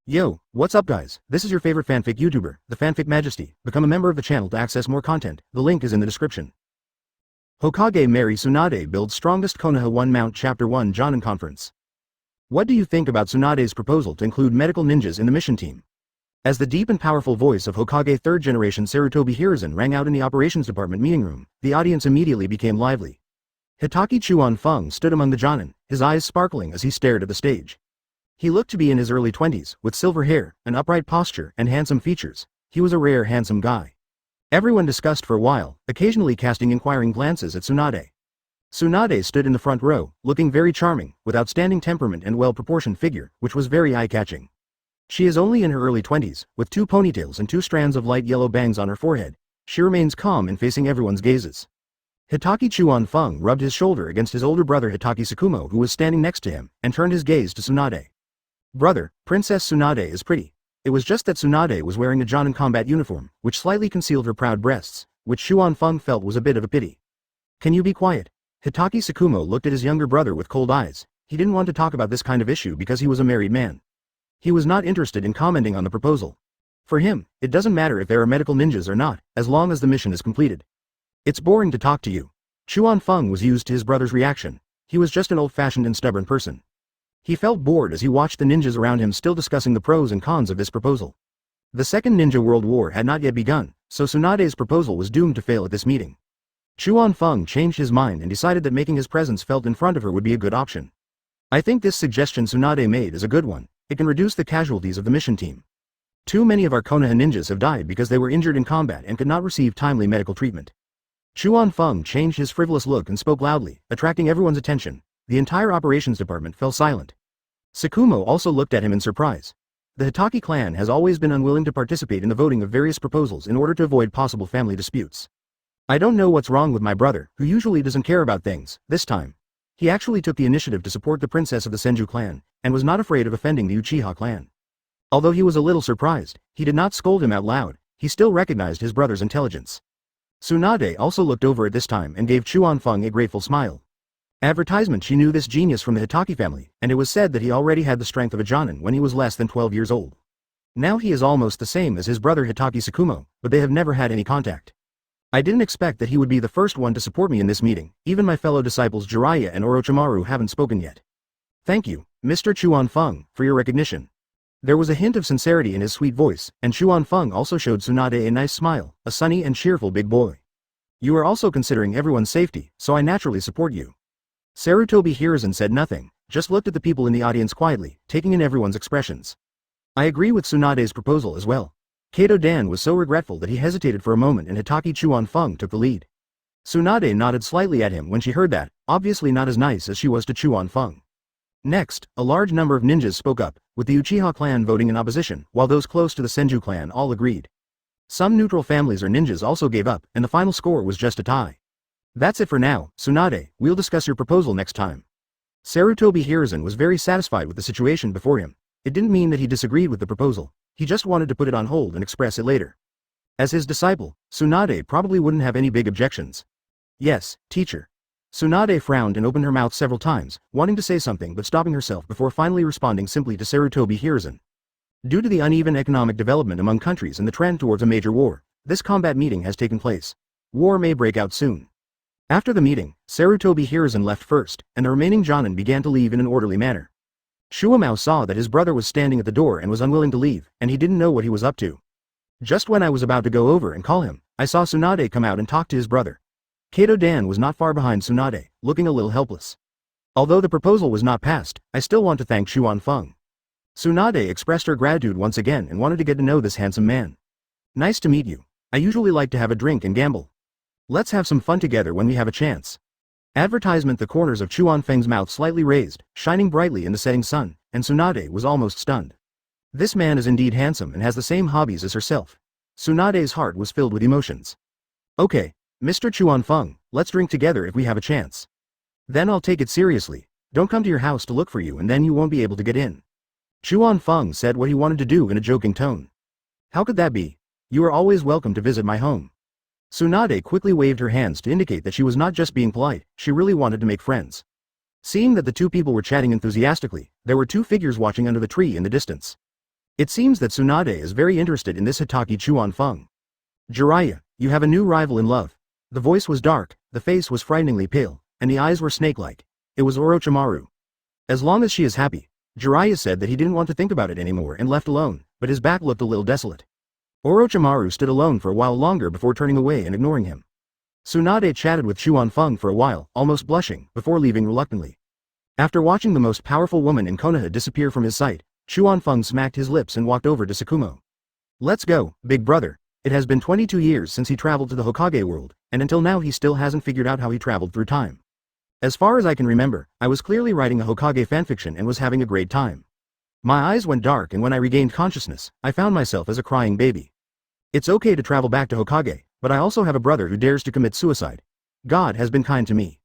Yo, what's up guys? This is your favorite fanfic YouTuber, the Fanfic Majesty. Become a member of the channel to access more content. The link is in the description. Hokage marry Tsunade builds strongest Konoha 1 Mount Chapter 1 Jonin Conference. What do you think about Tsunade's proposal to include medical ninjas in the mission team? As the deep and powerful voice of Hokage 3rd generation Sarutobi Hiruzen rang out in the operations department meeting room, the audience immediately became lively. Hatake Kawakaze stood among the Jonin, his eyes sparkling as he stared at the stage. He looked to be in his early 20s, with silver hair, an upright posture, and handsome features. He was a rare handsome guy. Everyone discussed for a while, occasionally casting inquiring glances at Tsunade. Tsunade stood in the front row, looking very charming, with outstanding temperament and well-proportioned figure, which was very eye-catching. She is only in her early 20s, with 2 ponytails and 2 strands of light yellow bangs on her forehead. She remains calm in facing everyone's gazes. Hatake Kawakaze rubbed his shoulder against his older brother Hatake Tsukumo, who was standing next to him, and turned his gaze to Tsunade. Brother, Princess Tsunade is pretty. It was just that Tsunade was wearing a Jonin combat uniform, which slightly concealed her proud breasts, which Kawakaze felt was a bit of a pity. Can you be quiet? Hatake Tsukumo looked at his younger brother with cold eyes. He didn't want to talk about this kind of issue because he was a married man. He was not interested in commenting on the proposal. For him, it doesn't matter if there are medical ninjas or not, as long as the mission is completed. It's boring to talk to you. Kawakaze was used to his brother's reaction. He was just an old-fashioned and stubborn person. He felt bored as he watched the ninjas around him still discussing the pros and cons of this proposal. The Second Ninja World War had not yet begun, so Tsunade's proposal was doomed to fail at this meeting. Kawakaze changed his mind and decided that making his presence felt in front of her would be a good option. I think this suggestion Tsunade made is a good one. It can reduce the casualties of the mission team. Too many of our Konoha ninjas have died because they were injured in combat and could not receive timely medical treatment. Kawakaze changed his frivolous look and spoke loudly, attracting everyone's attention. The entire operations department fell silent. Tsukumo also looked at him in surprise. The Hatake clan has always been unwilling to participate in the voting of various proposals in order to avoid possible family disputes. I don't know what's wrong with my brother, who usually doesn't care about things. This time, he actually took the initiative to support the princess of the Senju clan, and was not afraid of offending the Uchiha clan. Although he was a little surprised, he did not scold him out loud. He still recognized his brother's intelligence. Tsunade also looked over at this time and gave Kawakaze a grateful smile. Advertisement: she knew this genius from the Hatake family, and it was said that he already had the strength of a Jonin when he was less than 12 years old. Now he is almost the same as his brother Hatake Tsukumo, but they have never had any contact. I didn't expect that he would be the first one to support me in this meeting. Even my fellow disciples Jiraiya and Orochimaru haven't spoken yet. Thank you, Mr. Kawakaze, for your recognition. There was a hint of sincerity in his sweet voice, and Kawakaze also showed Tsunade a nice smile, a sunny and cheerful big boy. You are also considering everyone's safety, so I naturally support you. Sarutobi Hiruzen said nothing, just looked at the people in the audience quietly, taking in everyone's expressions. I agree with Tsunade's proposal as well. Kato Dan was so regretful that he hesitated for a moment, and Hatake Kawakaze took the lead. Tsunade nodded slightly at him when she heard that, obviously not as nice as she was to Kawakaze. Next, a large number of ninjas spoke up, with the Uchiha clan voting in opposition, while those close to the Senju clan all agreed. Some neutral families or ninjas also gave up, and the final score was just a tie. That's it for now, Tsunade. We'll discuss your proposal next time. Sarutobi Hiruzen was very satisfied with the situation before him. It didn't mean that he disagreed with the proposal. He just wanted to put it on hold and express it later. As his disciple, Tsunade probably wouldn't have any big objections. Yes, teacher. Tsunade frowned and opened her mouth several times, wanting to say something but stopping herself before finally responding simply to Sarutobi Hiruzen. Due to the uneven economic development among countries and the trend towards a major war, this combat meeting has taken place. War may break out soon. After the meeting, Sarutobi Hiruzen left first, and the remaining Jonin began to leave in an orderly manner. Shuamao saw that his brother was standing at the door and was unwilling to leave, and he didn't know what he was up to. Just when I was about to go over and call him, I saw Tsunade come out and talk to his brother. Kato Dan was not far behind Tsunade, looking a little helpless. Although the proposal was not passed, I still want to thank Kawakaze. Tsunade expressed her gratitude once again and wanted to get to know this handsome man. Nice to meet you. I usually like to have a drink and gamble. Let's have some fun together when we have a chance. Advertisement: the corners of Kawakaze's mouth slightly raised, shining brightly in the setting sun, and Tsunade was almost stunned. This man is indeed handsome and has the same hobbies as herself. Tsunade's heart was filled with emotions. Okay, Mr. Kawakaze, let's drink together if we have a chance. Then I'll take it seriously. Don't come to your house to look for you and then you won't be able to get in. Kawakaze said what he wanted to do in a joking tone. How could that be? You are always welcome to visit my home. Tsunade quickly waved her hands to indicate that she was not just being polite, she really wanted to make friends. Seeing that the two people were chatting enthusiastically, there were 2 figures watching under the tree in the distance. It seems that Tsunade is very interested in this Hatake Fang. Jiraiya, you have a new rival in love. The voice was dark, the face was frighteningly pale, and the eyes were snake-like. It was Orochimaru. As long as she is happy. Jiraiya said that he didn't want to think about it anymore and left alone, but his back looked a little desolate. Orochimaru stood alone for a while longer before turning away and ignoring him. Tsunade chatted with Fang for a while, almost blushing, before leaving reluctantly. After watching the most powerful woman in Konoha disappear from his sight, Fang smacked his lips and walked over to Tsukumo. Let's go, big brother. It has been 22 years since he traveled to the Hokage world, and until now he still hasn't figured out how he traveled through time. As far as I can remember, I was clearly writing a Hokage fanfiction and was having a great time. My eyes went dark and when I regained consciousness, I found myself as a crying baby. It's okay to travel back to Hokage, but I also have a brother who dares to commit suicide. God has been kind to me.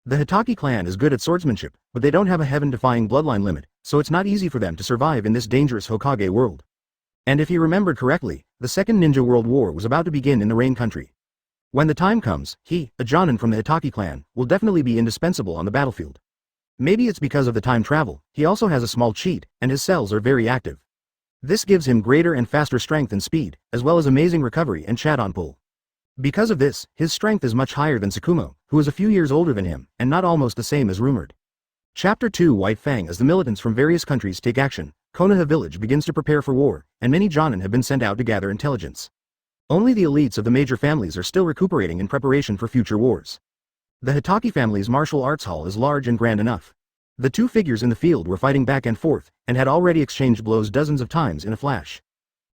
The Hatake clan is good at swordsmanship, but they don't have a heaven-defying bloodline limit, so it's not easy for them to survive in this dangerous Hokage world. And if he remembered correctly, the Second Ninja World War was about to begin in the Rain Country. When the time comes, he, a Jonin from the Hatake clan, will definitely be indispensable on the battlefield. Maybe it's because of the time travel, he also has a small cheat, and his cells are very active. This gives him greater and faster strength and speed, as well as amazing recovery and chat-on pull. Because of this, his strength is much higher than Tsukumo, who is a few years older than him, and not almost the same as rumored. Chapter 2 White Fang. As the militants from various countries take action, Konoha village begins to prepare for war, and many Jonin have been sent out to gather intelligence. Only the elites of the major families are still recuperating in preparation for future wars. The Hatake family's martial arts hall is large and grand enough. The two figures in the field were fighting back and forth, and had already exchanged blows dozens of times in a flash.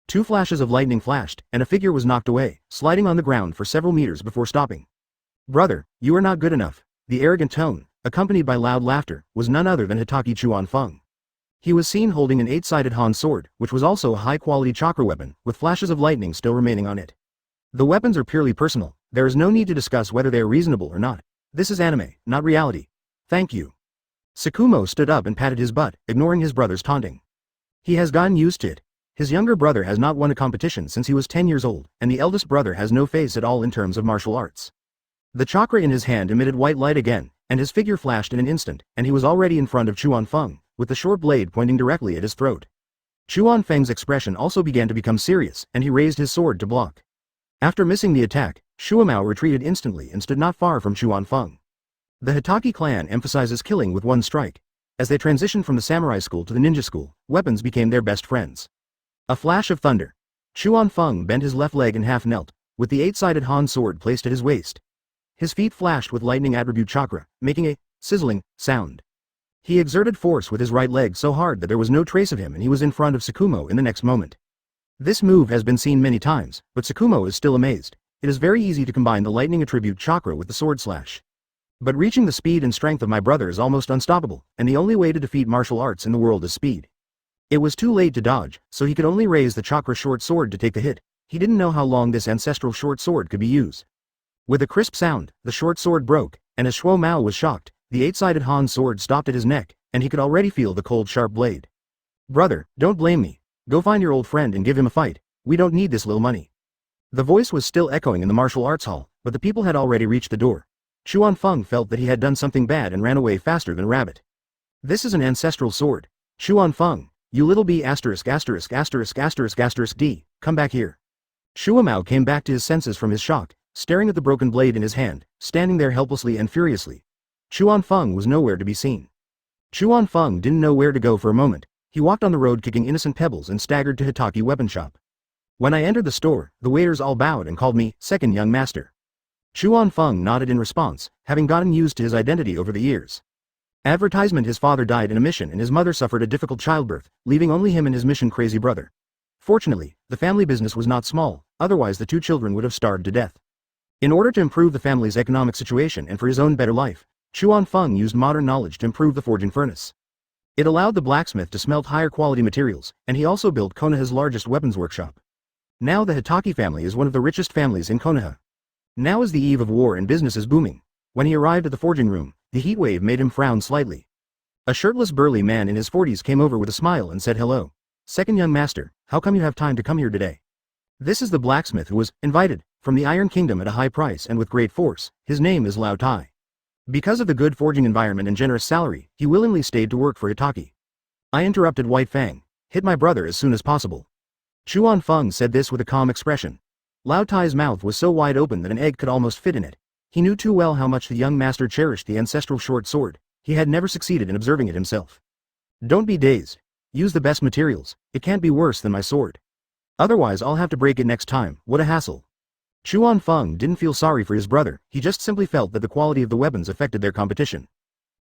2 flashes of lightning flashed, and a figure was knocked away, sliding on the ground for several meters before stopping. Brother, you are not good enough. The arrogant tone, accompanied by loud laughter, was none other than Hatake Fang. He was seen holding an 8-sided Han sword, which was also a high-quality chakra weapon, with flashes of lightning still remaining on it. The weapons are purely personal, there is no need to discuss whether they are reasonable or not. This is anime, not reality. Thank you. Tsukumo stood up and patted his butt, ignoring his brother's taunting. He has gotten used to it. His younger brother has not won a competition since he was 10 years old, and the eldest brother has no face at all in terms of martial arts. The chakra in his hand emitted white light again, and his figure flashed in an instant, and he was already in front of Fang, with the short blade pointing directly at his throat. Fang's expression also began to become serious, and he raised his sword to block. After missing the attack, Shuamao retreated instantly and stood not far from Fang. The Hatake clan emphasizes killing with one strike. As they transitioned from the samurai school to the ninja school, weapons became their best friends. A flash of thunder. Fang bent his left leg and half knelt, with the 8-sided Han sword placed at his waist. His feet flashed with lightning attribute chakra, making a sizzling sound. He exerted force with his right leg so hard that there was no trace of him and he was in front of Tsukumo in the next moment. This move has been seen many times, but Tsukumo is still amazed. It is very easy to combine the lightning attribute chakra with the sword slash. But reaching the speed and strength of my brother is almost unstoppable, and the only way to defeat martial arts in the world is speed. It was too late to dodge, so he could only raise the chakra short sword to take the hit. He didn't know how long this ancestral short sword could be used. With a crisp sound, the short sword broke, and as Shuo was shocked, the 8-sided Han sword stopped at his neck, and he could already feel the cold sharp blade. Brother, don't blame me. Go find your old friend and give him a fight. We don't need this little money. The voice was still echoing in the martial arts hall, but the people had already reached the door. Fang felt that he had done something bad and ran away faster than a rabbit. This is an ancestral sword. Fang, you little b****************, D, come back here. Shuamao came back to his senses from his shock, staring at the broken blade in his hand, standing there helplessly and furiously. Fang was nowhere to be seen. Fang didn't know where to go for a moment. He walked on the road kicking innocent pebbles and staggered to Hatake weapon shop. When I entered the store, the waiters all bowed and called me second young master. Fang nodded in response, having gotten used to his identity over the years. Advertisement: his father died in a mission and his mother suffered a difficult childbirth, leaving only him and his mission-crazy brother. Fortunately, the family business was not small, otherwise the 2 children would have starved to death. In order to improve the family's economic situation and for his own better life, Fang used modern knowledge to improve the forging furnace. It allowed the blacksmith to smelt higher quality materials, and he also built Konoha's largest weapons workshop. Now the Hatake family is one of the richest families in Konoha. Now is the eve of war and business is booming. When he arrived at the forging room, the heat wave made him frown slightly. A shirtless burly man in his 40s came over with a smile and said, "Hello. Second young master, how come you have time to come here today?" This is the blacksmith who was invited from the Iron Kingdom at a high price and with great force. His name is Lao Tai. Because of the good forging environment and generous salary, he willingly stayed to work for Hatake. I interrupted White Fang. hit my brother as soon as possible. Chuan Feng said this with a calm expression. Lao Tai's mouth was so wide open that an egg could almost fit in it. He knew too well how much the young master cherished the ancestral short sword. He had never succeeded in observing it himself. Don't be dazed. Use the best materials. It can't be worse than my sword. Otherwise I'll have to break it next time. What a hassle. Chuan Feng didn't feel sorry for his brother, he just simply felt that the quality of the weapons affected their competition.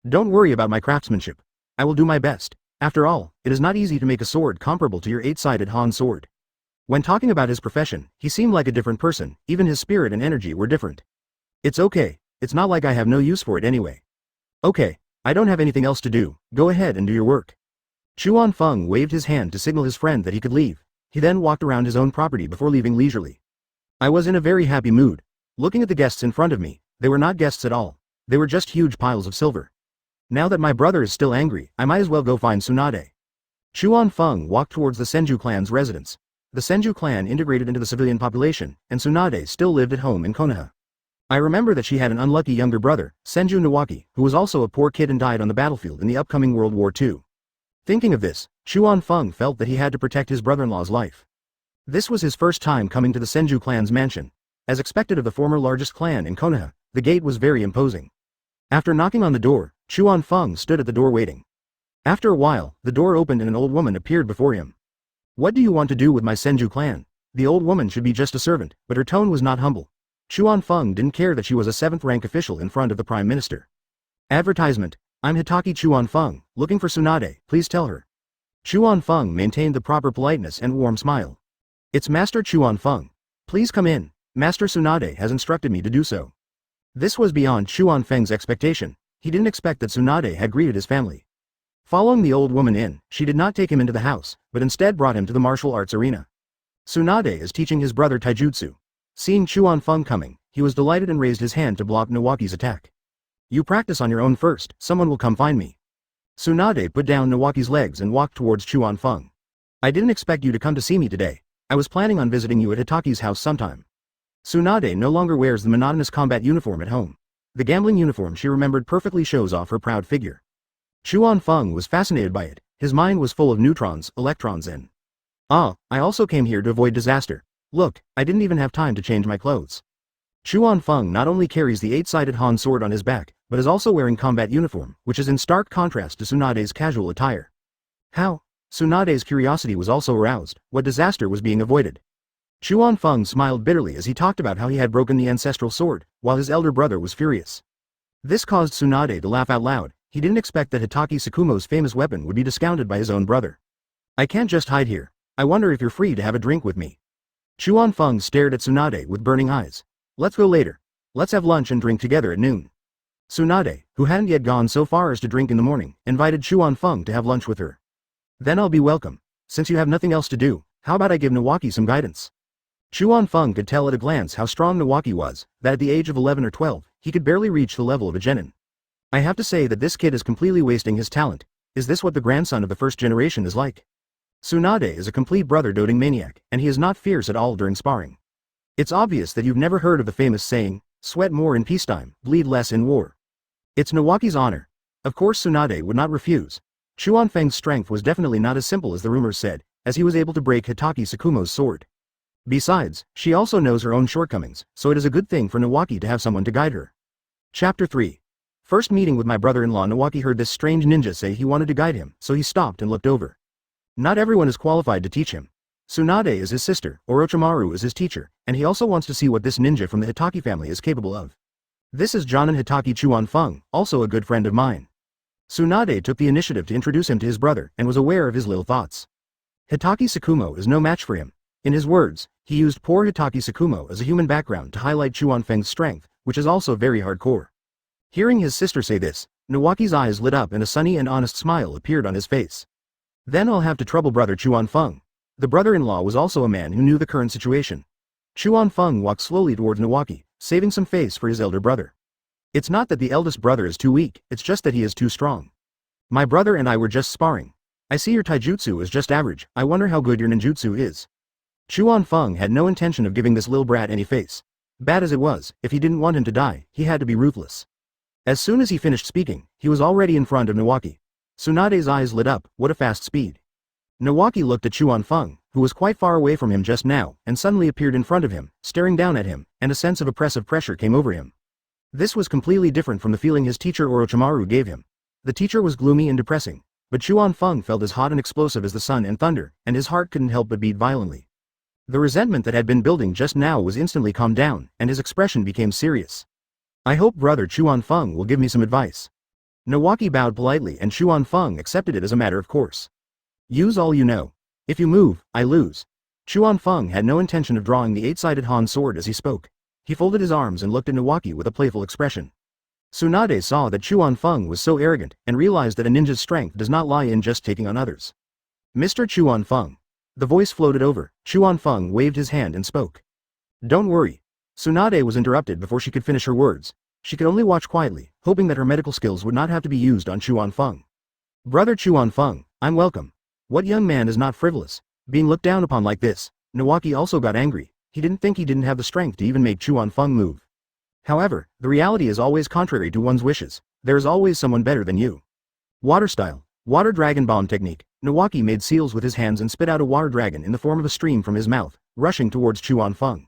Don't worry about my craftsmanship. I will do my best. After all, it is not easy to make a sword comparable to your 8-sided Han sword. When talking about his profession, he seemed like a different person, even his spirit and energy were different. It's okay, it's not like I have no use for it anyway. Okay, I don't have anything else to do, go ahead and do your work. Chuan Feng waved his hand to signal his friend that he could leave. He then walked around his own property before leaving leisurely. I was in a very happy mood. Looking at the guests in front of me, they were not guests at all. They were just huge piles of silver. Now that my brother is still angry, I might as well go find Tsunade. Chuan Feng walked towards the Senju clan's residence. The Senju clan integrated into the civilian population, and Tsunade still lived at home in Konoha. I remember that she had an unlucky younger brother, Senju Nawaki, who was also a poor kid and died on the battlefield in the upcoming World War II. Thinking of this, Chuan Feng felt that he had to protect his brother-in-law's life. This was his first time coming to the Senju clan's mansion. As expected of the former largest clan in Konoha, the gate was very imposing. After knocking on the door, Chuan Feng stood at the door waiting. After a while, the door opened and an old woman appeared before him. What do you want to do with my Senju clan? The old woman should be just a servant, but her tone was not humble. Chuan Feng didn't care that she was a 7th-rank official in front of the Prime Minister. Advertisement. I'm Hatake Chuan Feng, looking for Tsunade, please tell her. Chuan Feng maintained the proper politeness and warm smile. It's Master Chuan Feng. Please come in. Master Tsunade has instructed me to do so. This was beyond Chuan Feng's expectation. He didn't expect that Tsunade had greeted his family. Following the old woman in, she did not take him into the house, but instead brought him to the martial arts arena. Tsunade is teaching his brother taijutsu. Seeing Chuan Feng coming, he was delighted and raised his hand to block Nawaki's attack. You practice on your own first, someone will come find me. Tsunade put down Nawaki's legs and walked towards Chuan Feng. I didn't expect you to come to see me today. I was planning on visiting you at Hitaki's house sometime. Tsunade no longer wears the monotonous combat uniform at home. The gambling uniform she remembered perfectly shows off her proud figure. Chuan Feng was fascinated by it, his mind was full of neutrons, electrons and... I also came here to avoid disaster. Look, I didn't even have time to change my clothes. Chuan Feng not only carries the 8-sided Han sword on his back, but is also wearing combat uniform, which is in stark contrast to Tsunade's casual attire. How? Tsunade's curiosity was also aroused. What disaster was being avoided? Chuan Feng smiled bitterly as he talked about how he had broken the ancestral sword, while his elder brother was furious. This caused Tsunade to laugh out loud. He didn't expect that Hatake Tsukumo's famous weapon would be discounted by his own brother. I can't just hide here. I wonder if you're free to have a drink with me. Chuan Feng stared at Tsunade with burning eyes. Let's go later. Let's have lunch and drink together at noon. Tsunade, who hadn't yet gone so far as to drink in the morning, invited Chuan Feng to have lunch with her. Then I'll be welcome. Since you have nothing else to do, how about I give Nawaki some guidance? Chuan Feng could tell at a glance how strong Nawaki was, that at the age of 11 or 12, he could barely reach the level of a genin. I have to say that this kid is completely wasting his talent. Is this what the grandson of the first generation is like? Tsunade is a complete brother-doting maniac, and he is not fierce at all during sparring. It's obvious that you've never heard of the famous saying, sweat more in peacetime, bleed less in war. It's Nawaki's honor. Of course Tsunade would not refuse. Chuan Feng's strength was definitely not as simple as the rumors said, as he was able to break Hatake Tsukumo's sword. Besides, she also knows her own shortcomings, so it is a good thing for Nawaki to have someone to guide her. Chapter 3. First meeting with my brother-in-law. Nawaki heard this strange ninja say he wanted to guide him, so he stopped and looked over. Not everyone is qualified to teach him. Tsunade is his sister, Orochimaru is his teacher, and he also wants to see what this ninja from the Hatake family is capable of. This is Jonin Hatake Chuan Feng, also a good friend of mine. Tsunade took the initiative to introduce him to his brother and was aware of his little thoughts. Hatake Tsukumo is no match for him. In his words, he used poor Hatake Tsukumo as a human background to highlight Chuan Feng's strength, which is also very hardcore. Hearing his sister say this, Nawaki's eyes lit up and a sunny and honest smile appeared on his face. Then I'll have to trouble brother Chuan Feng. The brother-in-law was also a man who knew the current situation. Chuan Feng walked slowly towards Nawaki, saving some face for his elder brother. It's not that the eldest brother is too weak, it's just that he is too strong. My brother and I were just sparring. I see your taijutsu is just average, I wonder how good your ninjutsu is. Chuan Feng had no intention of giving this little brat any face. Bad as it was, if he didn't want him to die, he had to be ruthless. As soon as he finished speaking, he was already in front of Nawaki. Tsunade's eyes lit up, what a fast speed. Nawaki looked at Chuan Feng, who was quite far away from him just now, and suddenly appeared in front of him, staring down at him, and a sense of oppressive pressure came over him. This was completely different from the feeling his teacher Orochimaru gave him. The teacher was gloomy and depressing, but Chuan Feng felt as hot and explosive as the sun and thunder, and his heart couldn't help but beat violently. The resentment that had been building just now was instantly calmed down, and his expression became serious. I hope brother Chuan Feng will give me some advice. Nawaki bowed politely and Chuan Feng accepted it as a matter of course. Use all you know. If you move, I lose. Chuan Feng had no intention of drawing the 8-sided Han sword as he spoke. He folded his arms and looked at Nawaki with a playful expression. Tsunade saw that Chuan Feng was so arrogant and realized that a ninja's strength does not lie in just taking on others. Mr. Chuan Feng. The voice floated over. Chuan Feng waved his hand and spoke. Don't worry. Tsunade was interrupted before she could finish her words. She could only watch quietly, hoping that her medical skills would not have to be used on Chuan Feng. Brother Chuan Feng, I'm welcome. What young man is not frivolous? Being looked down upon like this, Nawaki also got angry. He didn't think he didn't have the strength to even make Chuan Feng move. However, the reality is always contrary to one's wishes. There is always someone better than you. Water style. Water dragon bomb technique. Nawaki made seals with his hands and spit out a water dragon in the form of a stream from his mouth, rushing towards Chuan Feng.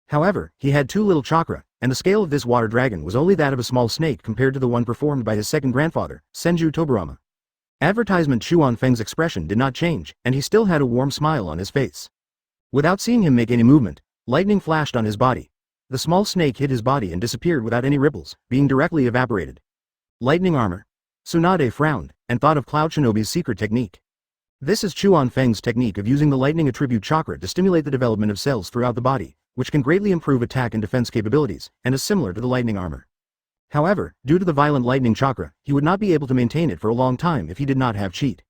However, he had too little chakra, and the scale of this water dragon was only that of a small snake compared to the one performed by his second grandfather, Senju Tobirama. Advertisement Chuan Feng's expression did not change, and he still had a warm smile on his face. Without seeing him make any movement, lightning flashed on his body. The small snake hit his body and disappeared without any ripples, being directly evaporated. Lightning armor. Tsunade frowned, and thought of Cloud Shinobi's secret technique. This is Chuan Feng's technique of using the lightning attribute chakra to stimulate the development of cells throughout the body, which can greatly improve attack and defense capabilities, and is similar to the lightning armor. However, due to the violent lightning chakra, he would not be able to maintain it for a long time if he did not have cheat.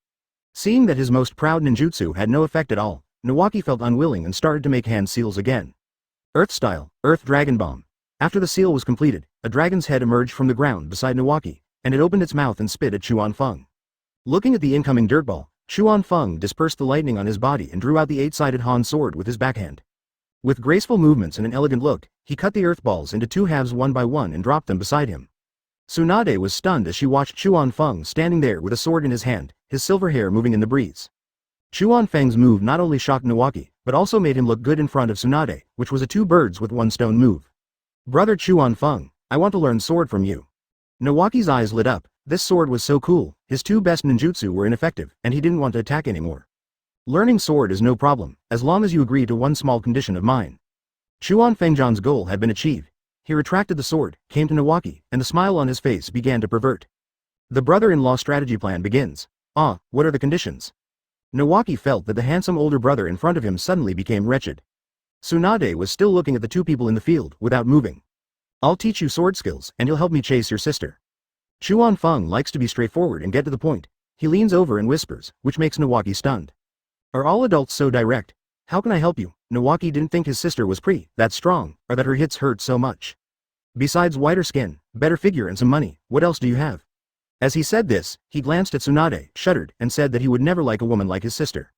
Seeing that his most proud ninjutsu had no effect at all, Nawaki felt unwilling and started to make hand seals again. Earth style, Earth Dragon Bomb. After the seal was completed, a dragon's head emerged from the ground beside Nawaki, and it opened its mouth and spit at Chuan Feng. Looking at the incoming dirt ball, Chuan Feng dispersed the lightning on his body and drew out the 8-sided Han sword with his backhand. With graceful movements and an elegant look, he cut the earth balls into two halves one by one and dropped them beside him. Tsunade was stunned as she watched Chuan Feng standing there with a sword in his hand, his silver hair moving in the breeze. Chuan Feng's move not only shocked Nawaki, but also made him look good in front of Tsunade, which was a two birds with one stone move. Brother Chuan Feng, I want to learn sword from you. Nawaki's eyes lit up. This sword was so cool, his two best ninjutsu were ineffective, and he didn't want to attack anymore. Learning sword is no problem, as long as you agree to one small condition of mine. Chuan Fengjian's goal had been achieved. He retracted the sword, came to Nawaki, and the smile on his face began to pervert. The brother-in-law strategy plan begins. Ah, what are the conditions? Nawaki felt that the handsome older brother in front of him suddenly became wretched. Tsunade was still looking at the two people in the field, without moving. I'll teach you sword skills, and you'll help me chase your sister. Chuan Feng likes to be straightforward and get to the point. He leans over and whispers, which makes Nawaki stunned. Are all adults so direct? How can I help you? Nawaki didn't think his sister was that strong, or that her hits hurt so much. Besides whiter skin, better figure and some money, what else do you have? As he said this, he glanced at Tsunade, shuddered, and said that he would never like a woman like his sister.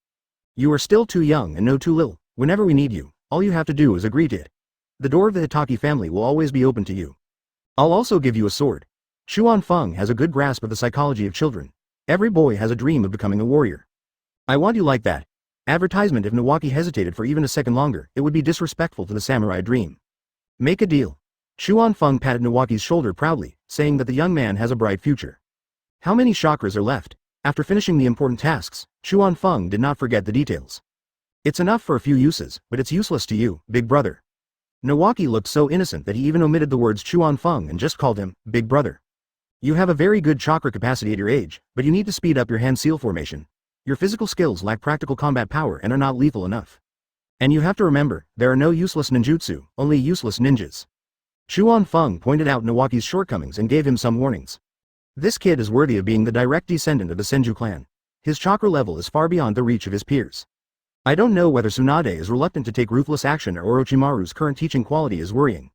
You are still too young and know too little. Whenever we need you, all you have to do is agree to it. The door of the Hatake family will always be open to you. I'll also give you a sword. Chuan Feng has a good grasp of the psychology of children. Every boy has a dream of becoming a warrior. I want you like that. Advertisement. If Nawaki hesitated for even a second longer, it would be disrespectful to the samurai dream. Make a deal. Chuan Feng patted Nawaki's shoulder proudly, saying that the young man has a bright future. How many chakras are left? After finishing the important tasks, Chuan Feng did not forget the details. It's enough for a few uses, but it's useless to you, big brother. Nawaki looked so innocent that he even omitted the words Chuan Feng and just called him big brother. You have a very good chakra capacity at your age, but you need to speed up your hand seal formation. Your physical skills lack practical combat power and are not lethal enough. And you have to remember, there are no useless ninjutsu, only useless ninjas. Chuan Feng pointed out Nawaki's shortcomings and gave him some warnings. This kid is worthy of being the direct descendant of the Senju clan. His chakra level is far beyond the reach of his peers. I don't know whether Tsunade is reluctant to take ruthless action or Orochimaru's current teaching quality is worrying.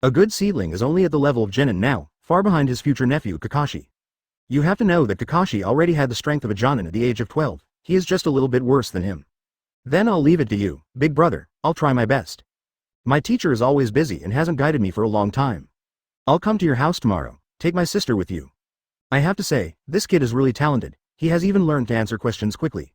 A good seedling is only at the level of Genin now, far behind his future nephew Kakashi. You have to know that Kakashi already had the strength of a Jonin at the age of 12, he is just a little bit worse than him. Then I'll leave it to you, big brother, I'll try my best. My teacher is always busy and hasn't guided me for a long time. I'll come to your house tomorrow, take my sister with you. I have to say, this kid is really talented, he has even learned to answer questions quickly.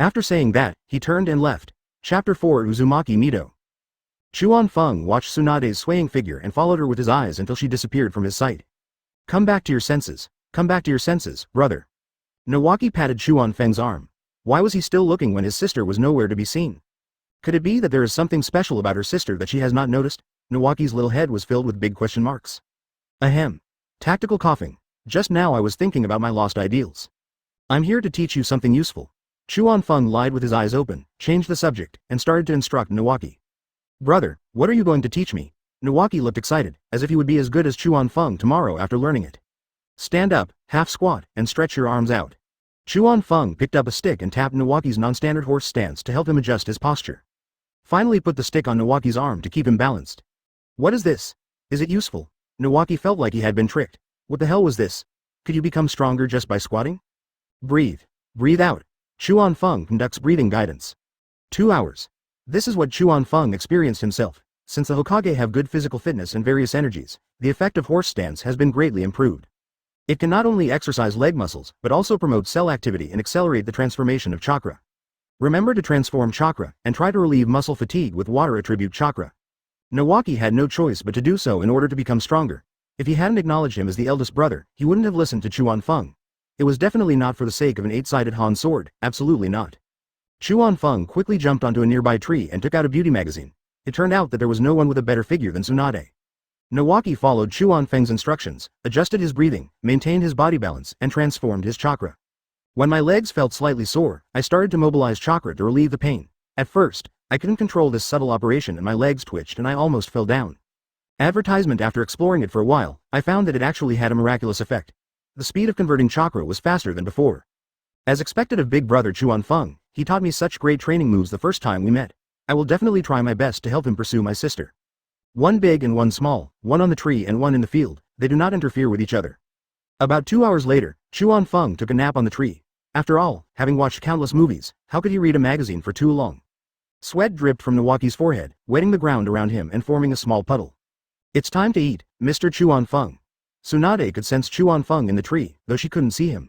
After saying that, he turned and left. Chapter 4 Uzumaki Mido. Chuan Feng watched Tsunade's swaying figure and followed her with his eyes until she disappeared from his sight. Come back to your senses. Come back to your senses, brother. Nawaki patted Chuan Feng's arm. Why was he still looking when his sister was nowhere to be seen? Could it be that there is something special about her sister that she has not noticed? Nawaki's little head was filled with big question marks. Ahem. Tactical coughing. Just now I was thinking about my lost ideals. I'm here to teach you something useful. Chuan Feng lied with his eyes open, changed the subject, and started to instruct Nawaki. Brother, what are you going to teach me? Nawaki looked excited, as if he would be as good as Chuan Feng tomorrow after learning it. Stand up, half squat, and stretch your arms out. Chuan Feng picked up a stick and tapped Nawaki's non-standard horse stance to help him adjust his posture. Finally put the stick on Nawaki's arm to keep him balanced. What is this? Is it useful? Nawaki felt like he had been tricked. What the hell was this? Could you become stronger just by squatting? Breathe. Breathe out. Chuan Feng conducts breathing guidance. 2 hours. This is what Chuan Feng experienced himself. Since the Hokage have good physical fitness and various energies, the effect of horse stance has been greatly improved. It can not only exercise leg muscles, but also promote cell activity and accelerate the transformation of chakra. Remember to transform chakra, and try to relieve muscle fatigue with water attribute chakra. Nawaki had no choice but to do so in order to become stronger. If he hadn't acknowledged him as the eldest brother, he wouldn't have listened to Chuan Feng. It was definitely not for the sake of an 8-sided Han sword, absolutely not. Chuan Feng quickly jumped onto a nearby tree and took out a beauty magazine. It turned out that there was no one with a better figure than Tsunade. Nawaki followed Chuan Feng's instructions, adjusted his breathing, maintained his body balance, and transformed his chakra. When my legs felt slightly sore, I started to mobilize chakra to relieve the pain. At first, I couldn't control this subtle operation and my legs twitched and I almost fell down. Advertisement. After exploring it for a while, I found that it actually had a miraculous effect. The speed of converting chakra was faster than before. As expected of big brother Chuan Feng, he taught me such great training moves the first time we met. I will definitely try my best to help him pursue my sister. One big and one small, one on the tree and one in the field, they do not interfere with each other. About 2 hours later, Chuan Feng took a nap on the tree. After all, having watched countless movies, how could he read a magazine for too long? Sweat dripped from Nawaki's forehead, wetting the ground around him and forming a small puddle. It's time to eat, Mr. Chuan Feng. Tsunade could sense Chuan Feng in the tree, though she couldn't see him.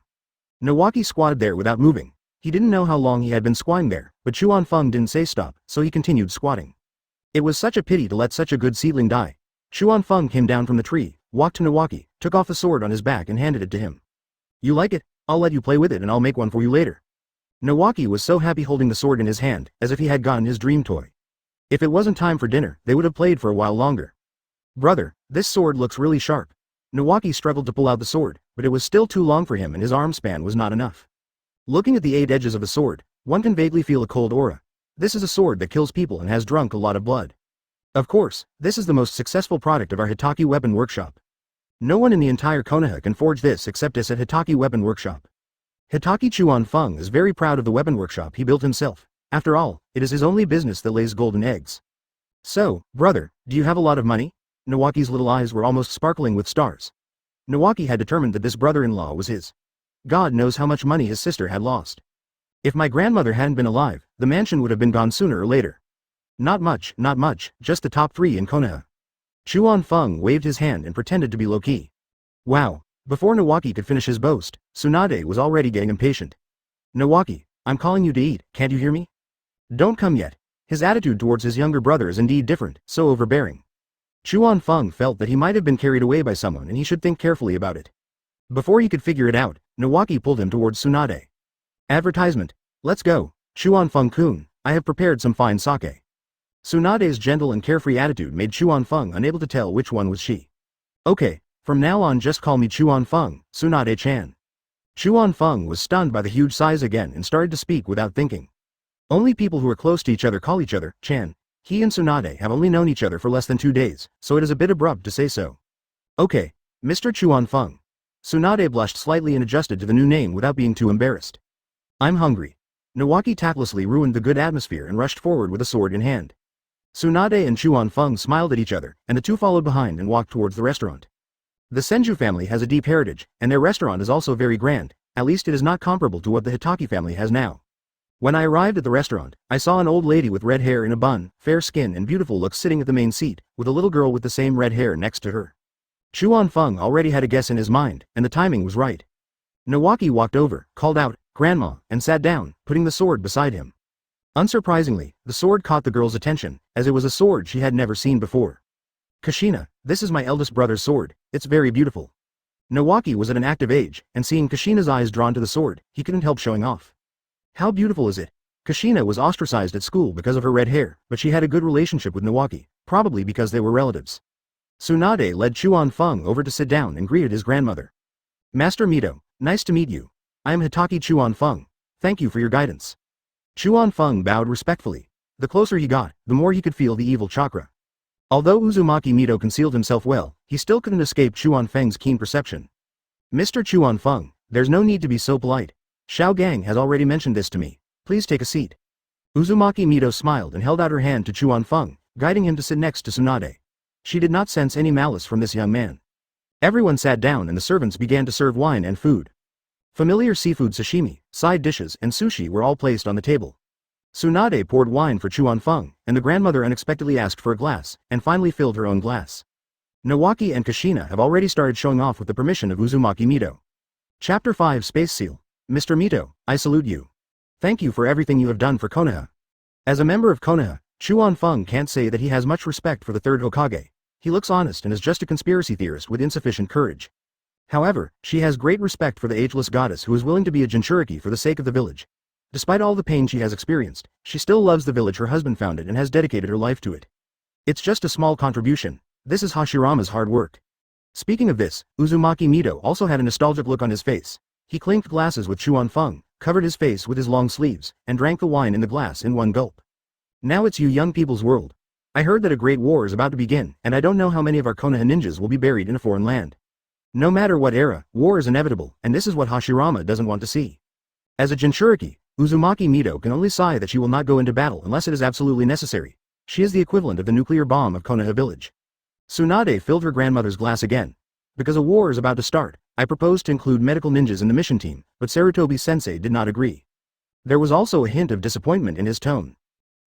Nawaki squatted there without moving. He didn't know how long he had been squatting there, but Chuan Feng didn't say stop, so he continued squatting. It was such a pity to let such a good seedling die. Chuan Feng came down from the tree, walked to Nawaki, took off the sword on his back and handed it to him. You like it? I'll let you play with it and I'll make one for you later. Nawaki was so happy holding the sword in his hand, as if he had gotten his dream toy. If it wasn't time for dinner, they would have played for a while longer. Brother, this sword looks really sharp. Nawaki struggled to pull out the sword, but it was still too long for him and his arm span was not enough. Looking at the 8 edges of the sword, one can vaguely feel a cold aura. This is a sword that kills people and has drunk a lot of blood. Of course, this is the most successful product of our Hatake Weapon Workshop. No one in the entire Konoha can forge this except us at Hatake Weapon Workshop. Hatake Chuan Feng is very proud of the weapon workshop he built himself. After all, it is his only business that lays golden eggs. So, brother, do you have a lot of money? Nawaki's little eyes were almost sparkling with stars. Nawaki had determined that this brother-in-law was his. God knows how much money his sister had lost. If my grandmother hadn't been alive, the mansion would have been gone sooner or later. Not much, just the top 3 in Konoha. Chuan Feng waved his hand and pretended to be low-key. Wow. Before Nawaki could finish his boast, Tsunade was already getting impatient. Nawaki, I'm calling you to eat, can't you hear me? Don't come yet. His attitude towards his younger brother is indeed different, so overbearing. Chuan Feng felt that he might have been carried away by someone and he should think carefully about it. Before he could figure it out, Nawaki pulled him towards Tsunade. Advertisement. Let's go. Chuan Feng-kun, I have prepared some fine sake. Tsunade's gentle and carefree attitude made Chuan Feng unable to tell which one was she. Okay, from now on just call me Chuan Feng, Tsunade-chan. Chuan Feng was stunned by the huge size again and started to speak without thinking. Only people who are close to each other call each other Chan. He and Tsunade have only known each other for less than 2 days, so it is a bit abrupt to say so. Okay, Mr. Chuan Feng. Tsunade blushed slightly and adjusted to the new name without being too embarrassed. I'm hungry. Nawaki tactlessly ruined the good atmosphere and rushed forward with a sword in hand. Tsunade and Chuan Feng smiled at each other, and the two followed behind and walked towards the restaurant. The Senju family has a deep heritage, and their restaurant is also very grand, at least it is not comparable to what the Hatake family has now. When I arrived at the restaurant, I saw an old lady with red hair in a bun, fair skin and beautiful looks sitting at the main seat, with a little girl with the same red hair next to her. Chuan Feng already had a guess in his mind, and the timing was right. Nawaki walked over, called out, "Grandma," and sat down, putting the sword beside him. Unsurprisingly, the sword caught the girl's attention, as it was a sword she had never seen before. Kashina, this is my eldest brother's sword, it's very beautiful. Nawaki was at an active age, and seeing Kashina's eyes drawn to the sword, he couldn't help showing off. How beautiful is it? Kashina was ostracized at school because of her red hair, but she had a good relationship with Nawaki, probably because they were relatives. Tsunade led Chuan Feng over to sit down and greeted his grandmother. Master Mito, nice to meet you. I am Hatake Chuan Feng. Thank you for your guidance. Chuan Feng bowed respectfully. The closer he got, the more he could feel the evil chakra. Although Uzumaki Mito concealed himself well, he still couldn't escape Chuan Feng's keen perception. Mr. Chuan Feng, there's no need to be so polite. Xiao Gang has already mentioned this to me. Please take a seat. Uzumaki Mito smiled and held out her hand to Chuan Feng, guiding him to sit next to Tsunade. She did not sense any malice from this young man. Everyone sat down and the servants began to serve wine and food. Familiar seafood sashimi, side dishes and sushi were all placed on the table. Tsunade poured wine for Chuan Feng, and the grandmother unexpectedly asked for a glass, and finally filled her own glass. Nawaki and Kashina have already started showing off with the permission of Uzumaki Mito. Chapter 5 Space Seal. Mr. Mito, I salute you. Thank you for everything you have done for Konoha. As a member of Konoha, Chuan Feng can't say that he has much respect for the third Hokage. He looks honest and is just a conspiracy theorist with insufficient courage. However, she has great respect for the ageless goddess who is willing to be a jinchuriki for the sake of the village. Despite all the pain she has experienced, she still loves the village her husband founded and has dedicated her life to it. It's just a small contribution. This is Hashirama's hard work. Speaking of this, Uzumaki Mito also had a nostalgic look on his face. He clinked glasses with Chuan Feng, covered his face with his long sleeves, and drank the wine in the glass in one gulp. Now it's you young people's world. I heard that a great war is about to begin, and I don't know how many of our Konoha ninjas will be buried in a foreign land. No matter what era, war is inevitable, and this is what Hashirama doesn't want to see. As a jinchuriki, Uzumaki Mito can only sigh that she will not go into battle unless it is absolutely necessary. She is the equivalent of the nuclear bomb of Konoha village. Tsunade filled her grandmother's glass again. Because a war is about to start, I proposed to include medical ninjas in the mission team, but Sarutobi-sensei did not agree. There was also a hint of disappointment in his tone.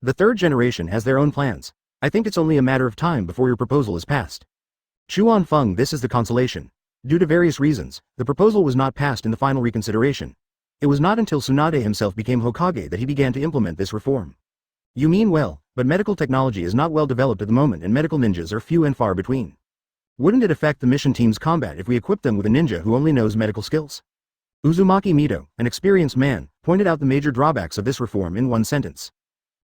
The third generation has their own plans. I think it's only a matter of time before your proposal is passed. Chuan Feng, this is the consolation. Due to various reasons, the proposal was not passed in the final reconsideration. It was not until Tsunade himself became Hokage that he began to implement this reform. You mean well, but medical technology is not well developed at the moment and medical ninjas are few and far between. Wouldn't it affect the mission team's combat if we equipped them with a ninja who only knows medical skills? Uzumaki Mito, an experienced man, pointed out the major drawbacks of this reform in one sentence.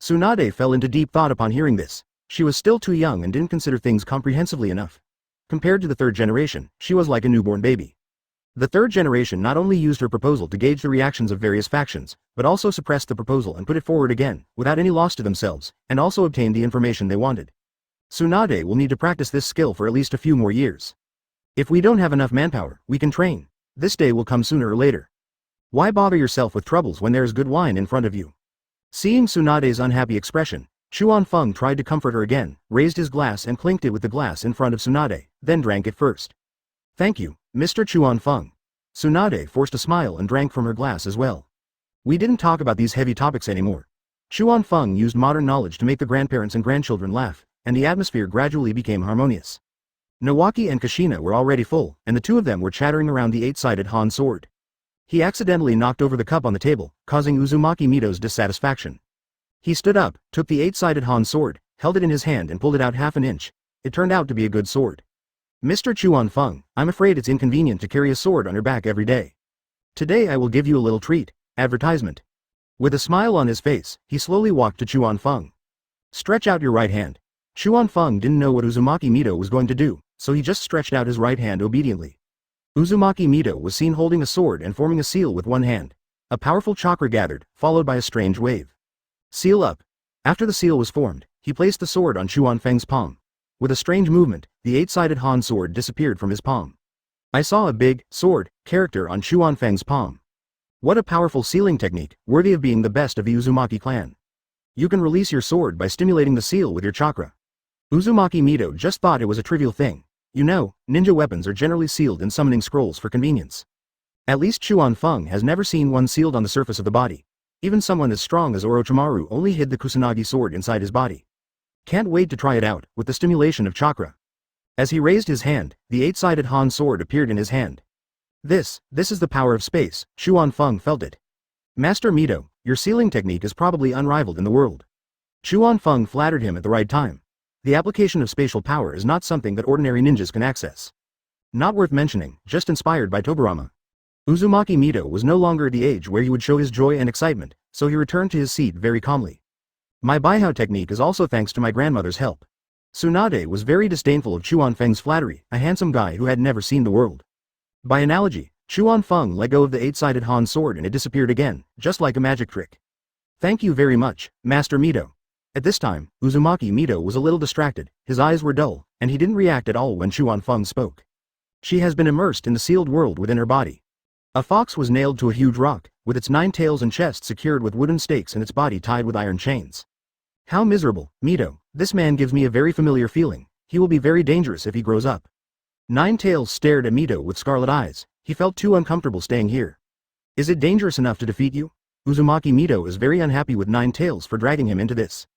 Tsunade fell into deep thought upon hearing this. She was still too young and didn't consider things comprehensively enough. Compared to the third generation, she was like a newborn baby. The third generation not only used her proposal to gauge the reactions of various factions, but also suppressed the proposal and put it forward again, without any loss to themselves, and also obtained the information they wanted. Tsunade will need to practice this skill for at least a few more years. If we don't have enough manpower, we can train. This day will come sooner or later. Why bother yourself with troubles when there is good wine in front of you? Seeing Tsunade's unhappy expression, Chuan Feng tried to comfort her again, raised his glass and clinked it with the glass in front of Tsunade, then drank it first. Thank you, Mr. Chuan Feng. Tsunade forced a smile and drank from her glass as well. We didn't talk about these heavy topics anymore. Chuan Feng used modern knowledge to make the grandparents and grandchildren laugh, and the atmosphere gradually became harmonious. Nawaki and Kashina were already full, and the two of them were chattering around the eight-sided Han sword. He accidentally knocked over the cup on the table, causing Uzumaki Mito's dissatisfaction. He stood up, took the eight-sided Han sword, held it in his hand and pulled it out half an inch. It turned out to be a good sword. Mr. Chuan Feng, I'm afraid it's inconvenient to carry a sword on your back every day. Today I will give you a little treat. Advertisement. With a smile on his face, he slowly walked to Chuan Feng. Stretch out your right hand. Chuan Feng didn't know what Uzumaki Mito was going to do, so he just stretched out his right hand obediently. Uzumaki Mito was seen holding a sword and forming a seal with one hand. A powerful chakra gathered, followed by a strange wave. Seal up. After the seal was formed, he placed the sword on Chuan Feng's palm. With a strange movement, the eight-sided Han sword disappeared from his palm. I saw a big, sword, character on Chuan Feng's palm. What a powerful sealing technique, worthy of being the best of the Uzumaki clan. You can release your sword by stimulating the seal with your chakra. Uzumaki Mito just thought it was a trivial thing. You know, ninja weapons are generally sealed in summoning scrolls for convenience. At least Chuan Feng has never seen one sealed on the surface of the body. Even someone as strong as Orochimaru only hid the Kusanagi sword inside his body. Can't wait to try it out, with the stimulation of chakra. As he raised his hand, the eight-sided Han sword appeared in his hand. This is the power of space, Chuan Feng felt it. Master Mito, your sealing technique is probably unrivaled in the world. Chuan Feng flattered him at the right time. The application of spatial power is not something that ordinary ninjas can access. Not worth mentioning, just inspired by Tobirama. Uzumaki Mito was no longer at the age where he would show his joy and excitement, so he returned to his seat very calmly. My Baihao technique is also thanks to my grandmother's help. Tsunade was very disdainful of Chuan Feng's flattery, a handsome guy who had never seen the world. By analogy, Chuan Feng let go of the eight-sided Han sword and it disappeared again, just like a magic trick. Thank you very much, Master Mito. At this time, Uzumaki Mito was a little distracted, his eyes were dull, and he didn't react at all when Chuan Feng spoke. She has been immersed in the sealed world within her body. A fox was nailed to a huge rock, with its 9 tails and chest secured with wooden stakes and its body tied with iron chains. How miserable, Mito, this man gives me a very familiar feeling, he will be very dangerous if he grows up. 9 Tails stared at Mito with scarlet eyes, he felt too uncomfortable staying here. Is it dangerous enough to defeat you? Uzumaki Mito is very unhappy with 9 Tails for dragging him into this.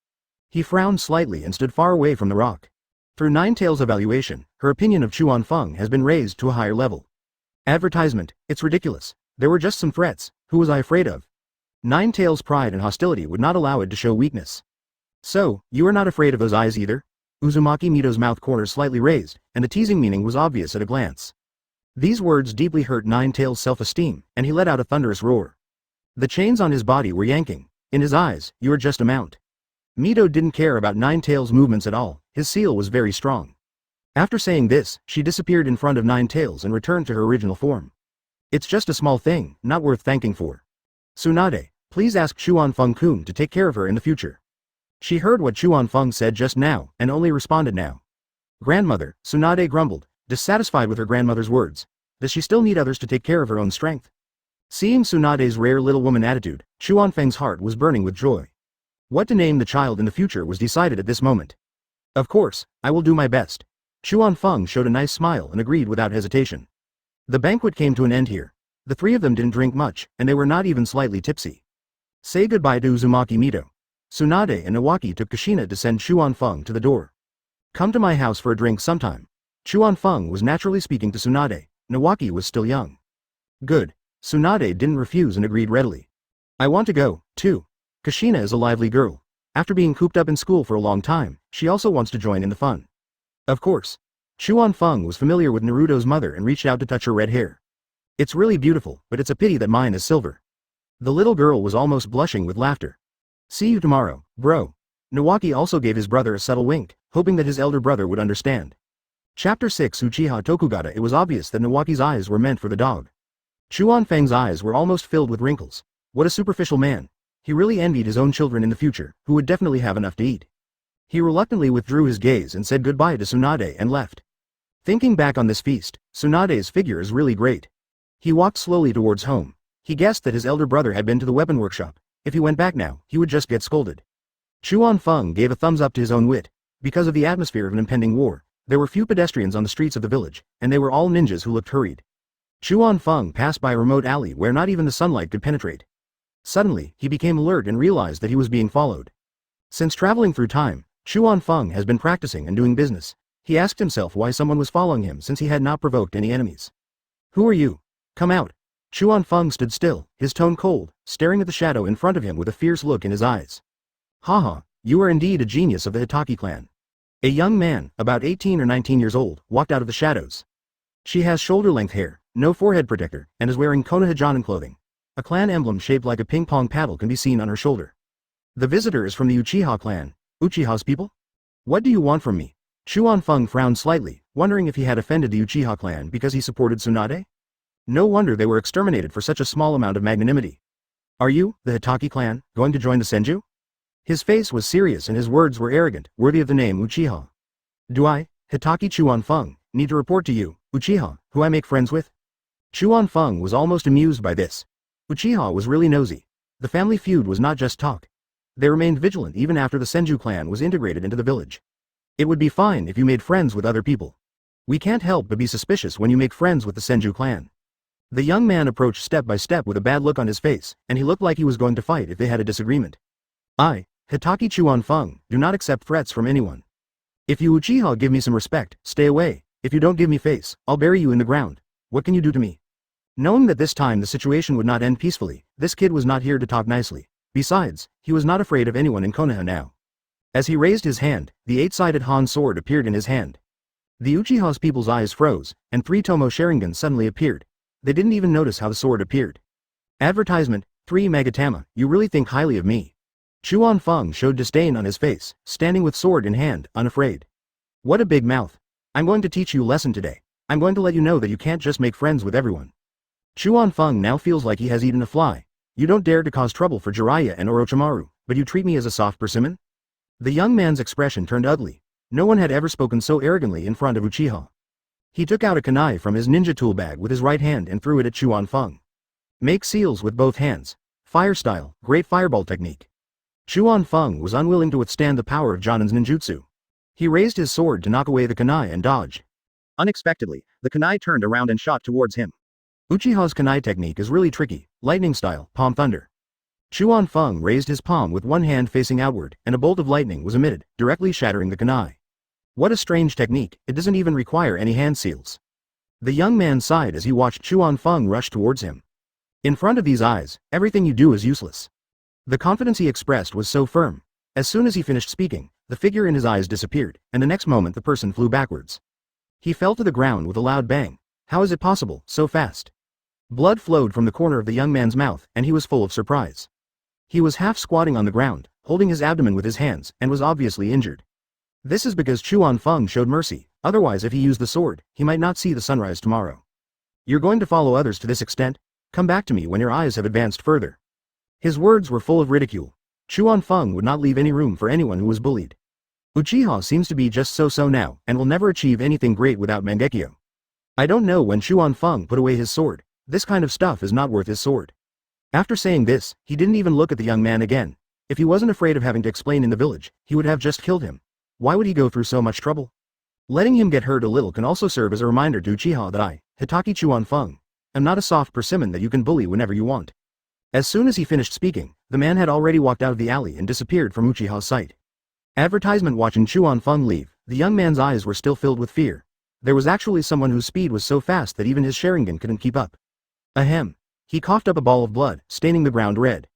He frowned slightly and stood far away from the rock. Through 9 Tails' evaluation, her opinion of Chuan Feng has been raised to a higher level. Advertisement, it's ridiculous. There were just some threats, who was I afraid of? 9 Tails' pride and hostility would not allow it to show weakness. So, you are not afraid of those eyes either? Uzumaki Mito's mouth corners slightly raised, and the teasing meaning was obvious at a glance. These words deeply hurt 9 Tails' self-esteem, and he let out a thunderous roar. The chains on his body were yanking. In his eyes, you are just a mount. Mito didn't care about 9 Tails' movements at all, his seal was very strong. After saying this, she disappeared in front of 9 Tails and returned to her original form. It's just a small thing, not worth thanking for. Tsunade, please ask Chuan Feng-kun to take care of her in the future. She heard what Chuan Feng said just now, and only responded now. Grandmother, Tsunade grumbled, dissatisfied with her grandmother's words. Does she still need others to take care of her own strength? Seeing Tsunade's rare little woman attitude, Chuan Feng's heart was burning with joy. What to name the child in the future was decided at this moment. Of course, I will do my best. Chuan Feng showed a nice smile and agreed without hesitation. The banquet came to an end here. The three of them didn't drink much, and they were not even slightly tipsy. Say goodbye to Uzumaki Mito. Tsunade and Nawaki took Kushina to send Chuan Feng to the door. Come to my house for a drink sometime. Chuan Feng was naturally speaking to Tsunade. Nawaki was still young. Good. Tsunade didn't refuse and agreed readily. I want to go, too. Kushina is a lively girl. After being cooped up in school for a long time, she also wants to join in the fun. Of course. Chuan Feng was familiar with Naruto's mother and reached out to touch her red hair. It's really beautiful, but it's a pity that mine is silver. The little girl was almost blushing with laughter. See you tomorrow, bro. Nawaki also gave his brother a subtle wink, hoping that his elder brother would understand. Chapter 6 Uchiha Tokugata. It was obvious that Nawaki's eyes were meant for the dog. Chuan Feng's eyes were almost filled with wrinkles. What a superficial man. He really envied his own children in the future, who would definitely have enough to eat. He reluctantly withdrew his gaze and said goodbye to Tsunade and left. Thinking back on this feast, Tsunade's figure is really great. He walked slowly towards home. He guessed that his elder brother had been to the weapon workshop. If he went back now, he would just get scolded. Chuan Feng gave a thumbs up to his own wit. Because of the atmosphere of an impending war, there were few pedestrians on the streets of the village, and they were all ninjas who looked hurried. Chuan Feng passed by a remote alley where not even the sunlight could penetrate. Suddenly, he became alert and realized that he was being followed. Since traveling through time, Chuan Feng has been practicing and doing business. He asked himself why someone was following him since he had not provoked any enemies. Who are you? Come out. Chuan Feng stood still, his tone cold, staring at the shadow in front of him with a fierce look in his eyes. Haha, you are indeed a genius of the Hatake clan. A young man, about 18 or 19 years old, walked out of the shadows. She has shoulder-length hair, no forehead protector, and is wearing Konoha clothing. A clan emblem shaped like a ping-pong paddle can be seen on her shoulder. The visitor is from the Uchiha clan. Uchiha's people? What do you want from me? Chuan Feng frowned slightly, wondering if he had offended the Uchiha clan because he supported Tsunade? No wonder they were exterminated for such a small amount of magnanimity. Are you, the Hatake clan, going to join the Senju? His face was serious and his words were arrogant, worthy of the name Uchiha. Do I, Hatake Chuan Feng, need to report to you, Uchiha, who I make friends with? Chuan Feng was almost amused by this. Uchiha was really nosy. The family feud was not just talk. They remained vigilant even after the Senju clan was integrated into the village. It would be fine if you made friends with other people. We can't help but be suspicious when you make friends with the Senju clan. The young man approached step by step with a bad look on his face, and he looked like he was going to fight if they had a disagreement. I, Hatake Chuan Feng, do not accept threats from anyone. If you Uchiha give me some respect, stay away. If you don't give me face, I'll bury you in the ground. What can you do to me? Knowing that this time the situation would not end peacefully, this kid was not here to talk nicely. Besides, he was not afraid of anyone in Konoha now. As he raised his hand, the eight-sided Han sword appeared in his hand. The Uchiha's people's eyes froze, and 3 Tomo Sharingan suddenly appeared. They didn't even notice how the sword appeared. Advertisement, 3 Magatama, you really think highly of me. Chuan Feng showed disdain on his face, standing with sword in hand, unafraid. What a big mouth. I'm going to teach you a lesson today. I'm going to let you know that you can't just make friends with everyone. Chuan Feng now feels like he has eaten a fly. You don't dare to cause trouble for Jiraiya and Orochimaru, but you treat me as a soft persimmon? The young man's expression turned ugly. No one had ever spoken so arrogantly in front of Uchiha. He took out a kunai from his ninja tool bag with his right hand and threw it at Chuan Feng. Make seals with both hands. Fire style, great fireball technique. Chuan Feng was unwilling to withstand the power of Jonin's ninjutsu. He raised his sword to knock away the kunai and dodge. Unexpectedly, the kunai turned around and shot towards him. Uchiha's kunai technique is really tricky, lightning style, palm thunder. Chuan Feng raised his palm with one hand facing outward, and a bolt of lightning was emitted, directly shattering the kunai. What a strange technique, it doesn't even require any hand seals. The young man sighed as he watched Chuan Feng rush towards him. In front of these eyes, everything you do is useless. The confidence he expressed was so firm. As soon as he finished speaking, the figure in his eyes disappeared, and the next moment the person flew backwards. He fell to the ground with a loud bang. How is it possible, so fast? Blood flowed from the corner of the young man's mouth, and he was full of surprise. He was half squatting on the ground, holding his abdomen with his hands, and was obviously injured. This is because Chuan Feng showed mercy, otherwise if he used the sword, he might not see the sunrise tomorrow. You're going to follow others to this extent? Come back to me when your eyes have advanced further. His words were full of ridicule. Chuan Feng would not leave any room for anyone who was bullied. Uchiha seems to be just so-so now, and will never achieve anything great without Mangekyo. I don't know when Chuan Feng put away his sword. This kind of stuff is not worth his sword. After saying this, he didn't even look at the young man again. If he wasn't afraid of having to explain in the village, he would have just killed him. Why would he go through so much trouble? Letting him get hurt a little can also serve as a reminder to Uchiha that I, Hatake Chuan Feng, am not a soft persimmon that you can bully whenever you want. As soon as he finished speaking, the man had already walked out of the alley and disappeared from Uchiha's sight. Advertisement watching Chuan Feng leave, the young man's eyes were still filled with fear. There was actually someone whose speed was so fast that even his Sharingan couldn't keep up. Ahem. He coughed up a ball of blood, staining the ground red.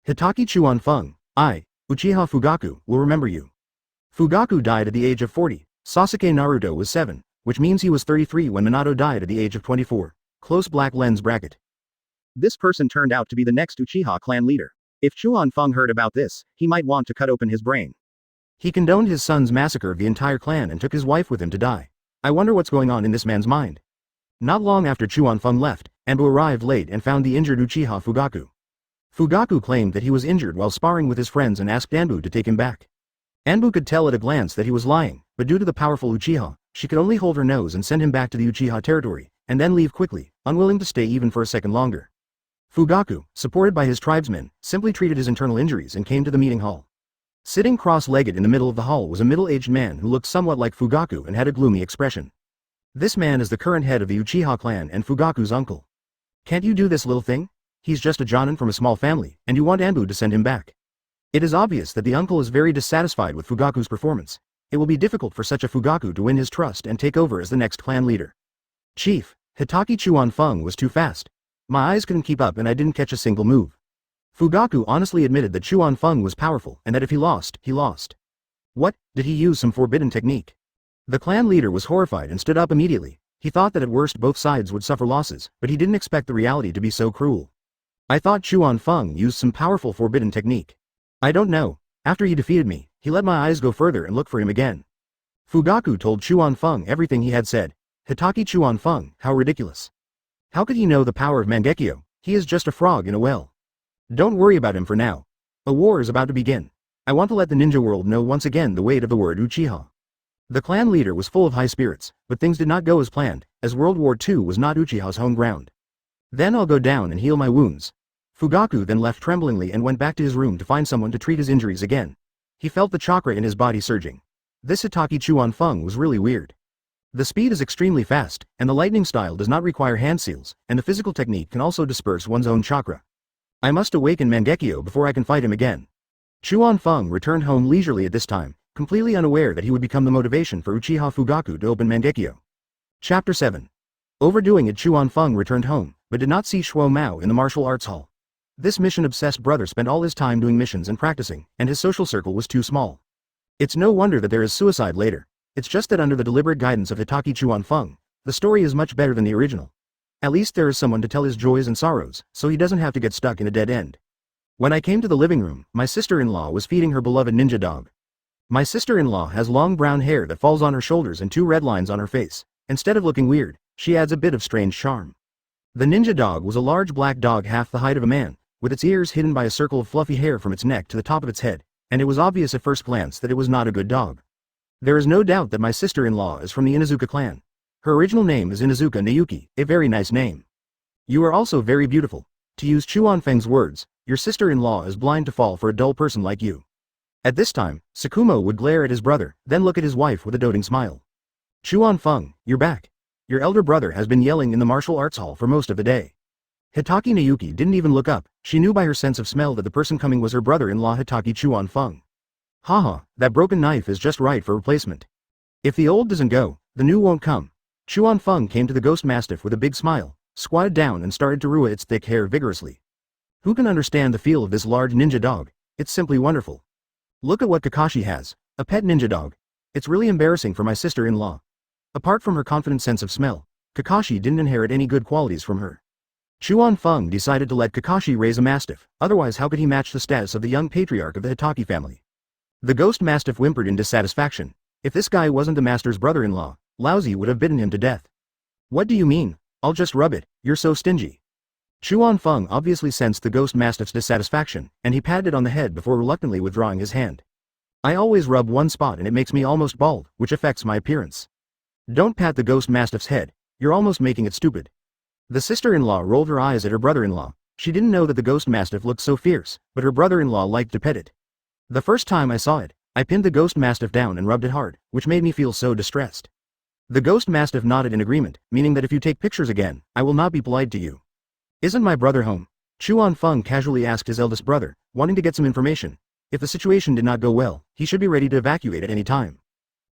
Hatake Chuan Feng, I, Uchiha Fugaku, will remember you. Fugaku died at the age of 40, Sasuke Naruto was 7, which means he was 33 when Minato died at the age of 24. Close black lens bracket. This person turned out to be the next Uchiha clan leader. If Chuan Feng heard about this, he might want to cut open his brain. He condoned his son's massacre of the entire clan and took his wife with him to die. I wonder what's going on in this man's mind. Not long after Chuan Feng left, Anbu arrived late and found the injured Uchiha Fugaku. Fugaku claimed that he was injured while sparring with his friends and asked Anbu to take him back. Anbu could tell at a glance that he was lying, but due to the powerful Uchiha, she could only hold her nose and send him back to the Uchiha territory, and then leave quickly, unwilling to stay even for a second longer. Fugaku, supported by his tribesmen, simply treated his internal injuries and came to the meeting hall. Sitting cross-legged in the middle of the hall was a middle-aged man who looked somewhat like Fugaku and had a gloomy expression. This man is the current head of the Uchiha clan and Fugaku's uncle. Can't you do this little thing? He's just a jonin from a small family, and you want Anbu to send him back. It is obvious that the uncle is very dissatisfied with Fugaku's performance. It will be difficult for such a Fugaku to win his trust and take over as the next clan leader. Chief, Hatake Chuan Feng was too fast. My eyes couldn't keep up and I didn't catch a single move. Fugaku honestly admitted that Chuan Feng was powerful and that if he lost, he lost. What, did he use some forbidden technique? The clan leader was horrified and stood up immediately. He thought that at worst both sides would suffer losses, but he didn't expect the reality to be so cruel. I thought Chuan Feng used some powerful forbidden technique. I don't know. After he defeated me, he let my eyes go further and look for him again. Fugaku told Chuan-Feng everything he had said. Hatake Chuan-Feng, how ridiculous. How could he know the power of Mangekyo? He is just a frog in a well. Don't worry about him for now. A war is about to begin. I want to let the ninja world know once again the weight of the word Uchiha. The clan leader was full of high spirits, but things did not go as planned, as World War II was not Uchiha's home ground. Then I'll go down and heal my wounds. Fugaku then left tremblingly and went back to his room to find someone to treat his injuries again. He felt the chakra in his body surging. This Hatake Chuan-Feng was really weird. The speed is extremely fast, and the lightning style does not require hand seals, and the physical technique can also disperse one's own chakra. I must awaken Mangekyo before I can fight him again. Chuan-Feng returned home leisurely at this time, completely unaware that he would become the motivation for Uchiha Fugaku to open Mangekyo. Chapter 7. Overdoing it, Chuan-Feng returned home, but did not see Shuo Mao in the martial arts hall. This mission-obsessed brother spent all his time doing missions and practicing, and his social circle was too small. It's no wonder that there is suicide later. It's just that under the deliberate guidance of Hatake Chuan-Feng, the story is much better than the original. At least there is someone to tell his joys and sorrows, so he doesn't have to get stuck in a dead end. When I came to the living room, my sister-in-law was feeding her beloved ninja dog. My sister-in-law has long brown hair that falls on her shoulders and 2 red lines on her face. Instead of looking weird, she adds a bit of strange charm. The ninja dog was a large black dog half the height of a man, with its ears hidden by a circle of fluffy hair from its neck to the top of its head, and it was obvious at first glance that it was not a good dog. There is no doubt that my sister-in-law is from the Inuzuka clan. Her original name is Inuzuka Nayuki, a very nice name. You are also very beautiful. To use Chuan-Feng's words, your sister-in-law is blind to fall for a dull person like you. At this time, Sakumo would glare at his brother, then look at his wife with a doting smile. Chuan-Feng, you're back. Your elder brother has been yelling in the martial arts hall for most of the day. Hatake Nayuki didn't even look up. She knew by her sense of smell that the person coming was her brother-in-law Hatake Chuan-Feng. Haha, that broken knife is just right for replacement. If the old doesn't go, the new won't come. Chuan-Feng came to the ghost mastiff with a big smile, squatted down and started to rua its thick hair vigorously. Who can understand the feel of this large ninja dog? It's simply wonderful. Look at what Kakashi has, a pet ninja dog. It's really embarrassing for my sister-in-law. Apart from her confident sense of smell, Kakashi didn't inherit any good qualities from her. Chuan-Feng decided to let Kakashi raise a mastiff, otherwise how could he match the status of the young patriarch of the Hatake family? The ghost mastiff whimpered in dissatisfaction. If this guy wasn't the master's brother-in-law, Lousy would have bitten him to death. What do you mean? I'll just rub it, you're so stingy. Chuan-Feng obviously sensed the ghost mastiff's dissatisfaction, and he patted it on the head before reluctantly withdrawing his hand. I always rub one spot and it makes me almost bald, which affects my appearance. Don't pat the ghost mastiff's head, you're almost making it stupid. The sister-in-law rolled her eyes at her brother-in-law. She didn't know that the ghost mastiff looked so fierce, but her brother-in-law liked to pet it. The first time I saw it, I pinned the ghost mastiff down and rubbed it hard, which made me feel so distressed. The ghost mastiff nodded in agreement, meaning that if you take pictures again, I will not be polite to you. Isn't my brother home? Chuan-Feng casually asked his eldest brother, wanting to get some information. If the situation did not go well, he should be ready to evacuate at any time.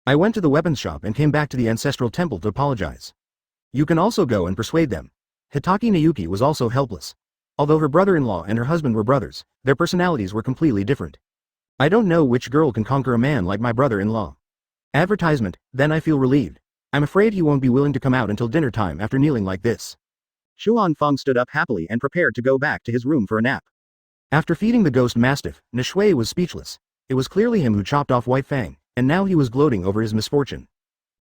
I went to the weapons shop and came back to the ancestral temple to apologize. You can also go and persuade them. Hatake Nayuki was also helpless. Although her brother-in-law and her husband were brothers, their personalities were completely different. I don't know which girl can conquer a man like my brother-in-law. Advertisement, then I feel relieved. I'm afraid he won't be willing to come out until dinner time after kneeling like this. Chuan-Feng stood up happily and prepared to go back to his room for a nap. After feeding the ghost mastiff, Nishui was speechless. It was clearly him who chopped off White Fang, and now he was gloating over his misfortune.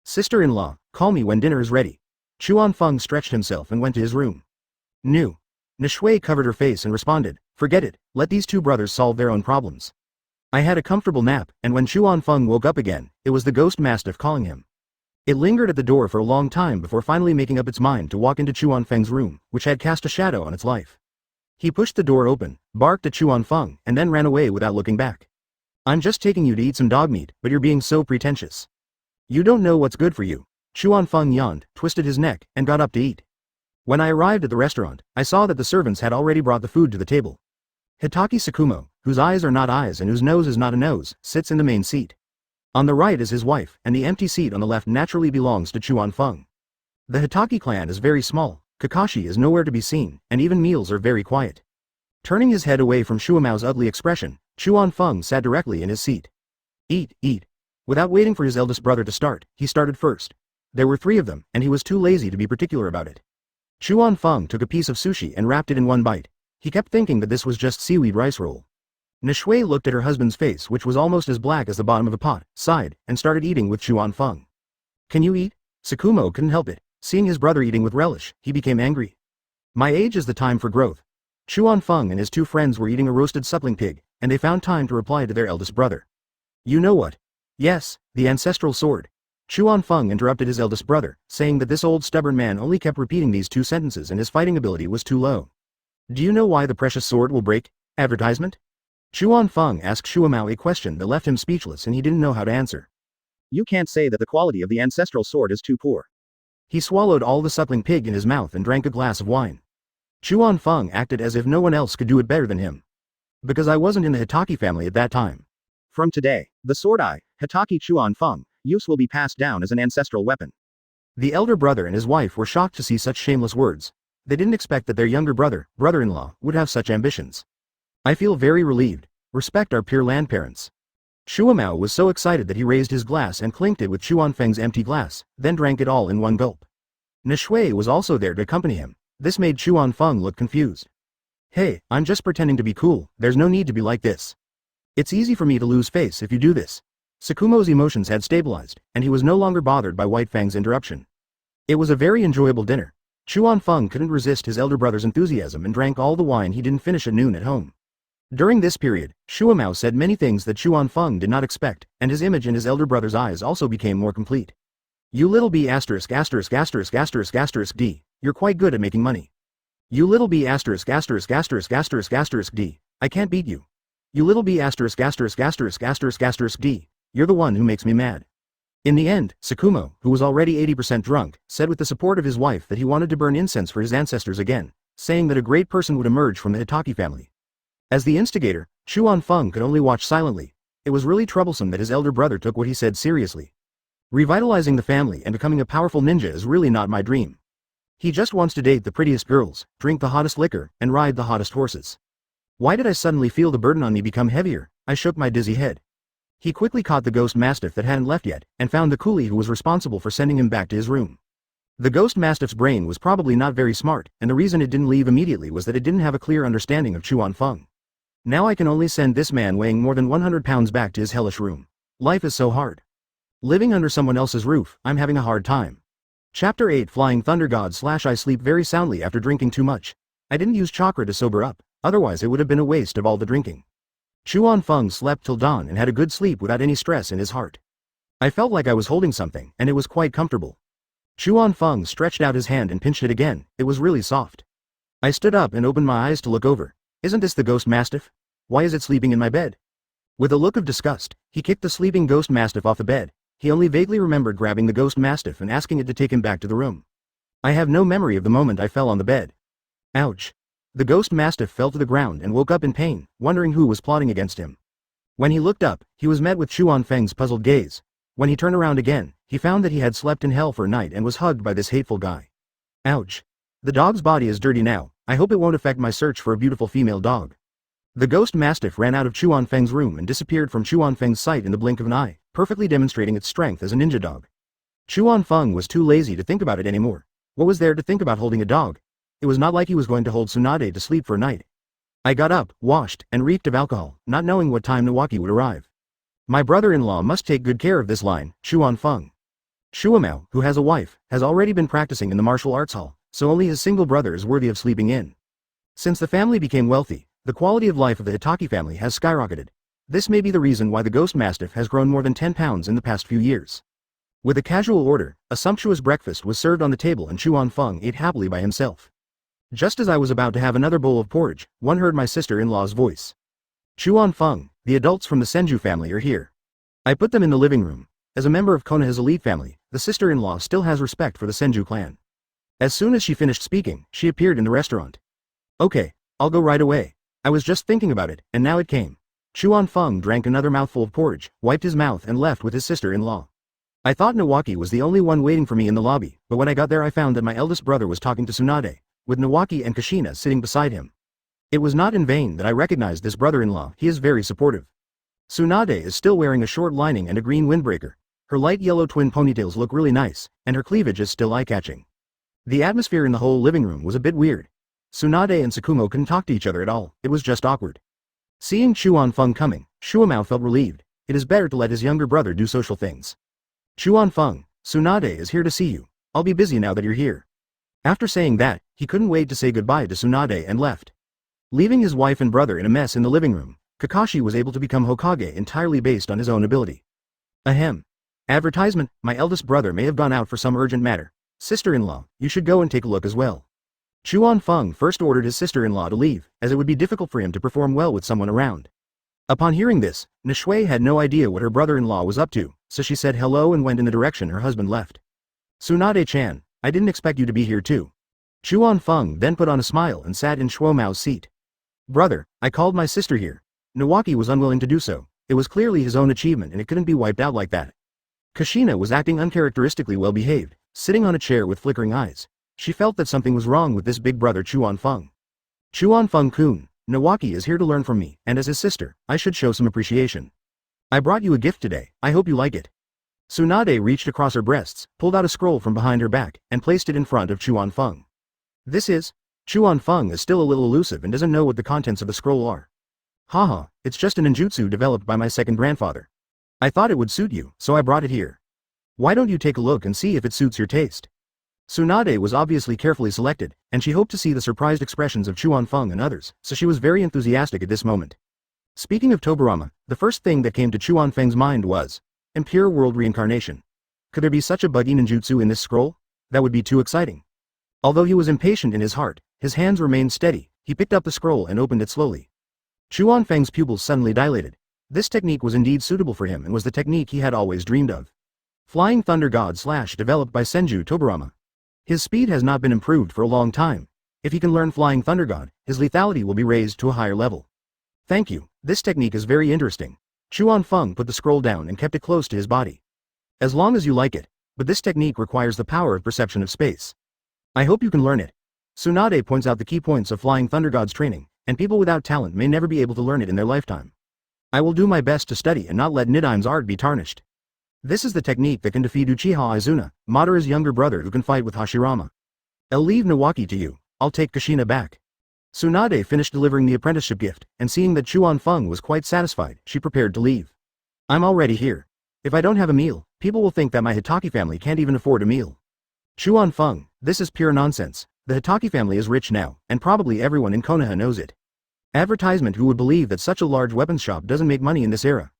Sister-in-law, call me when dinner is ready. Chuan-Feng stretched himself and went to his room. No. Nishui covered her face and responded, forget it, let these two brothers solve their own problems. I had a comfortable nap, and when Chuan-Feng woke up again, it was the ghost mastiff calling him. It lingered at the door for a long time before finally making up its mind to walk into Chuan-Feng's room, which had cast a shadow on its life. He pushed the door open, barked at Chuan-Feng, and then ran away without looking back. I'm just taking you to eat some dog meat, but you're being so pretentious. You don't know what's good for you. Chuan-Feng yawned, twisted his neck, and got up to eat. When I arrived at the restaurant, I saw that the servants had already brought the food to the table. Hatake Sakumo, whose eyes are not eyes and whose nose is not a nose, sits in the main seat. On the right is his wife, and the empty seat on the left naturally belongs to Chuan-Feng. The Hatake clan is very small, Kakashi is nowhere to be seen, and even meals are very quiet. Turning his head away from Shuamao's ugly expression, Chuan-Feng sat directly in his seat. Eat, eat. Without waiting for his eldest brother to start, he started first. There were 3 of them, and he was too lazy to be particular about it. Chuan-Feng took a piece of sushi and wrapped it in one bite. He kept thinking that this was just seaweed rice roll. Nishui looked at her husband's face, which was almost as black as the bottom of a pot, sighed, and started eating with Chuan Feng. Can you eat? Tsukumo couldn't help it. Seeing his brother eating with relish, he became angry. My age is the time for growth. Chuan Feng and his two friends were eating a roasted suckling pig, and they found time to reply to their eldest brother. You know what? Yes, the ancestral sword. Chuan Feng interrupted his eldest brother, saying that this old stubborn man only kept repeating these two sentences and his fighting ability was too low. Do you know why the precious sword will break? Advertisement? Chuan Feng asked Shuamao a question that left him speechless and he didn't know how to answer. You can't say that the quality of the ancestral sword is too poor. He swallowed all the suckling pig in his mouth and drank a glass of wine. Chuan Feng acted as if no one else could do it better than him. Because I wasn't in the Hatake family at that time. From today, the sword Hatake Chuan Feng, use will be passed down as an ancestral weapon. The elder brother and his wife were shocked to see such shameless words. They didn't expect that their younger brother-in-law, would have such ambitions. I feel very relieved. Respect our pure land parents. Shuamao was so excited that he raised his glass and clinked it with Chuan Feng's empty glass, then drank it all in one gulp. Nishui was also there to accompany him. This made Chuan Feng look confused. Hey, I'm just pretending to be cool, there's no need to be like this. It's easy for me to lose face if you do this. Tsukumo's emotions had stabilized, and he was no longer bothered by White Fang's interruption. It was a very enjoyable dinner. Chuan Feng couldn't resist his elder brother's enthusiasm and drank all the wine he didn't finish at noon at home. During this period, Shuamao said many things that Chuan Feng did not expect, and his image in his elder brother's eyes also became more complete. You little b***************** d, you're quite good at making money. You little b************ d, I can't beat you. You little b******** d, you're the one who makes me mad. In the end, Tsukumo, who was already 80% drunk, said with the support of his wife that he wanted to burn incense for his ancestors again, saying that a great person would emerge from the Hatake family. As the instigator, Chuan Feng could only watch silently. It was really troublesome that his elder brother took what he said seriously. Revitalizing the family and becoming a powerful ninja is really not my dream. He just wants to date the prettiest girls, drink the hottest liquor, and ride the hottest horses. Why did I suddenly feel the burden on me become heavier? I shook my dizzy head. He quickly caught the ghost mastiff that hadn't left yet, and found the coolie who was responsible for sending him back to his room. The ghost mastiff's brain was probably not very smart, and the reason it didn't leave immediately was that it didn't have a clear understanding of Chuan Feng. Now I can only send this man weighing more than 100 pounds back to his hellish room. Life is so hard. Living under someone else's roof, I'm having a hard time. Chapter 8 Flying Thunder God / I sleep very soundly after drinking too much. I didn't use chakra to sober up, otherwise it would have been a waste of all the drinking. Chuan Feng slept till dawn and had a good sleep without any stress in his heart. I felt like I was holding something, and it was quite comfortable. Chuan Feng stretched out his hand and pinched it again, it was really soft. I stood up and opened my eyes to look over. Isn't this the ghost mastiff? Why is it sleeping in my bed? With a look of disgust, he kicked the sleeping ghost mastiff off the bed. He only vaguely remembered grabbing the ghost mastiff and asking it to take him back to the room. I have no memory of the moment I fell on the bed. Ouch. The ghost mastiff fell to the ground and woke up in pain, wondering who was plotting against him. When he looked up, he was met with Chuan Feng's puzzled gaze. When he turned around again, he found that he had slept in hell for a night and was hugged by this hateful guy. Ouch. The dog's body is dirty now. I hope it won't affect my search for a beautiful female dog. The ghost mastiff ran out of Chuan Feng's room and disappeared from Chuan Feng's sight in the blink of an eye, perfectly demonstrating its strength as a ninja dog. Chuan Feng was too lazy to think about it anymore. What was there to think about holding a dog? It was not like he was going to hold Tsunade to sleep for a night. I got up, washed, and reeked of alcohol, not knowing what time Nawaki would arrive. My brother-in-law must take good care of this line, Chuan Feng. Shuamao, who has a wife, has already been practicing in the martial arts hall, so only his single brother is worthy of sleeping in. Since the family became wealthy, the quality of life of the Hatake family has skyrocketed. This may be the reason why the ghost mastiff has grown more than 10 pounds in the past few years. With a casual order, a sumptuous breakfast was served on the table and Chuan Feng ate happily by himself. Just as I was about to have another bowl of porridge, one heard my sister-in-law's voice. Chuan Feng, the adults from the Senju family are here. I put them in the living room. As a member of Konoha's elite family, the sister-in-law still has respect for the Senju clan. As soon as she finished speaking, she appeared in the restaurant. Okay, I'll go right away. I was just thinking about it, and now it came. Chuan Feng drank another mouthful of porridge, wiped his mouth and left with his sister-in-law. I thought Nawaki was the only one waiting for me in the lobby, but when I got there I found that my eldest brother was talking to Tsunade, with Nawaki and Kushina sitting beside him. It was not in vain that I recognized this brother-in-law, he is very supportive. Tsunade is still wearing a short lining and a green windbreaker. Her light yellow twin ponytails look really nice, and her cleavage is still eye-catching. The atmosphere in the whole living room was a bit weird. Tsunade and Tsukumo couldn't talk to each other at all, it was just awkward. Seeing Chuan Feng coming, Shuamao felt relieved. It is better to let his younger brother do social things. Chuan Feng, Tsunade is here to see you. I'll be busy now that you're here. After saying that, he couldn't wait to say goodbye to Tsunade and left. Leaving his wife and brother in a mess in the living room, Kakashi was able to become Hokage entirely based on his own ability. Ahem. Advertisement, my eldest brother may have gone out for some urgent matter. Sister-in-law, you should go and take a look as well. Chuan Feng first ordered his sister-in-law to leave, as it would be difficult for him to perform well with someone around. Upon hearing this, Nishui had no idea what her brother-in-law was up to, so she said hello and went in the direction her husband left. Tsunade-chan, I didn't expect you to be here too. Chuan Feng then put on a smile and sat in Shuomao's seat. Brother, I called my sister here. Nawaki was unwilling to do so. It was clearly his own achievement and it couldn't be wiped out like that. Kushina was acting uncharacteristically well behaved, sitting on a chair with flickering eyes. She felt that something was wrong with this big brother Chuan Feng. Chuan Feng-kun, Nawaki is here to learn from me, and as his sister, I should show some appreciation. I brought you a gift today, I hope you like it. Tsunade reached across her breasts, pulled out a scroll from behind her back, and placed it in front of Chuan Feng. This is? Chuan Feng is still a little elusive and doesn't know what the contents of the scroll are. Haha, it's just a ninjutsu developed by my second grandfather. I thought it would suit you, so I brought it here. Why don't you take a look and see if it suits your taste? Tsunade was obviously carefully selected, and she hoped to see the surprised expressions of Chuan Feng and others, so she was very enthusiastic at this moment. Speaking of Tobirama, the first thing that came to Chuan Feng's mind was Impure World Reincarnation. Could there be such a buggy ninjutsu in this scroll? That would be too exciting. Although he was impatient in his heart, his hands remained steady. He picked up the scroll and opened it slowly. Chuan Feng's pupils suddenly dilated. This technique was indeed suitable for him and was the technique he had always dreamed of. Flying Thunder God / developed by Senju Tobirama. His speed has not been improved for a long time. If he can learn Flying Thunder God, his lethality will be raised to a higher level. Thank you, this technique is very interesting. Chuan Feng put the scroll down and kept it close to his body. As long as you like it, but this technique requires the power of perception of space. I hope you can learn it. Tsunade points out the key points of Flying Thunder God's training, and people without talent may never be able to learn it in their lifetime. I will do my best to study and not let Nidaim's art be tarnished. This is the technique that can defeat Uchiha Izuna, Madara's younger brother who can fight with Hashirama. I'll leave Nawaki to you, I'll take Kushina back. Tsunade finished delivering the apprenticeship gift, and seeing that Chuan Feng was quite satisfied, she prepared to leave. I'm already here. If I don't have a meal, people will think that my Hatake family can't even afford a meal. Chuan Feng, this is pure nonsense. The Hatake family is rich now, and probably everyone in Konoha knows it. Advertisement. Who would believe that such a large weapons shop doesn't make money in this era?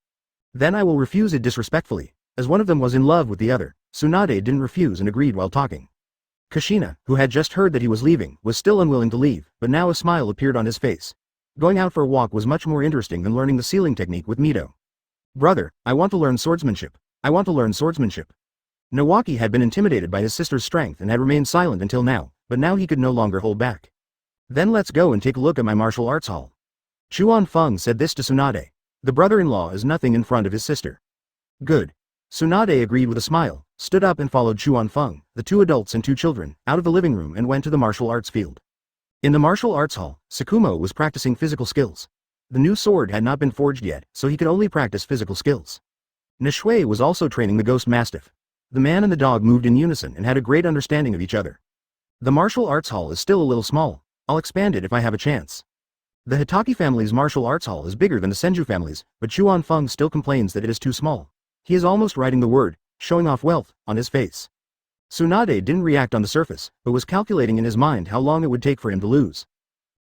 Then I will refuse it disrespectfully. As one of them was in love with the other, Tsunade didn't refuse and agreed while talking. Kushina, who had just heard that he was leaving, was still unwilling to leave, but now a smile appeared on his face. Going out for a walk was much more interesting than learning the sealing technique with Mito. Brother, I want to learn swordsmanship. I want to learn swordsmanship. Nawaki had been intimidated by his sister's strength and had remained silent until now, but now he could no longer hold back. Then let's go and take a look at my martial arts hall. Chuan Feng said this to Tsunade. The brother-in-law is nothing in front of his sister. Good. Tsunade agreed with a smile, stood up and followed Chuan Feng, the two adults and two children, out of the living room and went to the martial arts field. In the martial arts hall, Sakumo was practicing physical skills. The new sword had not been forged yet, so he could only practice physical skills. Nishui was also training the ghost mastiff. The man and the dog moved in unison and had a great understanding of each other. The martial arts hall is still a little small. I'll expand it if I have a chance. The Hatake family's martial arts hall is bigger than the Senju family's, but Chuan Feng still complains that it is too small. He is almost writing the word, showing off wealth, on his face. Tsunade didn't react on the surface, but was calculating in his mind how long it would take for him to lose.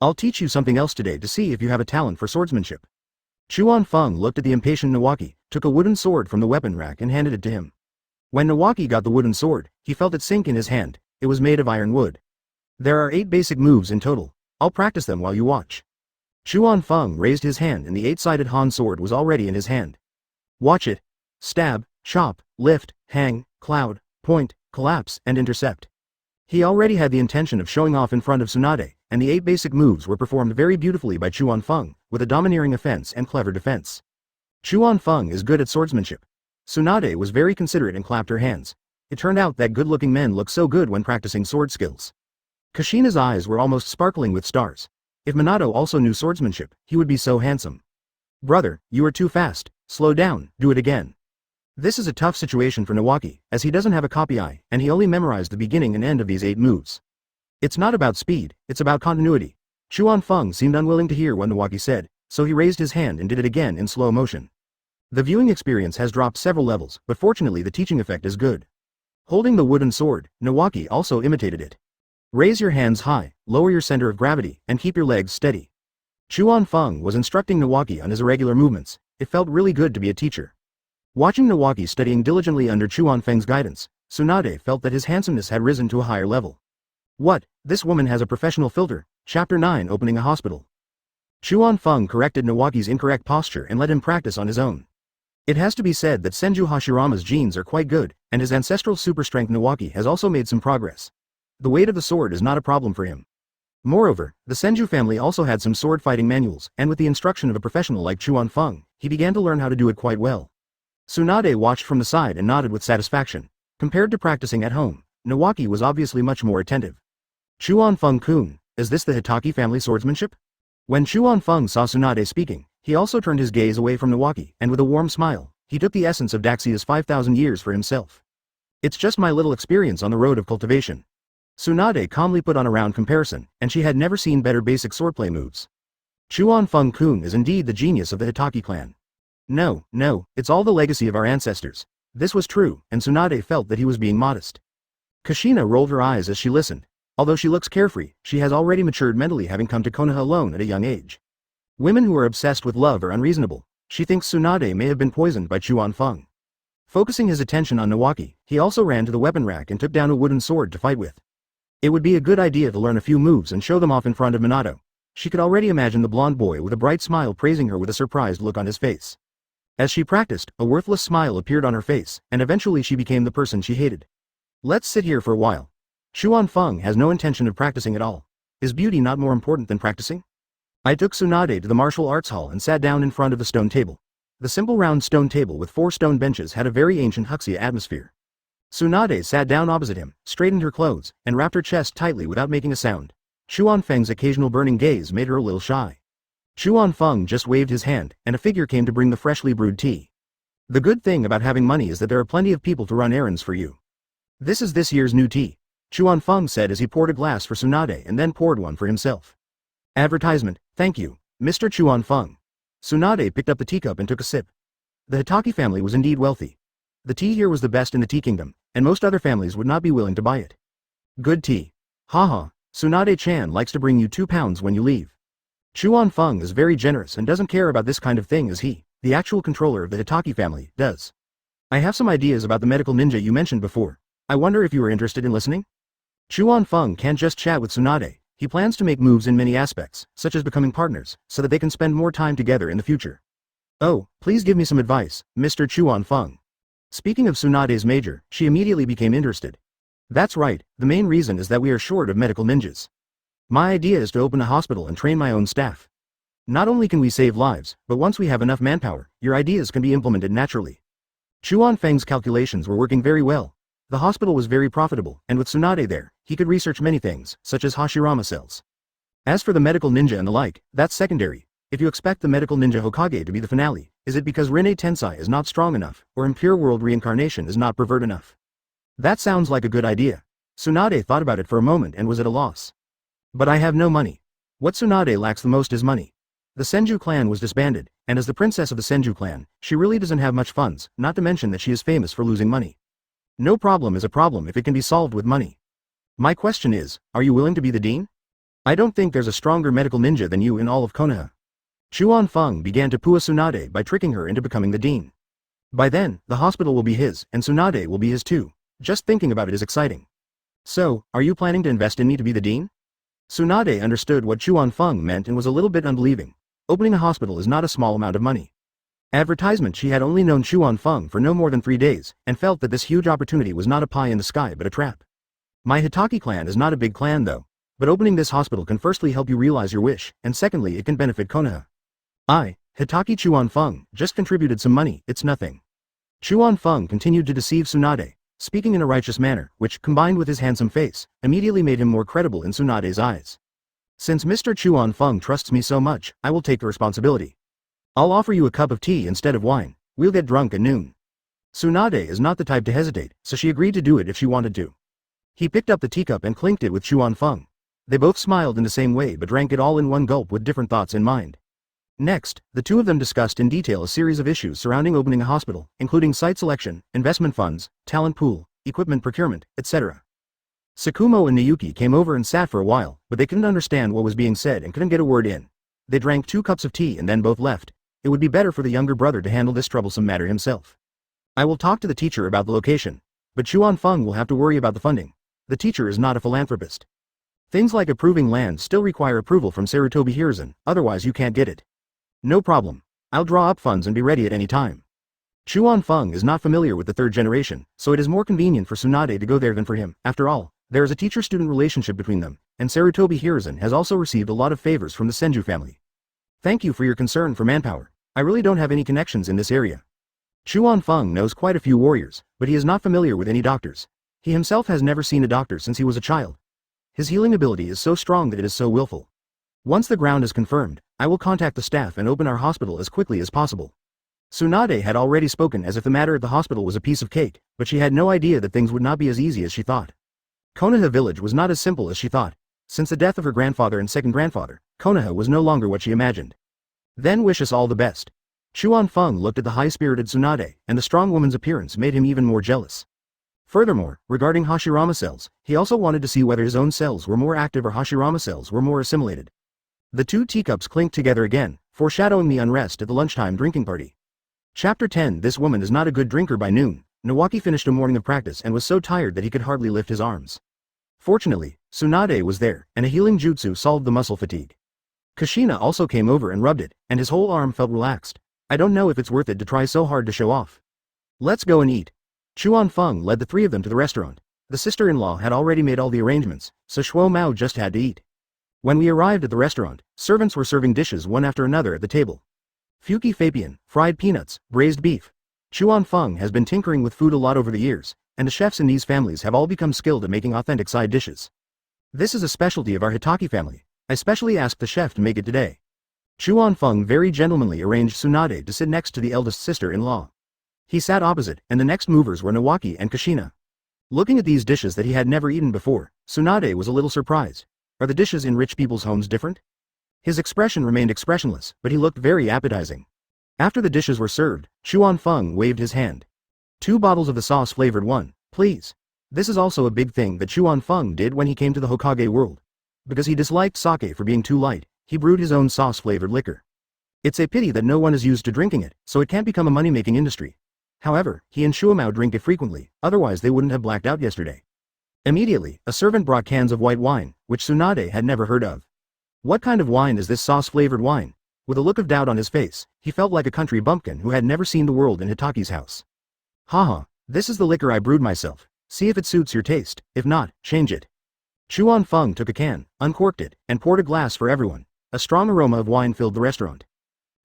I'll teach you something else today to see if you have a talent for swordsmanship. Chuan Feng looked at the impatient Nawaki, took a wooden sword from the weapon rack and handed it to him. When Nawaki got the wooden sword, he felt it sink in his hand. It was made of iron wood. There are 8 basic moves in total. I'll practice them while you watch. Chuan Feng raised his hand and the 8-sided Han sword was already in his hand. Watch it. Stab, chop, lift, hang, cloud, point, collapse, and intercept. He already had the intention of showing off in front of Tsunade, and the 8 basic moves were performed very beautifully by Chuan Feng, with a domineering offense and clever defense. Chuan Feng is good at swordsmanship. Tsunade was very considerate and clapped her hands. It turned out that good-looking men look so good when practicing sword skills. Kushina's eyes were almost sparkling with stars. If Minato also knew swordsmanship, he would be so handsome. Brother, you are too fast. Slow down, do it again. This is a tough situation for Nawaki, as he doesn't have a copy eye, and he only memorized the beginning and end of these 8 moves. It's not about speed, it's about continuity. Chuan Feng seemed unwilling to hear what Nawaki said. so he raised his hand and did it again in slow motion. The viewing experience has dropped several levels, but fortunately the teaching effect is good. Holding the wooden sword, Nawaki also imitated it. Raise your hands high, lower your center of gravity, and keep your legs steady. Chuan Feng was instructing Nawaki on his irregular movements. It felt really good to be a teacher. Watching Nawaki studying diligently under Chuan Feng's guidance, Tsunade felt that his handsomeness had risen to a higher level. What? This woman has a professional filter. Chapter 9 Opening a Hospital. Chuan Feng corrected Nawaki's incorrect posture and let him practice on his own. It has to be said that Senju Hashirama's genes are quite good, and his ancestral super strength Nawaki has also made some progress. The weight of the sword is not a problem for him. Moreover, the Senju family also had some sword fighting manuals, and with the instruction of a professional like Chuan Feng, he began to learn how to do it quite well. Tsunade watched from the side and nodded with satisfaction. Compared to practicing at home, Nawaki was obviously much more attentive. Chuan Feng-kun, is this the Hatake family swordsmanship? When Chuan Feng saw Tsunade speaking, he also turned his gaze away from Nawaki, and with a warm smile, he took the essence of Daxia's 5,000 years for himself. It's just my little experience on the road of cultivation. Tsunade calmly put on a round comparison, and she had never seen better basic swordplay moves. Chuan Feng-kun is indeed the genius of the Hatake clan. No, it's all the legacy of our ancestors. This was true, and Tsunade felt that he was being modest. Kushina rolled her eyes as she listened. Although she looks carefree, she has already matured mentally, having come to Konoha alone at a young age. Women who are obsessed with love are unreasonable. She thinks Tsunade may have been poisoned by Chuan Feng. Focusing his attention on Nawaki, he also ran to the weapon rack and took down a wooden sword to fight with. It would be a good idea to learn a few moves and show them off in front of Minato. She could already imagine the blonde boy with a bright smile praising her with a surprised look on his face. As she practiced, a worthless smile appeared on her face, and eventually she became the person she hated. Let's sit here for a while. Chuan Feng has no intention of practicing at all. Is beauty not more important than practicing? I took Tsunade to the martial arts hall and sat down in front of the stone table. The simple round stone table with 4 stone benches had a very ancient Huxia atmosphere. Tsunade sat down opposite him, straightened her clothes, and wrapped her chest tightly without making a sound. Chuan Feng's occasional burning gaze made her a little shy. Chuan Feng just waved his hand, and a figure came to bring the freshly brewed tea. The good thing about having money is that there are plenty of people to run errands for you. This is this year's new tea, Chuan Feng said as he poured a glass for Tsunade and then poured one for himself. Advertisement, thank you, Mr. Chuan Feng. Tsunade picked up the teacup and took a sip. The Hatake family was indeed wealthy. The tea here was the best in the tea kingdom, and most other families would not be willing to buy it. Good tea. Haha, Tsunade-chan likes to bring you 2 pounds when you leave. Chuan Feng is very generous and doesn't care about this kind of thing as he, the actual controller of the Hatake family, does. I have some ideas about the medical ninja you mentioned before. I wonder if you are interested in listening? Chuan Feng can't just chat with Tsunade. He plans to make moves in many aspects, such as becoming partners, so that they can spend more time together in the future. Oh, please give me some advice, Mr. Chuan Feng. Speaking of Tsunade's major, she immediately became interested. That's right, the main reason is that we are short of medical ninjas. My idea is to open a hospital and train my own staff. Not only can we save lives, but once we have enough manpower, your ideas can be implemented naturally. Chuan Feng's calculations were working very well. The hospital was very profitable, and with Tsunade there, he could research many things, such as Hashirama cells. As for the medical ninja and the like, that's secondary. If you expect the medical ninja Hokage to be the finale, is it because Rinne Tensai is not strong enough, or Impure World reincarnation is not pervert enough? That sounds like a good idea. Tsunade thought about it for a moment and was at a loss. But I have no money. What Tsunade lacks the most is money. The Senju clan was disbanded, and as the princess of the Senju clan, she really doesn't have much funds, not to mention that she is famous for losing money. No problem is a problem if it can be solved with money. My question is, are you willing to be the dean? I don't think there's a stronger medical ninja than you in all of Konoha. Chuan Feng began to pua Tsunade by tricking her into becoming the dean. By then, the hospital will be his, and Tsunade will be his too. Just thinking about it is exciting. So, are you planning to invest in me to be the dean? Tsunade understood what Chuan Feng meant and was a little bit unbelieving. Opening a hospital is not a small amount of money. Advertisement. She had only known Chuan Feng for no more than 3 days, and felt that this huge opportunity was not a pie in the sky but a trap. My Hatake clan is not a big clan though, but opening this hospital can firstly help you realize your wish, and secondly it can benefit Konoha. I, Hatake Chuan Feng, just contributed some money, it's nothing. Chuan Feng continued to deceive Tsunade, speaking in a righteous manner, which, combined with his handsome face, immediately made him more credible in Tsunade's eyes. Since Mr. Chuan Feng trusts me so much, I will take the responsibility. I'll offer you a cup of tea instead of wine. We'll get drunk at noon. Tsunade is not the type to hesitate, so she agreed to do it if she wanted to. He picked up the teacup and clinked it with Chuan Feng. They both smiled in the same way but drank it all in one gulp with different thoughts in mind. Next, the two of them discussed in detail a series of issues surrounding opening a hospital, including site selection, investment funds, talent pool, equipment procurement, etc. Tsukumo and Nayuki came over and sat for a while, but they couldn't understand what was being said and couldn't get a word in. They drank 2 cups of tea and then both left. It would be better for the younger brother to handle this troublesome matter himself. I will talk to the teacher about the location, but Chuan Feng will have to worry about the funding. The teacher is not a philanthropist. Things like approving land still require approval from Sarutobi Hiruzen, otherwise you can't get it. No problem. I'll draw up funds and be ready at any time. Chuan Feng is not familiar with the 3rd generation, so it is more convenient for Tsunade to go there than for him. After all, there is a teacher-student relationship between them, and Sarutobi Hiruzen has also received a lot of favors from the Senju family. Thank you for your concern for manpower. I really don't have any connections in this area. Chuan Feng knows quite a few warriors, but he is not familiar with any doctors. He himself has never seen a doctor since he was a child. His healing ability is so strong that it is so willful. Once the ground is confirmed, I will contact the staff and open our hospital as quickly as possible. Tsunade had already spoken as if the matter at the hospital was a piece of cake, but she had no idea that things would not be as easy as she thought. Konoha village was not as simple as she thought. Since the death of her grandfather and second grandfather, Konoha was no longer what she imagined. Then wish us all the best. Chuan Feng looked at the high-spirited Tsunade, and the strong woman's appearance made him even more jealous. Furthermore, regarding Hashirama cells, he also wanted to see whether his own cells were more active or Hashirama cells were more assimilated. The 2 teacups clinked together again, foreshadowing the unrest at the lunchtime drinking party. Chapter 10. This woman is not a good drinker. By noon, Nawaki finished a morning of practice and was so tired that he could hardly lift his arms. Fortunately, Tsunade was there, and a healing jutsu solved the muscle fatigue. Kushina also came over and rubbed it, and his whole arm felt relaxed. I don't know if it's worth it to try so hard to show off. Let's go and eat. Chuan Feng led the 3 of them to the restaurant. The sister-in-law had already made all the arrangements, so Shuo Mao just had to eat. When we arrived at the restaurant, servants were serving dishes one after another at the table. Fuki Fabian, fried peanuts, braised beef. Chuan Feng has been tinkering with food a lot over the years, and the chefs in these families have all become skilled at making authentic side dishes. This is a specialty of our Hatake family. I specially asked the chef to make it today. Chuan Feng very gentlemanly arranged Tsunade to sit next to the eldest sister-in-law. He sat opposite, and the next movers were Nawaki and Kushina. Looking at these dishes that he had never eaten before, Tsunade was a little surprised. Are the dishes in rich people's homes different? His expression remained expressionless, but he looked very appetizing. After the dishes were served, Chuan Feng waved his hand. 2 bottles of the sauce-flavored one, please. This is also a big thing that Chuan Feng did when he came to the Hokage world. Because he disliked sake for being too light, he brewed his own sauce-flavored liquor. It's a pity that no one is used to drinking it, so it can't become a money-making industry. However, he and Shuomao drink it frequently, otherwise they wouldn't have blacked out yesterday. Immediately, a servant brought cans of white wine, which Tsunade had never heard of. What kind of wine is this sauce-flavored wine? With a look of doubt on his face, he felt like a country bumpkin who had never seen the world in Hitaki's house. Haha, this is the liquor I brewed myself. See if it suits your taste, if not, change it. Chuan Feng took a can, uncorked it, and poured a glass for everyone. A strong aroma of wine filled the restaurant.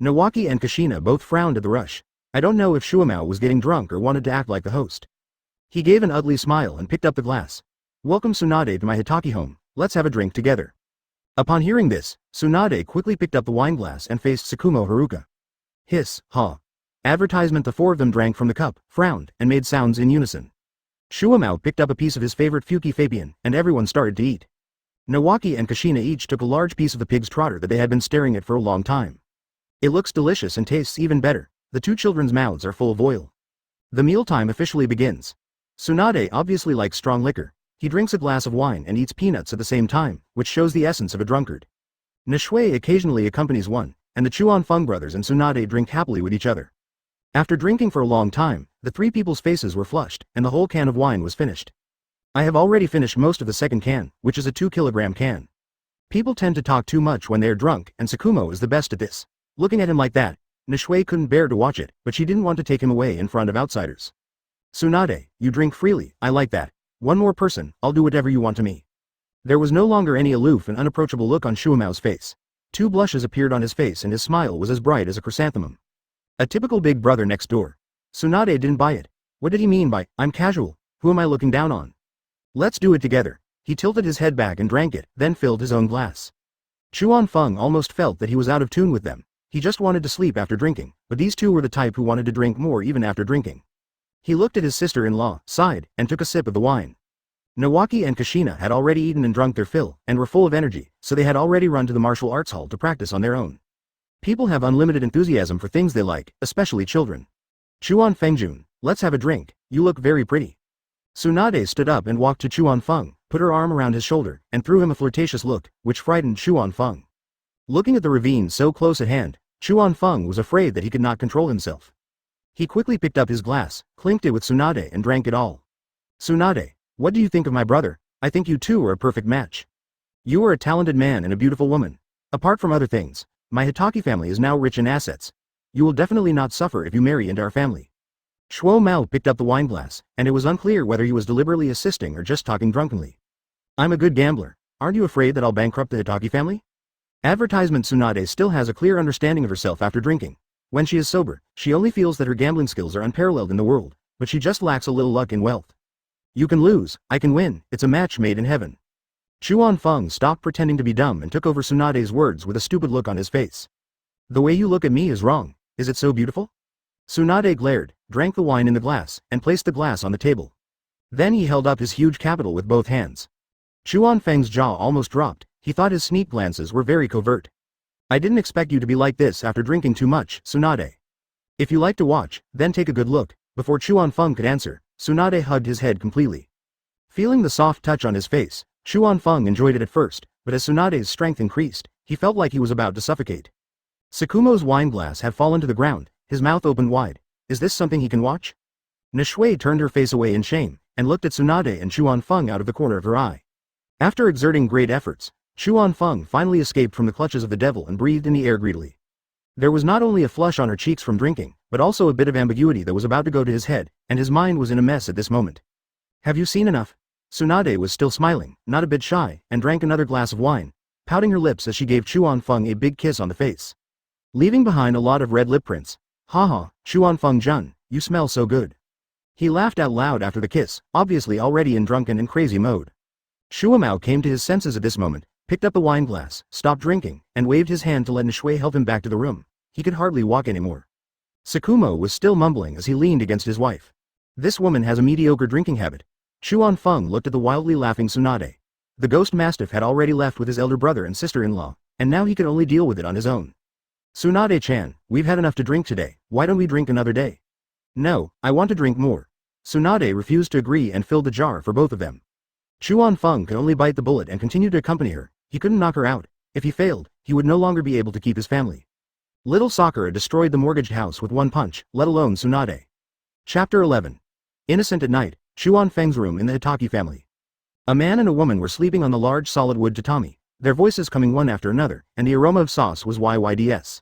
Nawaki and Kushina both frowned at the rush. I don't know if Shuomao was getting drunk or wanted to act like the host. He gave an ugly smile and picked up the glass. Welcome Tsunade to my Hitaki home, let's have a drink together. Upon hearing this, Tsunade quickly picked up the wine glass and faced Tsukumo Haruka. Hiss, ha. Advertisement. The 4 of them drank from the cup, frowned, and made sounds in unison. Shuomao picked up a piece of his favorite Fuki Fabian, and everyone started to eat. Nawaki and Kushina each took a large piece of the pig's trotter that they had been staring at for a long time. It looks delicious and tastes even better. The 2 children's mouths are full of oil. The mealtime officially begins. Tsunade obviously likes strong liquor. He drinks a glass of wine and eats peanuts at the same time, which shows the essence of a drunkard. Nishui occasionally accompanies one, and the Chuan Feng brothers and Tsunade drink happily with each other. After drinking for a long time, the 3 people's faces were flushed, and the whole can of wine was finished. I have already finished most of the second can, which is a 2-kilogram can. People tend to talk too much when they are drunk, and Tsukumo is the best at this. Looking at him like that, Nishui couldn't bear to watch it, but she didn't want to take him away in front of outsiders. Tsunade, you drink freely, I like that. One more person, I'll do whatever you want to me. There was no longer any aloof and unapproachable look on Shuomao's face. 2 blushes appeared on his face and his smile was as bright as a chrysanthemum. A typical big brother next door. Tsunade didn't buy it. What did he mean by, I'm casual, who am I looking down on? Let's do it together. He tilted his head back and drank it, then filled his own glass. Chuan Feng almost felt that he was out of tune with them. He just wanted to sleep after drinking, but these 2 were the type who wanted to drink more even after drinking. He looked at his sister-in-law, sighed, and took a sip of the wine. Nawaki and Kushina had already eaten and drunk their fill, and were full of energy, so they had already run to the martial arts hall to practice on their own. People have unlimited enthusiasm for things they like, especially children. Chuan Fengjun, let's have a drink, you look very pretty. Tsunade stood up and walked to Chuan Feng, put her arm around his shoulder, and threw him a flirtatious look, which frightened Chuan Feng. Looking at the ravine so close at hand, Chuan Feng was afraid that he could not control himself. He quickly picked up his glass, clinked it with Tsunade and drank it all. Tsunade, what do you think of my brother? I think you two are a perfect match. You are a talented man and a beautiful woman. Apart from other things, my Hatake family is now rich in assets. You will definitely not suffer if you marry into our family. Shuo Mao picked up the wine glass, and it was unclear whether he was deliberately assisting or just talking drunkenly. I'm a good gambler. Aren't you afraid that I'll bankrupt the Hatake family? Advertisement. Tsunade still has a clear understanding of herself after drinking. When she is sober, she only feels that her gambling skills are unparalleled in the world, but she just lacks a little luck and wealth. You can lose, I can win, it's a match made in heaven. Chuan Feng stopped pretending to be dumb and took over Tsunade's words with a stupid look on his face. The way you look at me is wrong, is it so beautiful? Tsunade glared, drank the wine in the glass, and placed the glass on the table. Then he held up his huge capital with both hands. Chuan Feng's jaw almost dropped, he thought his sneak glances were very covert. I didn't expect you to be like this after drinking too much, Tsunade. If you like to watch, then take a good look. Before Chuan Feng could answer, Tsunade hugged his head completely. Feeling the soft touch on his face, Chuan Feng enjoyed it at first, but as Tsunade's strength increased, he felt like he was about to suffocate. Sakumo's wine glass had fallen to the ground, his mouth opened wide. Is this something he can watch? Nishui turned her face away in shame, and looked at Tsunade and Chuan Feng out of the corner of her eye. After exerting great efforts, Chuan Feng finally escaped from the clutches of the devil and breathed in the air greedily. There was not only a flush on her cheeks from drinking, but also a bit of ambiguity that was about to go to his head, and his mind was in a mess at this moment. Have you seen enough? Tsunade was still smiling, not a bit shy, and drank another glass of wine, pouting her lips as she gave Chuan Feng a big kiss on the face. Leaving behind a lot of red lip prints. Haha, Chuan Feng Jun, you smell so good. He laughed out loud after the kiss, obviously already in drunken and crazy mode. Shuamao came to his senses at this moment, picked up the wine glass, stopped drinking, and waved his hand to let Nishui help him back to the room. He could hardly walk anymore. Sakumo was still mumbling as he leaned against his wife. This woman has a mediocre drinking habit. Chuan Feng looked at the wildly laughing Tsunade. The ghost mastiff had already left with his elder brother and sister-in-law, and now he could only deal with it on his own. Tsunade-chan, we've had enough to drink today, why don't we drink another day? No, I want to drink more. Tsunade refused to agree and filled the jar for both of them. Chuan Feng could only bite the bullet and continue to accompany her. He couldn't knock her out. If he failed, he would no longer be able to keep his family. Little Sakura destroyed the mortgaged house with one punch, let alone Tsunade. Chapter 11. Innocent at night, Chuan Feng's room in the Hatake family. A man and a woman were sleeping on the large solid wood tatami, their voices coming one after another, and the aroma of sauce was YYDS.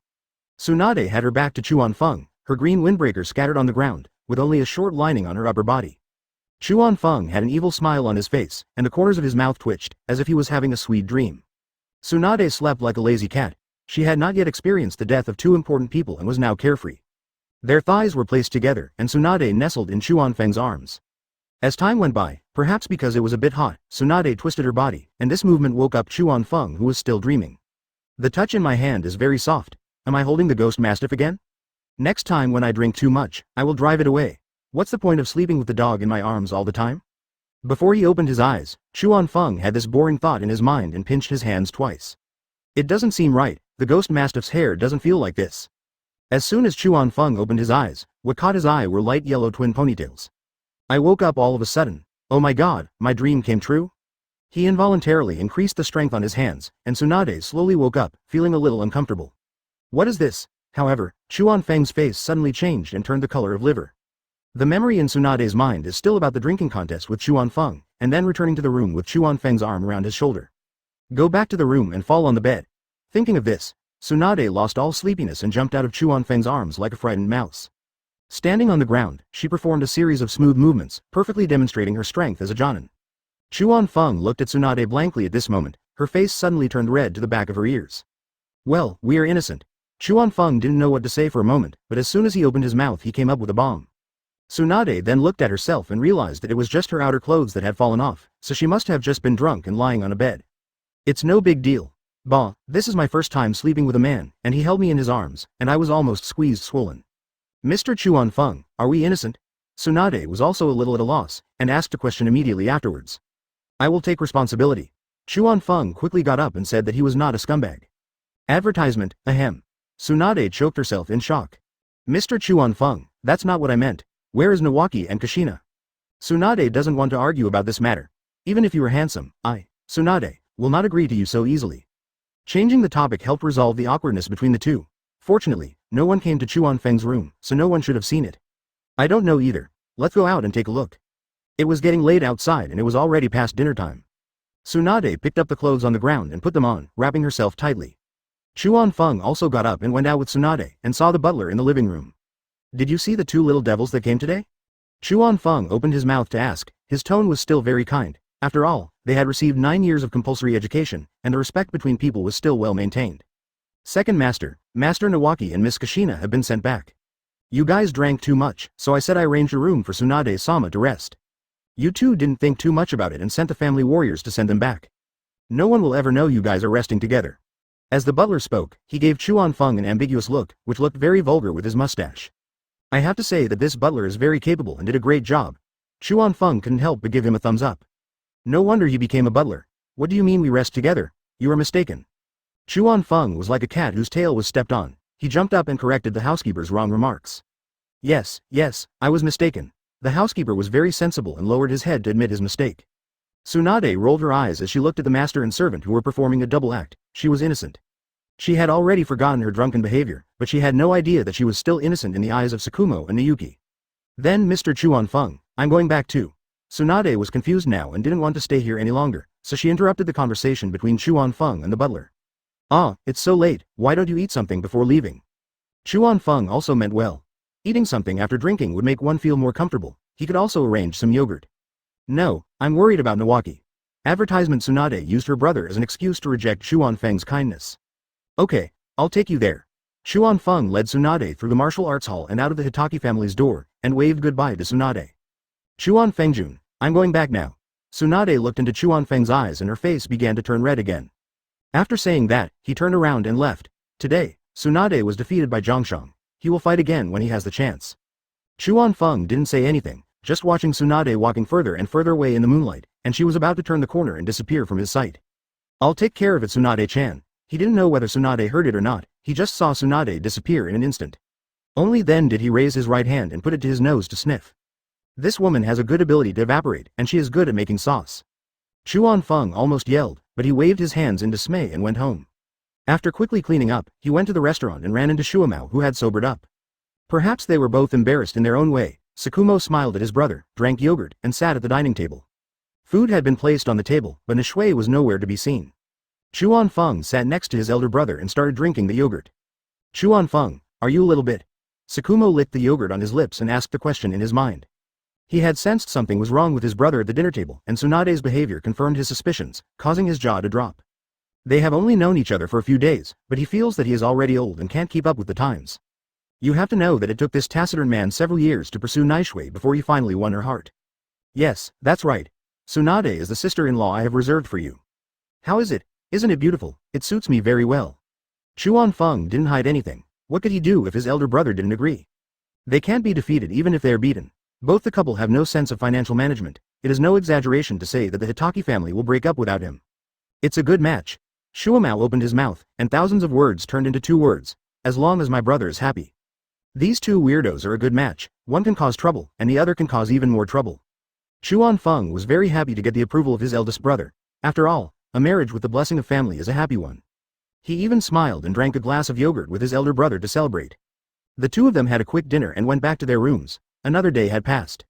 Tsunade had her back to Chuan Feng, her green windbreaker scattered on the ground, with only a short lining on her upper body. Chuan Feng had an evil smile on his face, and the corners of his mouth twitched, as if he was having a sweet dream. Tsunade slept like a lazy cat. She had not yet experienced the death of two important people and was now carefree. Their thighs were placed together, and Tsunade nestled in Chuan Feng's arms. As time went by, perhaps because it was a bit hot, Tsunade twisted her body, and this movement woke up Chuan Feng, who was still dreaming. The touch in my hand is very soft. Am I holding the ghost mastiff again? Next time when I drink too much, I will drive it away. What's the point of sleeping with the dog in my arms all the time? Before he opened his eyes, Chuan Feng had this boring thought in his mind and pinched his hands twice. It doesn't seem right, the ghost mastiff's hair doesn't feel like this. As soon as Chuan Feng opened his eyes, what caught his eye were light yellow twin ponytails. I woke up all of a sudden. Oh my god, my dream came true? He involuntarily increased the strength on his hands, and Tsunade slowly woke up, feeling a little uncomfortable. What is this? However, Chuan Feng's face suddenly changed and turned the color of liver. The memory in Tsunade's mind is still about the drinking contest with Chuan Feng, and then returning to the room with Chuan Feng's arm around his shoulder. Go back to the room and fall on the bed. Thinking of this, Tsunade lost all sleepiness and jumped out of Chuan Feng's arms like a frightened mouse. Standing on the ground, she performed a series of smooth movements, perfectly demonstrating her strength as a Jonin. Chuan Feng looked at Tsunade blankly at this moment, her face suddenly turned red to the back of her ears. Well, we are innocent. Chuan Feng didn't know what to say for a moment, but as soon as he opened his mouth he came up with a bomb. Tsunade then looked at herself and realized that it was just her outer clothes that had fallen off, so she must have just been drunk and lying on a bed. It's no big deal. Bah, this is my first time sleeping with a man, and he held me in his arms, and I was almost squeezed swollen. Mr. Chuan Feng, are we innocent? Tsunade was also a little at a loss, and asked a question immediately afterwards. I will take responsibility. Chuan Feng quickly got up and said that he was not a scumbag. Advertisement, ahem. Tsunade choked herself in shock. Mr. Chuan Feng, that's not what I meant. Where is Nawaki and Kushina? Tsunade doesn't want to argue about this matter. Even if you were handsome, Tsunade, will not agree to you so easily. Changing the topic helped resolve the awkwardness between the two. Fortunately, no one came to Chuan Feng's room, so no one should have seen it. I don't know either. Let's go out and take a look. It was getting late outside and it was already past dinner time. Tsunade picked up the clothes on the ground and put them on, wrapping herself tightly. Chuan Feng also got up and went out with Tsunade and saw the butler in the living room. Did you see the two little devils that came today? Chuan Feng opened his mouth to ask. His tone was still very kind. After all, they had received 9 years of compulsory education, and the respect between people was still well maintained. Second Master, Master Nawaki and Miss Kushina have been sent back. You guys drank too much, so I said I arranged a room for Tsunade-sama to rest. You two didn't think too much about it and sent the family warriors to send them back. No one will ever know you guys are resting together. As the butler spoke, he gave Chuan Feng an ambiguous look, which looked very vulgar with his mustache. I have to say that this butler is very capable and did a great job. Chuan Feng couldn't help but give him a thumbs up. No wonder he became a butler. What do you mean we rest together? You are mistaken. Chuan Feng was like a cat whose tail was stepped on. He jumped up and corrected the housekeeper's wrong remarks. Yes, I was mistaken. The housekeeper was very sensible and lowered his head to admit his mistake. Tsunade rolled her eyes as she looked at the master and servant who were performing a double act. She was innocent. She had already forgotten her drunken behavior, but she had no idea that she was still innocent in the eyes of Tsukumo and Nayuki. Then Mr. Chuan Feng, I'm going back too. Tsunade was confused now and didn't want to stay here any longer, so she interrupted the conversation between Chuan Feng and the butler. It's so late, why don't you eat something before leaving? Chuan Feng also meant well. Eating something after drinking would make one feel more comfortable. He could also arrange some yogurt. No, I'm worried about Nawaki. Advertisement. Tsunade used her brother as an excuse to reject Chuan Feng's kindness. Okay, I'll take you there. Chuan Feng led Tsunade through the martial arts hall and out of the Hatake family's door, and waved goodbye to Tsunade. Chuan Fengjun, I'm going back now. Tsunade looked into Chuan Feng's eyes and her face began to turn red again. After saying that, he turned around and left. Today, Tsunade was defeated by Zhongshang. He will fight again when he has the chance. Chuan Feng didn't say anything, just watching Tsunade walking further and further away in the moonlight, and she was about to turn the corner and disappear from his sight. I'll take care of it, Tsunade-chan. He didn't know whether Tsunade heard it or not, he just saw Tsunade disappear in an instant. Only then did he raise his right hand and put it to his nose to sniff. This woman has a good ability to evaporate, and she is good at making sauce. Chuan Feng almost yelled, but he waved his hands in dismay and went home. After quickly cleaning up, he went to the restaurant and ran into Shuamao, who had sobered up. Perhaps they were both embarrassed in their own way. Tsukumo smiled at his brother, drank yogurt, and sat at the dining table. Food had been placed on the table, but Nishui was nowhere to be seen. Chuan Feng sat next to his elder brother and started drinking the yogurt. Chuan Feng, are you a little bit? Tsukumo licked the yogurt on his lips and asked the question in his mind. He had sensed something was wrong with his brother at the dinner table, and Tsunade's behavior confirmed his suspicions, causing his jaw to drop. They have only known each other for a few days, but he feels that he is already old and can't keep up with the times. You have to know that it took this taciturn man several years to pursue Nishui before he finally won her heart. Yes, that's right. Tsunade is the sister-in-law I have reserved for you. How is it? Isn't it beautiful? It suits me very well. Chuan Feng didn't hide anything. What could he do if his elder brother didn't agree? They can't be defeated even if they are beaten. Both the couple have no sense of financial management. It is no exaggeration to say that the Hatake family will break up without him. It's a good match. Shuamao opened his mouth, and thousands of words turned into 2 words. As long as my brother is happy. These two weirdos are a good match. One can cause trouble, and the other can cause even more trouble. Chuan Feng was very happy to get the approval of his eldest brother. After all, a marriage with the blessing of family is a happy one. He even smiled and drank a glass of yogurt with his elder brother to celebrate. The two of them had a quick dinner and went back to their rooms. Another day had passed.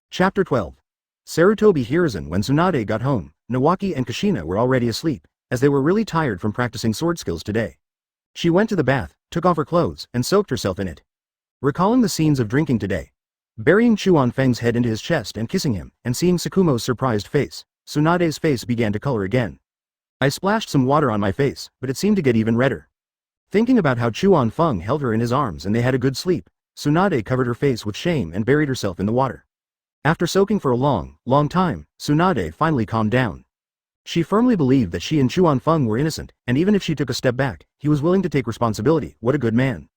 Chapter 12. Sarutobi Hiruzen. When Tsunade got home, Nawaki and Kushina were already asleep, as they were really tired from practicing sword skills today. She went to the bath, took off her clothes, and soaked herself in it. Recalling the scenes of drinking today, burying Chuan Feng's head into his chest and kissing him, and seeing Tsukumo's surprised face, Tsunade's face began to color again. I splashed some water on my face, but it seemed to get even redder. Thinking about how Chuan Feng held her in his arms and they had a good sleep, Tsunade covered her face with shame and buried herself in the water. After soaking for a long time, Tsunade finally calmed down. She firmly believed that she and Chuan Feng were innocent, and even if she took a step back, he was willing to take responsibility. What a good man.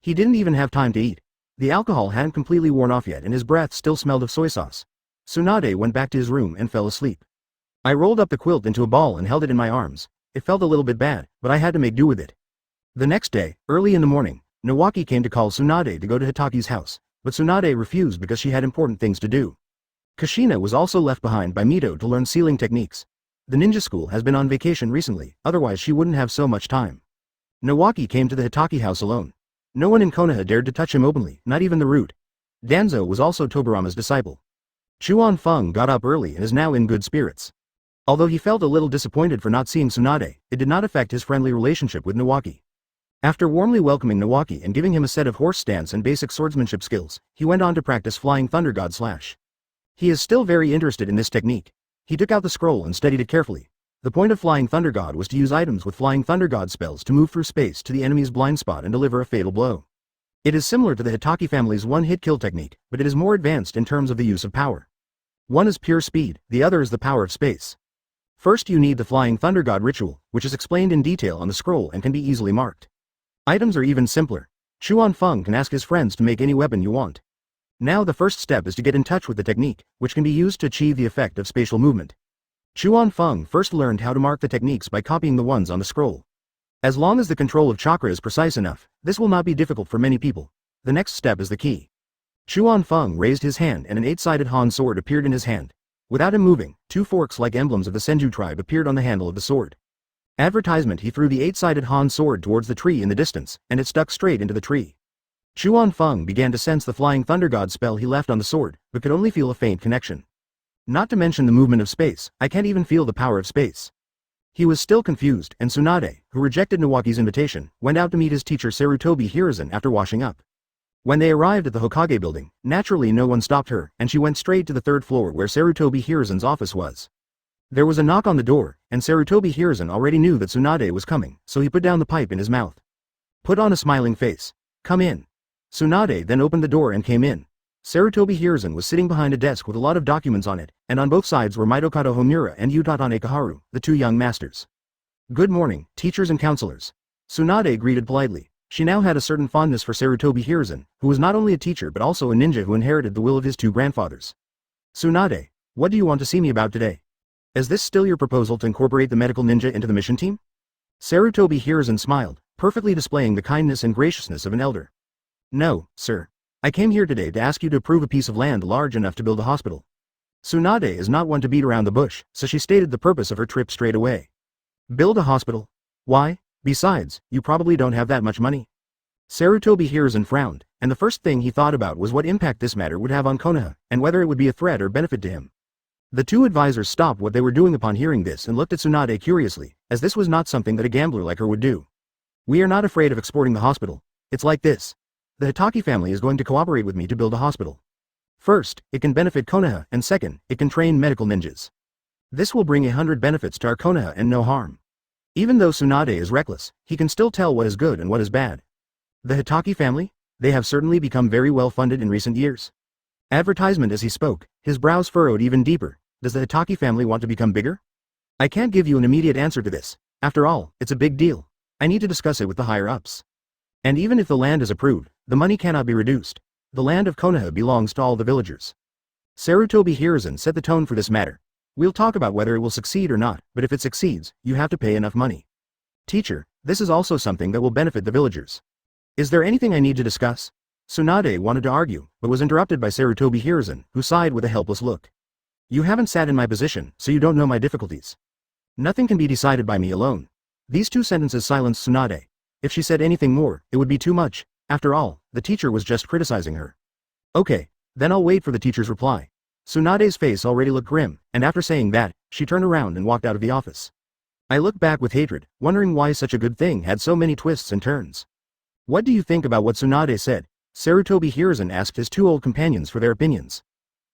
He didn't even have time to eat. The alcohol hadn't completely worn off yet and his breath still smelled of soy sauce. Tsunade went back to his room and fell asleep. I rolled up the quilt into a ball and held it in my arms. It felt a little bit bad, but I had to make do with it. The next day, early in the morning, Nawaki came to call Tsunade to go to Hatake's house, but Tsunade refused because she had important things to do. Kushina was also left behind by Mito to learn sealing techniques. The ninja school has been on vacation recently, otherwise she wouldn't have so much time. Nawaki came to the Hatake house alone. No one in Konoha dared to touch him openly, not even the root. Danzo was also Tobirama's disciple. Chuan Feng got up early and is now in good spirits. Although he felt a little disappointed for not seeing Tsunade, it did not affect his friendly relationship with Nawaki. After warmly welcoming Nawaki and giving him a set of horse stance and basic swordsmanship skills, he went on to practice Flying Thunder God Slash. He is still very interested in this technique. He took out the scroll and studied it carefully. The point of Flying Thunder God was to use items with Flying Thunder God spells to move through space to the enemy's blind spot and deliver a fatal blow. It is similar to the Hatake family's one-hit kill technique, but it is more advanced in terms of the use of power. One is pure speed, the other is the power of space. First you need the Flying Thunder God ritual, which is explained in detail on the scroll and can be easily marked. Items are even simpler. Chuan Feng can ask his friends to make any weapon you want. Now the first step is to get in touch with the technique, which can be used to achieve the effect of spatial movement. Chuan Feng first learned how to mark the techniques by copying the ones on the scroll. As long as the control of chakra is precise enough, this will not be difficult for many people. The next step is the key. Chuan Feng raised his hand and an 8-sided Han sword appeared in his hand. Without him moving, 2 forks like emblems of the Senju tribe appeared on the handle of the sword. Advertisement: he threw the 8-sided Han sword towards the tree in the distance, and it stuck straight into the tree. Chuan Feng began to sense the Flying Thunder God spell he left on the sword, but could only feel a faint connection. Not to mention the movement of space, I can't even feel the power of space. He was still confused, and Tsunade, who rejected Nawaki's invitation, went out to meet his teacher Sarutobi Hiruzen after washing up. When they arrived at the Hokage building, naturally no one stopped her, and she went straight to the 3rd floor where Sarutobi Hiruzen's office was. There was a knock on the door, and Sarutobi Hiruzen already knew that Tsunade was coming, so he put down the pipe in his mouth. Put on a smiling face. Come in. Tsunade then opened the door and came in. Sarutobi Hiruzen was sitting behind a desk with a lot of documents on it, and on both sides were Mitokado Homura and Utatane Kaharu, the 2 young masters. Good morning, teachers and counselors. Tsunade greeted politely. She now had a certain fondness for Sarutobi Hiruzen, who was not only a teacher but also a ninja who inherited the will of his 2 grandfathers. Tsunade, what do you want to see me about today? Is this still your proposal to incorporate the medical ninja into the mission team? Sarutobi Hiruzen smiled, perfectly displaying the kindness and graciousness of an elder. No, sir. I came here today to ask you to approve a piece of land large enough to build a hospital. Tsunade is not one to beat around the bush, so she stated the purpose of her trip straight away. Build a hospital? Why? Besides, you probably don't have that much money. Sarutobi Hiruzen frowned, and the first thing he thought about was what impact this matter would have on Konoha, and whether it would be a threat or benefit to him. The 2 advisors stopped what they were doing upon hearing this and looked at Tsunade curiously, as this was not something that a gambler like her would do. We are not afraid of exporting the hospital. It's like this. The Hatake family is going to cooperate with me to build a hospital. First, it can benefit Konoha, and second, it can train medical ninjas. This will bring 100 benefits to our Konoha and no harm. Even though Tsunade is reckless, he can still tell what is good and what is bad. The Hatake family? They have certainly become very well funded in recent years. Advertisement. As he spoke, his brows furrowed even deeper. Does the Hatake family want to become bigger? I can't give you an immediate answer to this. After all, it's a big deal. I need to discuss it with the higher-ups. And even if the land is approved, the money cannot be reduced. The land of Konoha belongs to all the villagers. Sarutobi Hiruzen set the tone for this matter. We'll talk about whether it will succeed or not, but if it succeeds, you have to pay enough money. Teacher, this is also something that will benefit the villagers. Is there anything I need to discuss? Tsunade wanted to argue, but was interrupted by Sarutobi Hiruzen, who sighed with a helpless look. You haven't sat in my position, so you don't know my difficulties. Nothing can be decided by me alone. These 2 sentences silenced Tsunade. If she said anything more, it would be too much. After all, the teacher was just criticizing her. Okay, then I'll wait for the teacher's reply. Tsunade's face already looked grim, and after saying that, she turned around and walked out of the office. I looked back with hatred, wondering why such a good thing had so many twists and turns. What do you think about what Tsunade said? Sarutobi Hiruzen asked his 2 old companions for their opinions.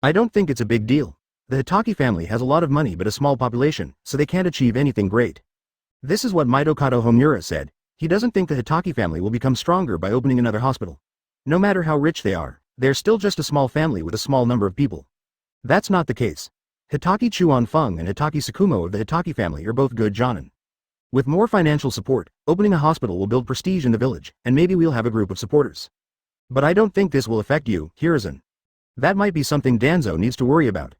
I don't think it's a big deal. The Hatake family has a lot of money but a small population, so they can't achieve anything great. This is what Mitokado Homura said. He doesn't think the Hatake family will become stronger by opening another hospital. No matter how rich they are still just a small family with a small number of people. That's not the case. Hatake Chuan Feng and Hatake Tsukumo of the Hatake family are both good jonin. With more financial support, opening a hospital will build prestige in the village, and maybe we'll have a group of supporters. But I don't think this will affect you, Hiruzen. That might be something Danzo needs to worry about.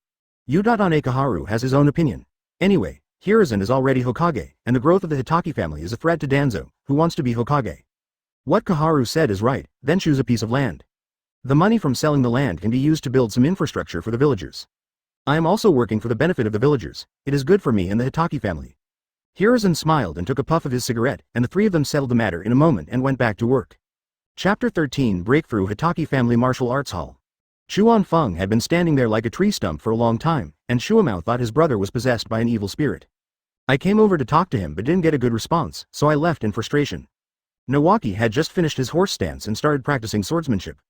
Utatane Kaharu has his own opinion. Anyway, Hiruzen is already Hokage, and the growth of the Hatake family is a threat to Danzo, who wants to be Hokage. What Koharu said is right, then choose a piece of land. The money from selling the land can be used to build some infrastructure for the villagers. I am also working for the benefit of the villagers. It is good for me and the Hatake family. Hiruzen smiled and took a puff of his cigarette, and the three of them settled the matter in a moment and went back to work. Chapter 13 Breakthrough Hatake Family Martial Arts Hall. Chuan Feng had been standing there like a tree stump for a long time, and Shuamao thought his brother was possessed by an evil spirit. I came over to talk to him but didn't get a good response, so I left in frustration. Nawaki had just finished his horse stance and started practicing swordsmanship.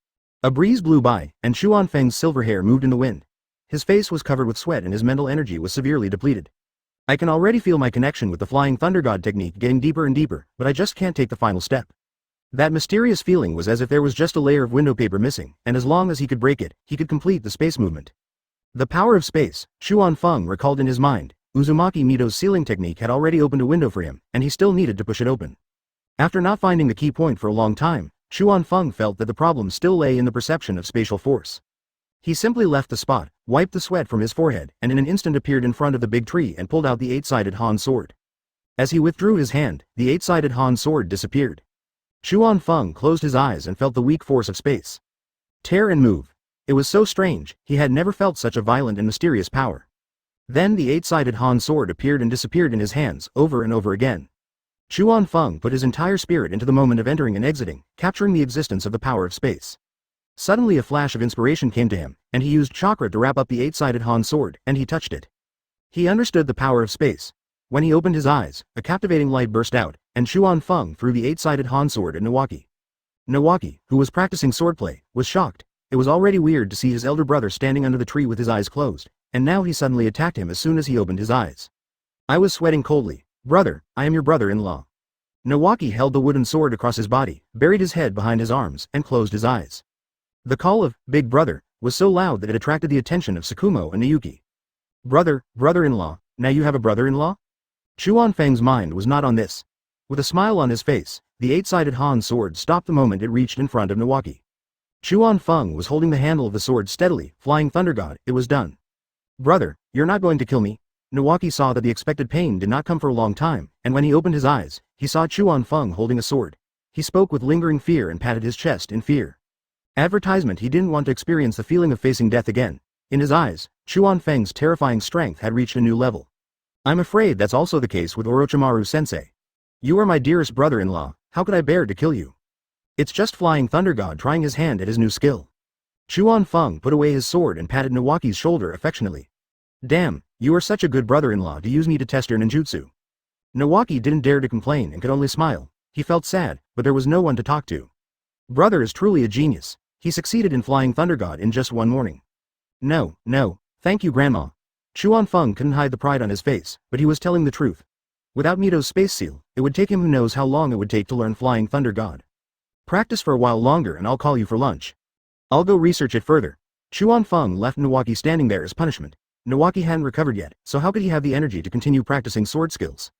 A breeze blew by, and Chuan Feng's silver hair moved in the wind. His face was covered with sweat and his mental energy was severely depleted. I can already feel my connection with the Flying Thunder God technique getting deeper and deeper, but I just can't take the final step. That mysterious feeling was as if there was just a layer of window paper missing, and as long as he could break it, he could complete the space movement. The power of space, Chuan Feng recalled in his mind. Uzumaki Mito's sealing technique had already opened a window for him, and he still needed to push it open. After not finding the key point for a long time, Chuan Feng felt that the problem still lay in the perception of spatial force. He simply left the spot, wiped the sweat from his forehead, and in an instant appeared in front of the big tree and pulled out the eight-sided Han sword. As he withdrew his hand, the eight-sided Han sword disappeared. Chuan Feng closed his eyes and felt the weak force of space. Tear and move. It was so strange, he had never felt such a violent and mysterious power. Then the eight-sided Han sword appeared and disappeared in his hands, over and over again. Chuan Feng put his entire spirit into the moment of entering and exiting, capturing the existence of the power of space. Suddenly a flash of inspiration came to him, and he used chakra to wrap up the eight-sided Han sword, and he touched it. He understood the power of space. When he opened his eyes, a captivating light burst out, and Chuan Feng threw the eight-sided Han sword at Nawaki. Nawaki, who was practicing swordplay, was shocked. It was already weird to see his elder brother standing under the tree with his eyes closed, and now he suddenly attacked him as soon as he opened his eyes. I was sweating coldly. Brother, I am your brother-in-law. Nawaki held the wooden sword across his body, buried his head behind his arms, and closed his eyes. The call of, "Big brother," was so loud that it attracted the attention of Tsukumo and Naoki. Brother-in-law, now you have a brother-in-law? Chuan Feng's mind was not on this. With a smile on his face, the eight-sided Han sword stopped the moment it reached in front of Nawaki. Chuan Feng was holding the handle of the sword steadily. Flying Thunder God, it was done. Brother, you're not going to kill me? Nawaki saw that the expected pain did not come for a long time, and when he opened his eyes, he saw Chuan Feng holding a sword. He spoke with lingering fear and patted his chest in fear. Advertisement. He didn't want to experience the feeling of facing death again. In his eyes, Chuan Feng's terrifying strength had reached a new level. I'm afraid that's also the case with Orochimaru-sensei. You are my dearest brother-in-law, how could I bear to kill you? It's just Flying Thunder God trying his hand at his new skill. Chuan Feng put away his sword and patted Nawaki's shoulder affectionately. Damn, you are such a good brother-in-law to use me to test your ninjutsu. Nawaki didn't dare to complain and could only smile. He felt sad, but there was no one to talk to. Brother is truly a genius. He succeeded in Flying Thunder God in just one morning. No, thank you Grandma. Chuan Feng couldn't hide the pride on his face, but he was telling the truth. Without Mito's space seal, it would take him who knows how long it would take to learn Flying Thunder God. Practice for a while longer and I'll call you for lunch. I'll go research it further. Chuan Feng left Nawaki standing there as punishment. Nawaki hadn't recovered yet, so how could he have the energy to continue practicing sword skills?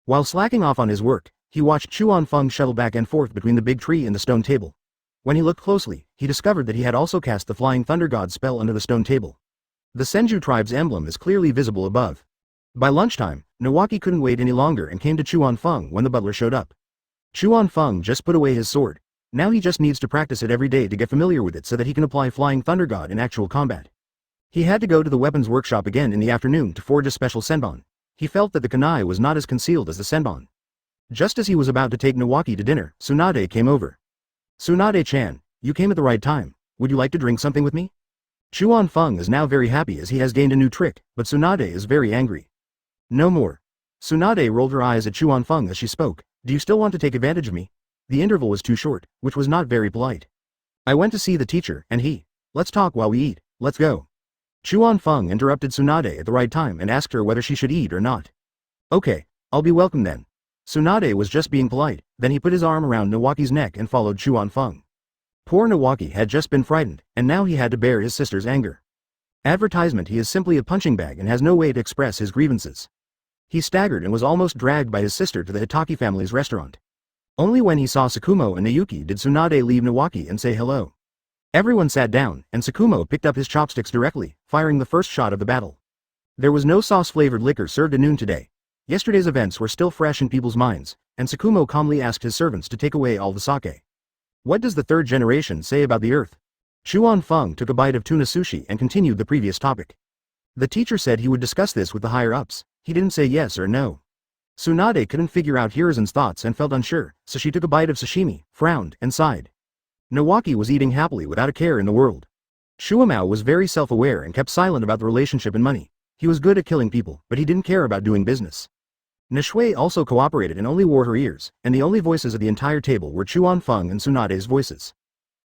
While slacking off on his work, he watched Chuan Feng shuttle back and forth between the big tree and the stone table. When he looked closely, he discovered that he had also cast the Flying Thunder God spell under the stone table. The Senju tribe's emblem is clearly visible above. By lunchtime, Nawaki couldn't wait any longer and came to Chuan Feng when the butler showed up. Chuan Feng just put away his sword. Now he just needs to practice it every day to get familiar with it so that he can apply Flying Thunder God in actual combat. He had to go to the weapons workshop again in the afternoon to forge a special senbon. He felt that the kunai was not as concealed as the senbon. Just as he was about to take Nawaki to dinner, Tsunade came over. Tsunade-chan, you came at the right time. Would you like to drink something with me? Chuan Feng is now very happy as he has gained a new trick, but Tsunade is very angry. No more. Tsunade rolled her eyes at Chuan Feng as she spoke. Do you still want to take advantage of me? The interval was too short, which was not very polite. I went to see the teacher, and he. Let's talk while we eat, let's go. Chuan Feng interrupted Tsunade at the right time and asked her whether she should eat or not. Okay, I'll be welcome then. Tsunade was just being polite, then he put his arm around Nawaki's neck and followed Chuan Feng. Poor Nawaki had just been frightened, and now he had to bear his sister's anger. Advertisement. He is simply a punching bag and has no way to express his grievances. He staggered and was almost dragged by his sister to the Hatake family's restaurant. Only when he saw Tsukumo and Naoki did Tsunade leave Nawaki and say hello. Everyone sat down, and Tsukumo picked up his chopsticks directly, firing the first shot of the battle. There was no sauce-flavored liquor served at noon today, Yesterday's events were still fresh in people's minds, and Tsukumo calmly asked his servants to take away all the sake. What does the third generation say about the earth? Chuan Feng took a bite of tuna sushi and continued the previous topic. The teacher said he would discuss this with the higher-ups. He didn't say yes or no. Tsunade couldn't figure out Hiruzen's thoughts and felt unsure, so she took a bite of sashimi, frowned, and sighed. Nawaki was eating happily without a care in the world. Shuamao was very self-aware and kept silent about the relationship and money. He was good at killing people, but he didn't care about doing business. Nishui also cooperated and only wore her ears, and the only voices at the entire table were Chuan Feng and Tsunade's voices.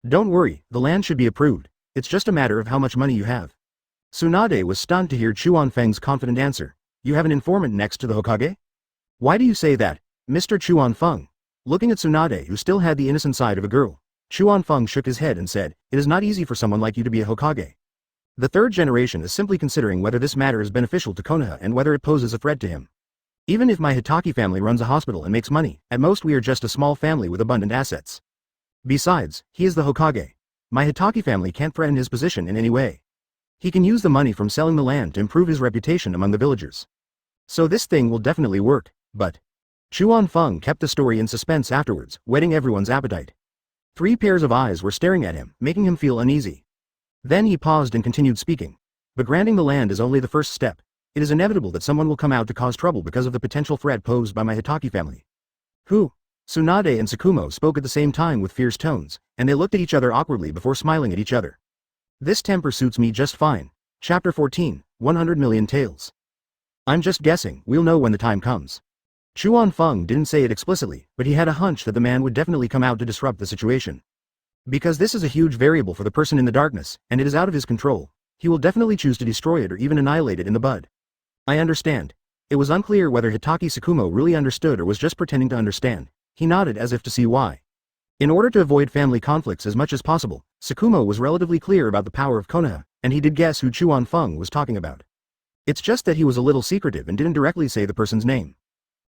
Don't worry, the land should be approved. It's just a matter of how much money you have. Tsunade was stunned to hear Chuan Feng's confident answer. You have an informant next to the Hokage? Why do you say that, Mr. Chuan Feng? Looking at Tsunade, who still had the innocent side of a girl, Chuan Feng shook his head and said, it is not easy for someone like you to be a Hokage. The third generation is simply considering whether this matter is beneficial to Konoha and whether it poses a threat to him. Even if my Hatake family runs a hospital and makes money, at most we are just a small family with abundant assets. Besides, he is the Hokage. My Hatake family can't threaten his position in any way. He can use the money from selling the land to improve his reputation among the villagers. So this thing will definitely work, but... Chuan Feng kept the story in suspense afterwards, whetting everyone's appetite. 3 pairs of eyes were staring at him, making him feel uneasy. Then he paused and continued speaking. But granting the land is only the first step. It is inevitable that someone will come out to cause trouble because of the potential threat posed by my Hatake family. Who? Tsunade and Tsukumo spoke at the same time with fierce tones, and they looked at each other awkwardly before smiling at each other. This temper suits me just fine. Chapter 14, 100 Million Tales. I'm just guessing, we'll know when the time comes. Chuan Feng didn't say it explicitly, but he had a hunch that the man would definitely come out to disrupt the situation. Because this is a huge variable for the person in the darkness, and it is out of his control, he will definitely choose to destroy it or even annihilate it in the bud. I understand. It was unclear whether Hatake Tsukumo really understood or was just pretending to understand. He nodded as if to see why. In order to avoid family conflicts as much as possible, Tsukumo was relatively clear about the power of Konoha, and he did guess who Chuan Feng was talking about. It's just that he was a little secretive and didn't directly say the person's name.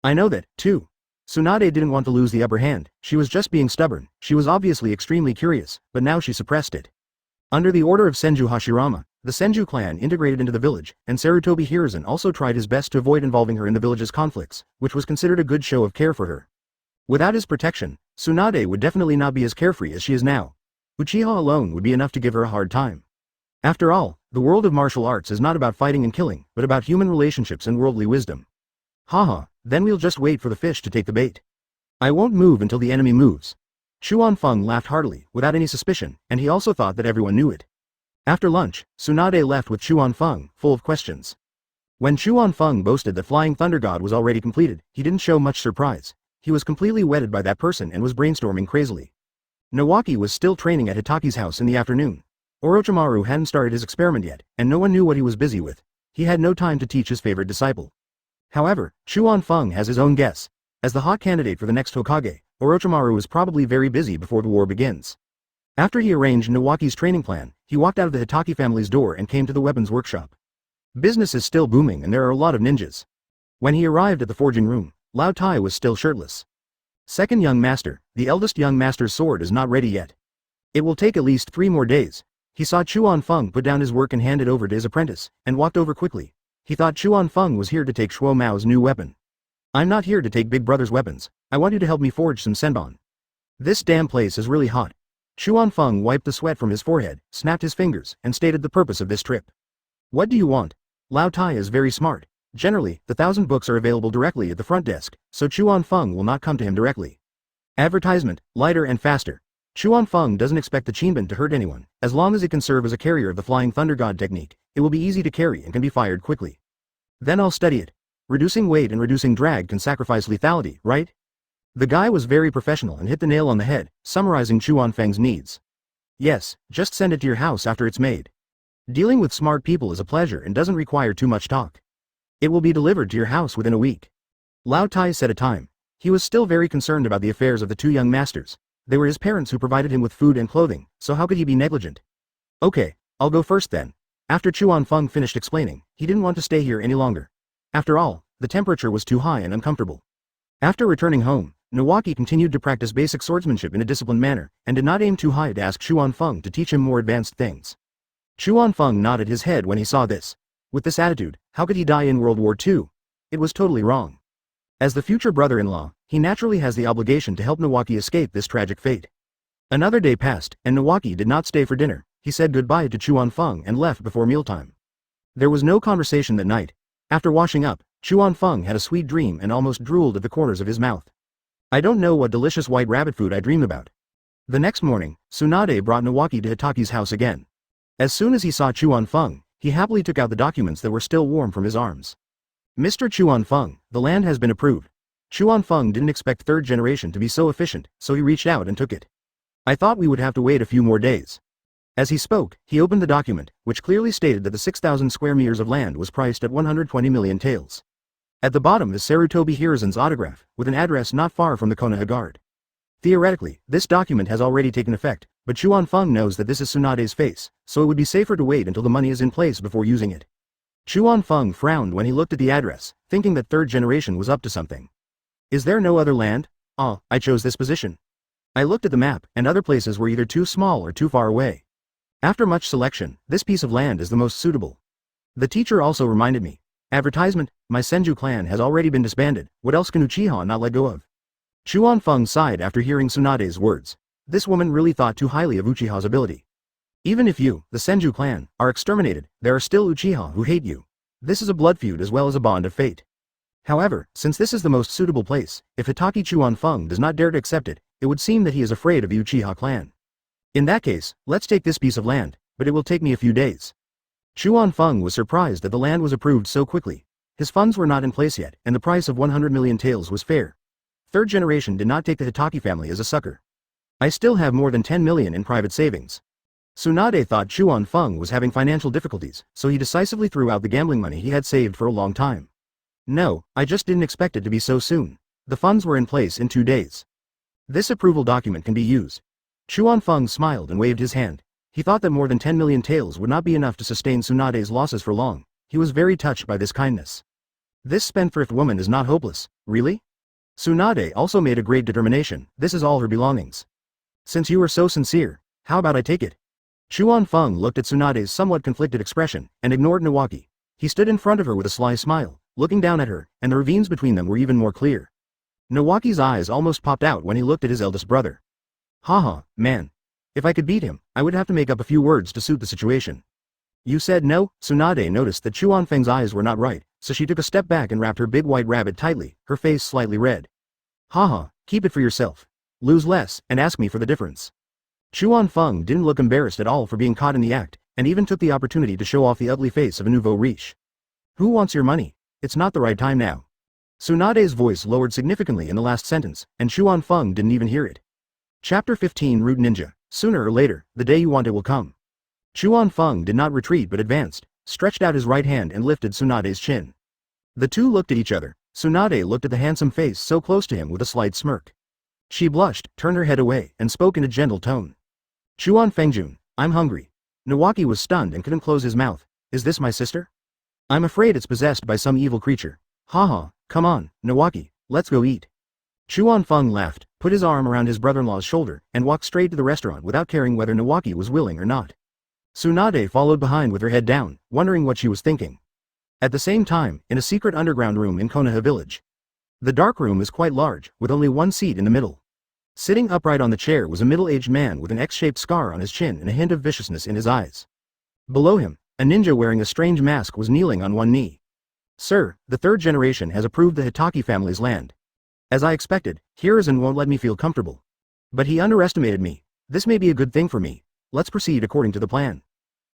I know that, too. Tsunade didn't want to lose the upper hand, she was just being stubborn, she was obviously extremely curious, but now she suppressed it. Under the order of Senju Hashirama, the Senju clan integrated into the village, and Sarutobi Hiruzen also tried his best to avoid involving her in the village's conflicts, which was considered a good show of care for her. Without his protection, Tsunade would definitely not be as carefree as she is now. Uchiha alone would be enough to give her a hard time. After all, the world of martial arts is not about fighting and killing, but about human relationships and worldly wisdom. Haha, then we'll just wait for the fish to take the bait. I won't move until the enemy moves. Chuan Feng laughed heartily, without any suspicion, and he also thought that everyone knew it. After lunch, Tsunade left with Chuan Feng, full of questions. When Chuan Feng boasted that Flying Thunder God was already completed, he didn't show much surprise. He was completely wedded by that person and was brainstorming crazily. Nawaki was still training at Hitaki's house in the afternoon. Orochimaru hadn't started his experiment yet, and no one knew what he was busy with. He had no time to teach his favorite disciple. However, Chuan Feng has his own guess. As the hot candidate for the next Hokage, Orochimaru is probably very busy before the war begins. After he arranged Nawaki's training plan, he walked out of the Hatake family's door and came to the weapons workshop. Business is still booming and there are a lot of ninjas. When he arrived at the forging room, Lao Tai was still shirtless. Second young master, the eldest young master's sword is not ready yet. It will take at least 3 more days. He saw Chuan Feng put down his work and hand it over to his apprentice, and walked over quickly. He thought Chuan Feng was here to take Shuo Mao's new weapon. I'm not here to take Big Brother's weapons, I want you to help me forge some senbon. This damn place is really hot. Chuan Feng wiped the sweat from his forehead, snapped his fingers, and stated the purpose of this trip. What do you want? Lao Tai is very smart. Generally, the 1,000 books are available directly at the front desk, so Chuan Feng will not come to him directly. Advertisement, lighter and faster. Chuan Feng doesn't expect the Qinban to hurt anyone. As long as it can serve as a carrier of the Flying Thunder God technique, it will be easy to carry and can be fired quickly. Then I'll study it. Reducing weight and reducing drag can sacrifice lethality, right? The guy was very professional and hit the nail on the head, summarizing Chuan Feng's needs. Yes, just send it to your house after it's made. Dealing with smart people is a pleasure and doesn't require too much talk. It will be delivered to your house within a week. Lao Tai set a time. He was still very concerned about the affairs of the 2 young masters. They were his parents who provided him with food and clothing, so how could he be negligent? Okay, I'll go first then. After Chuan Feng finished explaining, he didn't want to stay here any longer. After all, the temperature was too high and uncomfortable. After returning home, Nawaki continued to practice basic swordsmanship in a disciplined manner, and did not aim too high to ask Chuan Feng to teach him more advanced things. Chuan Feng nodded his head when he saw this. With this attitude, how could he die in World War II? It was totally wrong. As the future brother-in-law, he naturally has the obligation to help Nawaki escape this tragic fate. Another day passed, and Nawaki did not stay for dinner. He said goodbye to Chuan Feng and left before mealtime. There was no conversation that night. After washing up, Chuan Feng had a sweet dream and almost drooled at the corners of his mouth. I don't know what delicious white rabbit food I dream about. The next morning, Tsunade brought Nawaki to Hatake's house again. As soon as he saw Chuan Feng, he happily took out the documents that were still warm from his arms. Mr. Chuan Feng, the land has been approved. Chuan Feng didn't expect third generation to be so efficient, so he reached out and took it. I thought we would have to wait a few more days. As he spoke, he opened the document, which clearly stated that the 6,000 square meters of land was priced at 120 million taels. At the bottom is Sarutobi Hiruzen's autograph, with an address not far from the Konoha guard. Theoretically, this document has already taken effect, but Chuan Feng knows that this is Tsunade's face, so it would be safer to wait until the money is in place before using it. Chuan Feng frowned when he looked at the address, thinking that third generation was up to something. Is there no other land? I chose this position. I looked at the map, and other places were either too small or too far away. After much selection, this piece of land is the most suitable. The teacher also reminded me. Advertisement, my Senju clan has already been disbanded, what else can Uchiha not let go of? Chuan Feng sighed after hearing Tsunade's words. This woman really thought too highly of Uchiha's ability. Even if you, the Senju clan, are exterminated, there are still Uchiha who hate you. This is a blood feud as well as a bond of fate. However, since this is the most suitable place, if Hatake Chuan Feng does not dare to accept it, it would seem that he is afraid of the Uchiha clan. In that case, let's take this piece of land, but it will take me a few days. Chuan Feng was surprised that the land was approved so quickly. His funds were not in place yet, and the price of 100 million taels was fair. Third generation did not take the Hatake family as a sucker. I still have more than 10 million in private savings. Tsunade thought Chuan Feng was having financial difficulties, so he decisively threw out the gambling money he had saved for a long time. No, I just didn't expect it to be so soon. The funds were in place in 2 days. This approval document can be used. Chuan Feng smiled and waved his hand. He thought that more than 10 million taels would not be enough to sustain Tsunade's losses for long. He was very touched by this kindness. This spendthrift woman is not hopeless, really? Tsunade also made a great determination. This is all her belongings. Since you are so sincere, how about I take it? Chuan Feng looked at Tsunade's somewhat conflicted expression, and ignored Nawaki. He stood in front of her with a sly smile, looking down at her, and the ravines between them were even more clear. Nawaki's eyes almost popped out when he looked at his eldest brother. Haha, man. If I could beat him, I would have to make up a few words to suit the situation. You said no? Tsunade noticed that Chuan Feng's eyes were not right, so she took a step back and wrapped her big white rabbit tightly, her face slightly red. Haha, keep it for yourself. Lose less, and ask me for the difference. Chuan Feng didn't look embarrassed at all for being caught in the act, and even took the opportunity to show off the ugly face of a nouveau riche. Who wants your money? It's not the right time now. Tsunade's voice lowered significantly in the last sentence, and Chuan Feng didn't even hear it. Chapter 15 Root Ninja. Sooner or later, the day you want it will come. Chuan Feng did not retreat but advanced, stretched out his right hand and lifted Tsunade's chin. The two looked at each other. Tsunade looked at the handsome face so close to him with a slight smirk. She blushed, turned her head away, and spoke in a gentle tone. Chuan Fengjun, I'm hungry. Nawaki was stunned and couldn't close his mouth. Is this my sister? I'm afraid it's possessed by some evil creature. Haha, come on, Nawaki, let's go eat. Chuan Feng laughed, put his arm around his brother-in-law's shoulder, and walked straight to the restaurant without caring whether Nawaki was willing or not. Tsunade followed behind with her head down, wondering what she was thinking. At the same time, in a secret underground room in Konoha village. The dark room is quite large, with only one seat in the middle. Sitting upright on the chair was a middle-aged man with an X-shaped scar on his chin and a hint of viciousness in his eyes. Below him, a ninja wearing a strange mask was kneeling on one knee. Sir, the third generation has approved the Hatake family's land. As I expected, Hiruzen won't let me feel comfortable. But he underestimated me. This may be a good thing for me. Let's proceed according to the plan.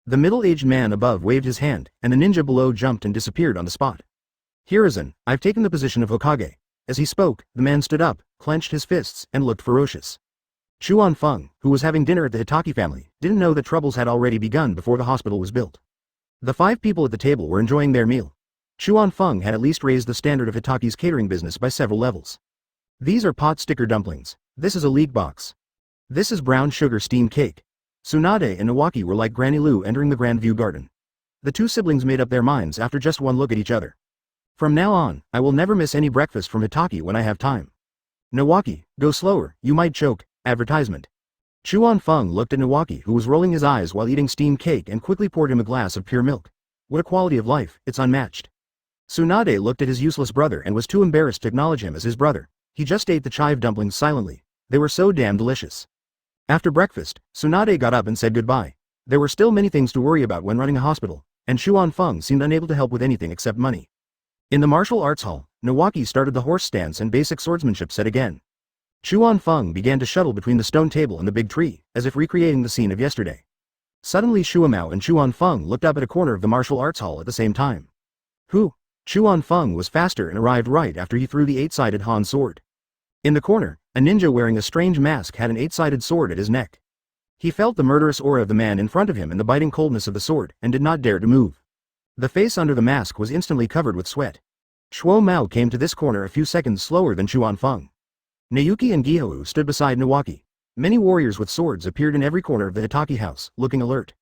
The middle-aged man above waved his hand, and the ninja below jumped and disappeared on the spot. Hiruzen, I've taken the position of Hokage. As he spoke, the man stood up, clenched his fists, and looked ferocious. Chuan Feng, who was having dinner at the Hatake family, didn't know that troubles had already begun before the hospital was built. The 5 people at the table were enjoying their meal. Chuan Feng had at least raised the standard of Hatake's catering business by several levels. These are pot sticker dumplings. This is a leek box. This is brown sugar steamed cake. Tsunade and Nawaki were like Granny Lu entering the Grand View Garden. The two siblings made up their minds after just one look at each other. From now on, I will never miss any breakfast from Hatake when I have time. Nawaki, go slower, you might choke. Advertisement. Chuan Feng looked at Nawaki, who was rolling his eyes while eating steamed cake, and quickly poured him a glass of pure milk. What a quality of life, it's unmatched. Tsunade looked at his useless brother and was too embarrassed to acknowledge him as his brother. He just ate the chive dumplings silently. They were so damn delicious. After breakfast, Tsunade got up and said goodbye. There were still many things to worry about when running a hospital, and Xuanfeng seemed unable to help with anything except money. In the martial arts hall, Nawaki started the horse stance and basic swordsmanship set again. Xuanfeng began to shuttle between the stone table and the big tree, as if recreating the scene of yesterday. Suddenly Xuemao and Xuanfeng looked up at a corner of the martial arts hall at the same time. Who? Xuanfeng was faster and arrived right after he threw the 8-sided Han sword. In the corner, a ninja wearing a strange mask had an 8-sided sword at his neck. He felt the murderous aura of the man in front of him and the biting coldness of the sword, and did not dare to move. The face under the mask was instantly covered with sweat. Shuo Mao came to this corner a few seconds slower than Xuanfeng. Nayuki and Gihou stood beside Nawaki. Many warriors with swords appeared in every corner of the Hatake house, looking alert.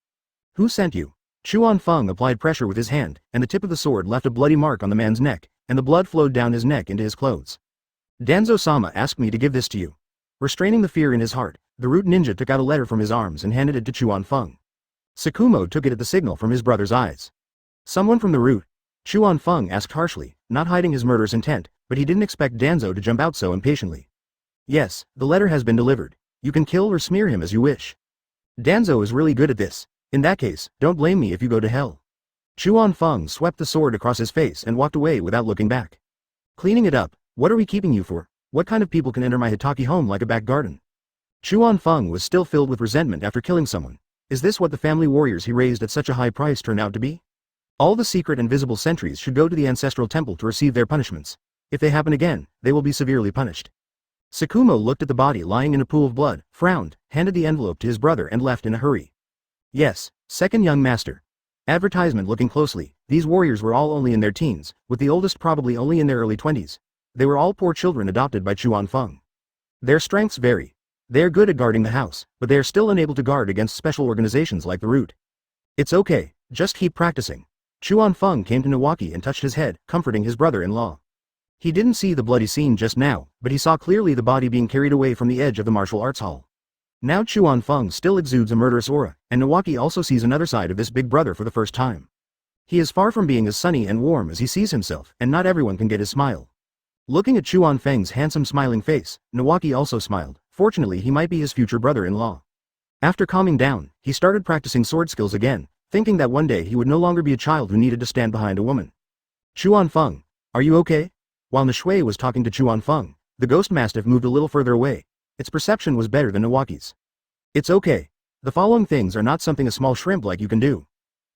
Who sent you? Xuanfeng applied pressure with his hand, and the tip of the sword left a bloody mark on the man's neck, and the blood flowed down his neck into his clothes. Danzo-sama asked me to give this to you. Restraining the fear in his heart, the root ninja took out a letter from his arms and handed it to Xuanfeng. Sakumo took it at the signal from his brother's eyes. Someone from the root? Xuanfeng asked harshly, not hiding his murderous intent, but he didn't expect Danzo to jump out so impatiently. Yes, the letter has been delivered. You can kill or smear him as you wish. Danzo is really good at this. In that case, don't blame me if you go to hell. Xuanfeng swept the sword across his face and walked away without looking back. Cleaning it up, what are we keeping you for? What kind of people can enter my Hatake home like a back garden? Xuanfeng was still filled with resentment after killing someone. Is this what the family warriors he raised at such a high price turned out to be? All the secret and visible sentries should go to the ancestral temple to receive their punishments. If they happen again, they will be severely punished. Sakumo looked at the body lying in a pool of blood, frowned, handed the envelope to his brother and left in a hurry. Yes, second young master. Advertisement. Looking closely, these warriors were all only in their teens, with the oldest probably only in their early 20s. They were all poor children adopted by Xuanfeng. Their strengths vary. They are good at guarding the house, but they are still unable to guard against special organizations like the Root. It's okay, just keep practicing. Xuanfeng came to Nawaki and touched his head, comforting his brother-in-law. He didn't see the bloody scene just now, but he saw clearly the body being carried away from the edge of the martial arts hall. Now Xuanfeng still exudes a murderous aura, and Nawaki also sees another side of this big brother for the first time. He is far from being as sunny and warm as he sees himself, and not everyone can get his smile. Looking at Xuanfeng's handsome smiling face, Nawaki also smiled. Fortunately, he might be his future brother-in-law. After calming down, he started practicing sword skills again, thinking that one day he would no longer be a child who needed to stand behind a woman. Xuanfeng, are you okay? While Nishui was talking to Xuanfeng, the ghost mastiff moved a little further away. Its perception was better than Nawaki's. It's okay. The following things are not something a small shrimp like you can do.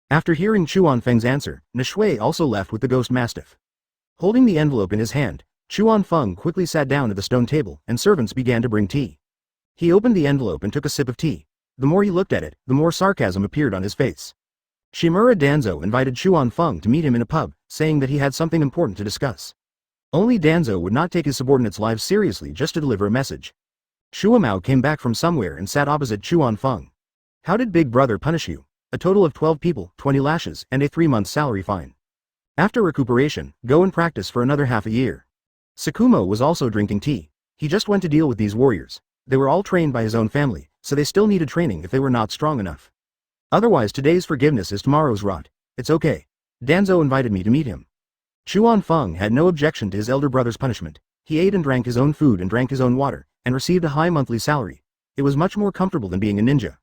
After hearing Xuanfeng's answer, Nishui also left with the ghost mastiff. Holding the envelope in his hand, Xuanfeng quickly sat down at the stone table, and servants began to bring tea. He opened the envelope and took a sip of tea. The more he looked at it, the more sarcasm appeared on his face. Shimura Danzo invited Xuanfeng to meet him in a pub, saying that he had something important to discuss. Only Danzo would not take his subordinates' lives seriously just to deliver a message. Shuamao came back from somewhere and sat opposite Xuanfeng. How did Big Brother punish you? A total of 12 people, 20 lashes, and a 3-month salary fine. After recuperation, go and practice for another half a year. Sakumo was also drinking tea. He just went to deal with these warriors. They were all trained by his own family, so they still needed training if they were not strong enough. Otherwise today's forgiveness is tomorrow's rot. It's okay. Danzo invited me to meet him. Xuanfeng had no objection to his elder brother's punishment. He ate and drank his own food and drank his own water, and received a high monthly salary. It was much more comfortable than being a ninja.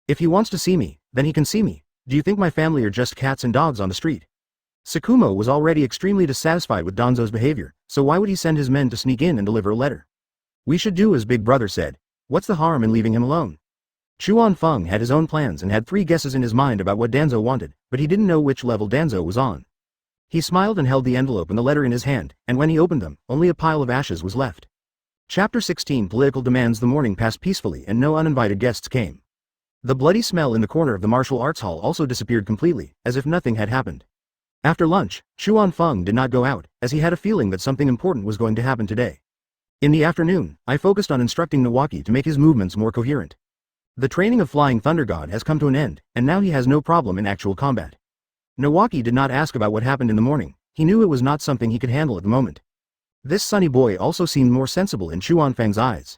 If he wants to see me, then he can see me. Do you think my family are just cats and dogs on the street? Sakumo was already extremely dissatisfied with Danzo's behavior, so why would he send his men to sneak in and deliver a letter? We should do as Big Brother said. What's the harm in leaving him alone? Xuanfeng had his own plans and had 3 guesses in his mind about what Danzo wanted, but he didn't know which level Danzo was on. He smiled and held the envelope and the letter in his hand, and when he opened them, only a pile of ashes was left. Chapter 16 Political demands. The morning passed peacefully and no uninvited guests came. The bloody smell in the corner of the martial arts hall also disappeared completely, as if nothing had happened. After lunch, Xuanfeng did not go out, as he had a feeling that something important was going to happen today. In the afternoon, I focused on instructing Nawaki to make his movements more coherent. The training of Flying Thunder God has come to an end, and now he has no problem in actual combat. Nawaki did not ask about what happened in the morning. He knew it was not something he could handle at the moment. This sunny boy also seemed more sensible in Xuanfeng's eyes.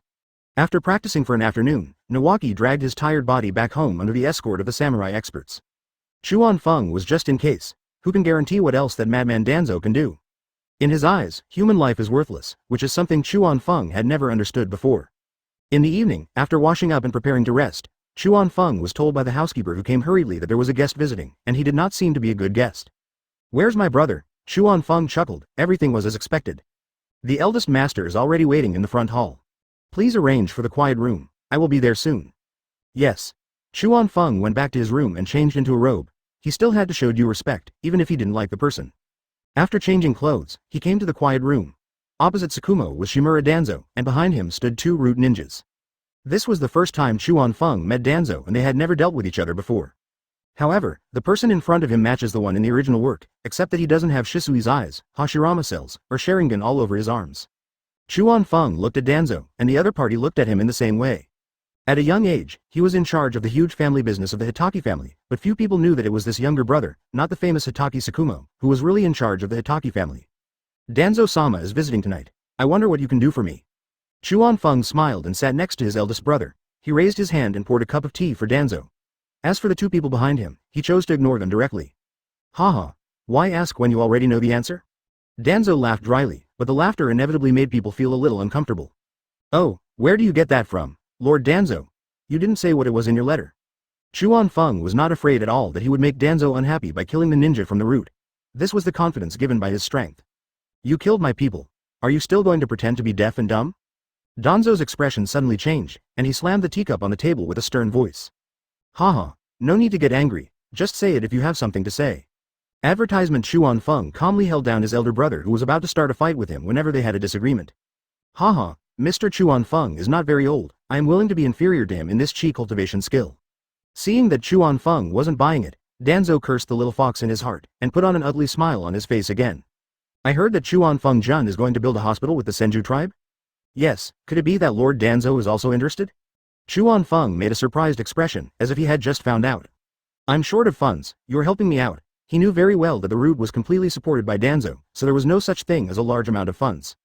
After practicing for an afternoon, Nawaki dragged his tired body back home under the escort of the samurai experts. Xuanfeng was just in case. Who can guarantee what else that madman Danzo can do? In his eyes, human life is worthless, which is something Chuan Feng had never understood before. In the evening, after washing up and preparing to rest, Chuan Feng was told by the housekeeper who came hurriedly that there was a guest visiting, and he did not seem to be a good guest. "Where's my brother?" Chuan Feng chuckled. Everything was as expected. "The eldest master is already waiting in the front hall. Please arrange for the quiet room. I will be there soon." "Yes." Chuan Feng went back to his room and changed into a robe. He still had to show due respect, even if he didn't like the person. After changing clothes, he came to the quiet room. Opposite Tsukumo was Shimura Danzo, and behind him stood two root ninjas. This was the first time Chuan Feng met Danzo, and they had never dealt with each other before. However, the person in front of him matches the one in the original work, except that he doesn't have Shisui's eyes, Hashirama cells, or Sharingan all over his arms. Chuan Feng looked at Danzo, and the other party looked at him in the same way. At a young age, he was in charge of the huge family business of the Hatake family, but few people knew that it was this younger brother, not the famous Hatake Tsukumo, who was really in charge of the Hatake family. "Danzo-sama is visiting tonight. I wonder what you can do for me." Chuan Feng smiled and sat next to his eldest brother. He raised his hand and poured a cup of tea for Danzo. As for the two people behind him, he chose to ignore them directly. "Haha, why ask when you already know the answer?" Danzo laughed dryly, but the laughter inevitably made people feel a little uncomfortable. "Oh, where do you get that from, Lord Danzo? You didn't say what it was in your letter." Chuan Feng was not afraid at all that he would make Danzo unhappy by killing the ninja from the root. This was the confidence given by his strength. "You killed my people. Are you still going to pretend to be deaf and dumb?" Danzo's expression suddenly changed, and he slammed the teacup on the table with a stern voice. "Haha, no need to get angry, just say it if you have something to say." Advertisement Chuan Feng calmly held down his elder brother who was about to start a fight with him whenever they had a disagreement. "Haha, Mr. Chuan Feng is not very old, I am willing to be inferior to him in this chi cultivation skill." Seeing that Chuan Feng wasn't buying it, Danzo cursed the little fox in his heart, and put on an ugly smile on his face again. "I heard that Chuan Feng Jun is going to build a hospital with the Senju tribe?" "Yes, could it be that Lord Danzo is also interested?" Chuan Feng made a surprised expression, as if he had just found out. "I'm short of funds, you're helping me out." He knew very well that the root was completely supported by Danzo, so there was no such thing as a large amount of funds.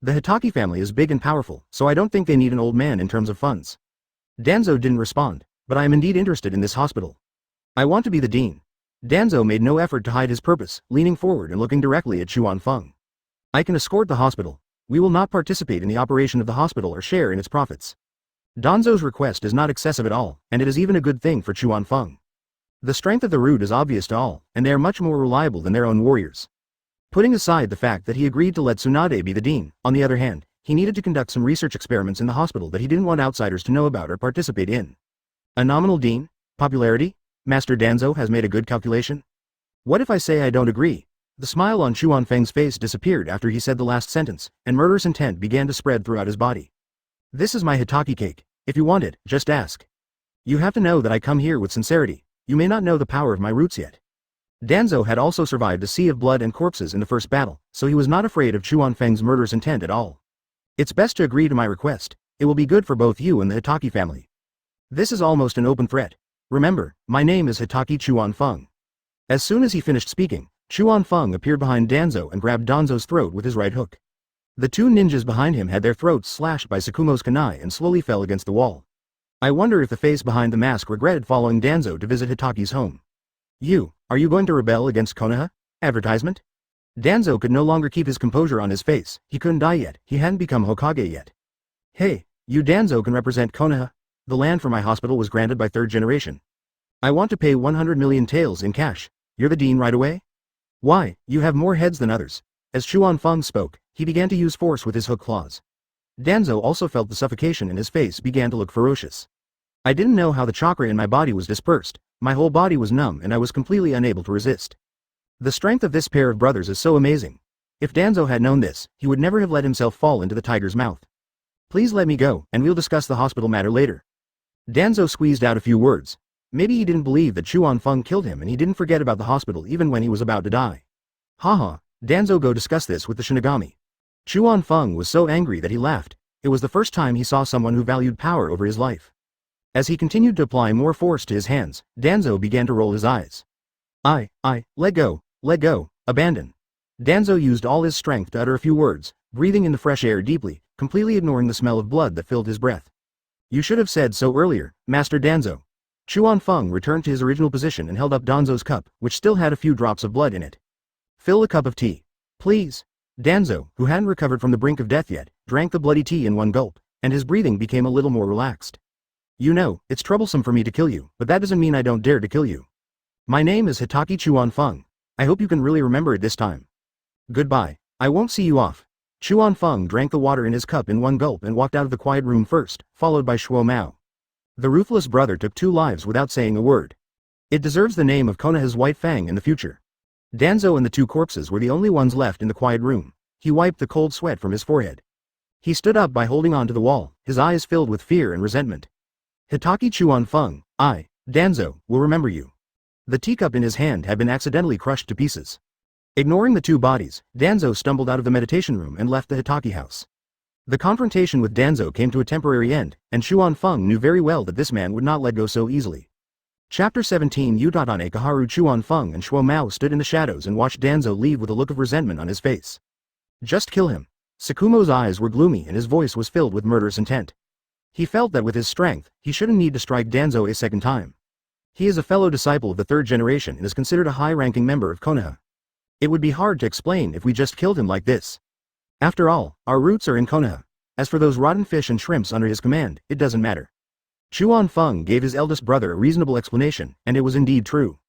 The Hatake family is big and powerful, so I don't think they need an old man in terms of funds. Danzo didn't respond, but I am indeed interested in this hospital. I want to be the dean. Danzo made no effort to hide his purpose, leaning forward and looking directly at Chuan Feng. "I can escort the hospital. We will not participate in the operation of the hospital or share in its profits." Danzo's request is not excessive at all, and it is even a good thing for Chuan Feng. The strength of the root is obvious to all, and they are much more reliable than their own warriors. Putting aside the fact that he agreed to let Tsunade be the dean, on the other hand, he needed to conduct some research experiments in the hospital that he didn't want outsiders to know about or participate in. A nominal dean? Popularity? Master Danzo has made a good calculation? What if I say I don't agree? The smile on Chuan Feng's face disappeared after he said the last sentence, and murderous intent began to spread throughout his body. "This is my Hatake cake. If you want it, just ask. You have to know that I come here with sincerity. You may not know the power of my roots yet." Danzo had also survived a sea of blood and corpses in the first battle, so he was not afraid of Chuan Feng's murderous intent at all. "It's best to agree to my request. It will be good for both you and the Hatake family." This is almost an open threat. "Remember, my name is Hatake Chuan Feng." As soon as he finished speaking, Chuan Feng appeared behind Danzo and grabbed Danzo's throat with his right hook. The two ninjas behind him had their throats slashed by Tsukumo's kunai and slowly fell against the wall. I wonder if the face behind the mask regretted following Danzo to visit Hitaki's home. Are you going to rebel against Konoha? Advertisement? Danzo could no longer keep his composure on his face. He couldn't die yet. He hadn't become Hokage yet. "Hey, you Danzo can represent Konoha. The land for my hospital was granted by third generation. I want to pay 100 million taels in cash. You're the dean right away? Why, you have more heads than others." As Chuan Feng spoke, he began to use force with his hook claws. Danzo also felt the suffocation and his face began to look ferocious. "I didn't know how the chakra in my body was dispersed. My whole body was numb and I was completely unable to resist. The strength of this pair of brothers is so amazing. If Danzo had known this, he would never have let himself fall into the tiger's mouth. Please let me go, and we'll discuss the hospital matter later." Danzo squeezed out a few words. Maybe he didn't believe that Chuan Feng killed him and he didn't forget about the hospital even when he was about to die. Haha, Danzo, go discuss this with the Shinigami. Chuan Feng was so angry that he laughed. It was the first time he saw someone who valued power over his life. As he continued to apply more force to his hands, Danzo began to roll his eyes. Let go, abandon. Danzo used all his strength to utter a few words, breathing in the fresh air deeply, completely ignoring the smell of blood that filled his breath. "You should have said so earlier, Master Danzo." Chuan Feng returned to his original position and held up Danzo's cup, which still had a few drops of blood in it. Fill a cup of tea. Please. Danzo, who hadn't recovered from the brink of death yet, drank the bloody tea in one gulp, and his breathing became a little more relaxed. You know, it's troublesome for me to kill you, but that doesn't mean I don't dare to kill you. My name is Hatake Chuan Feng. I hope you can really remember it this time. Goodbye. I won't see you off. Chuan Feng drank the water in his cup in one gulp and walked out of the quiet room first, followed by Shuo Mao. The ruthless brother took 2 lives without saying a word. It deserves the name of Konoha's White Fang in the future. Danzo and the 2 corpses were the only ones left in the quiet room. He wiped the cold sweat from his forehead. He stood up by holding on to the wall, his eyes filled with fear and resentment. Hatake Chuan Feng, I, Danzo, will remember you. The teacup in his hand had been accidentally crushed to pieces. Ignoring the 2 bodies, Danzo stumbled out of the meditation room and left the Hatake house. The confrontation with Danzo came to a temporary end, and Chuan Feng knew very well that this man would not let go so easily. Chapter 17 Utatane Kaharu Chuan Feng and Shuo Mao stood in the shadows and watched Danzo leave with a look of resentment on his face. Just kill him. Tsukumo's eyes were gloomy and his voice was filled with murderous intent. He felt that with his strength, he shouldn't need to strike Danzo a second time. He is a fellow disciple of the 3rd generation and is considered a high-ranking member of Konoha. It would be hard to explain if we just killed him like this. After all, our roots are in Konoha. As for those rotten fish and shrimps under his command, it doesn't matter. Chuan Feng gave his eldest brother a reasonable explanation, and it was indeed true.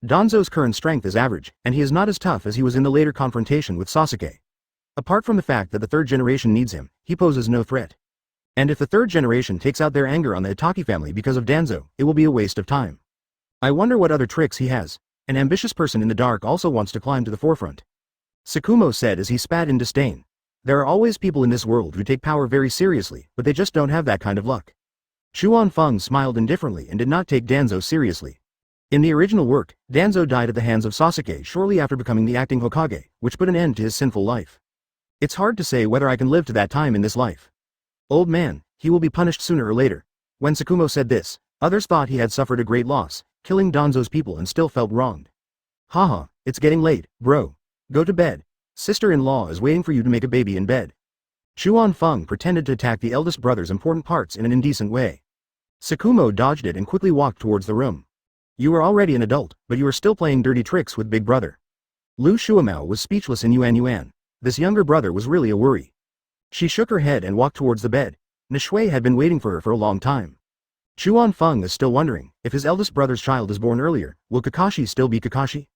Danzo's current strength is average, and he is not as tough as he was in the later confrontation with Sasuke. Apart from the fact that the 3rd generation needs him, he poses no threat. And if the 3rd generation takes out their anger on the Hatake family because of Danzo, it will be a waste of time. I wonder what other tricks he has. An ambitious person in the dark also wants to climb to the forefront. Tsukumo said as he spat in disdain. There are always people in this world who take power very seriously, but they just don't have that kind of luck. Chuan Feng smiled indifferently and did not take Danzo seriously. In the original work, Danzo died at the hands of Sasuke shortly after becoming the acting Hokage, which put an end to his sinful life. It's hard to say whether I can live to that time in this life. Old man, he will be punished sooner or later. When Tsukumo said this, others thought he had suffered a great loss, killing Danzo's people and still felt wronged. Haha, it's getting late, bro. Go to bed. Sister-in-law is waiting for you to make a baby in bed. Chuan Feng pretended to attack the eldest brother's important parts in an indecent way. Tsukumo dodged it and quickly walked towards the room. You are already an adult, but you are still playing dirty tricks with big brother. Lu Shuamao was speechless in Yuan. This younger brother was really a worry. She shook her head and walked towards the bed. Nishui had been waiting for her for a long time. Chuan Feng is still wondering, if his eldest brother's child is born earlier, will Kakashi still be Kakashi?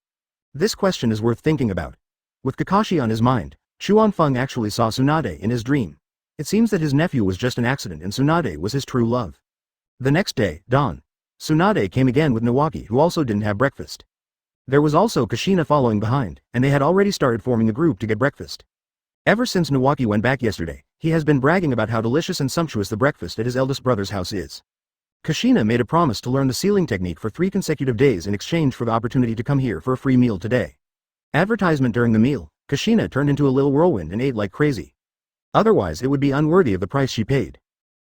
This question is worth thinking about. With Kakashi on his mind, Chuan Feng actually saw Tsunade in his dream. It seems that his nephew was just an accident and Tsunade was his true love. The next day, dawn. Tsunade came again with Nawaki, who also didn't have breakfast. There was also Kushina following behind, and they had already started forming a group to get breakfast. Ever since Nawaki went back yesterday, he has been bragging about how delicious and sumptuous the breakfast at his eldest brother's house is. Kushina made a promise to learn the sealing technique for 3 consecutive days in exchange for the opportunity to come here for a free meal today. Advertisement during the meal, Kushina turned into a little whirlwind and ate like crazy. Otherwise it would be unworthy of the price she paid.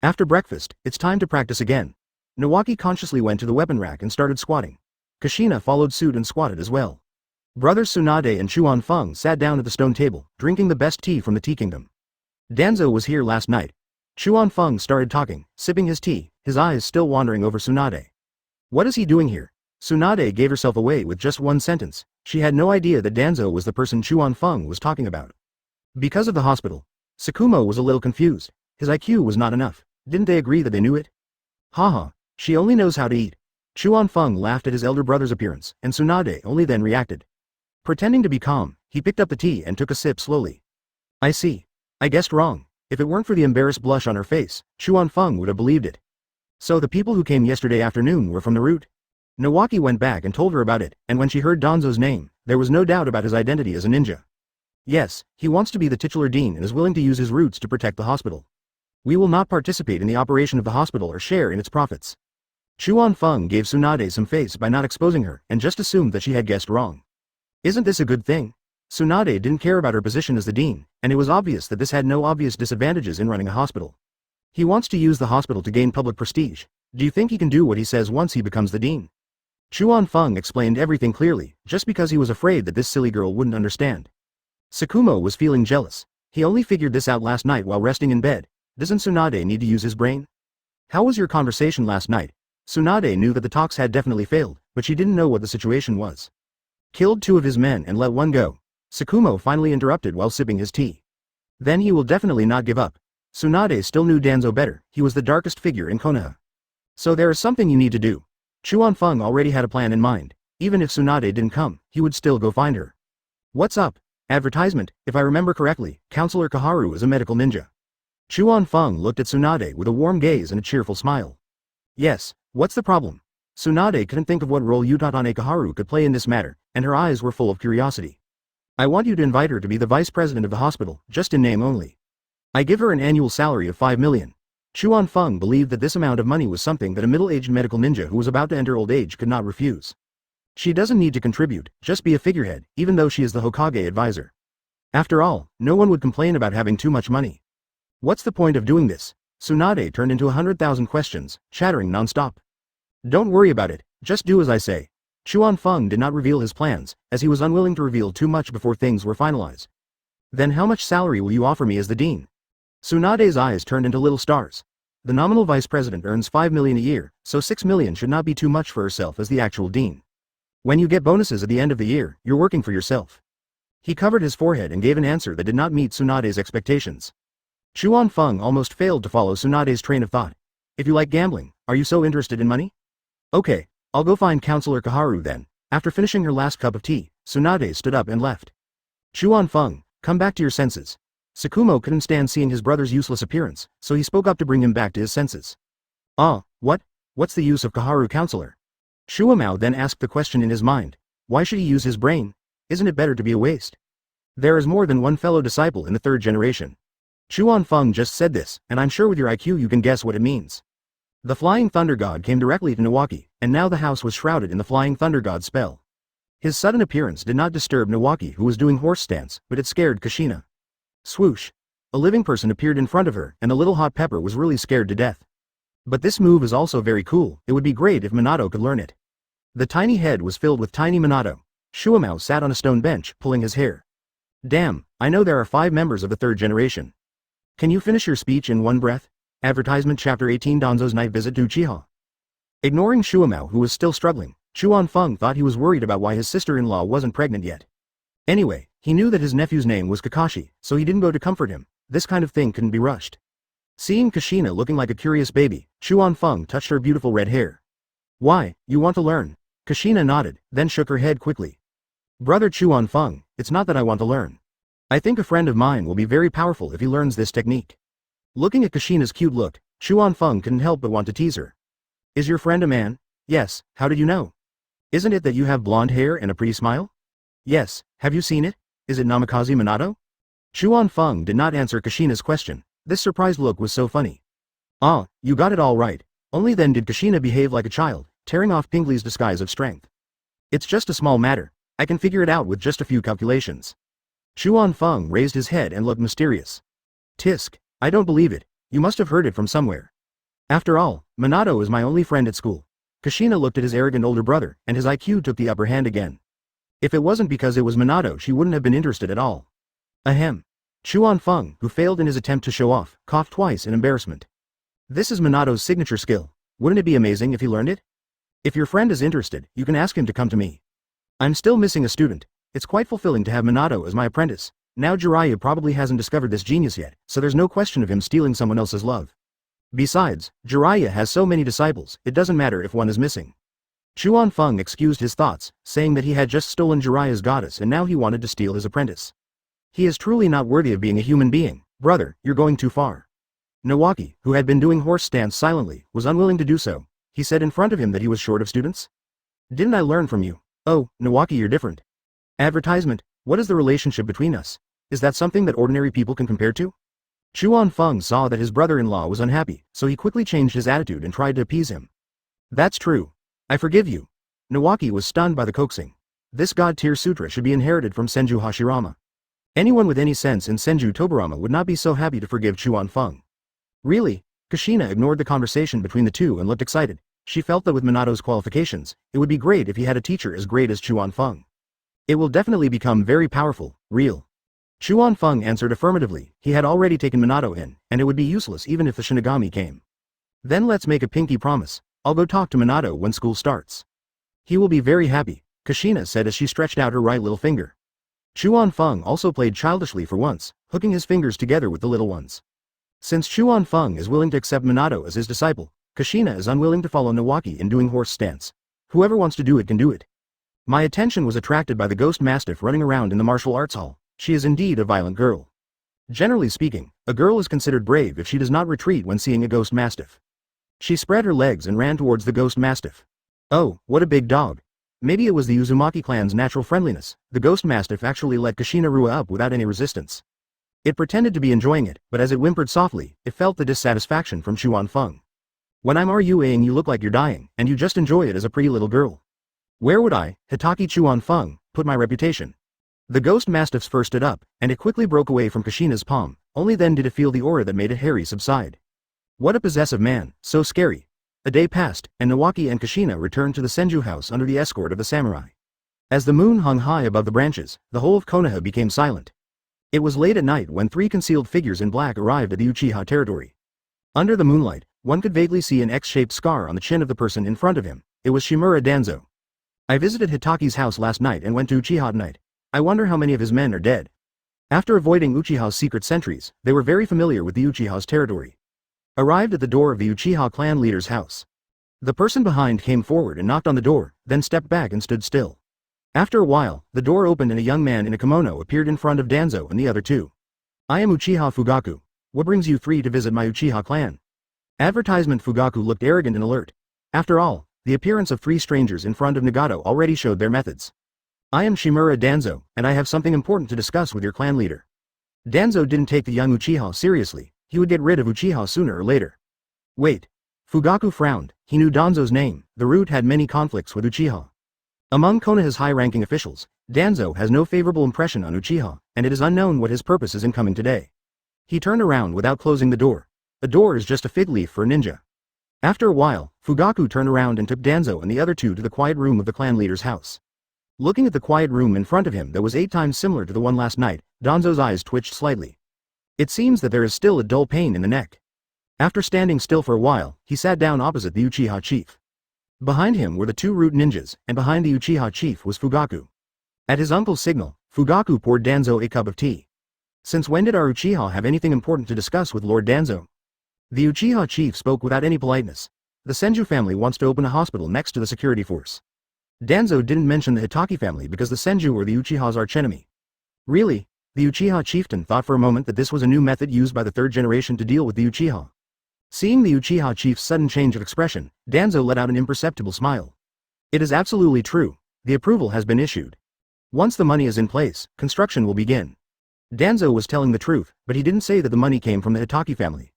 After breakfast, it's time to practice again. Nawaki consciously went to the weapon rack and started squatting. Kushina followed suit and squatted as well. Brothers Tsunade and Chuan Feng sat down at the stone table, drinking the best tea from the Tea Kingdom. Danzo was here last night. Chuan Feng started talking, sipping his tea, his eyes still wandering over Tsunade. What is he doing here? Tsunade gave herself away with just one sentence. She had no idea that Danzo was the person Chuan Feng was talking about. Because of the hospital, Tsukumo was a little confused. His IQ was not enough. Didn't they agree that they knew it? Haha, she only knows how to eat. Chuan Feng laughed at his elder brother's appearance, and Tsunade only then reacted. Pretending to be calm, he picked up the tea and took a sip slowly. I see. I guessed wrong. If it weren't for the embarrassed blush on her face, Chuan Feng would have believed it. So the people who came yesterday afternoon were from the route? Nawaki went back and told her about it, and when she heard Danzo's name, there was no doubt about his identity as a ninja. Yes, he wants to be the titular dean and is willing to use his roots to protect the hospital. We will not participate in the operation of the hospital or share in its profits. Chuan Feng gave Tsunade some face by not exposing her and just assumed that she had guessed wrong. Isn't this a good thing? Tsunade didn't care about her position as the dean, and it was obvious that this had no obvious disadvantages in running a hospital. He wants to use the hospital to gain public prestige. Do you think he can do what he says once he becomes the dean? Chuan Feng explained everything clearly, just because he was afraid that this silly girl wouldn't understand. Tsukumo was feeling jealous. He only figured this out last night while resting in bed. Doesn't Tsunade need to use his brain? How was your conversation last night? Tsunade knew that the talks had definitely failed, but she didn't know what the situation was. Killed 2 of his men and let 1 go. Tsukumo finally interrupted while sipping his tea. Then he will definitely not give up. Tsunade still knew Danzo better, he was the darkest figure in Konoha. So there is something you need to do. Chuan-Feng already had a plan in mind. Even if Tsunade didn't come, he would still go find her. What's up? Advertisement, if I remember correctly, Counselor Kaharu is a medical ninja. Chuan-Feng looked at Tsunade with a warm gaze and a cheerful smile. Yes, what's the problem? Tsunade couldn't think of what role Utatane Kaharu could play in this matter, and her eyes were full of curiosity. I want you to invite her to be the vice president of the hospital, just in name only. I give her an annual salary of 5 million. Chuan-Feng believed that this amount of money was something that a middle-aged medical ninja who was about to enter old age could not refuse. She doesn't need to contribute, just be a figurehead, even though she is the Hokage advisor. After all, no one would complain about having too much money. What's the point of doing this? Tsunade turned into 100,000 questions, chattering non-stop. Don't worry about it, just do as I say. Chuan-Feng did not reveal his plans, as he was unwilling to reveal too much before things were finalized. Then how much salary will you offer me as the dean? Tsunade's eyes turned into little stars. The nominal vice president earns 5 million a year, so 6 million should not be too much for herself as the actual dean. When you get bonuses at the end of the year, you're working for yourself. He covered his forehead and gave an answer that did not meet Tsunade's expectations. Chuan-Feng almost failed to follow Tsunade's train of thought. If you like gambling, are you so interested in money? Okay, I'll go find Counselor Kaharu then. After finishing her last cup of tea, Tsunade stood up and left. Chuan-Feng, come back to your senses. Tsukumo couldn't stand seeing his brother's useless appearance, so he spoke up to bring him back to his senses. Ah, what? What's the use of Kaharu Counselor? Shuamao then asked the question in his mind. Why should he use his brain? Isn't it better to be a waste? There is more than one fellow disciple in the 3rd generation. Chuan-Feng just said this, and I'm sure with your IQ you can guess what it means. The Flying Thunder God came directly to Nawaki, and now the house was shrouded in the Flying Thunder God's spell. His sudden appearance did not disturb Nawaki, who was doing horse stance, but it scared Kushina. Swoosh! A living person appeared in front of her, and the little hot pepper was really scared to death. But this move is also very cool, it would be great if Minato could learn it. The tiny head was filled with tiny Minato. Shuamao sat on a stone bench, pulling his hair. Damn, I know there are 5 members of the 3rd generation. Can you finish your speech in one breath? Advertisement Chapter 18 Danzo's night visit to Uchiha. Ignoring Shuamao, who was still struggling, Chuan-Feng thought he was worried about why his sister-in-law wasn't pregnant yet. Anyway, he knew that his nephew's name was Kakashi, so he didn't go to comfort him. This kind of thing couldn't be rushed. Seeing Kushina looking like a curious baby, Chuan-Feng touched her beautiful red hair. Why, you want to learn? Kushina nodded, then shook her head quickly. Brother Chuan-Feng, it's not that I want to learn. I think a friend of mine will be very powerful if he learns this technique. Looking at Kushina's cute look, Chuan-Feng couldn't help but want to tease her. Is your friend a man? Yes, how did you know? Isn't it that you have blonde hair and a pretty smile? Yes, have you seen it? Is it Namikaze Minato? Chuan-Feng did not answer Kushina's question. This surprised look was so funny. Ah, you got it all right. Only then did Kushina behave like a child, tearing off Pingley's disguise of strength. It's just a small matter. I can figure it out with just a few calculations. Chuan-Feng raised his head and looked mysterious. Tisk, I don't believe it. You must have heard it from somewhere. After all, Minato is my only friend at school. Kushina looked at his arrogant older brother, and his IQ took the upper hand again. If it wasn't because it was Minato, she wouldn't have been interested at all. Ahem. Chuan-Feng, who failed in his attempt to show off, coughed twice in embarrassment. This is Minato's signature skill. Wouldn't it be amazing if he learned it? If your friend is interested, you can ask him to come to me. I'm still missing a student. It's quite fulfilling to have Minato as my apprentice. Now Jiraiya probably hasn't discovered this genius yet, so there's no question of him stealing someone else's love. Besides, Jiraiya has so many disciples, it doesn't matter if one is missing. Chuan-Feng excused his thoughts, saying that he had just stolen Jiraiya's goddess and now he wanted to steal his apprentice. He is truly not worthy of being a human being. Brother, you're going too far. Nawaki, who had been doing horse stance silently, was unwilling to do so. He said in front of him that he was short of students. Didn't I learn from you? Oh, Nawaki, you're different. Advertisement, what is the relationship between us? Is that something that ordinary people can compare to? Chuan-Feng saw that his brother-in-law was unhappy, so he quickly changed his attitude and tried to appease him. That's true. I forgive you. Nawaki was stunned by the coaxing. This god-tier sutra should be inherited from Senju Hashirama. Anyone with any sense in Senju Tobarama would not be so happy to forgive Chuan-Feng. Really? Kushina ignored the conversation between the two and looked excited. She felt that with Minato's qualifications, it would be great if he had a teacher as great as Chuan-Feng. It will definitely become very powerful, real. Chuan-Feng answered affirmatively. He had already taken Minato in, and it would be useless even if the Shinigami came. Then let's make a pinky promise. I'll go talk to Minato when school starts. He will be very happy, Kushina said as she stretched out her right little finger. Chuan Feng also played childishly for once, hooking his fingers together with the little ones. Since Chuan Feng is willing to accept Minato as his disciple, Kushina is unwilling to follow Nawaki in doing horse stance. Whoever wants to do it can do it. My attention was attracted by the ghost mastiff running around in the martial arts hall. She is indeed a violent girl. Generally speaking, a girl is considered brave if she does not retreat when seeing a ghost mastiff. She spread her legs and ran towards the ghost mastiff. Oh, what a big dog. Maybe it was the Uzumaki clan's natural friendliness. The ghost mastiff actually let Kushina rua up without any resistance. It pretended to be enjoying it, but as it whimpered softly, it felt the dissatisfaction from Chuan Feng. When I'm ruaing you look like you're dying, and you just enjoy it as a pretty little girl. Where would I, Hatake Chuan Feng, put my reputation? The ghost mastiff first stood up, and it quickly broke away from Kushina's palm, only then did it feel the aura that made it hairy subside. What a possessive man, so scary. A day passed, and Nawaki and Kushina returned to the Senju house under the escort of the samurai. As the moon hung high above the branches, the whole of Konoha became silent. It was late at night when three concealed figures in black arrived at the Uchiha territory. Under the moonlight, one could vaguely see an X-shaped scar on the chin of the person in front of him. It was Shimura Danzo. I visited Hitaki's house last night and went to Uchiha tonight. I wonder how many of his men are dead. After avoiding Uchiha's secret sentries, they were very familiar with the Uchiha's territory. Arrived at the door of the Uchiha clan leader's house. The person behind came forward and knocked on the door, then stepped back and stood still. After a while, the door opened and a young man in a kimono appeared in front of Danzo and the other two. I am Uchiha Fugaku. What brings you three to visit my Uchiha clan? Advertisement. Fugaku looked arrogant and alert. After all, the appearance of three strangers in front of Nagato already showed their methods. I am Shimura Danzo, and I have something important to discuss with your clan leader. Danzo didn't take the young Uchiha seriously. He would get rid of Uchiha sooner or later. Wait. Fugaku frowned. He knew Danzo's name. The root had many conflicts with Uchiha. Among Konoha's high-ranking officials, Danzo has no favorable impression on Uchiha, and it is unknown what his purpose is in coming today. He turned around without closing the door. A door is just a fig leaf for a ninja. After a while, Fugaku turned around and took Danzo and the other two to the quiet room of the clan leader's house. Looking at the quiet room in front of him that was 8 times similar to the one last night, Danzo's eyes twitched slightly. It seems that there is still a dull pain in the neck. After standing still for a while, he sat down opposite the Uchiha chief. Behind him were the two root ninjas, and behind the Uchiha chief was Fugaku. At his uncle's signal, Fugaku poured Danzo a cup of tea. Since when did our Uchiha have anything important to discuss with Lord Danzo? The Uchiha chief spoke without any politeness. The Senju family wants to open a hospital next to the security force. Danzo didn't mention the Hitaki family because the Senju were the Uchiha's archenemy. Really? The Uchiha chieftain thought for a moment that this was a new method used by the third generation to deal with the Uchiha. Seeing the Uchiha chief's sudden change of expression, Danzo let out an imperceptible smile. It is absolutely true. The approval has been issued. Once the money is in place, construction will begin. Danzo was telling the truth, but he didn't say that the money came from the Hitaki family.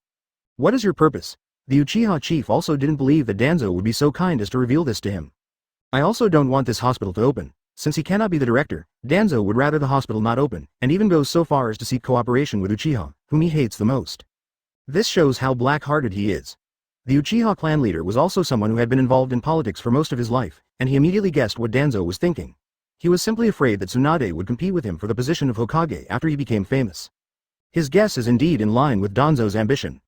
What is your purpose? The Uchiha chief also didn't believe that Danzo would be so kind as to reveal this to him. I also don't want this hospital to open. Since he cannot be the director, Danzo would rather the hospital not open, and even goes so far as to seek cooperation with Uchiha, whom he hates the most. This shows how black-hearted he is. The Uchiha clan leader was also someone who had been involved in politics for most of his life, and he immediately guessed what Danzo was thinking. He was simply afraid that Tsunade would compete with him for the position of Hokage after he became famous. His guess is indeed in line with Danzo's ambition.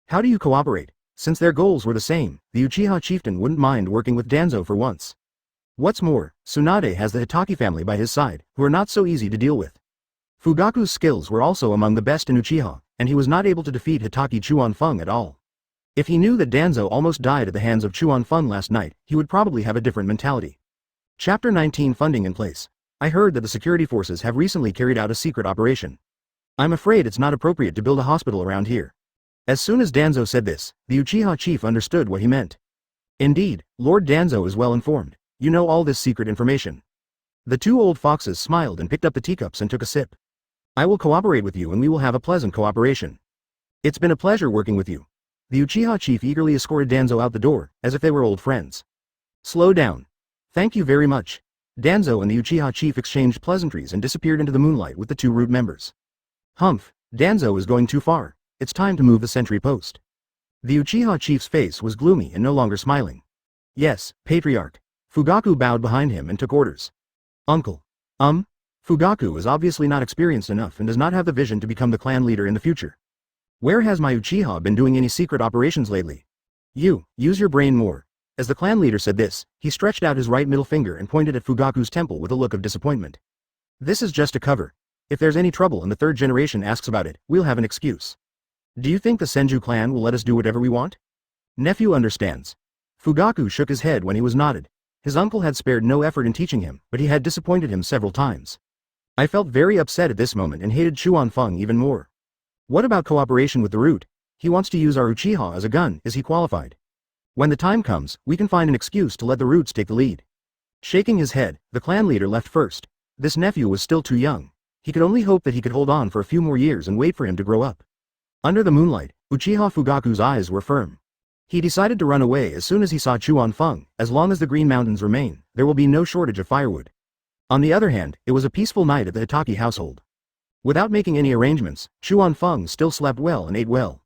How do you cooperate? Since their goals were the same, the Uchiha chieftain wouldn't mind working with Danzo for once. What's more, Tsunade has the Hitaki family by his side, who are not so easy to deal with. Fugaku's skills were also among the best in Uchiha, and he was not able to defeat Hitaki Chuan Feng at all. If he knew that Danzo almost died at the hands of Chuan Feng last night, he would probably have a different mentality. Chapter 19 Funding in place. I heard that the security forces have recently carried out a secret operation. I'm afraid it's not appropriate to build a hospital around here. As soon as Danzo said this, the Uchiha chief understood what he meant. Indeed, Lord Danzo is well informed. You know all this secret information. The two old foxes smiled and picked up the teacups and took a sip. I will cooperate with you and we will have a pleasant cooperation. It's been a pleasure working with you. The Uchiha chief eagerly escorted Danzo out the door, as if they were old friends. Slow down. Thank you very much. Danzo and the Uchiha chief exchanged pleasantries and disappeared into the moonlight with the two root members. Humph, Danzo is going too far. It's time to move the sentry post. The Uchiha chief's face was gloomy and no longer smiling. Yes, Patriarch. Fugaku bowed behind him and took orders. Uncle. Fugaku is obviously not experienced enough and does not have the vision to become the clan leader in the future. Where has my Uchiha been doing any secret operations lately? You, use your brain more. As the clan leader said this, he stretched out his right middle finger and pointed at Fugaku's temple with a look of disappointment. This is just a cover. If there's any trouble and the third generation asks about it, we'll have an excuse. Do you think the Senju clan will let us do whatever we want? Nephew understands. Fugaku shook his head when he was nodded. His uncle had spared no effort in teaching him, but he had disappointed him several times. I felt very upset at this moment and hated Chuan Feng even more. What about cooperation with the root? He wants to use our Uchiha as a gun. Is he qualified? When the time comes, we can find an excuse to let the roots take the lead. Shaking his head, the clan leader left first. This nephew was still too young. He could only hope that he could hold on for a few more years and wait for him to grow up. Under the moonlight, Uchiha Fugaku's eyes were firm. He decided to run away as soon as he saw Chuan Feng. As long as the Green Mountains remain, there will be no shortage of firewood. On the other hand, it was a peaceful night at the Hatake household. Without making any arrangements, Chuan Feng still slept well and ate well.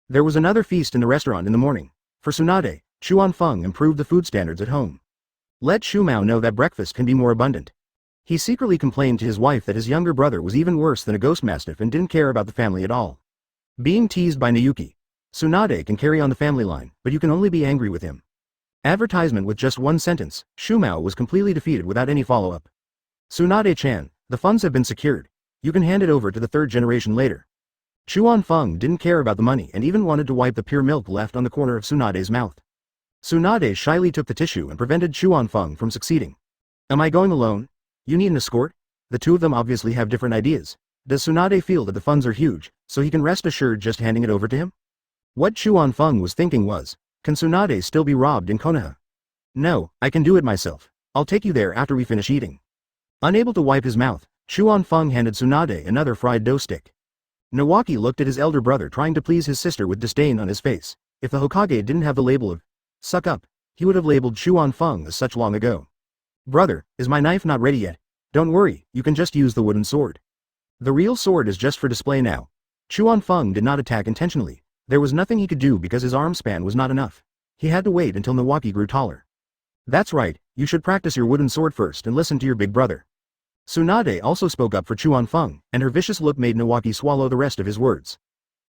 There was another feast in the restaurant in the morning. For Tsunade, Chuan Feng improved the food standards at home. Let Shumao know that breakfast can be more abundant. He secretly complained to his wife that his younger brother was even worse than a ghost mastiff and didn't care about the family at all. Being teased by Nawaki, Tsunade can carry on the family line, but you can only be angry with him. Advertisement with just one sentence, Shumao was completely defeated without any follow-up. Tsunade-chan, the funds have been secured. You can hand it over to the third generation later. Chuan Feng didn't care about the money and even wanted to wipe the pure milk left on the corner of Tsunade's mouth. Tsunade shyly took the tissue and prevented Chuan Feng from succeeding. Am I going alone? You need an escort? The two of them obviously have different ideas. Does Tsunade feel that the funds are huge, so he can rest assured just handing it over to him? What Chuan Feng was thinking was, can Tsunade still be robbed in Konoha? No, I can do it myself. I'll take you there after we finish eating. Unable to wipe his mouth, Chuan Feng handed Tsunade another fried dough stick. Nawaki looked at his elder brother trying to please his sister with disdain on his face. If the Hokage didn't have the label of suck up, he would have labeled Chuan Feng as such long ago. Brother, is my knife not ready yet? Don't worry, you can just use the wooden sword. The real sword is just for display now. Chuan Feng did not attack intentionally. There was nothing he could do because his arm span was not enough. He had to wait until Nawaki grew taller. That's right, you should practice your wooden sword first and listen to your big brother. Tsunade also spoke up for Chuan Feng, and her vicious look made Nawaki swallow the rest of his words.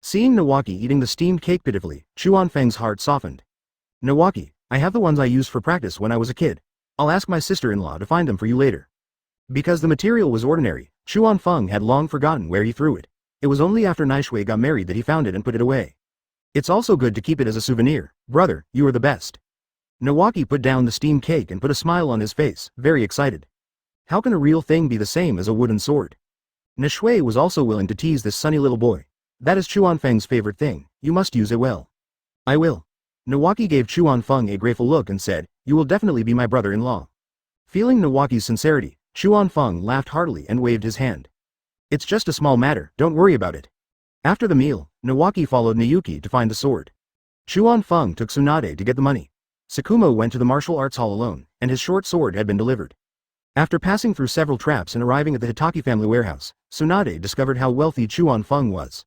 Seeing Nawaki eating the steamed cake pitifully, Chuan Feng's heart softened. Nawaki, I have the ones I used for practice when I was a kid. I'll ask my sister-in-law to find them for you later. Because the material was ordinary, Chuan Feng had long forgotten where he threw it. It was only after Naishui got married that he found it and put it away. It's also good to keep it as a souvenir. Brother, you are the best. Nawaki put down the steamed cake and put a smile on his face, very excited. How can a real thing be the same as a wooden sword? Naishui was also willing to tease this sunny little boy. That is Chuan Feng's favorite thing. You must use it well. I will. Nawaki gave Chuan Feng a grateful look and said, you will definitely be my brother-in-law. Feeling Nawaki's sincerity, Chuan Feng laughed heartily and waved his hand. It's just a small matter, don't worry about it. After the meal, Nawaki followed Nayuki to find the sword. Chuan Feng took Tsunade to get the money. Sakumo went to the martial arts hall alone, and his short sword had been delivered. After passing through several traps and arriving at the Hatake family warehouse, Tsunade discovered how wealthy Chuan Feng was.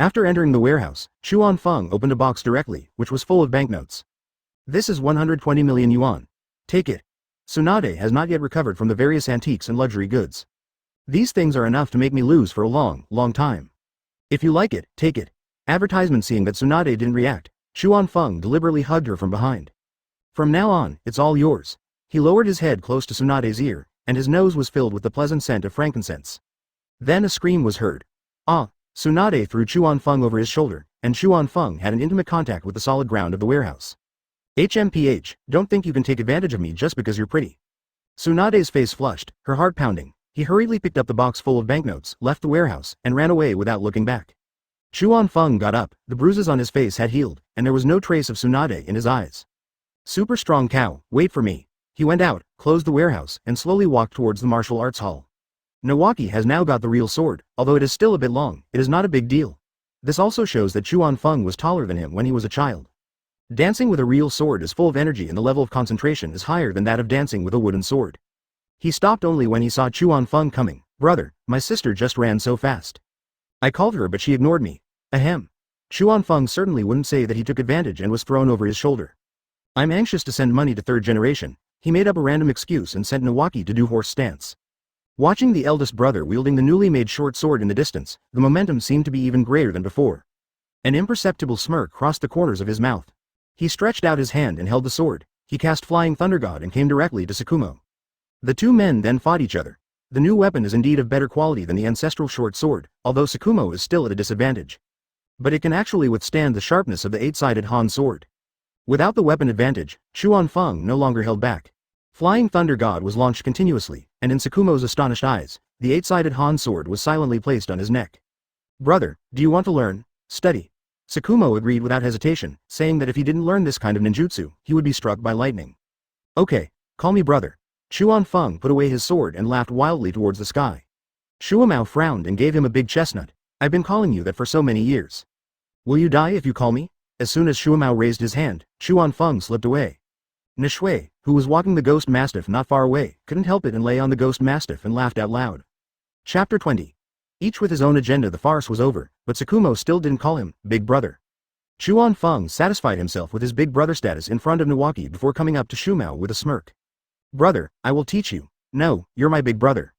After entering the warehouse, Chuan Feng opened a box directly, which was full of banknotes. This is 120 million yuan. Take it. Tsunade has not yet recovered from the various antiques and luxury goods. These things are enough to make me lose for a long, long time. If you like it, take it. Advertisement. Seeing that Tsunade didn't react, Chuan Feng deliberately hugged her from behind. From now on, it's all yours. He lowered his head close to Tsunade's ear, and his nose was filled with the pleasant scent of frankincense. Then a scream was heard. Ah! Tsunade threw Chuan Feng over his shoulder, and Chuan Feng had an intimate contact with the solid ground of the warehouse. HMPH, don't think you can take advantage of me just because you're pretty. Tsunade's face flushed, her heart pounding. He hurriedly picked up the box full of banknotes, left the warehouse, and ran away without looking back. Chuan Feng got up, the bruises on his face had healed, and there was no trace of Tsunade in his eyes. Super strong cow, wait for me. He went out, closed the warehouse, and slowly walked towards the martial arts hall. Nawaki has now got the real sword, although it is still a bit long, it is not a big deal. This also shows that Chuan Feng was taller than him when he was a child. Dancing with a real sword is full of energy and the level of concentration is higher than that of dancing with a wooden sword. He stopped only when he saw Chuan Feng coming. Brother, my sister just ran so fast. I called her but she ignored me. Ahem. Chuan Feng certainly wouldn't say that he took advantage and was thrown over his shoulder. I'm anxious to send money to third generation. He made up a random excuse and sent Nawaki to do horse stance. Watching the eldest brother wielding the newly made short sword in the distance, the momentum seemed to be even greater than before. An imperceptible smirk crossed the corners of his mouth. He stretched out his hand and held the sword. He cast Flying Thunder God and came directly to Tsukumo. The two men then fought each other. The new weapon is indeed of better quality than the ancestral short sword, although Tsukumo is still at a disadvantage. But it can actually withstand the sharpness of the 8-sided Han sword. Without the weapon advantage, Chuan Feng no longer held back. Flying Thunder God was launched continuously, and in Tsukumo's astonished eyes, the 8-sided Han sword was silently placed on his neck. Brother, do you want to learn? Study. Tsukumo agreed without hesitation, saying that if he didn't learn this kind of ninjutsu, he would be struck by lightning. Okay, call me brother. Chuan Feng put away his sword and laughed wildly towards the sky. Shuamao frowned and gave him a big chestnut. I've been calling you that for so many years. Will you die if you call me? As soon as Shuamao raised his hand, Chuan Feng slipped away. Nishui, who was walking the ghost mastiff not far away, couldn't help it and lay on the ghost mastiff and laughed out loud. Chapter 20. Each with his own agenda. The farce was over, but Tsukumo still didn't call him big brother. Chuan Feng satisfied himself with his big brother status in front of Nawaki before coming up to Shuamao with a smirk. Brother, I will teach you. No, you're my big brother.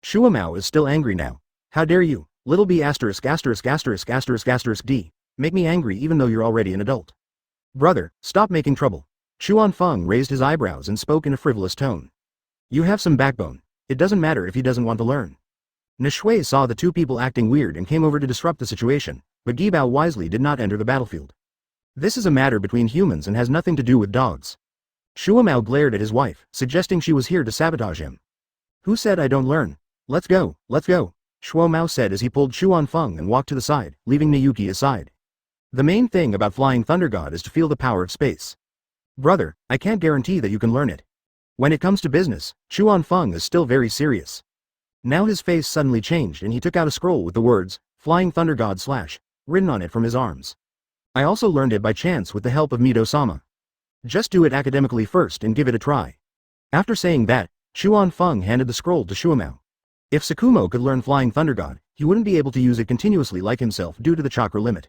Shuamao is still angry now. How dare you, little b******************************* d. Make me angry even though you're already an adult. Brother, stop making trouble. Chuan Feng raised his eyebrows and spoke in a frivolous tone. You have some backbone. It doesn't matter if he doesn't want to learn. Nishui saw the two people acting weird and came over to disrupt the situation, but Gibao wisely did not enter the battlefield. This is a matter between humans and has nothing to do with dogs. Shuamao glared at his wife, suggesting she was here to sabotage him. Who said I don't learn? Let's go, let's go, Shuamao said as he pulled Chuan Feng and walked to the side, leaving Nayuki aside. The main thing about Flying Thunder God is to feel the power of space. Brother, I can't guarantee that you can learn it. When it comes to business, Chuan Feng is still very serious. Now his face suddenly changed and he took out a scroll with the words, Flying Thunder God / written on it from his arms. I also learned it by chance with the help of Mido-sama. Just do it academically first and give it a try. After saying that, Chuan Feng handed the scroll to Shuamao. If Tsukumo could learn Flying Thunder God, he wouldn't be able to use it continuously like himself due to the chakra limit.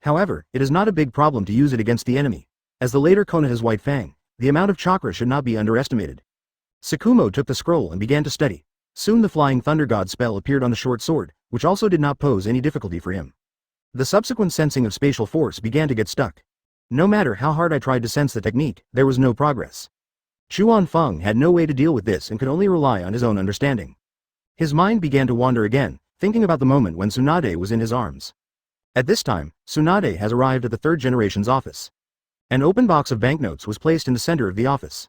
However, it is not a big problem to use it against the enemy. As the later Konoha's White Fang, the amount of chakra should not be underestimated. Tsukumo took the scroll and began to study. Soon the Flying Thunder God spell appeared on the short sword, which also did not pose any difficulty for him. The subsequent sensing of spatial force began to get stuck. No matter how hard I tried to sense the technique, there was no progress. Chuan Feng had no way to deal with this and could only rely on his own understanding. His mind began to wander again, thinking about the moment when Tsunade was in his arms. At this time, Tsunade has arrived at the third generation's office. An open box of banknotes was placed in the center of the office.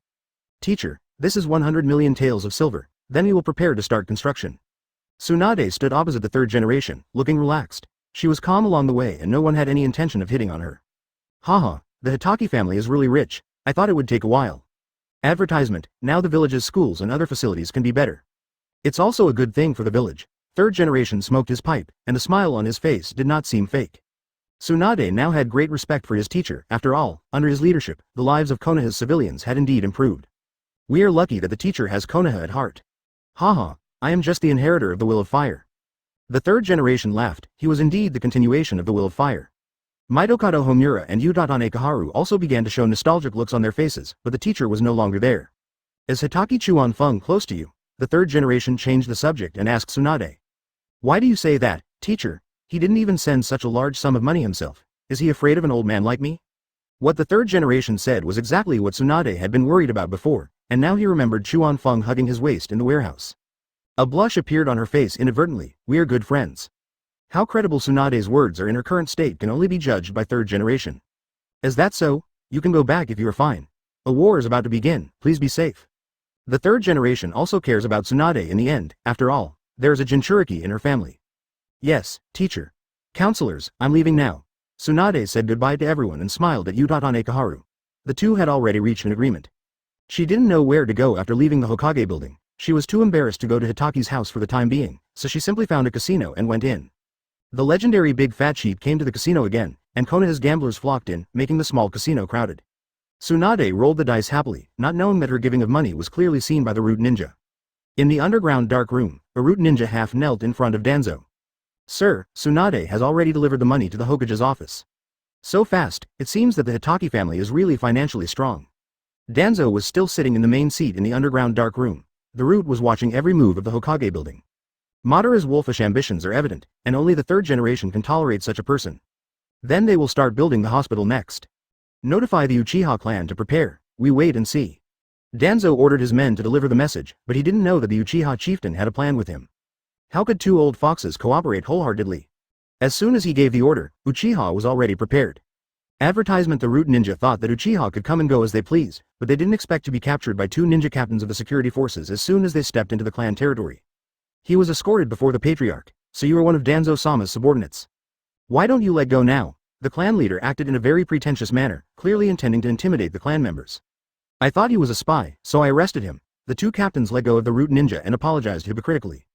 Teacher, this is 100 million taels of silver, then we will prepare to start construction. Tsunade stood opposite the third generation, looking relaxed. She was calm along the way and no one had any intention of hitting on her. Haha, the Hatake family is really rich, I thought it would take a while. Advertisement, now the village's schools and other facilities can be better. It's also a good thing for the village. Third generation smoked his pipe, and the smile on his face did not seem fake. Tsunade now had great respect for his teacher. After all, under his leadership, the lives of Konoha's civilians had indeed improved. We are lucky that the teacher has Konoha at heart. Haha, I am just the inheritor of the will of fire. The third generation laughed. He was indeed the continuation of the will of fire. Mitokado Homura and Utatane Kaharu also began to show nostalgic looks on their faces, but the teacher was no longer there. Is Hatake Chuan Feng close to you? The third generation changed the subject and asked Tsunade. Why do you say that, teacher? He didn't even send such a large sum of money himself. Is he afraid of an old man like me? What the third generation said was exactly what Tsunade had been worried about before, and now he remembered Chuan Feng hugging his waist in the warehouse. A blush appeared on her face inadvertently. We are good friends. How credible Tsunade's words are in her current state can only be judged by third generation. Is that so? You can go back if you are fine. A war is about to begin, please be safe. The third generation also cares about Tsunade in the end. After all, there is a Jinchuriki in her family. Yes, teacher. Counselors, I'm leaving now. Tsunade said goodbye to everyone and smiled at Utatane Kaharu. The two had already reached an agreement. She didn't know where to go after leaving the Hokage building. She was too embarrassed to go to Hitaki's house for the time being, so she simply found a casino and went in. The legendary Big Fat Sheep came to the casino again, and Konoha's gamblers flocked in, making the small casino crowded. Tsunade rolled the dice happily, not knowing that her giving of money was clearly seen by the Root Ninja. In the underground dark room, a Root Ninja half knelt in front of Danzo. Sir, Tsunade has already delivered the money to the Hokage's office. So fast, it seems that the Hatake family is really financially strong. Danzo was still sitting in the main seat in the underground dark room. The Root was watching every move of the Hokage building. Madara's wolfish ambitions are evident, and only the third generation can tolerate such a person. Then they will start building the hospital next. Notify the Uchiha clan to prepare. We wait and see. Danzo ordered his men to deliver the message, but he didn't know that the Uchiha chieftain had a plan with him. How could two old foxes cooperate wholeheartedly? As soon as he gave the order, Uchiha was already prepared. Advertisement: the root ninja thought that Uchiha could come and go as they pleased, but they didn't expect to be captured by two ninja captains of the security forces as soon as they stepped into the clan territory. He was escorted before the patriarch. So you are one of Danzo-sama's subordinates. Why don't you let go now? The clan leader acted in a very pretentious manner, clearly intending to intimidate the clan members. I thought he was a spy, so I arrested him. The two captains let go of the root ninja and apologized hypocritically.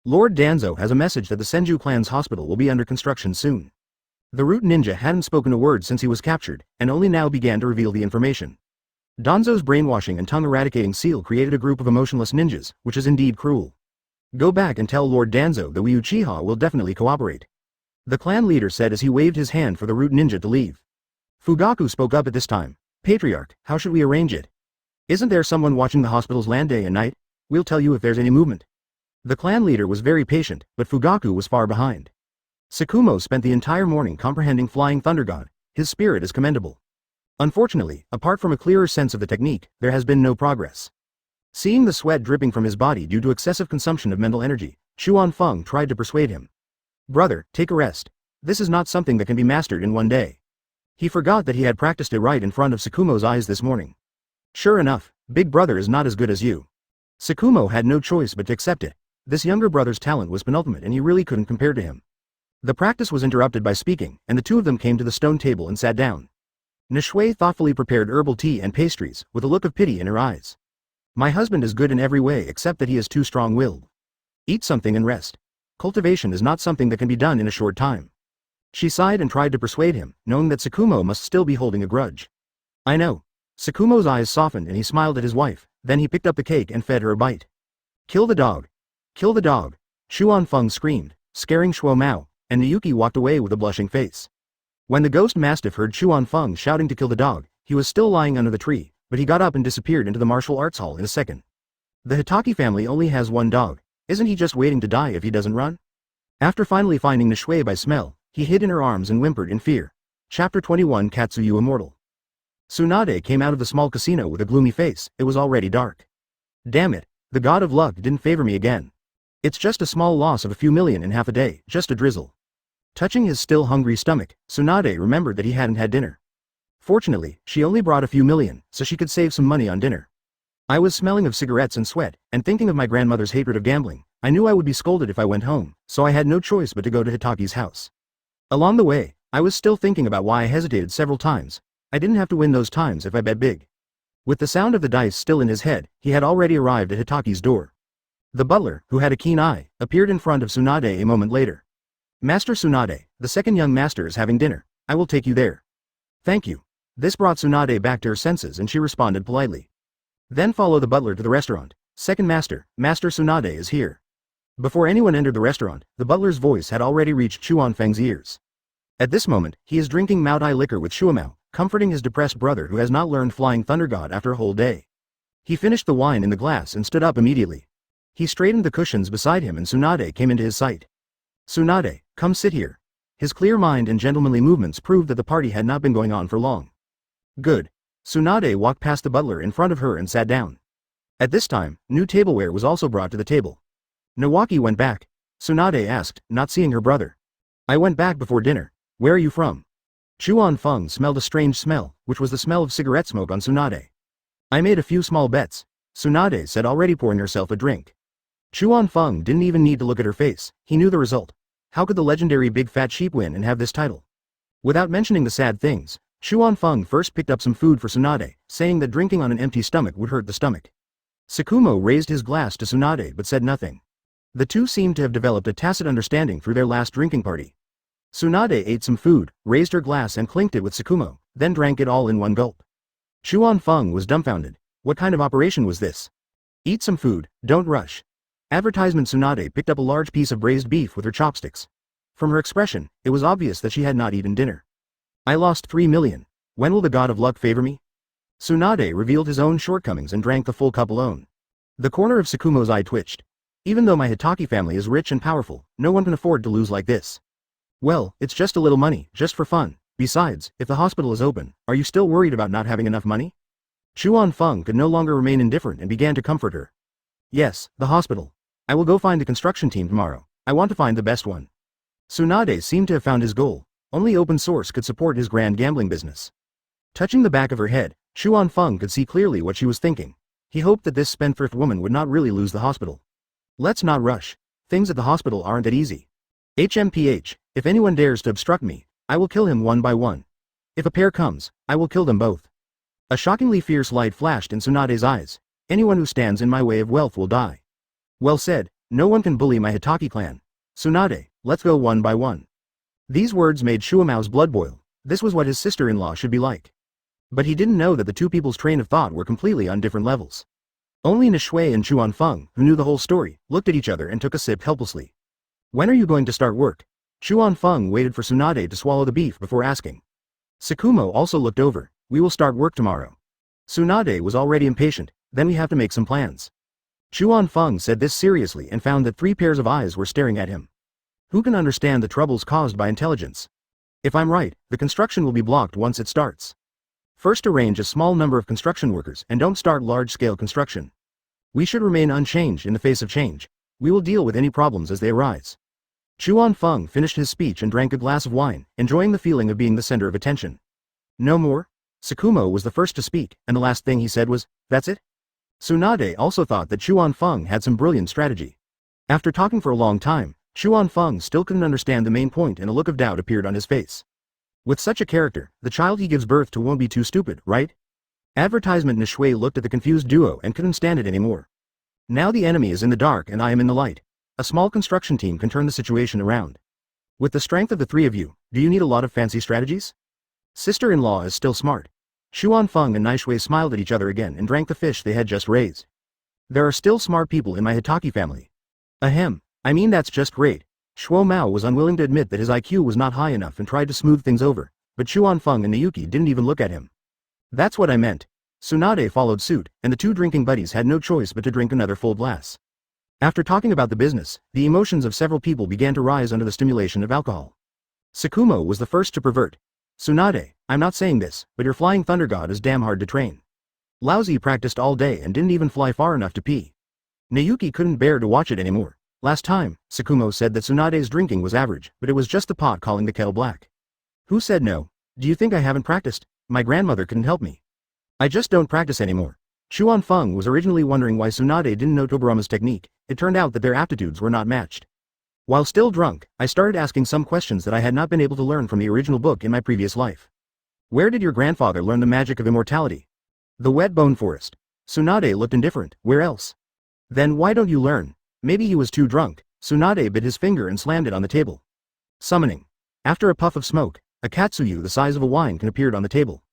Lord Danzo has a message that the Senju clan's hospital will be under construction soon. The root ninja hadn't spoken a word since he was captured, and only now began to reveal the information. Danzo's brainwashing and tongue-eradicating seal created a group of emotionless ninjas, which is indeed cruel. Go back and tell Lord Danzo that we Uchiha will definitely cooperate. The clan leader said as he waved his hand for the root ninja to leave. Fugaku spoke up at this time. Patriarch, how should we arrange it? Isn't there someone watching the hospital's land day and night? We'll tell you if there's any movement. The clan leader was very patient, but Fugaku was far behind. Tsukumo spent the entire morning comprehending Flying Thunder God. His spirit is commendable. Unfortunately, apart from a clearer sense of the technique, there has been no progress. Seeing the sweat dripping from his body due to excessive consumption of mental energy, Chuan-Feng tried to persuade him. Brother, take a rest. This is not something that can be mastered in one day. He forgot that he had practiced it right in front of Tsukumo's eyes this morning. Sure enough, big brother is not as good as you. Tsukumo had no choice but to accept it. This younger brother's talent was penultimate and he really couldn't compare to him. The practice was interrupted by speaking, and the two of them came to the stone table and sat down. Nishui thoughtfully prepared herbal tea and pastries, with a look of pity in her eyes. My husband is good in every way except that he is too strong-willed. Eat something and rest. Cultivation is not something that can be done in a short time. She sighed and tried to persuade him, knowing that Tsukumo must still be holding a grudge. I know. Tsukumo's eyes softened and he smiled at his wife, then he picked up the cake and fed her a bite. Kill the dog. Kill the dog. Chuan-Feng screamed, scaring Shuo Mao, and Nayuki walked away with a blushing face. When the ghost mastiff heard Chuan-Feng shouting to kill the dog, he was still lying under the tree, but he got up and disappeared into the martial arts hall in a second. The Hatake family only has one dog. Isn't he just waiting to die if he doesn't run? After finally finding Nishui by smell, he hid in her arms and whimpered in fear. Chapter 21 Katsuyu Immortal. Tsunade came out of the small casino with a gloomy face. It was already dark. Damn it, the god of luck didn't favor me again. It's just a small loss of a few million in half a day, just a drizzle. Touching his still hungry stomach, Tsunade remembered that he hadn't had dinner. Fortunately, she only brought a few million, so she could save some money on dinner. I was smelling of cigarettes and sweat, and thinking of my grandmother's hatred of gambling. I knew I would be scolded if I went home, so I had no choice but to go to Hitaki's house. Along the way, I was still thinking about why I hesitated several times. I didn't have to win those times if I bet big. With the sound of the dice still in his head, he had already arrived at Hitaki's door. The butler, who had a keen eye, appeared in front of Tsunade a moment later. Master Tsunade, the second young master is having dinner. I will take you there. Thank you. This brought Tsunade back to her senses and she responded politely. Then follow the butler to the restaurant. Second master, Master Tsunade is here. Before anyone entered the restaurant, the butler's voice had already reached Chuan-Feng's ears. At this moment, he is drinking Mao Dai liquor with Shuamao, comforting his depressed brother who has not learned Flying Thunder God after a whole day. He finished the wine in the glass and stood up immediately. He straightened the cushions beside him and Tsunade came into his sight. Tsunade, come sit here. His clear mind and gentlemanly movements proved that the party had not been going on for long. Good. Tsunade walked past the butler in front of her and sat down. At this time, new tableware was also brought to the table. Nawaki went back. Tsunade asked, not seeing her brother. I went back before dinner. Where are you from? Chuan-Feng smelled a strange smell, which was the smell of cigarette smoke on Tsunade. I made a few small bets, Tsunade said, already pouring herself a drink. Chuan-Feng didn't even need to look at her face, he knew the result. How could the legendary Big Fat Sheep win and have this title? Without mentioning the sad things, Chuan-Feng first picked up some food for Tsunade, saying that drinking on an empty stomach would hurt the stomach. Tsukumo raised his glass to Tsunade but said nothing. The two seemed to have developed a tacit understanding through their last drinking party. Tsunade ate some food, raised her glass and clinked it with Tsukumo, then drank it all in one gulp. Chuan-Feng was dumbfounded. What kind of operation was this? Eat some food, don't rush. Advertisement. Tsunade picked up a large piece of braised beef with her chopsticks. From her expression, it was obvious that she had not eaten dinner. I lost 3 million. When will the god of luck favor me? Tsunade revealed his own shortcomings and drank the full cup alone. The corner of Tsukumo's eye twitched. Even though my Hatake family is rich and powerful, no one can afford to lose like this. Well, it's just a little money, just for fun. Besides, if the hospital is open, are you still worried about not having enough money? Chuan Feng could no longer remain indifferent and began to comfort her. Yes, the hospital. I will go find the construction team tomorrow. I want to find the best one. Tsunade seemed to have found his goal. Only open source could support his grand gambling business. Touching the back of her head, Chuan Feng could see clearly what she was thinking. He hoped that this spendthrift woman would not really lose the hospital. Let's not rush. Things at the hospital aren't that easy. HMPH, if anyone dares to obstruct me, I will kill him one by one. If a pair comes, I will kill them both. A shockingly fierce light flashed in Tsunade's eyes. Anyone who stands in my way of wealth will die. Well said, no one can bully my Hatake clan. Tsunade, let's go one by one. These words made Shuamao's blood boil. This was what his sister-in-law should be like. But he didn't know that the two people's train of thought were completely on different levels. Only Nishui and Chuan Feng, who knew the whole story, looked at each other and took a sip helplessly. When are you going to start work? Chuan Feng waited for Tsunade to swallow the beef before asking. Tsukumo also looked over. We will start work tomorrow. Tsunade was already impatient. Then we have to make some plans. Chuan Feng said this seriously and found that 3 pairs of eyes were staring at him. Who can understand the troubles caused by intelligence? If I'm right, the construction will be blocked once it starts. First arrange a small number of construction workers and don't start large-scale construction. We should remain unchanged in the face of change. We will deal with any problems as they arise. Chuan Feng finished his speech and drank a glass of wine, enjoying the feeling of being the center of attention. No more? Tsukumo was the first to speak, and the last thing he said was, "That's it?" Tsunade also thought that Chuan Feng had some brilliant strategy. After talking for a long time, Chuan Feng still couldn't understand the main point and a look of doubt appeared on his face. With such a character, the child he gives birth to won't be too stupid, right? Advertisement Nishui looked at the confused duo and couldn't stand it anymore. Now the enemy is in the dark and I am in the light. A small construction team can turn the situation around. With the strength of the 3 of you, do you need a lot of fancy strategies? Sister-in-law is still smart. Chuan Feng and Nishui smiled at each other again and drank the fish they had just raised. There are still smart people in my Hatake family. Ahem, I mean that's just great. Shuo Mao was unwilling to admit that his IQ was not high enough and tried to smooth things over, but Chuan Feng and Naoki didn't even look at him. That's what I meant. Tsunade followed suit, and the 2 drinking buddies had no choice but to drink another full glass. After talking about the business, the emotions of several people began to rise under the stimulation of alcohol. Tsukumo was the first to pervert. Tsunade, I'm not saying this, but your flying thunder god is damn hard to train. Laozi practiced all day and didn't even fly far enough to pee. Naoki couldn't bear to watch it anymore. Last time, Tsukumo said that Tsunade's drinking was average, but it was just the pot calling the kettle black. Who said no? Do you think I haven't practiced? My grandmother couldn't help me. I just don't practice anymore. Chuan Feng was originally wondering why Tsunade didn't know Tobarama's technique. It turned out that their aptitudes were not matched. While still drunk, I started asking some questions that I had not been able to learn from the original book in my previous life. Where did your grandfather learn the magic of immortality? The wet bone forest. Tsunade looked indifferent. Where else? Then why don't you learn? Maybe he was too drunk. Tsunade bit his finger and slammed it on the table. Summoning. After a puff of smoke, a Katsuyu the size of a wine can appear on the table.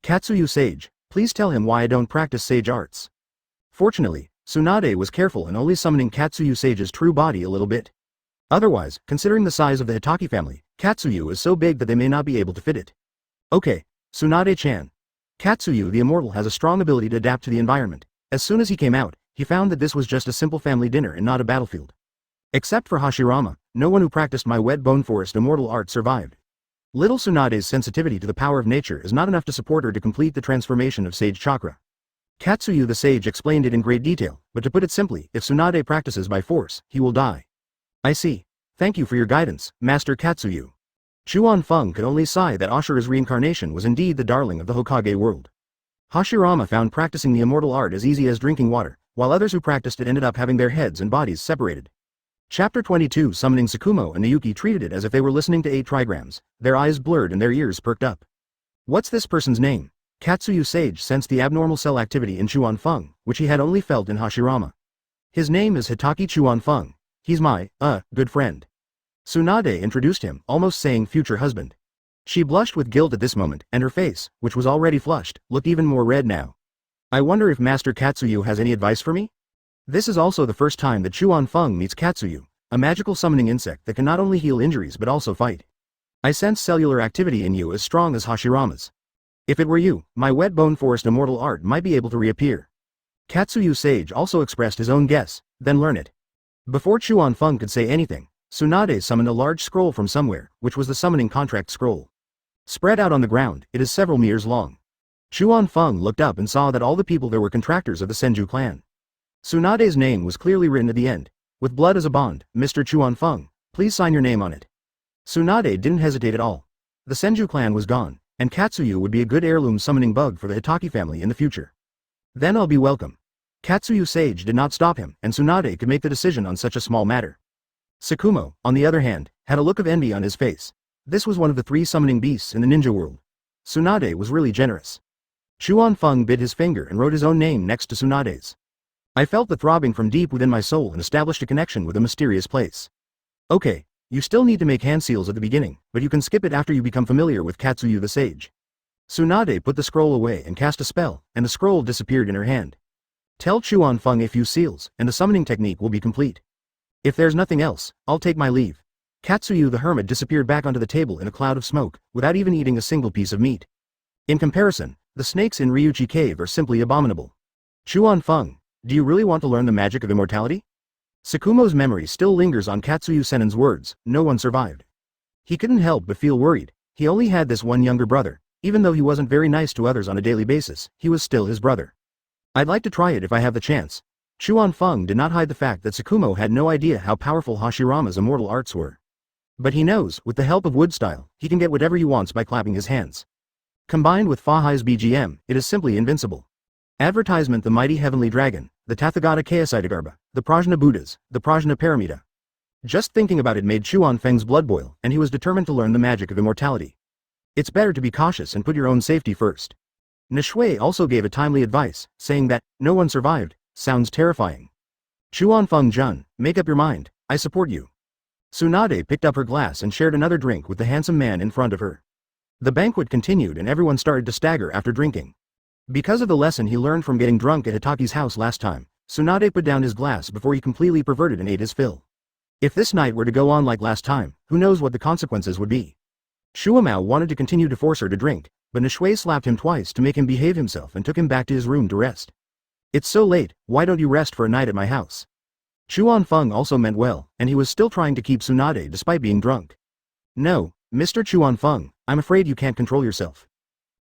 Katsuyu Sage, please tell him why I don't practice sage arts. Fortunately, Tsunade was careful and only summoning Katsuyu Sage's true body a little bit. Otherwise, considering the size of the Hatake family, Katsuyu is so big that they may not be able to fit it. Okay, Tsunade-chan. Katsuyu the Immortal has a strong ability to adapt to the environment. As soon as he came out, he found that this was just a simple family dinner and not a battlefield. Except for Hashirama, no one who practiced my wet bone forest immortal art survived. Little Tsunade's sensitivity to the power of nature is not enough to support her to complete the transformation of Sage Chakra. Katsuyu the Sage explained it in great detail, but to put it simply, if Tsunade practices by force, he will die. I see. Thank you for your guidance, Master Katsuyu. Chuan Feng could only sigh that Ashura's reincarnation was indeed the darling of the Hokage world. Hashirama found practicing the immortal art as easy as drinking water, while others who practiced it ended up having their heads and bodies separated. Chapter 22 Summoning Tsukumo and Naoki treated it as if they were listening to 8 trigrams, their eyes blurred and their ears perked up. What's this person's name? Katsuyu Sage sensed the abnormal cell activity in Chuan Feng, which he had only felt in Hashirama. His name is Hatake Chuan Feng. He's my, good friend. Tsunade introduced him, almost saying future husband. She blushed with guilt at this moment, and her face, which was already flushed, looked even more red now. I wonder if Master Katsuyu has any advice for me? This is also the first time that Chuan Feng meets Katsuyu, a magical summoning insect that can not only heal injuries but also fight. I sense cellular activity in you as strong as Hashirama's. If it were you, my wet bone forest immortal art might be able to reappear. Katsuyu Sage also expressed his own guess, then learn it. Before Chuan Feng could say anything, Tsunade summoned a large scroll from somewhere, which was the summoning contract scroll. Spread out on the ground, it is several meters long. Chuan Feng looked up and saw that all the people there were contractors of the Senju clan. Tsunade's name was clearly written at the end. With blood as a bond, Mr. Chuan Feng, please sign your name on it. Tsunade didn't hesitate at all. The Senju clan was gone, and Katsuyu would be a good heirloom summoning bug for the Hatake family in the future. Then I'll be welcome. Katsuyu Sage did not stop him, and Tsunade could make the decision on such a small matter. Tsukumo, on the other hand, had a look of envy on his face. This was one of the 3 summoning beasts in the ninja world. Tsunade was really generous. Chuan Feng bit his finger and wrote his own name next to Tsunade's. I felt the throbbing from deep within my soul and established a connection with a mysterious place. Okay, you still need to make hand seals at the beginning, but you can skip it after you become familiar with Katsuyu the Sage. Tsunade put the scroll away and cast a spell, and the scroll disappeared in her hand. Tell Chuan Feng a few seals, and the summoning technique will be complete. If there's nothing else, I'll take my leave. Katsuyu the hermit disappeared back onto the table in a cloud of smoke, without even eating a single piece of meat. In comparison, the snakes in Ryuchi Cave are simply abominable. Chuan Feng, do you really want to learn the magic of immortality? Tsukumo's memory still lingers on Katsuyu Senen's words, no one survived. He couldn't help but feel worried. He only had this one younger brother. Even though he wasn't very nice to others on a daily basis, he was still his brother. I'd like to try it if I have the chance. Chuan Feng did not hide the fact that Tsukumo had no idea how powerful Hashirama's immortal arts were. But he knows, with the help of wood style, he can get whatever he wants by clapping his hands. Combined with Fahai's BGM, it is simply invincible. Advertisement: the mighty heavenly dragon, the Tathagata Kayasaitagarba, the Prajna Buddhas, the Prajna Paramita. Just thinking about it made Chuan Feng's blood boil, and he was determined to learn the magic of immortality. It's better to be cautious and put your own safety first. Nishui also gave a timely advice, saying that, no one survived, sounds terrifying. Chuan Feng Jun, make up your mind, I support you. Tsunade picked up her glass and shared another drink with the handsome man in front of her. The banquet continued and everyone started to stagger after drinking. Because of the lesson he learned from getting drunk at Hitaki's house last time, Tsunade put down his glass before he completely perverted and ate his fill. If this night were to go on like last time, who knows what the consequences would be. Shuamao wanted to continue to force her to drink, but Nishui slapped him twice to make him behave himself and took him back to his room to rest. It's so late, why don't you rest for a night at my house? Chuan Feng also meant well, and he was still trying to keep Tsunade despite being drunk. No, Mr. Chuan Feng, I'm afraid you can't control yourself.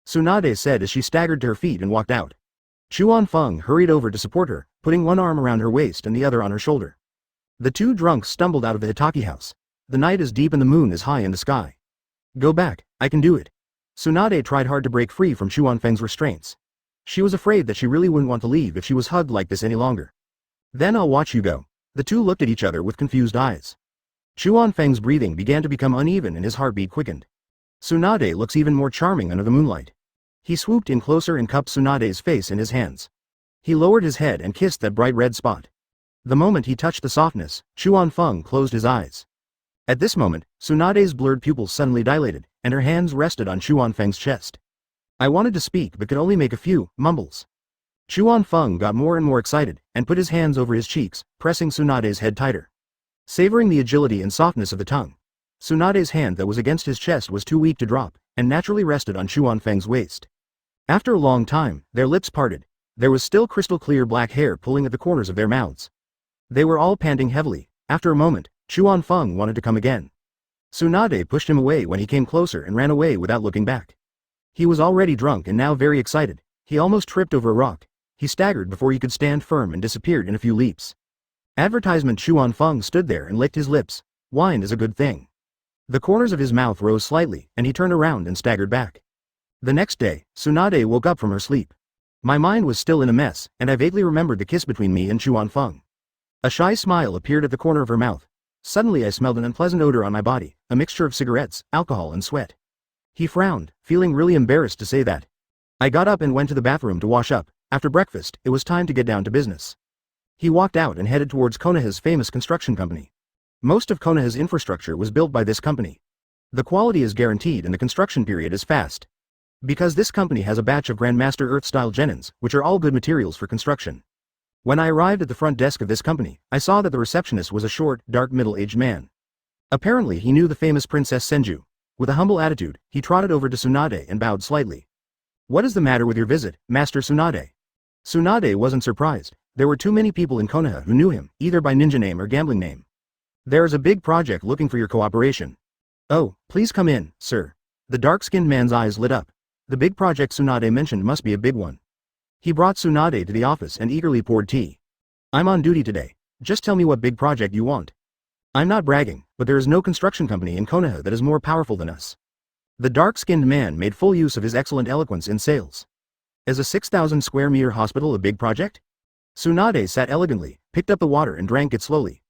Tsunade said as she staggered to her feet and walked out. Chuan Feng hurried over to support her, putting one arm around her waist and the other on her shoulder. The 2 drunks stumbled out of the Hitaki house. The night is deep and the moon is high in the sky. Go back, I can do it. Tsunade tried hard to break free from Chuan Feng's restraints. She was afraid that she really wouldn't want to leave if she was hugged like this any longer. Then I'll watch you go. The 2 looked at each other with confused eyes. Chuan Feng's breathing began to become uneven and his heartbeat quickened. Tsunade looks even more charming under the moonlight. He swooped in closer and cupped Tsunade's face in his hands. He lowered his head and kissed that bright red spot. The moment he touched the softness, Chuan Feng closed his eyes. At this moment, Tsunade's blurred pupils suddenly dilated, and her hands rested on Chuan Feng's chest. I wanted to speak but could only make a few mumbles. Chuan Feng got more and more excited, and put his hands over his cheeks, pressing Tsunade's head tighter. Savoring the agility and softness of the tongue. Tsunade's hand that was against his chest was too weak to drop, and naturally rested on Chuan Feng's waist. After a long time, their lips parted. There was still crystal clear black hair pulling at the corners of their mouths. They were all panting heavily. After a moment, Chuan Feng wanted to come again. Tsunade pushed him away when he came closer and ran away without looking back. He was already drunk and now very excited. He almost tripped over a rock. He staggered before he could stand firm and disappeared in a few leaps. Advertisement: Chuan Feng stood there and licked his lips. Wine is a good thing. The corners of his mouth rose slightly, and he turned around and staggered back. The next day, Tsunade woke up from her sleep. My mind was still in a mess, and I vaguely remembered the kiss between me and Chuan Feng. A shy smile appeared at the corner of her mouth. Suddenly I smelled an unpleasant odor on my body, a mixture of cigarettes, alcohol and sweat. He frowned, feeling really embarrassed to say that. I got up and went to the bathroom to wash up. After breakfast, it was time to get down to business. He walked out and headed towards Konoha's famous construction company. Most of Konoha's infrastructure was built by this company. The quality is guaranteed and the construction period is fast. Because this company has a batch of Grandmaster Earth-style genins, which are all good materials for construction. When I arrived at the front desk of this company, I saw that the receptionist was a short, dark middle-aged man. Apparently he knew the famous Princess Senju. With a humble attitude, he trotted over to Tsunade and bowed slightly. What is the matter with your visit, Master Tsunade? Tsunade wasn't surprised. There were too many people in Konoha who knew him, either by ninja name or gambling name. There is a big project looking for your cooperation. Oh, please come in, sir. The dark-skinned man's eyes lit up. The big project Tsunade mentioned must be a big one. He brought Tsunade to the office and eagerly poured tea. I'm on duty today. Just tell me what big project you want. I'm not bragging, but there is no construction company in Konoha that is more powerful than us. The dark-skinned man made full use of his excellent eloquence in sales. Is a 6,000 square meter hospital a big project? Tsunade sat elegantly, picked up the water and drank it slowly.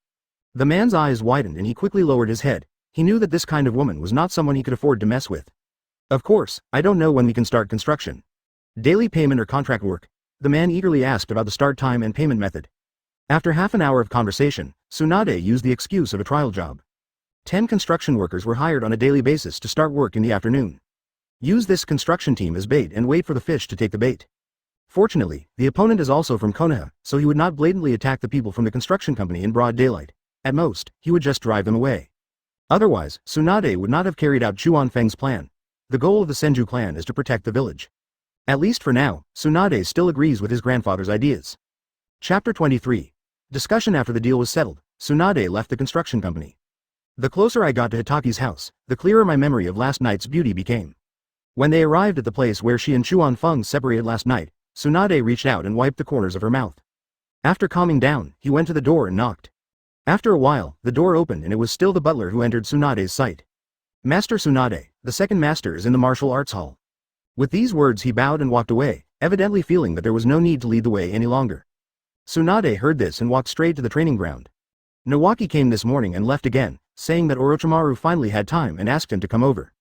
The man's eyes widened and he quickly lowered his head. He knew that this kind of woman was not someone he could afford to mess with. Of course, I don't know when we can start construction. Daily payment or contract work? The man eagerly asked about the start time and payment method. After half an hour of conversation, Tsunade used the excuse of a trial job. 10 construction workers were hired on a daily basis to start work in the afternoon. Use this construction team as bait and wait for the fish to take the bait. Fortunately, the opponent is also from Konoha, so he would not blatantly attack the people from the construction company in broad daylight. At most, he would just drive them away. Otherwise, Tsunade would not have carried out Chuan Feng's plan. The goal of the Senju clan is to protect the village. At least for now, Tsunade still agrees with his grandfather's ideas. Chapter 23. Discussion. After the deal was settled, Tsunade left the construction company. The closer I got to Hitaki's house, the clearer my memory of last night's beauty became. When they arrived at the place where she and Chuan Feng separated last night, Tsunade reached out and wiped the corners of her mouth. After calming down, he went to the door and knocked. After a while, the door opened and it was still the butler who entered Tsunade's sight. Master Tsunade, the second master is in the martial arts hall. With these words he bowed and walked away, evidently feeling that there was no need to lead the way any longer. Tsunade heard this and walked straight to the training ground. Nawaki came this morning and left again, saying that Orochimaru finally had time and asked him to come over.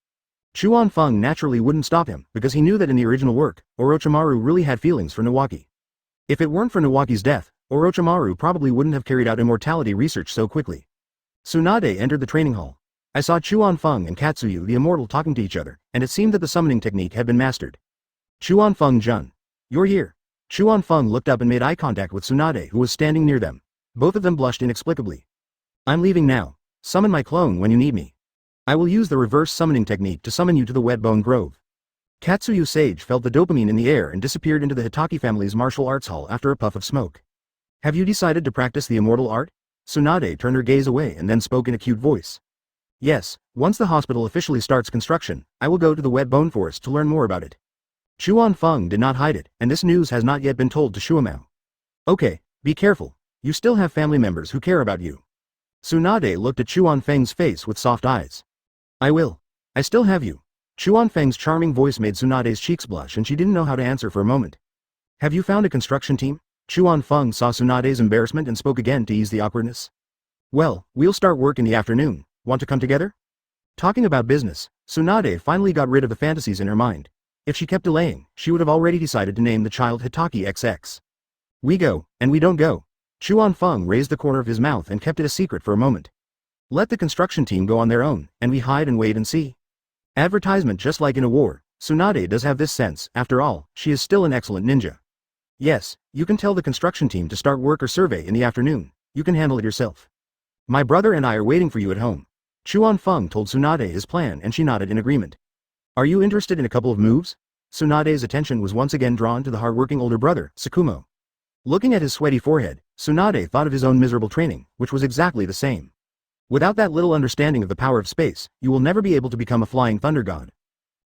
Chuan Feng naturally wouldn't stop him because he knew that in the original work, Orochimaru really had feelings for Nawaki. If it weren't for Nawaki's death, Orochimaru probably wouldn't have carried out immortality research so quickly. Tsunade entered the training hall. I saw Chuan Feng and Katsuyu the immortal talking to each other, and it seemed that the summoning technique had been mastered. Chuan Feng Jun. You're here. Chuan Feng looked up and made eye contact with Tsunade who was standing near them. Both of them blushed inexplicably. I'm leaving now. Summon my clone when you need me. I will use the reverse summoning technique to summon you to the Whetbone Grove. Katsuyu Sage felt the dopamine in the air and disappeared into the Hitaki family's martial arts hall after a puff of smoke. Have you decided to practice the immortal art? Tsunade turned her gaze away and then spoke in a cute voice. Yes, once the hospital officially starts construction, I will go to the Whetbone Forest to learn more about it. Chuan Feng did not hide it, and this news has not yet been told to Shuamao. Okay, be careful. You still have family members who care about you. Tsunade looked at Chuan Feng's face with soft eyes. I will. I still have you. Chuan Feng's charming voice made Tsunade's cheeks blush and she didn't know how to answer for a moment. Have you found a construction team? Chuan Feng saw Tsunade's embarrassment and spoke again to ease the awkwardness. Well, we'll start work in the afternoon. Want to come together? Talking about business, Tsunade finally got rid of the fantasies in her mind. If she kept delaying, she would have already decided to name the child Hatake XX. We go, and we don't go. Chuan Feng raised the corner of his mouth and kept it a secret for a moment. Let the construction team go on their own, and we hide and wait and see. Advertisement. Just like in a war, Tsunade does have this sense. After all, she is still an excellent ninja. Yes, you can tell the construction team to start work or survey in the afternoon. You can handle it yourself. My brother and I are waiting for you at home. Chuan Feng told Tsunade his plan and she nodded in agreement. Are you interested in a couple of moves? Tsunade's attention was once again drawn to the hard-working older brother, Tsukumo. Looking at his sweaty forehead, Tsunade thought of his own miserable training, which was exactly the same. Without that little understanding of the power of space, you will never be able to become a flying thunder god.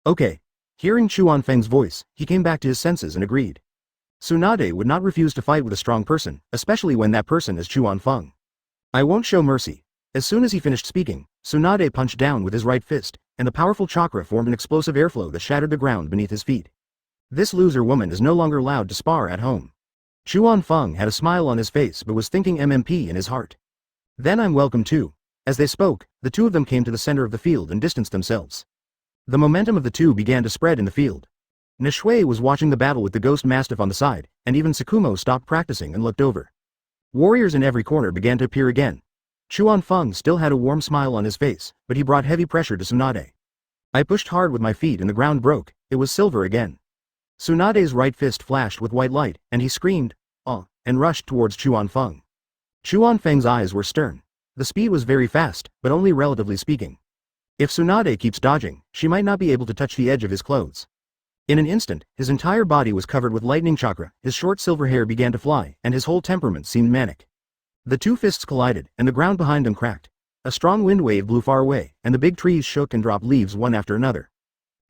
Okay. Hearing Chuan Feng's voice, he came back to his senses and agreed. Tsunade would not refuse to fight with a strong person, especially when that person is Chuan Feng. I won't show mercy. As soon as he finished speaking, Tsunade punched down with his right fist, and the powerful chakra formed an explosive airflow that shattered the ground beneath his feet. This loser woman is no longer allowed to spar at home. Chuan Feng had a smile on his face but was thinking MMP in his heart. Then I'm welcome too. As they spoke, the two of them came to the center of the field and distanced themselves. The momentum of the two began to spread in the field. Nishui was watching the battle with the ghost mastiff on the side, and even Tsukumo stopped practicing and looked over. Warriors in every corner began to appear again. Chuan Feng still had a warm smile on his face, but he brought heavy pressure to Tsunade. I pushed hard with my feet and the ground broke. It was silver again. Tsunade's right fist flashed with white light, and he screamed, "Ah," and rushed towards Chuan Feng. Chuan Feng's eyes were stern. The speed was very fast, but only relatively speaking. If Tsunade keeps dodging, she might not be able to touch the edge of his clothes. In an instant, his entire body was covered with lightning chakra, his short silver hair began to fly, and his whole temperament seemed manic. The two fists collided, and the ground behind them cracked. A strong wind wave blew far away, and the big trees shook and dropped leaves one after another.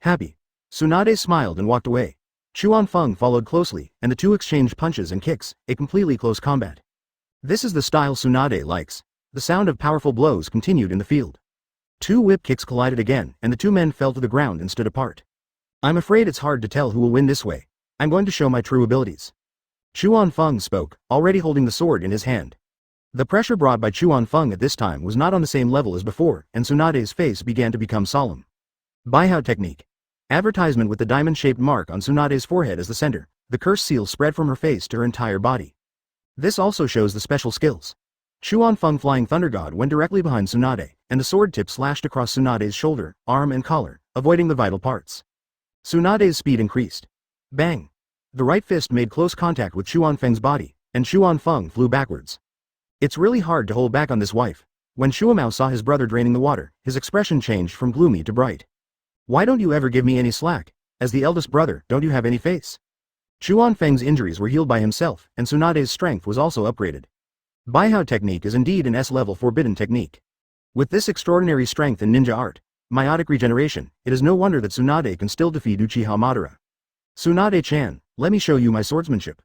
Happy. Tsunade smiled and walked away. Chuan Feng followed closely, and the two exchanged punches and kicks, a completely close combat. This is the style Tsunade likes. The sound of powerful blows continued in the field. Two whip kicks collided again, and the two men fell to the ground and stood apart. I'm afraid it's hard to tell who will win this way. I'm going to show my true abilities. Chuan Feng spoke, already holding the sword in his hand. The pressure brought by Chuan Feng at this time was not on the same level as before, and Tsunade's face began to become solemn. Buyout technique. Advertisement with the diamond-shaped mark on Tsunade's forehead as the center, the curse seal spread from her face to her entire body. This also shows the special skills. Chuan Feng Flying Thunder God went directly behind Tsunade, and the sword tip slashed across Tsunade's shoulder, arm and collar, avoiding the vital parts. Tsunade's speed increased. Bang! The right fist made close contact with Chuan Feng's body, and Chuan Feng flew backwards. It's really hard to hold back on this wife. When Shuamao saw his brother draining the water, his expression changed from gloomy to bright. Why don't you ever give me any slack? As the eldest brother, don't you have any face? Chuan Feng's injuries were healed by himself, and Tsunade's strength was also upgraded. Buyout technique is indeed an S-level forbidden technique. With this extraordinary strength in ninja art, meiotic regeneration, it is no wonder that Tsunade can still defeat Uchiha Madara. Tsunade-chan, let me show you my swordsmanship.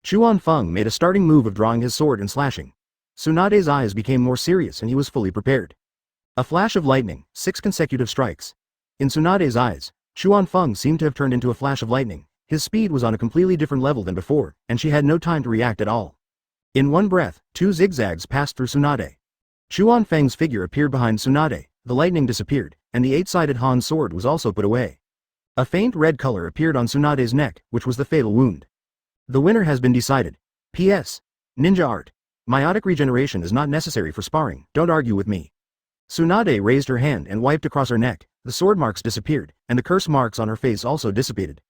Chuan Feng made a starting move of drawing his sword and slashing. Tsunade's eyes became more serious and he was fully prepared. A flash of lightning, 6 consecutive strikes. In Tsunade's eyes, Chuan Feng seemed to have turned into a flash of lightning. His speed was on a completely different level than before, and she had no time to react at all. In one breath, 2 zigzags passed through Tsunade. Chuan Feng's figure appeared behind Tsunade, the lightning disappeared, and the 8-sided Han sword was also put away. A faint red color appeared on Tsunade's neck, which was the fatal wound. The winner has been decided. P.S. Ninja art. Meiotic regeneration is not necessary for sparring, don't argue with me. Tsunade raised her hand and wiped across her neck, the sword marks disappeared, and the curse marks on her face also dissipated.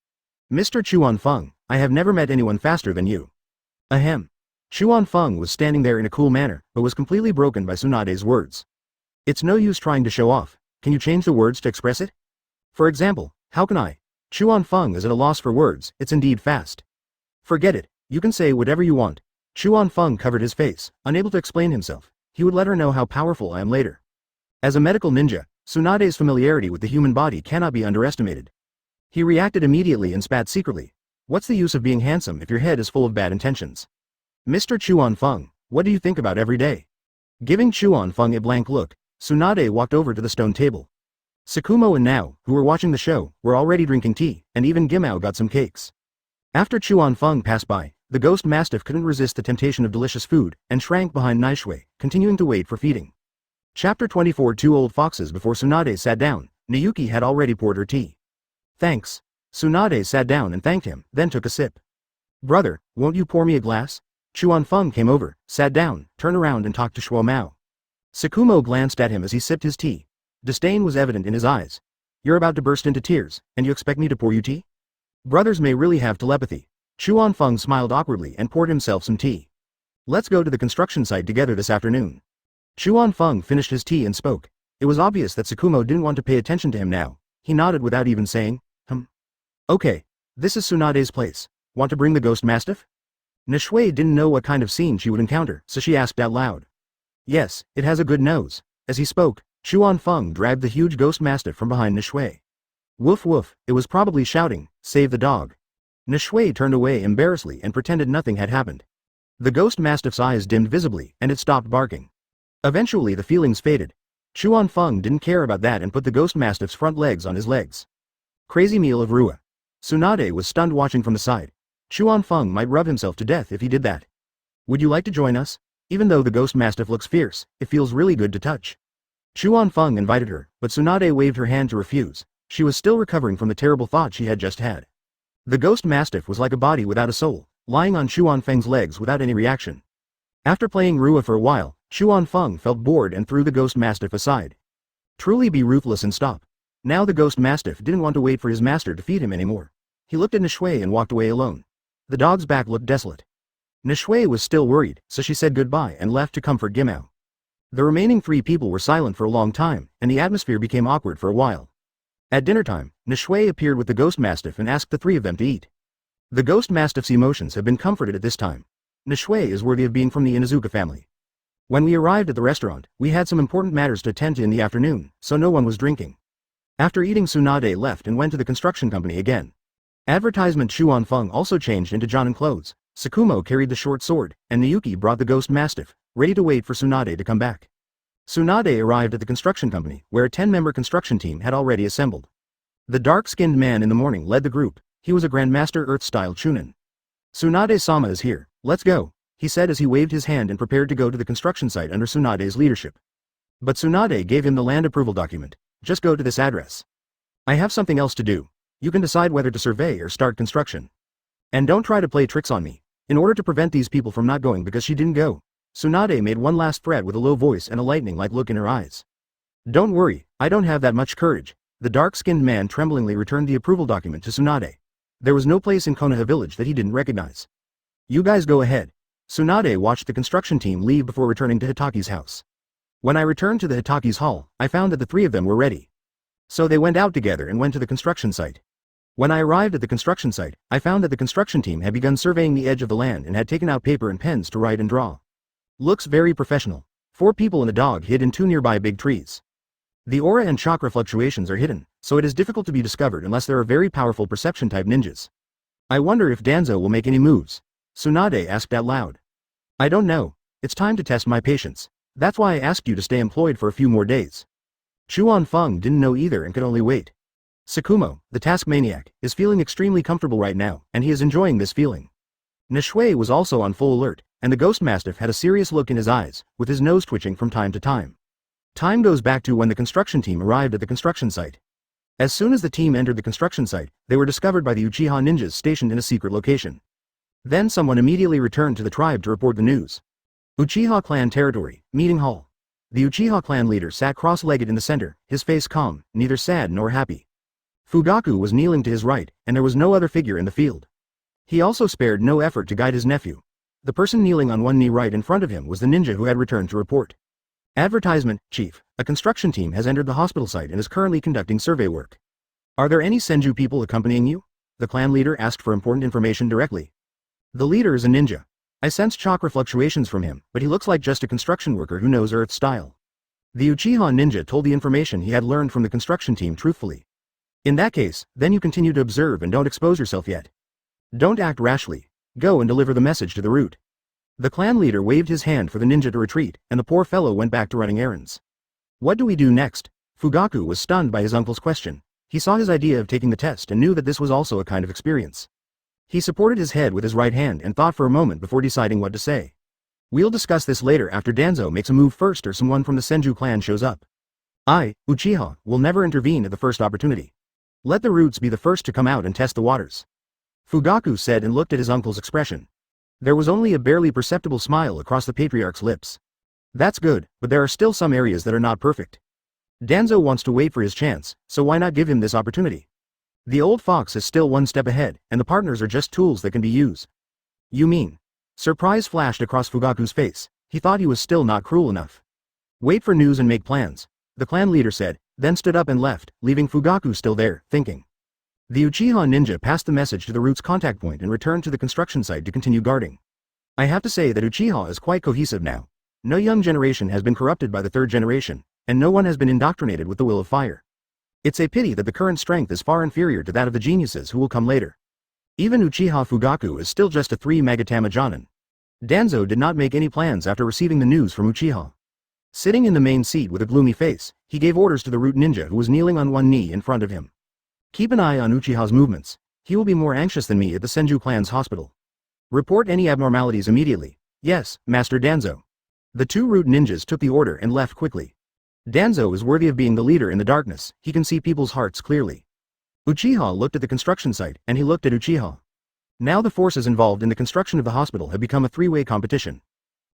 Mr. Chuan Feng, I have never met anyone faster than you. Ahem. Chuan Feng was standing there in a cool manner, but was completely broken by Tsunade's words. It's no use trying to show off, can you change the words to express it? For example, how can I? Chuan Feng is at a loss for words, it's indeed fast. Forget it, you can say whatever you want. Chuan Feng covered his face, unable to explain himself. He would let her know how powerful I am later. As a medical ninja, Tsunade's familiarity with the human body cannot be underestimated. He reacted immediately and spat secretly. What's the use of being handsome if your head is full of bad intentions? Mr. Chuan Feng, what do you think about every day? Giving Chuan Feng a blank look, Tsunade walked over to the stone table. Sakumo and Nao, who were watching the show, were already drinking tea, and even Gimao got some cakes. After Chuan Feng passed by, the ghost mastiff couldn't resist the temptation of delicious food, and shrank behind Naishui, continuing to wait for feeding. Chapter 24 2 Old Foxes. Before Tsunade sat down, Nayuki had already poured her tea. Thanks. Tsunade sat down and thanked him, then took a sip. Brother, won't you pour me a glass? Chuan Feng came over, sat down, turned around and talked to Shuamao. Sakumo glanced at him as he sipped his tea. Disdain was evident in his eyes. You're about to burst into tears, and you expect me to pour you tea? Brothers may really have telepathy. Chuan Feng smiled awkwardly and poured himself some tea. Let's go to the construction site together this afternoon. Chuan Feng finished his tea and spoke. It was obvious that Sakumo didn't want to pay attention to him now. He nodded without even saying, Okay, this is Tsunade's place. Want to bring the ghost mastiff? Naishui didn't know what kind of scene she would encounter, so she asked out loud. Yes, it has a good nose. As he spoke, Chuan Feng dragged the huge ghost mastiff from behind Naishui. Woof woof, it was probably shouting, save the dog. Naishui turned away embarrassedly and pretended nothing had happened. The ghost mastiff's eyes dimmed visibly, and it stopped barking. Eventually the feelings faded. Chuan Feng didn't care about that and put the ghost mastiff's front legs on his legs. Crazy meal of Rua. Tsunade was stunned watching from the side. Chuan Feng might rub himself to death if he did that. Would you like to join us? Even though the ghost mastiff looks fierce, it feels really good to touch. Chuan Feng invited her, but Tsunade waved her hand to refuse. She was still recovering from the terrible thought she had just had. The ghost mastiff was like a body without a soul, lying on Chuan Feng's legs without any reaction. After playing Rua for a while, Chuan Feng felt bored and threw the ghost mastiff aside. Truly be ruthless and stop. Now the ghost mastiff didn't want to wait for his master to feed him anymore. He looked at Naishui and walked away alone. The dog's back looked desolate. Naishui was still worried, so she said goodbye and left to comfort Gimao. The remaining 3 people were silent for a long time, and the atmosphere became awkward for a while. At dinner time, Naishui appeared with the ghost mastiff and asked the 3 of them to eat. The ghost mastiff's emotions have been comforted at this time. Naishui is worthy of being from the Inuzuka family. When we arrived at the restaurant, we had some important matters to attend to in the afternoon, so no one was drinking. After eating, Tsunade left and went to the construction company again. Advertisement: Chuan Feng also changed into Jonin clothes, Sakumo carried the short sword, and Nayuki brought the ghost mastiff, ready to wait for Tsunade to come back. Tsunade arrived at the construction company, where a 10-member construction team had already assembled. The dark-skinned man in the morning led the group. He was a Grandmaster Earth-style Chunin. "Tsunade-sama is here, let's go," he said as he waved his hand and prepared to go to the construction site under Tsunade's leadership. But Tsunade gave him the land approval document. "Just go to this address. I have something else to do. You can decide whether to survey or start construction. And don't try to play tricks on me." In order to prevent these people from not going because she didn't go, Tsunade made one last threat with a low voice and a lightning-like look in her eyes. "Don't worry, I don't have that much courage." The dark-skinned man tremblingly returned the approval document to Tsunade. There was no place in Konoha village that he didn't recognize. "You guys go ahead." Tsunade watched the construction team leave before returning to Hitaki's house. "When I returned to the Hitaki's hall, I found that the three of them were ready. So they went out together and went to the construction site. When I arrived at the construction site, I found that the construction team had begun surveying the edge of the land and had taken out paper and pens to write and draw. Looks very professional. 4 people and a dog hid in 2 nearby big trees. The aura and chakra fluctuations are hidden, so it is difficult to be discovered unless there are very powerful perception-type ninjas. I wonder if Danzo will make any moves." Tsunade asked out loud. "I don't know. It's time to test my patience. That's why I asked you to stay employed for a few more days." Chuan Feng didn't know either and could only wait. Sakumo, the task maniac, is feeling extremely comfortable right now, and he is enjoying this feeling. Nishui was also on full alert, and the ghost mastiff had a serious look in his eyes, with his nose twitching from time to time. Time goes back to when the construction team arrived at the construction site. As soon as the team entered the construction site, they were discovered by the Uchiha ninjas stationed in a secret location. Then someone immediately returned to the tribe to report the news. Uchiha clan territory, meeting hall. The Uchiha clan leader sat cross-legged in the center, his face calm, neither sad nor happy. Fugaku was kneeling to his right, and there was no other figure in the field. He also spared no effort to guide his nephew. The person kneeling on one knee right in front of him was the ninja who had returned to report. Advertisement: Chief, a construction team has entered the hospital site and is currently conducting survey work. Are there any Senju people accompanying you? The clan leader asked for important information directly. The leader is a ninja. I sense chakra fluctuations from him, but he looks like just a construction worker who knows Earth style. The Uchiha ninja told the information he had learned from the construction team truthfully. In that case, then you continue to observe and don't expose yourself yet. Don't act rashly. Go and deliver the message to the root. The clan leader waved his hand for the ninja to retreat, and the poor fellow went back to running errands. What do we do next? Fugaku was stunned by his uncle's question. He saw his idea of taking the test and knew that this was also a kind of experience. He supported his head with his right hand and thought for a moment before deciding what to say. We'll discuss this later after Danzo makes a move first or someone from the Senju clan shows up. I, Uchiha, will never intervene at the first opportunity. Let the roots be the first to come out and test the waters. Fugaku said and looked at his uncle's expression. There was only a barely perceptible smile across the patriarch's lips. That's good, but there are still some areas that are not perfect. Danzo wants to wait for his chance, so why not give him this opportunity? The old fox is still one step ahead, and the partners are just tools that can be used. You mean? Surprise flashed across Fugaku's face. He thought he was still not cruel enough. Wait for news and make plans, the clan leader said, then stood up and left, leaving Fugaku still there, thinking. The Uchiha ninja passed the message to the root's contact point and returned to the construction site to continue guarding. I have to say that Uchiha is quite cohesive now. No young generation has been corrupted by the third generation, and no one has been indoctrinated with the will of fire. It's a pity that the current strength is far inferior to that of the geniuses who will come later. Even Uchiha Fugaku is still just a 3 Magatama Jonin. Danzo did not make any plans after receiving the news from Uchiha. Sitting in the main seat with a gloomy face, he gave orders to the root ninja who was kneeling on one knee in front of him. Keep an eye on Uchiha's movements. He will be more anxious than me at the Senju clan's hospital. Report any abnormalities immediately. Yes, Master Danzo. The 2 root ninjas took the order and left quickly. Danzo is worthy of being the leader in the darkness. He can see people's hearts clearly. Uchiha looked at the construction site, and he looked at Uchiha. Now the forces involved in the construction of the hospital have become a 3-way competition.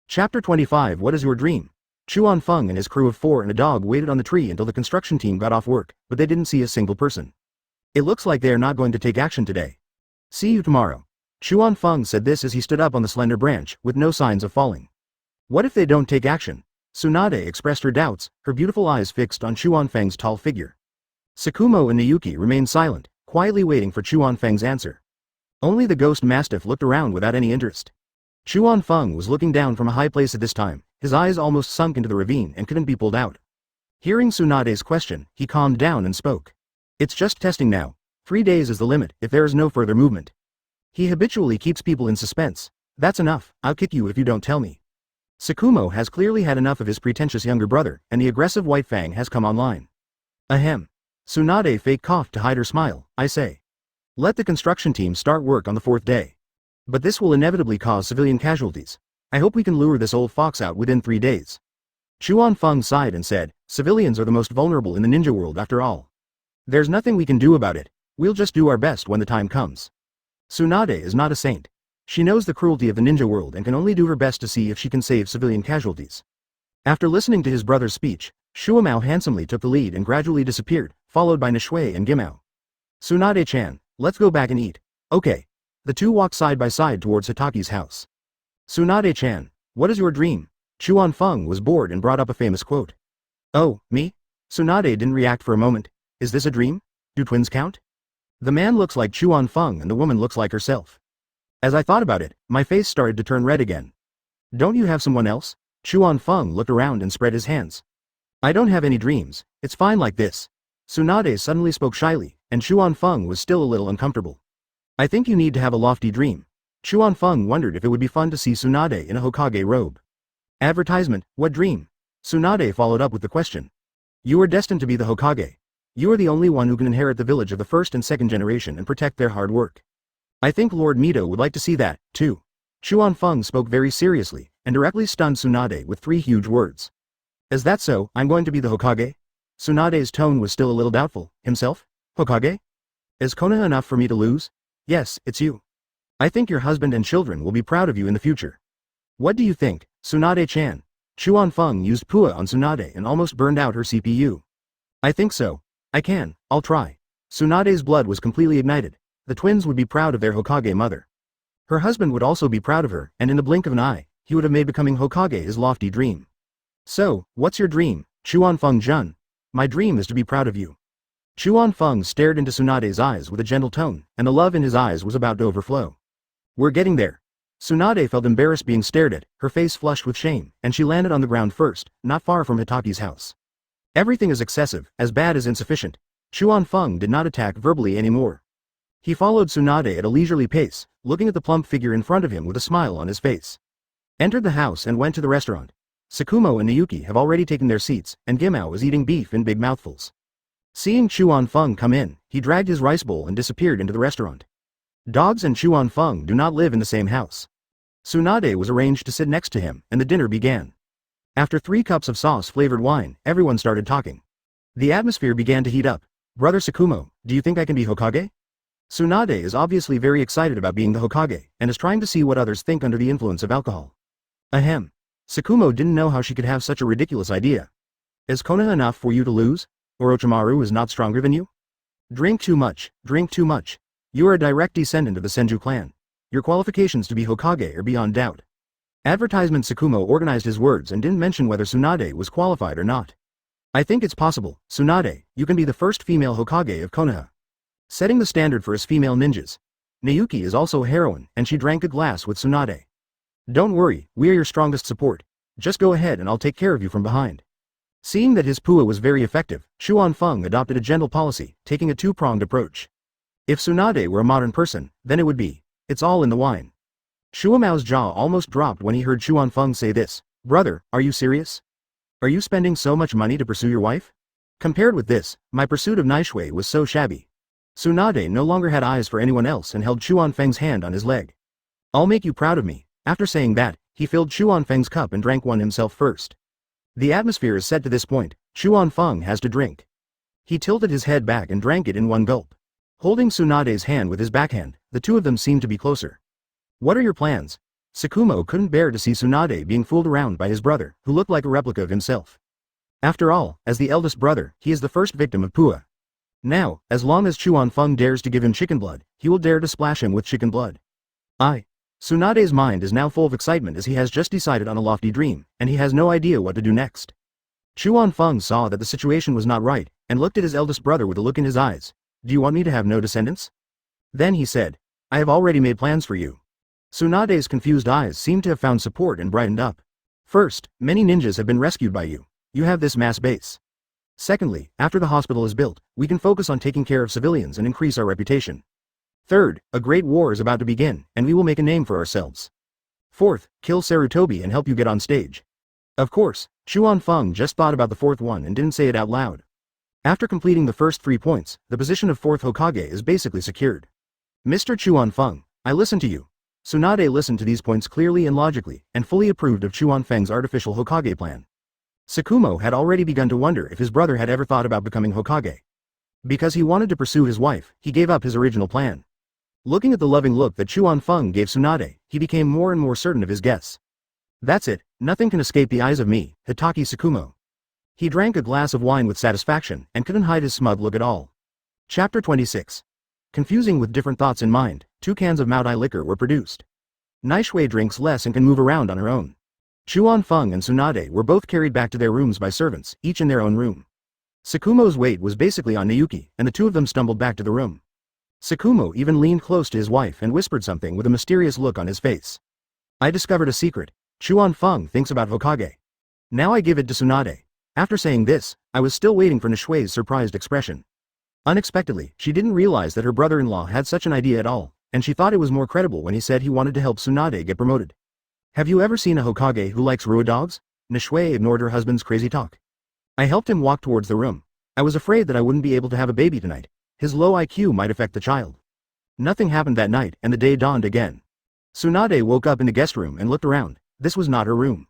Chapter 25. What is your dream? Chuan Feng and his crew of 4 and a dog waited on the tree until the construction team got off work, but they didn't see a single person. It looks like they are not going to take action today. See you tomorrow. Chuan Feng said this as he stood up on the slender branch, with no signs of falling. What if they don't take action? Tsunade expressed her doubts, her beautiful eyes fixed on Chuan Feng's tall figure. Sakumo and Nayuki remained silent, quietly waiting for Chuan Feng's answer. Only the ghost mastiff looked around without any interest. Chuan Feng was looking down from a high place at this time, his eyes almost sunk into the ravine and couldn't be pulled out. Hearing Tsunade's question, he calmed down and spoke. It's just testing now. 3 days is the limit if there is no further movement. He habitually keeps people in suspense. That's enough, I'll kick you if you don't tell me. Tsukumo has clearly had enough of his pretentious younger brother, and the aggressive White Fang has come online. Ahem. Tsunade fake coughed to hide her smile. I say. Let the construction team start work on the 4th day. But this will inevitably cause civilian casualties. I hope we can lure this old fox out within 3 days. Chuan Feng sighed and said, civilians are the most vulnerable in the ninja world after all. There's nothing we can do about it. We'll just do our best when the time comes. Tsunade is not a saint. She knows the cruelty of the ninja world and can only do her best to see if she can save civilian casualties. After listening to his brother's speech, Shuamao handsomely took the lead and gradually disappeared, followed by Nishui and Gimao. Tsunade-chan, let's go back and eat. Okay. The two walked side by side towards Hatake's house. Tsunade-chan, what is your dream? Chuan Feng was bored and brought up a famous quote. Oh, me? Tsunade didn't react for a moment. Is this a dream? Do twins count? The man looks like Chuan Feng and the woman looks like herself. As I thought about it, my face started to turn red again. Don't you have someone else? Chuan Feng looked around and spread his hands. I don't have any dreams, it's fine like this. Tsunade suddenly spoke shyly, and Chuan Feng was still a little uncomfortable. I think you need to have a lofty dream. Chuan Feng wondered if it would be fun to see Tsunade in a Hokage robe. Advertisement, what dream? Tsunade followed up with the question. You are destined to be the Hokage. You are the only one who can inherit the village of the 1st and 2nd generation and protect their hard work. I think Lord Mito would like to see that, too. Chuan Feng spoke very seriously, and directly stunned Tsunade with 3 huge words. Is that so, I'm going to be the Hokage? Tsunade's tone was still a little doubtful. Himself? Hokage? Is Konoha enough for me to lose? Yes, it's you. I think your husband and children will be proud of you in the future. What do you think, Tsunade-chan? Chuan Feng used Pua on Tsunade and almost burned out her CPU. I think so. I can, I'll try. Tsunade's blood was completely ignited. The twins would be proud of their Hokage mother. Her husband would also be proud of her, and in the blink of an eye, he would have made becoming Hokage his lofty dream. So, what's your dream, Chuan Feng-jun? My dream is to be proud of you. Chuan Feng stared into Tsunade's eyes with a gentle tone, and the love in his eyes was about to overflow. We're getting there. Tsunade felt embarrassed being stared at, her face flushed with shame, and she landed on the ground first, not far from Hatake's house. Everything is excessive, as bad as insufficient. Chuan Feng did not attack verbally anymore. He followed Tsunade at a leisurely pace, looking at the plump figure in front of him with a smile on his face. Entered the house and went to the restaurant. Tsukumo and Nayuki have already taken their seats, and Gimao is eating beef in big mouthfuls. Seeing Chuan Feng come in, he dragged his rice bowl and disappeared into the restaurant. Dogs and Chuan Feng do not live in the same house. Tsunade was arranged to sit next to him, and the dinner began. After 3 cups of sauce-flavored wine, everyone started talking. The atmosphere began to heat up. Brother Tsukumo, do you think I can be Hokage? Tsunade is obviously very excited about being the Hokage, and is trying to see what others think under the influence of alcohol. Ahem. Tsukumo didn't know how she could have such a ridiculous idea. Is Konoha enough for you to lose? Orochimaru is not stronger than you? Drink too much, drink too much. You are a direct descendant of the Senju clan. Your qualifications to be Hokage are beyond doubt. Advertisement. Tsukumo organized his words and didn't mention whether Tsunade was qualified or not. I think it's possible, Tsunade, you can be the first female Hokage of Konoha. Setting the standard for us female ninjas. Nayuki is also a heroine, and she drank a glass with Tsunade. Don't worry, we are your strongest support. Just go ahead and I'll take care of you from behind. Seeing that his Pua was very effective, Chuan Feng adopted a gentle policy, taking a 2-pronged approach. If Tsunade were a modern person, then it would be, it's all in the wine. Shuamao's jaw almost dropped when he heard Chuan Feng say this. Brother, are you serious? Are you spending so much money to pursue your wife? Compared with this, my pursuit of Nishui was so shabby. Tsunade no longer had eyes for anyone else and held Chuan Feng's hand on his leg. I'll make you proud of me. After saying that, he filled Chuan Feng's cup and drank one himself first. The atmosphere is set to this point, Chuan Feng has to drink. He tilted his head back and drank it in one gulp. Holding Tsunade's hand with his backhand, the two of them seemed to be closer. What are your plans? Tsukumo couldn't bear to see Tsunade being fooled around by his brother, who looked like a replica of himself. After all, as the eldest brother, he is the first victim of Pua. Now, as long as Chuan Feng dares to give him chicken blood, he will dare to splash him with chicken blood. Tsunade's mind is now full of excitement as he has just decided on a lofty dream, and he has no idea what to do next. Chuan Feng saw that the situation was not right, and looked at his eldest brother with a look in his eyes. Do you want me to have no descendants? Then he said, I have already made plans for you. Tsunade's confused eyes seemed to have found support and brightened up. First, many ninjas have been rescued by you. You have this mass base. Secondly, after the hospital is built, we can focus on taking care of civilians and increase our reputation. Third, a great war is about to begin, and we will make a name for ourselves. Fourth, kill Sarutobi and help you get on stage. Of course, Chuan Feng just thought about the fourth one and didn't say it out loud. After completing the first 3 points, the position of fourth Hokage is basically secured. Mr. Chuan Feng, I listen to you. Tsunade listened to these points clearly and logically, and fully approved of Chuan Feng's artificial Hokage plan. Tsukumo had already begun to wonder if his brother had ever thought about becoming Hokage. Because he wanted to pursue his wife, he gave up his original plan. Looking at the loving look that Chuan Feng gave Tsunade, he became more and more certain of his guess. That's it, nothing can escape the eyes of me, Hatake Tsukumo. He drank a glass of wine with satisfaction, and couldn't hide his smug look at all. Chapter 26. Confusing with different thoughts in mind, 2 cans of Maodai liquor were produced. Naishui drinks less and can move around on her own. Chuan Feng and Tsunade were both carried back to their rooms by servants, each in their own room. Tsukumo's weight was basically on Naoki, and the 2 of them stumbled back to the room. Tsukumo even leaned close to his wife and whispered something with a mysterious look on his face. I discovered a secret. Chuan Feng thinks about Hokage. Now I give it to Tsunade. After saying this, I was still waiting for Naishui's surprised expression. Unexpectedly, she didn't realize that her brother-in-law had such an idea at all, and she thought it was more credible when he said he wanted to help Tsunade get promoted. Have you ever seen a Hokage who likes Rua dogs? Naishui ignored her husband's crazy talk. I helped him walk towards the room. I was afraid that I wouldn't be able to have a baby tonight. His low IQ might affect the child. Nothing happened that night, and the day dawned again. Tsunade woke up in the guest room and looked around. This was not her room.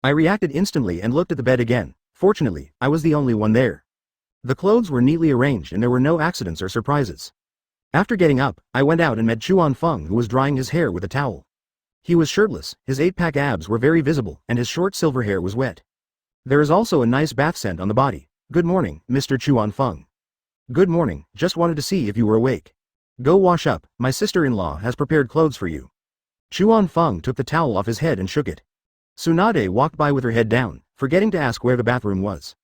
I reacted instantly and looked at the bed again. Fortunately, I was the only one there. The clothes were neatly arranged and there were no accidents or surprises. After getting up, I went out and met Chuan Feng, who was drying his hair with a towel. He was shirtless, his 8-pack abs were very visible, and his short silver hair was wet. There is also a nice bath scent on the body. Good morning, Mr. Chuan Feng. Good morning, just wanted to see if you were awake. Go wash up, my sister-in-law has prepared clothes for you. Chuan Feng took the towel off his head and shook it. Tsunade walked by with her head down, forgetting to ask where the bathroom was.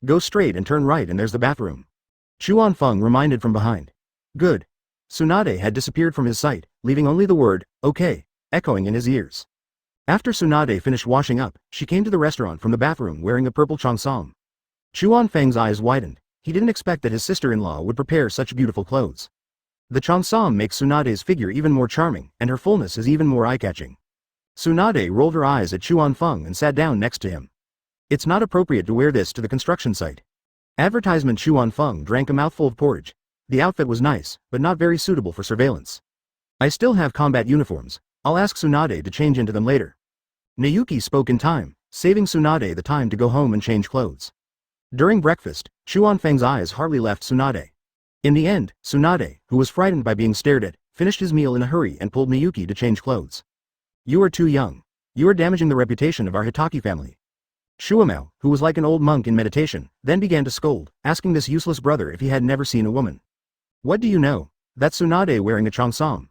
Go straight and turn right and there's the bathroom. Chuan Feng reminded from behind. Good. Tsunade had disappeared from his sight, leaving only the word, okay, echoing in his ears. After Tsunade finished washing up, she came to the restaurant from the bathroom wearing a purple cheongsam. Chuan Feng's eyes widened. He didn't expect that his sister-in-law would prepare such beautiful clothes. The cheongsam makes Tsunade's figure even more charming, and her fullness is even more eye-catching. Tsunade rolled her eyes at Chuan Feng and sat down next to him. It's not appropriate to wear this to the construction site. Advertisement. Chuan Feng drank a mouthful of porridge. The outfit was nice, but not very suitable for surveillance. I still have combat uniforms. I'll ask Tsunade to change into them later. Naoki spoke in time, saving Tsunade the time to go home and change clothes. During breakfast, Chuan Feng's eyes hardly left Tsunade. In the end, Tsunade, who was frightened by being stared at, finished his meal in a hurry and pulled Naoki to change clothes. You are too young. You are damaging the reputation of our Hatake family. Shuamao, who was like an old monk in meditation, then began to scold, asking this useless brother if he had never seen a woman. What do you know? That's Tsunade wearing a cheongsam.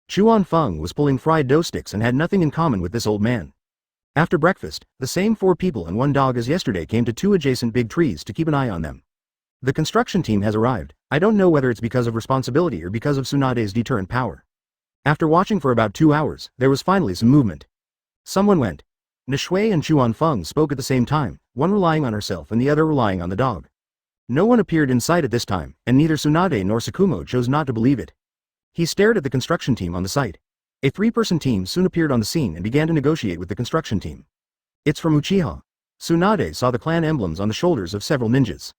Chuan Feng was pulling fried dough sticks and had nothing in common with this old man. After breakfast, the same 4 people and 1 dog as yesterday came to 2 adjacent big trees to keep an eye on them. The construction team has arrived. I don't know whether it's because of responsibility or because of Tsunade's deterrent power. After watching for about 2 hours, there was finally some movement. Someone went. Naishui and Chuan Feng spoke at the same time, one relying on herself and the other relying on the dog. No one appeared in sight at this time, and neither Tsunade nor Tsukumo chose not to believe it. He stared at the construction team on the site. A 3-person team soon appeared on the scene and began to negotiate with the construction team. It's from Uchiha. Tsunade saw the clan emblems on the shoulders of several ninjas.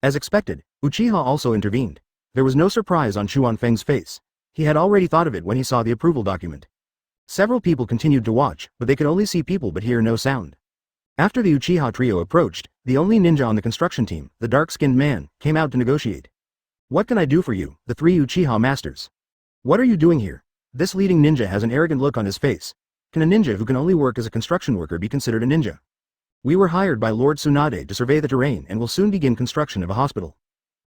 As expected, Uchiha also intervened. There was no surprise on Chuan Feng's face. He had already thought of it when he saw the approval document. Several people continued to watch, but they could only see people but hear no sound. After the Uchiha trio approached, the only ninja on the construction team, the dark-skinned man, came out to negotiate. What can I do for you, the 3 Uchiha masters? What are you doing here? This leading ninja has an arrogant look on his face. Can a ninja who can only work as a construction worker be considered a ninja? We were hired by Lord Tsunade to survey the terrain and will soon begin construction of a hospital.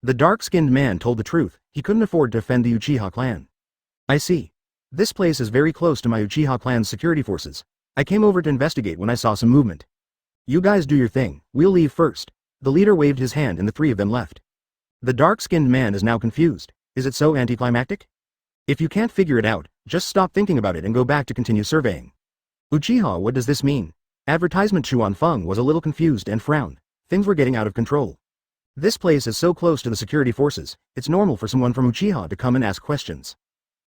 The dark-skinned man told the truth. He couldn't afford to offend the Uchiha clan. I see. This place is very close to my Uchiha clan's security forces. I came over to investigate when I saw some movement. You guys do your thing, we'll leave first. The leader waved his hand and the 3 of them left. The dark-skinned man is now confused. Is it so anticlimactic? If you can't figure it out, just stop thinking about it and go back to continue surveying. Uchiha, what does this mean? Advertisement. Chuan Feng was a little confused and frowned. Things were getting out of control. This place is so close to the security forces, it's normal for someone from Uchiha to come and ask questions.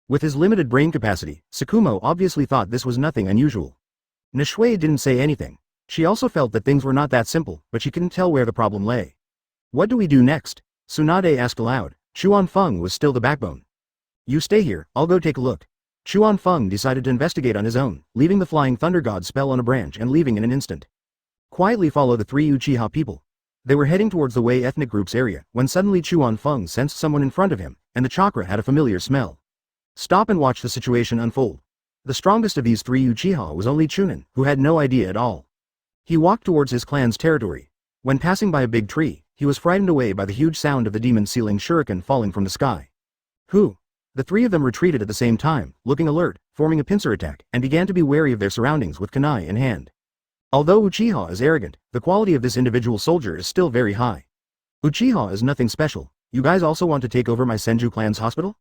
With his limited brain capacity, Tsukumo obviously thought this was nothing unusual. Nishui didn't say anything. She also felt that things were not that simple, but she couldn't tell where the problem lay. What do we do next? Tsunade asked aloud. Chuan Feng was still the backbone. You stay here, I'll go take a look. Chuan Feng decided to investigate on his own, leaving the Flying Thunder God spell on a branch and leaving in an instant. Quietly follow the three Uchiha people. They were heading towards the Wei ethnic group's area, when suddenly Chuan Feng sensed someone in front of him, and the chakra had a familiar smell. Stop and watch the situation unfold. The strongest of these three Uchiha was only Chunin, who had no idea at all. He walked towards his clan's territory. When passing by a big tree, he was frightened away by the huge sound of the demon sealing shuriken falling from the sky. Who? The three of them retreated at the same time, looking alert, forming a pincer attack, and began to be wary of their surroundings with kunai in hand. Although Uchiha is arrogant, the quality of this individual soldier is still very high. Uchiha is nothing special. You guys also want to take over my Senju clan's hospital?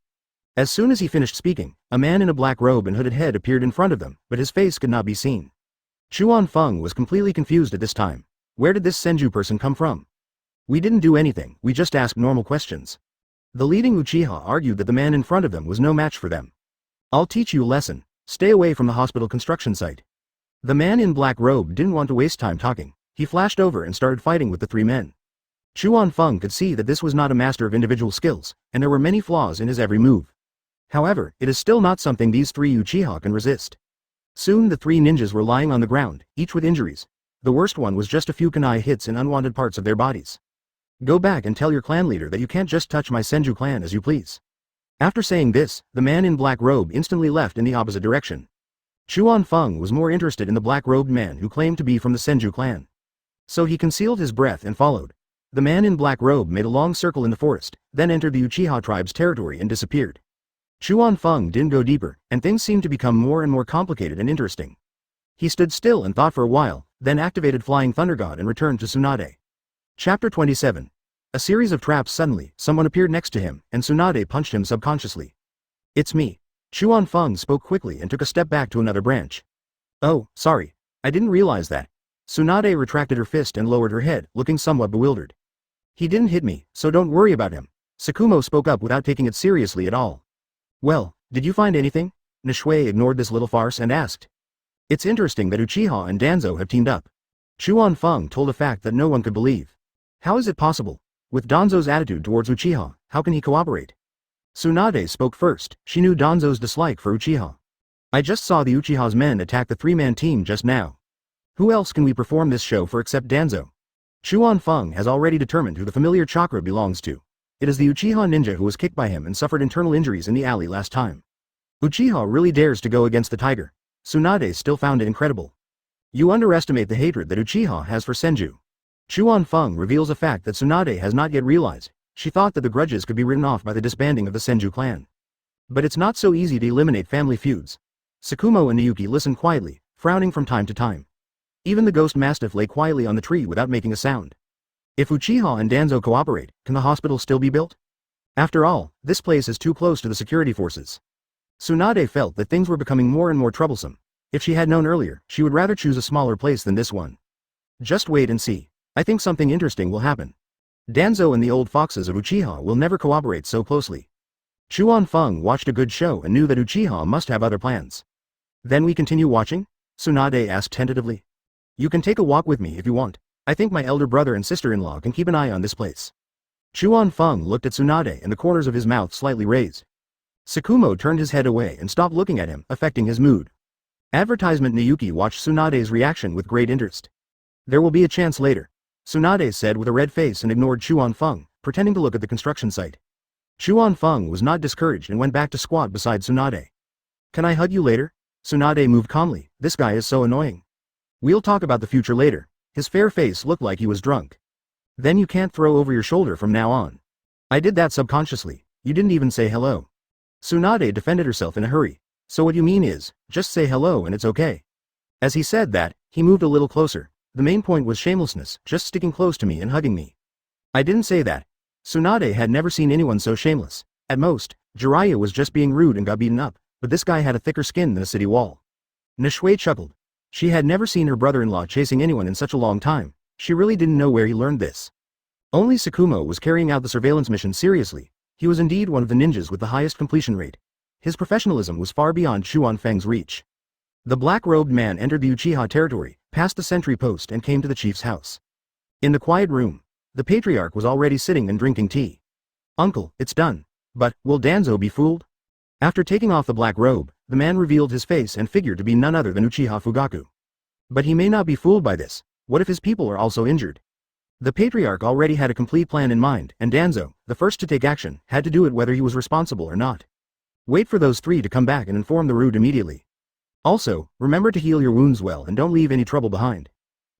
As soon as he finished speaking, a man in a black robe and hooded head appeared in front of them, but his face could not be seen. Chuan Feng was completely confused at this time. Where did this Senju person come from? We didn't do anything, we just asked normal questions. The leading Uchiha argued that the man in front of them was no match for them. I'll teach you a lesson. Stay away from the hospital construction site. The man in black robe didn't want to waste time talking. He flashed over and started fighting with the three men. Chuan Feng could see that this was not a master of individual skills, and there were many flaws in his every move. However, it is still not something these three Uchiha can resist. Soon the three ninjas were lying on the ground, each with injuries. The worst one was just a few kunai hits in unwanted parts of their bodies. Go back and tell your clan leader that you can't just touch my Senju clan as you please. After saying this, the man in black robe instantly left in the opposite direction. Chuan Feng was more interested in the black-robed man who claimed to be from the Senju clan. So he concealed his breath and followed. The man in black robe made a long circle in the forest, then entered the Uchiha tribe's territory and disappeared. Chuan Feng didn't go deeper, and things seemed to become more and more complicated and interesting. He stood still and thought for a while, then activated Flying Thunder God and returned to Tsunade. Chapter 27. A series of traps. Suddenly, someone appeared next to him, and Tsunade punched him subconsciously. It's me. Chuan Feng spoke quickly and took a step back to another branch. Oh, sorry. I didn't realize that. Tsunade retracted her fist and lowered her head, looking somewhat bewildered. He didn't hit me, so don't worry about him. Tsukumo spoke up without taking it seriously at all. Well, did you find anything? Nishui ignored this little farce and asked. It's interesting that Uchiha and Danzo have teamed up. Chuan Feng told a fact that no one could believe. How is it possible? With Danzo's attitude towards Uchiha, how can he cooperate? Tsunade spoke first. She knew Danzo's dislike for Uchiha. I just saw the Uchiha's men attack the three-man team just now. Who else can we perform this show for except Danzo? Chuan Feng has already determined who the familiar chakra belongs to. It is the Uchiha ninja who was kicked by him and suffered internal injuries in the alley last time. Uchiha really dares to go against the tiger. Tsunade still found it incredible. You underestimate the hatred that Uchiha has for Senju. Chuan Feng reveals a fact that Tsunade has not yet realized. She thought that the grudges could be written off by the disbanding of the Senju clan. But it's not so easy to eliminate family feuds. Tsukumo and Nayuki listened quietly, frowning from time to time. Even the ghost mastiff lay quietly on the tree without making a sound. If Uchiha and Danzo cooperate, can the hospital still be built? After all, this place is too close to the security forces. Tsunade felt that things were becoming more and more troublesome. If she had known earlier, she would rather choose a smaller place than this one. Just wait and see. I think something interesting will happen. Danzo and the old foxes of Uchiha will never cooperate so closely. Chuan Feng watched a good show and knew that Uchiha must have other plans. Then we continue watching? Tsunade asked tentatively. You can take a walk with me if you want. I think my elder brother and sister-in-law can keep an eye on this place. Chuan Feng looked at Tsunade and the corners of his mouth slightly raised. Tsukumo turned his head away and stopped looking at him, affecting his mood. Advertisement. Nayuki watched Tsunade's reaction with great interest. There will be a chance later, Tsunade said with a red face and ignored Chuan Feng, pretending to look at the construction site. Chuan Feng was not discouraged and went back to squat beside Tsunade. Can I hug you later? Tsunade moved calmly. This guy is so annoying. We'll talk about the future later. His fair face looked like he was drunk. Then you can't throw over your shoulder from now on. I did that subconsciously. You didn't even say hello. Tsunade defended herself in a hurry. So what you mean is, just say hello and it's okay. As he said that, he moved a little closer. The main point was shamelessness, just sticking close to me and hugging me. I didn't say that. Tsunade had never seen anyone so shameless. At most, Jiraiya was just being rude and got beaten up, but this guy had a thicker skin than a city wall. Nishui chuckled. She had never seen her brother-in-law chasing anyone in such a long time. She really didn't know where he learned this. Only Tsukumo was carrying out the surveillance mission seriously. He was indeed one of the ninjas with the highest completion rate. His professionalism was far beyond Chuan Feng's reach. The black-robed man entered the Uchiha territory, passed the sentry post and came to the chief's house. In the quiet room, the patriarch was already sitting and drinking tea. "Uncle, it's done. But, will Danzo be fooled?" After taking off the black robe, the man revealed his face and figure to be none other than Uchiha Fugaku. But he may not be fooled by this. What if his people are also injured? The patriarch already had a complete plan in mind, and Danzo, the first to take action, had to do it whether he was responsible or not. Wait for those three to come back and inform the Root immediately. Also, remember to heal your wounds well and don't leave any trouble behind.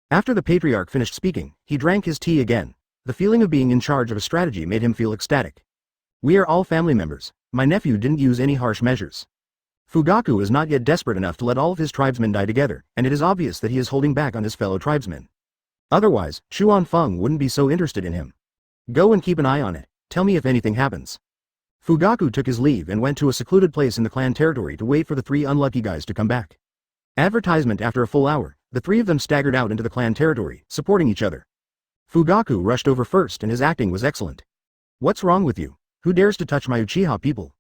After the patriarch finished speaking, he drank his tea again. The feeling of being in charge of a strategy made him feel ecstatic. "We are all family members. My nephew didn't use any harsh measures. Fugaku is not yet desperate enough to let all of his tribesmen die together, and it is obvious that he is holding back on his fellow tribesmen. Otherwise, Chuan Feng wouldn't be so interested in him. Go and keep an eye on it. Tell me if anything happens." Fugaku took his leave and went to a secluded place in the clan territory to wait for the three unlucky guys to come back. Advertisement. After a full hour, the three of them staggered out into the clan territory, supporting each other. Fugaku rushed over first and his acting was excellent. "What's wrong with you? Who dares to touch my Uchiha people?"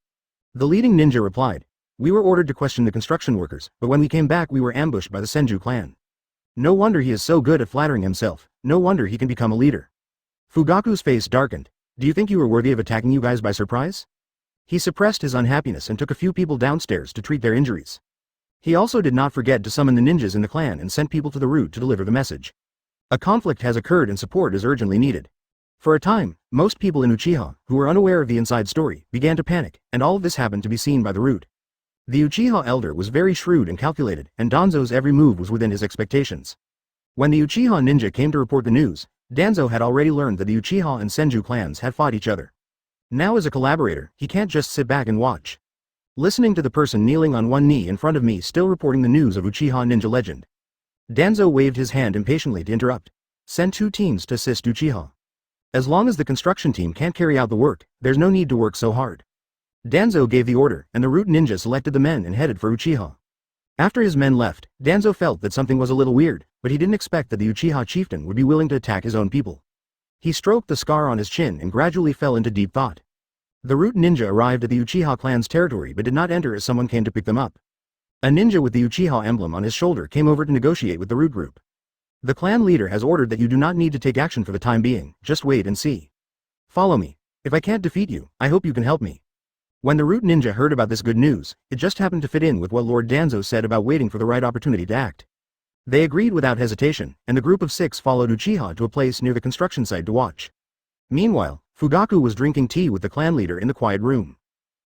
The leading ninja replied. "We were ordered to question the construction workers, but when we came back we were ambushed by the Senju clan. No wonder he is so good at flattering himself, no wonder he can become a leader." Fugaku's face darkened. "Do you think you were worthy of attacking you guys by surprise?" He suppressed his unhappiness and took a few people downstairs to treat their injuries. He also did not forget to summon the ninjas in the clan and sent people to the Root to deliver the message. A conflict has occurred and support is urgently needed. For a time, most people in Uchiha, who were unaware of the inside story, began to panic, and all of this happened to be seen by the Root. The Uchiha elder was very shrewd and calculated, and Danzo's every move was within his expectations. When the Uchiha ninja came to report the news, Danzo had already learned that the Uchiha and Senju clans had fought each other. Now as a collaborator, he can't just sit back and watch. Listening to the person kneeling on one knee in front of me still reporting the news of Uchiha ninja legend. Danzo waved his hand impatiently to interrupt. "Send 2 teams to assist Uchiha. As long as the construction team can't carry out the work, there's no need to work so hard." Danzo gave the order, and the Root ninja selected the men and headed for Uchiha. After his men left, Danzo felt that something was a little weird, but he didn't expect that the Uchiha chieftain would be willing to attack his own people. He stroked the scar on his chin and gradually fell into deep thought. The Root ninja arrived at the Uchiha clan's territory but did not enter as someone came to pick them up. A ninja with the Uchiha emblem on his shoulder came over to negotiate with the Root group. "The clan leader has ordered that you do not need to take action for the time being, just wait and see. Follow me. If I can't defeat you, I hope you can help me." When the Root ninja heard about this good news, it just happened to fit in with what Lord Danzo said about waiting for the right opportunity to act. They agreed without hesitation, and the group of 6 followed Uchiha to a place near the construction site to watch. Meanwhile, Fugaku was drinking tea with the clan leader in the quiet room.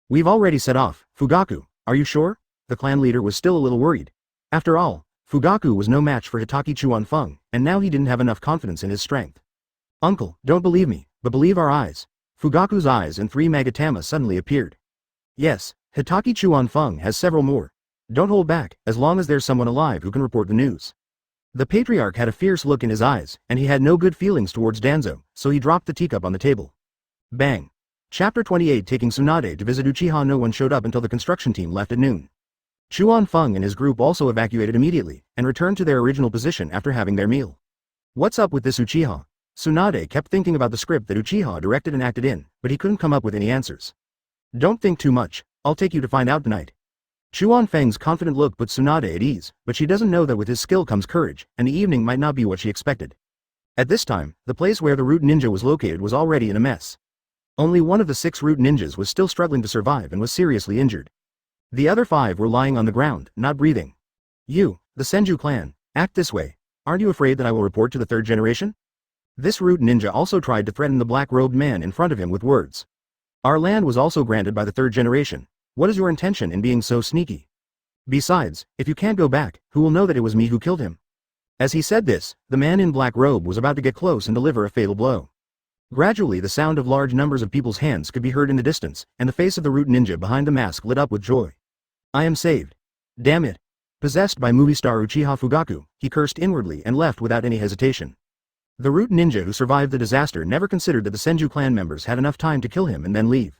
"We've already set off, Fugaku, are you sure?" The clan leader was still a little worried. After all, Fugaku was no match for Hatake Chuan Feng, and now he didn't have enough confidence in his strength. "Uncle, don't believe me, but believe our eyes." Fugaku's eyes and 3 Magatama suddenly appeared. "Yes, Hatake Chuan Feng has several more. Don't hold back, as long as there's someone alive who can report the news." The patriarch had a fierce look in his eyes, and he had no good feelings towards Danzo, so he dropped the teacup on the table. Bang. Chapter 28. Taking Tsunade to visit Uchiha. No one showed up until the construction team left at noon. Chuan Feng and his group also evacuated immediately, and returned to their original position after having their meal. What's up with this Uchiha? Tsunade kept thinking about the script that Uchiha directed and acted in, but he couldn't come up with any answers. Don't think too much, I'll take you to find out tonight. Chuan Feng's confident look put Tsunade at ease, but she doesn't know that with his skill comes courage, and the evening might not be what she expected. At this time, the place where the Root Ninja was located was already in a mess. Only one of the 6 Root Ninjas was still struggling to survive and was seriously injured. The other 5 were lying on the ground, not breathing. You, the Senju clan, act this way. Aren't you afraid that I will report to the 3rd generation? This Root Ninja also tried to threaten the black-robed man in front of him with words. Our land was also granted by the 3rd generation. What is your intention in being so sneaky? Besides, if you can't go back, who will know that it was me who killed him? As he said this, the man in black robe was about to get close and deliver a fatal blow. Gradually the sound of large numbers of people's hands could be heard in the distance, and the face of the Root Ninja behind the mask lit up with joy. I am saved. Damn it. Possessed by movie star Uchiha Fugaku, he cursed inwardly and left without any hesitation. The Root Ninja who survived the disaster never considered that the Senju clan members had enough time to kill him and then leave.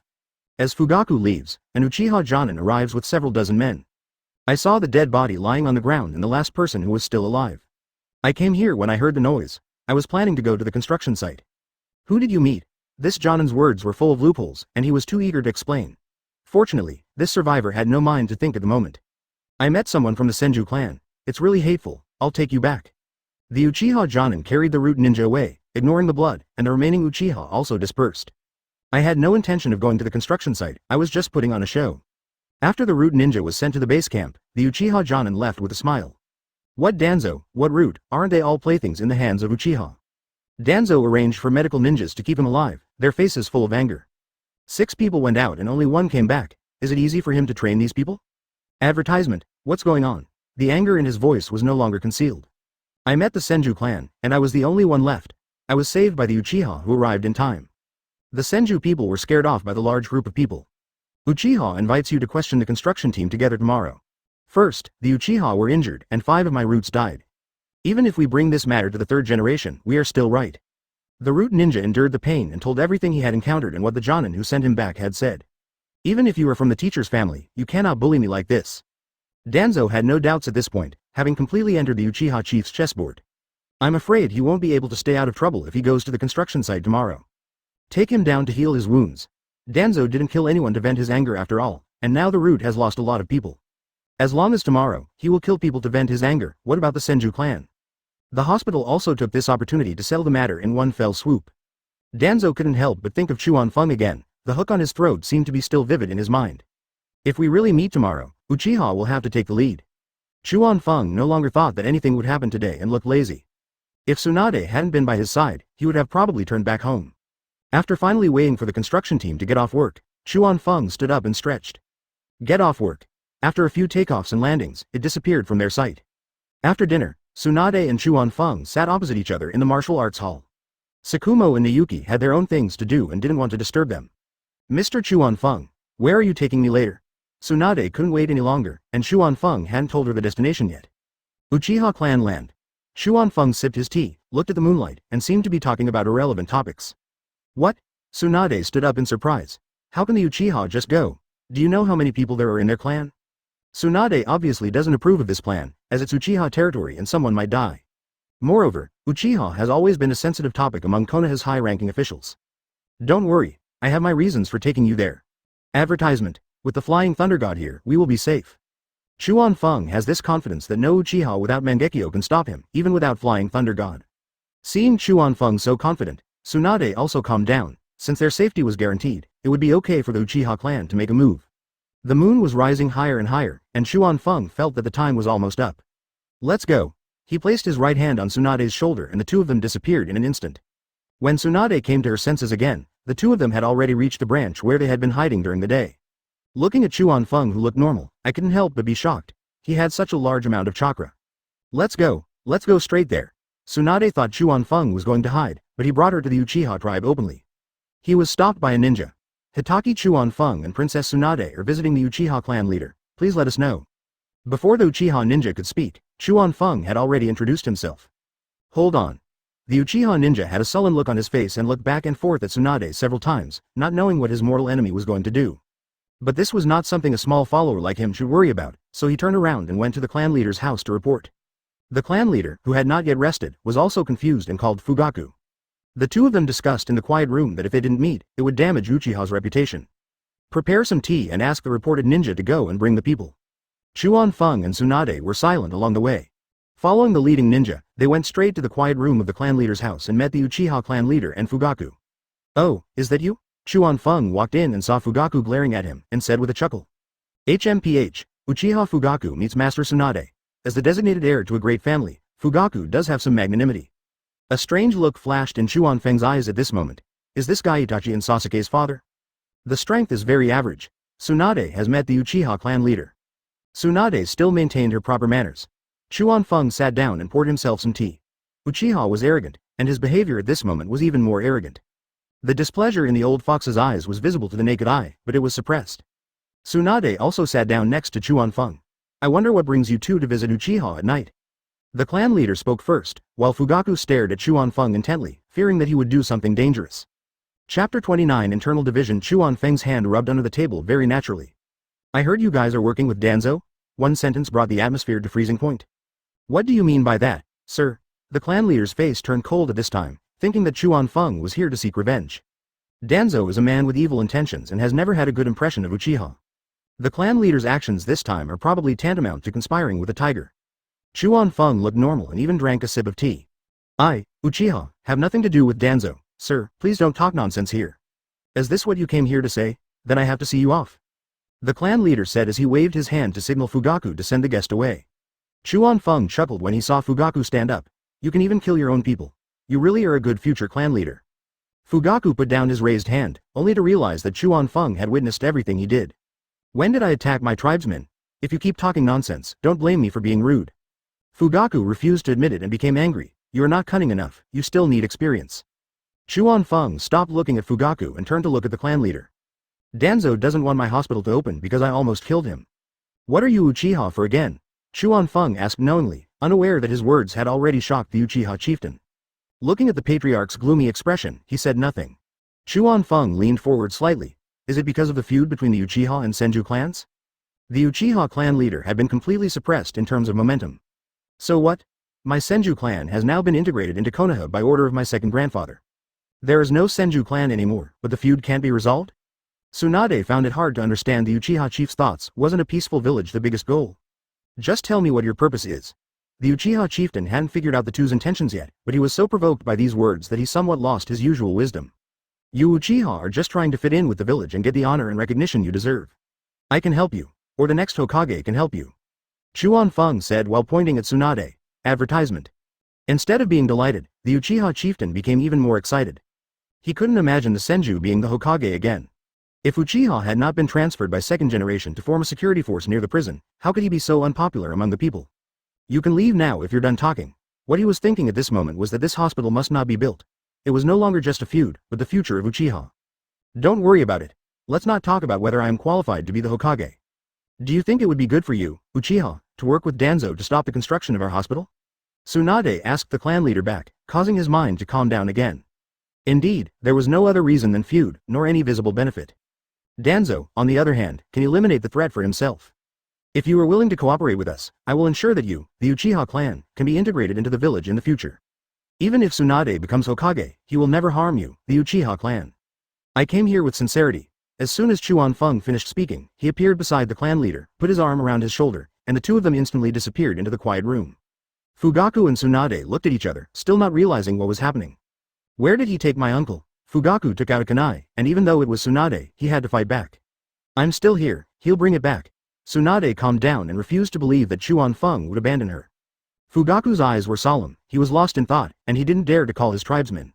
As Fugaku leaves, an Uchiha Jonin arrives with several dozen men. I saw the dead body lying on the ground and the last person who was still alive. I came here when I heard the noise. I was planning to go to the construction site. Who did you meet? This Jonin's words were full of loopholes, and he was too eager to explain. Fortunately, this survivor had no mind to think at the moment. I met someone from the Senju clan. It's really hateful, I'll take you back. The Uchiha Jonin carried the root ninja away, ignoring the blood, and the remaining Uchiha also dispersed. I had no intention of going to the construction site, I was just putting on a show. After the root ninja was sent to the base camp, the Uchiha Jonin left with a smile. What Danzo, what root, aren't they all playthings in the hands of Uchiha? Danzo arranged for medical ninjas to keep him alive, their faces full of anger. 6 people went out and only 1 came back. Is it easy for him to train these people? Advertisement, what's going on? The anger in his voice was no longer concealed. I met the Senju clan, and I was the only one left. I was saved by the Uchiha who arrived in time. The Senju people were scared off by the large group of people. Uchiha invites you to question the construction team together tomorrow. First, the Uchiha were injured and 5 of my roots died. Even if we bring this matter to the 3rd generation, we are still right. The root ninja endured the pain and told everything he had encountered and what the Jonin who sent him back had said. Even if you are from the teacher's family, you cannot bully me like this. Danzo had no doubts at this point, having completely entered the Uchiha chief's chessboard. I'm afraid he won't be able to stay out of trouble if he goes to the construction site tomorrow. Take him down to heal his wounds. Danzo didn't kill anyone to vent his anger after all, and now the root has lost a lot of people. As long as tomorrow, he will kill people to vent his anger. What about the Senju clan? The hospital also took this opportunity to settle the matter in one fell swoop. Danzo couldn't help but think of Chuan Feng again, the hook on his throat seemed to be still vivid in his mind. If we really meet tomorrow, Uchiha will have to take the lead. Chuan Feng no longer thought that anything would happen today and looked lazy. If Tsunade hadn't been by his side, he would have probably turned back home. After finally waiting for the construction team to get off work, Chuan Feng stood up and stretched. Get off work. After a few takeoffs and landings, it disappeared from their sight. After dinner, Tsunade and Chuan Feng sat opposite each other in the martial arts hall. Sakumo and Nayuki had their own things to do and didn't want to disturb them. Mr. Chuan Feng, where are you taking me later? Tsunade couldn't wait any longer, and Chuan Feng hadn't told her the destination yet. Uchiha clan land. Chuan Feng sipped his tea, looked at the moonlight, and seemed to be talking about irrelevant topics. What? Tsunade stood up in surprise. How can the Uchiha just go? Do you know how many people there are in their clan? Tsunade obviously doesn't approve of this plan, as it's Uchiha territory and someone might die. Moreover, Uchiha has always been a sensitive topic among Konoha's high-ranking officials. Don't worry, I have my reasons for taking you there. Advertisement, with the Flying Thunder God here, we will be safe. Chuan Feng has this confidence that no Uchiha without Mangekyo can stop him, even without Flying Thunder God. Seeing Chuan Feng so confident, Tsunade also calmed down. Since their safety was guaranteed, it would be okay for the Uchiha clan to make a move. The moon was rising higher and higher, and Chuan Feng felt that the time was almost up. Let's go. He placed his right hand on Tsunade's shoulder and the two of them disappeared in an instant. When Tsunade came to her senses again, the two of them had already reached the branch where they had been hiding during the day. Looking at Chuan Feng who looked normal, I couldn't help but be shocked. He had such a large amount of chakra. Let's go straight there. Tsunade thought Chuan Feng was going to hide, but he brought her to the Uchiha tribe openly. He was stopped by a ninja. Hatake Chuan Feng and Princess Tsunade are visiting the Uchiha clan leader, please let us know. Before the Uchiha ninja could speak, Chuan Feng had already introduced himself. Hold on. The Uchiha ninja had a sullen look on his face and looked back and forth at Tsunade several times, not knowing what his mortal enemy was going to do. But this was not something a small follower like him should worry about, so he turned around and went to the clan leader's house to report. The clan leader, who had not yet rested, was also confused and called Fugaku. The two of them discussed in the quiet room that if they didn't meet, it would damage Uchiha's reputation. Prepare some tea and ask the reported ninja to go and bring the people. Chuan Feng and Tsunade were silent along the way. Following the leading ninja, they went straight to the quiet room of the clan leader's house and met the Uchiha clan leader and Fugaku. Oh, is that you? Chuan Feng walked in and saw Fugaku glaring at him, and said with a chuckle. HMPH, Uchiha Fugaku meets Master Tsunade. As the designated heir to a great family, Fugaku does have some magnanimity. A strange look flashed in Chuan Feng's eyes at this moment. Is this guy Itachi and Sasuke's father? The strength is very average. Tsunade has met the Uchiha clan leader. Tsunade still maintained her proper manners. Chuan Feng sat down and poured himself some tea. Uchiha was arrogant, and his behavior at this moment was even more arrogant. The displeasure in the old fox's eyes was visible to the naked eye, but it was suppressed. Tsunade also sat down next to Chuan Feng. I wonder what brings you two to visit Uchiha at night. The clan leader spoke first, while Fugaku stared at Chuan Feng intently, fearing that he would do something dangerous. Chapter 29 Internal Division. Chuan Feng's hand rubbed under the table very naturally. I heard you guys are working with Danzo? One sentence brought the atmosphere to freezing point. What do you mean by that, sir? The clan leader's face turned cold at this time, thinking that Chuan Feng was here to seek revenge. Danzo is a man with evil intentions and has never had a good impression of Uchiha. The clan leader's actions this time are probably tantamount to conspiring with a tiger. Chuan Feng looked normal and even drank a sip of tea. I, Uchiha, have nothing to do with Danzo. Sir, please don't talk nonsense here. Is this what you came here to say? Then I have to see you off. The clan leader said as he waved his hand to signal Fugaku to send the guest away. Chuan Feng chuckled when he saw Fugaku stand up. You can even kill your own people. You really are a good future clan leader. Fugaku put down his raised hand, only to realize that Chuan Feng had witnessed everything he did. When did I attack my tribesmen? If you keep talking nonsense, don't blame me for being rude. Fugaku refused to admit it and became angry. You are not cunning enough, you still need experience. Chuan Feng stopped looking at Fugaku and turned to look at the clan leader. Danzo doesn't want my hospital to open because I almost killed him. What are you Uchiha for again? Chuan Feng asked knowingly, unaware that his words had already shocked the Uchiha chieftain. Looking at the patriarch's gloomy expression, he said nothing. Chuan Feng leaned forward slightly. Is it because of the feud between the Uchiha and Senju clans? The Uchiha clan leader had been completely suppressed in terms of momentum. So what? My Senju clan has now been integrated into Konoha by order of my second grandfather. There is no Senju clan anymore, but the feud can't be resolved? Tsunade found it hard to understand the Uchiha chief's thoughts. Wasn't a peaceful village the biggest goal? Just tell me what your purpose is. The Uchiha chieftain hadn't figured out the two's intentions yet, but he was so provoked by these words that he somewhat lost his usual wisdom. You Uchiha are just trying to fit in with the village and get the honor and recognition you deserve. I can help you, or the next Hokage can help you. Chuan Feng said while pointing at Tsunade. Advertisement. Instead of being delighted, the Uchiha chieftain became even more excited. He couldn't imagine the Senju being the Hokage again. If Uchiha had not been transferred by second generation to form a security force near the prison, how could he be so unpopular among the people? You can leave now if you're done talking. What he was thinking at this moment was that this hospital must not be built. It was no longer just a feud, but the future of Uchiha. Don't worry about it. Let's not talk about whether I am qualified to be the Hokage. Do you think it would be good for you, Uchiha, to work with Danzo to stop the construction of our hospital? Tsunade asked the clan leader back, causing his mind to calm down again. Indeed, there was no other reason than feud, nor any visible benefit. Danzo, on the other hand, can eliminate the threat for himself. If you are willing to cooperate with us, I will ensure that you, the Uchiha clan, can be integrated into the village in the future. Even if Tsunade becomes Hokage, he will never harm you, the Uchiha clan. I came here with sincerity. As soon as Chuan Feng finished speaking, he appeared beside the clan leader, put his arm around his shoulder, and the two of them instantly disappeared into the quiet room. Fugaku and Tsunade looked at each other, still not realizing what was happening. Where did he take my uncle? Fugaku took out a kunai, and even though it was Tsunade, he had to fight back. I'm still here, he'll bring it back. Tsunade calmed down and refused to believe that Chuan Feng would abandon her. Fugaku's eyes were solemn, he was lost in thought, and he didn't dare to call his tribesmen.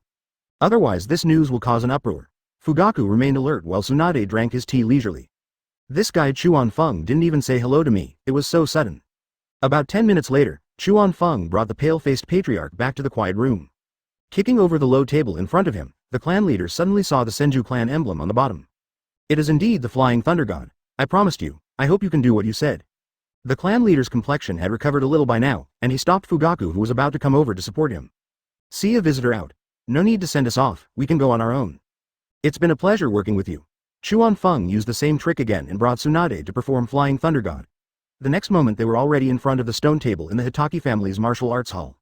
Otherwise this news will cause an uproar. Fugaku remained alert while Tsunade drank his tea leisurely. This guy Chuan Feng didn't even say hello to me, it was so sudden. About 10 minutes later, Chuan Feng brought the pale-faced patriarch back to the quiet room. Kicking over the low table in front of him, the clan leader suddenly saw the Senju clan emblem on the bottom. It is indeed the flying thunder god. I promised you, I hope you can do what you said. The clan leader's complexion had recovered a little by now, and he stopped Fugaku who was about to come over to support him. See a visitor out. No need to send us off, we can go on our own. It's been a pleasure working with you. Chuan Feng used the same trick again and brought Tsunade to perform Flying Thunder God. The next moment they were already in front of the stone table in the Hatake family's martial arts hall.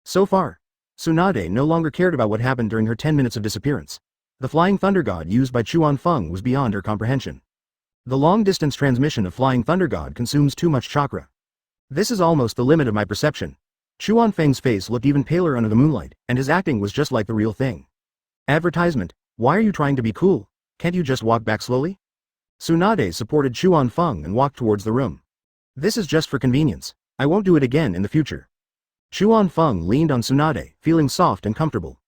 So far, Tsunade no longer cared about what happened during her 10 minutes of disappearance. The Flying Thunder God used by Chuan Feng was beyond her comprehension. The long-distance transmission of Flying Thunder God consumes too much chakra. This is almost the limit of my perception. Chuan Feng's face looked even paler under the moonlight, and his acting was just like the real thing. Advertisement. Why are you trying to be cool? Can't you just walk back slowly? Tsunade supported Chuan Feng and walked towards the room. This is just for convenience. I won't do it again in the future. Chuan Feng leaned on Tsunade, feeling soft and comfortable.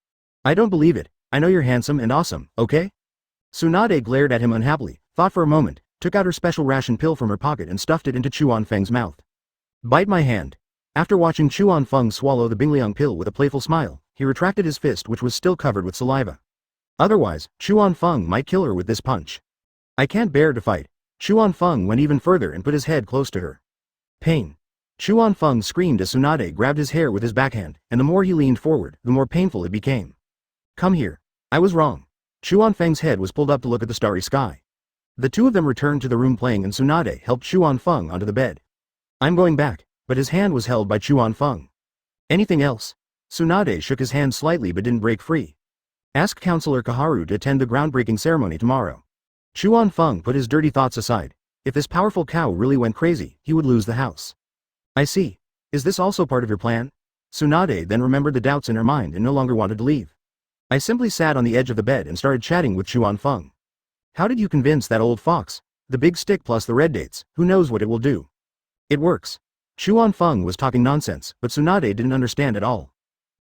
I don't believe it. I know you're handsome and awesome, okay? Tsunade glared at him unhappily, thought for a moment, took out her special ration pill from her pocket and stuffed it into Chuan Feng's mouth. Bite my hand. After watching Chuan Feng swallow the Bingliang pill with a playful smile, he retracted his fist which was still covered with saliva. Otherwise, Chuan Feng might kill her with this punch. I can't bear to fight. Chuan Feng went even further and put his head close to her. Pain. Chuan Feng screamed as Tsunade grabbed his hair with his backhand, and the more he leaned forward, the more painful it became. Come here. I was wrong. Chuan Feng's head was pulled up to look at the starry sky. The two of them returned to the room playing and Tsunade helped Chuan Feng onto the bed. I'm going back, but his hand was held by Chuan Feng. Anything else? Tsunade shook his hand slightly but didn't break free. Ask Counselor Kaharu to attend the groundbreaking ceremony tomorrow. Chuan Feng put his dirty thoughts aside. If this powerful cow really went crazy, he would lose the house. I see. Is this also part of your plan? Tsunade then remembered the doubts in her mind and no longer wanted to leave. I simply sat on the edge of the bed and started chatting with Chuan Feng. How did you convince that old fox? The big stick plus the red dates, who knows what it will do? It works. Chuan Feng was talking nonsense, but Tsunade didn't understand at all.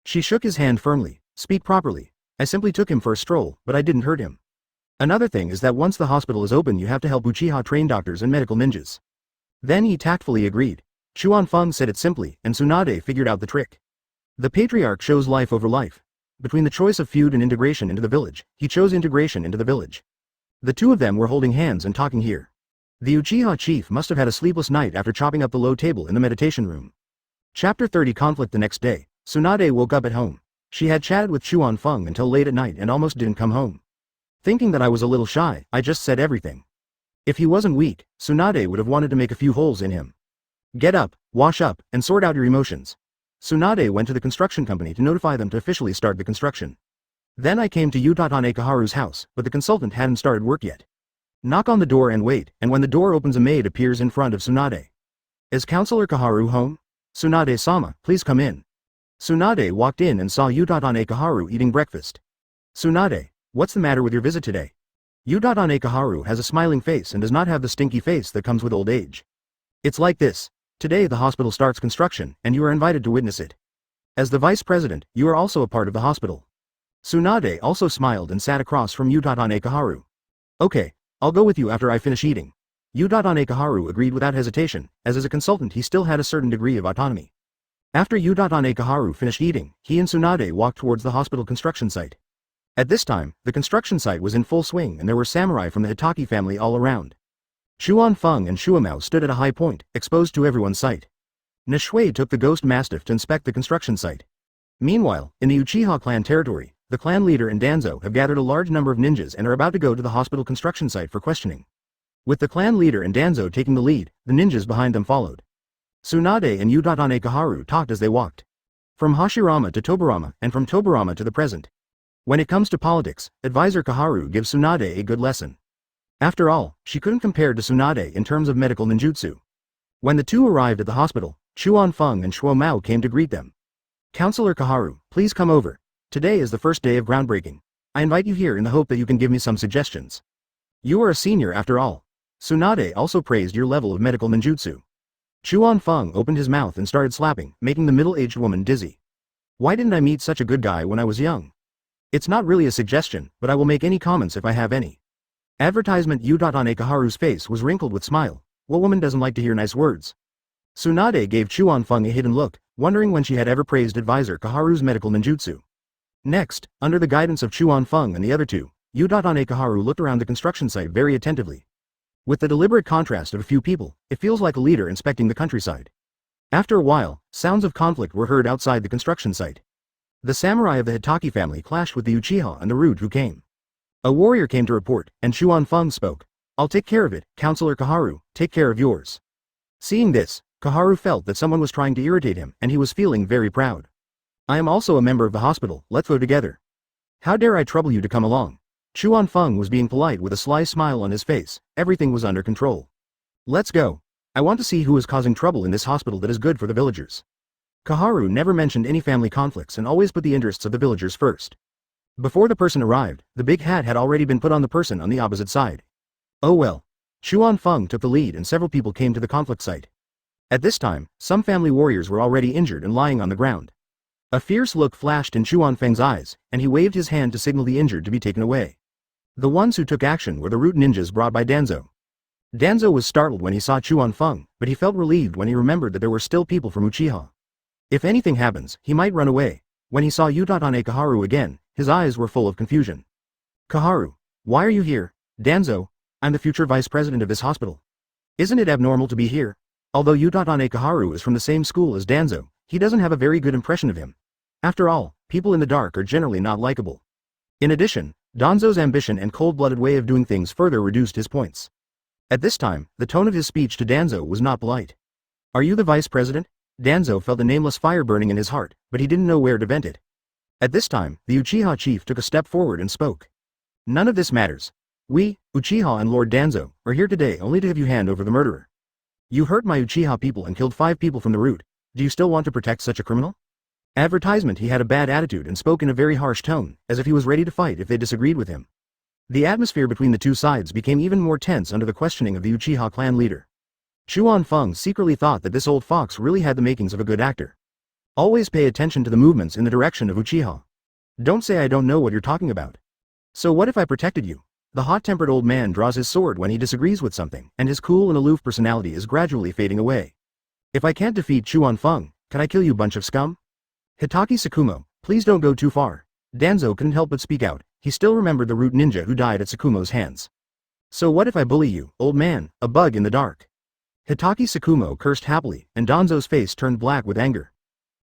She shook his hand firmly. Speak properly. I simply took him for a stroll, but I didn't hurt him. Another thing is that once the hospital is open you have to help Uchiha train doctors and medical ninjas. Then he tactfully agreed. Chuan Feng said it simply, and Tsunade figured out the trick. The patriarch chose life over life. Between the choice of feud and integration into the village, he chose integration into the village. The two of them were holding hands and talking here. The Uchiha chief must have had a sleepless night after chopping up the low table in the meditation room. Chapter 30 Conflict. The next day, Tsunade woke up at home. She had chatted with Chuan Feng until late at night and almost didn't come home. Thinking that I was a little shy, I just said everything. If he wasn't weak, Tsunade would have wanted to make a few holes in him. Get up, wash up, and sort out your emotions. Tsunade went to the construction company to notify them to officially start the construction. Then I came to Utatane Kaharu's house, but the consultant hadn't started work yet. Knock on the door and wait, and when the door opens a maid appears in front of Tsunade. Is Counselor Kaharu home? Tsunade-sama, please come in. Tsunade walked in and saw Utatane Kaharu eating breakfast. Tsunade, what's the matter with your visit today? Utatane Kaharu has a smiling face and does not have the stinky face that comes with old age. It's like this. Today the hospital starts construction, and you are invited to witness it. As the vice president, you are also a part of the hospital. Tsunade also smiled and sat across from Utatane Kaharu. Okay, I'll go with you after I finish eating. Utatane Kaharu agreed without hesitation, as a consultant he still had a certain degree of autonomy. After Utatane Kaharu finished eating, he and Tsunade walked towards the hospital construction site. At this time, the construction site was in full swing and there were samurai from the Hatake family all around. Chuan Feng and Shuamao stood at a high point, exposed to everyone's sight. Nishui took the ghost mastiff to inspect the construction site. Meanwhile, in the Uchiha clan territory, the clan leader and Danzo have gathered a large number of ninjas and are about to go to the hospital construction site for questioning. With the clan leader and Danzo taking the lead, the ninjas behind them followed. Tsunade and Utatane Kaharu talked as they walked. From Hashirama to Tobarama, and from Tobarama to the present. When it comes to politics, Advisor Kaharu gives Tsunade a good lesson. After all, she couldn't compare to Tsunade in terms of medical ninjutsu. When the two arrived at the hospital, Chuan Feng and Shuo Mao came to greet them. Counselor Kaharu, please come over. Today is the first day of groundbreaking. I invite you here in the hope that you can give me some suggestions. You are a senior after all. Tsunade also praised your level of medical ninjutsu. Chuan Feng opened his mouth and started slapping, making the middle-aged woman dizzy. Why didn't I meet such a good guy when I was young? It's not really a suggestion, but I will make any comments if I have any. Advertisement. Utatane Kaharu's face was wrinkled with smile. What woman doesn't like to hear nice words? Tsunade gave Chuan Feng a hidden look, wondering when she had ever praised Advisor Kaharu's medical ninjutsu. Next, under the guidance of Chuan Feng and the other two, Utatane Kaharu looked around the construction site very attentively. With the deliberate contrast of a few people, it feels like a leader inspecting the countryside. After a while, sounds of conflict were heard outside the construction site. The samurai of the Hatake family clashed with the Uchiha and the Rude who came. A warrior came to report, and Chuan Feng spoke. I'll take care of it, Counselor Kaharu, take care of yours. Seeing this, Kaharu felt that someone was trying to irritate him and he was feeling very proud. I am also a member of the hospital, let's go together. How dare I trouble you to come along? Chuan Feng was being polite with a sly smile on his face, everything was under control. Let's go. I want to see who is causing trouble in this hospital that is good for the villagers. Kaharu never mentioned any family conflicts and always put the interests of the villagers first. Before the person arrived, the big hat had already been put on the person on the opposite side. Oh well. Chuan Feng took the lead and several people came to the conflict site. At this time, some family warriors were already injured and lying on the ground. A fierce look flashed in Chuan Feng's eyes, and he waved his hand to signal the injured to be taken away. The ones who took action were the root ninjas brought by Danzo. Danzo was startled when he saw Chuan Feng, but he felt relieved when he remembered that there were still people from Uchiha. If anything happens, he might run away. When he saw Utatane Kaharu again, his eyes were full of confusion. Kaharu, why are you here? Danzo, I'm the future vice president of this hospital. Isn't it abnormal to be here? Although Utatane Kaharu is from the same school as Danzo, he doesn't have a very good impression of him. After all, people in the dark are generally not likable. In addition, Danzo's ambition and cold-blooded way of doing things further reduced his points. At this time, the tone of his speech to Danzo was not polite. Are you the vice president? Danzo felt a nameless fire burning in his heart, but he didn't know where to vent it. At this time, the Uchiha chief took a step forward and spoke. None of this matters. We, Uchiha and Lord Danzo, are here today only to have you hand over the murderer. You hurt my Uchiha people and killed 5 people from the root. Do you still want to protect such a criminal? Advertisement. He had a bad attitude and spoke in a very harsh tone, as if he was ready to fight if they disagreed with him. The atmosphere between the two sides became even more tense under the questioning of the Uchiha clan leader. Chuan Feng secretly thought that this old fox really had the makings of a good actor. Always pay attention to the movements in the direction of Uchiha. Don't say I don't know what you're talking about. So what if I protected you? The hot-tempered old man draws his sword when he disagrees with something, and his cool and aloof personality is gradually fading away. If I can't defeat Chuan Feng, can I kill you, bunch of scum? Hitaki Tsukumo, please don't go too far. Danzo couldn't help but speak out. He still remembered the root ninja who died at Tsukumo's hands. So what if I bully you, old man, a bug in the dark? Hitaki Tsukumo cursed happily, and Danzo's face turned black with anger.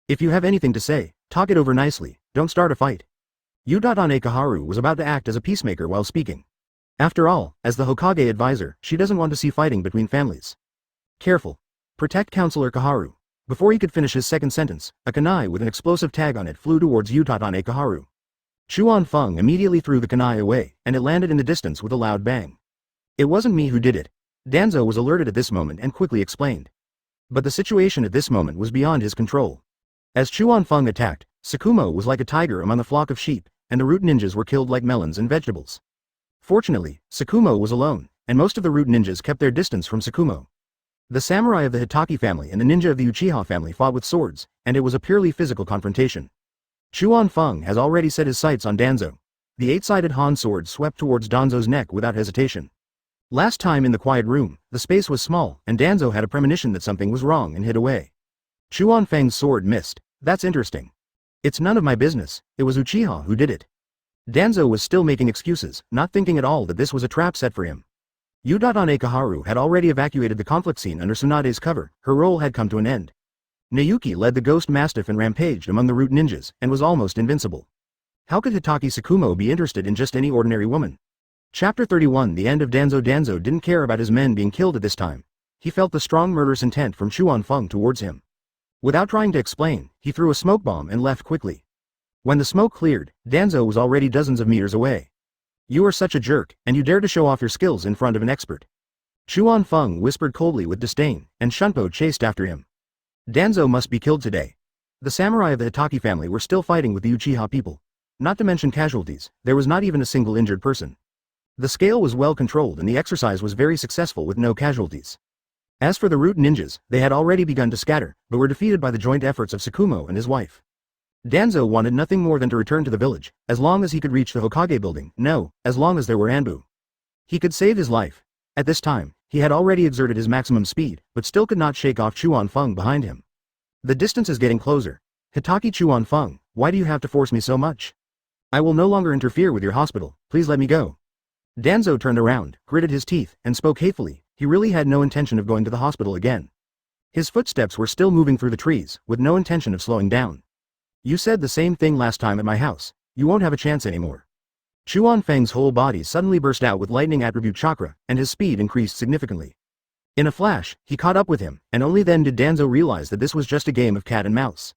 If you have anything to say, talk it over nicely, don't start a fight. Uchiha Kaharu was about to act as a peacemaker while speaking. After all, as the Hokage advisor, she doesn't want to see fighting between families. Careful. Protect Counselor Kaharu. Before he could finish his second sentence, a kunai with an explosive tag on it flew towards Uchiha Kaharu. Chuan Feng immediately threw the kunai away, and it landed in the distance with a loud bang. It wasn't me who did it. Danzo was alerted at this moment and quickly explained. But the situation at this moment was beyond his control. As Chuan Feng attacked, Tsukumo was like a tiger among a flock of sheep, and the root ninjas were killed like melons and vegetables. Fortunately, Tsukumo was alone, and most of the root ninjas kept their distance from Tsukumo. The samurai of the Hitaki family and the ninja of the Uchiha family fought with swords, and it was a purely physical confrontation. Chuan Feng has already set his sights on Danzo. The 8-sided Han sword swept towards Danzo's neck without hesitation. Last time in the quiet room, the space was small, and Danzo had a premonition that something was wrong and hid away. Chuan Feng's sword missed. That's interesting. It's none of my business, it was Uchiha who did it. Danzo was still making excuses, not thinking at all that this was a trap set for him. Uchiha Kaharu had already evacuated the conflict scene under Tsunade's cover. Her role had come to an end. Nayuki led the ghost mastiff and rampaged among the root ninjas, and was almost invincible. How could Hitaki Tsukumo be interested in just any ordinary woman? Chapter 31. The end of Danzo. Danzo didn't care about his men being killed at this time. He felt the strong murderous intent from Chuan Feng towards him. Without trying to explain, he threw a smoke bomb and left quickly. When the smoke cleared, Danzo was already dozens of meters away. You are such a jerk, and you dare to show off your skills in front of an expert. Chuan Feng whispered coldly with disdain, and Shunpo chased after him. Danzo must be killed today. The samurai of the Hitaki family were still fighting with the Uchiha people. Not to mention casualties, there was not even a single injured person. The scale was well controlled and the exercise was very successful with no casualties. As for the root ninjas, they had already begun to scatter, but were defeated by the joint efforts of Tsukumo and his wife. Danzo wanted nothing more than to return to the village, as long as he could reach the Hokage building. No, as long as there were Anbu. He could save his life. At this time, he had already exerted his maximum speed, but still could not shake off Chuan Feng behind him. The distance is getting closer. Hitaki Chuan Feng, why do you have to force me so much? I will no longer interfere with your hospital, please let me go. Danzo turned around, gritted his teeth, and spoke hatefully. He really had no intention of going to the hospital again. His footsteps were still moving through the trees, with no intention of slowing down. You said the same thing last time at my house. You won't have a chance anymore. Chuan Feng's whole body suddenly burst out with lightning attribute chakra, and his speed increased significantly. In a flash, he caught up with him, and only then did Danzo realize that this was just a game of cat and mouse.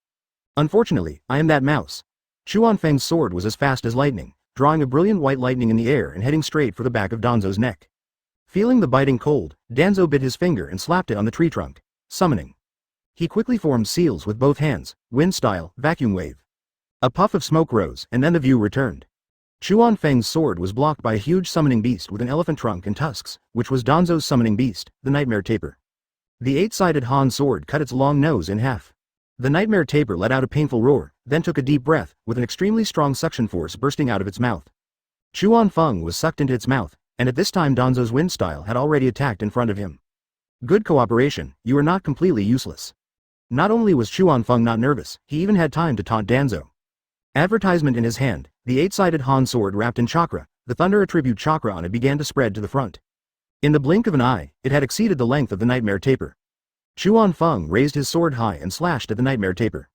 Unfortunately, I am that mouse. Chuan Feng's sword was as fast as lightning, drawing a brilliant white lightning in the air and heading straight for the back of Danzo's neck. Feeling the biting cold, Danzo bit his finger and slapped it on the tree trunk, summoning. He quickly formed seals with both hands, wind-style, vacuum wave. A puff of smoke rose, and then the view returned. Chuan Feng's sword was blocked by a huge summoning beast with an elephant trunk and tusks, which was Danzo's summoning beast, the Nightmare Taper. The 8-sided Han sword cut its long nose in half. The Nightmare Taper let out a painful roar, then took a deep breath, with an extremely strong suction force bursting out of its mouth. Chuan Feng was sucked into its mouth, and at this time Danzo's wind style had already attacked in front of him. Good cooperation, you are not completely useless. Not only was Chuan Feng not nervous, he even had time to taunt Danzo. Advertisement in his hand, the 8-sided Han sword wrapped in chakra, the thunder attribute chakra on it began to spread to the front. In the blink of an eye, it had exceeded the length of the Nightmare Taper. Chuan Feng raised his sword high and slashed at the Nightmare Taper.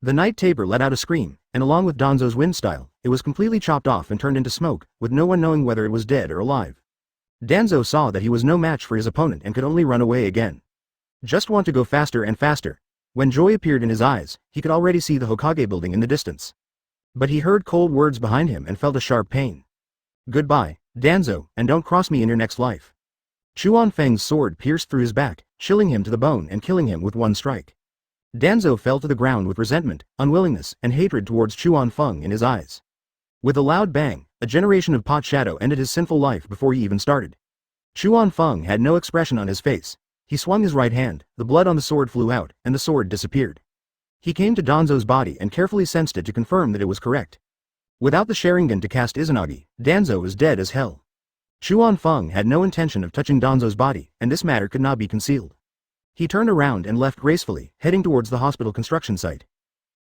The Night Taper let out a scream, and along with Danzo's wind style, it was completely chopped off and turned into smoke, with no one knowing whether it was dead or alive. Danzo saw that he was no match for his opponent and could only run away again. Just want to go faster and faster. When joy appeared in his eyes, he could already see the Hokage building in the distance. But he heard cold words behind him and felt a sharp pain. Goodbye, Danzo, and don't cross me in your next life. Chuan Feng's sword pierced through his back, chilling him to the bone and killing him with one strike. Danzo fell to the ground with resentment, unwillingness, and hatred towards Chuan Feng in his eyes. With a loud bang, a generation of pot shadow ended his sinful life before he even started. Chuan Feng had no expression on his face. He swung his right hand, the blood on the sword flew out, and the sword disappeared. He came to Danzo's body and carefully sensed it to confirm that it was correct. Without the Sharingan to cast Izanagi, Danzo was dead as hell. Chuan Feng had no intention of touching Danzo's body, and this matter could not be concealed. He turned around and left gracefully, heading towards the hospital construction site.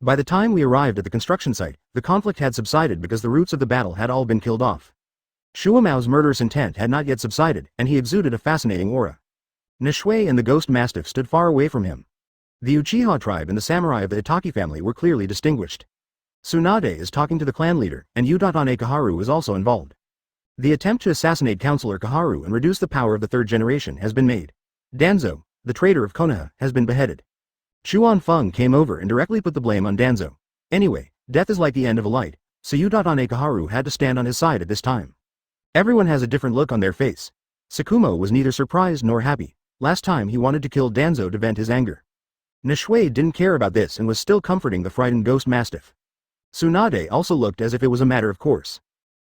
By the time we arrived at the construction site, the conflict had subsided because the roots of the battle had all been killed off. Shuamao's murderous intent had not yet subsided, and he exuded a fascinating aura. Nishui and the ghost mastiff stood far away from him. The Uchiha tribe and the samurai of the Hatake family were clearly distinguished. Tsunade is talking to the clan leader, and Uchiha Kaharu is also involved. The attempt to assassinate Counselor Kaharu and reduce the power of the third generation has been made. Danzo, the traitor of Konoha, has been beheaded. Chuan Feng came over and directly put the blame on Danzo. Anyway, death is like the end of a light, so Uchiha Kaharu had to stand on his side at this time. Everyone has a different look on their face. Sakumo was neither surprised nor happy. Last time he wanted to kill Danzo to vent his anger. Nishui didn't care about this and was still comforting the frightened ghost mastiff. Tsunade also looked as if it was a matter of course.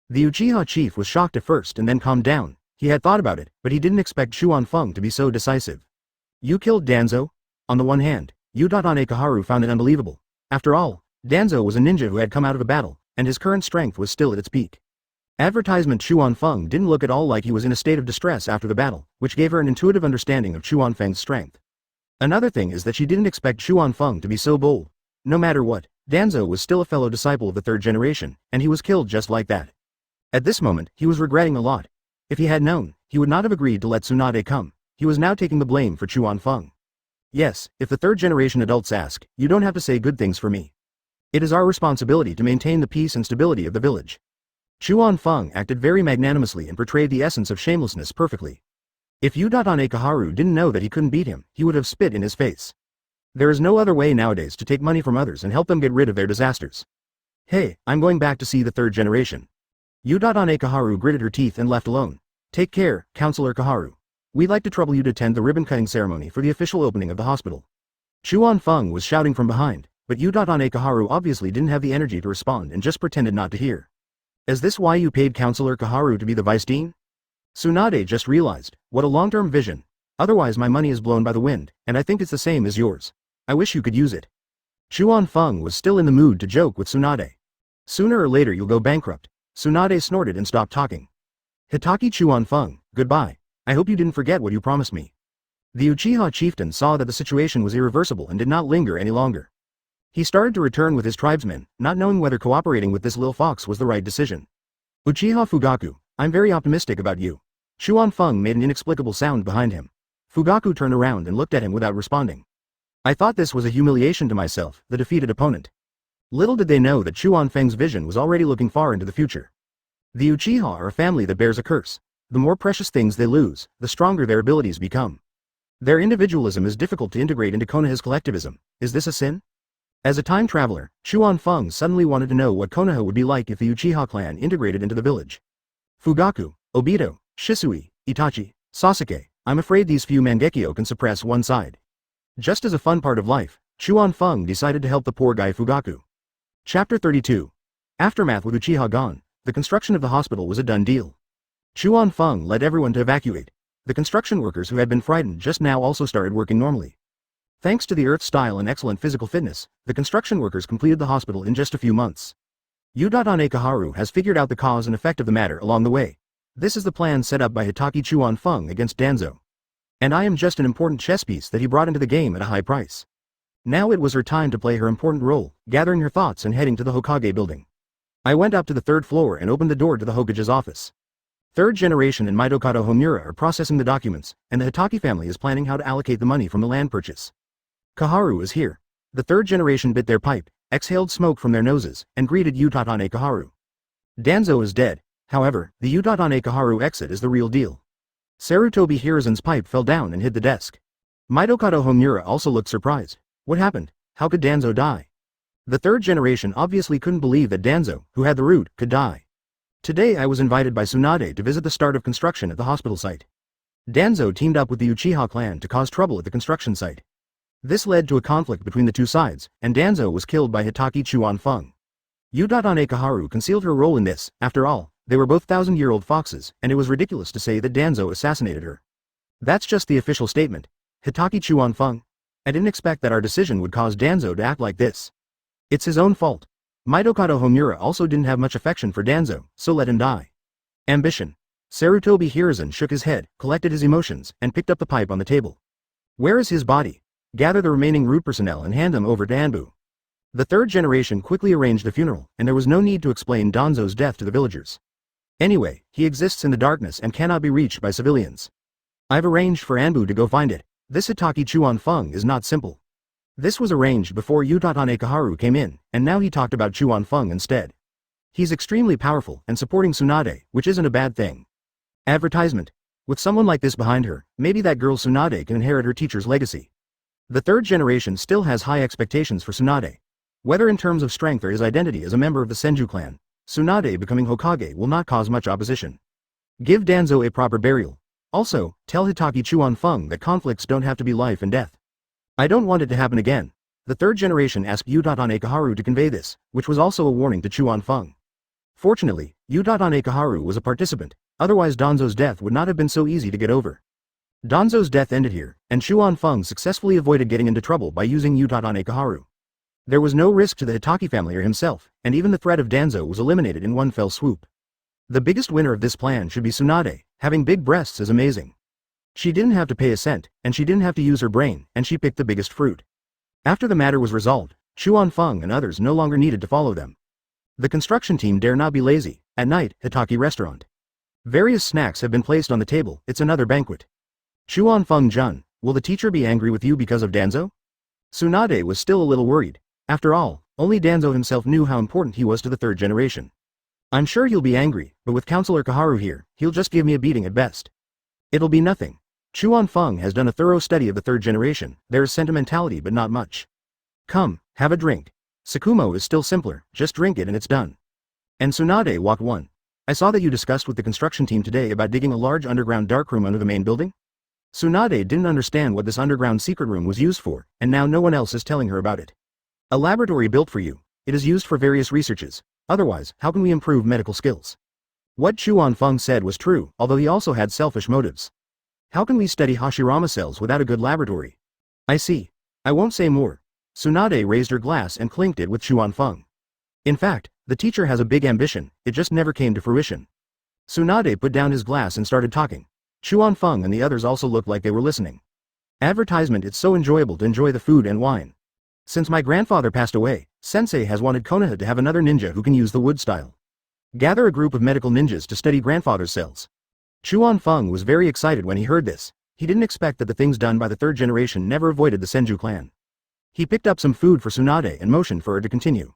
The Uchiha chief was shocked at first and then calmed down. He had thought about it, but he didn't expect Chuan Feng to be so decisive. You killed Danzo? On the one hand, Uchiha Kaharu found it unbelievable. After all, Danzo was a ninja who had come out of a battle, and his current strength was still at its peak. Advertisement Chuan Feng didn't look at all like he was in a state of distress after the battle, which gave her an intuitive understanding of Chuan Feng's strength. Another thing is that she didn't expect Chuan Feng to be so bold. No matter what, Danzo was still a fellow disciple of the third generation, and he was killed just like that. At this moment, he was regretting a lot. If he had known, he would not have agreed to let Tsunade come. He was now taking the blame for Chuan Feng. Yes, if the third generation adults ask, you don't have to say good things for me. It is our responsibility to maintain the peace and stability of the village. Chuan Feng acted very magnanimously and portrayed the essence of shamelessness perfectly. If Uchiha Kaharu didn't know that he couldn't beat him, he would have spit in his face. There is no other way nowadays to take money from others and help them get rid of their disasters. Hey, I'm going back to see the third generation. Uchiha Kaharu gritted her teeth and left alone. Take care, Counselor Kaharu. We'd like to trouble you to attend the ribbon-cutting ceremony for the official opening of the hospital. Chuan Feng was shouting from behind, but Uchiha Kaharu obviously didn't have the energy to respond and just pretended not to hear. Is this why you paid Counselor Kaharu to be the vice dean? Tsunade just realized, what a long-term vision. Otherwise my money is blown by the wind, and I think it's the same as yours. I wish you could use it. Chuan Feng was still in the mood to joke with Tsunade. Sooner or later you'll go bankrupt. Tsunade snorted and stopped talking. Hatake Chuan Feng, goodbye. I hope you didn't forget what you promised me. The Uchiha chieftain saw that the situation was irreversible and did not linger any longer. He started to return with his tribesmen, not knowing whether cooperating with this little fox was the right decision. Uchiha Fugaku, I'm very optimistic about you. Chuan Feng made an inexplicable sound behind him. Fugaku turned around and looked at him without responding. I thought this was a humiliation to myself, the defeated opponent. Little did they know that Chuan Feng's vision was already looking far into the future. The Uchiha are a family that bears a curse. The more precious things they lose, the stronger their abilities become. Their individualism is difficult to integrate into Konoha's collectivism. Is this a sin? As a time traveler, Chuan Feng suddenly wanted to know what Konoha would be like if the Uchiha clan integrated into the village. Fugaku, Obito, Shisui, Itachi, Sasuke, I'm afraid these few Mangekyo can suppress one side. Just as a fun part of life, Chuan Feng decided to help the poor guy Fugaku. Chapter 32. Aftermath. With Uchiha gone, the construction of the hospital was a done deal. Chuan Feng led everyone to evacuate. The construction workers who had been frightened just now also started working normally. Thanks to the Earth's style and excellent physical fitness, the construction workers completed the hospital in just a few months. Uchiha Kaharu has figured out the cause and effect of the matter along the way. This is the plan set up by Hatake Chuan Feng against Danzo. And I am just an important chess piece that he brought into the game at a high price. Now it was her time to play her important role, gathering her thoughts and heading to the Hokage building. I went up to the third floor and opened the door to the Hokage's office. Third generation and Midokado Homura are processing the documents, and the Hatake family is planning how to allocate the money from the land purchase. Kaharu is here. The third generation bit their pipe, exhaled smoke from their noses, and greeted Uchiha Kaharu. Danzo is dead. However, the Uchiha Kaharu exit is the real deal. Sarutobi Hiruzen's pipe fell down and hit the desk. Midokado Homura also looked surprised. What happened? How could Danzo die? The third generation obviously couldn't believe that Danzo, who had the root, could die. Today I was invited by Tsunade to visit the start of construction at the hospital site. Danzo teamed up with the Uchiha clan to cause trouble at the construction site. This led to a conflict between the two sides, and Danzo was killed by Hatake Kawakaze. Uchiha concealed her role in this. After all, they were both thousand-year-old foxes, and it was ridiculous to say that Danzo assassinated her. That's just the official statement. Hatake Kawakaze. I didn't expect that our decision would cause Danzo to act like this. It's his own fault. Mitokado Homura also didn't have much affection for Danzo, so let him die. Ambition. Sarutobi Hiruzen shook his head, collected his emotions, and picked up the pipe on the table. Where is his body? Gather the remaining root personnel and hand them over to Anbu. The third generation quickly arranged the funeral, and there was no need to explain Danzo's death to the villagers. Anyway, he exists in the darkness and cannot be reached by civilians. I've arranged for Anbu to go find it. This Hatake Kawakaze is not simple. This was arranged before Uchiha came in, and now he talked about Kawakaze instead. He's extremely powerful and supporting Tsunade, which isn't a bad thing. Advertisement. With someone like this behind her, maybe that girl Tsunade can inherit her teacher's legacy. The third generation still has high expectations for Tsunade. Whether in terms of strength or his identity as a member of the Senju clan, Tsunade becoming Hokage will not cause much opposition. Give Danzo a proper burial. Also, tell Hatake Kawakaze that conflicts don't have to be life and death. I don't want it to happen again. The third generation asked Uchiha to convey this, which was also a warning to Kawakaze. Fortunately, Uchiha was a participant, otherwise Danzo's death would not have been so easy to get over. Danzo's death ended here, and Kawakaze successfully avoided getting into trouble by using Uchiha. There was no risk to the Hatake family or himself, and even the threat of Danzo was eliminated in one fell swoop. The biggest winner of this plan should be Tsunade. Having big breasts is amazing. She didn't have to pay a cent, and she didn't have to use her brain, and she picked the biggest fruit. After the matter was resolved, Kawakaze and others no longer needed to follow them. The construction team dare not be lazy. At night, Hatake restaurant. Various snacks have been placed on the table. It's another banquet. Kawakaze-jun, will the teacher be angry with you because of Danzo? Tsunade was still a little worried. After all, only Danzo himself knew how important he was to the third generation. I'm sure he'll be angry, but with Counselor Kaharu here, he'll just give me a beating at best. It'll be nothing. Kawakaze has done a thorough study of the third generation. There is sentimentality but not much. Come, have a drink. Sakumo is still simpler, just drink it and it's done. And Tsunade walked one. I saw that you discussed with the construction team today about digging a large underground darkroom under the main building? Tsunade didn't understand what this underground secret room was used for, and now no one else is telling her about it. A laboratory built for you. It is used for various researches. Otherwise, how can we improve medical skills? What Kawakaze said was true, although he also had selfish motives. How can we study Hashirama cells without a good laboratory? I see. I won't say more. Tsunade raised her glass and clinked it with Kawakaze. In fact, the teacher has a big ambition, it just never came to fruition. Tsunade put down his glass and started talking. Kawakaze and the others also looked like they were listening. Advertisement. It's so enjoyable to enjoy the food and wine. Since my grandfather passed away, Sensei has wanted Konoha to have another ninja who can use the wood style. Gather a group of medical ninjas to study grandfather's cells. Kawakaze was very excited when he heard this. He didn't expect that the things done by the third generation never avoided the Senju clan. He picked up some food for Tsunade and motioned for her to continue.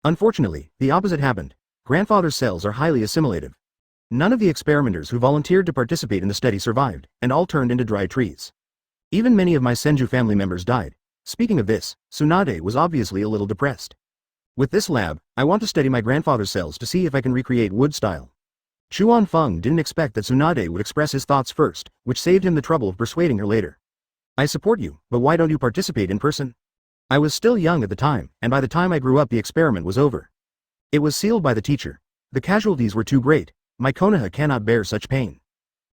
Unfortunately, the opposite happened. Grandfather's cells are highly assimilative. None of the experimenters who volunteered to participate in the study survived, and all turned into dry trees. Even many of my Senju family members died. Speaking of this, Tsunade was obviously a little depressed. With this lab, I want to study my grandfather's cells to see if I can recreate wood style. Kawakaze didn't expect that Tsunade would express his thoughts first, which saved him the trouble of persuading her later. I support you, but why don't you participate in person? I was still young at the time, and by the time I grew up the experiment was over. It was sealed by the teacher. The casualties were too great. My Konoha cannot bear such pain.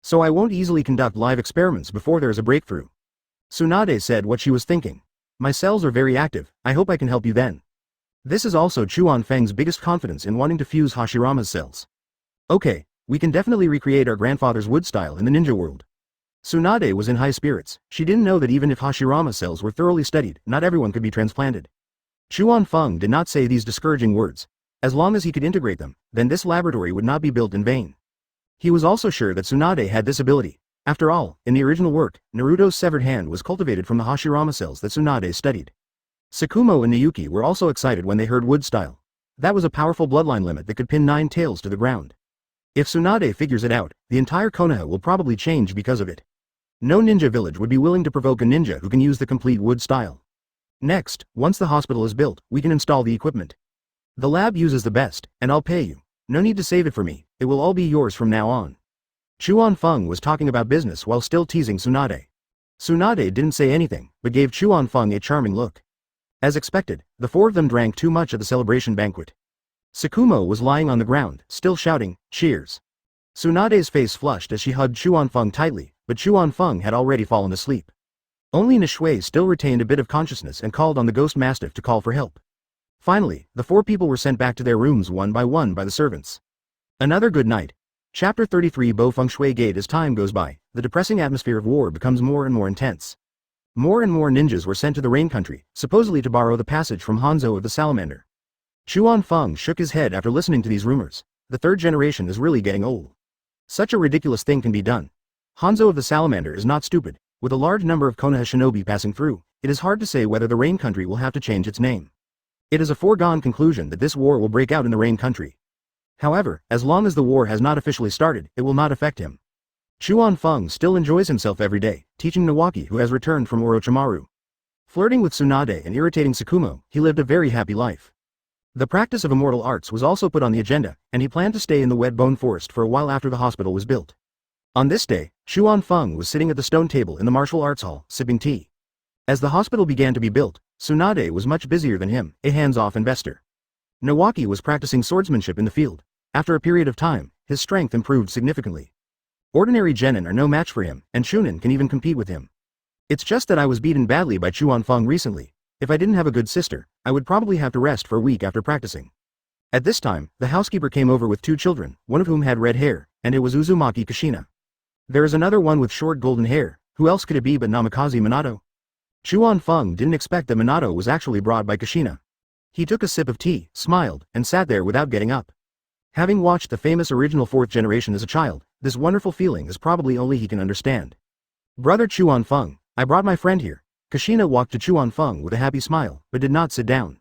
So I won't easily conduct live experiments before there is a breakthrough. Tsunade said what she was thinking. My cells are very active, I hope I can help you then. This is also Fang's biggest confidence in wanting to fuse Hashirama's cells. Okay, we can definitely recreate our grandfather's wood style in the ninja world. Tsunade was in high spirits. She didn't know that even if Hashirama cells were thoroughly studied, not everyone could be transplanted. Fang did not say these discouraging words. As long as he could integrate them, then this laboratory would not be built in vain. He was also sure that Tsunade had this ability. After all, in the original work, Naruto's severed hand was cultivated from the Hashirama cells that Tsunade studied. Sakumo and Nayuki were also excited when they heard wood style. That was a powerful bloodline limit that could pin 9 tails to the ground. If Tsunade figures it out, the entire Konoha will probably change because of it. No ninja village would be willing to provoke a ninja who can use the complete wood style. Next, once the hospital is built, we can install the equipment. The lab uses the best, and I'll pay you. No need to save it for me, it will all be yours from now on. Chuan Feng was talking about business while still teasing Tsunade. Tsunade didn't say anything, but gave Chuan Feng a charming look. As expected, the four of them drank too much at the celebration banquet. Tsukumo was lying on the ground, still shouting, "Cheers!" Tsunade's face flushed as she hugged Chuan Feng tightly, but Chuan Feng had already fallen asleep. Only Nishui still retained a bit of consciousness and called on the ghost mastiff to call for help. Finally, the four people were sent back to their rooms one by the servants. Another good night. Chapter 33 Bo Feng Shui Gate. As time goes by, the depressing atmosphere of war becomes more and more intense. More and more ninjas were sent to the Rain Country, supposedly to borrow the passage from Hanzo of the Salamander. Chuan Feng shook his head after listening to these rumors. The third generation is really getting old. Such a ridiculous thing can be done. Hanzo of the Salamander is not stupid. With a large number of Konoha shinobi passing through, it is hard to say whether the Rain Country will have to change its name. It is a foregone conclusion that this war will break out in the Rain Country. However, as long as the war has not officially started, it will not affect him. Chuan Feng still enjoys himself every day, teaching Nawaki, who has returned from Orochimaru. Flirting with Tsunade and irritating Tsukumo, he lived a very happy life. The practice of immortal arts was also put on the agenda, and he planned to stay in the Wet Bone Forest for a while after the hospital was built. On this day, Chuan Feng was sitting at the stone table in the martial arts hall, sipping tea. As the hospital began to be built, Tsunade was much busier than him, a hands-off investor. Nawaki was practicing swordsmanship in the field. After a period of time, his strength improved significantly. Ordinary genin are no match for him, and Chunin can even compete with him. It's just that I was beaten badly by Chuan Feng recently. If I didn't have a good sister, I would probably have to rest for a week after practicing. At this time, the housekeeper came over with two children, one of whom had red hair, and it was Uzumaki Kushina. There is another one with short golden hair. Who else could it be but Namikaze Minato? Chuan Feng didn't expect that Minato was actually brought by Kushina. He took a sip of tea, smiled, and sat there without getting up. Having watched the famous original fourth generation as a child, this wonderful feeling is probably only he can understand. Brother Chuan Feng, I brought my friend here. Kushina walked to Chuan Feng with a happy smile, but did not sit down.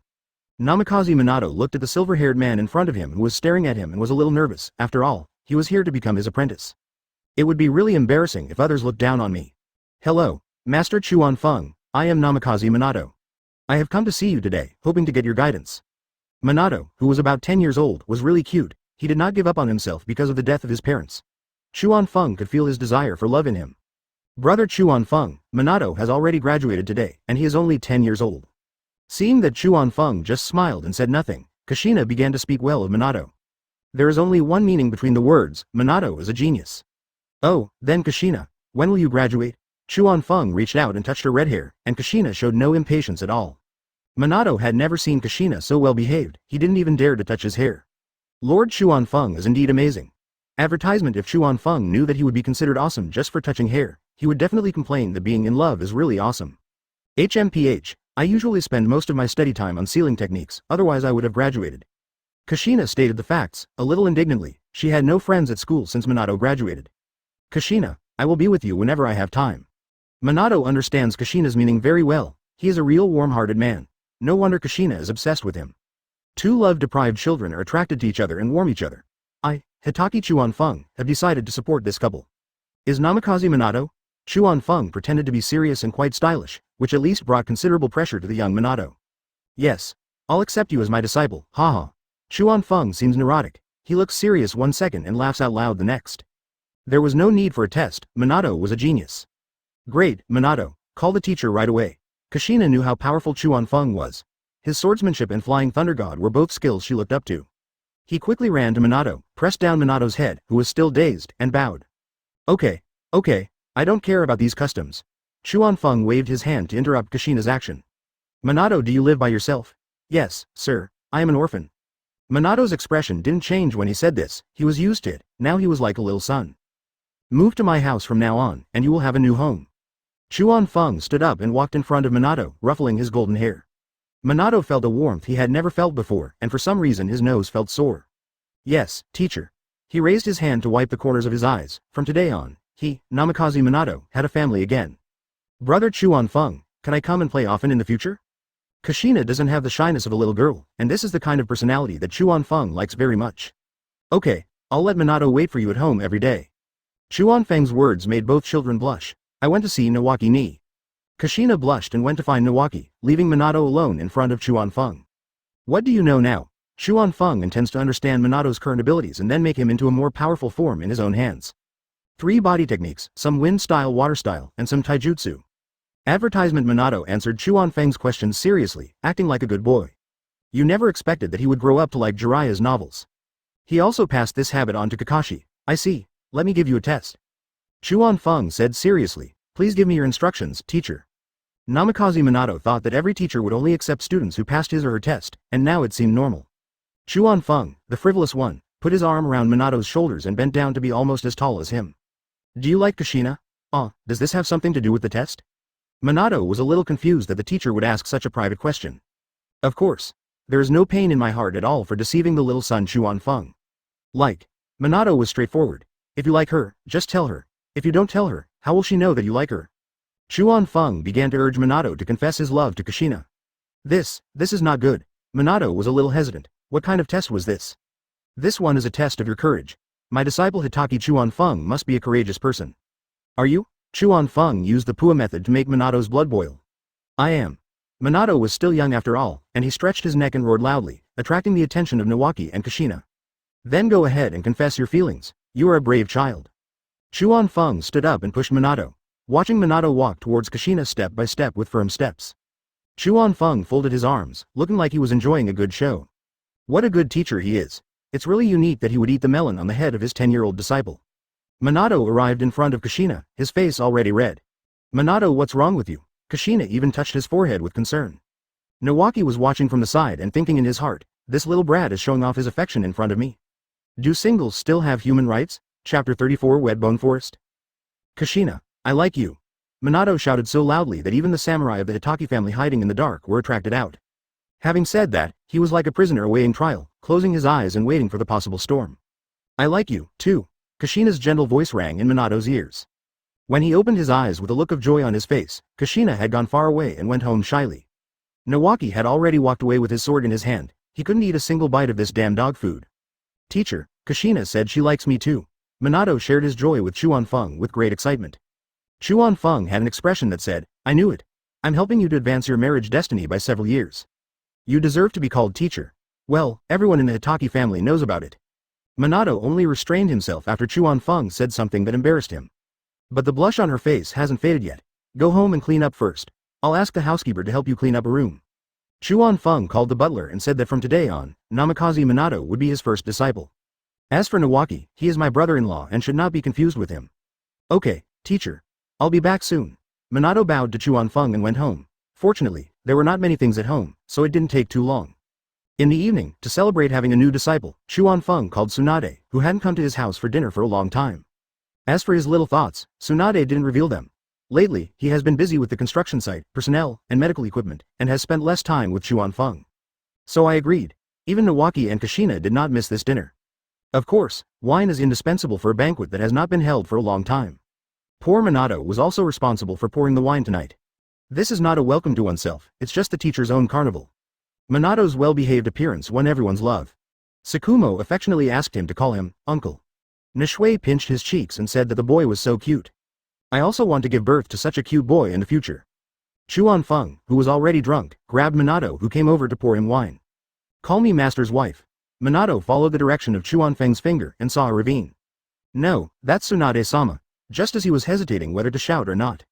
Namikaze Minato looked at the silver-haired man in front of him who was staring at him and was a little nervous. After all, he was here to become his apprentice. It would be really embarrassing if others looked down on me. Hello, Master Chuan Feng, I am Namikaze Minato. I have come to see you today, hoping to get your guidance. Minato, who was about 10 years old, was really cute. He did not give up on himself because of the death of his parents. Chuan Feng could feel his desire for love in him. Brother Chuan Feng, Minato has already graduated today, and he is only 10 years old. Seeing that Chuan Feng just smiled and said nothing, Kushina began to speak well of Minato. There is only one meaning between the words, Minato is a genius. Oh, then Kushina, when will you graduate? Chuan Feng reached out and touched her red hair, and Kushina showed no impatience at all. Minato had never seen Kushina so well behaved, he didn't even dare to touch his hair. Lord Chuan Feng is indeed amazing. Advertisement. If Chuan Feng knew that he would be considered awesome just for touching hair, he would definitely complain that being in love is really awesome. HMPH, I usually spend most of my study time on sealing techniques, otherwise I would have graduated. Kushina stated the facts, a little indignantly. She had no friends at school since Minato graduated. Kushina, I will be with you whenever I have time. Minato understands Kushina's meaning very well. He is a real warm-hearted man. No wonder Kushina is obsessed with him. Two love-deprived children are attracted to each other and warm each other. I, Hatake Chuan Feng, have decided to support this couple. Is Namikaze Minato? Chuan Feng pretended to be serious and quite stylish, which at least brought considerable pressure to the young Minato. Yes. I'll accept you as my disciple, haha. Chuan Feng seems neurotic. He looks serious one second and laughs out loud the next. There was no need for a test, Minato was a genius. Great, Minato, call the teacher right away. Kushina knew how powerful Chuan Feng was. His swordsmanship and flying thunder god were both skills she looked up to. He quickly ran to Minato, pressed down Minato's head, who was still dazed, and bowed. Okay, I don't care about these customs. Chuan Feng waved his hand to interrupt Kushina's action. Minato, do you live by yourself? Yes, sir, I am an orphan. Minato's expression didn't change when he said this, he was used to it, now he was like a little son. Move to my house from now on, and you will have a new home. Chuan Feng stood up and walked in front of Minato, ruffling his golden hair. Minato felt a warmth he had never felt before, and for some reason his nose felt sore. Yes, teacher. He raised his hand to wipe the corners of his eyes. From today on, he, Namikaze Minato, had a family again. Brother Chuan Feng, can I come and play often in the future? Kushina doesn't have the shyness of a little girl, and this is the kind of personality that Chuan Feng likes very much. Okay, I'll let Minato wait for you at home every day. Chuan Feng's words made both children blush. I went to see Nawaki ni. Kushina blushed and went to find Nawaki, leaving Minato alone in front of Chuan Feng. What do you know now? Chuan Feng intends to understand Minato's current abilities and then make him into a more powerful form in his own hands. 3 body techniques, some wind style, water style, and some taijutsu. Advertisement. Minato answered Chuan Feng's questions seriously, acting like a good boy. You never expected that he would grow up to like Jiraiya's novels. He also passed this habit on to Kakashi. I see. Let me give you a test. Chuan Feng said seriously. Please give me your instructions, teacher. Namikaze. Minato thought that every teacher would only accept students who passed his or her test, and now it seemed normal. Chuan Feng, the frivolous one, put his arm around Minato's shoulders and bent down to be almost as tall as him. Do you like Kushina? Does this have something to do with the test? Minato was a little confused that the teacher would ask such a private question. Of course. There is no pain in my heart at all for deceiving the little son Chuan Feng. Like. Minato was straightforward. If you like her, just tell her. If you don't tell her, how will she know that you like her? Chuan Feng began to urge Minato to confess his love to Kushina. This is not good. Minato was a little hesitant. What kind of test was this? This one is a test of your courage. My disciple Hatake Chuan Feng must be a courageous person. Are you? Chuan Feng used the Pua method to make Minato's blood boil. I am. Minato was still young after all, and he stretched his neck and roared loudly, attracting the attention of Nawaki and Kushina. Then go ahead and confess your feelings. You are a brave child. Chuan Feng stood up and pushed Minato, watching Minato walk towards Kushina step by step with firm steps. Chuan Feng folded his arms, looking like he was enjoying a good show. What a good teacher he is. It's really unique that he would eat the melon on the head of his 10-year-old disciple. Minato arrived in front of Kushina, his face already red. Minato, what's wrong with you? Kushina even touched his forehead with concern. Nawaki was watching from the side and thinking in his heart, this little brat is showing off his affection in front of me. Do singles still have human rights? Chapter 34 Wetbone Forest. Kushina, I like you. Minato shouted so loudly that even the samurai of the Hatake family hiding in the dark were attracted out. Having said that, he was like a prisoner awaiting trial, closing his eyes and waiting for the possible storm. I like you, too. Kushina's gentle voice rang in Minato's ears. When he opened his eyes with a look of joy on his face, Kushina had gone far away and went home shyly. Nawaki had already walked away with his sword in his hand. He couldn't eat a single bite of this damn dog food. Teacher, Kushina said she likes me too. Minato shared his joy with Chuan Feng with great excitement. Chuan Feng had an expression that said, I knew it. I'm helping you to advance your marriage destiny by several years. You deserve to be called teacher. Well, everyone in the Hatake family knows about it. Minato only restrained himself after Chuan Feng said something that embarrassed him. But the blush on her face hasn't faded yet. Go home and clean up first. I'll ask the housekeeper to help you clean up a room. Chuan Feng called the butler and said that from today on, Namikaze Minato would be his first disciple. As for Nawaki, he is my brother-in-law and should not be confused with him. Okay, teacher. I'll be back soon. Minato bowed to Chuan Feng and went home. Fortunately, there were not many things at home, so it didn't take too long. In the evening, to celebrate having a new disciple, Chuan Feng called Tsunade, who hadn't come to his house for dinner for a long time. As for his little thoughts, Tsunade didn't reveal them. Lately, he has been busy with the construction site, personnel, and medical equipment, and has spent less time with Chuan Feng. So I agreed. Even Nawaki and Kushina did not miss this dinner. Of course, wine is indispensable for a banquet that has not been held for a long time. Poor Minato was also responsible for pouring the wine tonight. This is not a welcome to oneself, it's just the teacher's own carnival. Minato's well-behaved appearance won everyone's love. Tsukumo affectionately asked him to call him, uncle. Nishui pinched his cheeks and said that the boy was so cute. I also want to give birth to such a cute boy in the future. Chuan Feng, who was already drunk, grabbed Minato who came over to pour him wine. Call me master's wife. Minato followed the direction of Chuan Feng's finger and saw a ravine. No, that's Tsunade-sama, just as he was hesitating whether to shout or not.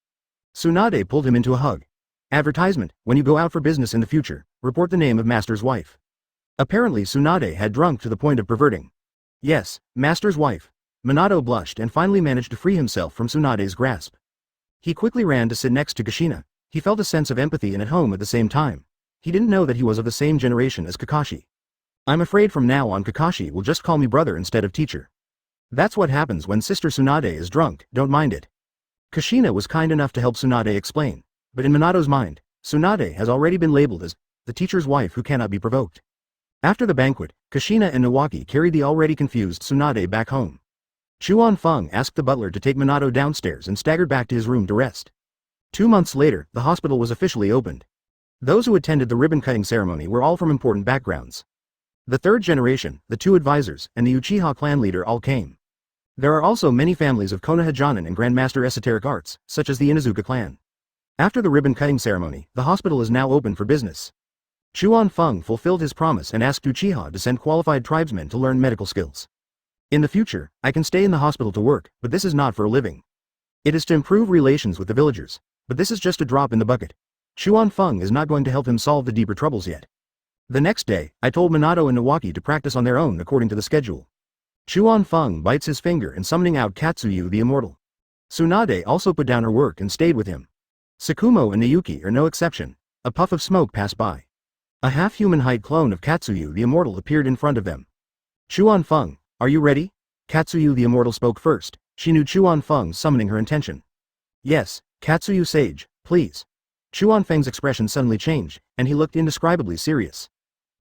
Tsunade pulled him into a hug. Advertisement, when you go out for business in the future, report the name of master's wife. Apparently Tsunade had drunk to the point of perverting. Yes, master's wife. Minato blushed and finally managed to free himself from Tsunade's grasp. He quickly ran to sit next to Kushina. He felt a sense of empathy and at home at the same time. He didn't know that he was of the same generation as Kakashi. I'm afraid from now on Kakashi will just call me brother instead of teacher. That's what happens when Sister Tsunade is drunk, don't mind it. Kushina was kind enough to help Tsunade explain, but in Minato's mind, Tsunade has already been labeled as the teacher's wife who cannot be provoked. After the banquet, Kushina and Nawaki carried the already confused Tsunade back home. Chuan Feng asked the butler to take Minato downstairs and staggered back to his room to rest. 2 months later, the hospital was officially opened. Those who attended the ribbon-cutting ceremony were all from important backgrounds. The third generation, the 2 advisors, and the Uchiha clan leader all came. There are also many families of Konoha Jonin and Grandmaster Esoteric Arts, such as the Inuzuka clan. After the ribbon-cutting ceremony, the hospital is now open for business. Chuan Feng fulfilled his promise and asked Uchiha to send qualified tribesmen to learn medical skills. In the future, I can stay in the hospital to work, but this is not for a living. It is to improve relations with the villagers, but this is just a drop in the bucket. Chuan Feng is not going to help him solve the deeper troubles yet. The next day, I told Minato and Nawaki to practice on their own according to the schedule. Chuan Feng bites his finger in summoning out Katsuyu the Immortal. Tsunade also put down her work and stayed with him. Tsukumo and Nayuki are no exception. A puff of smoke passed by. A half-human height clone of Katsuyu the Immortal appeared in front of them. Chuan Feng, are you ready? Katsuyu the Immortal spoke first. She knew Chuan Feng summoning her intention. Yes, Katsuyu Sage, please. Chuan Feng's expression suddenly changed, and he looked indescribably serious.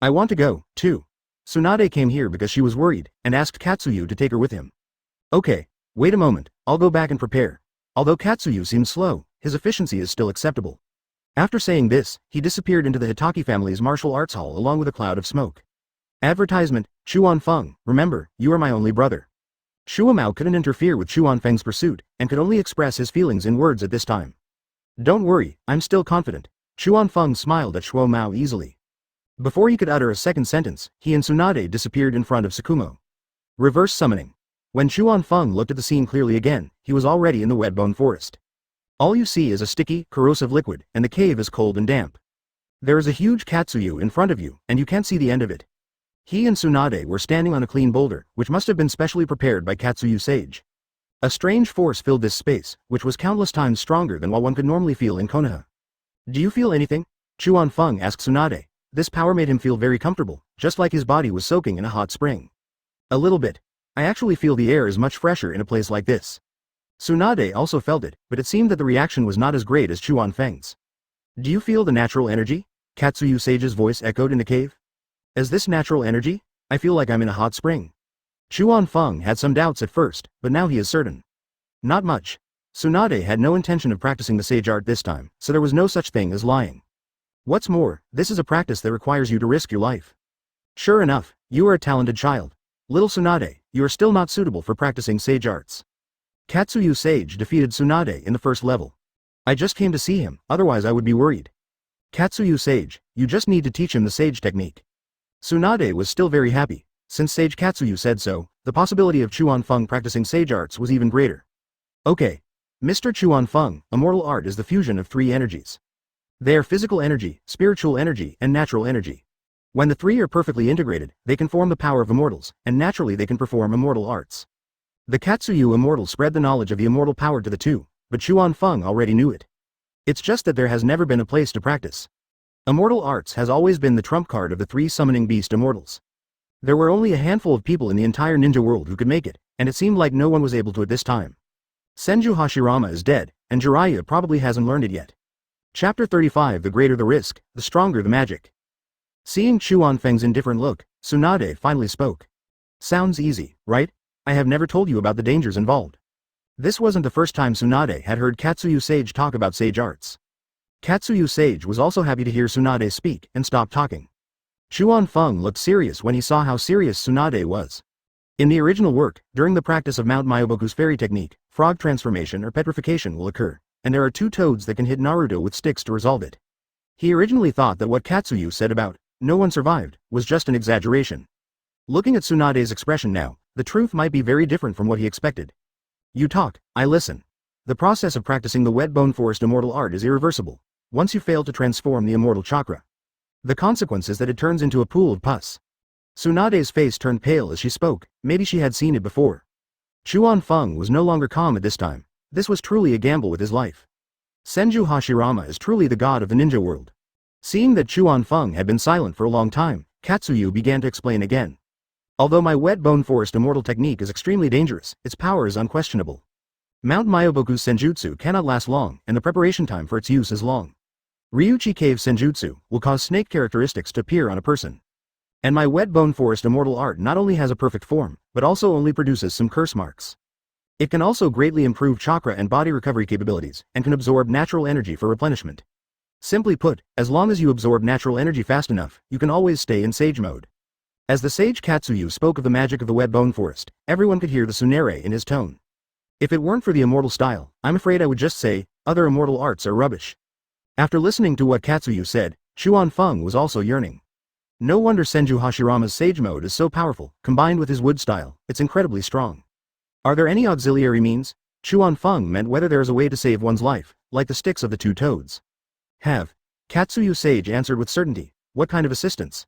I want to go, too. Tsunade came here because she was worried, and asked Katsuyu to take her with him. Okay, wait a moment, I'll go back and prepare. Although Katsuyu seemed slow, his efficiency is still acceptable. After saying this, he disappeared into the Hatake family's martial arts hall along with a cloud of smoke. Advertisement, Chuan Feng, remember, you are my only brother. Shuamao couldn't interfere with Chuan Feng's pursuit, and could only express his feelings in words at this time. Don't worry, I'm still confident. Chuan Feng smiled at Shuamao easily. Before he could utter a second sentence, he and Tsunade disappeared in front of Tsukumo. Reverse summoning. When Chuan Feng looked at the scene clearly again, he was already in the wetbone forest. All you see is a sticky, corrosive liquid, and the cave is cold and damp. There is a huge Katsuyu in front of you, and you can't see the end of it. He and Tsunade were standing on a clean boulder, which must have been specially prepared by Katsuyu Sage. A strange force filled this space, which was countless times stronger than what one could normally feel in Konoha. Do you feel anything? Chuan Feng asked Tsunade. This power made him feel very comfortable, just like his body was soaking in a hot spring. A little bit. I actually feel the air is much fresher in a place like this. Tsunade also felt it, but it seemed that the reaction was not as great as Chuan Feng's. Do you feel the natural energy? Katsuyu Sage's voice echoed in the cave. Is this natural energy? I feel like I'm in a hot spring. Chuan Feng had some doubts at first, but now he is certain. Not much. Tsunade had no intention of practicing the sage art this time, so there was no such thing as lying. What's more, this is a practice that requires you to risk your life. Sure enough, you are a talented child. Little Tsunade, you are still not suitable for practicing sage arts. Katsuyu Sage defeated Tsunade in the first level. I just came to see him, otherwise I would be worried. Katsuyu Sage, you just need to teach him the sage technique. Tsunade was still very happy. Since Sage Katsuyu said so, the possibility of Chuan Feng practicing sage arts was even greater. Okay. Mr. Chuan Feng, immortal art is the fusion of three energies. They are physical energy, spiritual energy, and natural energy. When the three are perfectly integrated, they can form the power of immortals, and naturally they can perform immortal arts. The Katsuyu immortal spread the knowledge of the immortal power to the two, but Chuan Feng already knew it. It's just that there has never been a place to practice. Immortal arts has always been the trump card of the three summoning beast immortals. There were only a handful of people in the entire ninja world who could make it, and it seemed like no one was able to at this time. Senju Hashirama is dead, and Jiraiya probably hasn't learned it yet. Chapter 35. The greater the risk, the stronger the magic. Seeing Chuan Feng's indifferent look, Tsunade finally spoke. Sounds easy, right? I have never told you about the dangers involved. This wasn't the first time Tsunade had heard Katsuyu Sage talk about sage arts. Katsuyu Sage was also happy to hear Tsunade speak and stopped talking. Chuan Feng looked serious when he saw how serious Tsunade was. In the original work, during the practice of Mount Myoboku's fairy technique, frog transformation or petrification will occur, and there are two toads that can hit Naruto with sticks to resolve it. He originally thought that what Katsuyu said about no one survived was just an exaggeration. Looking at Tsunade's expression now, the truth might be very different from what he expected. You talk, I listen. The process of practicing the wet bone forest immortal art is irreversible. Once you fail to transform the immortal chakra, the consequence is that it turns into a pool of pus. Tsunade's face turned pale as she spoke. Maybe she had seen it before. Chuan Feng was no longer calm at this time. This was truly a gamble with his life. Senju Hashirama is truly the god of the ninja world. Seeing that Chuan Feng had been silent for a long time, Katsuyu began to explain again. Although my wet bone forest immortal technique is extremely dangerous, its power is unquestionable. Mount Myoboku's senjutsu cannot last long, and the preparation time for its use is long. Ryuchi Cave Senjutsu will cause snake characteristics to appear on a person. And my wet bone forest immortal art not only has a perfect form, but also only produces some curse marks. It can also greatly improve chakra and body recovery capabilities, and can absorb natural energy for replenishment. Simply put, as long as you absorb natural energy fast enough, you can always stay in sage mode. As the sage Katsuyu spoke of the magic of the wet bone forest, everyone could hear the tsunade in his tone. If it weren't for the immortal style, I'm afraid I would just say, other immortal arts are rubbish. After listening to what Katsuyu said, Chuan Feng was also yearning. No wonder Senju Hashirama's Sage Mode is so powerful, combined with his wood style, it's incredibly strong. Are there any auxiliary means? Chuan Feng meant whether there is a way to save one's life, like the sticks of the two toads. Have. Katsuyu Sage answered with certainty. What kind of assistance?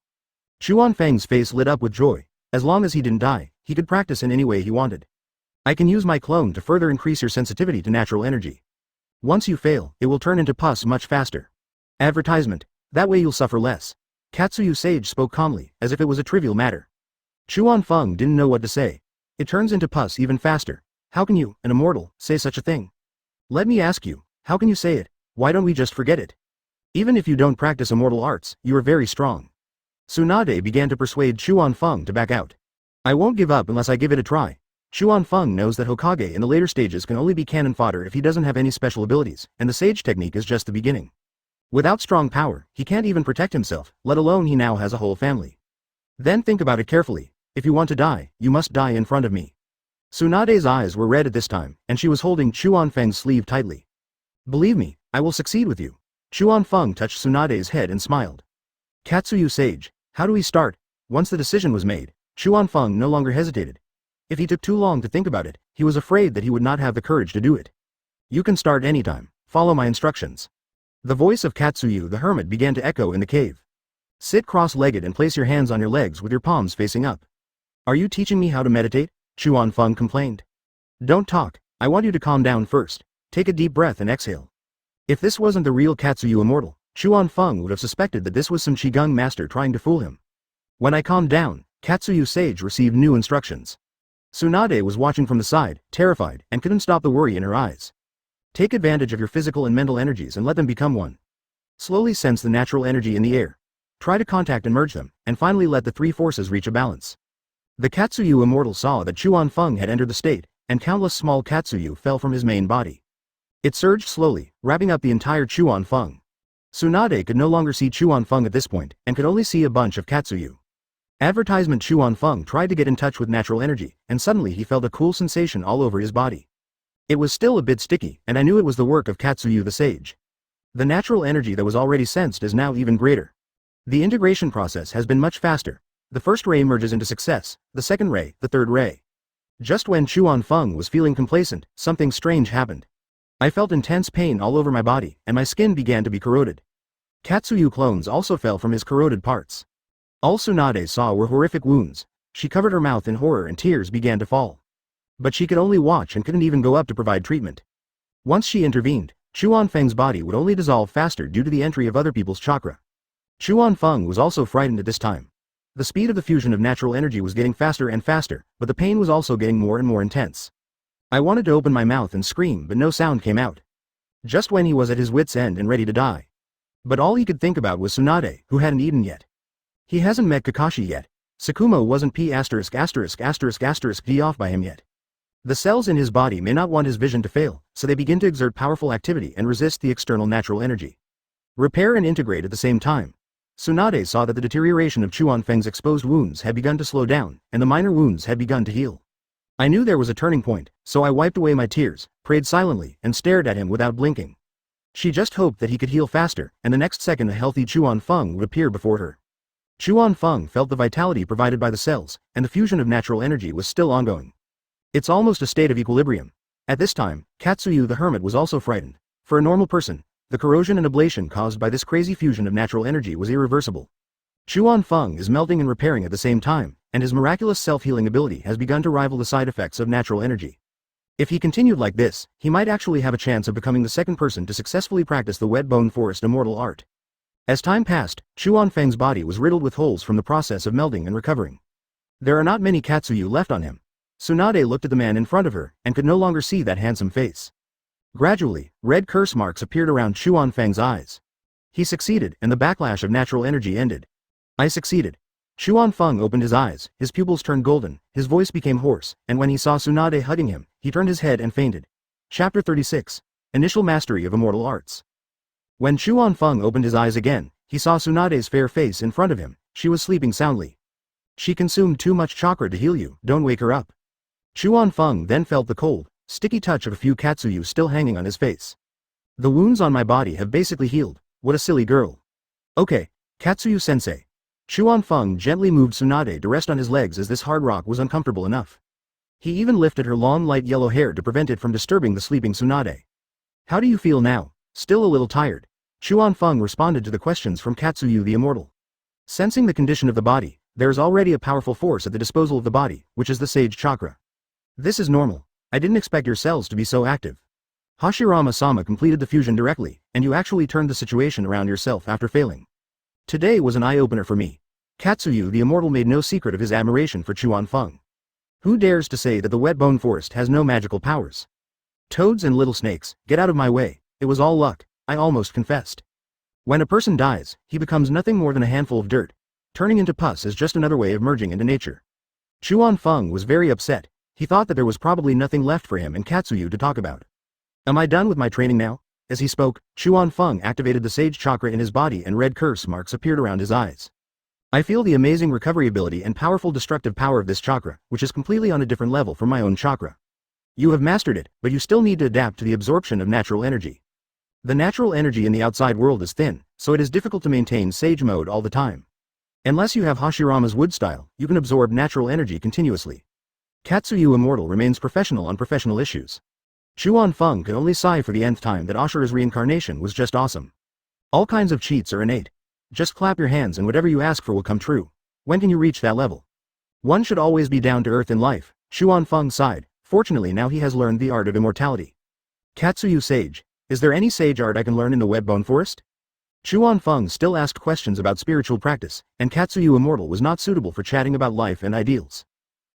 Chuan Feng's face lit up with joy. As long as he didn't die, he could practice in any way he wanted. I can use my clone to further increase your sensitivity to natural energy. Once you fail, it will turn into pus much faster. Advertisement. That way you'll suffer less. Katsuyu Sage spoke calmly, as if it was a trivial matter. Chuan Feng didn't know what to say. It turns into pus even faster. How can you, an immortal, say such a thing? Let me ask you, how can you say it? Why don't we just forget it? Even if you don't practice immortal arts, you are very strong. Tsunade began to persuade Chuan Feng to back out. I won't give up unless I give it a try. Chuan Feng knows that Hokage in the later stages can only be cannon fodder if he doesn't have any special abilities, and the Sage technique is just the beginning. Without strong power, he can't even protect himself, let alone he now has a whole family. Then think about it carefully. If you want to die, you must die in front of me. Tsunade's eyes were red at this time, and she was holding Chuan Feng's sleeve tightly. Believe me, I will succeed with you. Chuan Feng touched Tsunade's head and smiled. Katsuyu Sage, how do we start? Once the decision was made, Chuan Feng no longer hesitated. If he took too long to think about it, he was afraid that he would not have the courage to do it. You can start anytime. Follow my instructions. The voice of Katsuyu the hermit began to echo in the cave. Sit cross-legged and place your hands on your legs with your palms facing up. Are you teaching me how to meditate? Chuan Feng complained. Don't talk, I want you to calm down first. Take a deep breath and exhale. If this wasn't the real Katsuyu immortal, Chuan Feng would have suspected that this was some Qigong master trying to fool him. When I calmed down, Katsuyu Sage received new instructions. Tsunade was watching from the side, terrified, and couldn't stop the worry in her eyes. Take advantage of your physical and mental energies and let them become one. Slowly sense the natural energy in the air. Try to contact and merge them, and finally let the three forces reach a balance. The Katsuyu immortal saw that Chuan Feng had entered the state, and countless small Katsuyu fell from his main body. It surged slowly, wrapping up the entire Chuan Feng. Tsunade could no longer see Chuan Feng at this point, and could only see a bunch of Katsuyu. Advertisement. Chuan Feng tried to get in touch with natural energy, and suddenly he felt a cool sensation all over his body. It was still a bit sticky, and I knew it was the work of Katsuyu the Sage. The natural energy that was already sensed is now even greater. The integration process has been much faster. The first ray merges into success, the second ray, the third ray. Just when Chuan Feng was feeling complacent, something strange happened. I felt intense pain all over my body, and my skin began to be corroded. Katsuyu clones also fell from his corroded parts. All Tsunade saw were horrific wounds. She covered her mouth in horror and tears began to fall. But she could only watch and couldn't even go up to provide treatment. Once she intervened, Chuan Feng's body would only dissolve faster due to the entry of other people's chakra. Chuan Feng was also frightened at this time. The speed of the fusion of natural energy was getting faster and faster, but the pain was also getting more and more intense. I wanted to open my mouth and scream, but no sound came out. Just when he was at his wit's end and ready to die. But all he could think about was Tsunade, who hadn't eaten yet. He hasn't met Kakashi yet. Sakumo wasn't P********* off by him yet. The cells in his body may not want his vision to fail, so they begin to exert powerful activity and resist the external natural energy. Repair and integrate at the same time. Tsunade saw that the deterioration of Chuan Feng's exposed wounds had begun to slow down, and the minor wounds had begun to heal. I knew there was a turning point, so I wiped away my tears, prayed silently, and stared at him without blinking. She just hoped that he could heal faster, and the next second a healthy Chuan Feng would appear before her. Chuan Feng felt the vitality provided by the cells, and the fusion of natural energy was still ongoing. It's almost a state of equilibrium. At this time, Katsuyu the hermit was also frightened. For a normal person, the corrosion and ablation caused by this crazy fusion of natural energy was irreversible. Chuan Feng is melting and repairing at the same time, and his miraculous self-healing ability has begun to rival the side effects of natural energy. If he continued like this, he might actually have a chance of becoming the second person to successfully practice the wet bone forest immortal art. As time passed, Chuan Feng's body was riddled with holes from the process of melding and recovering. There are not many Katsuyu left on him. Tsunade looked at the man in front of her, and could no longer see that handsome face. Gradually, red curse marks appeared around Chuan Feng's eyes. He succeeded, and the backlash of natural energy ended. I succeeded. Chuan Feng opened his eyes, his pupils turned golden, his voice became hoarse, and when he saw Tsunade hugging him, he turned his head and fainted. Chapter 36. Initial Mastery of Immortal Arts. When Chuan Feng opened his eyes again, he saw Tsunade's fair face in front of him. She was sleeping soundly. She consumed too much chakra to heal you, don't wake her up. Chuan Feng then felt the cold, sticky touch of a few Katsuyu still hanging on his face. The wounds on my body have basically healed. What a silly girl. Okay, Katsuyu-sensei. Chuan Feng gently moved Tsunade to rest on his legs as this hard rock was uncomfortable enough. He even lifted her long light yellow hair to prevent it from disturbing the sleeping Tsunade. How do you feel now? Still a little tired. Chuan Feng responded to the questions from Katsuyu the Immortal. Sensing the condition of the body, there is already a powerful force at the disposal of the body, which is the Sage Chakra. This is normal. I didn't expect your cells to be so active. Hashirama-sama completed the fusion directly, and you actually turned the situation around yourself after failing. Today was an eye-opener for me. Katsuyu the Immortal made no secret of his admiration for Chuan Feng. Who dares to say that the wet bone forest has no magical powers? Toads and little snakes, get out of my way, it was all luck, I almost confessed. When a person dies, he becomes nothing more than a handful of dirt. Turning into pus is just another way of merging into nature. Chuan Feng was very upset. He thought that there was probably nothing left for him and Katsuyu to talk about. Am I done with my training now? As he spoke, Chuan Feng activated the Sage Chakra in his body and red curse marks appeared around his eyes. I feel the amazing recovery ability and powerful destructive power of this chakra, which is completely on a different level from my own chakra. You have mastered it, but you still need to adapt to the absorption of natural energy. The natural energy in the outside world is thin, so it is difficult to maintain Sage mode all the time. Unless you have Hashirama's wood style, you can absorb natural energy continuously. Katsuyu Immortal remains professional on professional issues. Chuan Feng could only sigh for the nth time that Ashura's reincarnation was just awesome. All kinds of cheats are innate. Just clap your hands and whatever you ask for will come true. When can you reach that level? One should always be down to earth in life, Chuan Feng sighed. Fortunately now he has learned the art of immortality. Katsuyu Sage, is there any sage art I can learn in the Wetbone Forest? Chuan Feng still asked questions about spiritual practice, and Katsuyu Immortal was not suitable for chatting about life and ideals.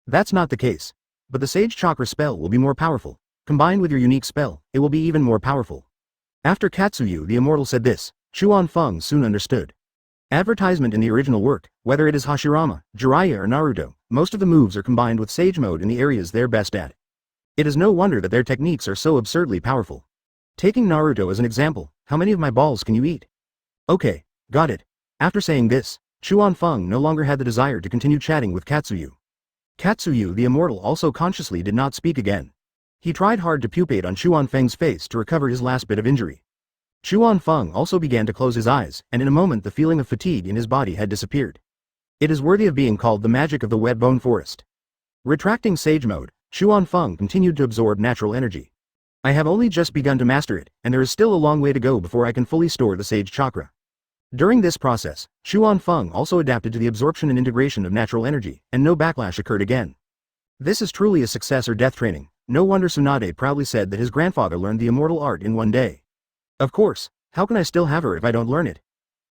That's not the case. But the Sage Chakra spell will be more powerful. Combined with your unique spell, it will be even more powerful. After Katsuyu the Immortal said this, Chuan Feng soon understood. Advertisement in the original work, whether it is Hashirama, Jiraiya or Naruto, most of the moves are combined with Sage mode in the areas they're best at. It is no wonder that their techniques are so absurdly powerful. Taking Naruto as an example, how many of my balls can you eat? Okay, got it. After saying this, Chuan Feng no longer had the desire to continue chatting with Katsuyu. Katsuyu the Immortal also consciously did not speak again. He tried hard to pupate on Chuan Feng's face to recover his last bit of injury. Chuan Feng also began to close his eyes, and in a moment the feeling of fatigue in his body had disappeared. It is worthy of being called the magic of the Wetbone Forest. Retracting Sage mode, Chuan Feng continued to absorb natural energy. I have only just begun to master it, and there is still a long way to go before I can fully store the Sage Chakra. During this process, Chuan Feng also adapted to the absorption and integration of natural energy, and no backlash occurred again. This is truly a success or death training. No wonder Tsunade proudly said that his grandfather learned the immortal art in one day. Of course, how can I still have her if I don't learn it?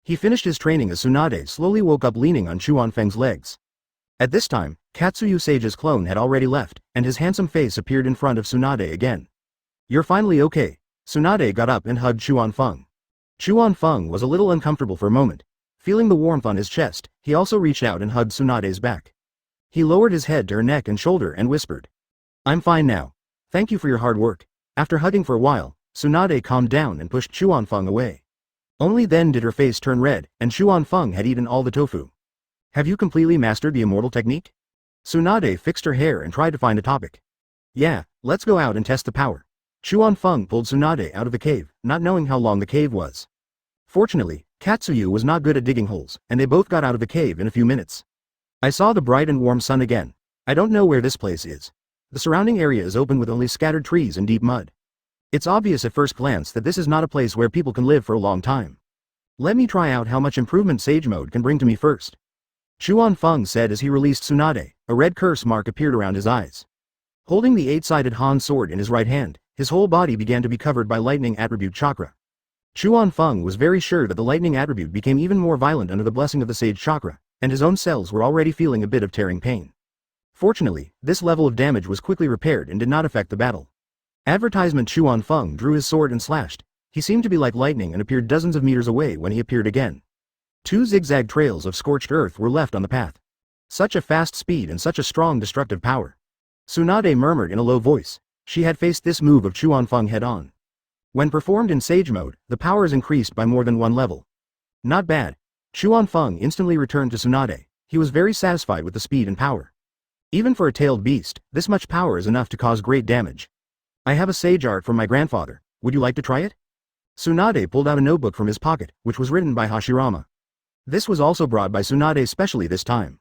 He finished his training as Tsunade slowly woke up leaning on Chuan Feng's legs. At this time, Katsuyu Sage's clone had already left, and his handsome face appeared in front of Tsunade again. You're finally okay. Tsunade got up and hugged Chuan Feng. Chuan Feng was a little uncomfortable for a moment. Feeling the warmth on his chest, he also reached out and hugged Tsunade's back. He lowered his head to her neck and shoulder and whispered, I'm fine now. Thank you for your hard work. After hugging for a while, Tsunade calmed down and pushed Chuan Feng away. Only then did her face turn red, and Chuan Feng had eaten all the tofu. Have you completely mastered the immortal technique? Tsunade fixed her hair and tried to find a topic. Yeah, let's go out and test the power. Chuan Feng pulled Tsunade out of the cave, not knowing how long the cave was. Fortunately, Katsuyu was not good at digging holes, and they both got out of the cave in a few minutes. I saw the bright and warm sun again. I don't know where this place is. The surrounding area is open with only scattered trees and deep mud. It's obvious at first glance that this is not a place where people can live for a long time. Let me try out how much improvement Sage mode can bring to me first. Chuan Feng said as he released Tsunade. A red curse mark appeared around his eyes. Holding the 8-sided Han sword in his right hand, his whole body began to be covered by lightning attribute chakra. Chuan Feng was very sure that the lightning attribute became even more violent under the blessing of the Sage Chakra, and his own cells were already feeling a bit of tearing pain. Fortunately, this level of damage was quickly repaired and did not affect the battle. Advertisement Chuan Feng drew his sword and slashed. He seemed to be like lightning and appeared dozens of meters away when he appeared again. 2 zigzag trails of scorched earth were left on the path. Such a fast speed and such a strong destructive power. Tsunade murmured in a low voice. She had faced this move of Chuan Feng head-on. When performed in Sage mode, the power is increased by more than one level. Not bad. Chuan Feng instantly returned to Tsunade. He was very satisfied with the speed and power. Even for a tailed beast, this much power is enough to cause great damage. I have a sage art from my grandfather. Would you like to try it? Tsunade pulled out a notebook from his pocket, which was written by Hashirama. This was also brought by Tsunade specially this time.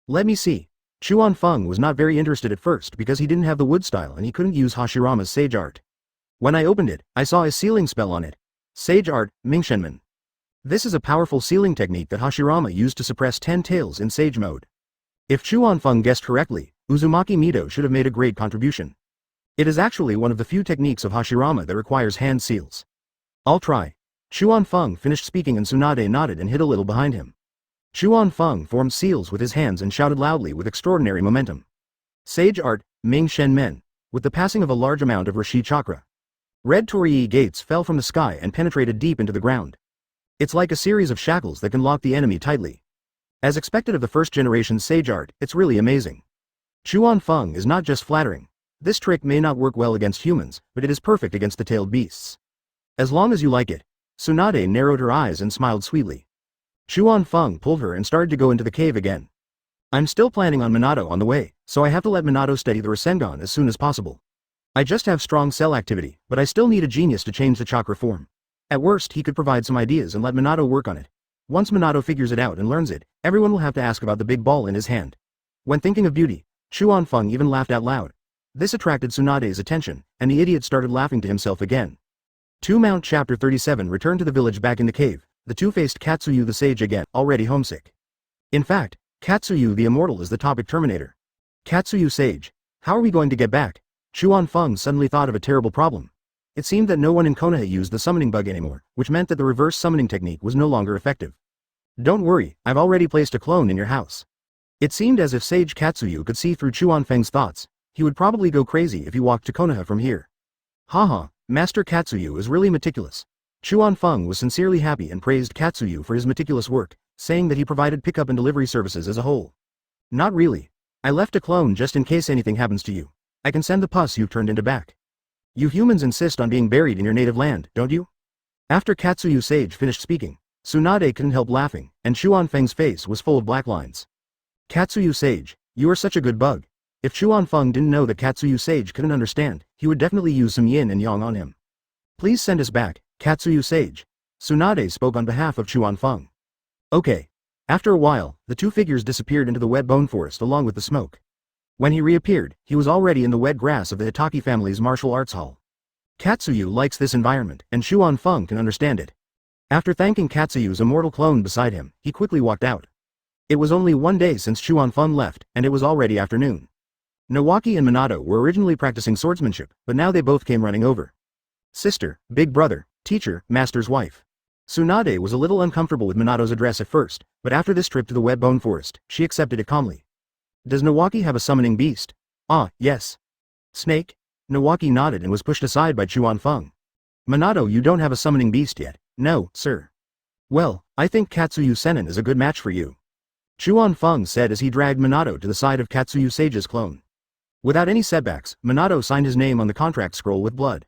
Let me see. Chuan Feng was not very interested at first because he didn't have the wood style and he couldn't use Hashirama's sage art. When I opened it, I saw a sealing spell on it. Sage art, Mingshenmen. This is a powerful sealing technique that Hashirama used to suppress 10 tails in sage mode. If Chuan Feng guessed correctly, Uzumaki Mito should have made a great contribution. It is actually one of the few techniques of Hashirama that requires hand seals. I'll try. Chuan Feng finished speaking and Tsunade nodded and hid a little behind him. Chuan Feng formed seals with his hands and shouted loudly with extraordinary momentum. Sage art, Ming Shen Men, with the passing of a large amount of Rishi chakra. Red Torii gates fell from the sky and penetrated deep into the ground. It's like a series of shackles that can lock the enemy tightly. As expected of the first generation sage art, it's really amazing. Chuan Feng is not just flattering. This trick may not work well against humans, but it is perfect against the tailed beasts. As long as you like it. Tsunade narrowed her eyes and smiled sweetly. Chuan Feng pulled her and started to go into the cave again. I'm still planning on Minato on the way, so I have to let Minato study the Rasengan as soon as possible. I just have strong cell activity, but I still need a genius to change the chakra form. At worst he could provide some ideas and let Minato work on it. Once Minato figures it out and learns it, everyone will have to ask about the big ball in his hand. When thinking of beauty, Chuan Feng even laughed out loud. This attracted Tsunade's attention, and the idiot started laughing to himself again. 2 Mount Chapter 37 returned to the village back in the cave. The two faced Katsuyu the sage again, already homesick. In fact, Katsuyu the immortal is the topic terminator. Katsuyu sage, how are we going to get back? Chuan Feng suddenly thought of a terrible problem. It seemed that no one in Konoha used the summoning bug anymore, which meant that the reverse summoning technique was no longer effective. Don't worry, I've already placed a clone in your house. It seemed as if Sage Katsuyu could see through Chuan Feng's thoughts. He would probably go crazy if he walked to Konoha from here. Haha, Master Katsuyu is really meticulous. Chuan Feng was sincerely happy and praised Katsuyu for his meticulous work, saying that he provided pickup and delivery services as a whole. Not really. I left a clone just in case anything happens to you. I can send the pus you've turned into back. You humans insist on being buried in your native land, don't you? After Katsuyu Sage finished speaking, Tsunade couldn't help laughing, and Chuan Feng's face was full of black lines. Katsuyu Sage, you are such a good bug. If Chuan Feng didn't know that Katsuyu Sage couldn't understand, he would definitely use some yin and yang on him. Please send us back, Katsuyu Sage. Tsunade spoke on behalf of Chuan Feng. Okay. After a while, the two figures disappeared into the wet bone forest along with the smoke. When he reappeared, he was already in the wet grass of the Hatake family's martial arts hall. Katsuyu likes this environment, and Chuan Feng can understand it. After thanking Katsuyu's immortal clone beside him, he quickly walked out. It was only one day since Chuan Feng left, and it was already afternoon. Nawaki and Minato were originally practicing swordsmanship, but now they both came running over. Sister, big brother, teacher, master's wife. Tsunade was a little uncomfortable with Minato's address at first, but after this trip to the wet bone forest, she accepted it calmly. Does Nawaki have a summoning beast? Ah, yes. Snake? Nawaki nodded and was pushed aside by Chuan Feng. Minato, you don't have a summoning beast yet. No, sir. Well, I think Katsuyu Senin is a good match for you. Chuan Feng said as he dragged Minato to the side of Katsuyu Sage's clone. Without any setbacks, Minato signed his name on the contract scroll with blood.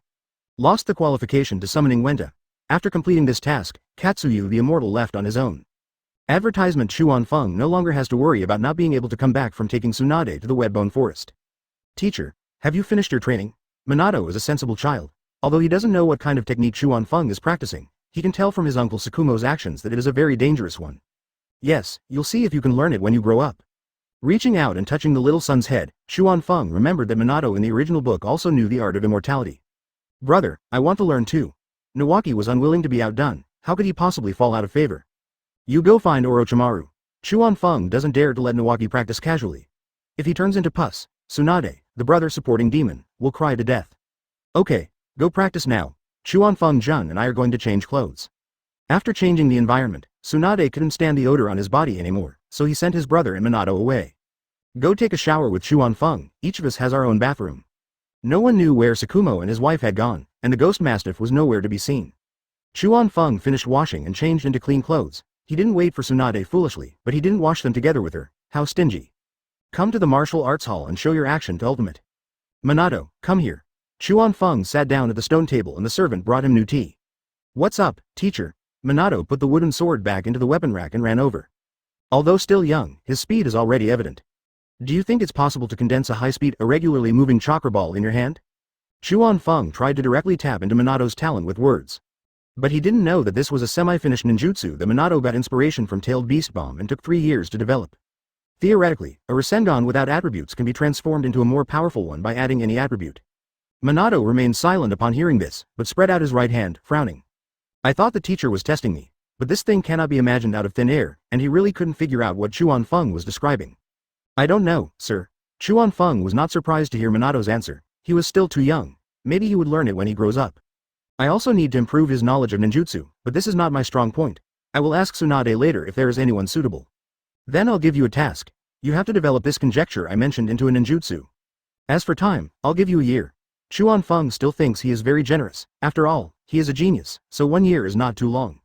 Lost the qualification to summoning Wenta. After completing this task, Katsuyu the immortal left on his own. Advertisement: Chuan Feng no longer has to worry about not being able to come back from taking Tsunade to the Wetbone Forest. Teacher, have you finished your training? Minato is a sensible child. Although he doesn't know what kind of technique Chuan Feng is practicing, he can tell from his uncle Tsukumo's actions that it is a very dangerous one. Yes, you'll see if you can learn it when you grow up. Reaching out and touching the little son's head, Chuan Feng remembered that Minato in the original book also knew the art of immortality. Brother, I want to learn too. Nawaki was unwilling to be outdone. How could he possibly fall out of favor? You go find Orochimaru. Chuan Feng doesn't dare to let Nawaki practice casually. If he turns into pus, Tsunade, the brother supporting demon, will cry to death. Okay, go practice now. Chuan Feng Jun and I are going to change clothes. After changing the environment, Tsunade couldn't stand the odor on his body anymore, so he sent his brother and Minato away. Go take a shower with Chuan Feng, each of us has our own bathroom. No one knew where Tsukumo and his wife had gone, and the ghost mastiff was nowhere to be seen. Chuan Feng finished washing and changed into clean clothes. He didn't wait for Tsunade foolishly, but he didn't wash them together with her. How stingy. Come to the martial arts hall and show your action to ultimate. Minato, come here. Chuan Feng sat down at the stone table and the servant brought him new tea. What's up, teacher? Minato put the wooden sword back into the weapon rack and ran over. Although still young, his speed is already evident. Do you think it's possible to condense a high-speed, irregularly moving chakra ball in your hand? Chuan Feng tried to directly tap into Minato's talent with words. But he didn't know that this was a semi-finished ninjutsu that Minato got inspiration from Tailed Beast Bomb and took 3 years to develop. Theoretically, a Rasengan without attributes can be transformed into a more powerful one by adding any attribute. Minato remained silent upon hearing this, but spread out his right hand, frowning. I thought the teacher was testing me, but this thing cannot be imagined out of thin air, and he really couldn't figure out what Chuan Feng was describing. I don't know, sir. Chuan Feng was not surprised to hear Minato's answer. He was still too young. Maybe he would learn it when he grows up. I also need to improve his knowledge of ninjutsu, but this is not my strong point. I will ask Tsunade later if there is anyone suitable. Then I'll give you a task. You have to develop this conjecture I mentioned into a ninjutsu. As for time, I'll give you a year. Chuan Feng still thinks he is very generous. After all, he is a genius, so 1 year is not too long.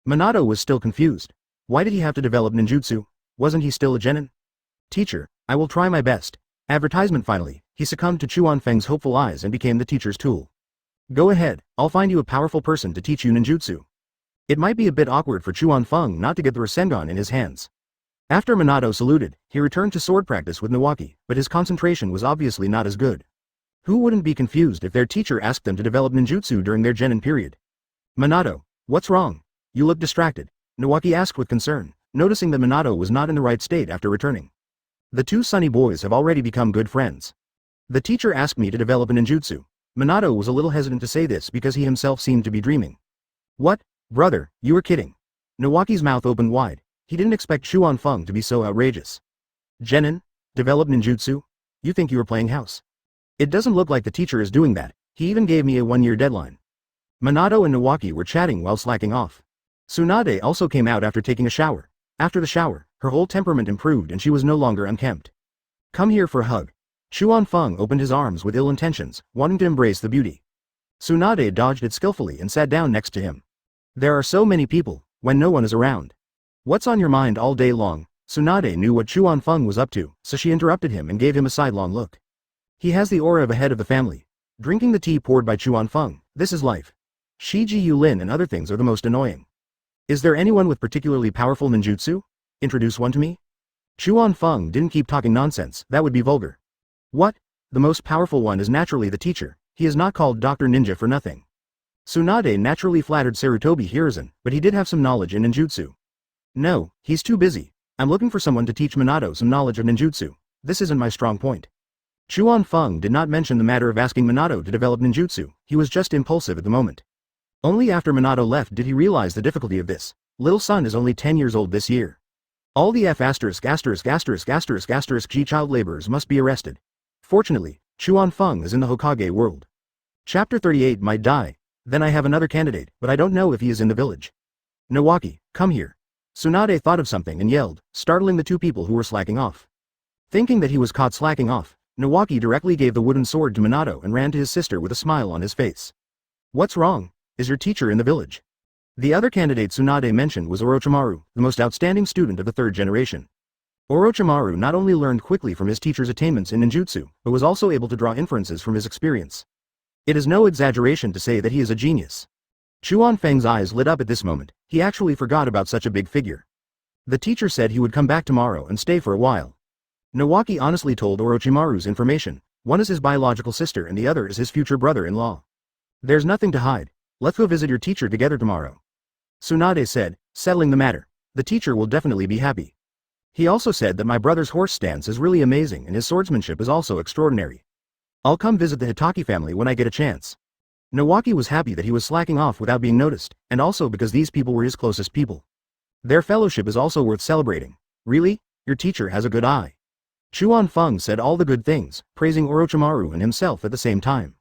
Minato was still confused. Why did he have to develop ninjutsu? Wasn't he still a genin? Teacher, I will try my best. Advertisement. Finally, he succumbed to Chuan Feng's hopeful eyes and became the teacher's tool. Go ahead, I'll find you a powerful person to teach you ninjutsu. It might be a bit awkward for Chuan Feng not to get the Rasengan in his hands. After Minato saluted, he returned to sword practice with Nawaki, but his concentration was obviously not as good. Who wouldn't be confused if their teacher asked them to develop ninjutsu during their genin period? Minato, what's wrong? You look distracted, Nawaki asked with concern, noticing that Minato was not in the right state after returning. The two sunny boys have already become good friends. The teacher asked me to develop a ninjutsu. Minato was a little hesitant to say this because he himself seemed to be dreaming. What, brother, you were kidding. Nawaki's mouth opened wide. He didn't expect Chuan Feng to be so outrageous. Genin? Develop ninjutsu? You think you were playing house? It doesn't look like the teacher is doing that. He even gave me a 1-year deadline. Minato and Nawaki were chatting while slacking off. Tsunade also came out after taking a shower. After the shower, her whole temperament improved and she was no longer unkempt. Come here for a hug. Chuan Feng opened his arms with ill intentions, wanting to embrace the beauty. Tsunade dodged it skillfully and sat down next to him. There are so many people, when no one is around. What's on your mind all day long? Tsunade knew what Chuan Feng was up to, so she interrupted him and gave him a sidelong look. He has the aura of a head of the family. Drinking the tea poured by Chuan Feng, this is life. Shiji Yulin and other things are the most annoying. Is there anyone with particularly powerful ninjutsu? Introduce one to me? Chuan Feng didn't keep talking nonsense, that would be vulgar. What? The most powerful one is naturally the teacher. He is not called Dr. Ninja for nothing. Tsunade naturally flattered Sarutobi Hiruzen, but he did have some knowledge in ninjutsu. No, he's too busy. I'm looking for someone to teach Minato some knowledge of ninjutsu. This isn't my strong point. Chuan Feng did not mention the matter of asking Minato to develop ninjutsu, he was just impulsive at the moment. Only after Minato left did he realize the difficulty of this. Little son is only 10 years old this year. All the G child laborers must be arrested. Fortunately, Chuan Feng is in the Hokage world. Chapter 38 might die. Then I have another candidate, but I don't know if he is in the village. Nawaki, come here. Tsunade thought of something and yelled, startling the two people who were slacking off. Thinking that he was caught slacking off, Nawaki directly gave the wooden sword to Minato and ran to his sister with a smile on his face. What's wrong? Is your teacher in the village? The other candidate Tsunade mentioned was Orochimaru, the most outstanding student of the third generation. Orochimaru not only learned quickly from his teacher's attainments in ninjutsu, but was also able to draw inferences from his experience. It is no exaggeration to say that he is a genius. Chuan Feng's eyes lit up at this moment, he actually forgot about such a big figure. The teacher said he would come back tomorrow and stay for a while. Nawaki honestly told Orochimaru's information. One is his biological sister and the other is his future brother-in-law. There's nothing to hide. Let's go visit your teacher together tomorrow. Tsunade said, settling the matter. The teacher will definitely be happy. He also said that my brother's horse stance is really amazing and his swordsmanship is also extraordinary. I'll come visit the Hatake family when I get a chance. Nawaki was happy that he was slacking off without being noticed, and also because these people were his closest people. Their fellowship is also worth celebrating. Really? Your teacher has a good eye. Chuan Feng said all the good things, praising Orochimaru and himself at the same time.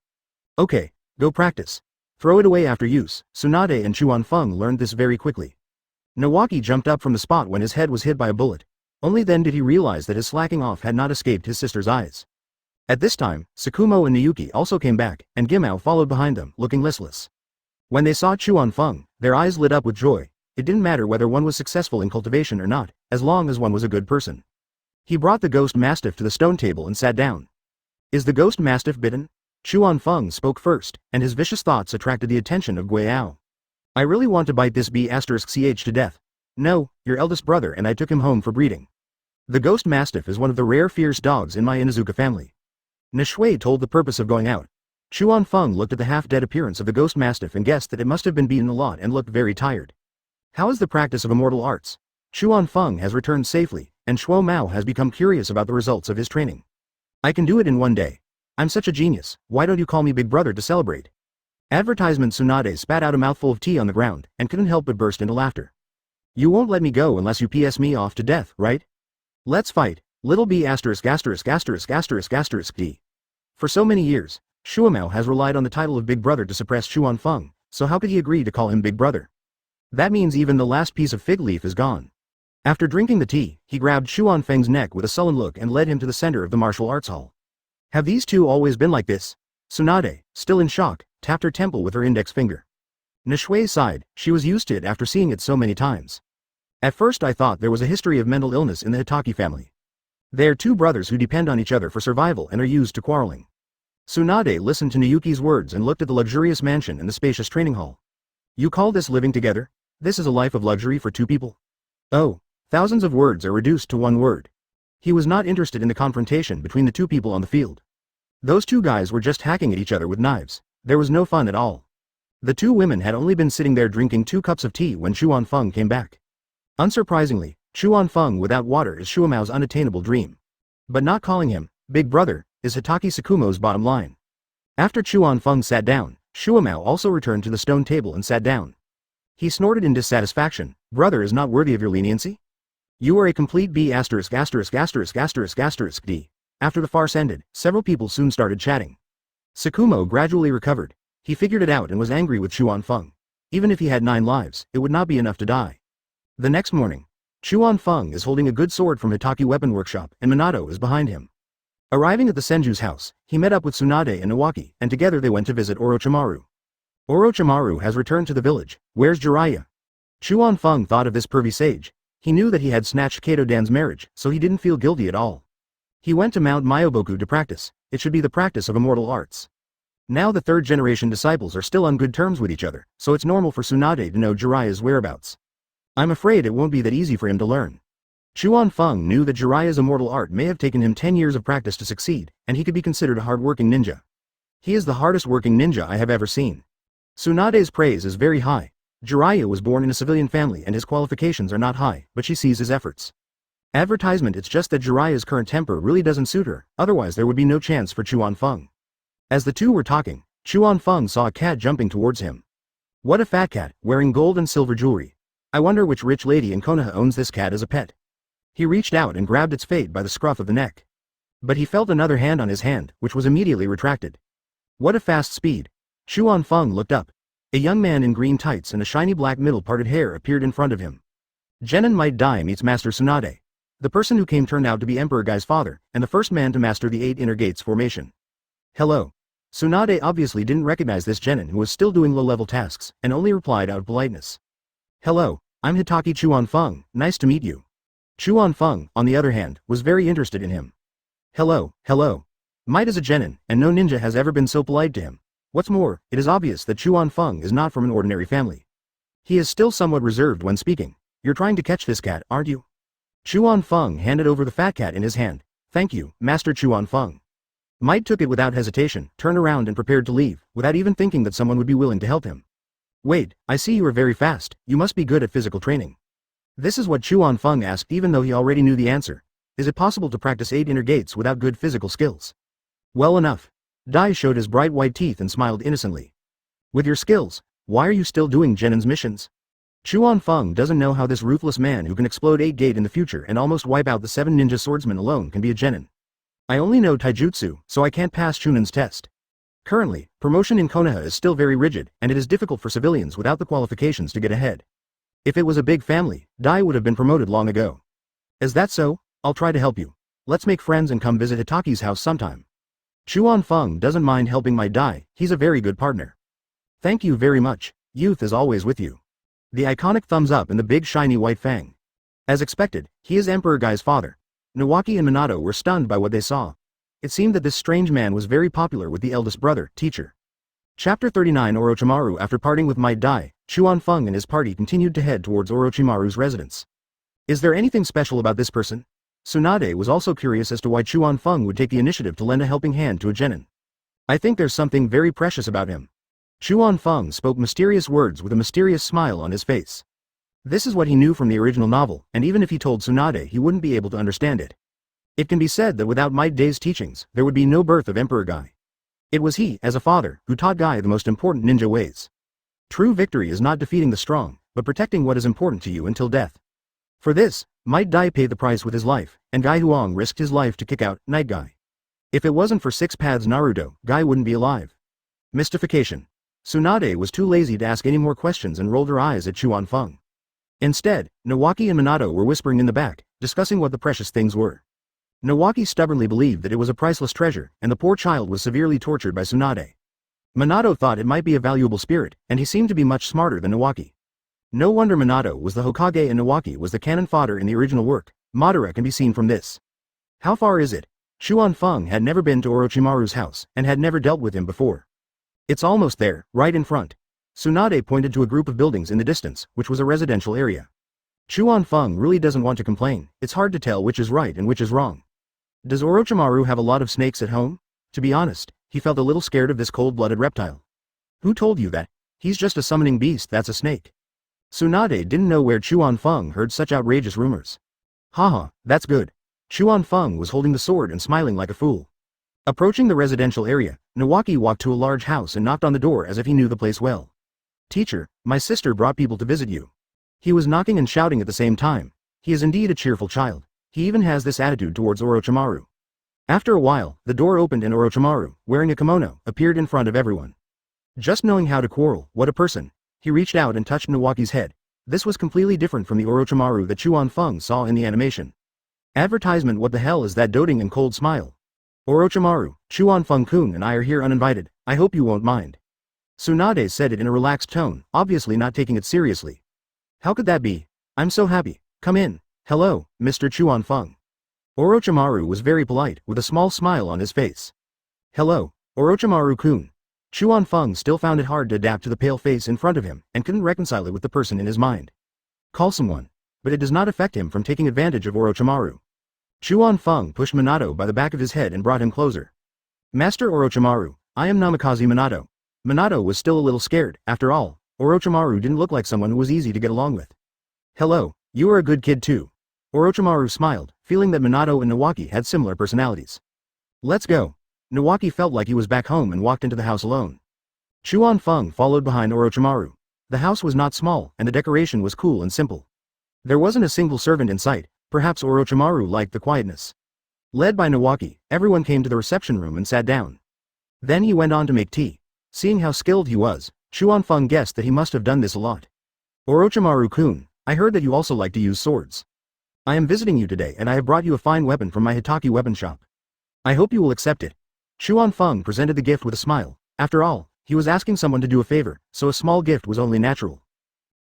Okay, go practice. Throw it away after use. Tsunade and Chuan Feng learned this very quickly. Nawaki jumped up from the spot when his head was hit by a bullet. Only then did he realize that his slacking off had not escaped his sister's eyes. At this time, Tsukumo and Niyuki also came back, and Gimao followed behind them, looking listless. When they saw Chuan Feng, their eyes lit up with joy. It didn't matter whether one was successful in cultivation or not, as long as one was a good person. He brought the ghost mastiff to the stone table and sat down. Is the ghost mastiff bitten? Chuan Feng spoke first, and his vicious thoughts attracted the attention of Guayao. I really want to bite this B*ch to death. No, your eldest brother and I took him home for breeding. The ghost mastiff is one of the rare fierce dogs in my Inuzuka family. Nishui told the purpose of going out. Chuan Feng looked at the half-dead appearance of the ghost mastiff and guessed that it must have been beaten a lot and looked very tired. How is the practice of immortal arts? Chuan Feng has returned safely, and Shuo Mao has become curious about the results of his training. I can do it in one day. I'm such a genius, why don't you call me Big Brother to celebrate? Advertisement. Tsunade spat out a mouthful of tea on the ground, and couldn't help but burst into laughter. You won't let me go unless you PS me off to death, right? Let's fight, little b*****************. D. For so many years, Shuo Mao has relied on the title of Big Brother to suppress Chuan Feng, so how could he agree to call him Big Brother? That means even the last piece of fig leaf is gone. After drinking the tea, he grabbed Chuan Feng's neck with a sullen look and led him to the center of the martial arts hall. Have these two always been like this? Tsunade, still in shock, tapped her temple with her index finger. Nishui sighed, she was used to it after seeing it so many times. At first I thought there was a history of mental illness in the Hatake family. They are two brothers who depend on each other for survival and are used to quarreling. Tsunade listened to Nayuki's words and looked at the luxurious mansion and the spacious training hall. You call this living together? This is a life of luxury for two people? Oh, thousands of words are reduced to one word. He was not interested in the confrontation between the two people on the field. Those two guys were just hacking at each other with knives. There was no fun at all. The two women had only been sitting there drinking 2 cups of tea when Chuan Feng came back. Unsurprisingly, Chuan Feng without water is Shuo Mao's unattainable dream. But not calling him Big Brother is Hatake Sakumo's bottom line. After Chuan Feng sat down, Shuo Mao also returned to the stone table and sat down. He snorted in dissatisfaction. Brother is not worthy of your leniency? You are a complete B*******************. D. After the farce ended, several people soon started chatting. Sakumo gradually recovered. He figured it out and was angry with Chuan Feng. Even if he had 9 lives, it would not be enough to die. The next morning, Chuan Feng is holding a good sword from Hitaki Weapon Workshop and Minato is behind him. Arriving at the Senju's house, he met up with Tsunade and Nawaki, and together they went to visit Orochimaru. Orochimaru has returned to the village. Where's Jiraiya? Chuan Feng thought of this pervy sage. He knew that he had snatched Kato Dan's marriage, so he didn't feel guilty at all. He went to Mount Myoboku to practice. It should be the practice of immortal arts. Now the third-generation disciples are still on good terms with each other, so it's normal for Tsunade to know Jiraiya's whereabouts. I'm afraid it won't be that easy for him to learn. Chuan Feng knew that Jiraiya's immortal art may have taken him 10 years of practice to succeed, and he could be considered a hard-working ninja. He is the hardest-working ninja I have ever seen. Tsunade's praise is very high. Jiraiya was born in a civilian family and his qualifications are not high, but she sees his efforts. Advertisement. It's just that Jiraiya's current temper really doesn't suit her, otherwise there would be no chance for Chuan Feng. As the two were talking, Chuan Feng saw a cat jumping towards him. What a fat cat, wearing gold and silver jewelry. I wonder which rich lady in Konoha owns this cat as a pet. He reached out and grabbed its fate by the scruff of the neck. But he felt another hand on his hand, which was immediately retracted. What a fast speed. Chuan Feng looked up. A young man in green tights and a shiny black middle-parted hair appeared in front of him. Genin Might Die meets Master Tsunade. The person who came turned out to be Emperor Gai's father, and the first man to master the 8 inner gates formation. Hello. Tsunade obviously didn't recognize this Genin who was still doing low-level tasks, and only replied out of politeness. Hello, I'm Hatake Chuan Feng, nice to meet you. Chuan Feng, on the other hand, was very interested in him. Hello. Might is a Genin, and no ninja has ever been so polite to him. What's more, it is obvious that Chuan Feng is not from an ordinary family. He is still somewhat reserved when speaking. You're trying to catch this cat, aren't you? Chuan Feng handed over the fat cat in his hand. Thank you, Master Chuan Feng. Might took it without hesitation, turned around and prepared to leave, without even thinking that someone would be willing to help him. Wait, I see you are very fast, you must be good at physical training. This is what Chuan Feng asked even though he already knew the answer. Is it possible to practice 8 inner gates without good physical skills? Well enough. Dai showed his bright white teeth and smiled innocently. With your skills, why are you still doing Genin's missions? Chuan Feng doesn't know how this ruthless man who can explode 8 gate in the future and almost wipe out the 7 ninja swordsmen alone can be a Genin. I only know taijutsu, so I can't pass Chunin's test. Currently, promotion in Konoha is still very rigid, and it is difficult for civilians without the qualifications to get ahead. If it was a big family, Dai would have been promoted long ago. Is that so? I'll try to help you. Let's make friends and come visit Hitaki's house sometime. Chuan Feng doesn't mind helping my Dai, he's a very good partner. Thank you very much, youth is always with you. The iconic thumbs up and the big shiny White Fang. As expected, he is Emperor Gai's father. Nawaki and Minato were stunned by what they saw. It seemed that this strange man was very popular with the eldest brother, teacher. Chapter 39 Orochimaru. After parting with Might Dai, Chuan Feng and his party continued to head towards Orochimaru's residence. Is there anything special about this person? Tsunade was also curious as to why Chuan Feng would take the initiative to lend a helping hand to a Genin. I think there's something very precious about him. Chuan Feng spoke mysterious words with a mysterious smile on his face. This is what he knew from the original novel, and even if he told Tsunade he wouldn't be able to understand it. It can be said that without Might Day's teachings, there would be no birth of Emperor Guy. It was he, as a father, who taught Guy the most important ninja ways. True victory is not defeating the strong, but protecting what is important to you until death. For this, Might Dai paid the price with his life, and Guy Huang risked his life to kick out Night Guy. If it wasn't for Six Paths Naruto, Guy wouldn't be alive. Mystification. Tsunade was too lazy to ask any more questions and rolled her eyes at Chuan Feng. Instead, Nawaki and Minato were whispering in the back, discussing what the precious things were. Nawaki stubbornly believed that it was a priceless treasure, and the poor child was severely tortured by Tsunade. Minato thought it might be a valuable spirit, and he seemed to be much smarter than Nawaki. No wonder Minato was the Hokage and Nawaki was the cannon fodder in the original work. Madara can be seen from this. How far is it? Chuan Feng had never been to Orochimaru's house, and had never dealt with him before. It's almost there, right in front. Tsunade pointed to a group of buildings in the distance, which was a residential area. Chuan Feng really doesn't want to complain, it's hard to tell which is right and which is wrong. Does Orochimaru have a lot of snakes at home? To be honest, he felt a little scared of this cold-blooded reptile. Who told you that? He's just a summoning beast that's a snake. Tsunade didn't know where Chuan Feng heard such outrageous rumors. Haha, that's good. Chuan Feng was holding the sword and smiling like a fool. Approaching the residential area, Nawaki walked to a large house and knocked on the door as if he knew the place well. Teacher, my sister brought people to visit you. He was knocking and shouting at the same time. He is indeed a cheerful child. He even has this attitude towards Orochimaru. After a while, the door opened and Orochimaru, wearing a kimono, appeared in front of everyone. Just knowing how to quarrel, what a person. He reached out and touched Nawaki's head. This was completely different from the Orochimaru that Chuan Feng saw in the animation. Advertisement. What the hell is that doting and cold smile? Orochimaru, Chuan Feng-kun and I are here uninvited, I hope you won't mind. Tsunade said it in a relaxed tone, obviously not taking it seriously. How could that be? I'm so happy, come in. Hello, Mr. Chuan Feng. Orochimaru was very polite, with a small smile on his face. Hello, Orochimaru-kun. Chuan Feng still found it hard to adapt to the pale face in front of him, and couldn't reconcile it with the person in his mind. Call someone. But it does not affect him from taking advantage of Orochimaru. Chuan Feng pushed Minato by the back of his head and brought him closer. Master Orochimaru, I am Namikaze Minato. Minato was still a little scared, after all, Orochimaru didn't look like someone who was easy to get along with. Hello, you are a good kid too. Orochimaru smiled, feeling that Minato and Nawaki had similar personalities. Let's go. Nawaki felt like he was back home and walked into the house alone. Chuan Feng followed behind Orochimaru. The house was not small, and the decoration was cool and simple. There wasn't a single servant in sight, perhaps Orochimaru liked the quietness. Led by Nawaki, everyone came to the reception room and sat down. Then he went on to make tea. Seeing how skilled he was, Chuan Feng guessed that he must have done this a lot. Orochimaru-kun, I heard that you also like to use swords. I am visiting you today and I have brought you a fine weapon from my Hatake weapon shop. I hope you will accept it. Chuan Feng presented the gift with a smile. After all, he was asking someone to do a favor, so a small gift was only natural.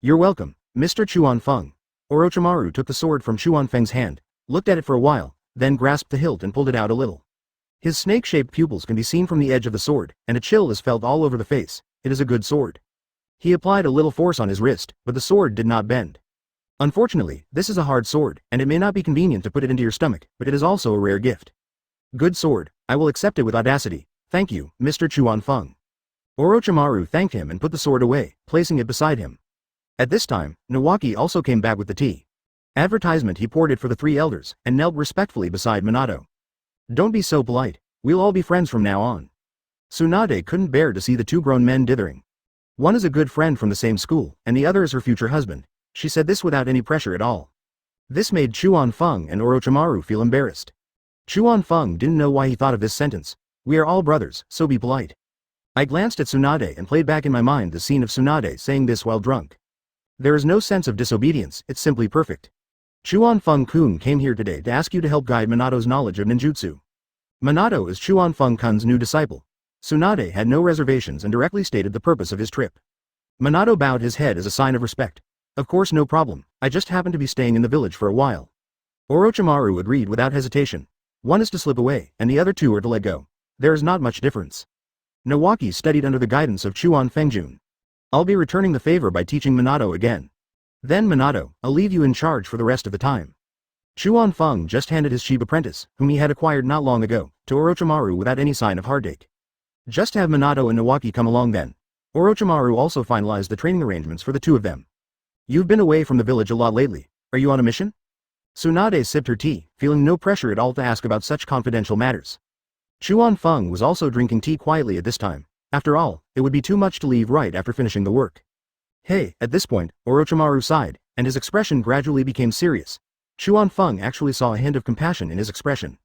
You're welcome, Mr. Chuan Feng. Orochimaru took the sword from Chuan Feng's hand, looked at it for a while, then grasped the hilt and pulled it out a little. His snake-shaped pupils can be seen from the edge of the sword, and a chill is felt all over the face. It is a good sword. He applied a little force on his wrist, but the sword did not bend. Unfortunately, this is a hard sword, and it may not be convenient to put it into your stomach, but it is also a rare gift. Good sword, I will accept it with audacity. Thank you, Mr. Chuan Feng. Orochimaru thanked him and put the sword away, placing it beside him. At this time, Nawaki also came back with the tea. Advertisement. He poured it for the three elders, and knelt respectfully beside Minato. Don't be so polite, we'll all be friends from now on. Tsunade couldn't bear to see the two grown men dithering. One is a good friend from the same school, and the other is her future husband. She said this without any pressure at all. This made Chuan Feng and Orochimaru feel embarrassed. Chuan Feng didn't know why he thought of this sentence. We are all brothers, so be polite. I glanced at Tsunade and played back in my mind the scene of Tsunade saying this while drunk. There is no sense of disobedience, it's simply perfect. Chuan Feng-kun came here today to ask you to help guide Minato's knowledge of ninjutsu. Minato is Chuan Feng-kun's new disciple. Tsunade had no reservations and directly stated the purpose of his trip. Minato bowed his head as a sign of respect. Of course, no problem, I just happen to be staying in the village for a while. Orochimaru agreed without hesitation. One is to slip away, and the other two are to let go. There is not much difference. Nawaki studied under the guidance of Chuan Fengjun. I'll be returning the favor by teaching Minato again. Then Minato, I'll leave you in charge for the rest of the time. Chuan Feng just handed his sheep apprentice, whom he had acquired not long ago, to Orochimaru without any sign of heartache. Just have Minato and Nawaki come along then. Orochimaru also finalized the training arrangements for the two of them. You've been away from the village a lot lately. Are you on a mission? Tsunade sipped her tea, feeling no pressure at all to ask about such confidential matters. Chuan Feng was also drinking tea quietly at this time. After all, it would be too much to leave right after finishing the work. Hey, at this point, Orochimaru sighed, and his expression gradually became serious. Chuan Feng actually saw a hint of compassion in his expression.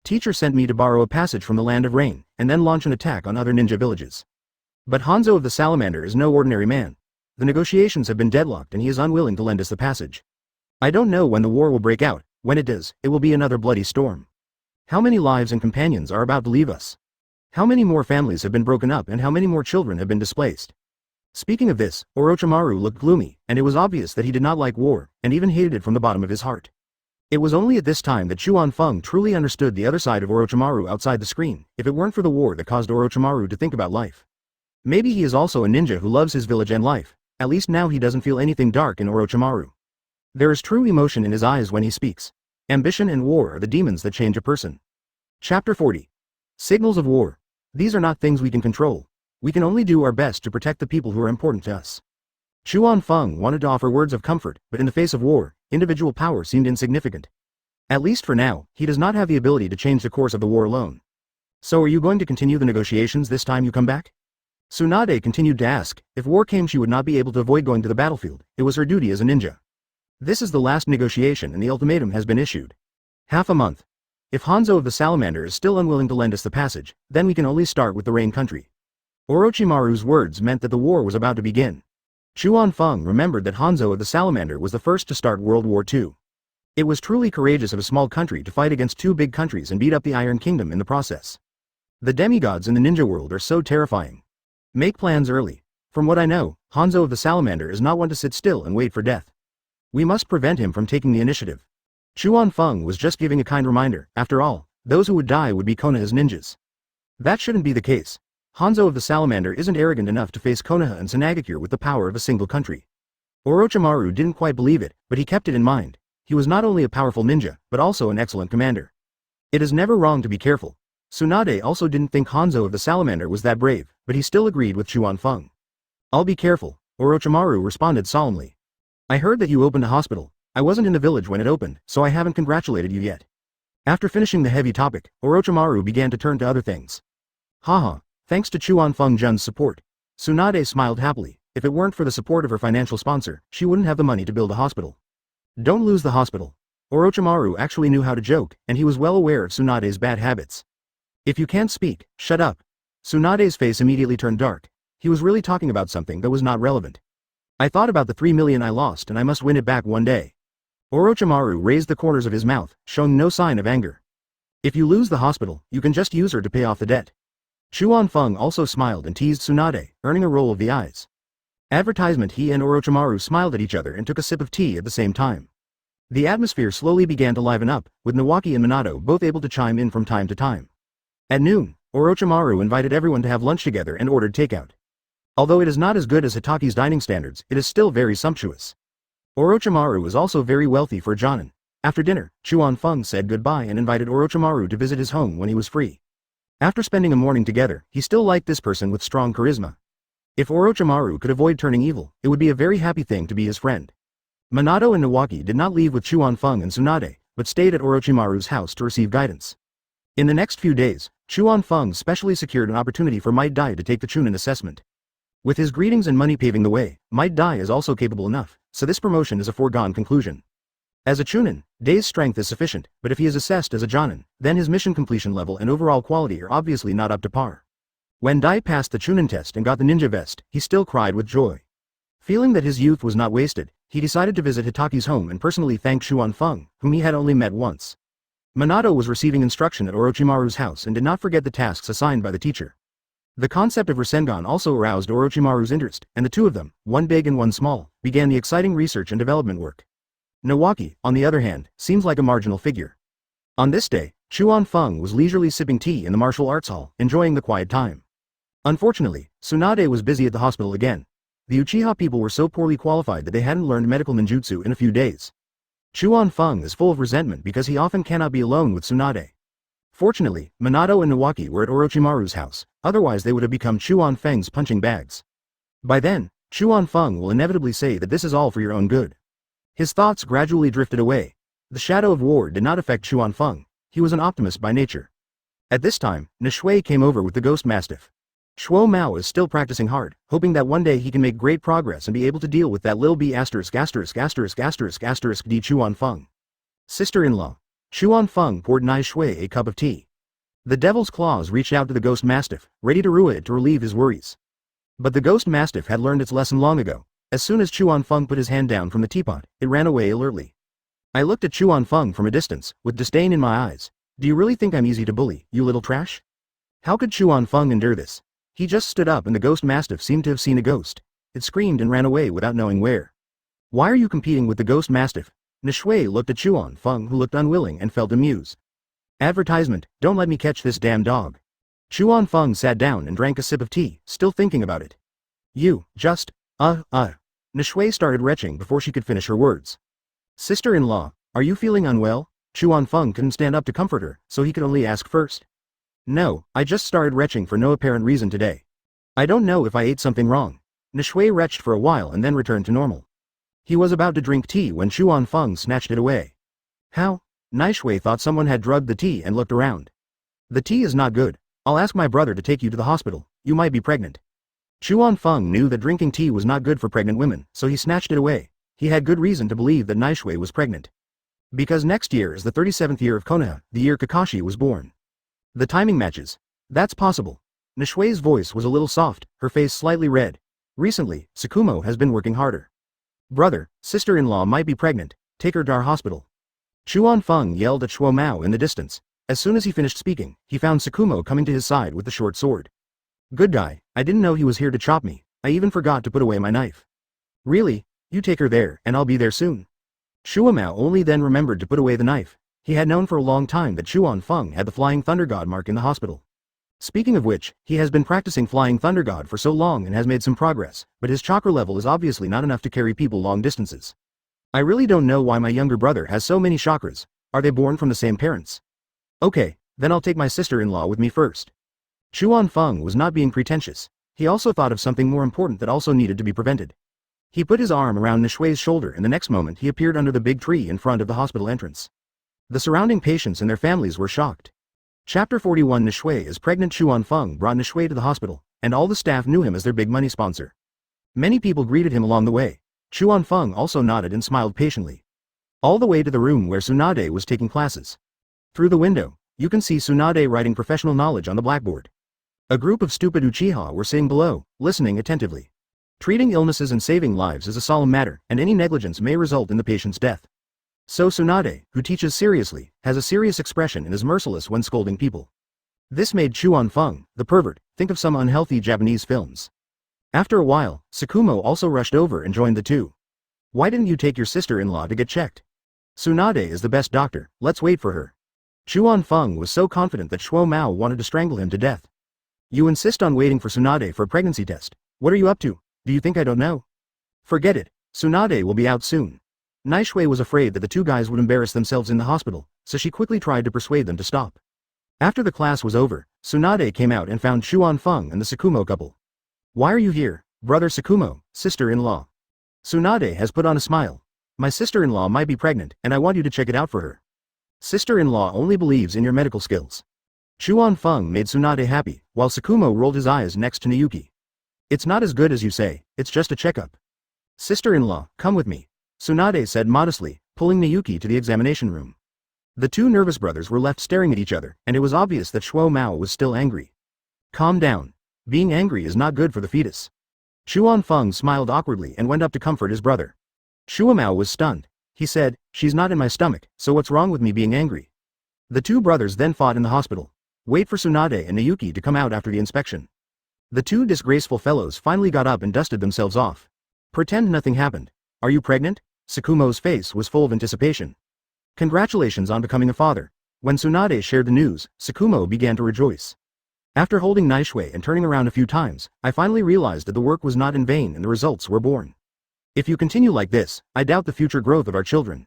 Teacher sent me to borrow a passage from the Land of Rain, and then launch an attack on other ninja villages. But Hanzo of the Salamander is no ordinary man. The negotiations have been deadlocked and he is unwilling to lend us the passage. I don't know when the war will break out. When it does, it will be another bloody storm. How many lives and companions are about to leave us? How many more families have been broken up and how many more children have been displaced? Speaking of this, Orochimaru looked gloomy, and it was obvious that he did not like war, and even hated it from the bottom of his heart. It was only at this time that Chuan Feng truly understood the other side of Orochimaru outside the screen, if it weren't for the war that caused Orochimaru to think about life. Maybe he is also a ninja who loves his village and life. At least now he doesn't feel anything dark in Orochimaru. There is true emotion in his eyes when he speaks. Ambition and war are the demons that change a person. Chapter 40. Signals of War. These are not things we can control. We can only do our best to protect the people who are important to us. Chuan Feng wanted to offer words of comfort, but in the face of war, individual power seemed insignificant. At least for now, he does not have the ability to change the course of the war alone. So are you going to continue the negotiations this time you come back? Tsunade continued to ask. If war came, she would not be able to avoid going to the battlefield. It was her duty as a ninja. This is the last negotiation and the ultimatum has been issued. Half a month. If Hanzo of the Salamander is still unwilling to lend us the passage, then we can only start with the Rain Country. Orochimaru's words meant that the war was about to begin. Chuan Feng remembered that Hanzo of the Salamander was the first to start World War II. It was truly courageous of a small country to fight against two big countries and beat up the Iron Kingdom in the process. The demigods in the ninja world are so terrifying. Make plans early. From what I know, Hanzo of the Salamander is not one to sit still and wait for death. We must prevent him from taking the initiative. Chuan Feng was just giving a kind reminder. After all, those who would die would be Konoha's ninjas. That shouldn't be the case. Hanzo of the Salamander isn't arrogant enough to face Konoha and Tsunade with the power of a single country. Orochimaru didn't quite believe it, but he kept it in mind. He was not only a powerful ninja, but also an excellent commander. It is never wrong to be careful. Tsunade also didn't think Hanzo of the Salamander was that brave, but he still agreed with Chuan Feng. I'll be careful, Orochimaru responded solemnly. I heard that you opened a hospital. I wasn't in the village when it opened, so I haven't congratulated you yet. After finishing the heavy topic, Orochimaru began to turn to other things. Haha, thanks to Chuan Feng Jun's support. Tsunade smiled happily. If it weren't for the support of her financial sponsor, she wouldn't have the money to build a hospital. Don't lose the hospital. Orochimaru actually knew how to joke, and he was well aware of Tsunade's bad habits. If you can't speak, shut up. Tsunade's face immediately turned dark. He was really talking about something that was not relevant. I thought about the 3 million I lost and I must win it back one day. Orochimaru raised the corners of his mouth, showing no sign of anger. If you lose the hospital, you can just use her to pay off the debt. Chuan Feng also smiled and teased Tsunade, earning a roll of the eyes. Advertisement. He and Orochimaru smiled at each other and took a sip of tea at the same time. The atmosphere slowly began to liven up, with Nawaki and Minato both able to chime in from time to time. At noon, Orochimaru invited everyone to have lunch together and ordered takeout. Although it is not as good as Hatake's dining standards, it is still very sumptuous. Orochimaru was also very wealthy for a Jonin. After dinner, Chuan Feng said goodbye and invited Orochimaru to visit his home when he was free. After spending a morning together, he still liked this person with strong charisma. If Orochimaru could avoid turning evil, it would be a very happy thing to be his friend. Minato and Nawaki did not leave with Chuan Feng and Tsunade, but stayed at Orochimaru's house to receive guidance. In the next few days, Chuan Feng specially secured an opportunity for Might Dai to take the Chunin assessment. With his greetings and money paving the way, Might Dai is also capable enough, so this promotion is a foregone conclusion. As a Chunin, Dai's strength is sufficient, but if he is assessed as a Jonin, then his mission completion level and overall quality are obviously not up to par. When Dai passed the Chunin test and got the ninja vest, he still cried with joy. Feeling that his youth was not wasted, he decided to visit Hitake's home and personally thank Chuan Feng, whom he had only met once. Minato was receiving instruction at Orochimaru's house and did not forget the tasks assigned by the teacher. The concept of Rasengan also aroused Orochimaru's interest, and the two of them, one big and one small, began the exciting research and development work. Nawaki, on the other hand, seems like a marginal figure. On this day, Chuan Feng was leisurely sipping tea in the martial arts hall, enjoying the quiet time. Unfortunately, Tsunade was busy at the hospital again. The Uchiha people were so poorly qualified that they hadn't learned medical ninjutsu in a few days. Chuan Feng is full of resentment because he often cannot be alone with Tsunade. Fortunately, Minato and Nawaki were at Orochimaru's house, otherwise they would have become Chuan Feng's punching bags. By then, Chuan Feng will inevitably say that this is all for your own good. His thoughts gradually drifted away. The shadow of war did not affect Chuan Feng. He was an optimist by nature. At this time, Nishui came over with the ghost mastiff. Shuo Mao is still practicing hard, hoping that one day he can make great progress and be able to deal with that Lil B************* D Chuan Feng. Sister-in-law. Chuan Feng poured Nai Shui a cup of tea. The devil's claws reached out to the ghost mastiff, ready to rua it to relieve his worries. But the ghost mastiff had learned its lesson long ago. As soon as Chuan Feng put his hand down from the teapot, it ran away alertly. I looked at Chuan Feng from a distance, with disdain in my eyes. Do you really think I'm easy to bully, you little trash? How could Chuan Feng endure this? He just stood up and the ghost mastiff seemed to have seen a ghost. It screamed and ran away without knowing where. Why are you competing with the ghost mastiff? Nishui looked at Chuan Feng, who looked unwilling and felt amused. Advertisement, don't let me catch this damn dog. Chuan Feng sat down and drank a sip of tea, still thinking about it. You, just, Nishui started retching before she could finish her words. Sister-in-law, are you feeling unwell? Chuan Feng couldn't stand up to comfort her, so he could only ask first. No, I just started retching for no apparent reason today. I don't know if I ate something wrong. Nishui retched for a while and then returned to normal. He was about to drink tea when Chuan Feng snatched it away. How? Nishui thought someone had drugged the tea and looked around. The tea is not good. I'll ask my brother to take you to the hospital. You might be pregnant. Chuan Feng knew that drinking tea was not good for pregnant women, so he snatched it away. He had good reason to believe that Nishui was pregnant. Because next year is the 37th year of Konoha, the year Kakashi was born. The timing matches. That's possible. Nishui's voice was a little soft, her face slightly red. Recently, Tsukumo has been working harder. Brother, sister-in-law might be pregnant. Take her to our hospital. Chuan Feng yelled at Shuo Mao in the distance. As soon as he finished speaking, he found Tsukumo coming to his side with the short sword. Good guy, I didn't know he was here to chop me. I even forgot to put away my knife. Really? You take her there, and I'll be there soon. Shuo Mao only then remembered to put away the knife. He had known for a long time that Chuan Feng had the Flying Thunder God mark in the hospital. Speaking of which, he has been practicing Flying Thunder God for so long and has made some progress, but his chakra level is obviously not enough to carry people long distances. I really don't know why my younger brother has so many chakras. Are they born from the same parents? Okay, then I'll take my sister-in-law with me first. Chuan Feng was not being pretentious. He also thought of something more important that also needed to be prevented. He put his arm around Nishui's shoulder and the next moment he appeared under the big tree in front of the hospital entrance. The surrounding patients and their families were shocked. Chapter 41 Nishui is pregnant. Chuan Feng brought Nishui to the hospital, and all the staff knew him as their big money sponsor. Many people greeted him along the way. Chuan Feng also nodded and smiled patiently. All the way to the room where Tsunade was taking classes. Through the window, you can see Tsunade writing professional knowledge on the blackboard. A group of stupid Uchiha were sitting below, listening attentively. Treating illnesses and saving lives is a solemn matter, and any negligence may result in the patient's death. So Tsunade, who teaches seriously, has a serious expression and is merciless when scolding people. This made Chuan Feng, the pervert, think of some unhealthy Japanese films. After a while, Tsukumo also rushed over and joined the two. Why didn't you take your sister-in-law to get checked? Tsunade is the best doctor, let's wait for her. Chuan Feng was so confident that Shuo Mao wanted to strangle him to death. You insist on waiting for Tsunade for a pregnancy test. What are you up to? Do you think I don't know? Forget it. Tsunade will be out soon. Nishui was afraid that the two guys would embarrass themselves in the hospital, so she quickly tried to persuade them to stop. After the class was over, Tsunade came out and found Chuan Feng and the Tsukumo couple. Why are you here, brother Tsukumo, sister-in-law? Tsunade has put on a smile. My sister-in-law might be pregnant, and I want you to check it out for her. Sister-in-law only believes in your medical skills. Chuan Feng made Tsunade happy, while Tsukumo rolled his eyes next to Nayuki. It's not as good as you say, it's just a checkup. Sister-in-law, come with me. Tsunade said modestly, pulling Nayuki to the examination room. The two nervous brothers were left staring at each other, and it was obvious that Shuo Mao was still angry. Calm down. Being angry is not good for the fetus. Chuan Feng smiled awkwardly and went up to comfort his brother. Shuo Mao was stunned. He said, she's not in my stomach, so what's wrong with me being angry? The two brothers then fought in the hospital. Wait for Tsunade and Nayuki to come out after the inspection. The two disgraceful fellows finally got up and dusted themselves off. Pretend nothing happened. Are you pregnant? Tsukumo's face was full of anticipation. Congratulations on becoming a father. When Tsunade shared the news, Tsukumo began to rejoice. After holding Nishui and turning around a few times, I finally realized that the work was not in vain and the results were born. If you continue like this, I doubt the future growth of our children.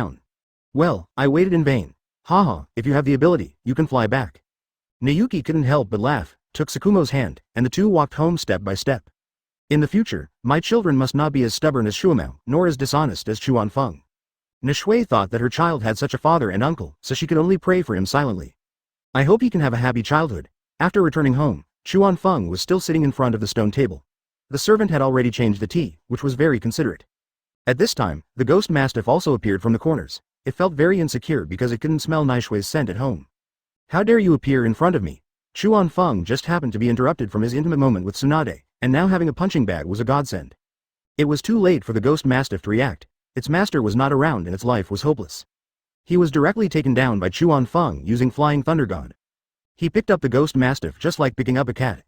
down. Well, I waited in vain. Haha, if you have the ability, you can fly back. Nayuki couldn't help but laugh, took Tsukumo's hand, and the two walked home step by step. In the future, my children must not be as stubborn as Shuamao, nor as dishonest as Chuan Feng. Nishui thought that her child had such a father and uncle, so she could only pray for him silently. I hope he can have a happy childhood. After returning home, Chuan Feng was still sitting in front of the stone table. The servant had already changed the tea, which was very considerate. At this time, the ghost mastiff also appeared from the corners. It felt very insecure because it couldn't smell Nishui's scent at home. How dare you appear in front of me? Chuan Feng just happened to be interrupted from his intimate moment with Tsunade, and now having a punching bag was a godsend. It was too late for the ghost mastiff to react. Its master was not around and its life was hopeless. He was directly taken down by Chuan Feng using Flying Thunder God. He picked up the ghost mastiff just like picking up a cat.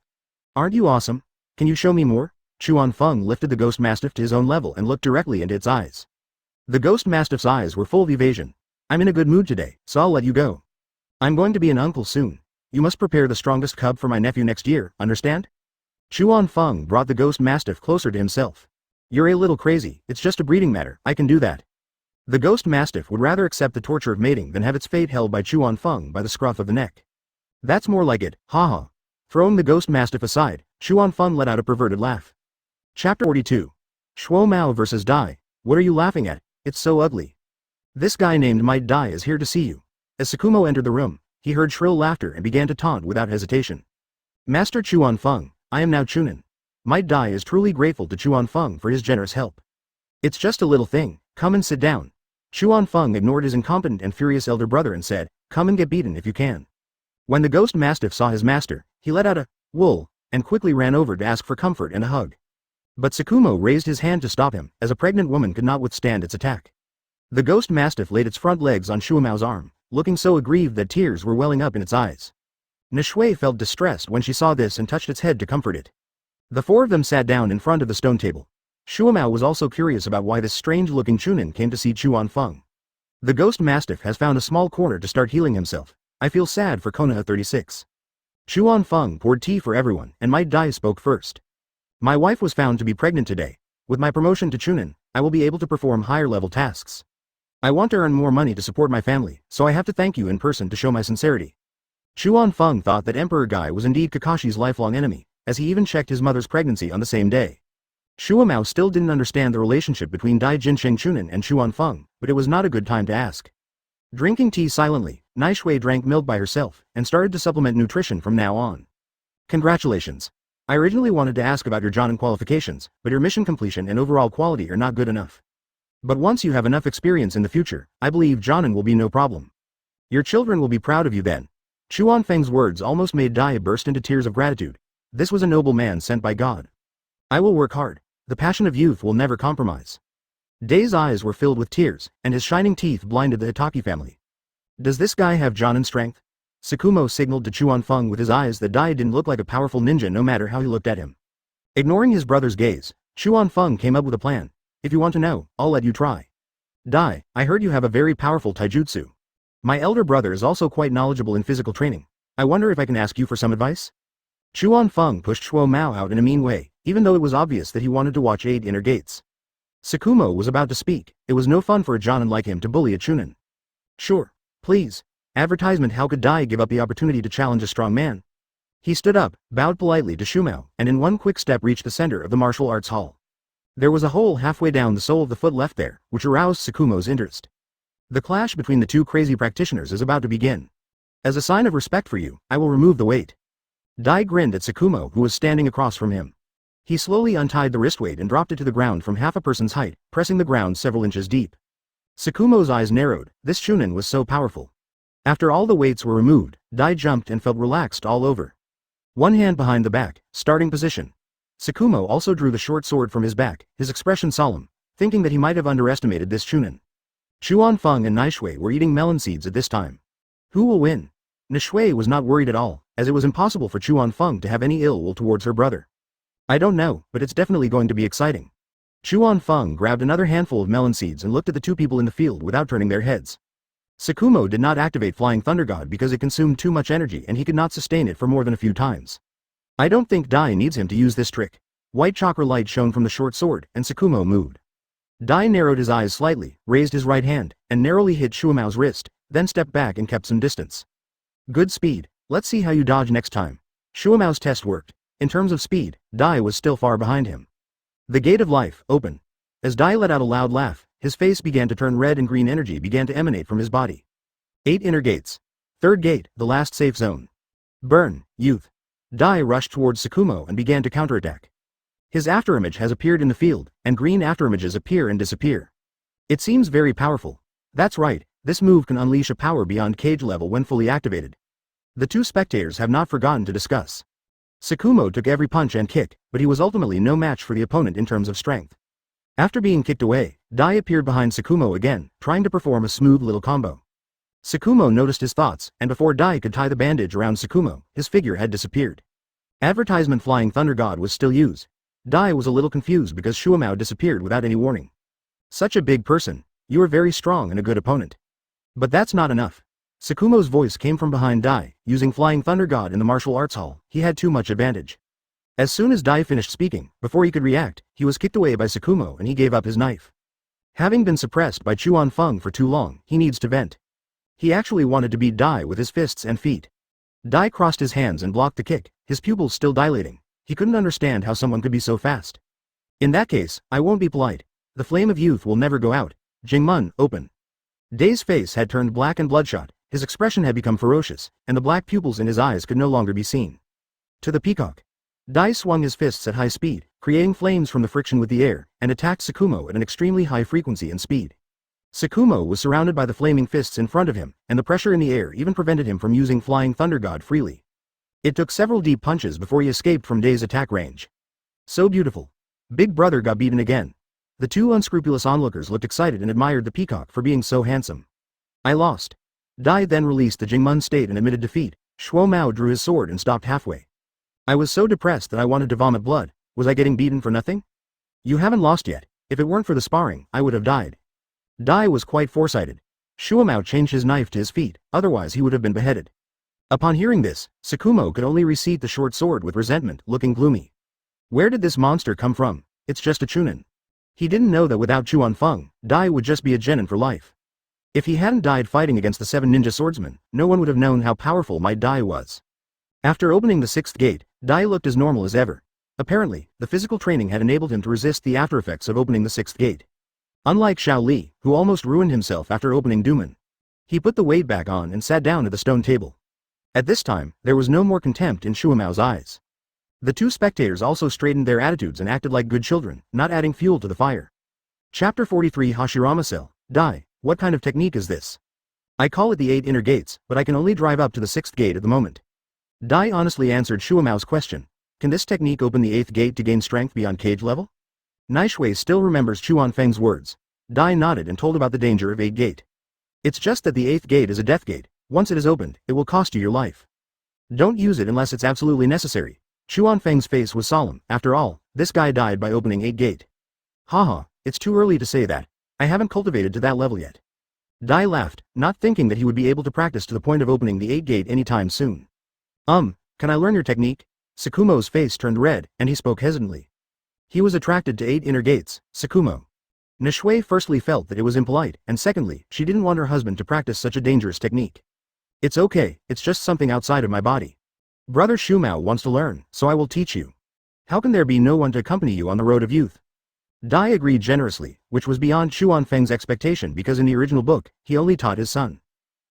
Aren't you awesome? Can you show me more? Chuan Feng lifted the ghost mastiff to his own level and looked directly into its eyes. The ghost mastiff's eyes were full of evasion. I'm in a good mood today, so I'll let you go. I'm going to be an uncle soon. You must prepare the strongest cub for my nephew next year, understand? Chuan Feng brought the ghost mastiff closer to himself. You're a little crazy, it's just a breeding matter, I can do that. The ghost mastiff would rather accept the torture of mating than have its fate held by Chuan Feng by the scruff of the neck. That's more like it, haha. Throwing the ghost mastiff aside, Chuan Feng let out a perverted laugh. Chapter 42. Shuo Mao vs. Dai. What are you laughing at? It's so ugly. This guy named Might Dai is here to see you. As Tsukumo entered the room, he heard shrill laughter and began to taunt without hesitation. Master Chuan Feng, I am now Chunin. Might Dai is truly grateful to Chuan Feng for his generous help. It's just a little thing, come and sit down. Chuan Feng ignored his incompetent and furious elder brother and said, Come and get beaten if you can. When the ghost mastiff saw his master, he let out a wool and quickly ran over to ask for comfort and a hug. But Tsukumo raised his hand to stop him, as a pregnant woman could not withstand its attack. The ghost mastiff laid its front legs on Shuamao's arm, looking so aggrieved that tears were welling up in its eyes. Nishui felt distressed when she saw this and touched its head to comfort it. The four of them sat down in front of the stone table. Shuamao was also curious about why this strange-looking Chunin came to see Chuan-Feng. The ghost mastiff has found a small corner to start healing himself. I feel sad for Konoha 36. Chuan-Feng poured tea for everyone, and Might Dai spoke first. My wife was found to be pregnant today. With my promotion to Chunin, I will be able to perform higher-level tasks. I want to earn more money to support my family, so I have to thank you in person to show my sincerity. Chuan-Feng thought that Emperor Guy was indeed Kakashi's lifelong enemy, as he even checked his mother's pregnancy on the same day. Shuamao still didn't understand the relationship between Dai Jinsheng Chunin and Chuan-Feng, but it was not a good time to ask. Drinking tea silently, Nishui drank milk by herself, and started to supplement nutrition from now on. Congratulations. I originally wanted to ask about your Jonin qualifications, but your mission completion and overall quality are not good enough. But once you have enough experience in the future, I believe Jonin will be no problem. Your children will be proud of you then. Chuan-Feng's words almost made Dai burst into tears of gratitude. This was a noble man sent by God. I will work hard. The passion of youth will never compromise. Dai's eyes were filled with tears, and his shining teeth blinded the Hatake family. Does this guy have Jonin strength? Tsukumo signaled to Chuan-Feng with his eyes that Dai didn't look like a powerful ninja no matter how he looked at him. Ignoring his brother's gaze, Chuan-Feng came up with a plan. If you want to know, I'll let you try. Dai, I heard you have a very powerful taijutsu. My elder brother is also quite knowledgeable in physical training. I wonder if I can ask you for some advice? Chuan-Feng pushed Shuo Mao out in a mean way, even though it was obvious that he wanted to watch 8 inner gates. Tsukumo was about to speak. It was no fun for a Jonin like him to bully a Chunin. Sure. Please. Advertisement. How could Dai give up the opportunity to challenge a strong man? He stood up, bowed politely to Shumao, and in one quick step reached the center of the martial arts hall. There was a hole halfway down the sole of the foot left there, which aroused Tsukumo's interest. The clash between the two crazy practitioners is about to begin. As a sign of respect for you, I will remove the weight. Dai grinned at Tsukumo, who was standing across from him. He slowly untied the wrist weight and dropped it to the ground from half a person's height, pressing the ground several inches deep. Tsukumo's eyes narrowed. This Chunin was so powerful. After all the weights were removed, Dai jumped and felt relaxed all over. One hand behind the back, starting position. Tsukumo also drew the short sword from his back, his expression solemn, thinking that he might have underestimated this Chunin. Chuan-Feng and Nishui were eating melon seeds at this time. Who will win? Nishui was not worried at all, as it was impossible for Chuan-Feng to have any ill will towards her brother. I don't know, but it's definitely going to be exciting. Chuan-Feng grabbed another handful of melon seeds and looked at the two people in the field without turning their heads. Tsukumo did not activate Flying Thunder God because it consumed too much energy and he could not sustain it for more than a few times. I don't think Dai needs him to use this trick. White chakra light shone from the short sword, and Tsukumo moved. Dai narrowed his eyes slightly, raised his right hand, and narrowly hit Shuamao's wrist, then stepped back and kept some distance. Good speed. Let's see how you dodge next time. Shuamao's test worked. In terms of speed, Dai was still far behind him. The gate of life, open. As Dai let out a loud laugh, his face began to turn red and green energy began to emanate from his body. 8 inner gates. Third gate, the last safe zone. Burn, youth. Dai rushed towards Tsukumo and began to counterattack. His afterimage has appeared in the field, and green afterimages appear and disappear. It seems very powerful. That's right, this move can unleash a power beyond Kage-level when fully activated. The two spectators have not forgotten to discuss. Tsukumo took every punch and kick, but he was ultimately no match for the opponent in terms of strength. After being kicked away, Dai appeared behind Tsukumo again, trying to perform a smooth little combo. Tsukumo noticed his thoughts, and before Dai could tie the bandage around Tsukumo, his figure had disappeared. Advertisement Flying Thunder God was still used. Dai was a little confused because Shuamao disappeared without any warning. Such a big person. You are very strong and a good opponent. But that's not enough. Tsukumo's voice came from behind Dai. Using Flying Thunder God in the martial arts hall, he had too much advantage. As soon as Dai finished speaking, before he could react, he was kicked away by Tsukumo and he gave up his knife. Having been suppressed by Chuan-Feng for too long, he needs to vent. He actually wanted to beat Dai with his fists and feet. Dai crossed his hands and blocked the kick, his pupils still dilating. He couldn't understand how someone could be so fast. In that case, I won't be polite. The flame of youth will never go out. Jingmun, open. Dai's face had turned black and bloodshot, his expression had become ferocious, and the black pupils in his eyes could no longer be seen. To the peacock. Dai swung his fists at high speed, creating flames from the friction with the air, and attacked Tsukumo at an extremely high frequency and speed. Tsukumo was surrounded by the flaming fists in front of him, and the pressure in the air even prevented him from using Flying Thunder God freely. It took several deep punches before he escaped from Dai's attack range. So beautiful. Big brother got beaten again. The two unscrupulous onlookers looked excited and admired the peacock for being so handsome. I lost. Dai then released the Jingmun state and admitted defeat. Shuo Mao drew his sword and stopped halfway. I was so depressed that I wanted to vomit blood. Was I getting beaten for nothing? You haven't lost yet. If it weren't for the sparring, I would have died. Dai was quite foresighted. Shuo Mao changed his knife to his feet, otherwise he would have been beheaded. Upon hearing this, Tsukumo could only reseat the short sword with resentment, looking gloomy. Where did this monster come from? It's just a chunin. He didn't know that without Chuan Feng, Dai would just be a genin for life. If he hadn't died fighting against the 7 ninja swordsmen, no one would have known how powerful Might Dai was. After opening the 6th gate, Dai looked as normal as ever. Apparently, the physical training had enabled him to resist the aftereffects of opening the 6th gate. Unlike Xiao Li, who almost ruined himself after opening Duman. He put the weight back on and sat down at the stone table. At this time, there was no more contempt in Shuo Mao's eyes. The two spectators also straightened their attitudes and acted like good children, not adding fuel to the fire. Chapter 43 Hashirama Cell. Dai, what kind of technique is this? I call it the 8 inner gates, but I can only drive up to the 6th gate at the moment. Dai honestly answered Shuo Mao's question. Can this technique open the 8th gate to gain strength beyond Kage-level? Naishui still remembers Chuan Feng's words. Dai nodded and told about the danger of 8 gate. It's just that the 8th gate is a death gate. Once it is opened, it will cost you your life. Don't use it unless it's absolutely necessary. Chuan Feng's face was solemn. After all, this guy died by opening 8 gate. Haha, it's too early to say that. I haven't cultivated to that level yet. Dai laughed, not thinking that he would be able to practice to the point of opening the 8 gate anytime soon. Can I learn your technique? Tsukumo's face turned red, and he spoke hesitantly. He was attracted to 8 inner gates, Tsukumo. Naishui firstly felt that it was impolite, and secondly, she didn't want her husband to practice such a dangerous technique. It's okay, it's just something outside of my body. Brother Shu Mao wants to learn, so I will teach you. How can there be no one to accompany you on the road of youth? Dai agreed generously, which was beyond Chuan Feng's expectation because in the original book, he only taught his son.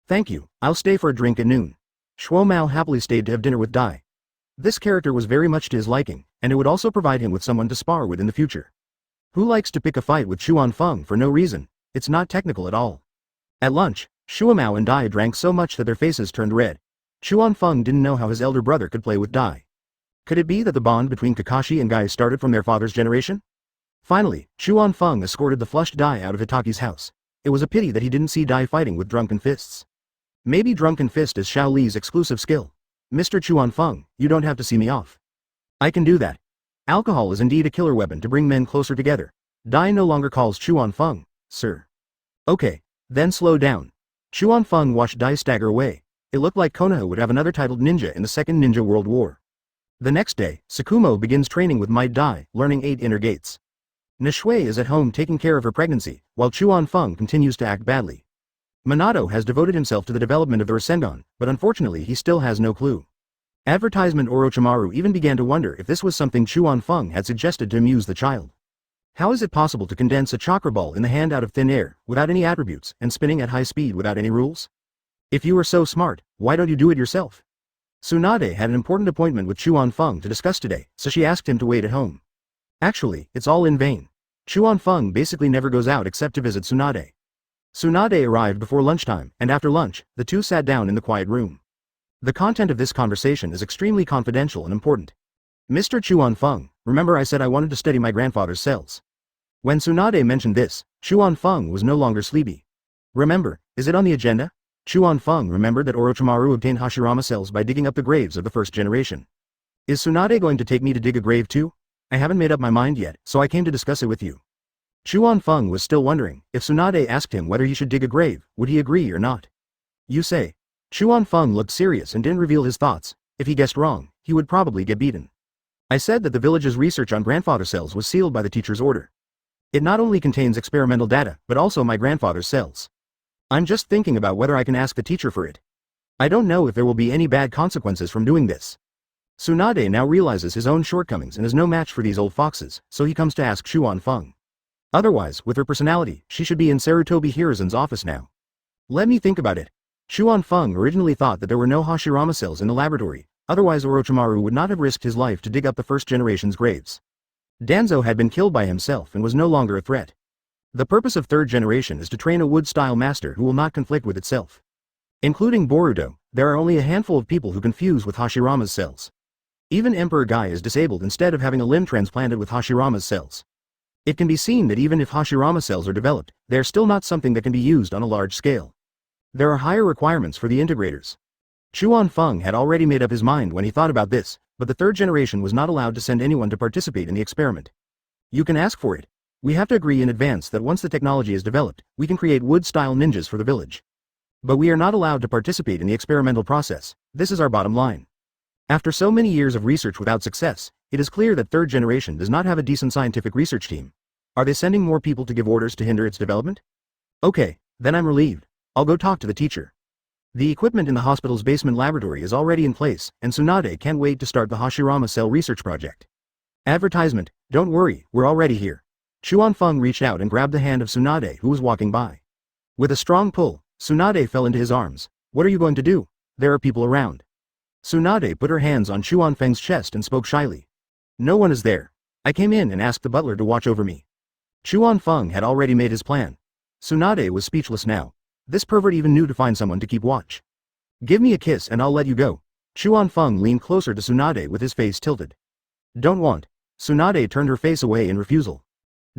Thank you, I'll stay for a drink at noon. Shuo Mao happily stayed to have dinner with Dai. This character was very much to his liking, and it would also provide him with someone to spar with in the future. Who likes to pick a fight with Chuan Feng for no reason? It's not technical at all. At lunch, Shuo Mao and Dai drank so much that their faces turned red. Chuan Feng didn't know how his elder brother could play with Dai. Could it be that the bond between Kakashi and Guy started from their father's generation? Finally, Chuan Feng escorted the flushed Dai out of Hitaki's house. It was a pity that he didn't see Dai fighting with drunken fists. Maybe drunken fist is Xiao Li's exclusive skill. Mr. Chuan Feng, you don't have to see me off. I can do that. Alcohol is indeed a killer weapon to bring men closer together. Dai no longer calls Chuan Feng, sir. Okay, then slow down. Chuan Feng watched Dai stagger away. It looked like Konoha would have another titled ninja in the Second Ninja World War. The next day, Tsukumo begins training with Might Dai, learning 8 inner gates. Naishui is at home taking care of her pregnancy, while Chuan Feng continues to act badly. Minato has devoted himself to the development of the Rasengan, but unfortunately he still has no clue. Advertisement Orochimaru even began to wonder if this was something Chuan Feng had suggested to amuse the child. How is it possible to condense a chakra ball in the hand out of thin air, without any attributes, and spinning at high speed without any rules? If you are so smart, why don't you do it yourself? Tsunade had an important appointment with Chuan Feng to discuss today, so she asked him to wait at home. Actually, it's all in vain. Chuan Feng basically never goes out except to visit Tsunade. Tsunade arrived before lunchtime, and after lunch, the two sat down in the quiet room. The content of this conversation is extremely confidential and important. Mr. Chuan Feng, remember I said I wanted to study my grandfather's cells. When Tsunade mentioned this, Chuan Feng was no longer sleepy. Remember, is it on the agenda? Chuan Feng remembered that Orochimaru obtained Hashirama cells by digging up the graves of the first generation. Is Tsunade going to take me to dig a grave too? I haven't made up my mind yet, so I came to discuss it with you. Chuan Feng was still wondering, if Tsunade asked him whether he should dig a grave, would he agree or not? You say. Chuan Feng looked serious and didn't reveal his thoughts. If he guessed wrong, he would probably get beaten. I said that the village's research on grandfather cells was sealed by the teacher's order. It not only contains experimental data, but also my grandfather's cells. I'm just thinking about whether I can ask the teacher for it. I don't know if there will be any bad consequences from doing this. Tsunade now realizes his own shortcomings and is no match for these old foxes, so he comes to ask Chuan Feng. Otherwise, with her personality, she should be in Sarutobi Hiruzen's office now. Let me think about it. Chuan Feng originally thought that there were no Hashirama cells in the laboratory, otherwise Orochimaru would not have risked his life to dig up the first generation's graves. Danzo had been killed by himself and was no longer a threat. The purpose of third generation is to train a wood-style master who will not conflict with itself. Including Boruto, there are only a handful of people who can fuse with Hashirama's cells. Even Emperor Guy is disabled instead of having a limb transplanted with Hashirama's cells. It can be seen that even if Hashirama cells are developed, they are still not something that can be used on a large scale. There are higher requirements for the integrators. Chuan Feng had already made up his mind when he thought about this, but the third generation was not allowed to send anyone to participate in the experiment. You can ask for it. We have to agree in advance that once the technology is developed, we can create wood-style ninjas for the village. But we are not allowed to participate in the experimental process. This is our bottom line. After so many years of research without success, it is clear that third generation does not have a decent scientific research team. Are they sending more people to give orders to hinder its development? Okay, then I'm relieved. I'll go talk to the teacher. The equipment in the hospital's basement laboratory is already in place, and Tsunade can't wait to start the Hashirama Cell research project. Advertisement, don't worry, we're already here. Chuan Feng reached out and grabbed the hand of Tsunade who was walking by. With a strong pull, Tsunade fell into his arms. What are you going to do? There are people around. Tsunade put her hands on Chuan Feng's chest and spoke shyly. No one is there. I came in and asked the butler to watch over me. Chuan Feng had already made his plan. Tsunade was speechless now. This pervert even knew to find someone to keep watch. Give me a kiss and I'll let you go. Chuan Feng leaned closer to Tsunade with his face tilted. Don't want. Tsunade turned her face away in refusal.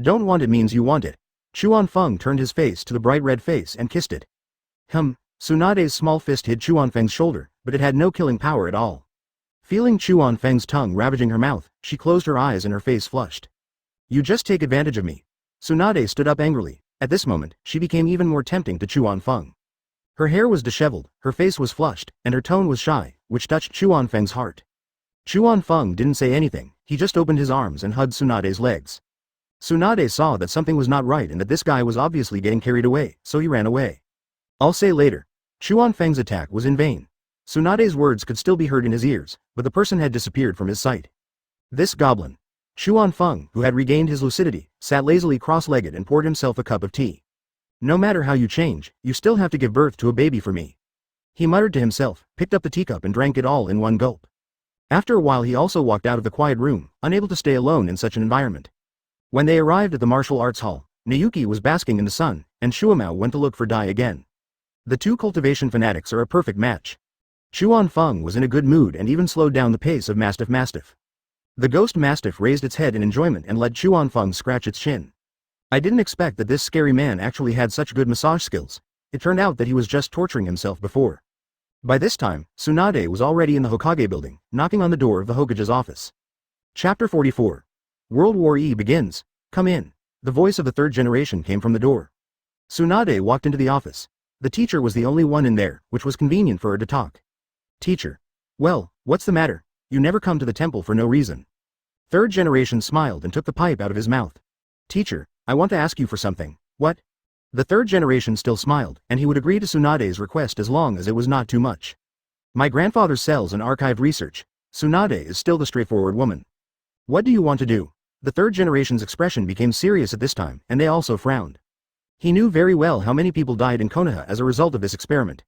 Don't want it means you want it. Chuan Feng turned his face to the bright red face and kissed it. Tsunade's small fist hit Chuan Feng's shoulder, but it had no killing power at all. Feeling Chuan Feng's tongue ravaging her mouth, she closed her eyes and her face flushed. You just take advantage of me. Tsunade stood up angrily. At this moment, she became even more tempting to Chuan Feng. Her hair was disheveled, her face was flushed, and her tone was shy, which touched Chuan Feng's heart. Chuan Feng didn't say anything, he just opened his arms and hugged Tsunade's legs. Tsunade saw that something was not right and that this guy was obviously getting carried away, so he ran away. I'll say later. Chuan Feng's attack was in vain. Tsunade's words could still be heard in his ears, but the person had disappeared from his sight. This goblin. Chuan Feng, who had regained his lucidity, sat lazily cross-legged and poured himself a cup of tea. No matter how you change, you still have to give birth to a baby for me. He muttered to himself, picked up the teacup and drank it all in one gulp. After a while he also walked out of the quiet room, unable to stay alone in such an environment. When they arrived at the martial arts hall, Nayuki was basking in the sun, and Shuamao went to look for Dai again. The two cultivation fanatics are a perfect match. Chuan Feng was in a good mood and even slowed down the pace of Mastiff. The ghost mastiff raised its head in enjoyment and let Chuan Feng scratch its chin. I didn't expect that this scary man actually had such good massage skills. It turned out that he was just torturing himself before. By this time, Tsunade was already in the Hokage building, knocking on the door of the Hokage's office. Chapter 44. World War E begins. Come in. The voice of the third generation came from the door. Tsunade walked into the office. The teacher was the only one in there, which was convenient for her to talk. Teacher. Well, what's the matter? You never come to the temple for no reason. Third generation smiled and took the pipe out of his mouth. Teacher, I want to ask you for something. What? The third generation still smiled, and he would agree to Tsunade's request as long as it was not too much. My grandfather sells and archived research. Tsunade is still the straightforward woman. What do you want to do? The third generation's expression became serious at this time, and they also frowned. He knew very well how many people died in Konoha as a result of this experiment.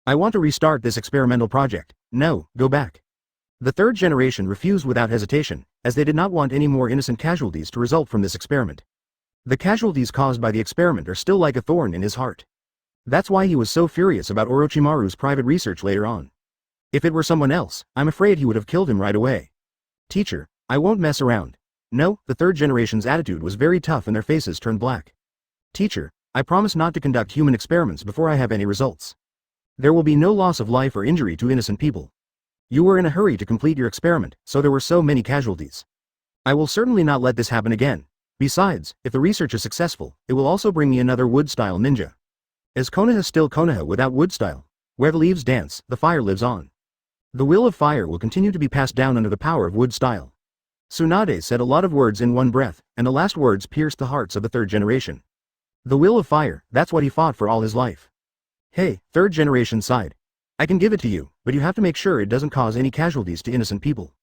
I want to restart this experimental project. No, go back. The third generation refused without hesitation, as they did not want any more innocent casualties to result from this experiment. The casualties caused by the experiment are still like a thorn in his heart. That's why he was so furious about Orochimaru's private research later on. If it were someone else, I'm afraid he would have killed him right away. Teacher, I won't mess around. No, the third generation's attitude was very tough and their faces turned black. Teacher, I promise not to conduct human experiments before I have any results. There will be no loss of life or injury to innocent people. You were in a hurry to complete your experiment, so there were so many casualties. I will certainly not let this happen again. Besides, if the research is successful, it will also bring me another wood-style ninja. As Konoha still Konoha without wood-style, where the leaves dance, the fire lives on. The will of fire will continue to be passed down under the power of wood-style. Tsunade said a lot of words in one breath, and the last words pierced the hearts of the third generation. The will of fire, that's what he fought for all his life. Hey, third generation sighed. I can give it to you, but you have to make sure it doesn't cause any casualties to innocent people.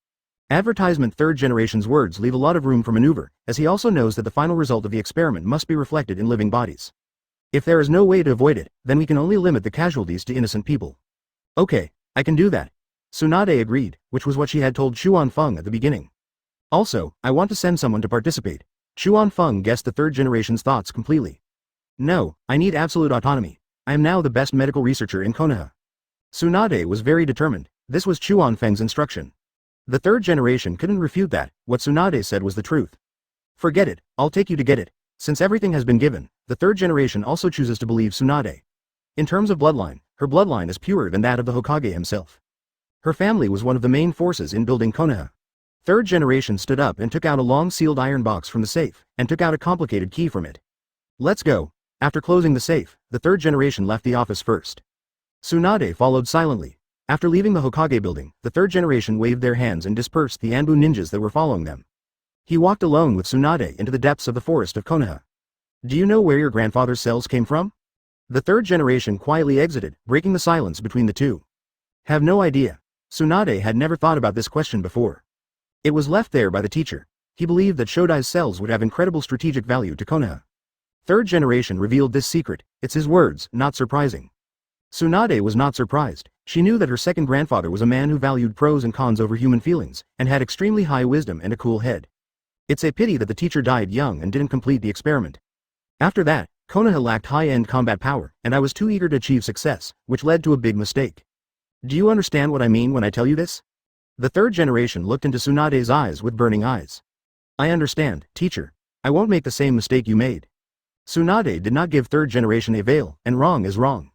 Advertisement. Third generation's words leave a lot of room for maneuver, as he also knows that the final result of the experiment must be reflected in living bodies. If there is no way to avoid it, then we can only limit the casualties to innocent people. Okay, I can do that. Tsunade agreed, which was what she had told Chuan Feng at the beginning. Also, I want to send someone to participate. Chuan Feng guessed the third generation's thoughts completely. No, I need absolute autonomy. I am now the best medical researcher in Konoha. Tsunade was very determined. This was Chuan Feng's instruction. The third generation couldn't refute that. What Tsunade said was the truth. Forget it, I'll take you to get it. Since everything has been given, the third generation also chooses to believe Tsunade. In terms of bloodline, her bloodline is purer than that of the Hokage himself. Her family was one of the main forces in building Konoha. Third generation stood up and took out a long sealed iron box from the safe, and took out a complicated key from it. Let's go. After closing the safe, the third generation left the office first. Tsunade followed silently. After leaving the Hokage building, the third generation waved their hands and dispersed the Anbu ninjas that were following them. He walked alone with Tsunade into the depths of the forest of Konoha. Do you know where your grandfather's cells came from? The third generation quietly exited, breaking the silence between the two. Have no idea. Tsunade had never thought about this question before. It was left there by the teacher. He believed that Shodai's cells would have incredible strategic value to Konoha. Third generation revealed this secret. It's his words, not surprising. Tsunade was not surprised. She knew that her second grandfather was a man who valued pros and cons over human feelings, and had extremely high wisdom and a cool head. It's a pity that the teacher died young and didn't complete the experiment. After that, Konoha lacked high-end combat power, and I was too eager to achieve success, which led to a big mistake. Do you understand what I mean when I tell you this? The third generation looked into Tsunade's eyes with burning eyes. I understand, teacher. I won't make the same mistake you made. Tsunade did not give third generation a veil, and wrong is wrong.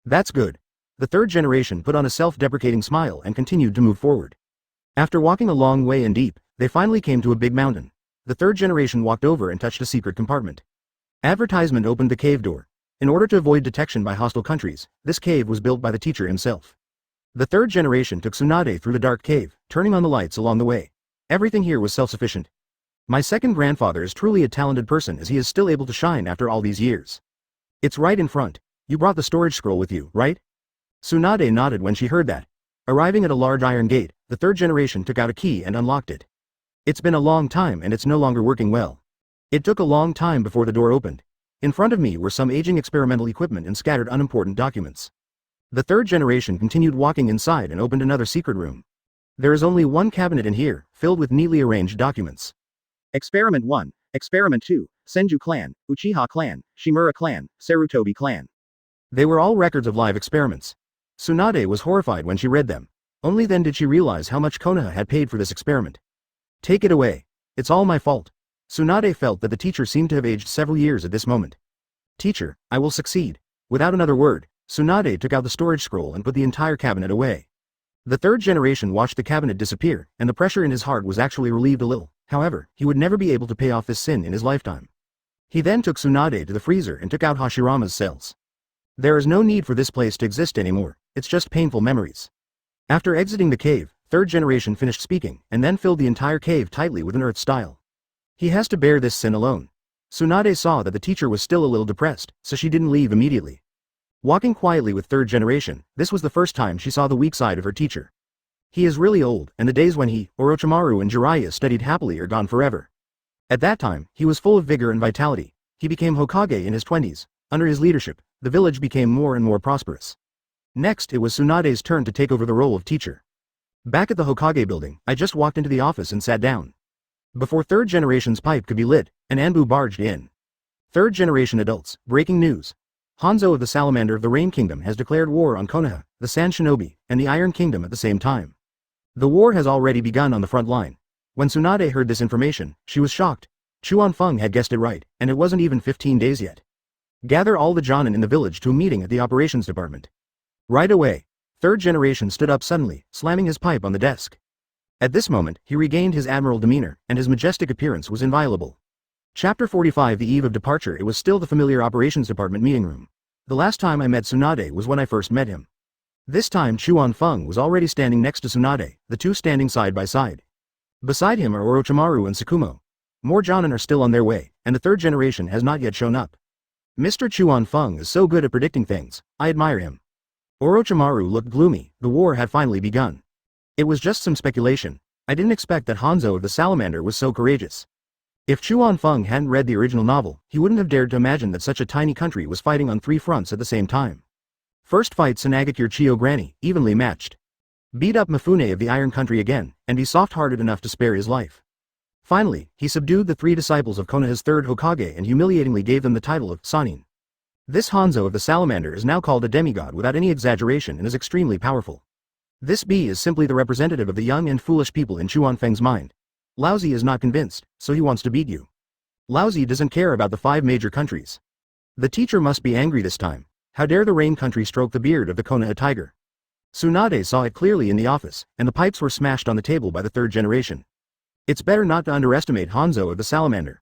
That's good. The third generation put on a self-deprecating smile and continued to move forward. After walking a long way and deep, they finally came to a big mountain. The third generation walked over and touched a secret compartment. Advertisement opened the cave door. In order to avoid detection by hostile countries, this cave was built by the teacher himself. The third generation took Tsunade through the dark cave, turning on the lights along the way. Everything here was self-sufficient. My second grandfather is truly a talented person as he is still able to shine after all these years. It's right in front. You brought the storage scroll with you, right? Tsunade nodded when she heard that. Arriving at a large iron gate, the third generation took out a key and unlocked it. It's been a long time and it's no longer working well. It took a long time before the door opened. In front of me were some aging experimental equipment and scattered unimportant documents. The third generation continued walking inside and opened another secret room. There is only one cabinet in here, filled with neatly arranged documents. Experiment 1, Experiment 2, Senju clan, Uchiha clan, Shimura clan, Sarutobi clan. They were all records of live experiments. Tsunade was horrified when she read them. Only then did she realize how much Konoha had paid for this experiment. Take it away. It's all my fault. Tsunade felt that the teacher seemed to have aged several years at this moment. Teacher, I will succeed. Without another word, Tsunade took out the storage scroll and put the entire cabinet away. The third generation watched the cabinet disappear, and the pressure in his heart was actually relieved a little. However, he would never be able to pay off this sin in his lifetime. He then took Tsunade to the freezer and took out Hashirama's cells. There is no need for this place to exist anymore, it's just painful memories. After exiting the cave, third generation finished speaking, and then filled the entire cave tightly with an earth style. He has to bear this sin alone. Tsunade saw that the teacher was still a little depressed, so she didn't leave immediately. Walking quietly with third generation, this was the first time she saw the weak side of her teacher. He is really old, and the days when he, Orochimaru and Jiraiya studied happily are gone forever. At that time, he was full of vigor and vitality. He became Hokage in his 20s. Under his leadership, the village became more and more prosperous. Next, it was Tsunade's turn to take over the role of teacher. Back at the Hokage building, I just walked into the office and sat down. Before third generation's pipe could be lit, an Anbu barged in. Third generation adults, breaking news. Hanzo of the Salamander of the Rain Kingdom has declared war on Konoha, the Sand Shinobi, and the Iron Kingdom at the same time. The war has already begun on the front line. When Tsunade heard this information, she was shocked. Chuan Feng had guessed it right, and it wasn't even 15 days yet. Gather all the Jonin in the village to a meeting at the operations department. Right away. Third generation stood up suddenly, slamming his pipe on the desk. At this moment, he regained his admiral demeanor, and his majestic appearance was inviolable. Chapter 45. The eve of departure. It was still the familiar operations department meeting room. The last time I met Tsunade was when I first met him. This time Chuan Feng was already standing next to Tsunade, the two standing side by side. Beside him are Orochimaru and Tsukumo. More Jonin are still on their way, and the third generation has not yet shown up. Mr. Chuan Feng is so good at predicting things, I admire him. Orochimaru looked gloomy. The war had finally begun. It was just some speculation. I didn't expect that Hanzo of the Salamander was so courageous. If Chuan Feng hadn't read the original novel, he wouldn't have dared to imagine that such a tiny country was fighting on 3 fronts at the same time. First fight Tsunade Chio Granny, evenly matched. Beat up Mifune of the Iron Country again, and be soft-hearted enough to spare his life. Finally, he subdued the 3 disciples of Konoha's 3rd Hokage and humiliatingly gave them the title of Sannin. This Hanzo of the Salamander is now called a demigod without any exaggeration and is extremely powerful. This bee is simply the representative of the young and foolish people in Chuanfeng's mind. Laozi is not convinced, so he wants to beat you. Laozi doesn't care about the 5 major countries. The teacher must be angry this time. How dare the rain country stroke the beard of the Konoha tiger? Tsunade saw it clearly in the office, and the pipes were smashed on the table by the 3rd generation. It's better not to underestimate Hanzo of the Salamander.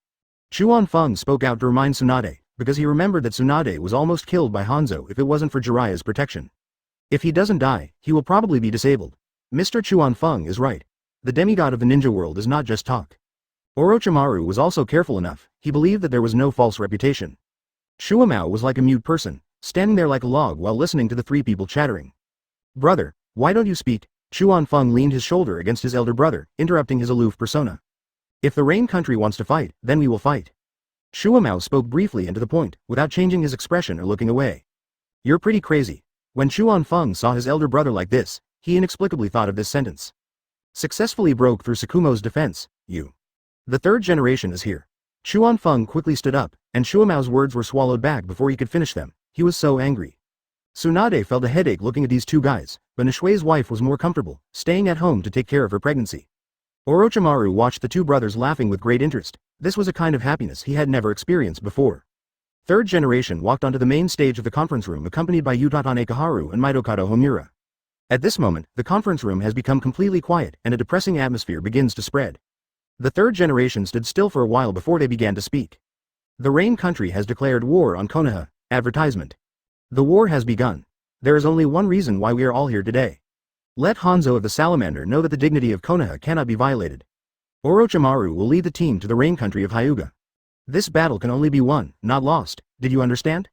Chuanfeng spoke out to remind Tsunade, because he remembered that Tsunade was almost killed by Hanzo if it wasn't for Jiraiya's protection. If he doesn't die, he will probably be disabled. Mr. Chuanfeng is right. The demigod of the ninja world is not just talk. Orochimaru was also careful enough. He believed that there was no false reputation. Shuamao was like a mute person, standing there like a log while listening to the 3 people chattering. Brother, why don't you speak? Chuanfeng leaned his shoulder against his elder brother, interrupting his aloof persona. If the rain country wants to fight, then we will fight. Shuamao spoke briefly and to the point, without changing his expression or looking away. You're pretty crazy. When Chuanfeng saw his elder brother like this, he inexplicably thought of this sentence. Successfully broke through Sakumo's defense, you. The 3rd generation is here. Chuanfeng quickly stood up, and Shuamao's words were swallowed back before he could finish them. He was so angry. Tsunade felt a headache looking at these 2 guys, but Nishue's wife was more comfortable, staying at home to take care of her pregnancy. Orochimaru watched the 2 brothers laughing with great interest. This was a kind of happiness he had never experienced before. 3rd generation walked onto the main stage of the conference room accompanied by Utatane Kaharu and Mitokado Homura. At this moment, the conference room has become completely quiet and a depressing atmosphere begins to spread. The 3rd generation stood still for a while before they began to speak. The Rain Country has declared war on Konoha. Advertisement. The war has begun. There is only one reason why we are all here today. Let Hanzo of the Salamander know that the dignity of Konoha cannot be violated. Orochimaru will lead the team to the Rain Country of Hyuga. This battle can only be won, not lost. Did you understand?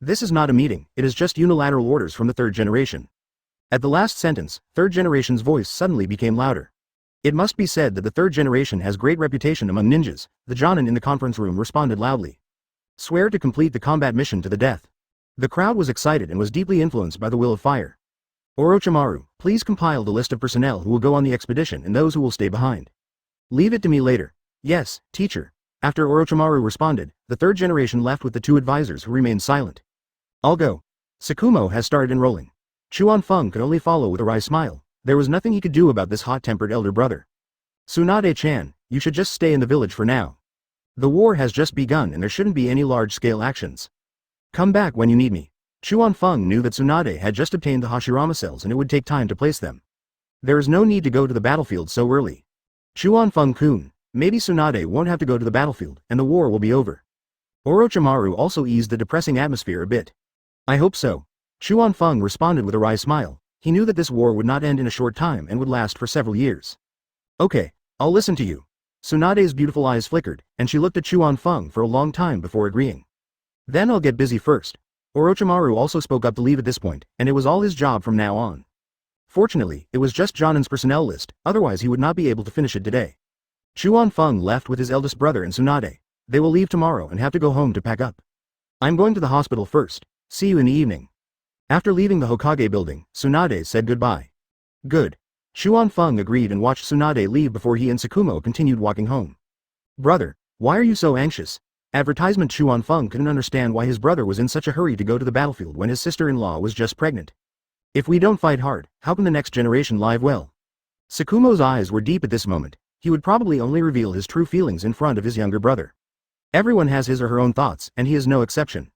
This is not a meeting, it is just unilateral orders from the 3rd generation. At the last sentence, 3rd generation's voice suddenly became louder. It must be said that the 3rd generation has great reputation among ninjas. The Jonin in the conference room responded loudly. Swear to complete the combat mission to the death. The crowd was excited and was deeply influenced by the will of fire. Orochimaru, please compile the list of personnel who will go on the expedition and those who will stay behind. Leave it to me later. Yes, teacher. After Orochimaru responded, the 3rd generation left with the 2 advisors who remained silent. I'll go. Sakumo has started enrolling. Chuanfeng could only follow with a wry smile. There was nothing he could do about this hot-tempered elder brother. Tsunade-chan, you should just stay in the village for now. The war has just begun and there shouldn't be any large-scale actions. Come back when you need me. Chuanfeng knew that Tsunade had just obtained the Hashirama cells and it would take time to place them. There is no need to go to the battlefield so early. Chuanfeng-kun, maybe Tsunade won't have to go to the battlefield and the war will be over. Orochimaru also eased the depressing atmosphere a bit. I hope so. Chuanfeng responded with a wry smile. He knew that this war would not end in a short time and would last for several years. Okay, I'll listen to you. Tsunade's beautiful eyes flickered, and she looked at Chuanfeng for a long time before agreeing. Then I'll get busy first. Orochimaru also spoke up to leave at this point, and it was all his job from now on. Fortunately, it was just Jonin's personnel list, otherwise he would not be able to finish it today. Chuanfeng left with his eldest brother and Tsunade. They will leave tomorrow and have to go home to pack up. I'm going to the hospital first. See you in the evening. After leaving the Hokage building, Tsunade said goodbye. Good. Chuanfeng agreed and watched Tsunade leave before he and Sakumo continued walking home. Brother, why are you so anxious? Advertisement. Chuanfeng couldn't understand why his brother was in such a hurry to go to the battlefield when his sister-in-law was just pregnant. If we don't fight hard, how can the next generation live well? Sakumo's eyes were deep at this moment. He would probably only reveal his true feelings in front of his younger brother. Everyone has his or her own thoughts, and he is no exception.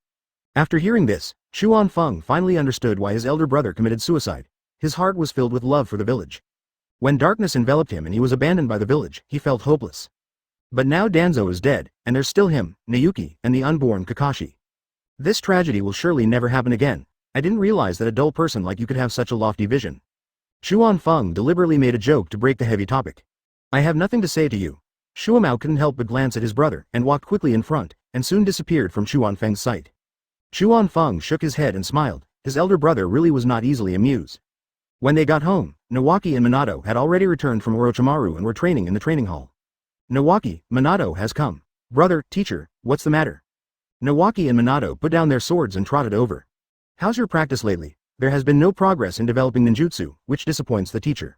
After hearing this, Chuanfeng finally understood why his elder brother committed suicide. His heart was filled with love for the village. When darkness enveloped him and he was abandoned by the village, he felt hopeless. But now Danzo is dead, and there's still him, Nayuki, and the unborn Kakashi. This tragedy will surely never happen again. I didn't realize that a dull person like you could have such a lofty vision. Chuanfeng deliberately made a joke to break the heavy topic. I have nothing to say to you. Shuamao couldn't help but glance at his brother, and walked quickly in front, and soon disappeared from Chuanfeng's sight. Chuanfeng shook his head and smiled. His elder brother really was not easily amused. When they got home, Nawaki and Minato had already returned from Orochimaru and were training in the training hall. Nawaki, Minato has come. Brother, teacher, what's the matter? Nawaki and Minato put down their swords and trotted over. How's your practice lately? There has been no progress in developing ninjutsu, which disappoints the teacher.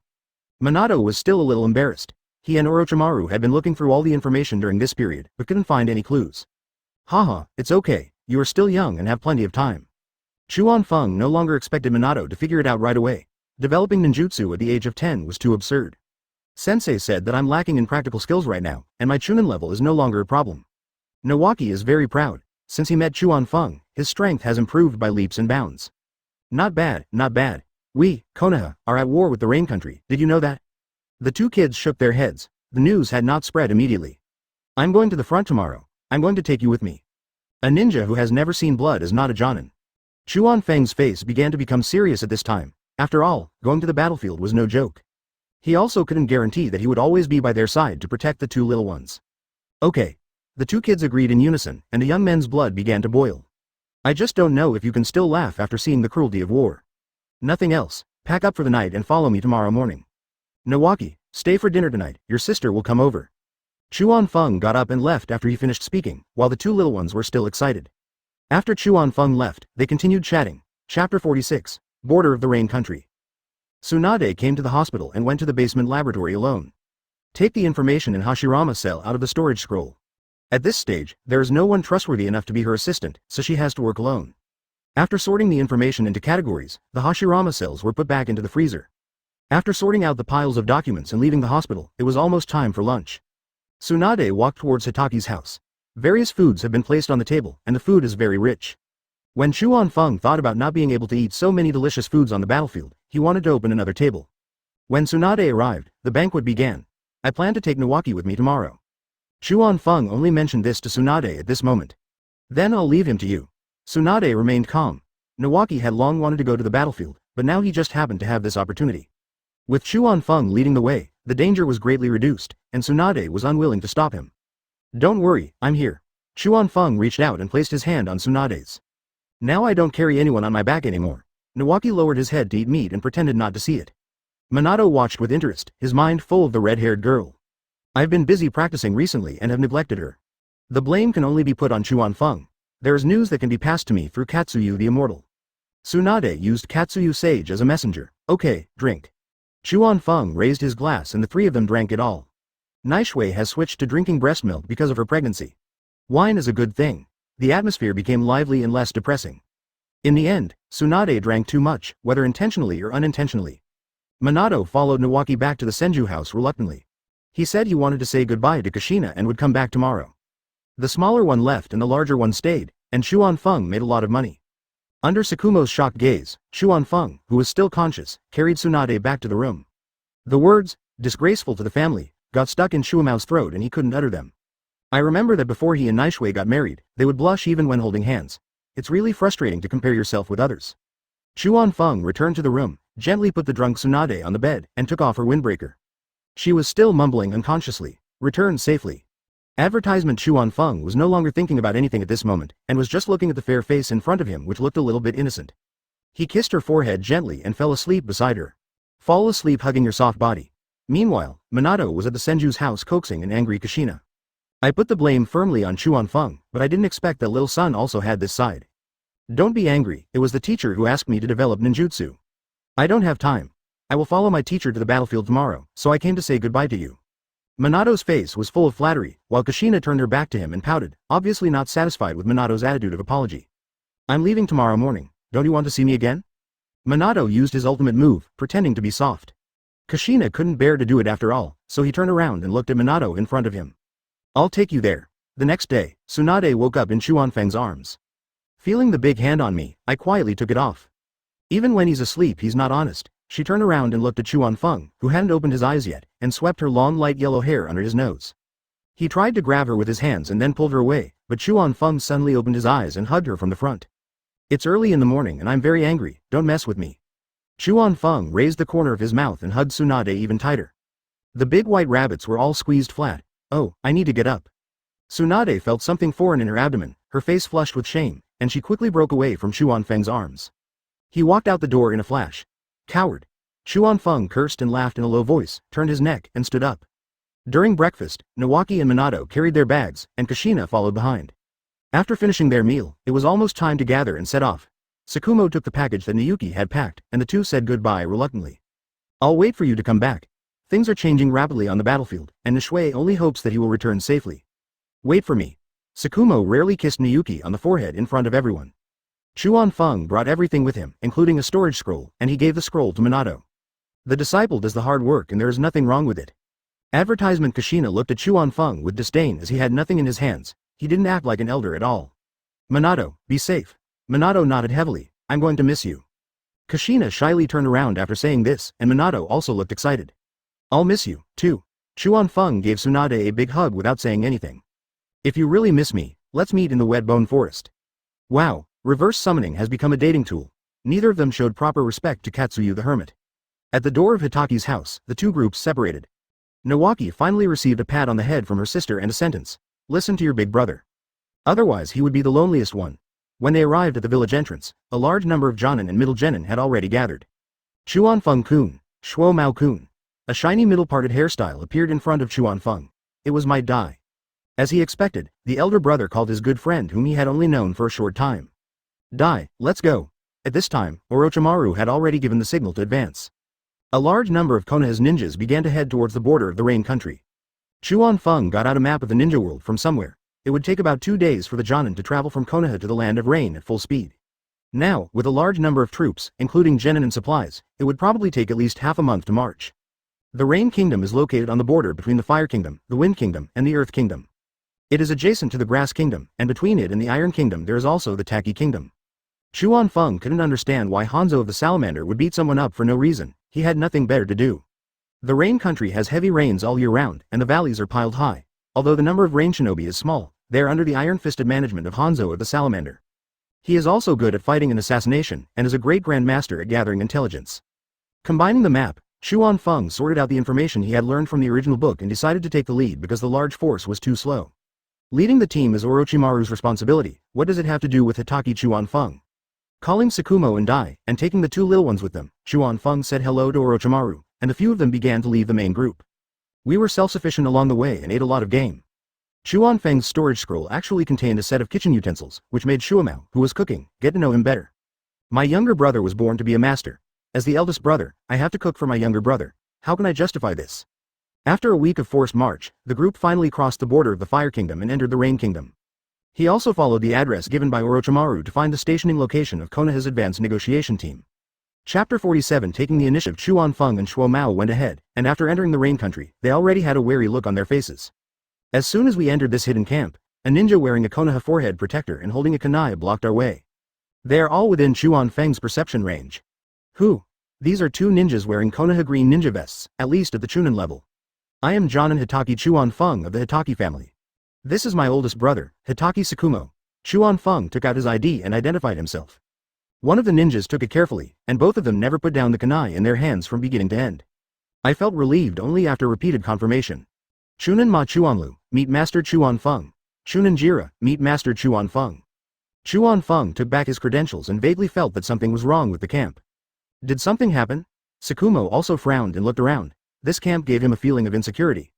Minato was still a little embarrassed. He and Orochimaru had been looking through all the information during this period, but couldn't find any clues. Haha, it's okay, you are still young and have plenty of time. Chuan Feng no longer expected Minato to figure it out right away. Developing ninjutsu at the age of 10 was too absurd. Sensei said that I'm lacking in practical skills right now, and my Chunin level is no longer a problem. Nawaki is very proud. Since he met Chuan Feng, his strength has improved by leaps and bounds. Not bad, not bad. We, Konoha, are at war with the Rain Country, did you know that? The two kids shook their heads. The news had not spread immediately. I'm going to the front tomorrow. I'm going to take you with me. A ninja who has never seen blood is not a jonin. Chuan Feng's face began to become serious at this time. After all, going to the battlefield was no joke. He also couldn't guarantee that he would always be by their side to protect the two little ones. Okay. The two kids agreed in unison, and the young man's blood began to boil. I just don't know if you can still laugh after seeing the cruelty of war. Nothing else. Pack up for the night and follow me tomorrow morning. Nawaki, stay for dinner tonight, your sister will come over. Chuan Feng got up and left after he finished speaking, while the two little ones were still excited. After Chuan Feng left, they continued chatting. Chapter 46, Border of the Rain Country. Tsunade came to the hospital and went to the basement laboratory alone. Take the information in Hashirama's cell out of the storage scroll. At this stage, there is no one trustworthy enough to be her assistant, so she has to work alone. After sorting the information into categories, the Hashirama cells were put back into the freezer. After sorting out the piles of documents and leaving the hospital, it was almost time for lunch. Tsunade walked towards Hitaki's house. Various foods have been placed on the table, and the food is very rich. When Chuan Feng thought about not being able to eat so many delicious foods on the battlefield, he wanted to open another table. When Tsunade arrived, the banquet began. I plan to take Nawaki with me tomorrow. Chuan Feng only mentioned this to Tsunade at this moment. Then I'll leave him to you. Tsunade remained calm. Nawaki had long wanted to go to the battlefield, but now he just happened to have this opportunity. With Chuan Feng leading the way, the danger was greatly reduced, and Tsunade was unwilling to stop him. Don't worry, I'm here. Chuan Feng reached out and placed his hand on Tsunade's. Now I don't carry anyone on my back anymore. Nawaki lowered his head to eat meat and pretended not to see it. Minato watched with interest, his mind full of the red-haired girl. I've been busy practicing recently and have neglected her. The blame can only be put on Chuan Feng. There is news that can be passed to me through Katsuyu the Immortal. Tsunade used Katsuyu Sage as a messenger. Okay, drink. Chuan Feng raised his glass and the three of them drank it all. Naishui has switched to drinking breast milk because of her pregnancy. Wine is a good thing. The atmosphere became lively and less depressing. In the end, Tsunade drank too much, whether intentionally or unintentionally. Minato followed Nawaki back to the Senju house reluctantly. He said he wanted to say goodbye to Kushina and would come back tomorrow. The smaller one left and the larger one stayed, and Chuan Feng made a lot of money. Under Tsukumo's shocked gaze, Chuan Feng, who was still conscious, carried Tsunade back to the room. The words, disgraceful to the family, got stuck in Shuamao's throat and he couldn't utter them. I remember that before he and Naishui got married, they would blush even when holding hands. It's really frustrating to compare yourself with others. Chuan Feng returned to the room, gently put the drunk Tsunade on the bed, and took off her windbreaker. She was still mumbling unconsciously. Return safely. Advertisement. Chuan Feng was no longer thinking about anything at this moment, and was just looking at the fair face in front of him which looked a little bit innocent. He kissed her forehead gently and fell asleep beside her. Fall asleep hugging your soft body. Meanwhile, Minato was at the Senju's house coaxing an angry Kushina. I put the blame firmly on Chuan Feng, but I didn't expect that little son also had this side. Don't be angry, it was the teacher who asked me to develop ninjutsu. I don't have time. I will follow my teacher to the battlefield tomorrow, so I came to say goodbye to you. Minato's face was full of flattery, while Kushina turned her back to him and pouted, obviously not satisfied with Minato's attitude of apology. I'm leaving tomorrow morning, don't you want to see me again? Minato used his ultimate move, pretending to be soft. Kushina couldn't bear to do it after all, so he turned around and looked at Minato in front of him. I'll take you there. The next day, Tsunade woke up in Chuan Feng's arms. Feeling the big hand on me, I quietly took it off. Even when he's asleep he's not honest. She turned around and looked at Chuan Feng, who hadn't opened his eyes yet, and swept her long light yellow hair under his nose. He tried to grab her with his hands and then pulled her away, but Chuan Feng suddenly opened his eyes and hugged her from the front. It's early in the morning and I'm very angry, don't mess with me. Chuan Feng raised the corner of his mouth and hugged Tsunade even tighter. The big white rabbits were all squeezed flat. Oh, I need to get up. Tsunade felt something foreign in her abdomen, her face flushed with shame, and she quickly broke away from Chuan Feng's arms. He walked out the door in a flash. Coward. Chuan Feng cursed and laughed in a low voice, turned his neck, and stood up. During breakfast, Nawaki and Minato carried their bags, and Kushina followed behind. After finishing their meal, it was almost time to gather and set off. Tsukumo took the package that Nayuki had packed, and the two said goodbye reluctantly. I'll wait for you to come back. Things are changing rapidly on the battlefield, and Nishui only hopes that he will return safely. Wait for me. Tsukumo rarely kissed Miyuki on the forehead in front of everyone. Chuan Feng brought everything with him, including a storage scroll, and he gave the scroll to Minato. The disciple does the hard work and there is nothing wrong with it. Advertisement Kushina looked at Chuan Feng with disdain as he had nothing in his hands. He didn't act like an elder at all. Minato, be safe. Minato nodded heavily. I'm going to miss you. Kushina shyly turned around after saying this, and Minato also looked excited. I'll miss you, too. Chuan Feng gave Tsunade a big hug without saying anything. If you really miss me, let's meet in the Wet Bone Forest. Wow, reverse summoning has become a dating tool. Neither of them showed proper respect to Katsuyu the Hermit. At the door of Hitaki's house, the two groups separated. Nawaki finally received a pat on the head from her sister and a sentence. Listen to your big brother. Otherwise he would be the loneliest one. When they arrived at the village entrance, a large number of Jonin and middle genin had already gathered. Chuan Feng-kun, Shuo Mao-kun. A shiny middle-parted hairstyle appeared in front of Chuan Feng. It was my Dai. As he expected, the elder brother called his good friend whom he had only known for a short time. Dai, let's go. At this time, Orochimaru had already given the signal to advance. A large number of Konoha's ninjas began to head towards the border of the Rain Country. Chuan Feng got out a map of the ninja world from somewhere. It would take about 2 days for the Jonin to travel from Konoha to the Land of Rain at full speed. Now, with a large number of troops, including genin and supplies, it would probably take at least half a month to march. The Rain Kingdom is located on the border between the Fire Kingdom, the Wind Kingdom, and the Earth Kingdom. It is adjacent to the Grass Kingdom, and between it and the Iron Kingdom there is also the Taki Kingdom. Chuan Feng couldn't understand why Hanzo of the Salamander would beat someone up for no reason. He had nothing better to do. The Rain Country has heavy rains all year round, and the valleys are piled high. Although the number of Rain Shinobi is small, they are under the iron-fisted management of Hanzo of the Salamander. He is also good at fighting and assassination, and is a great grandmaster at gathering intelligence. Combining the map, Chuan Feng sorted out the information he had learned from the original book and decided to take the lead because the large force was too slow. Leading the team is Orochimaru's responsibility. What does it have to do with Hitaki Chuan Feng? Calling Tsukumo and Dai, and taking the two little ones with them, Chuan Feng said hello to Orochimaru, and a few of them began to leave the main group. We were self-sufficient along the way and ate a lot of game. Chuan Feng's storage scroll actually contained a set of kitchen utensils, which made Shuamao, who was cooking, get to know him better. My younger brother was born to be a master. As the eldest brother, I have to cook for my younger brother. How can I justify this? After a week of forced march, the group finally crossed the border of the Fire Kingdom and entered the Rain Kingdom. He also followed the address given by Orochimaru to find the stationing location of Konoha's advanced negotiation team. Chapter 47. Taking the initiative, Chuan Feng and Shuo Mao went ahead, and after entering the Rain Country, they already had a wary look on their faces. As soon as we entered this hidden camp, a ninja wearing a Konoha forehead protector and holding a kunai blocked our way. They are all within Chuan Feng's perception range. Who? These are two ninjas wearing Konoha green ninja vests, at least at the Chunin level. I am Jonin Hitaki Chuan Feng of the Hitaki family. This is my oldest brother, Hitaki Tsukumo. Chuan Feng took out his ID and identified himself. One of the ninjas took it carefully, and both of them never put down the kunai in their hands from beginning to end. I felt relieved only after repeated confirmation. Chunin Ma Chuanlu, meet Master Chuan Feng. Chunin Jira, meet Master Chuan Feng. Chuan Feng took back his credentials and vaguely felt that something was wrong with the camp. Did something happen? Tsukumo also frowned and looked around. This camp gave him a feeling of insecurity.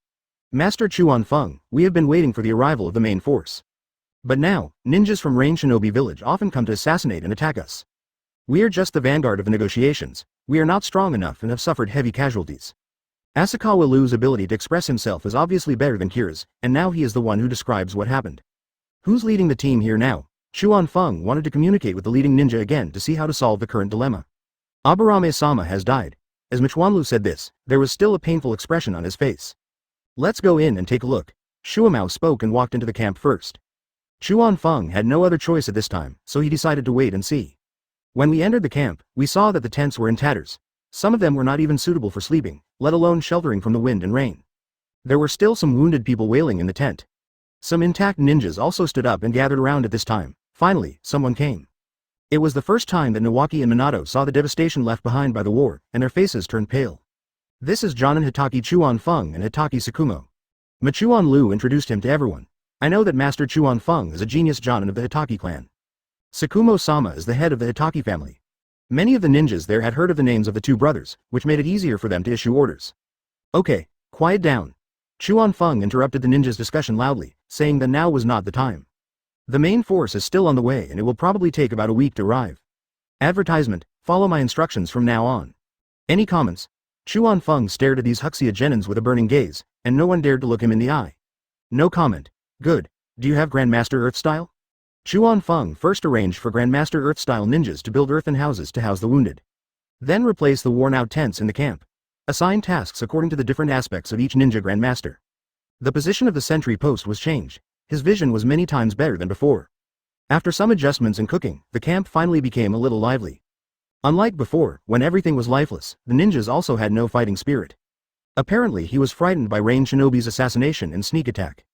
Master Chuan Feng, we have been waiting for the arrival of the main force. But now, ninjas from Rain Shinobi village often come to assassinate and attack us. We are just the vanguard of the negotiations. We are not strong enough and have suffered heavy casualties. Asakawa Lu's ability to express himself is obviously better than Kira's, and now he is the one who describes what happened. Who's leading the team here now? Chuan Feng wanted to communicate with the leading ninja again to see how to solve the current dilemma. Aburame-sama has died. As Michuanlu said this, there was still a painful expression on his face. Let's go in and take a look. Shuamao spoke and walked into the camp first. Chuan Feng had no other choice at this time, so he decided to wait and see. When we entered the camp, we saw that the tents were in tatters. Some of them were not even suitable for sleeping, let alone sheltering from the wind and rain. There were still some wounded people wailing in the tent. Some intact ninjas also stood up and gathered around at this time. Finally, someone came. It was the first time that Nawaki and Minato saw the devastation left behind by the war, and their faces turned pale. This is Jonin Hitaki Chuan Feng and Hitaki Tsukumo. Michuan Lu introduced him to everyone. I know that Master Chuan Feng is a genius Jonin of the Hitaki clan. Tsukumo-sama is the head of the Hitaki family. Many of the ninjas there had heard of the names of the two brothers, which made it easier for them to issue orders. Okay, quiet down. Chuan Feng interrupted the ninjas' discussion loudly, saying that now was not the time. The main force is still on the way and it will probably take about a week to arrive. Advertisement, follow my instructions from now on. Any comments? Chuan Feng stared at these Huxia genins with a burning gaze, and no one dared to look him in the eye. No comment. Good. Do you have Grandmaster Earth style? Chuan Feng first arranged for Grandmaster Earth style ninjas to build earthen houses to house the wounded. Then replace the worn out tents in the camp. Assign tasks according to the different aspects of each ninja Grandmaster. The position of the sentry post was changed. His vision was many times better than before. After some adjustments and cooking, the camp finally became a little lively. Unlike before, when everything was lifeless, the ninjas also had no fighting spirit. Apparently he was frightened by Rain Shinobi's assassination and sneak attack.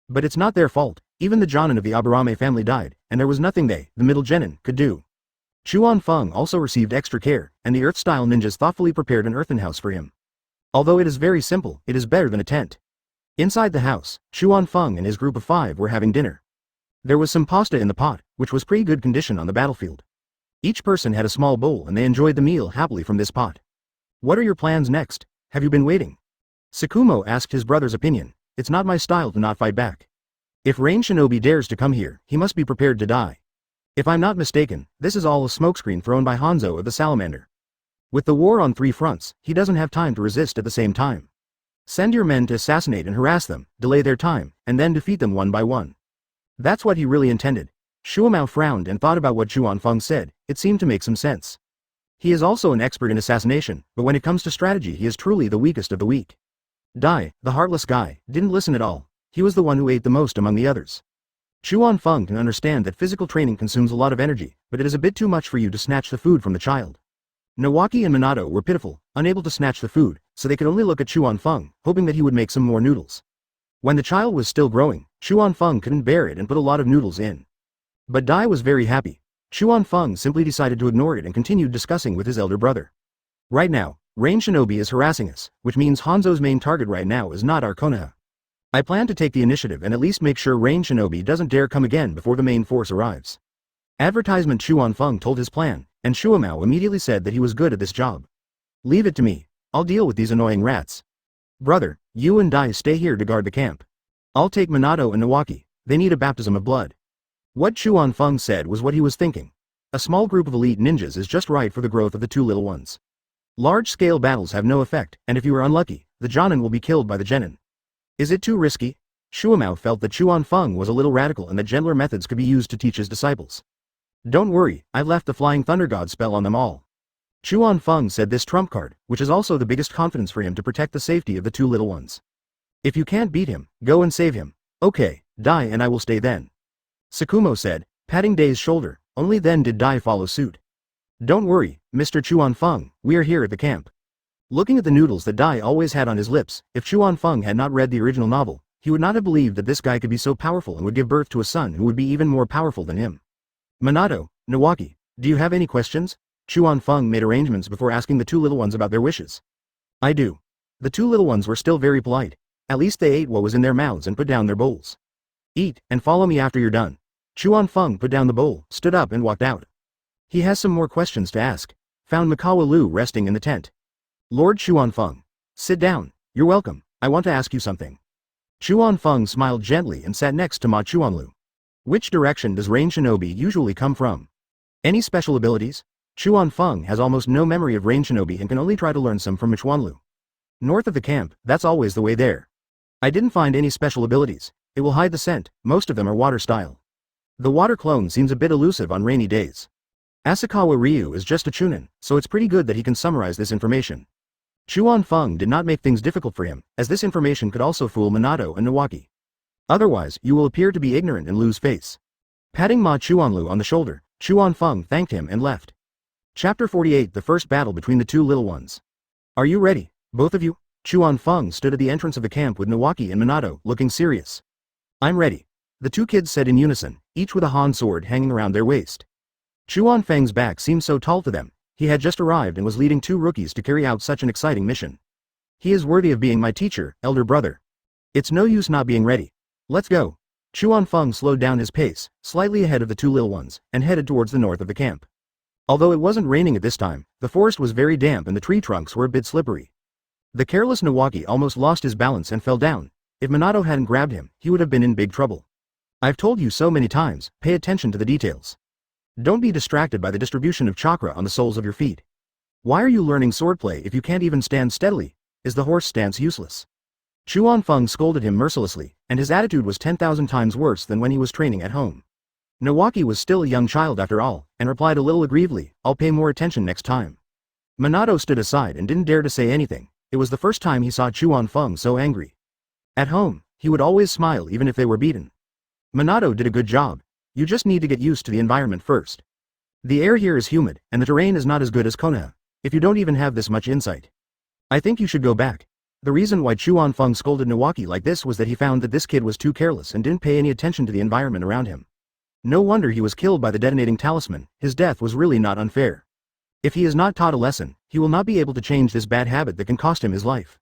But it's not their fault. Even the Jonin of the Aburame family died, and there was nothing they, the middle genin, could do. Chuan Feng also received extra care, and the Earth-style ninjas thoughtfully prepared an earthen house for him. Although it is very simple, it is better than a tent. Inside the house, Chuan Feng and his group of 5 were having dinner. There was some pasta in the pot, which was pretty good condition on the battlefield. Each person had a small bowl and they enjoyed the meal happily from this pot. What are your plans next? Have you been waiting? Tsukumo asked his brother's opinion. It's not my style to not fight back. If Rain Shinobi dares to come here, he must be prepared to die. If I'm not mistaken, this is all a smokescreen thrown by Hanzo of the Salamander. With the war on 3 fronts, he doesn't have time to resist at the same time. Send your men to assassinate and harass them, delay their time, and then defeat them one by one. That's what he really intended. Shuamao frowned and thought about what Chuan Feng said. It seemed to make some sense. He is also an expert in assassination, but when it comes to strategy he is truly the weakest of the weak. Dai, the heartless guy, didn't listen at all. He was the one who ate the most among the others. Chuan Feng can understand that physical training consumes a lot of energy, but it is a bit too much for you to snatch the food from the child. Nawaki and Minato were pitiful, unable to snatch the food, so they could only look at Chuan Feng, hoping that he would make some more noodles. When the child was still growing, Chuan Feng couldn't bear it and put a lot of noodles in. But Dai was very happy. Chuan Feng simply decided to ignore it and continued discussing with his elder brother. Right now, Rain Shinobi is harassing us, which means Hanzo's main target right now is not our Konoha. I plan to take the initiative and at least make sure Rain Shinobi doesn't dare come again before the main force arrives. Advertisement. Chuan Feng told his plan, and Shuamao immediately said that he was good at this job. Leave it to me. I'll deal with these annoying rats. Brother, you and Dai stay here to guard the camp. I'll take Minato and Nawaki. They need a baptism of blood. What Chuan Feng said was what he was thinking. A small group of elite ninjas is just right for the growth of the 2 little ones. Large-scale battles have no effect, and if you are unlucky, the Jonin will be killed by the Genin. Is it too risky? Shuamao felt that Chuan Feng was a little radical and that gentler methods could be used to teach his disciples. Don't worry, I've left the Flying Thunder God spell on them all. Chuan Feng said this trump card, which is also the biggest confidence for him to protect the safety of the 2 little ones. If you can't beat him, go and save him. Okay, Dai and I will stay then. Tsukumo said, patting Dai's shoulder. Only then did Dai follow suit. Don't worry, Mr. Chuan Feng, we are here at the camp. Looking at the noodles that Dai always had on his lips, if Chuan Feng had not read the original novel, he would not have believed that this guy could be so powerful and would give birth to a son who would be even more powerful than him. Minato, Nawaki, do you have any questions? Chuan Feng made arrangements before asking the 2 little ones about their wishes. I do. The 2 little ones were still very polite. At least they ate what was in their mouths and put down their bowls. Eat, and follow me after you're done. Chuan Feng put down the bowl, stood up and walked out. He has some more questions to ask. Found Mikawa Lu resting in the tent. Lord Chuan Feng. Sit down. You're welcome. I want to ask you something. Chuan Feng smiled gently and sat next to Ma Chuanlu. Which direction does Rain Shinobi usually come from? Any special abilities? Chuan Feng has almost no memory of Rain Shinobi and can only try to learn some from Chuanlu. North of the camp, that's always the way there. I didn't find any special abilities. It will hide the scent, most of them are water style. The water clone seems a bit elusive on rainy days. Asakawa Ryu is just a Chunin, so it's pretty good that he can summarize this information. Chuan Feng did not make things difficult for him, as this information could also fool Minato and Nawaki. Otherwise, you will appear to be ignorant and lose face. Patting Ma Chuanlu on the shoulder, Chuan Feng thanked him and left. Chapter 48. The first battle between the 2 little ones. Are you ready, both of you? Chuan Feng stood at the entrance of the camp with Nawaki and Minato, looking serious. I'm ready. The 2 kids said in unison, each with a Han sword hanging around their waist. Chuan Feng's back seemed so tall to them. He had just arrived and was leading 2 rookies to carry out such an exciting mission. He is worthy of being my teacher, elder brother. It's no use not being ready. Let's go. Chuan Feng slowed down his pace, slightly ahead of the 2 little ones, and headed towards the north of the camp. Although it wasn't raining at this time, the forest was very damp and the tree trunks were a bit slippery. The careless Nawaki almost lost his balance and fell down. If Minato hadn't grabbed him, he would have been in big trouble. I've told you so many times, pay attention to the details. Don't be distracted by the distribution of chakra on the soles of your feet. Why are you learning swordplay if you can't even stand steadily? Is the horse stance useless? Chuan Feng scolded him mercilessly, and his attitude was 10,000 times worse than when he was training at home. Nawaki was still a young child after all, and replied a little aggrievedly, "I'll pay more attention next time." Minato stood aside and didn't dare to say anything. It was the first time he saw Chuan Feng so angry. At home, he would always smile even if they were beaten. Minato did a good job. You just need to get used to the environment first. The air here is humid, and the terrain is not as good as Konoha, if you don't even have this much insight. I think you should go back. The reason why Chuan Feng scolded Nawaki like this was that he found that this kid was too careless and didn't pay any attention to the environment around him. No wonder he was killed by the detonating talisman. His death was really not unfair. If he is not taught a lesson, he will not be able to change this bad habit that can cost him his life.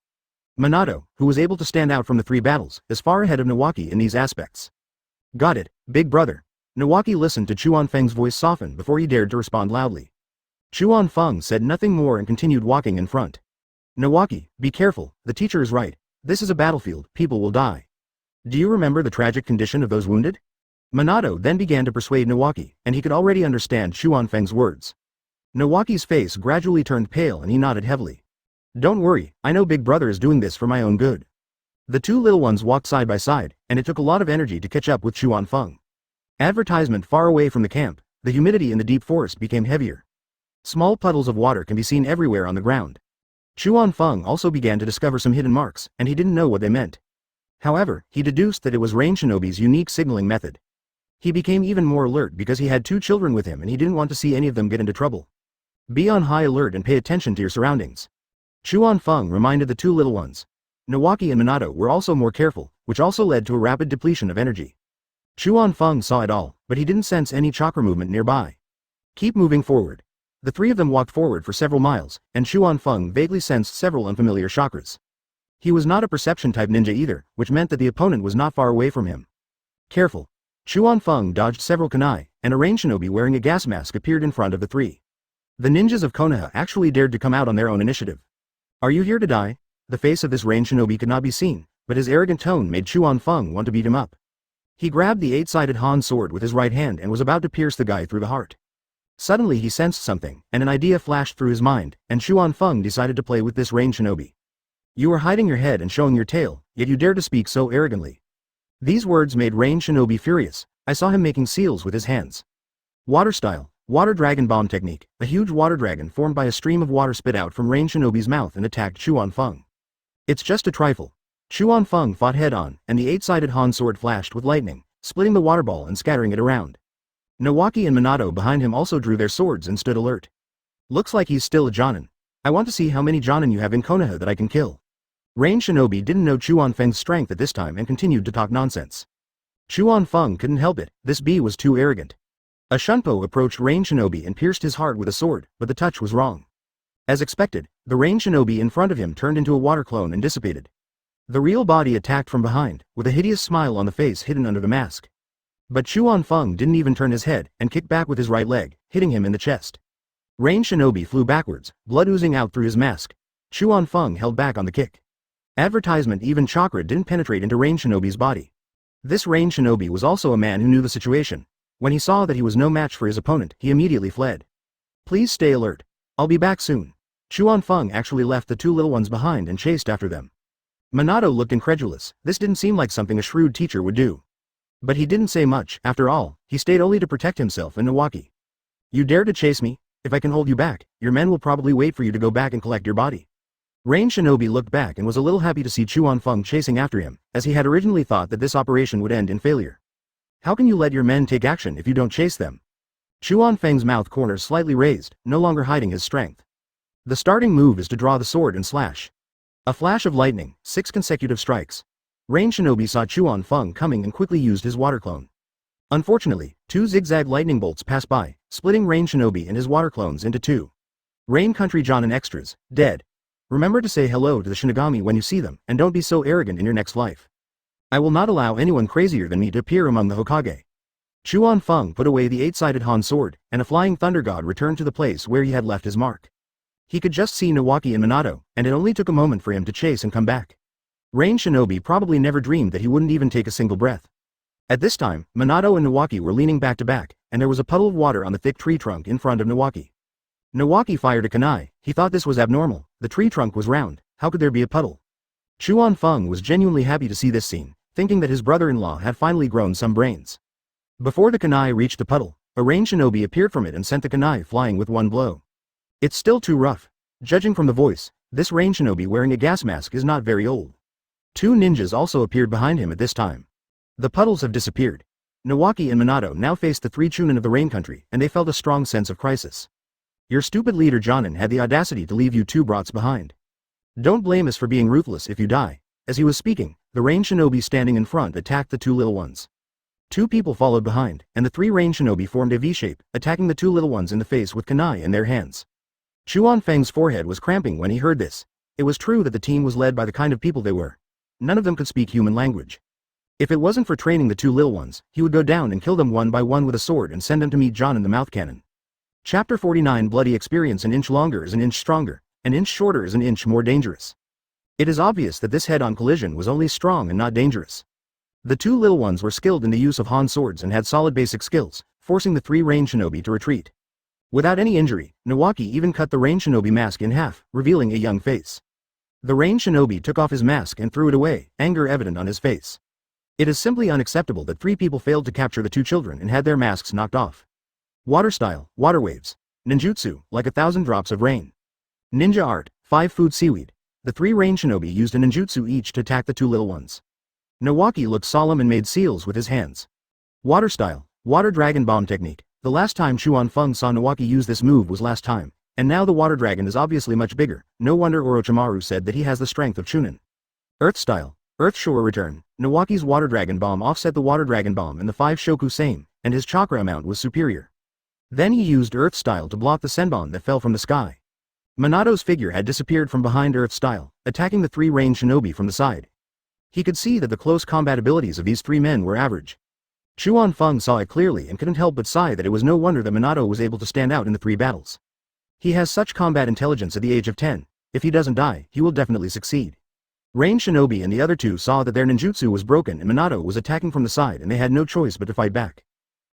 Minato, who was able to stand out from the 3 battles, is far ahead of Nawaki in these aspects. Got it, big brother. Nawaki listened to Chuan Feng's voice soften before he dared to respond loudly. Chuan Feng said nothing more and continued walking in front. Nawaki, be careful, the teacher is right. This is a battlefield, people will die. Do you remember the tragic condition of those wounded? Minato then began to persuade Nawaki, and he could already understand Chuan Feng's words. Nawaki's face gradually turned pale and he nodded heavily. Don't worry, I know big brother is doing this for my own good. The 2 little ones walked side by side, and it took a lot of energy to catch up with Chuan Feng. Advertisement far away from the camp, the humidity in the deep forest became heavier. Small puddles of water can be seen everywhere on the ground. Chuan Feng also began to discover some hidden marks, and he didn't know what they meant. However, he deduced that it was Rain Shinobi's unique signaling method. He became even more alert because he had 2 children with him and he didn't want to see any of them get into trouble. Be on high alert and pay attention to your surroundings. Chuan Feng reminded the 2 little ones. Nawaki and Minato were also more careful, which also led to a rapid depletion of energy. Chuan Feng saw it all, but he didn't sense any chakra movement nearby. Keep moving forward. The 3 of them walked forward for several miles, and Chuan Feng vaguely sensed several unfamiliar chakras. He was not a perception-type ninja either, which meant that the opponent was not far away from him. Careful. Chuan Feng dodged several kunai, and a Rain Shinobi wearing a gas mask appeared in front of the 3. The ninjas of Konoha actually dared to come out on their own initiative. Are you here to die? The face of this Rain Shinobi could not be seen, but his arrogant tone made Chuan Feng want to beat him up. He grabbed the 8-sided Han sword with his right hand and was about to pierce the guy through the heart. Suddenly he sensed something, and an idea flashed through his mind, and Chuan Feng decided to play with this Rain Shinobi. You are hiding your head and showing your tail, yet you dare to speak so arrogantly. These words made Rain Shinobi furious. I saw him making seals with his hands. Water style, water dragon bomb technique. A huge water dragon formed by a stream of water spit out from Rain Shinobi's mouth and attacked Chuan Feng. It's just a trifle. Chuan Feng fought head-on, and the 8-sided Han sword flashed with lightning, splitting the water ball and scattering it around. Nawaki and Minato behind him also drew their swords and stood alert. Looks like he's still a Jonin. I want to see how many Jonin you have in Konoha that I can kill. Rain Shinobi didn't know Chuan Feng's strength at this time and continued to talk nonsense. Chuan Feng couldn't help it, this bee was too arrogant. A Shunpo approached Rain Shinobi and pierced his heart with a sword, but the touch was wrong. As expected, the Rain Shinobi in front of him turned into a water clone and dissipated. The real body attacked from behind, with a hideous smile on the face hidden under the mask. But Chuan Feng didn't even turn his head and kicked back with his right leg, hitting him in the chest. Rain Shinobi flew backwards, blood oozing out through his mask. Chuan Feng held back on the kick. Advertisement even chakra didn't penetrate into Rain Shinobi's body. This Rain Shinobi was also a man who knew the situation. When he saw that he was no match for his opponent, he immediately fled. Please stay alert. I'll be back soon. Chuan Feng actually left the 2 little ones behind and chased after them. Minato looked incredulous. This didn't seem like something a shrewd teacher would do. But he didn't say much. After all, he stayed only to protect himself and Nawaki. You dare to chase me? If I can hold you back, your men will probably wait for you to go back and collect your body. Rain Shinobi looked back and was a little happy to see Chuan Feng chasing after him, as he had originally thought that this operation would end in failure. How can you let your men take action if you don't chase them? Chuan Feng's mouth corners slightly raised, no longer hiding his strength. The starting move is to draw the sword and slash. A flash of lightning, 6 consecutive strikes. Rain Shinobi saw Chuan Feng coming and quickly used his water clone. Unfortunately, 2 zigzag lightning bolts passed by, splitting Rain Shinobi and his water clones into 2. Rain Country Jonin Extras, dead. Remember to say hello to the Shinigami when you see them, and don't be so arrogant in your next life. I will not allow anyone crazier than me to appear among the Hokage. Chuan Feng put away the 8-sided Han sword, and a flying thunder god returned to the place where he had left his mark. He could just see Nawaki and Minato, and it only took a moment for him to chase and come back. Rain Shinobi probably never dreamed that he wouldn't even take a single breath. At this time, Minato and Nawaki were leaning back to back, and there was a puddle of water on the thick tree trunk in front of Nawaki. Nawaki fired a kunai. He thought this was abnormal. The tree trunk was round. How could there be a puddle? Chuan Feng was genuinely happy to see this scene, thinking that his brother-in-law had finally grown some brains. Before the kunai reached the puddle, a ranged shinobi appeared from it and sent the kunai flying with one blow. It's still too rough. Judging from the voice, this ranged shinobi wearing a gas mask is not very old. Two ninjas also appeared behind him at this time. The puddles have disappeared. Nawaki and Minato now faced the three Chunin of the Rain Country, and they felt a strong sense of crisis. Your stupid leader Jonin had the audacity to leave you two brats behind. Don't blame us for being ruthless if you die. As he was speaking, the ranged shinobi standing in front attacked the two little ones. Two people followed behind, and the three ranged shinobi formed a V-shape, attacking the two little ones in the face with kunai in their hands. Chuan Feng's forehead was cramping when he heard this. It was true that the team was led by the kind of people they were. None of them could speak human language. If it wasn't for training the two little ones, he would go down and kill them one by one with a sword and send them to meet John in the mouth cannon. Chapter 49 Bloody experience. An inch longer is an inch stronger, an inch shorter is an inch more dangerous. It is obvious that this head-on collision was only strong and not dangerous. The two little ones were skilled in the use of Han swords and had solid basic skills, forcing the three ranged shinobi to retreat. Without any injury, Nawaki even cut the ranged shinobi mask in half, revealing a young face. The ranged shinobi took off his mask and threw it away, anger evident on his face. It is simply unacceptable that three people failed to capture the two children and had their masks knocked off. Water style, water waves. Ninjutsu, like 1,000 drops of rain. Ninja art, 5 food seaweed. The three ranged shinobi used a ninjutsu each to attack the two little ones. Nawaki looked solemn and made seals with his hands. Water style, water dragon bomb technique. The last time Chuan Feng saw Nawaki use this move was last time, and now the water dragon is obviously much bigger. No wonder Orochimaru said that he has the strength of Chunin. Earth style, earth shore return. Nawaki's water dragon bomb offset the water dragon bomb and the 5 shoku same, and his chakra amount was superior. Then he used earth style to block the senbon that fell from the sky. Minato's figure had disappeared from behind earth style, attacking the three ranged shinobi from the side. He could see that the close combat abilities of these three men were average. Chuan Feng saw it clearly and couldn't help but sigh that it was no wonder that Minato was able to stand out in the 3 battles. He has such combat intelligence at the age of 10, if he doesn't die, he will definitely succeed. Ranged shinobi and the other two saw that their ninjutsu was broken and Minato was attacking from the side and they had no choice but to fight back.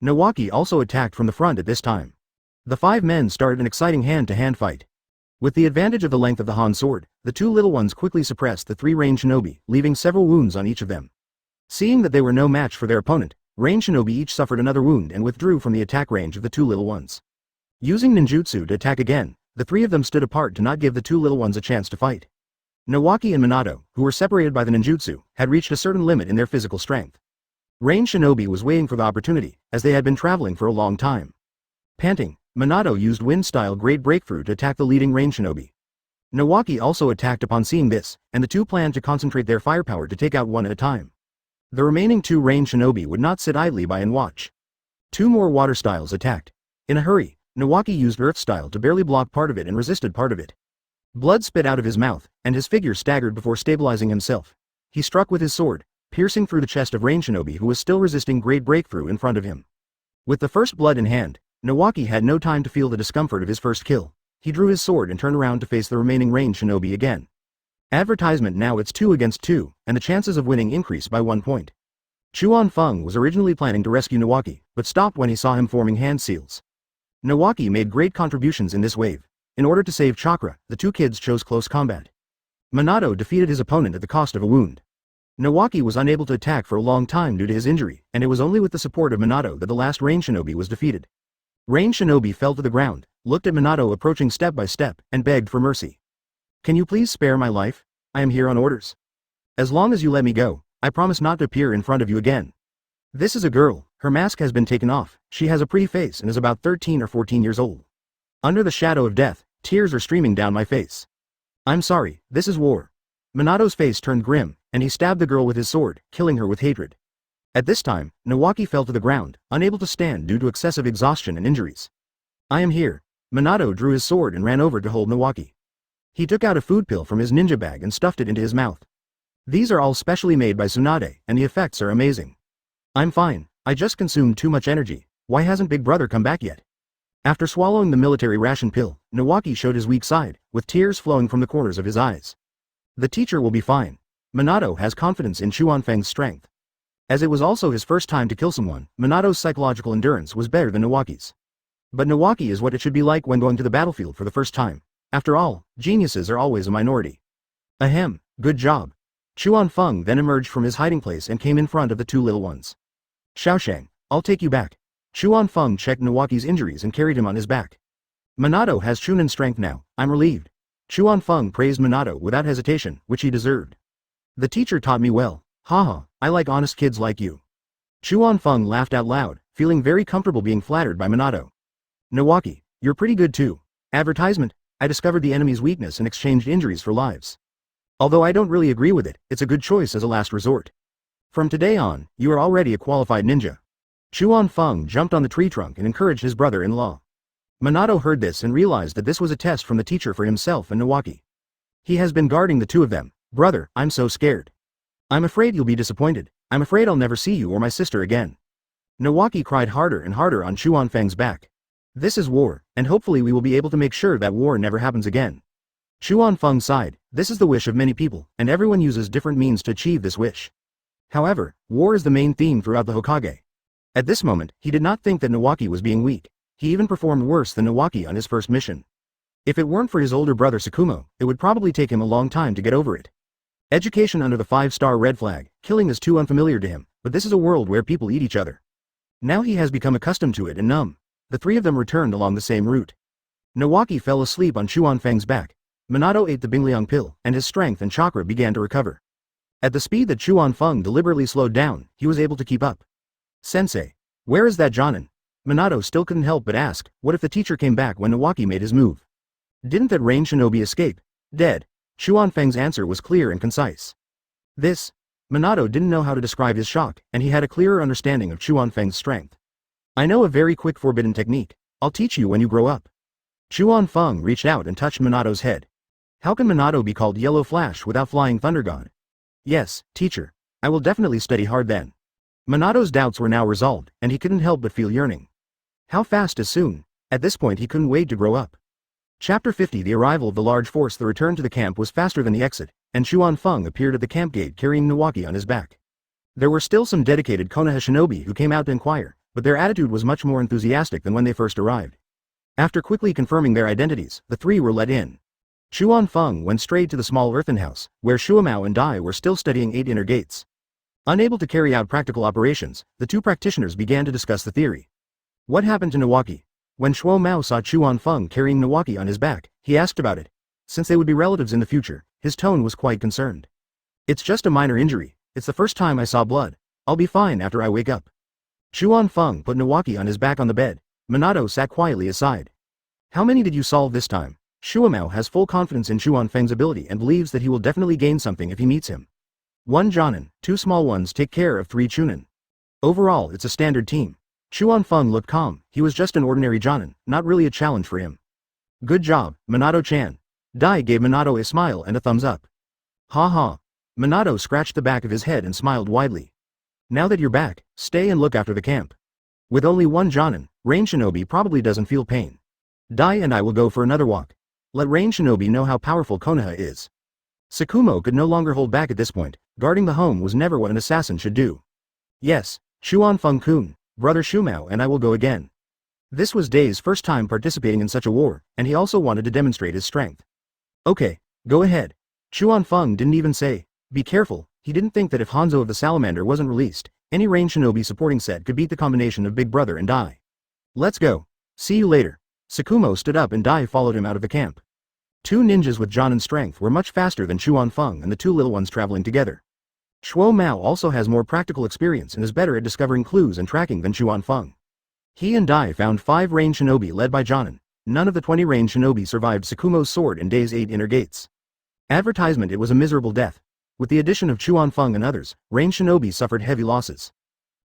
Nawaki also attacked from the front at this time. The 5 men started an exciting hand-to-hand fight. With the advantage of the length of the Han sword, the two little ones quickly suppressed the 3 ranged shinobi, leaving several wounds on each of them. Seeing that they were no match for their opponent, ranged shinobi each suffered another wound and withdrew from the attack range of the two little ones. Using ninjutsu to attack again, the 3 of them stood apart to not give the two little ones a chance to fight. Nawaki and Minato, who were separated by the ninjutsu, had reached a certain limit in their physical strength. Ranged shinobi was waiting for the opportunity, as they had been traveling for a long time. Panting, Minato used wind-style great breakthrough to attack the leading ranged shinobi. Nawaki also attacked upon seeing this, and the two planned to concentrate their firepower to take out one at a time. The remaining 2 ranged shinobi would not sit idly by and watch. 2 more water styles attacked. In a hurry, Nawaki used earth style to barely block part of it and resisted part of it. Blood spit out of his mouth, and his figure staggered before stabilizing himself. He struck with his sword, piercing through the chest of ranged shinobi who was still resisting great breakthrough in front of him. With the first blood in hand, Nawaki had no time to feel the discomfort of his first kill. He drew his sword and turned around to face the remaining ranged shinobi again. Advertisement: now it's 2 against 2, and the chances of winning increase by 1 point. Chuan Feng was originally planning to rescue Nawaki, but stopped when he saw him forming hand seals. Nawaki made great contributions in this wave. In order to save chakra, the 2 kids chose close combat. Minato defeated his opponent at the cost of a wound. Nawaki was unable to attack for a long time due to his injury, and it was only with the support of Minato that the last ranged shinobi was defeated. Ranged shinobi fell to the ground, looked at Minato approaching step by step, and begged for mercy. Can you please spare my life? I am here on orders. As long as you let me go, I promise not to appear in front of you again. This is a girl, her mask has been taken off, she has a pretty face and is about 13 or 14 years old. Under the shadow of death, tears are streaming down my face. I'm sorry, this is war. Minato's face turned grim, and he stabbed the girl with his sword, killing her with hatred. At this time, Nawaki fell to the ground, unable to stand due to excessive exhaustion and injuries. I am here. Minato drew his sword and ran over to hold Nawaki. He took out a food pill from his ninja bag and stuffed it into his mouth. These are all specially made by Tsunade, and the effects are amazing. I'm fine, I just consumed too much energy. Why hasn't Big Brother come back yet? After swallowing the military ration pill, Nawaki showed his weak side, with tears flowing from the corners of his eyes. The teacher will be fine. Minato has confidence in Chuan Feng's strength. As it was also his first time to kill someone, Minato's psychological endurance was better than Nawaki's. But Nawaki is what it should be like when going to the battlefield for the first time. After all, geniuses are always a minority. Ahem, good job. Chuan Feng then emerged from his hiding place and came in front of the two little ones. Xiaoshang, I'll take you back. Chuan Feng checked Nawaki's injuries and carried him on his back. Minato has Chunin strength now, I'm relieved. Chuan Feng praised Minato without hesitation, which he deserved. The teacher taught me well. Haha, I like honest kids like you. Chuan Feng laughed out loud, feeling very comfortable being flattered by Minato. Nawaki, you're pretty good too. Advertisement, I discovered the enemy's weakness and exchanged injuries for lives. Although I don't really agree with it, it's a good choice as a last resort. From today on, you are already a qualified ninja. Chuan Feng jumped on the tree trunk and encouraged his brother-in-law. Minato heard this and realized that this was a test from the teacher for himself and Nawaki. He has been guarding the two of them. Brother, I'm so scared. I'm afraid you'll be disappointed. I'm afraid I'll never see you or my sister again. Nawaki cried harder and harder on Chuan Feng's back. This is war, and hopefully we will be able to make sure that war never happens again. Chuan Feng sighed. This is the wish of many people, and everyone uses different means to achieve this wish. However, war is the main theme throughout the Hokage. At this moment, he did not think that Nawaki was being weak. He even performed worse than Nawaki on his first mission. If it weren't for his older brother Tsukumo, it would probably take him a long time to get over it. Education under the 5-star red flag, killing is too unfamiliar to him, but this is a world where people eat each other. Now he has become accustomed to it and numb. The three of them returned along the same route. Nawaki fell asleep on Chuan Feng's back. Minato ate the Bingliang pill, and his strength and chakra began to recover. At the speed that Chuan Feng deliberately slowed down, he was able to keep up. Sensei, where is that Jonin? Minato still couldn't help but ask, what if the teacher came back when Nawaki made his move? Didn't that range shinobi escape? Dead. Chuan Feng's answer was clear and concise. Minato didn't know how to describe his shock, and he had a clearer understanding of Chuan Feng's strength. I know a very quick forbidden technique. I'll teach you when you grow up. Chuan Feng reached out and touched Minato's head. How can Minato be called Yellow Flash without Flying Thunder God? Yes, teacher. I will definitely study hard then. Minato's doubts were now resolved, and he couldn't help but feel yearning. How fast as soon? At this point he couldn't wait to grow up. Chapter 50. The arrival of the large force. The return to the camp was faster than the exit, and Chuan Feng appeared at the camp gate carrying Nawaki on his back. There were still some dedicated Konoha shinobi who came out to inquire, but their attitude was much more enthusiastic than when they first arrived. After quickly confirming their identities, the three were let in. Chuan Feng went straight to the small earthen house, where Shuamao and Dai were still studying 8 inner gates. Unable to carry out practical operations, the two practitioners began to discuss the theory. What happened to Nawaki? When Shuamao saw Chuan Feng carrying Nawaki on his back, he asked about it. Since they would be relatives in the future, his tone was quite concerned. It's just a minor injury. It's the first time I saw blood. I'll be fine after I wake up. Chuan Feng put Nawaki on his back on the bed. Minato sat quietly aside. How many did you solve this time? Shuamao has full confidence in Chuan Feng's ability and believes that he will definitely gain something if he meets him. 1 Jonin, 2 small ones take care of 3 Chunin. Overall, it's a standard team. Chuan Feng looked calm. He was just an ordinary Jonin, not really a challenge for him. Good job, Minato-chan. Dai gave Minato a smile and a thumbs up. Ha ha. Minato scratched the back of his head and smiled widely. Now that you're back, stay and look after the camp. With only 1 Jonin, Rain Shinobi probably doesn't feel pain. Dai and I will go for another walk. Let Rain Shinobi know how powerful Konoha is. Tsukumo could no longer hold back at this point. Guarding the home was never what an assassin should do. Yes, Chuan Feng-kun, brother Shumao and I will go again. This was Dai's first time participating in such a war, and he also wanted to demonstrate his strength. Okay, go ahead. Chuan Feng didn't even say, be careful. He didn't think that if Hanzo of the Salamander wasn't released, any Rain Shinobi supporting set could beat the combination of Big Brother and Dai. Let's go. See you later. Tsukumo stood up and Dai followed him out of the camp. 2 ninjas with Jonin strength were much faster than Chuan Feng and the 2 little ones traveling together. Shuo Mao also has more practical experience and is better at discovering clues and tracking than Chuan Feng. He and Dai found 5 Rain Shinobi led by Jonin. None of the 20 Rain Shinobi survived Tsukumo's sword and Dai's 8 inner gates. Advertisement: it was a miserable death. With the addition of Chuan Feng and others, Rain Shinobi suffered heavy losses.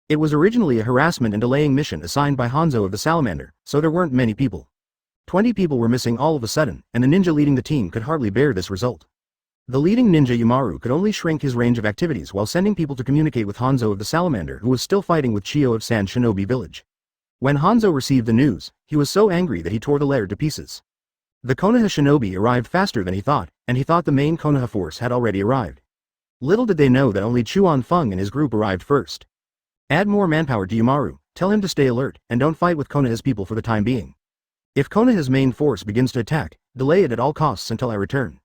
It was originally a harassment and delaying mission assigned by Hanzo of the Salamander, so there weren't many people. 20 people were missing all of a sudden, and the ninja leading the team could hardly bear this result. The leading ninja Yumaru could only shrink his range of activities while sending people to communicate with Hanzo of the Salamander, who was still fighting with Chiyo of Sand Shinobi Village. When Hanzo received the news, he was so angry that he tore the lair to pieces. The Konoha shinobi arrived faster than he thought, and he thought the main Konoha force had already arrived. Little did they know that only Chuan Feng and his group arrived first. Add more manpower to Yumaru, Tell him to stay alert, and don't fight with Konoha's people for the time being. If Konoha's main force begins to attack, delay it at all costs until I return."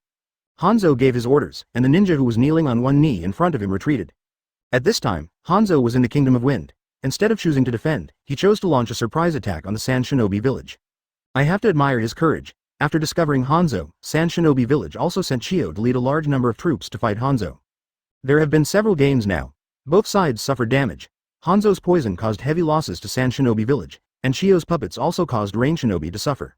Hanzo gave his orders, and the ninja who was kneeling on one knee in front of him retreated. At this time, Hanzo was in the Kingdom of Wind. Instead of choosing to defend, he chose to launch a surprise attack on the Sand Shinobi village. I have to admire his courage. After discovering Hanzo, Sand Shinobi village also sent Chiyo to lead a large number of troops to fight Hanzo. There have been several games now. Both sides suffered damage. Hanzo's poison caused heavy losses to Sand Shinobi village, and Chiyo's puppets also caused Rain Shinobi to suffer.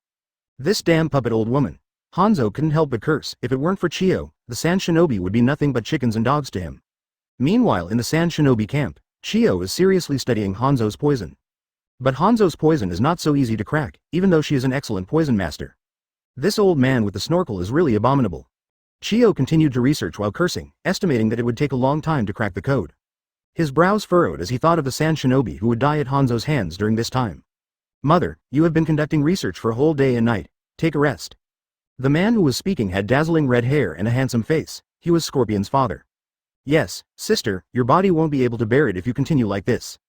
This damn puppet old woman. Hanzo couldn't help but curse. If it weren't for Chiyo, the Sand Shinobi would be nothing but chickens and dogs to him. Meanwhile, in the Sand Shinobi camp, Chiyo is seriously studying Hanzo's poison. But Hanzo's poison is not so easy to crack, even though she is an excellent poison master. This old man with the snorkel is really abominable. Chiyo continued to research while cursing, estimating that it would take a long time to crack the code. His brows furrowed as he thought of the Sand Shinobi who would die at Hanzo's hands during this time. "Mother, you have been conducting research for a whole day and night. Take a rest." The man who was speaking had dazzling red hair and a handsome face. He was Scorpion's father. "Yes, sister, your body won't be able to bear it if you continue like this."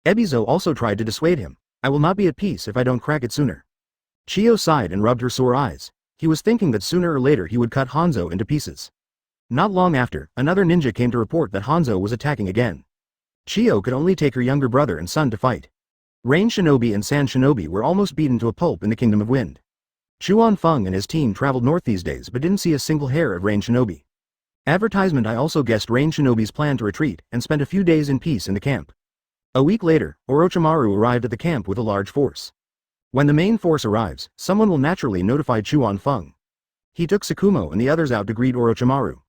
Ebizo also tried to dissuade him. "I will not be at peace if I don't crack it sooner." Chiyo sighed and rubbed her sore eyes. He was thinking that sooner or later he would cut Hanzo into pieces. Not long after, another ninja came to report that Hanzo was attacking again. Chiyo could only take her younger brother and son to fight. Rain Shinobi and Sand Shinobi were almost beaten to a pulp in the Kingdom of Wind. Chuan Feng and his team traveled north these days but didn't see a single hair of Rain Shinobi. Advertisement. I also guessed Rain Shinobi's plan to retreat and spent a few days in peace in the camp. A week later, Orochimaru arrived at the camp with a large force. When the main force arrives, someone will naturally notify Chuan Feng. He took Tsukumo and the others out to greet Orochimaru.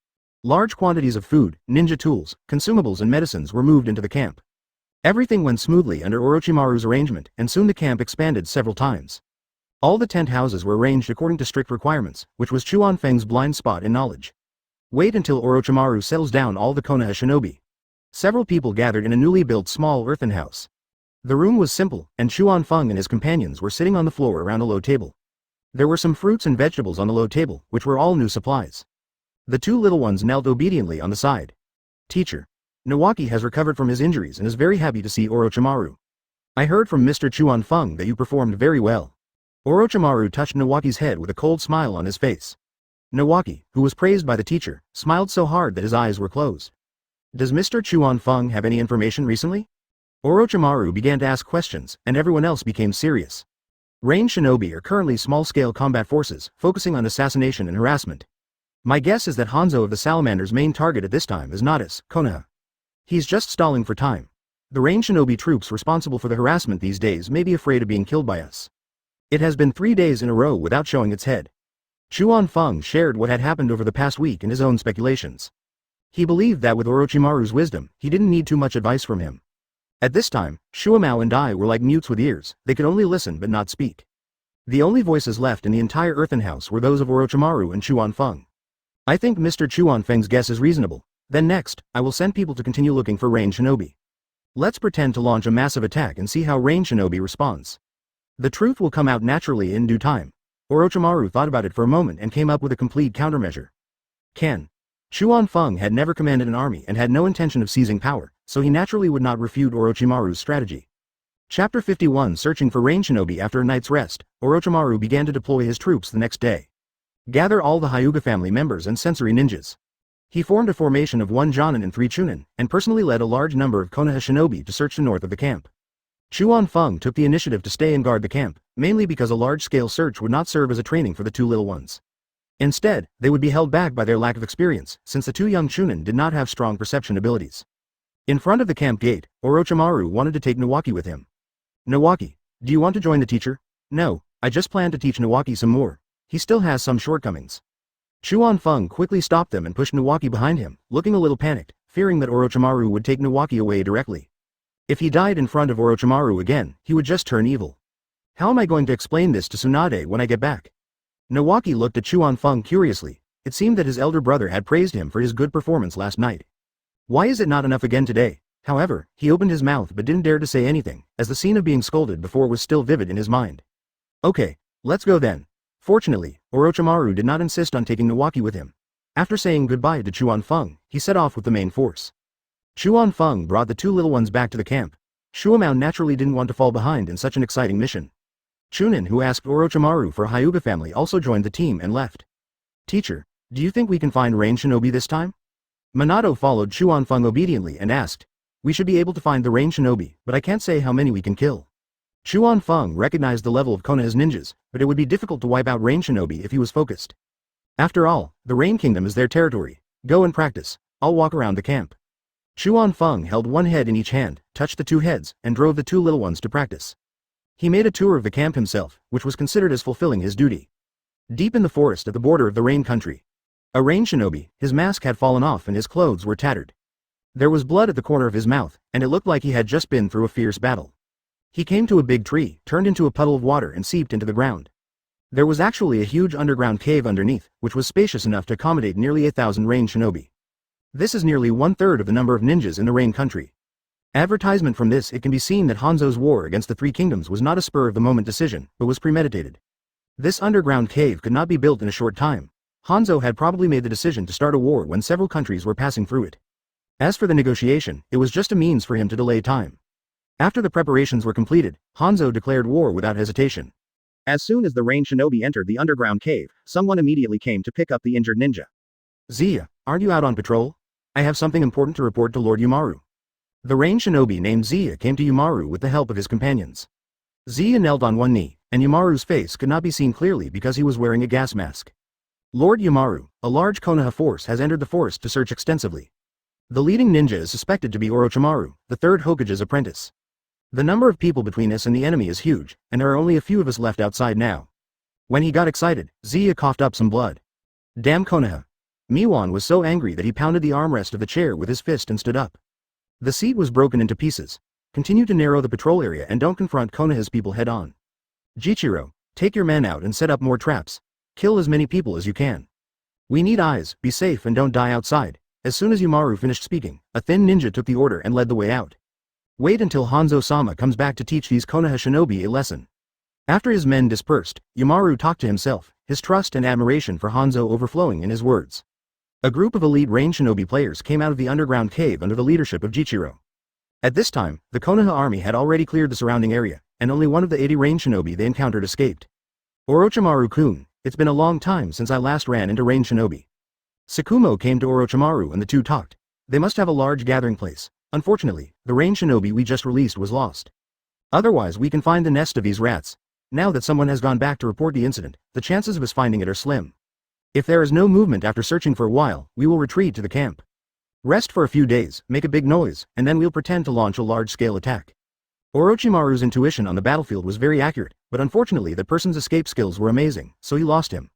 Large quantities of food, ninja tools, consumables and medicines were moved into the camp. Everything went smoothly under Orochimaru's arrangement, and soon the camp expanded several times. All the tent houses were arranged according to strict requirements, which was Chuan Feng's blind spot in knowledge. Wait until Orochimaru settles down all the Konoha shinobi. Several people gathered in a newly built small earthen house. The room was simple, and Chuan Feng and his companions were sitting on the floor around a low table. There were some fruits and vegetables on the low table, which were all new supplies. The two little ones knelt obediently on the side. "Teacher, Nawaki has recovered from his injuries and is very happy to see Orochimaru. I heard from Mr. Chuan Feng that you performed very well." Orochimaru touched Nawaki's head with a cold smile on his face. Nawaki, who was praised by the teacher, smiled so hard that his eyes were closed. "Does Mr. Chuan Feng have any information recently?" Orochimaru began to ask questions, and everyone else became serious. Rain Shinobi are currently small-scale combat forces, focusing on assassination and harassment. My guess is that Hanzo of the Salamander's main target at this time is not us, Konoha. He's just stalling for time. The Rain Shinobi troops responsible for the harassment these days may be afraid of being killed by us. It has been 3 days in a row without showing its head. Chuan Feng shared what had happened over the past week and his own speculations. He believed that with Orochimaru's wisdom, he didn't need too much advice from him. At this time, Shuamao and I were like mutes with ears. They could only listen but not speak. The only voices left in the entire earthen house were those of Orochimaru and Chuan Feng. I think Mr. Chuan Feng's guess is reasonable. Then next, I will send people to continue looking for Rain Shinobi. Let's pretend to launch a massive attack and see how Rain Shinobi responds. The truth will come out naturally in due time. Orochimaru thought about it for a moment and came up with a complete countermeasure. Chuan Feng had never commanded an army and had no intention of seizing power, so he naturally would not refute Orochimaru's strategy. Chapter 51. Searching for Rain Shinobi. After a night's rest, Orochimaru began to deploy his troops the next day. Gather all the Hyuga family members and sensory ninjas. He formed a formation of 1 Jonin and 3 Chunin, and personally led a large number of Konoha shinobi to search the north of the camp. Chuan Feng took the initiative to stay and guard the camp, mainly because a large-scale search would not serve as a training for the 2 little ones. Instead, they would be held back by their lack of experience, since the 2 young Chunin did not have strong perception abilities. In front of the camp gate, Orochimaru wanted to take Nawaki with him. "Nawaki, do you want to join the teacher?" "No, I just plan to teach Nawaki some more. He still has some shortcomings." Chuan Feng quickly stopped them and pushed Nawaki behind him, looking a little panicked, fearing that Orochimaru would take Nawaki away directly. If he died in front of Orochimaru again, he would just turn evil. "How am I going to explain this to Tsunade when I get back?" Nawaki looked at Chuan Feng curiously. It seemed that his elder brother had praised him for his good performance last night. Why is it not enough again today? However, he opened his mouth but didn't dare to say anything, as the scene of being scolded before was still vivid in his mind. "Okay, let's go then." Fortunately, Orochimaru did not insist on taking Nawaki with him. After saying goodbye to Chuan Feng, he set off with the main force. Chuan Feng brought the 2 little ones back to the camp. Shuamao naturally didn't want to fall behind in such an exciting mission. Chunin, who asked Orochimaru for a Hyuga family, also joined the team and left. Teacher, do you think we can find Rain Shinobi this time? Minato followed Chuanfeng obediently and asked. We should be able to find the Rain Shinobi, but I can't say how many we can kill. Chuanfeng recognized the level of Konoha's ninjas, but it would be difficult to wipe out Rain Shinobi if he was focused. After all, the Rain Kingdom is their territory. Go and practice. I'll walk around the camp. Chuanfeng held one head in each hand, touched the two heads, and drove the two little ones to practice. He made a tour of the camp himself, which was considered as fulfilling his duty. Deep in the forest at the border of the Rain Country. A Rain Shinobi, his mask had fallen off and his clothes were tattered. There was blood at the corner of his mouth, and it looked like he had just been through a fierce battle. He came to a big tree, turned into a puddle of water and seeped into the ground. There was actually a huge underground cave underneath, which was spacious enough to accommodate nearly 1,000 Rain Shinobi. This is nearly 1/3 of the number of ninjas in the Rain Country. Advertisement from this it can be seen that Hanzo's war against the Three Kingdoms was not a spur-of-the-moment decision, but was premeditated. This underground cave could not be built in a short time. Hanzo had probably made the decision to start a war when several countries were passing through it. As for the negotiation, it was just a means for him to delay time. After the preparations were completed, Hanzo declared war without hesitation. As soon as the Rain Shinobi entered the underground cave, someone immediately came to pick up the injured ninja. Zia, aren't you out on patrol? I have something important to report to Lord Yumaru. The Rain Shinobi named Zia came to Yumaru with the help of his companions. Zia knelt on one knee, and Yumaru's face could not be seen clearly because he was wearing a gas mask. Lord Yumaru, a large Konoha force has entered the forest to search extensively. The leading ninja is suspected to be Orochimaru, the third Hokage's apprentice. The number of people between us and the enemy is huge, and there are only a few of us left outside now. When he got excited, Zia coughed up some blood. Damn Konoha. Miwan was so angry that he pounded the armrest of the chair with his fist and stood up. The seat was broken into pieces. Continue to narrow the patrol area and don't confront Konoha's people head-on. Jichiro, take your men out and set up more traps. Kill as many people as you can. We need eyes, be safe and don't die outside. As soon as Yumaru finished speaking, a thin ninja took the order and led the way out. Wait until Hanzo-sama comes back to teach these Konoha shinobi a lesson. After his men dispersed, Yumaru talked to himself, his trust and admiration for Hanzo overflowing in his words. A group of elite Rain Shinobi players came out of the underground cave under the leadership of Jichiro. At this time, the Konoha army had already cleared the surrounding area, and only one of the 80 Rain Shinobi they encountered escaped. Orochimaru-kun, it's been a long time since I last ran into Rain Shinobi. Tsukumo came to Orochimaru and the two talked. They must have a large gathering place. Unfortunately, the Rain Shinobi we just released was lost. Otherwise we can find the nest of these rats. Now that someone has gone back to report the incident, the chances of us finding it are slim. If there is no movement after searching for a while, we will retreat to the camp. Rest for a few days, make a big noise, and then we'll pretend to launch a large-scale attack. Orochimaru's intuition on the battlefield was very accurate, but unfortunately that person's escape skills were amazing, so he lost him.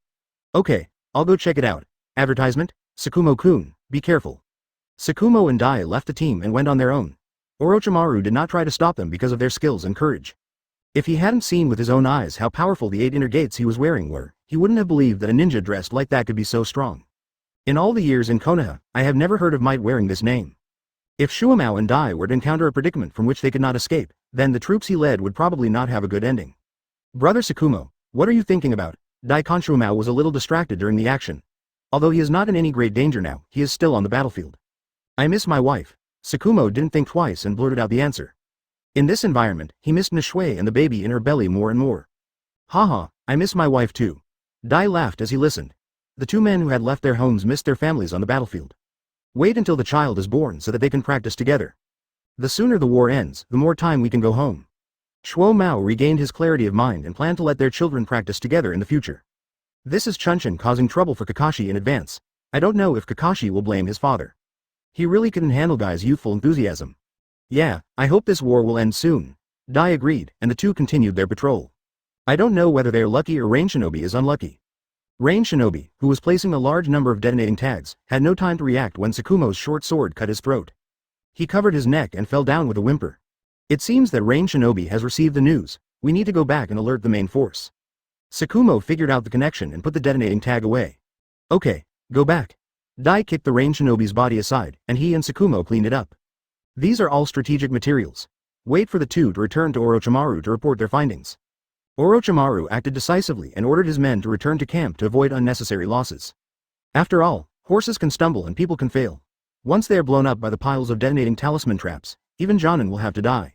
Okay, I'll go check it out. Advertisement? Tsukumo-kun, be careful. Tsukumo and Dai left the team and went on their own. Orochimaru did not try to stop them because of their skills and courage. If he hadn't seen with his own eyes how powerful the 8 inner gates he was wearing were, he wouldn't have believed that a ninja dressed like that could be so strong. In all the years in Konoha, I have never heard of Might wearing this name. If Shuamao and Dai were to encounter a predicament from which they could not escape, then the troops he led would probably not have a good ending. Brother Tsukumo, what are you thinking about? Daikon Shuamao was a little distracted during the action. Although he is not in any great danger now, he is still on the battlefield. I miss my wife. Tsukumo didn't think twice and blurted out the answer. In this environment, he missed Nishui and the baby in her belly more and more. Haha, I miss my wife too. Dai laughed as he listened. The two men who had left their homes missed their families on the battlefield. Wait until the child is born so that they can practice together. The sooner the war ends, the more time we can go home. Shuo Mao regained his clarity of mind and planned to let their children practice together in the future. This is Chunshin causing trouble for Kakashi in advance. I don't know if Kakashi will blame his father. He really couldn't handle Guy's youthful enthusiasm. Yeah, I hope this war will end soon. Dai agreed, and the two continued their patrol. I don't know whether they are lucky or Rain Shinobi is unlucky. Rain Shinobi, who was placing a large number of detonating tags, had no time to react when Tsukumo's short sword cut his throat. He covered his neck and fell down with a whimper. It seems that Rain Shinobi has received the news. We need to go back and alert the main force. Tsukumo figured out the connection and put the detonating tag away. Okay, go back. Dai kicked the Rain Shinobi's body aside, and he and Tsukumo cleaned it up. These are all strategic materials. Wait for the two to return to Orochimaru to report their findings. Orochimaru acted decisively and ordered his men to return to camp to avoid unnecessary losses. After all, horses can stumble and people can fail. Once they are blown up by the piles of detonating talisman traps, even Jonin will have to die.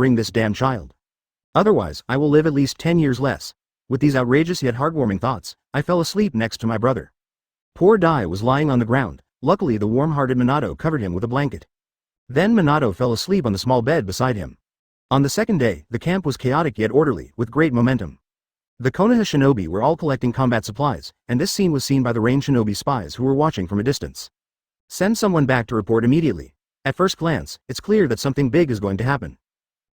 bring this damn child. Otherwise, I will live at least 10 years less. With these outrageous yet heartwarming thoughts, I fell asleep next to my brother. Poor Dai was lying on the ground. Luckily the warm-hearted Minato covered him with a blanket. Then Minato fell asleep on the small bed beside him. On the second day, the camp was chaotic yet orderly, with great momentum. The Konoha shinobi were all collecting combat supplies, and this scene was seen by the Rain shinobi spies who were watching from a distance. Send someone back to report immediately. At first glance, it's clear that something big is going to happen.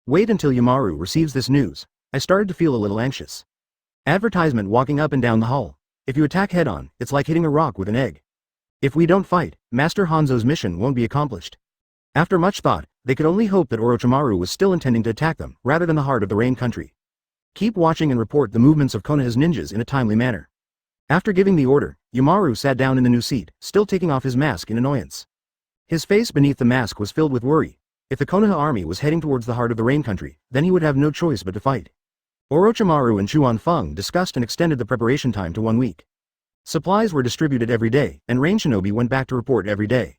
Wait until Yamaru receives this news. I started to feel a little anxious. Advertisement walking up and down the hall. If you attack head-on, it's like hitting a rock with an egg. If we don't fight, Master Hanzo's mission won't be accomplished. After much thought, they could only hope that Orochimaru was still intending to attack them, rather than the heart of the Rain country. Keep watching and report the movements of Konoha's ninjas in a timely manner. After giving the order, Yamaru sat down in the new seat, still taking off his mask in annoyance. His face beneath the mask was filled with worry. If the Konoha army was heading towards the heart of the Rain Country, then he would have no choice but to fight. Orochimaru and Chuan Feng discussed and extended the preparation time to 1 week. Supplies were distributed every day, and Rain Shinobi went back to report every day.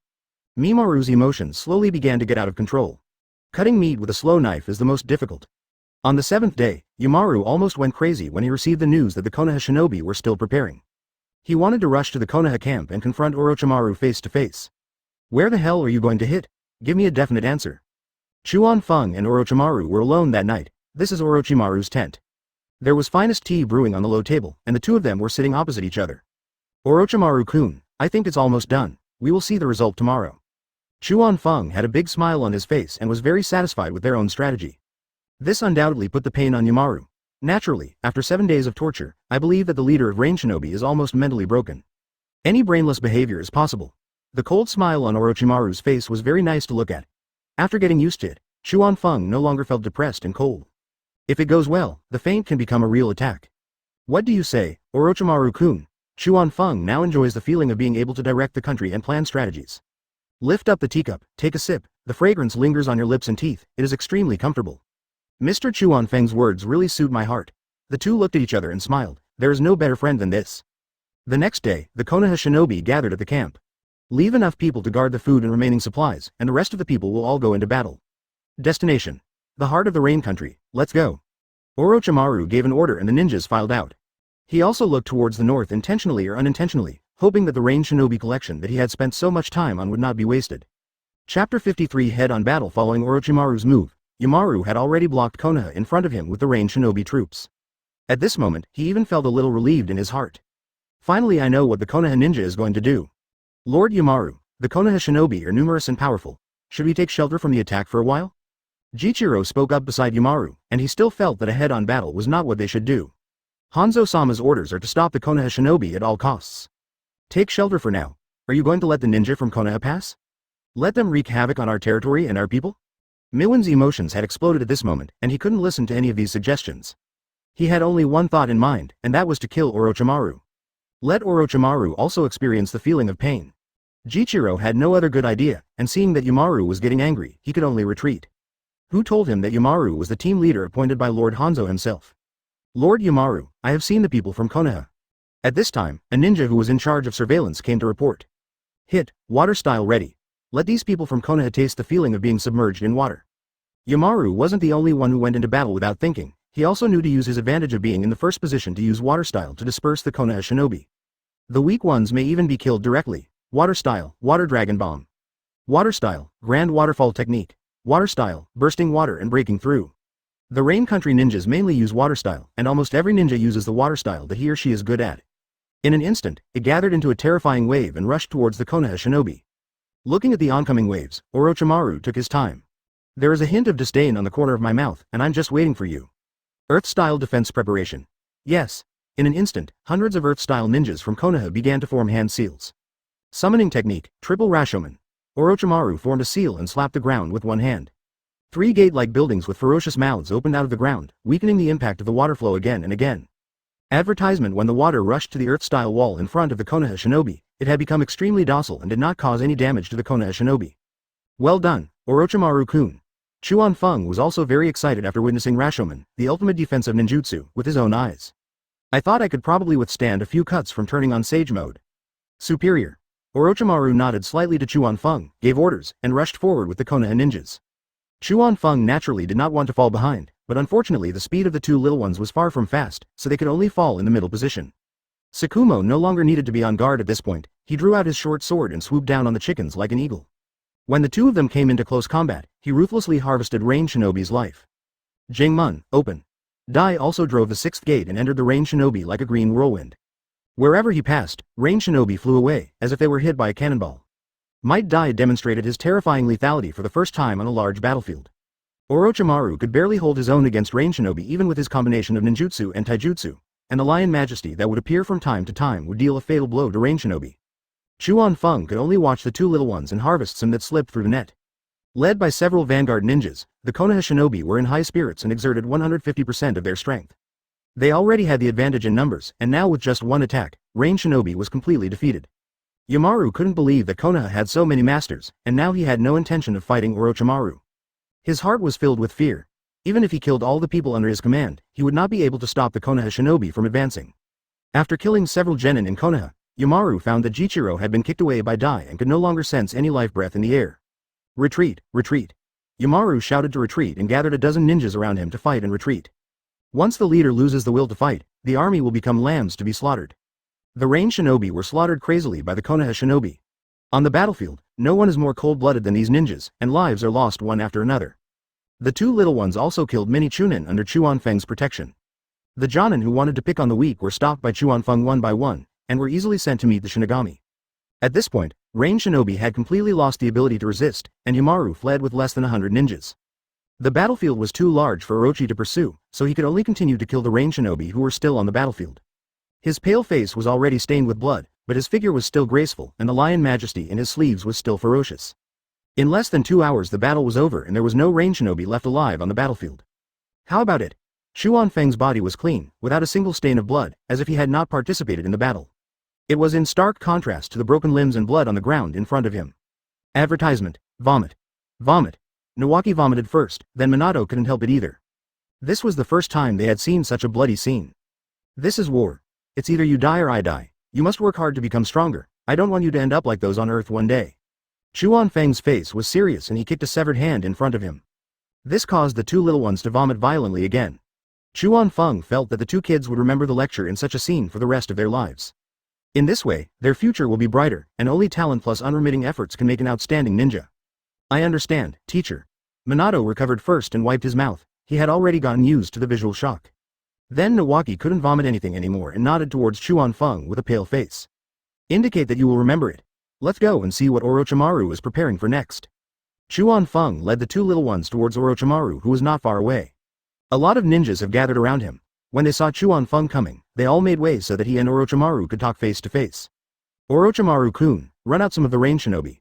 Mimaru's emotions slowly began to get out of control. Cutting meat with a slow knife is the most difficult. On the 7th day, Yumaru almost went crazy when he received the news that the Konoha Shinobi were still preparing. He wanted to rush to the Konoha camp and confront Orochimaru face to face. Where the hell are you going to hit? Give me a definite answer. Chuan Feng and Orochimaru were alone that night. This is Orochimaru's tent. There was finest tea brewing on the low table, and the two of them were sitting opposite each other. Orochimaru-kun, I think it's almost done. We will see the result tomorrow. Chuan Feng had a big smile on his face and was very satisfied with their own strategy. This undoubtedly put the pain on Yumaru. Naturally, after 7 days of torture, I believe that the leader of Rain Shinobi is almost mentally broken. Any brainless behavior is possible. The cold smile on Orochimaru's face was very nice to look at. After getting used to it, Chuan Feng no longer felt depressed and cold. If it goes well, the feint can become a real attack. What do you say, Orochimaru-kun? Chuan Feng now enjoys the feeling of being able to direct the country and plan strategies. Lift up the teacup, take a sip, the fragrance lingers on your lips and teeth, it is extremely comfortable. Mr. Chuan Feng's words really suit my heart. The two looked at each other and smiled. There is no better friend than this. The next day, the Konoha Shinobi gathered at the camp. Leave enough people to guard the food and remaining supplies, and the rest of the people will all go into battle. Destination: the heart of the Rain Country. Let's go. Orochimaru gave an order and the ninjas filed out. He also looked towards the north intentionally or unintentionally, hoping that the Rain Shinobi collection that he had spent so much time on would not be wasted. Chapter 53 Head-on battle. Following Orochimaru's move, Yumaru had already blocked Konoha in front of him with the Rain Shinobi troops. At this moment, he even felt a little relieved in his heart. Finally, I know what the Konoha ninja is going to do. Lord Yumaru, the Konoha Shinobi are numerous and powerful. Should we take shelter from the attack for a while? Jichiro spoke up beside Yumaru, and he still felt that a head-on battle was not what they should do. Hanzo-sama's orders are to stop the Konoha Shinobi at all costs. Take shelter for now. Are you going to let the ninja from Konoha pass? Let them wreak havoc on our territory and our people? Miwin's emotions had exploded at this moment, and he couldn't listen to any of these suggestions. He had only one thought in mind, and that was to kill Orochimaru. Let Orochimaru also experience the feeling of pain. Jichiro had no other good idea, and seeing that Yumaru was getting angry, he could only retreat. Who told him that Yumaru was the team leader appointed by Lord Hanzo himself? Lord Yumaru, I have seen the people from Konoha. At this time, a ninja who was in charge of surveillance came to report. Hit, water style ready. Let these people from Konoha taste the feeling of being submerged in water. Yumaru wasn't the only one who went into battle without thinking. He also knew to use his advantage of being in the first position to use water style to disperse the Konoha Shinobi. The weak ones may even be killed directly. Water style, water dragon bomb. Water style, grand waterfall technique. Water style, bursting water and breaking through. The Rain Country ninjas mainly use water style, and almost every ninja uses the water style that he or she is good at. In an instant, it gathered into a terrifying wave and rushed towards the Konoha Shinobi. Looking at the oncoming waves, Orochimaru took his time. There is a hint of disdain on the corner of my mouth, and I'm just waiting for you. Earth-style defense preparation. Yes. In an instant, hundreds of Earth-style ninjas from Konoha began to form hand seals. Summoning technique, triple Rashomon. Orochimaru formed a seal and slapped the ground with one hand. 3 gate-like buildings with ferocious mouths opened out of the ground, weakening the impact of the water flow again and again. Advertisement: when the water rushed to the Earth-style wall in front of the Konoha Shinobi, it had become extremely docile and did not cause any damage to the Konoha Shinobi. Well done, Orochimaru-kun. Chuan Feng was also very excited after witnessing Rashomon, the ultimate defensive ninjutsu, with his own eyes. I thought I could probably withstand a few cuts from turning on Sage mode. Superior. Orochimaru nodded slightly to Chuan Feng, gave orders, and rushed forward with the Konoha ninjas. Chuan Feng naturally did not want to fall behind, but unfortunately the speed of the two little ones was far from fast, so they could only fall in the middle position. Tsukumo no longer needed to be on guard at this point. He drew out his short sword and swooped down on the chickens like an eagle. When the two of them came into close combat, he ruthlessly harvested Rain Shinobi's life. Jingmun, open. Dai also drove the 6th gate and entered the Rain Shinobi like a green whirlwind. Wherever he passed, Rain Shinobi flew away, as if they were hit by a cannonball. Might Dai demonstrated his terrifying lethality for the first time on a large battlefield. Orochimaru could barely hold his own against Rain Shinobi even with his combination of ninjutsu and taijutsu, and the lion majesty that would appear from time to time would deal a fatal blow to Rain Shinobi. Chuan Feng could only watch the two little ones and harvest some that slipped through the net. Led by several vanguard ninjas, the Konoha Shinobi were in high spirits and exerted 150% of their strength. They already had the advantage in numbers, and now with just one attack, Rain Shinobi was completely defeated. Yumaru couldn't believe that Konoha had so many masters, and now he had no intention of fighting Orochimaru. His heart was filled with fear. Even if he killed all the people under his command, he would not be able to stop the Konoha shinobi from advancing. After killing several genin in Konoha, Yomaru found that Jichiro had been kicked away by Dai and could no longer sense any life breath in the air. Retreat, retreat. Yomaru shouted to retreat and gathered a dozen ninjas around him to fight and retreat. Once the leader loses the will to fight, the army will become lambs to be slaughtered. The rain shinobi were slaughtered crazily by the Konoha shinobi. On the battlefield, no one is more cold-blooded than these ninjas, and lives are lost one after another. The two little ones also killed many chunin under Chuanfeng's protection. The jonin who wanted to pick on the weak were stopped by Chuanfeng one by one, and were easily sent to meet the Shinigami. At this point, Rain Shinobi had completely lost the ability to resist, and Yomaru fled with less than 100 ninjas. The battlefield was too large for Orochi to pursue, so he could only continue to kill the Rain Shinobi who were still on the battlefield. His pale face was already stained with blood, but his figure was still graceful, and the lion majesty in his sleeves was still ferocious. In less than 2 hours the battle was over and there was no Rain Shinobi left alive on the battlefield. How about it? Chuanfeng's body was clean, without a single stain of blood, as if he had not participated in the battle. It was in stark contrast to the broken limbs and blood on the ground in front of him. Advertisement, vomit. Vomit. Nawaki vomited first, then Minato couldn't help it either. This was the first time they had seen such a bloody scene. This is war. It's either you die or I die. You must work hard to become stronger. I don't want you to end up like those on Earth one day. Chuanfeng's face was serious and he kicked a severed hand in front of him. This caused the two little ones to vomit violently again. Chuanfeng felt that the two kids would remember the lecture in such a scene for the rest of their lives. In this way, their future will be brighter, and only talent plus unremitting efforts can make an outstanding ninja. I understand, teacher. Minato recovered first and wiped his mouth. He had already gotten used to the visual shock. Then Nawaki couldn't vomit anything anymore and nodded towards Chuanfeng with a pale face. Indicate that you will remember it. Let's go and see what Orochimaru is preparing for next. Chuanfeng led the two little ones towards Orochimaru who was not far away. A lot of ninjas have gathered around him. When they saw Chuanfeng coming, they all made way so that he and Orochimaru could talk face to face. Orochimaru-kun, run out some of the Rain Shinobi.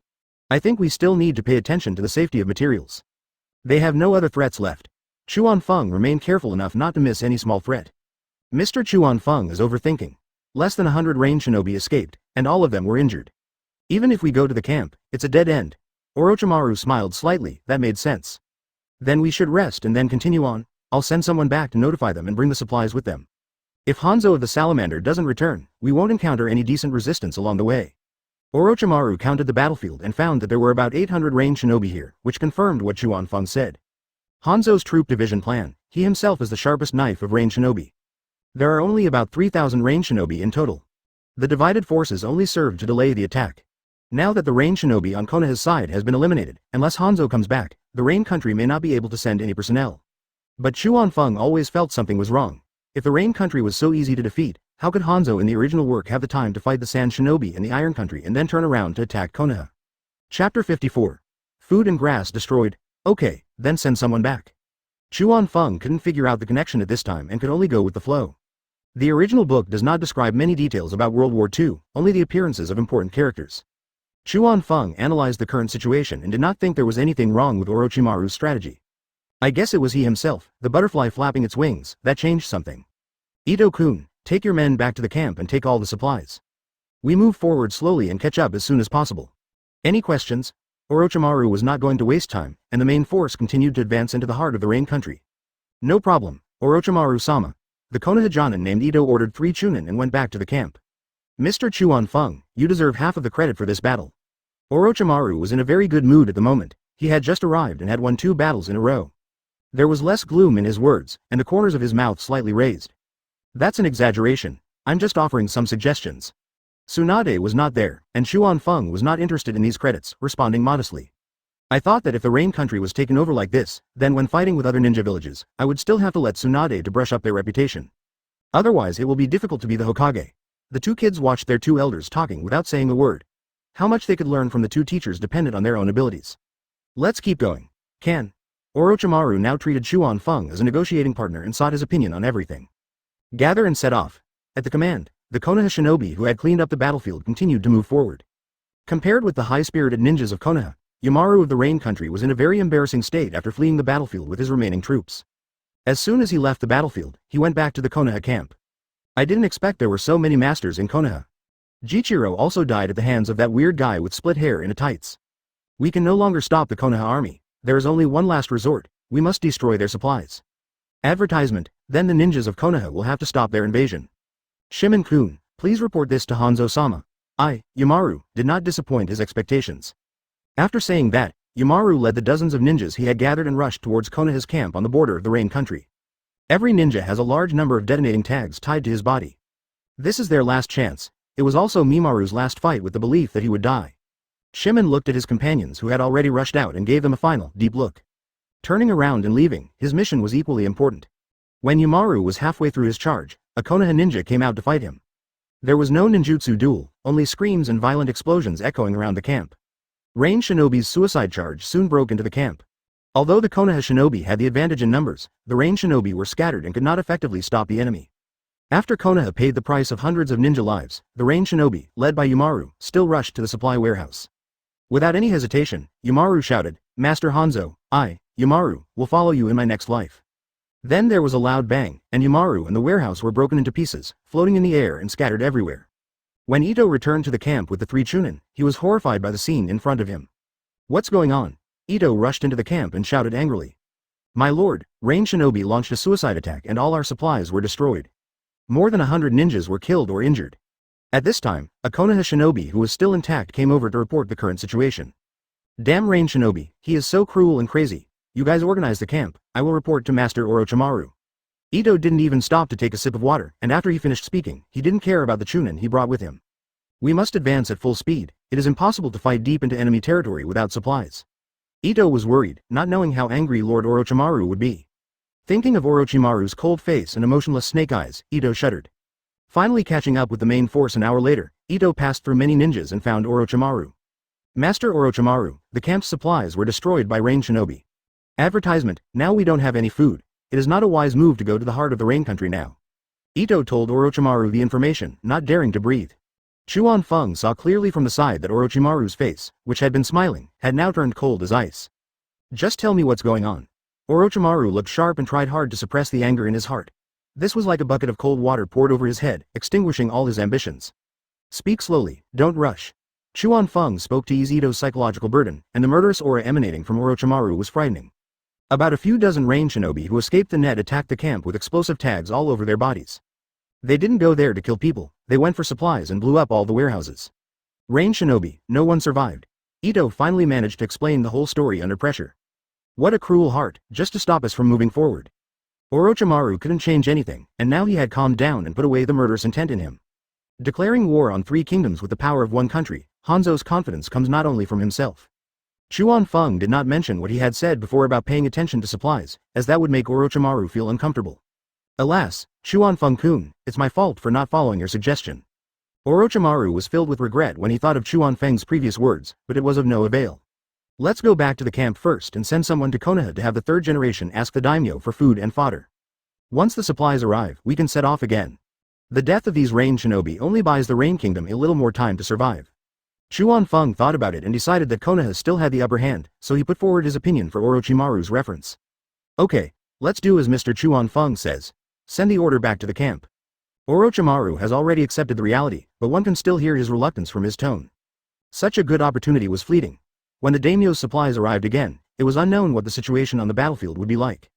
I think we still need to pay attention to the safety of materials. They have no other threats left. Chuanfeng remained careful enough not to miss any small threat. Mr. Chuanfeng is overthinking. Less than 100 Rain Shinobi escaped, and all of them were injured. Even if we go to the camp, it's a dead end. Orochimaru smiled slightly, that made sense. Then we should rest and then continue on. I'll send someone back to notify them and bring the supplies with them. If Hanzo of the Salamander doesn't return, we won't encounter any decent resistance along the way. Orochimaru counted the battlefield and found that there were about 800 Rain Shinobi here, which confirmed what Chuanfeng said. Hanzo's troop division plan, he himself is the sharpest knife of Rain Shinobi. There are only about 3,000 Rain Shinobi in total. The divided forces only served to delay the attack. Now that the Rain Shinobi on Konoha's side has been eliminated, unless Hanzo comes back, the Rain country may not be able to send any personnel. But Chuanfeng always felt something was wrong. If the Rain country was so easy to defeat, how could Hanzo in the original work have the time to fight the Sand Shinobi in the Iron country and then turn around to attack Konoha? Chapter 54. Food and grass destroyed. Okay, then send someone back. Chuanfeng couldn't figure out the connection at this time and could only go with the flow. The original book does not describe many details about World War II, only the appearances of important characters. Chuanfeng analyzed the current situation and did not think there was anything wrong with Orochimaru's strategy. I guess it was he himself, the butterfly flapping its wings, that changed something. Ito-kun, take your men back to the camp and take all the supplies. We move forward slowly and catch up as soon as possible. Any questions? Orochimaru was not going to waste time, and the main force continued to advance into the heart of the Rain country. No problem, Orochimaru-sama. The Konoha Jonin named Ito ordered 3 chunin and went back to the camp. Mr. Chuanfeng, you deserve half of the credit for this battle. Orochimaru was in a very good mood at the moment. He had just arrived and had won 2 battles in a row. There was less gloom in his words, and the corners of his mouth slightly raised. That's an exaggeration. I'm just offering some suggestions. Tsunade was not there, and Chuanfeng was not interested in these credits, responding modestly. I thought that if the Rain country was taken over like this, then when fighting with other ninja villages, I would still have to let Tsunade to brush up their reputation. Otherwise it will be difficult to be the Hokage. The 2 kids watched their 2 elders talking without saying a word. How much they could learn from the 2 teachers depended on their own abilities. Let's keep going. Can. Orochimaru now treated Chuanfeng as a negotiating partner and sought his opinion on everything. Gather and set off. At the command, the Konoha shinobi who had cleaned up the battlefield continued to move forward. Compared with the high-spirited ninjas of Konoha, Yomaru of the Rain country was in a very embarrassing state after fleeing the battlefield with his remaining troops. As soon as he left the battlefield, he went back to the Konoha camp. I didn't expect there were so many masters in Konoha. Jichiro also died at the hands of that weird guy with split hair in a tights. We can no longer stop the Konoha army. There is only one last resort, we must destroy their supplies. Advertisement, then the ninjas of Konoha will have to stop their invasion. Shimon-kun, please report this to Hanzo-sama. Yamaru, did not disappoint his expectations. After saying that, Yamaru led the dozens of ninjas he had gathered and rushed towards Konoha's camp on the border of the Rain Country. Every ninja has a large number of detonating tags tied to his body. This is their last chance. It was also Mimaru's last fight with the belief that he would die. Shimon looked at his companions who had already rushed out and gave them a final, deep look. Turning around and leaving, his mission was equally important. When Yamaru was halfway through his charge, a Konoha ninja came out to fight him. There was no ninjutsu duel, only screams and violent explosions echoing around the camp. Rain Shinobi's suicide charge soon broke into the camp. Although the Konoha shinobi had the advantage in numbers, the Rain shinobi were scattered and could not effectively stop the enemy. After Konoha paid the price of hundreds of ninja lives, the Rain shinobi, led by Yamaru, still rushed to the supply warehouse. Without any hesitation, Yamaru shouted, "Master Hanzo, I, Yamaru, will follow you in my next life." Then there was a loud bang, and Yamaru and the warehouse were broken into pieces, floating in the air and scattered everywhere. When Ito returned to the camp with the three Chunin, he was horrified by the scene in front of him. "What's going on?" Ito rushed into the camp and shouted angrily. "My lord, Rain Shinobi launched a suicide attack and all our supplies were destroyed. More than 100 ninjas were killed or injured." At this time, a Konoha shinobi who was still intact came over to report the current situation. "Damn Rain Shinobi, he is so cruel and crazy. You guys organize the camp, I will report to Master Orochimaru." Ito didn't even stop to take a sip of water, and after he finished speaking, he didn't care about the Chunin he brought with him. "We must advance at full speed, it is impossible to fight deep into enemy territory without supplies." Ito was worried, not knowing how angry Lord Orochimaru would be. Thinking of Orochimaru's cold face and emotionless snake eyes, Ito shuddered. Finally catching up with the main force an hour later, Ito passed through many ninjas and found Orochimaru. "Master Orochimaru, the camp's supplies were destroyed by Rain Shinobi. Advertisement, now we don't have any food. It is not a wise move to go to the heart of the Rain Country now." Ito told Orochimaru the information, not daring to breathe. Chuan Feng saw clearly from the side that Orochimaru's face, which had been smiling, had now turned cold as ice. "Just tell me what's going on." Orochimaru looked sharp and tried hard to suppress the anger in his heart. This was like a bucket of cold water poured over his head, extinguishing all his ambitions. "Speak slowly, don't rush." Chuan Feng spoke to ease Ito's psychological burden, and the murderous aura emanating from Orochimaru was frightening. About a few dozen Rain shinobi who escaped the net attacked the camp with explosive tags all over their bodies. They didn't go there to kill people, they went for supplies and blew up all the warehouses. Rain shinobi, no one survived. Ito finally managed to explain the whole story under pressure. "What a cruel heart, just to stop us from moving forward." Orochimaru couldn't change anything, and now he had calmed down and put away the murderous intent in him. Declaring war on 3 kingdoms with the power of one country, Hanzo's confidence comes not only from himself. Chuan Feng did not mention what he had said before about paying attention to supplies, as that would make Orochimaru feel uncomfortable. "Alas, Chuan Feng-kun, it's my fault for not following your suggestion." Orochimaru was filled with regret when he thought of Chuan Feng's previous words, but it was of no avail. "Let's go back to the camp first and send someone to Konoha to have the 3rd generation ask the daimyo for food and fodder. Once the supplies arrive, we can set off again. The death of these Rain shinobi only buys the Rain Kingdom a little more time to survive." Chuan Feng thought about it and decided that Konoha still had the upper hand, so he put forward his opinion for Orochimaru's reference. "Okay, let's do as Mr. Chuan Feng says. Send the order back to the camp." Orochimaru has already accepted the reality, but one can still hear his reluctance from his tone. Such a good opportunity was fleeting. When the daimyo's supplies arrived again, it was unknown what the situation on the battlefield would be like.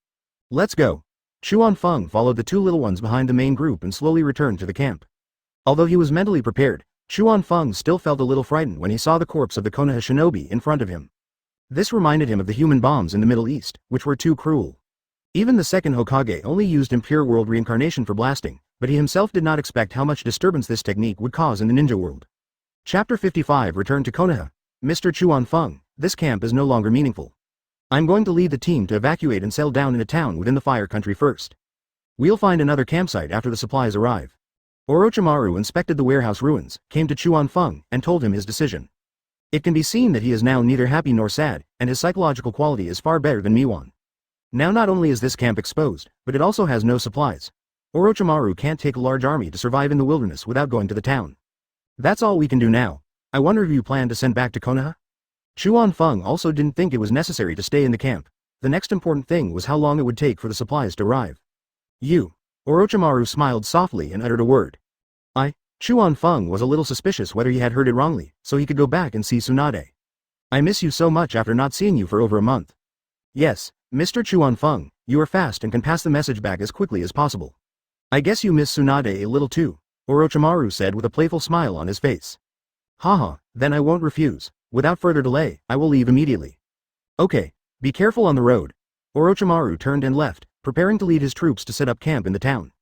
"Let's go." Chuan Feng followed the 2 little ones behind the main group and slowly returned to the camp. Although he was mentally prepared, Chuan Feng still felt a little frightened when he saw the corpse of the Konoha shinobi in front of him. This reminded him of the human bombs in the Middle East, which were too cruel. Even the second Hokage only used impure world reincarnation for blasting, but he himself did not expect how much disturbance this technique would cause in the ninja world. Chapter 55 Return to Konoha. "Mr. Chuan Feng, this camp is no longer meaningful. I'm going to lead the team to evacuate and settle down in a town within the Fire Country first. We'll find another campsite after the supplies arrive." Orochimaru inspected the warehouse ruins, came to Chuan Feng, and told him his decision. It can be seen that he is now neither happy nor sad, and his psychological quality is far better than Miwan. Now not only is this camp exposed, but it also has no supplies. Orochimaru can't take a large army to survive in the wilderness without going to the town. "That's all we can do now. I wonder if you plan to send back to Konoha?" Chuan Feng also didn't think it was necessary to stay in the camp. The next important thing was how long it would take for the supplies to arrive. "You." Orochimaru smiled softly and uttered a word. Chuan Feng was a little suspicious whether he had heard it wrongly, so he could go back and see Tsunade. "I miss you so much after not seeing you for over a month. Yes, Mr. Chuan Feng, you are fast and can pass the message back as quickly as possible. I guess you miss Tsunade a little too, Orochimaru said with a playful smile on his face. Haha, then I won't refuse. Without further delay, I will leave immediately. Okay, be careful on the road. Orochimaru turned and left, preparing to lead his troops to set up camp in the town.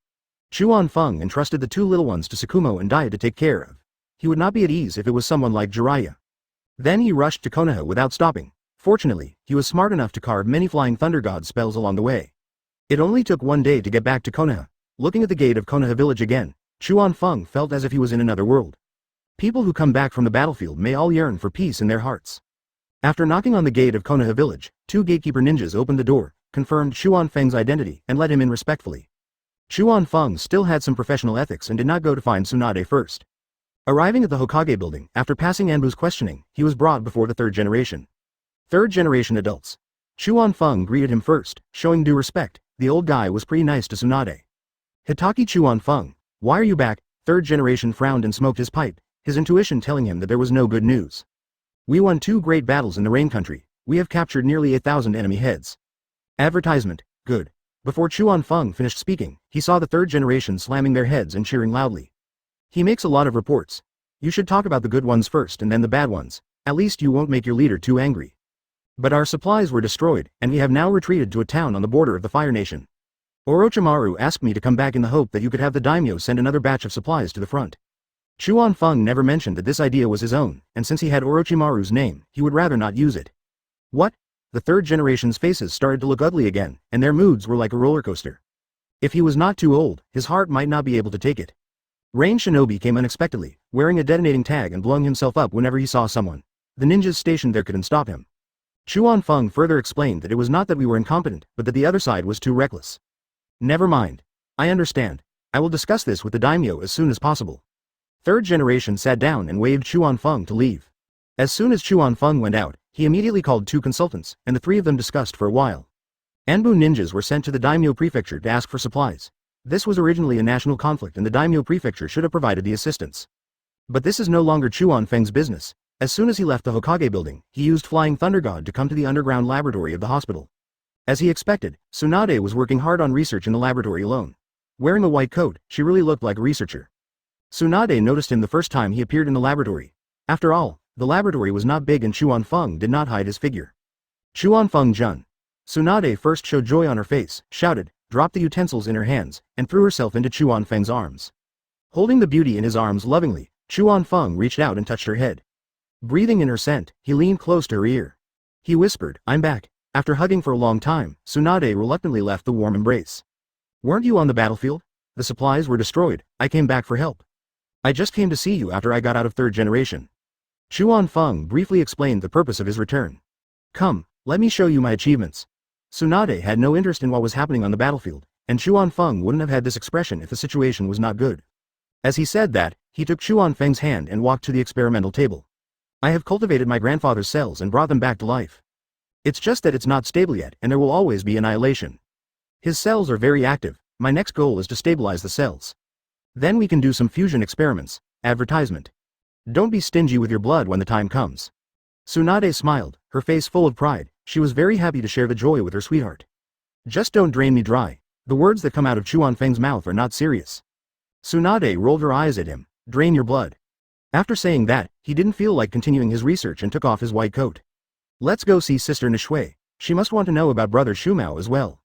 Chuan Feng entrusted the two little ones to Tsukumo and Daya to take care of. He would not be at ease if it was someone like Jiraiya. Then he rushed to Konoha without stopping. Fortunately, he was smart enough to carve many flying thunder god spells along the way. It only took one day to get back to Konoha. Looking at the gate of Konoha village again, Chuan Feng felt as if he was in another world. People who come back from the battlefield may all yearn for peace in their hearts. After knocking on the gate of Konoha village, two gatekeeper ninjas opened the door, confirmed Chuan Feng's identity, and let him in respectfully. Chuan Feng still had some professional ethics and did not go to find Tsunade first. Arriving at the Hokage building, after passing Anbu's questioning, he was brought before the third generation. Third generation adults. Chuan Feng greeted him first, showing due respect. The old guy was pretty nice to Tsunade. Hitaki Chuan Feng, why are you back? Third generation frowned and smoked his pipe, his intuition telling him that there was no good news. We won 2 great battles in the Rain Country. We have captured nearly 1,000 enemy heads. Advertisement, good. Before Chuan Feng finished speaking, he saw the third generation slamming their heads and cheering loudly. He makes a lot of reports. You should talk about the good ones first and then the bad ones. At least you won't make your leader too angry. But our supplies were destroyed, and we have now retreated to a town on the border of the Fire Nation. Orochimaru asked me to come back in the hope that you could have the daimyo send another batch of supplies to the front. Chuan Feng never mentioned that this idea was his own, and since he had Orochimaru's name, he would rather not use it. What? The third generation's faces started to look ugly again, and their moods were like a roller coaster. If he was not too old, his heart might not be able to take it. Rain Shinobi came unexpectedly, wearing a detonating tag and blowing himself up whenever he saw someone. The ninjas stationed there couldn't stop him. Chuan Feng further explained that it was not that we were incompetent, but that the other side was too reckless. Never mind. I understand. I will discuss this with the daimyo as soon as possible. Third generation sat down and waved Chuan Feng to leave. As soon as Chuan Feng went out, he immediately called 2 consultants, and the 3 of them discussed for a while. Anbu ninjas were sent to the daimyo prefecture to ask for supplies. This was originally a national conflict and the daimyo prefecture should have provided the assistance. But this is no longer Chuan Feng's business. As soon as he left the Hokage building, he used Flying Thunder God to come to the underground laboratory of the hospital. As he expected, Tsunade was working hard on research in the laboratory alone. Wearing a white coat, she really looked like a researcher. Tsunade noticed him the first time he appeared in the laboratory. After all, the laboratory was not big and Chuan Feng did not hide his figure. Chuan Feng Jun. Tsunade first showed joy on her face, shouted, dropped the utensils in her hands, and threw herself into Chuan Feng's arms. Holding the beauty in his arms lovingly, Chuan Feng reached out and touched her head. Breathing in her scent, he leaned close to her ear. He whispered, I'm back. After hugging for a long time, Tsunade reluctantly left the warm embrace. Weren't you on the battlefield? The supplies were destroyed. I came back for help. I just came to see you after I got out of third generation. Chuan Feng briefly explained the purpose of his return. Come, let me show you my achievements. Tsunade had no interest in what was happening on the battlefield, and Chuan Feng wouldn't have had this expression if the situation was not good. As he said that, he took Chuan Feng's hand and walked to the experimental table. I have cultivated my grandfather's cells and brought them back to life. It's just that it's not stable yet and there will always be annihilation. His cells are very active. My next goal is to stabilize the cells. Then we can do some fusion experiments. Advertisement. Don't be stingy with your blood when the time comes. Tsunade smiled, her face full of pride. She was very happy to share the joy with her sweetheart. Just don't drain me dry. The words that come out of Chuan Feng's mouth are not serious. Tsunade rolled her eyes at him. Drain your blood. After saying that, he didn't feel like continuing his research and took off his white coat. Let's go see Sister Nishui. She must want to know about Brother Shumao as well.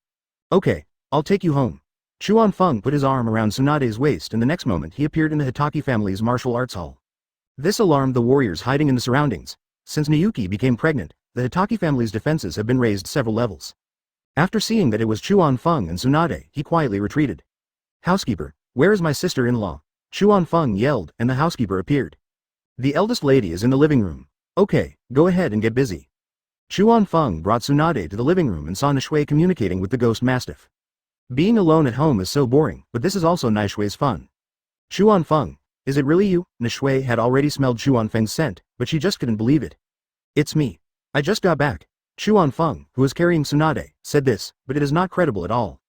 Okay, I'll take you home. Chuan Feng put his arm around Tsunade's waist and the next moment he appeared in the Hatake family's martial arts hall. This alarmed the warriors hiding in the surroundings. Since Nayuki became pregnant, the Hatake family's defenses have been raised several levels. After seeing that it was Chuan Feng and Tsunade, he quietly retreated. Housekeeper, where is my sister-in-law? Chuan Feng yelled, and the housekeeper appeared. The eldest lady is in the living room. Okay, go ahead and get busy. Chuan Feng brought Tsunade to the living room and saw Nishui communicating with the ghost mastiff. Being alone at home is so boring, but this is also Nishui's fun. Chuan Feng, is it really you? Nishui had already smelled Chuan Feng's scent, but she just couldn't believe it. It's me. I just got back. Chuan Feng, who was carrying Tsunade, said this, but it is not credible at all.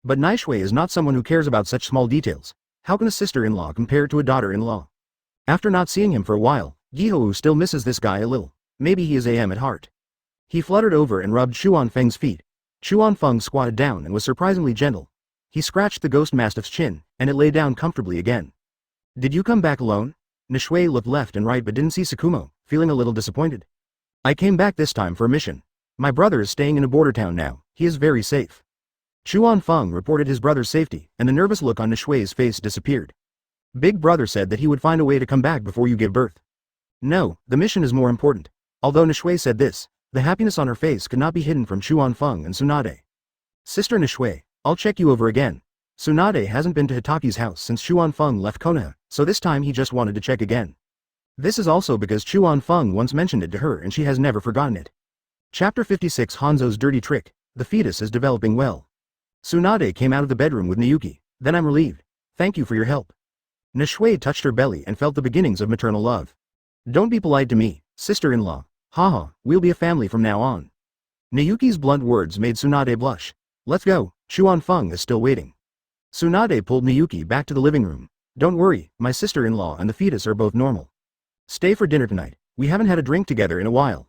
But Nishui is not someone who cares about such small details. How can a sister-in-law compare to a daughter-in-law? After not seeing him for a while, Gihou still misses this guy a little. Maybe he is AM at heart. He fluttered over and rubbed Chuan Feng's feet. Chuan Feng squatted down and was surprisingly gentle. He scratched the ghost mastiff's chin, and it lay down comfortably again. Did you come back alone? Nishui looked left and right but didn't see Tsukumo, feeling a little disappointed. I came back this time for a mission. My brother is staying in a border town now, he is very safe. Chuan Feng reported his brother's safety, and the nervous look on Nishui's face disappeared. Big brother said that he would find a way to come back before you give birth. No, the mission is more important. Although Nishui said this, the happiness on her face could not be hidden from Chuan Feng and Tsunade. Sister Nishui, I'll check you over again. Tsunade hasn't been to Hitake's house since Chuan Feng left Konoha, so this time he just wanted to check again. This is also because Chuan Feng once mentioned it to her and she has never forgotten it. Chapter 56 Hanzo's Dirty Trick. The fetus is developing well. Tsunade came out of the bedroom with Nayuki. Then I'm relieved. Thank you for your help. Nishui touched her belly and felt the beginnings of maternal love. Don't be polite to me, sister-in-law. Haha, we'll be a family from now on. Nayuki's blunt words made Tsunade blush. Let's go, Chuan Feng is still waiting. Tsunade pulled Nayuki back to the living room. Don't worry, my sister-in-law and the fetus are both normal. Stay for dinner tonight, we haven't had a drink together in a while.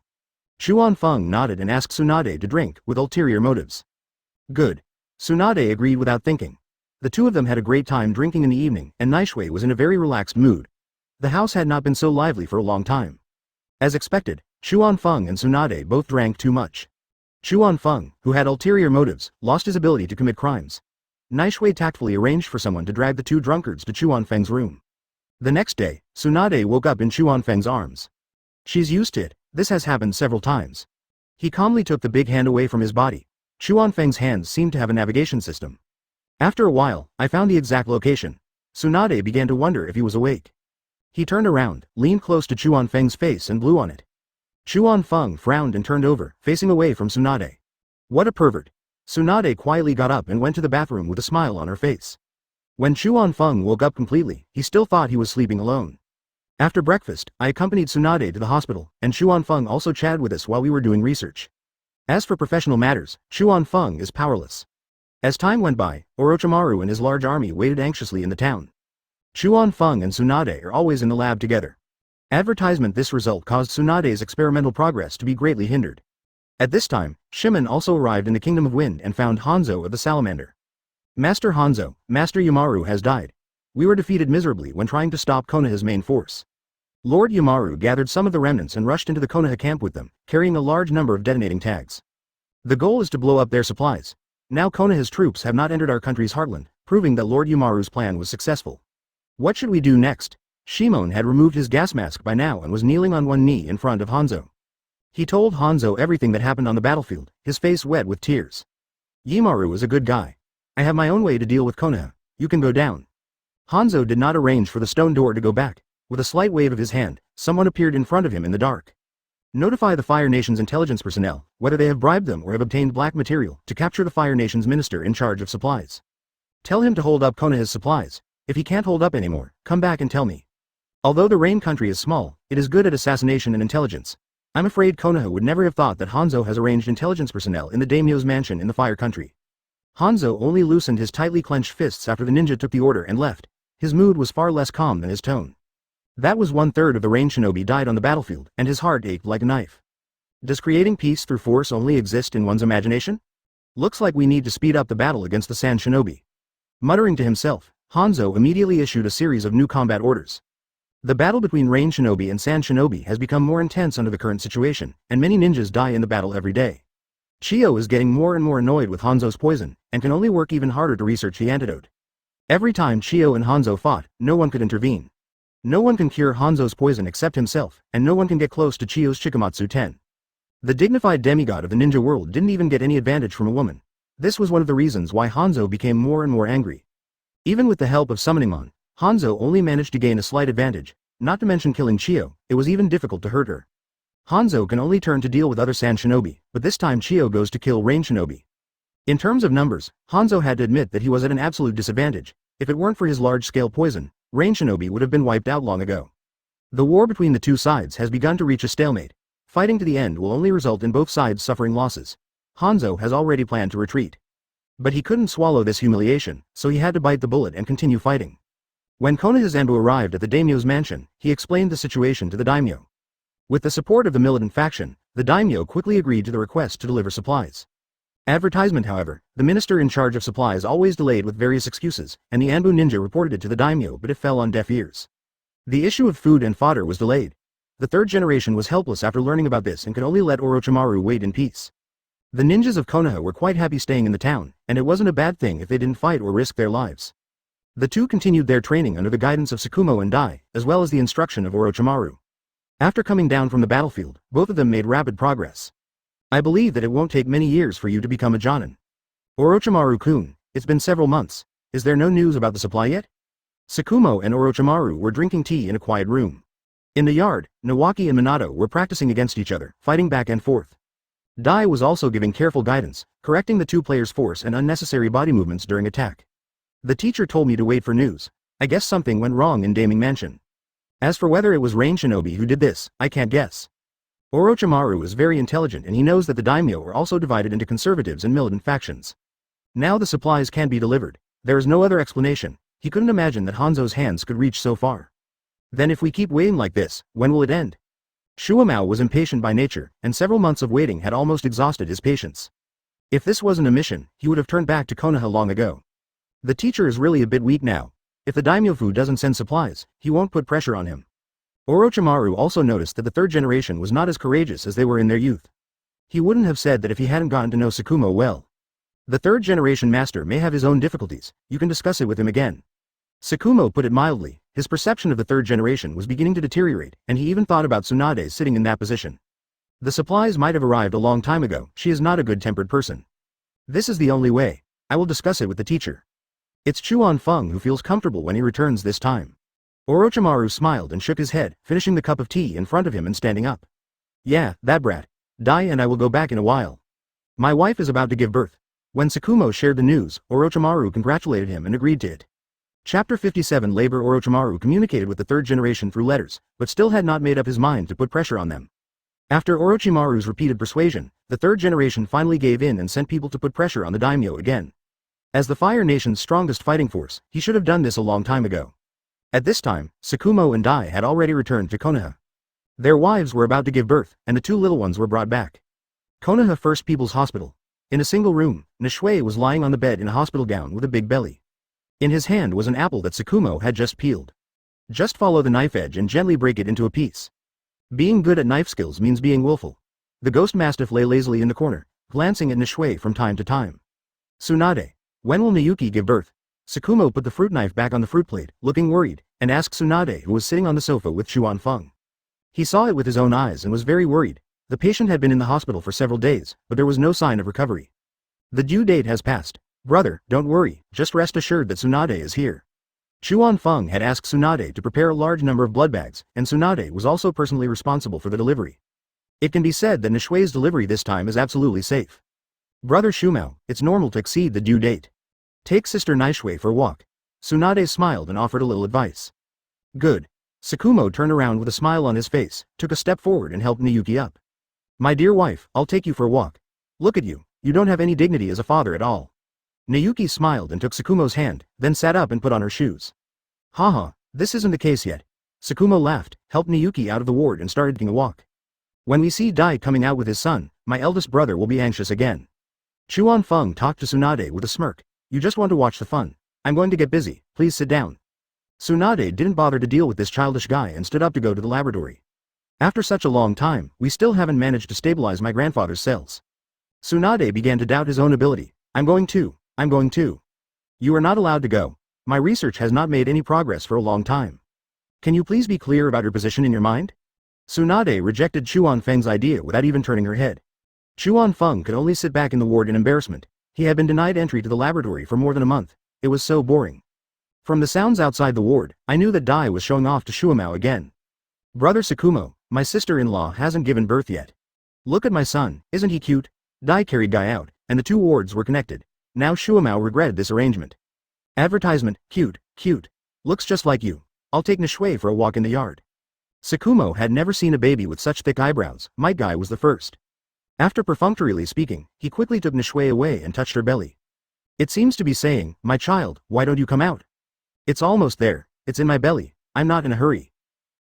Chuan Feng nodded and asked Tsunade to drink, with ulterior motives. Good. Tsunade agreed without thinking. The two of them had a great time drinking in the evening, and Nishui was in a very relaxed mood. The house had not been so lively for a long time. As expected, Chuan Feng and Tsunade both drank too much. Chuan Feng, who had ulterior motives, lost his ability to commit crimes. Nishui tactfully arranged for someone to drag the two drunkards to Chuan Feng's room. The next day, Tsunade woke up in Chuan Feng's arms. She's used to it, this has happened several times. He calmly took the big hand away from his body. Chuan Feng's hands seemed to have a navigation system. After a while, I found the exact location. Tsunade began to wonder if he was awake. He turned around, leaned close to Chuan Feng's face and blew on it. Chuan Feng frowned and turned over, facing away from Tsunade. What a pervert. Tsunade quietly got up and went to the bathroom with a smile on her face. When Chuan Feng woke up completely, he still thought he was sleeping alone. After breakfast, I accompanied Tsunade to the hospital, and Chuan Feng also chatted with us while we were doing research. As for professional matters, Chuan Feng is powerless. As time went by, Orochimaru and his large army waited anxiously in the town. Chuan Feng and Tsunade are always in the lab together. Advertisement. This result caused Tsunade's experimental progress to be greatly hindered. At this time, Shimon also arrived in the Kingdom of Wind and found Hanzo of the Salamander. Master Hanzo, Master Yamaru has died. We were defeated miserably when trying to stop Konoha's main force. Lord Yamaru gathered some of the remnants and rushed into the Konoha camp with them, carrying a large number of detonating tags. The goal is to blow up their supplies. Now Konoha's troops have not entered our country's heartland, proving that Lord Yamaru's plan was successful. What should we do next? Shimon had removed his gas mask by now and was kneeling on one knee in front of Hanzo. He told Hanzo everything that happened on the battlefield, his face wet with tears. Yamaru is a good guy. I have my own way to deal with Konoha, you can go down. Hanzo did not arrange for the stone door to go back. With a slight wave of his hand, someone appeared in front of him in the dark. Notify the Fire Nation's intelligence personnel, whether they have bribed them or have obtained black material, to capture the Fire Nation's minister in charge of supplies. Tell him to hold up Konoha's supplies. If he can't hold up anymore, come back and tell me. Although the Rain country is small, it is good at assassination and intelligence. I'm afraid Konoha would never have thought that Hanzo has arranged intelligence personnel in the daimyo's mansion in the Fire country. Hanzo only loosened his tightly clenched fists after the ninja took the order and left. His mood was far less calm than his tone. That was 1/3 of the Rain shinobi died on the battlefield, and his heart ached like a knife. Does creating peace through force only exist in one's imagination? Looks like we need to speed up the battle against the Sand shinobi. Muttering to himself, Hanzo immediately issued a series of new combat orders. The battle between Rain shinobi and Sand shinobi has become more intense under the current situation, and many ninjas die in the battle every day. Chiyo is getting more and more annoyed with Hanzo's poison, and can only work even harder to research the antidote. Every time Chiyo and Hanzo fought, no one could intervene. No one can cure Hanzo's poison except himself, and no one can get close to Chiyo's Chikamatsu 10. The dignified demigod of the ninja world didn't even get any advantage from a woman. This was one of the reasons why Hanzo became more and more angry. Even with the help of summoning Mon, Hanzo only managed to gain a slight advantage, not to mention killing Chiyo. It was even difficult to hurt her. Hanzo can only turn to deal with other Sand shinobi, but this time Chiyo goes to kill Rain shinobi. In terms of numbers, Hanzo had to admit that he was at an absolute disadvantage. If it weren't for his large-scale poison, Rain shinobi would have been wiped out long ago. The war between the two sides has begun to reach a stalemate. Fighting to the end will only result in both sides suffering losses. Hanzo has already planned to retreat. But he couldn't swallow this humiliation, so he had to bite the bullet and continue fighting. When Konoha Zanbu arrived at the daimyo's mansion, he explained the situation to the daimyo. With the support of the militant faction, the daimyo quickly agreed to the request to deliver supplies. Advertisement, however, the minister in charge of supplies always delayed with various excuses, and the Anbu ninja reported it to the daimyo, but it fell on deaf ears. The issue of food and fodder was delayed. The third generation was helpless after learning about this and could only let Orochimaru wait in peace. The ninjas of Konoha were quite happy staying in the town, and it wasn't a bad thing if they didn't fight or risk their lives. The two continued their training under the guidance of Tsukumo and Dai, as well as the instruction of Orochimaru. After coming down from the battlefield, both of them made rapid progress. I believe that it won't take many years for you to become a Jonin. Orochimaru-kun, it's been several months. Is there no news about the supply yet? Tsukumo and Orochimaru were drinking tea in a quiet room. In the yard, Nawaki and Minato were practicing against each other, fighting back and forth. Dai was also giving careful guidance, correcting the two players' force and unnecessary body movements during attack. The teacher told me to wait for news. I guess something went wrong in Daming Mansion. As for whether it was Rain Shinobi who did this, I can't guess. Orochimaru is very intelligent and he knows that the daimyo are also divided into conservatives and militant factions. Now the supplies can be delivered. There is no other explanation. He couldn't imagine that Hanzo's hands could reach so far. Then if we keep waiting like this, when will it end? Shuamao was impatient by nature, and several months of waiting had almost exhausted his patience. If this wasn't a mission, he would have turned back to Konoha long ago. The teacher is really a bit weak now. If the daimyo doesn't send supplies, he won't put pressure on him. Orochimaru also noticed that the third generation was not as courageous as they were in their youth. He wouldn't have said that if he hadn't gotten to know Tsukumo well. The third generation master may have his own difficulties, you can discuss it with him again. Tsukumo put it mildly, his perception of the third generation was beginning to deteriorate, and he even thought about Tsunade sitting in that position. The supplies might have arrived a long time ago, she is not a good-tempered person. This is the only way. I will discuss it with the teacher. It's Chuan Feng who feels comfortable when he returns this time. Orochimaru smiled and shook his head, finishing the cup of tea in front of him and standing up. Yeah, that brat. Dai and I will go back in a while. My wife is about to give birth. When Tsukumo shared the news, Orochimaru congratulated him and agreed to it. Chapter 57 Labor Orochimaru communicated with the third generation through letters, but still had not made up his mind to put pressure on them. After Orochimaru's repeated persuasion, the third generation finally gave in and sent people to put pressure on the daimyo again. As the Fire Nation's strongest fighting force, he should have done this a long time ago. At this time, Tsukumo and Dai had already returned to Konoha. Their wives were about to give birth, and the two little ones were brought back. Konoha First People's Hospital. In a single room, Nishui was lying on the bed in a hospital gown with a big belly. In his hand was an apple that Tsukumo had just peeled. Just follow the knife edge and gently break it into a piece. Being good at knife skills means being willful. The ghost mastiff lay lazily in the corner, glancing at Nishui from time to time. Tsunade. When will Nayuki give birth? Tsukumo put the fruit knife back on the fruit plate, looking worried, and asked Tsunade, who was sitting on the sofa with Chuan Feng. He saw it with his own eyes and was very worried. The patient had been in the hospital for several days, but there was no sign of recovery. The due date has passed. Brother, don't worry, just rest assured that Tsunade is here. Chuan Feng had asked Tsunade to prepare a large number of blood bags, and Tsunade was also personally responsible for the delivery. It can be said that Nishui's delivery this time is absolutely safe. Brother Shumao, it's normal to exceed the due date. Take Sister Nishui for a walk. Tsunade smiled and offered a little advice. Good. Tsukumo turned around with a smile on his face, took a step forward and helped Nayuki up. My dear wife, I'll take you for a walk. Look at you, you don't have any dignity as a father at all. Nayuki smiled and took Tsukumo's hand, then sat up and put on her shoes. Haha, this isn't the case yet. Tsukumo laughed, helped Nayuki out of the ward and started taking a walk. When we see Dai coming out with his son, my eldest brother will be anxious again. Chuan Feng talked to Tsunade with a smirk. You just want to watch the fun. I'm going to get busy, please sit down. Tsunade didn't bother to deal with this childish guy and stood up to go to the laboratory. After such a long time, we still haven't managed to stabilize my grandfather's cells. Tsunade began to doubt his own ability. I'm going to. You are not allowed to go. My research has not made any progress for a long time. Can you please be clear about your position in your mind? Tsunade rejected Chuan Feng's idea without even turning her head. Chuan Feng could only sit back in the ward in embarrassment. He had been denied entry to the laboratory for more than a month. It was so boring. From the sounds outside the ward, I knew that Dai was showing off to Shuamao again. Brother Tsukumo, my sister-in-law hasn't given birth yet. Look at my son, isn't he cute? Dai carried Dai out, and the two wards were connected. Now Shuamao regretted this arrangement. Advertisement, cute. Looks just like you. I'll take Nishui for a walk in the yard. Tsukumo had never seen a baby with such thick eyebrows, my guy was the first. After perfunctorily speaking, he quickly took Nishui away and touched her belly. It seems to be saying, my child, why don't you come out? It's almost there, it's in my belly, I'm not in a hurry.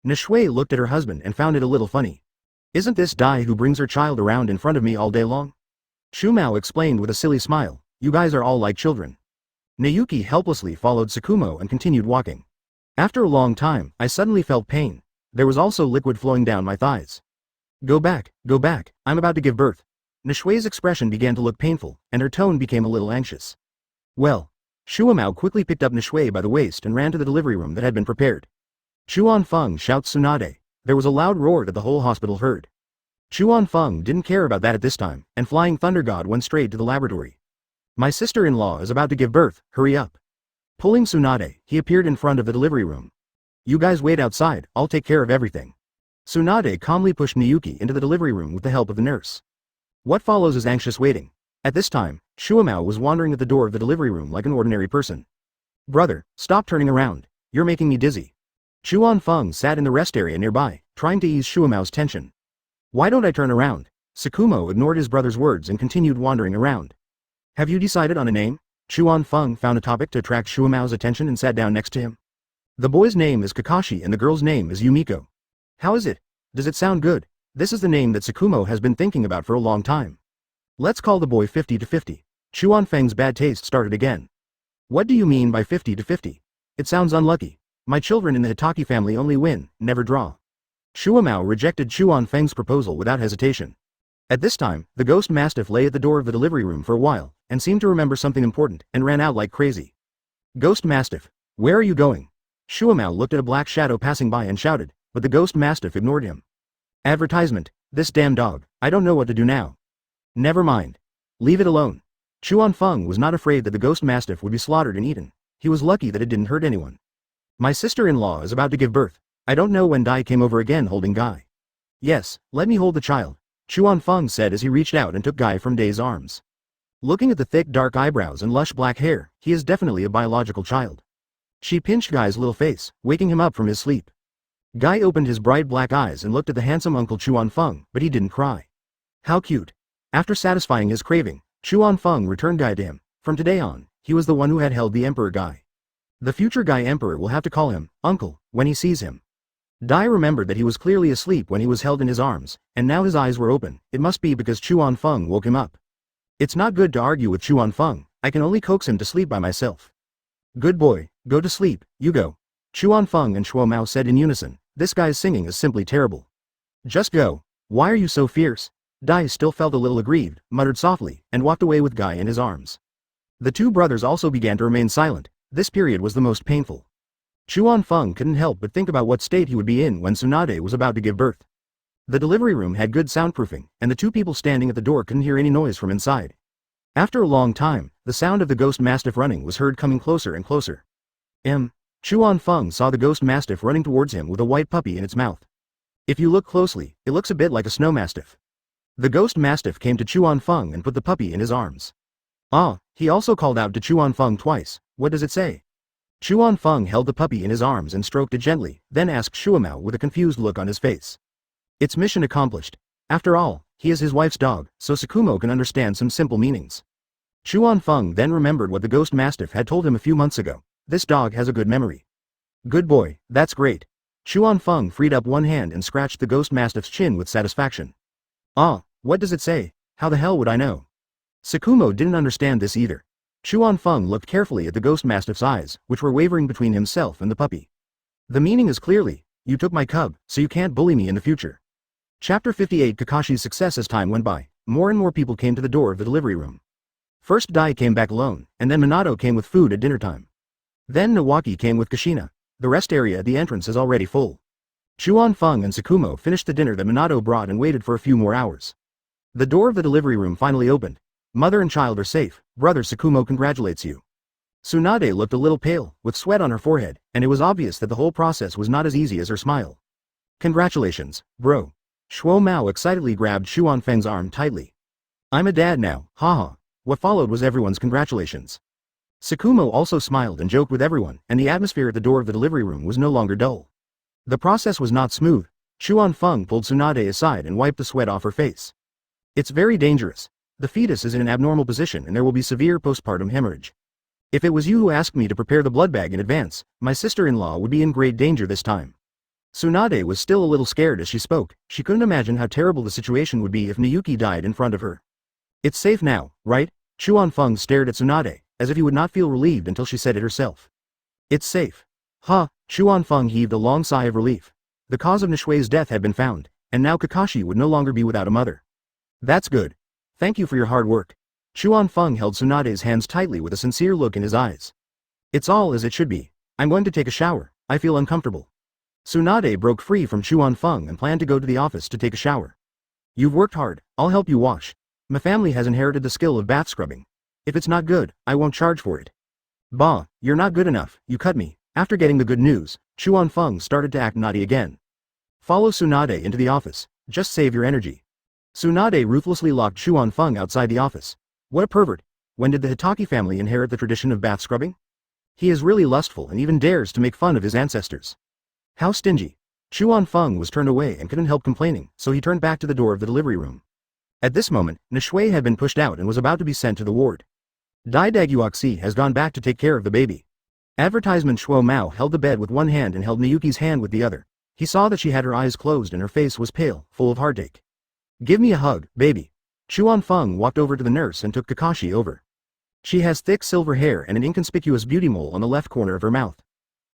Nishui looked at her husband and found it a little funny. Isn't this Dai who brings her child around in front of me all day long? Shumao explained with a silly smile, you guys are all like children. Nayuki helplessly followed Tsukumo and continued walking. After a long time, I suddenly felt pain. There was also liquid flowing down my thighs. Go back, I'm about to give birth. Nishue's expression began to look painful, and her tone became a little anxious. Well. Shuamao quickly picked up Nishue by the waist and ran to the delivery room that had been prepared. Chuan Feng shouts Tsunade. There was a loud roar that the whole hospital heard. Chuan Feng didn't care about that at this time, and Flying Thunder God went straight to the laboratory. My sister-in-law is about to give birth, hurry up. Pulling Tsunade, he appeared in front of the delivery room. You guys wait outside, I'll take care of everything. Tsunade calmly pushed Nayuki into the delivery room with the help of the nurse. What follows is anxious waiting. At this time, Shuamao was wandering at the door of the delivery room like an ordinary person. Brother, stop turning around. You're making me dizzy. Chuan Feng sat in the rest area nearby, trying to ease Shuamao's tension. Why don't I turn around? Tsukumo ignored his brother's words and continued wandering around. Have you decided on a name? Chuan Feng found a topic to attract Shuamao's attention and sat down next to him. The boy's name is Kakashi and the girl's name is Yumiko. How is it? Does it sound good? This is the name that Tsukumo has been thinking about for a long time. Let's call the boy 50-50. Chuan Feng's bad taste started again. What do you mean by 50-50? It sounds unlucky. My children in the Hatake family only win, never draw. Shuamao rejected Chuan Feng's proposal without hesitation. At this time, the ghost mastiff lay at the door of the delivery room for a while, and seemed to remember something important, and ran out like crazy. Ghost mastiff, where are you going? Shuamao looked at a black shadow passing by and shouted, but the ghost mastiff ignored him. Advertisement, this damn dog, I don't know what to do now. Never mind. Leave it alone. Chuan Feng was not afraid that the ghost mastiff would be slaughtered and eaten. He was lucky that it didn't hurt anyone. My sister-in-law is about to give birth. I don't know when Dai came over again holding Guy. Yes, let me hold the child, Chuan Feng said as he reached out and took Guy from Dai's arms. Looking at the thick dark eyebrows and lush black hair, he is definitely a biological child. She pinched Guy's little face, waking him up from his sleep. Guy opened his bright black eyes and looked at the handsome Uncle Chuan Feng, but he didn't cry. How cute. After satisfying his craving, Chuan Feng returned Guy to him. From today on, he was the one who had held the Emperor Guy. The future Guy Emperor will have to call him Uncle when he sees him. Dai remembered that he was clearly asleep when he was held in his arms, and now his eyes were open. It must be because Chuan Feng woke him up. It's not good to argue with Chuan Feng. I can only coax him to sleep by myself. Good boy, go to sleep, you go. Chuan Feng and Shuo said in unison, this guy's singing is simply terrible. Just go. Why are you so fierce? Dai still felt a little aggrieved, muttered softly, and walked away with Guy in his arms. The two brothers also began to remain silent. This period was the most painful. Chuan Feng couldn't help but think about what state he would be in when Tsunade was about to give birth. The delivery room had good soundproofing, and the two people standing at the door couldn't hear any noise from inside. After a long time, the sound of the ghost mastiff running was heard coming closer and closer. Chuan Feng saw the ghost mastiff running towards him with a white puppy in its mouth. If you look closely, it looks a bit like a snow mastiff. The ghost mastiff came to Chuan Feng and put the puppy in his arms. He also called out to Chuan Feng twice. What does it say? Chuan Feng held the puppy in his arms and stroked it gently, then asked Shuamao with a confused look on his face. It's mission accomplished. After all, he is his wife's dog, so Tsukumo can understand some simple meanings. Chuan Feng then remembered what the ghost mastiff had told him a few months ago. This dog has a good memory. Good boy, that's great. Chuan Feng freed up one hand and scratched the ghost mastiff's chin with satisfaction. What does it say? How the hell would I know? Tsukumo didn't understand this either. Chuan Feng looked carefully at the ghost mastiff's eyes, which were wavering between himself and the puppy. The meaning is clearly, you took my cub, so you can't bully me in the future. Chapter 58 Kakashi's success. As time went by, more and more people came to the door of the delivery room. First Dai came back alone, and then Minato came with food at dinner time. Then Nawaki came with Kushina. The rest area at the entrance is already full. Chuan Feng and Tsukumo finished the dinner that Minato brought and waited for a few more hours. The door of the delivery room finally opened. Mother and child are safe. Brother Tsukumo congratulates you. Tsunade looked a little pale, with sweat on her forehead, and it was obvious that the whole process was not as easy as her smile. Congratulations, bro. Shuo excitedly grabbed Chuan Feng's arm tightly. I'm a dad now, haha. What followed was everyone's congratulations. Tsukumo also smiled and joked with everyone, and the atmosphere at the door of the delivery room was no longer dull. The process was not smooth. Chuan Feng pulled Tsunade aside and wiped the sweat off her face. It's very dangerous. The fetus is in an abnormal position and there will be severe postpartum hemorrhage. If it was you who asked me to prepare the blood bag in advance, my sister-in-law would be in great danger this time. Tsunade was still a little scared as she spoke. She couldn't imagine how terrible the situation would be if Nawaki died in front of her. It's safe now, right? Chuan Feng stared at Tsunade, as if he would not feel relieved until she said it herself. It's safe. Huh, Chuan Feng heaved a long sigh of relief. The cause of Nishui's death had been found, and now Kakashi would no longer be without a mother. That's good. Thank you for your hard work. Chuan Feng held Tsunade's hands tightly with a sincere look in his eyes. It's all as it should be. I'm going to take a shower. I feel uncomfortable. Tsunade broke free from Chuan Feng and planned to go to the office to take a shower. You've worked hard. I'll help you wash. My family has inherited the skill of bath scrubbing. If it's not good, I won't charge for it. Bah, you're not good enough. You cut me. After getting the good news, Chuan Feng started to act naughty again. Follow Tsunade into the office. Just save your energy. Tsunade ruthlessly locked Chuan Feng outside the office. What a pervert. When did the Hatake family inherit the tradition of bath scrubbing? He is really lustful and even dares to make fun of his ancestors. How stingy. Chuan Feng was turned away and couldn't help complaining, so he turned back to the door of the delivery room. At this moment, Nishui had been pushed out and was about to be sent to the ward. Dai Daguoxi has gone back to take care of the baby. Advertisement. Shuo Mao held the bed with one hand and held Niyuki's hand with the other. He saw that she had her eyes closed and her face was pale, full of heartache. Give me a hug, baby. Chuan Feng walked over to the nurse and took Kakashi over. She has thick silver hair and an inconspicuous beauty mole on the left corner of her mouth.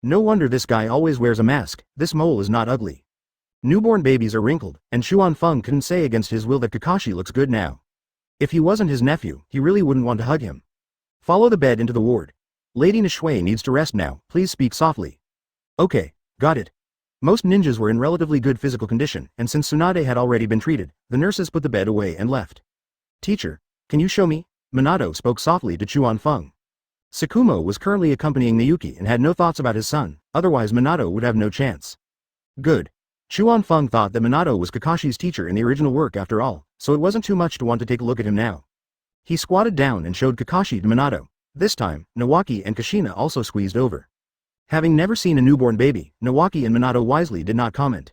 No wonder this guy always wears a mask. This mole is not ugly. Newborn babies are wrinkled, and Chuan Feng couldn't say against his will that Kakashi looks good now. If he wasn't his nephew, he really wouldn't want to hug him. Follow the bed into the ward. Lady Nishui needs to rest now, please speak softly. Okay, got it. Most ninjas were in relatively good physical condition, and since Tsunade had already been treated, the nurses put the bed away and left. Teacher, can you show me? Minato spoke softly to Chuan Feng. Tsukumo was currently accompanying Niyuki and had no thoughts about his son, otherwise Minato would have no chance. Good. Chuan Feng thought that Minato was Kakashi's teacher in the original work after all, so it wasn't too much to want to take a look at him now. He squatted down and showed Kakashi to Minato. This time, Nawaki and Kushina also squeezed over. Having never seen a newborn baby, Nawaki and Minato wisely did not comment.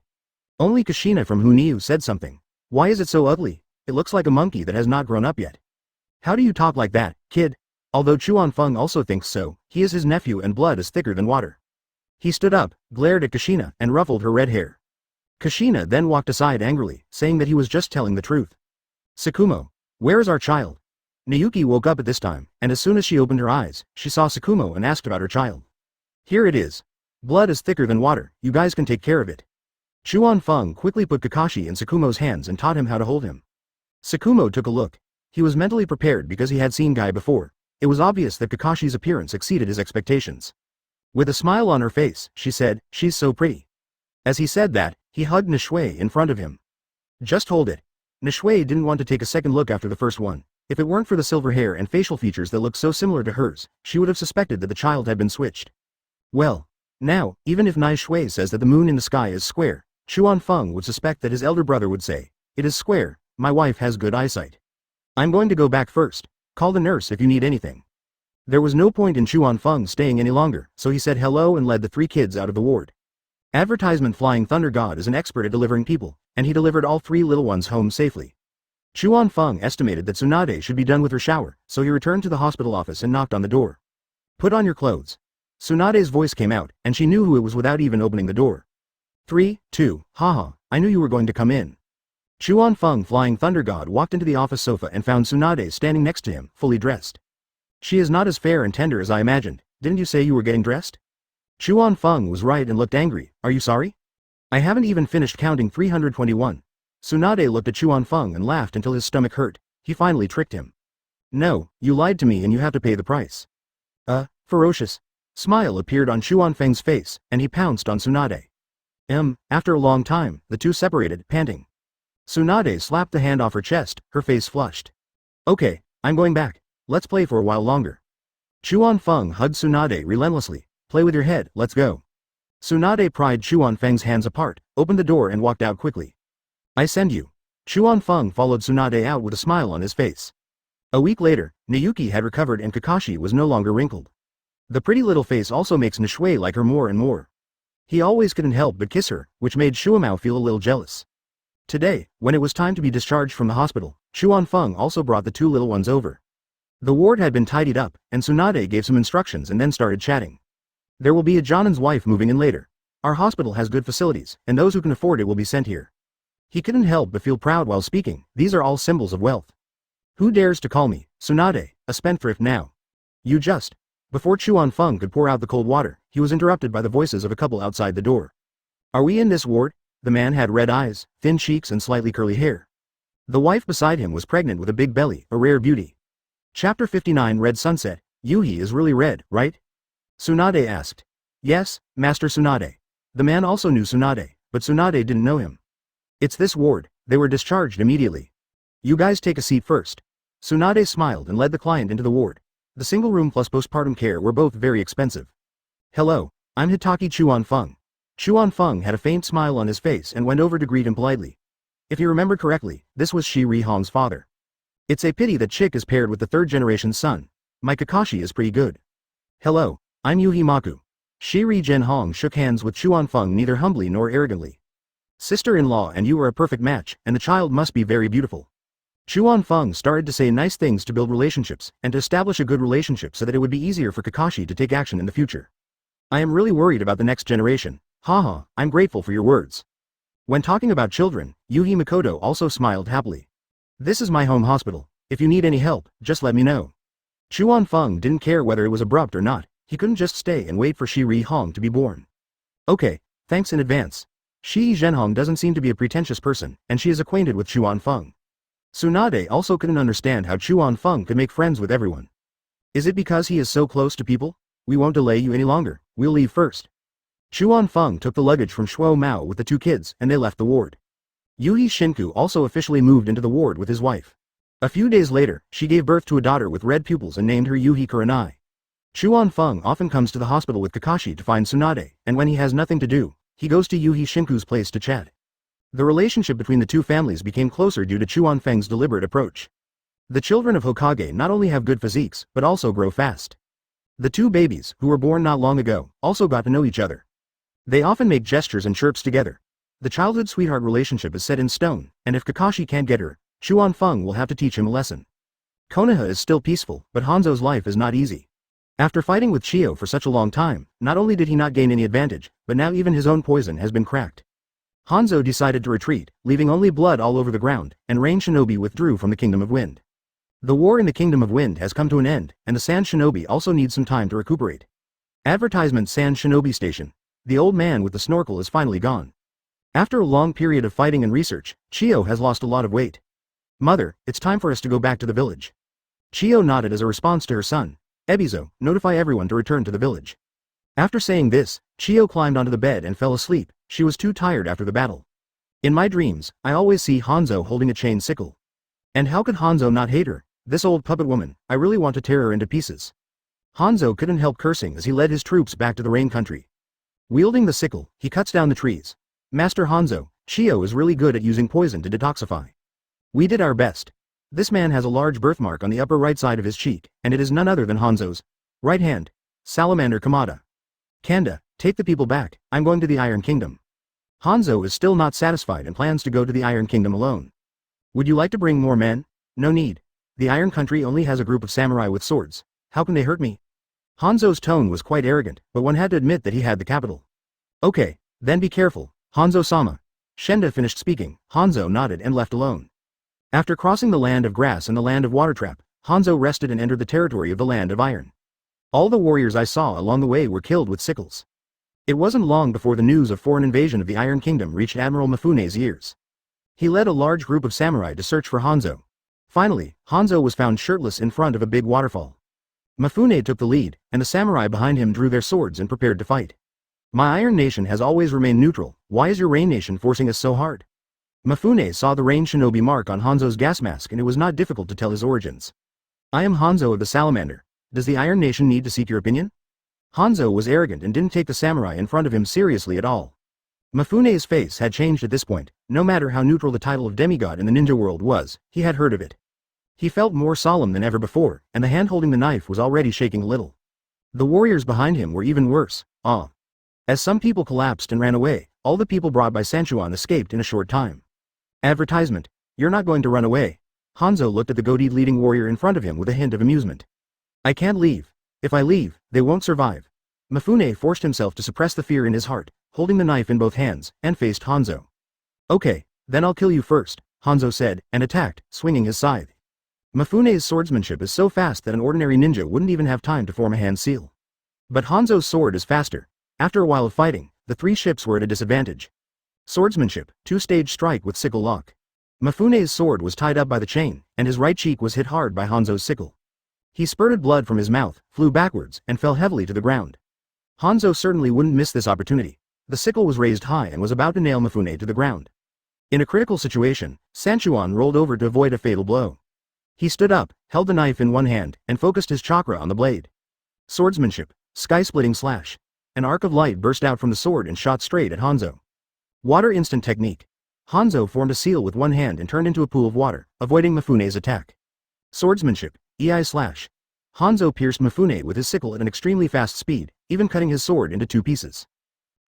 Only Kushina from Huniu said something. Why is it so ugly? It looks like a monkey that has not grown up yet. How do you talk like that, kid? Although Chuan Feng also thinks so, he is his nephew and blood is thicker than water. He stood up, glared at Kushina, and ruffled her red hair. Kushina then walked aside angrily, saying that he was just telling the truth. Tsukumo, where is our child? Niyuki woke up at this time, and as soon as she opened her eyes, she saw Tsukumo and asked about her child. Here it is. Blood is thicker than water, you guys can take care of it. Chuan Feng quickly put Kakashi in Tsukumo's hands and taught him how to hold him. Tsukumo took a look. He was mentally prepared because he had seen Guy before. It was obvious that Kakashi's appearance exceeded his expectations. With a smile on her face, she said, she's so pretty. As he said that, he hugged Nishui in front of him. Just hold it. Nishui didn't want to take a second look after the first one. If it weren't for the silver hair and facial features that looked so similar to hers, she would have suspected that the child had been switched. Well, now, even if Nai Shui says that the moon in the sky is square, Chuan Feng would suspect that his elder brother would say, it is square, my wife has good eyesight. I'm going to go back first. Call the nurse if you need anything. There was no point in Chuan Feng staying any longer, so he said hello and led the three kids out of the ward. Advertisement. Flying Thunder God is an expert at delivering people, and he delivered all three little ones home safely. Chuan Feng estimated that Tsunade should be done with her shower, so he returned to the hospital office and knocked on the door. Put on your clothes. Tsunade's voice came out, and she knew who it was without even opening the door. 3, 2, haha, I knew you were going to come in. Chuan Feng Flying Thunder God walked into the office sofa and found Tsunade standing next to him, fully dressed. She is not as fair and tender as I imagined. Didn't you say you were getting dressed? Chuan Feng was right and looked angry. Are you sorry? I haven't even finished counting 321. Tsunade looked at Chuan Feng and laughed until his stomach hurt. He finally tricked him. No, you lied to me and you have to pay the price. Ferocious smile appeared on Chuan Feng's face, and he pounced on Tsunade. After a long time, the two separated, panting. Tsunade slapped the hand off her chest, her face flushed. Okay, I'm going back. Let's play for a while longer. Chuan Feng hugged Tsunade relentlessly. Play with your head, let's go. Tsunade pried Chuan Feng's hands apart, opened the door and walked out quickly. I send you. Chuan Feng followed Tsunade out with a smile on his face. A week later, Niyuki had recovered and Kakashi was no longer wrinkled. The pretty little face also makes Nishui like her more and more. He always couldn't help but kiss her, which made Shuamao feel a little jealous. Today, when it was time to be discharged from the hospital, Chuan Feng also brought the two little ones over. The ward had been tidied up, and Tsunade gave some instructions and then started chatting. There will be a Jonin's wife moving in later. Our hospital has good facilities, and those who can afford it will be sent here. He couldn't help but feel proud while speaking. These are all symbols of wealth. Who dares to call me Tsunade, a spendthrift now? You just. Before Chuan Feng could pour out the cold water, he was interrupted by the voices of a couple outside the door. Are we in this ward? The man had red eyes, thin cheeks and slightly curly hair. The wife beside him was pregnant with a big belly, a rare beauty. Chapter 59 Red Sunset. Yuhi is really red, right? Tsunade asked. Yes, Master Tsunade. The man also knew Tsunade, but Tsunade didn't know him. It's this ward. They were discharged immediately. You guys take a seat first. Tsunade smiled and led the client into the ward. The single room plus postpartum care were both very expensive. Hello, I'm Hatake Chuan Feng. Chuan Feng had a faint smile on his face and went over to greet him politely. If you remember correctly, this was Shi Ri Hong's father. It's a pity that Chick is paired with the third-generation son. My Kakashi is pretty good. Hello, I'm Yuhi Maku. Shi Ri Zhen Hong shook hands with Chuan Feng neither humbly nor arrogantly. Sister-in-law and you are a perfect match, and the child must be very beautiful. Chuan Feng started to say nice things to build relationships, and to establish a good relationship so that it would be easier for Kakashi to take action in the future. I am really worried about the next generation. Haha, I'm grateful for your words. When talking about children, Yuhi Makoto also smiled happily. This is my home hospital. If you need any help, just let me know. Chuan Feng didn't care whether it was abrupt or not. He couldn't just stay and wait for Shi Ri Hong to be born. Okay, thanks in advance. Shi Zhenhong doesn't seem to be a pretentious person, and she is acquainted with Chuan Feng. Tsunade also couldn't understand how Chuan Feng could make friends with everyone. Is it because he is so close to people? We won't delay you any longer, we'll leave first. Chuan Feng took the luggage from Shuo Mao with the two kids, and they left the ward. Yuhi Shinku also officially moved into the ward with his wife. A few days later, she gave birth to a daughter with red pupils and named her Yuhi Kurenai. Chuan Feng often comes to the hospital with Kakashi to find Tsunade, and when he has nothing to do, he goes to Yuhi Shinku's place to chat. The relationship between the two families became closer due to Chuan Feng's deliberate approach. The children of Hokage not only have good physiques, but also grow fast. The two babies, who were born not long ago, also got to know each other. They often make gestures and chirps together. The childhood sweetheart relationship is set in stone, and if Kakashi can't get her, Chuan Feng will have to teach him a lesson. Konoha is still peaceful, but Hanzo's life is not easy. After fighting with Chio for such a long time, not only did he not gain any advantage, but now even his own poison has been cracked. Hanzo decided to retreat, leaving only blood all over the ground, and Rain Shinobi withdrew from the Kingdom of Wind. The war in the Kingdom of Wind has come to an end, and the Sand Shinobi also needs some time to recuperate. Advertisement Sand Shinobi Station. The old man with the snorkel is finally gone. After a long period of fighting and research, Chio has lost a lot of weight. Mother, it's time for us to go back to the village. Chio nodded as a response to her son. Ebizo, notify everyone to return to the village. After saying this, Chio climbed onto the bed and fell asleep. She was too tired after the battle. In my dreams, I always see Hanzo holding a chain sickle. And how could Hanzo not hate her? This old puppet woman, I really want to tear her into pieces. Hanzo couldn't help cursing as he led his troops back to the rain country. Wielding the sickle, he cuts down the trees. Master Hanzo, Chio is really good at using poison to detoxify. We did our best. This man has a large birthmark on the upper right side of his cheek, and it is none other than Hanzo's right hand. Salamander Kamada. Kanda, take the people back, I'm going to the Iron Kingdom. Hanzo is still not satisfied and plans to go to the Iron Kingdom alone. Would you like to bring more men? No need. The Iron Country only has a group of samurai with swords. How can they hurt me? Hanzo's tone was quite arrogant, but one had to admit that he had the capital. Okay, then be careful, Hanzo-sama. Shenda finished speaking, Hanzo nodded and left alone. After crossing the land of grass and the land of watertrap, Hanzo rested and entered the territory of the land of iron. All the warriors I saw along the way were killed with sickles. It wasn't long before the news of foreign invasion of the Iron Kingdom reached Admiral Mifune's ears. He led a large group of samurai to search for Hanzo. Finally, Hanzo was found shirtless in front of a big waterfall. Mifune took the lead, and the samurai behind him drew their swords and prepared to fight. My Iron Nation has always remained neutral, why is your Rain Nation forcing us so hard? Mifune saw the Rain Shinobi mark on Hanzo's gas mask and it was not difficult to tell his origins. I am Hanzo of the Salamander. Does the Iron Nation need to seek your opinion? Hanzo was arrogant and didn't take the samurai in front of him seriously at all. Mifune's face had changed at this point. No matter how neutral the title of demigod in the ninja world was, he had heard of it. He felt more solemn than ever before, and the hand holding the knife was already shaking a little. The warriors behind him were even worse. As some people collapsed and ran away, all the people brought by Sanchuan escaped in a short time. Advertisement. You're not going to run away. Hanzo looked at the goateed leading warrior in front of him with a hint of amusement. I can't leave. If I leave, they won't survive. Mifune forced himself to suppress the fear in his heart, holding the knife in both hands, and faced Hanzo. Okay, then I'll kill you first, Hanzo said, and attacked, swinging his scythe. Mifune's swordsmanship is so fast that an ordinary ninja wouldn't even have time to form a hand seal. But Hanzo's sword is faster. After a while of fighting, the three ships were at a disadvantage. Swordsmanship, two-stage strike with sickle lock. Mifune's sword was tied up by the chain, and his right cheek was hit hard by Hanzo's sickle. He spurted blood from his mouth, flew backwards, and fell heavily to the ground. Hanzo certainly wouldn't miss this opportunity. The sickle was raised high and was about to nail Mifune to the ground. In a critical situation, Sanchuan rolled over to avoid a fatal blow. He stood up, held the knife in one hand, and focused his chakra on the blade. Swordsmanship, sky-splitting slash. An arc of light burst out from the sword and shot straight at Hanzo. Water instant technique. Hanzo formed a seal with one hand and turned into a pool of water, avoiding Mifune's attack. Swordsmanship, EI slash. Hanzo pierced Mifune with his sickle at an extremely fast speed, even cutting his sword into two pieces.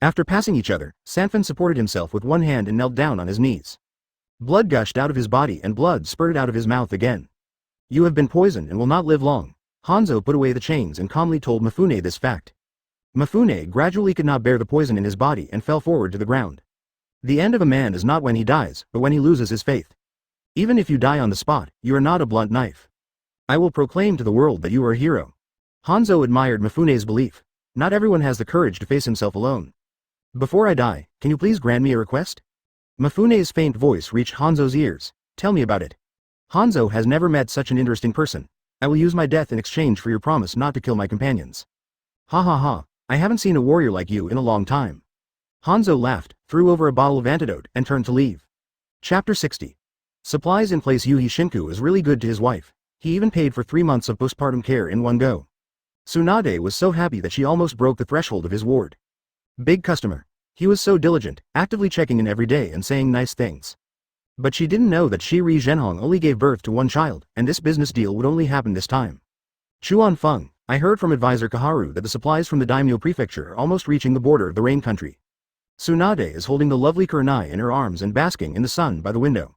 After passing each other, Sanfin supported himself with one hand and knelt down on his knees. Blood gushed out of his body and blood spurted out of his mouth again. You have been poisoned and will not live long. Hanzo put away the chains and calmly told Mifune this fact. Mifune gradually could not bear the poison in his body and fell forward to the ground. The end of a man is not when he dies, but when he loses his faith. Even if you die on the spot, you are not a blunt knife. I will proclaim to the world that you are a hero. Hanzo admired Mifune's belief. Not everyone has the courage to face himself alone. Before I die, can you please grant me a request? Mifune's faint voice reached Hanzo's ears. Tell me about it. Hanzo has never met such an interesting person. I will use my death in exchange for your promise not to kill my companions. Ha ha ha, I haven't seen a warrior like you in a long time. Hanzo laughed, threw over a bottle of antidote, and turned to leave. Chapter 60. Supplies in place. Yuhi Shinku is really good to his wife. He even paid for 3 months of postpartum care in one go. Tsunade was so happy that she almost broke the threshold of his ward. Big customer. He was so diligent, actively checking in every day and saying nice things. But she didn't know that Shiri Zhenhong only gave birth to one child, and this business deal would only happen this time. Chuan Feng, I heard from advisor Kaharu that the supplies from the Daimyo prefecture are almost reaching the border of the rain country. Tsunade is holding the lovely Kurenai in her arms and basking in the sun by the window.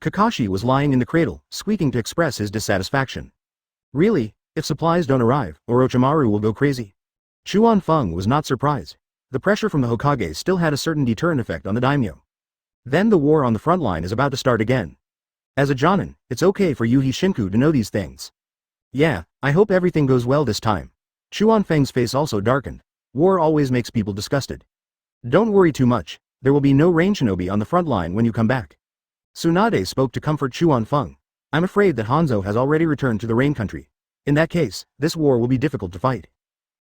Kakashi was lying in the cradle, squeaking to express his dissatisfaction. Really, if supplies don't arrive, Orochimaru will go crazy. Chuan Feng was not surprised. The pressure from the Hokage still had a certain deterrent effect on the daimyo. Then the war on the front line is about to start again. As a Jonin, it's okay for Yuhi Shinku to know these things. Yeah, I hope everything goes well this time. Chuan Feng's face also darkened. War always makes people disgusted. Don't worry too much, there will be no rain shinobi on the front line when you come back. Tsunade spoke to comfort Chuan Feng. I'm afraid that Hanzo has already returned to the rain country. In that case, this war will be difficult to fight.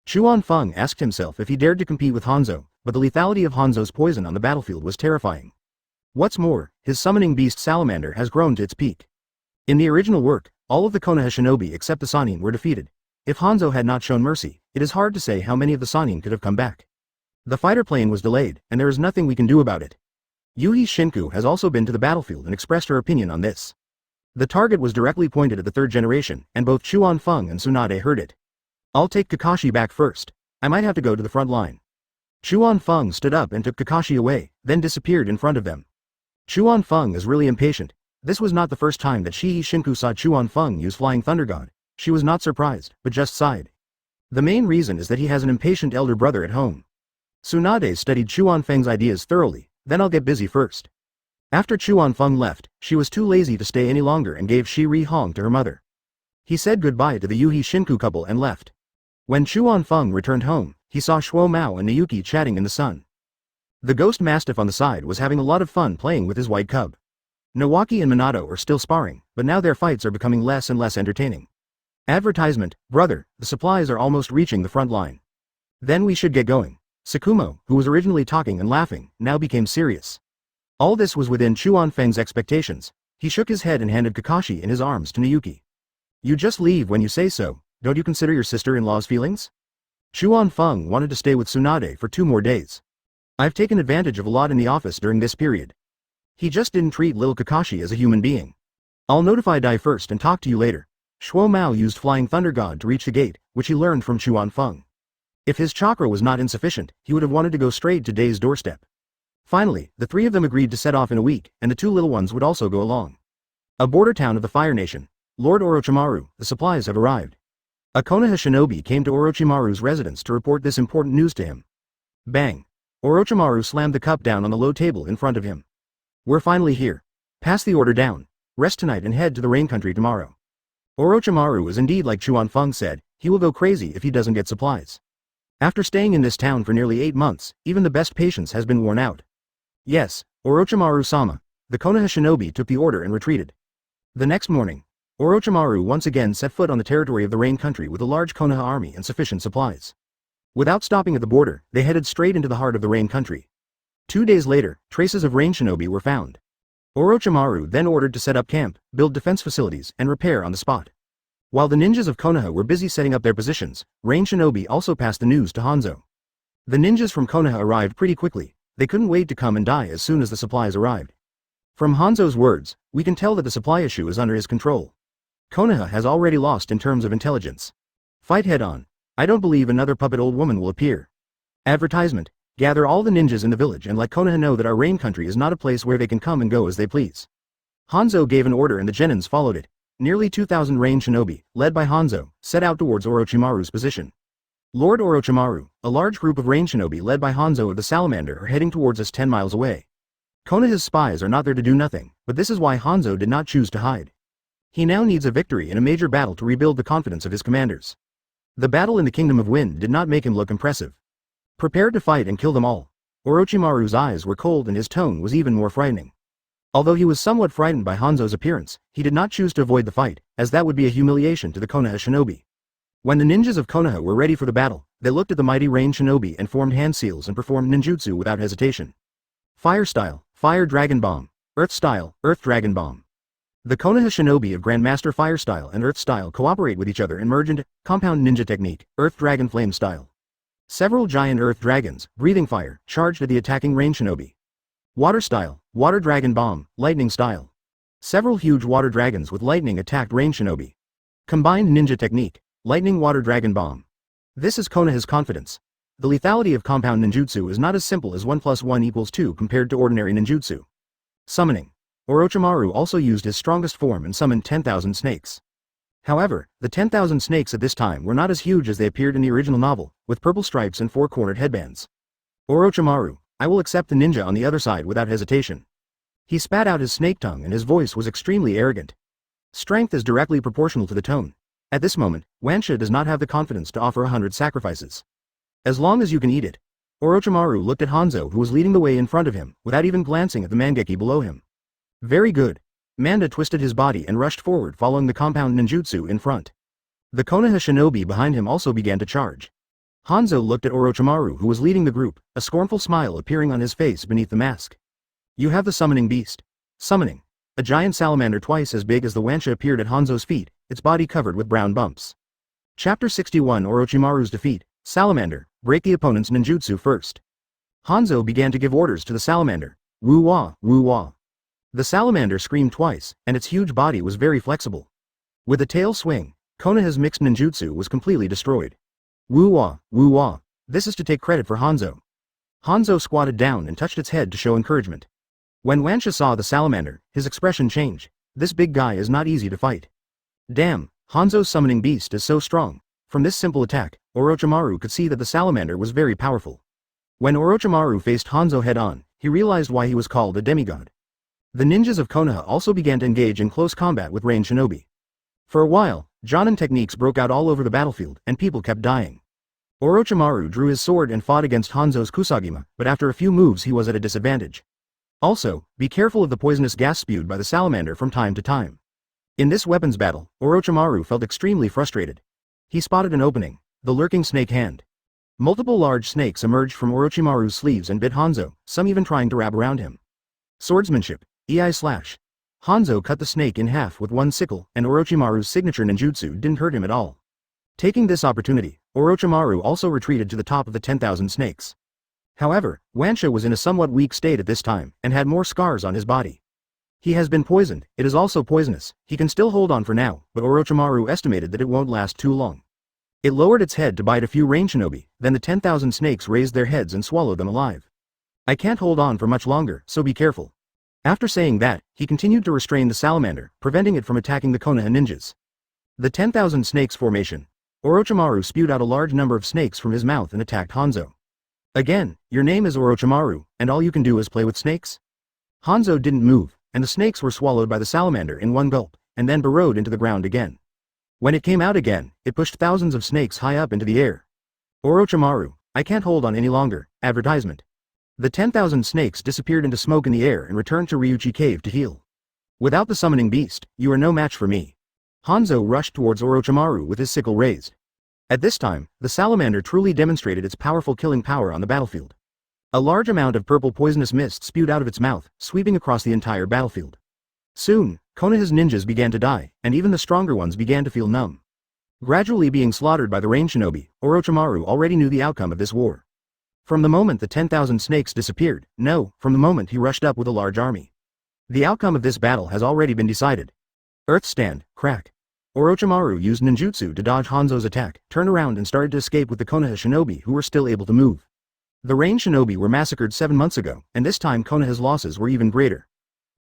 Chuan Feng asked himself if he dared to compete with Hanzo, but the lethality of Hanzo's poison on the battlefield was terrifying. What's more, his summoning beast salamander has grown to its peak. In the original work, all of the Konoha shinobi except the Sannin were defeated. If Hanzo had not shown mercy, it is hard to say how many of the Sannin could have come back. The fighter plane was delayed, and there is nothing we can do about it. Yuhi Shinku has also been to the battlefield and expressed her opinion on this. The target was directly pointed at the third generation, and both Chuan Feng and Tsunade heard it. I'll take Kakashi back first. I might have to go to the front line. Chuan Feng stood up and took Kakashi away, then disappeared in front of them. Chuan Feng is really impatient. This was not the first time that Yuhi Shinku saw Chuan Feng use Flying Thunder God. She was not surprised, but just sighed. The main reason is that he has an impatient elder brother at home. Tsunade studied Chuan Feng's ideas thoroughly. Then I'll get busy first. After Chuan Feng left, she was too lazy to stay any longer and gave Shiri Hong to her mother. He said goodbye to the Yuhi Shinku couple and left. When Chuan Feng returned home, he saw Shuo Mao and Nayuki chatting in the sun. The ghost mastiff on the side was having a lot of fun playing with his white cub. Nawaki and Minato are still sparring, but now their fights are becoming less and less entertaining. Advertisement, brother, the supplies are almost reaching the front line. Then we should get going. Sakumo, who was originally talking and laughing, now became serious. All this was within Chuan Feng's expectations. He shook his head and handed Kakashi in his arms to Nayuki. You just leave when you say so, don't you consider your sister-in-law's feelings? Chuan Feng wanted to stay with Tsunade for 2 more days. I've taken advantage of a lot in the office during this period. He just didn't treat little Kakashi as a human being. I'll notify Dai first and talk to you later. Shuo Mao used Flying Thunder God to reach the gate, which he learned from Chuan Feng. If his chakra was not insufficient, he would have wanted to go straight to Dai's doorstep. Finally, the 3 of them agreed to set off in a week, and the 2 little ones would also go along. A border town of the Fire Nation. Lord Orochimaru, the supplies have arrived. A Konoha shinobi came to Orochimaru's residence to report this important news to him. Bang! Orochimaru slammed the cup down on the low table in front of him. We're finally here. Pass the order down. Rest tonight and head to the rain country tomorrow. Orochimaru is indeed like Chuan Feng said, he will go crazy if he doesn't get supplies. After staying in this town for nearly 8 months, even the best patience has been worn out. Yes, Orochimaru-sama. The Konoha shinobi took the order and retreated. The next morning, Orochimaru once again set foot on the territory of the rain country with a large Konoha army and sufficient supplies. Without stopping at the border, they headed straight into the heart of the rain country. 2 days later, traces of rain shinobi were found. Orochimaru then ordered to set up camp, build defense facilities, and repair on the spot. While the ninjas of Konoha were busy setting up their positions, rain shinobi also passed the news to Hanzo. The ninjas from Konoha arrived pretty quickly. They couldn't wait to come and die as soon as the supplies arrived. From Hanzo's words, we can tell that the supply issue is under his control. Konoha has already lost in terms of intelligence. Fight head on. I don't believe another puppet old woman will appear. Advertisement. Gather all the ninjas in the village and let Konoha know that our rain country is not a place where they can come and go as they please. Hanzo gave an order and the genins followed it. Nearly 2,000 rain shinobi, led by Hanzo, set out towards Orochimaru's position. Lord Orochimaru, a large group of rain shinobi led by Hanzo of the Salamander are heading towards us 10 miles away. Konoha's spies are not there to do nothing, but this is why Hanzo did not choose to hide. He now needs a victory in a major battle to rebuild the confidence of his commanders. The battle in the Kingdom of Wind did not make him look impressive. Prepared to fight and kill them all. Orochimaru's eyes were cold and his tone was even more frightening. Although he was somewhat frightened by Hanzo's appearance, he did not choose to avoid the fight, as that would be a humiliation to the Konoha shinobi. When the ninjas of Konoha were ready for the battle, they looked at the mighty rain shinobi and formed hand seals and performed ninjutsu without hesitation. Fire style, Fire Dragon Bomb. Earth style, Earth Dragon Bomb. The Konoha shinobi of Grandmaster Fire style and Earth style cooperate with each other and merge into Compound Ninja Technique, Earth Dragon Flame style. Several giant earth dragons, breathing fire, charged at the attacking rain shinobi. Water style, Water Dragon Bomb, Lightning style. Several huge water dragons with lightning attacked rain shinobi. Combined ninja technique, Lightning Water Dragon Bomb. This is Konoha's confidence. The lethality of compound ninjutsu is not as simple as 1 + 1 = 2 compared to ordinary ninjutsu. Summoning. Orochimaru also used his strongest form and summoned 10,000 snakes. However, the 10,000 snakes at this time were not as huge as they appeared in the original novel, with purple stripes and 4-cornered headbands. Orochimaru, I will accept the ninja on the other side without hesitation. He spat out his snake tongue and his voice was extremely arrogant. Strength is directly proportional to the tone. At this moment, Wansha does not have the confidence to offer 100 sacrifices. As long as you can eat it. Orochimaru looked at Hanzo who was leading the way in front of him, without even glancing at the Mangeki below him. Very good. Manda twisted his body and rushed forward following the compound ninjutsu in front. The Konoha shinobi behind him also began to charge. Hanzo looked at Orochimaru who was leading the group, a scornful smile appearing on his face beneath the mask. You have the summoning beast. Summoning. A giant salamander twice as big as the Wansha appeared at Hanzo's feet, its body covered with brown bumps. Chapter 61 Orochimaru's Defeat. Salamander, break the opponent's ninjutsu first. Hanzo began to give orders to the salamander. Woo-wah, woo-wah. The salamander screamed twice, and its huge body was very flexible. With a tail swing, Konoha's mixed ninjutsu was completely destroyed. Woo-wah, woo-wah. This is to take credit for Hanzo. Hanzo squatted down and touched its head to show encouragement. When Wansha saw the salamander, his expression changed. This big guy is not easy to fight. Damn, Hanzo's summoning beast is so strong. From this simple attack, Orochimaru could see that the salamander was very powerful. When Orochimaru faced Hanzo head-on, he realized why he was called a demigod. The ninjas of Konoha also began to engage in close combat with rain shinobi. For a while, Jonin techniques broke out all over the battlefield, and people kept dying. Orochimaru drew his sword and fought against Hanzo's Kusagima, but after a few moves he was at a disadvantage. Also, be careful of the poisonous gas spewed by the salamander from time to time. In this weapons battle, Orochimaru felt extremely frustrated. He spotted an opening, the lurking snake hand. Multiple large snakes emerged from Orochimaru's sleeves and bit Hanzo, some even trying to wrap around him. Swordsmanship, EI slash. Hanzo cut the snake in half with one sickle, and Orochimaru's signature ninjutsu didn't hurt him at all. Taking this opportunity, Orochimaru also retreated to the top of the 10,000 snakes. However, Wansha was in a somewhat weak state at this time, and had more scars on his body. He has been poisoned, it is also poisonous, he can still hold on for now, but Orochimaru estimated that it won't last too long. It lowered its head to bite a few rain shinobi, then the 10,000 snakes raised their heads and swallowed them alive. I can't hold on for much longer, so be careful. After saying that, he continued to restrain the salamander, preventing it from attacking the Konoha ninjas. The 10,000 snakes formation. Orochimaru spewed out a large number of snakes from his mouth and attacked Hanzo. Again, your name is Orochimaru, and all you can do is play with snakes? Hanzo didn't move, and the snakes were swallowed by the salamander in one gulp, and then burrowed into the ground again. When it came out again, it pushed thousands of snakes high up into the air. Orochimaru, I can't hold on any longer. Advertisement. The 10,000 snakes disappeared into smoke in the air and returned to Ryuchi Cave to heal. Without the summoning beast, you are no match for me. Hanzo rushed towards Orochimaru with his sickle raised. At this time, the salamander truly demonstrated its powerful killing power on the battlefield. A large amount of purple poisonous mist spewed out of its mouth, sweeping across the entire battlefield. Soon, Konoha's ninjas began to die, and even the stronger ones began to feel numb. Gradually being slaughtered by the rain shinobi, Orochimaru already knew the outcome of this war. From the moment the 10,000 snakes disappeared, from the moment he rushed up with a large army. The outcome of this battle has already been decided. Earth stand, crack. Orochimaru used ninjutsu to dodge Hanzo's attack, turned around and started to escape with the Konoha shinobi who were still able to move. The rain shinobi were massacred 7 months ago, and this time Konoha's losses were even greater.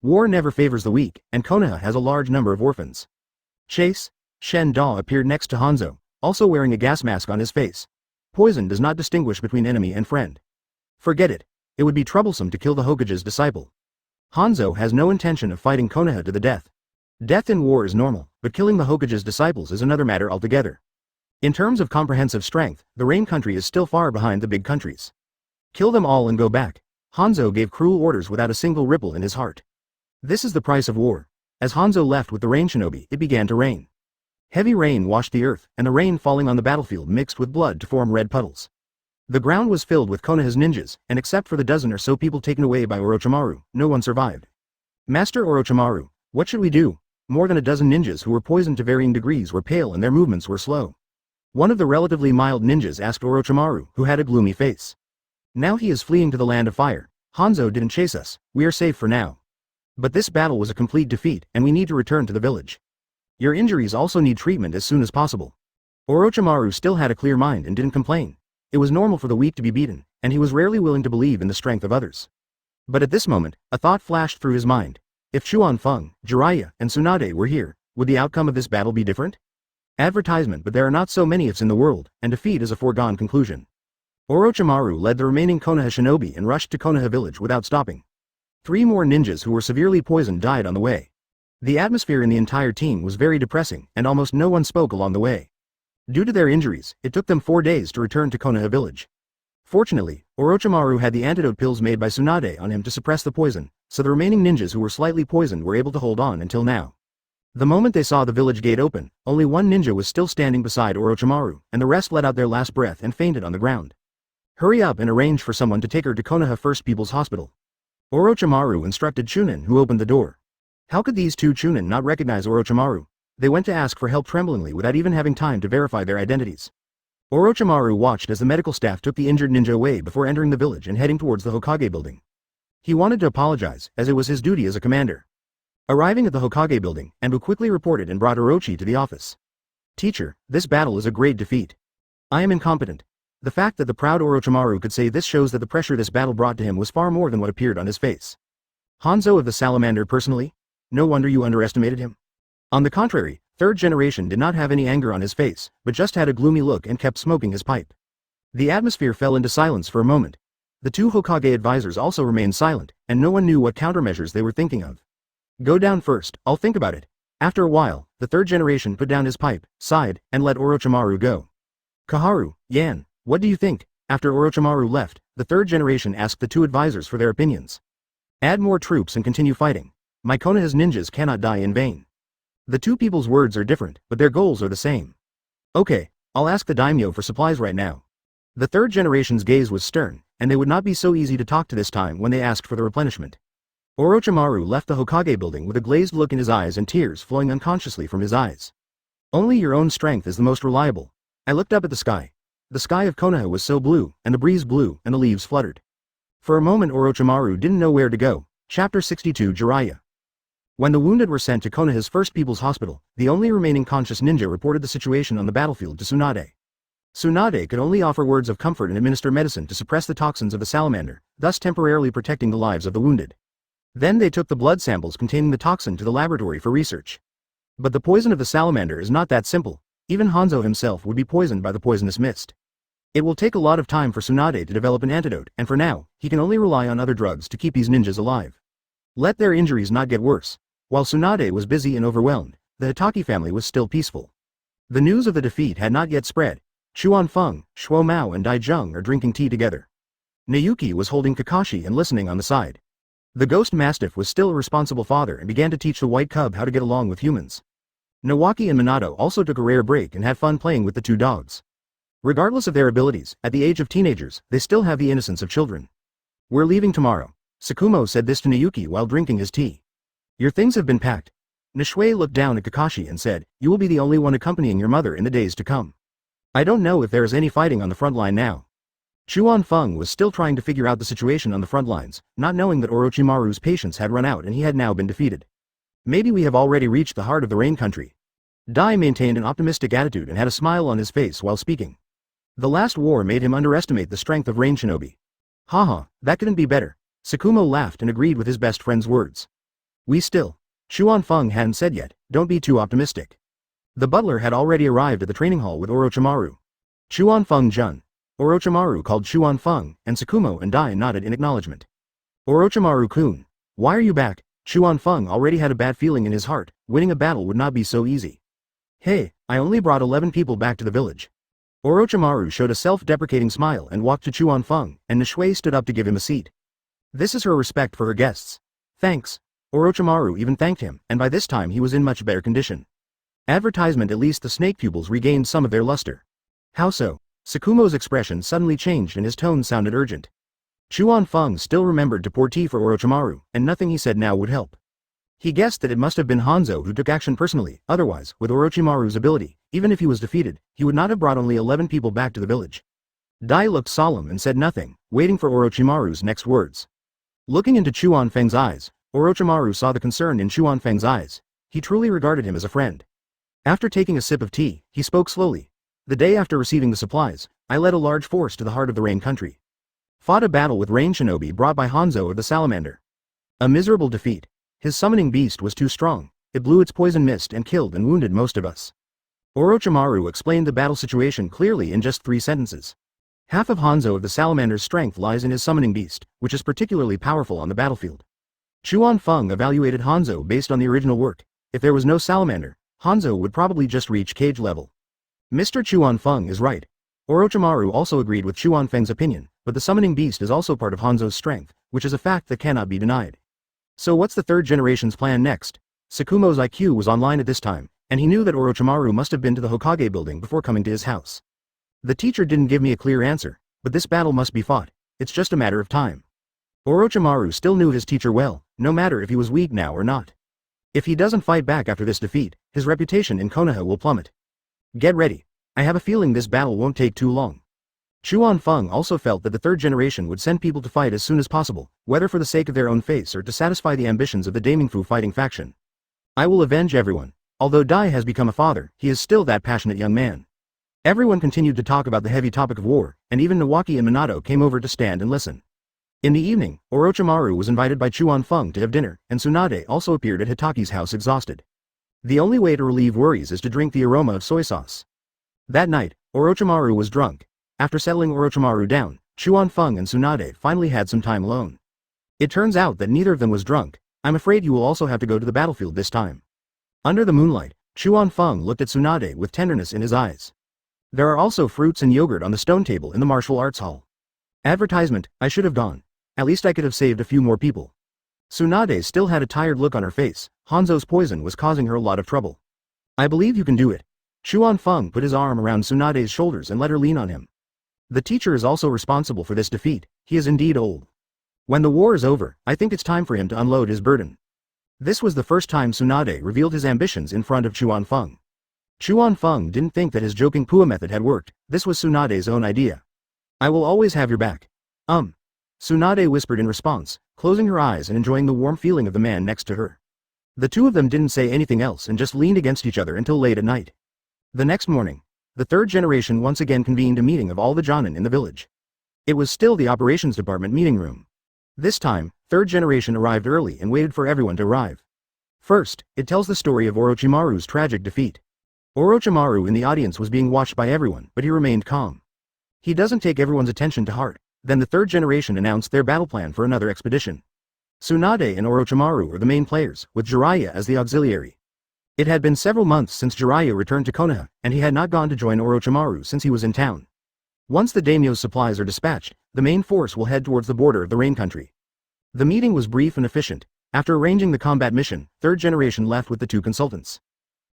War never favors the weak, and Konoha has a large number of orphans. Chase, Shen Da appeared next to Hanzo, also wearing a gas mask on his face. Poison does not distinguish between enemy and friend. Forget it. It would be troublesome to kill the Hokage's disciple. Hanzo has no intention of fighting Konoha to the death. Death in war is normal, but killing the Hokage's disciples is another matter altogether. In terms of comprehensive strength, the Rain country is still far behind the big countries. Kill them all and go back. Hanzo gave cruel orders without a single ripple in his heart. This is the price of war. As Hanzo left with the rain shinobi, it began to rain. Heavy rain washed the earth, and the rain falling on the battlefield mixed with blood to form red puddles. The ground was filled with Konoha's ninjas, and except for the dozen or so people taken away by Orochimaru, no one survived. Master Orochimaru, what should we do? More than a dozen ninjas who were poisoned to varying degrees were pale and their movements were slow. One of the relatively mild ninjas asked Orochimaru, who had a gloomy face. Now he is fleeing to the land of fire. Hanzo didn't chase us, we are safe for now. But this battle was a complete defeat, and we need to return to the village. Your injuries also need treatment as soon as possible. Orochimaru still had a clear mind and didn't complain. It was normal for the weak to be beaten, and he was rarely willing to believe in the strength of others. But at this moment, a thought flashed through his mind. If Chuanfeng, Jiraiya, and Tsunade were here, would the outcome of this battle be different? Advertisement, but there are not so many ifs in the world, and defeat is a foregone conclusion. Orochimaru led the remaining Konoha shinobi and rushed to Konoha village without stopping. 3 more ninjas who were severely poisoned died on the way. The atmosphere in the entire team was very depressing, and almost no one spoke along the way. Due to their injuries, it took them 4 days to return to Konoha village. Fortunately, Orochimaru had the antidote pills made by Tsunade on him to suppress the poison, so the remaining ninjas who were slightly poisoned were able to hold on until now. The moment they saw the village gate open, only one ninja was still standing beside Orochimaru, and the rest let out their last breath and fainted on the ground. Hurry up and arrange for someone to take her to Konoha First People's Hospital. Orochimaru instructed Chunin, who opened the door. How could these 2 Chunin not recognize Orochimaru? They went to ask for help tremblingly without even having time to verify their identities. Orochimaru watched as the medical staff took the injured ninja away before entering the village and heading towards the Hokage building. He wanted to apologize, as it was his duty as a commander. Arriving at the Hokage building, Anbu quickly reported and brought Orochi to the office. Teacher, this battle is a great defeat. I am incompetent. The fact that the proud Orochimaru could say this shows that the pressure this battle brought to him was far more than what appeared on his face. Hanzo of the Salamander personally? No wonder you underestimated him. On the contrary, 3rd generation did not have any anger on his face, but just had a gloomy look and kept smoking his pipe. The atmosphere fell into silence for a moment. The 2 Hokage advisors also remained silent, and no one knew what countermeasures they were thinking of. Go down first, I'll think about it. After a while, the 3rd generation put down his pipe, sighed, and let Orochimaru go. Kaharu, Yan, what do you think? After Orochimaru left, the 3rd generation asked the 2 advisors for their opinions. Add more troops and continue fighting. My Konoha's ninjas cannot die in vain. The 2 people's words are different, but their goals are the same. Okay, I'll ask the daimyo for supplies right now. The 3rd generation's gaze was stern, and they would not be so easy to talk to this time when they asked for the replenishment. Orochimaru left the Hokage building with a glazed look in his eyes and tears flowing unconsciously from his eyes. Only your own strength is the most reliable. I looked up at the sky. The sky of Konoha was so blue, and the breeze blew, and the leaves fluttered. For a moment Orochimaru didn't know where to go. Chapter 62 Jiraiya. When the wounded were sent to Konoha's First People's Hospital, the only remaining conscious ninja reported the situation on the battlefield to Tsunade. Tsunade could only offer words of comfort and administer medicine to suppress the toxins of the salamander, thus temporarily protecting the lives of the wounded. Then they took the blood samples containing the toxin to the laboratory for research. But the poison of the salamander is not that simple. Even Hanzo himself would be poisoned by the poisonous mist. It will take a lot of time for Tsunade to develop an antidote, and for now, he can only rely on other drugs to keep these ninjas alive. Let their injuries not get worse. While Tsunade was busy and overwhelmed, the Hatake family was still peaceful. The news of the defeat had not yet spread. Chuan Feng, Shuo Mao and Dai Zheng are drinking tea together. Nayuki was holding Kakashi and listening on the side. The ghost mastiff was still a responsible father and began to teach the white cub how to get along with humans. Nawaki and Minato also took a rare break and had fun playing with the two dogs. Regardless of their abilities, at the age of teenagers, they still have the innocence of children. We're leaving tomorrow. Tsukumo said this to Nayuki while drinking his tea. Your things have been packed. Nishui looked down at Kakashi and said, you will be the only one accompanying your mother in the days to come. I don't know if there is any fighting on the front line now. Chuan Feng was still trying to figure out the situation on the front lines, not knowing that Orochimaru's patience had run out and he had now been defeated. Maybe we have already reached the heart of the rain country. Dai maintained an optimistic attitude and had a smile on his face while speaking. The last war made him underestimate the strength of rain shinobi. Haha, that couldn't be better. Tsukumo laughed and agreed with his best friend's words. Chuan Feng hadn't said yet, don't be too optimistic. The butler had already arrived at the training hall with Orochimaru. Chuan Feng Jun. Orochimaru called Chuan Feng, and Tsukumo and Dai nodded in acknowledgement. Orochimaru-kun. Why are you back? Chuan Feng already had a bad feeling in his heart, winning a battle would not be so easy. Hey, I only brought 11 people back to the village. Orochimaru showed a self-deprecating smile and walked to Chuan Feng, and Nishui stood up to give him a seat. This is her respect for her guests. Thanks. Orochimaru even thanked him, and by this time he was in much better condition. Advertisement. At least the snake pupils regained some of their luster. How so? Tsukumo's expression suddenly changed and his tone sounded urgent. Chuan Feng still remembered to pour tea for Orochimaru, and nothing he said now would help. He guessed that it must have been Hanzo who took action personally, otherwise, with Orochimaru's ability, even if he was defeated, he would not have brought only 11 people back to the village. Dai looked solemn and said nothing, waiting for Orochimaru's next words. Looking into Chuan Feng's eyes, Orochimaru saw the concern in Chuan Feng's eyes. He truly regarded him as a friend. After taking a sip of tea, he spoke slowly. The day after receiving the supplies, I led a large force to the heart of the rain country. Fought a battle with rain shinobi brought by Hanzo of the Salamander. A miserable defeat. His summoning beast was too strong. It blew its poison mist and killed and wounded most of us. Orochimaru explained the battle situation clearly in just 3 sentences. Half of Hanzo of the Salamander's strength lies in his summoning beast, which is particularly powerful on the battlefield. Chuan Feng evaluated Hanzo based on the original work. If there was no salamander, Hanzo would probably just reach Kage-level. Mr. Chuan Feng is right. Orochimaru also agreed with Chuan Feng's opinion, but the summoning beast is also part of Hanzo's strength, which is a fact that cannot be denied. So what's the third generation's plan next? Tsukumo's IQ was online at this time, and he knew that Orochimaru must have been to the Hokage building before coming to his house. The teacher didn't give me a clear answer, but this battle must be fought. It's just a matter of time. Orochimaru still knew his teacher well, no matter if he was weak now or not. If he doesn't fight back after this defeat, his reputation in Konoha will plummet. Get ready. I have a feeling this battle won't take too long. Chuan Feng also felt that the third generation would send people to fight as soon as possible, whether for the sake of their own face or to satisfy the ambitions of the Damingfu fighting faction. I will avenge everyone. Although Dai has become a father, he is still that passionate young man. Everyone continued to talk about the heavy topic of war, and even Nawaki and Minato came over to stand and listen. In the evening, Orochimaru was invited by Chuan Feng to have dinner, and Tsunade also appeared at Hitake's house exhausted. The only way to relieve worries is to drink the aroma of soy sauce. That night, Orochimaru was drunk. After settling Orochimaru down, Chuan Feng and Tsunade finally had some time alone. It turns out that neither of them was drunk. I'm afraid you will also have to go to the battlefield this time. Under the moonlight, Chuan Feng looked at Tsunade with tenderness in his eyes. There are also fruits and yogurt on the stone table in the martial arts hall. Advertisement, I should have gone. At least I could have saved a few more people. Tsunade still had a tired look on her face. Hanzo's poison was causing her a lot of trouble. I believe you can do it. Chuan Feng put his arm around Tsunade's shoulders and let her lean on him. The teacher is also responsible for this defeat. He is indeed old. When the war is over, I think it's time for him to unload his burden. This was the first time Tsunade revealed his ambitions in front of Chuan Feng. Chuan Feng didn't think that his joking Pua method had worked. This was Tsunade's own idea. I will always have your back. Tsunade whispered in response, closing her eyes and enjoying the warm feeling of the man next to her. The two of them didn't say anything else and just leaned against each other until late at night. The next morning, the third generation once again convened a meeting of all the Jonin in the village. It was still the operations department meeting room. This time, third generation arrived early and waited for everyone to arrive. First, it tells the story of Orochimaru's tragic defeat. Orochimaru in the audience was being watched by everyone, but he remained calm. He doesn't take everyone's attention to heart. Then the third generation announced their battle plan for another expedition. Tsunade and Orochimaru are the main players, with Jiraiya as the auxiliary. It had been several months since Jiraiya returned to Konoha, and he had not gone to join Orochimaru since he was in town. Once the daimyo's supplies are dispatched, the main force will head towards the border of the Rain Country. The meeting was brief and efficient. After arranging the combat mission, third generation left with the two consultants.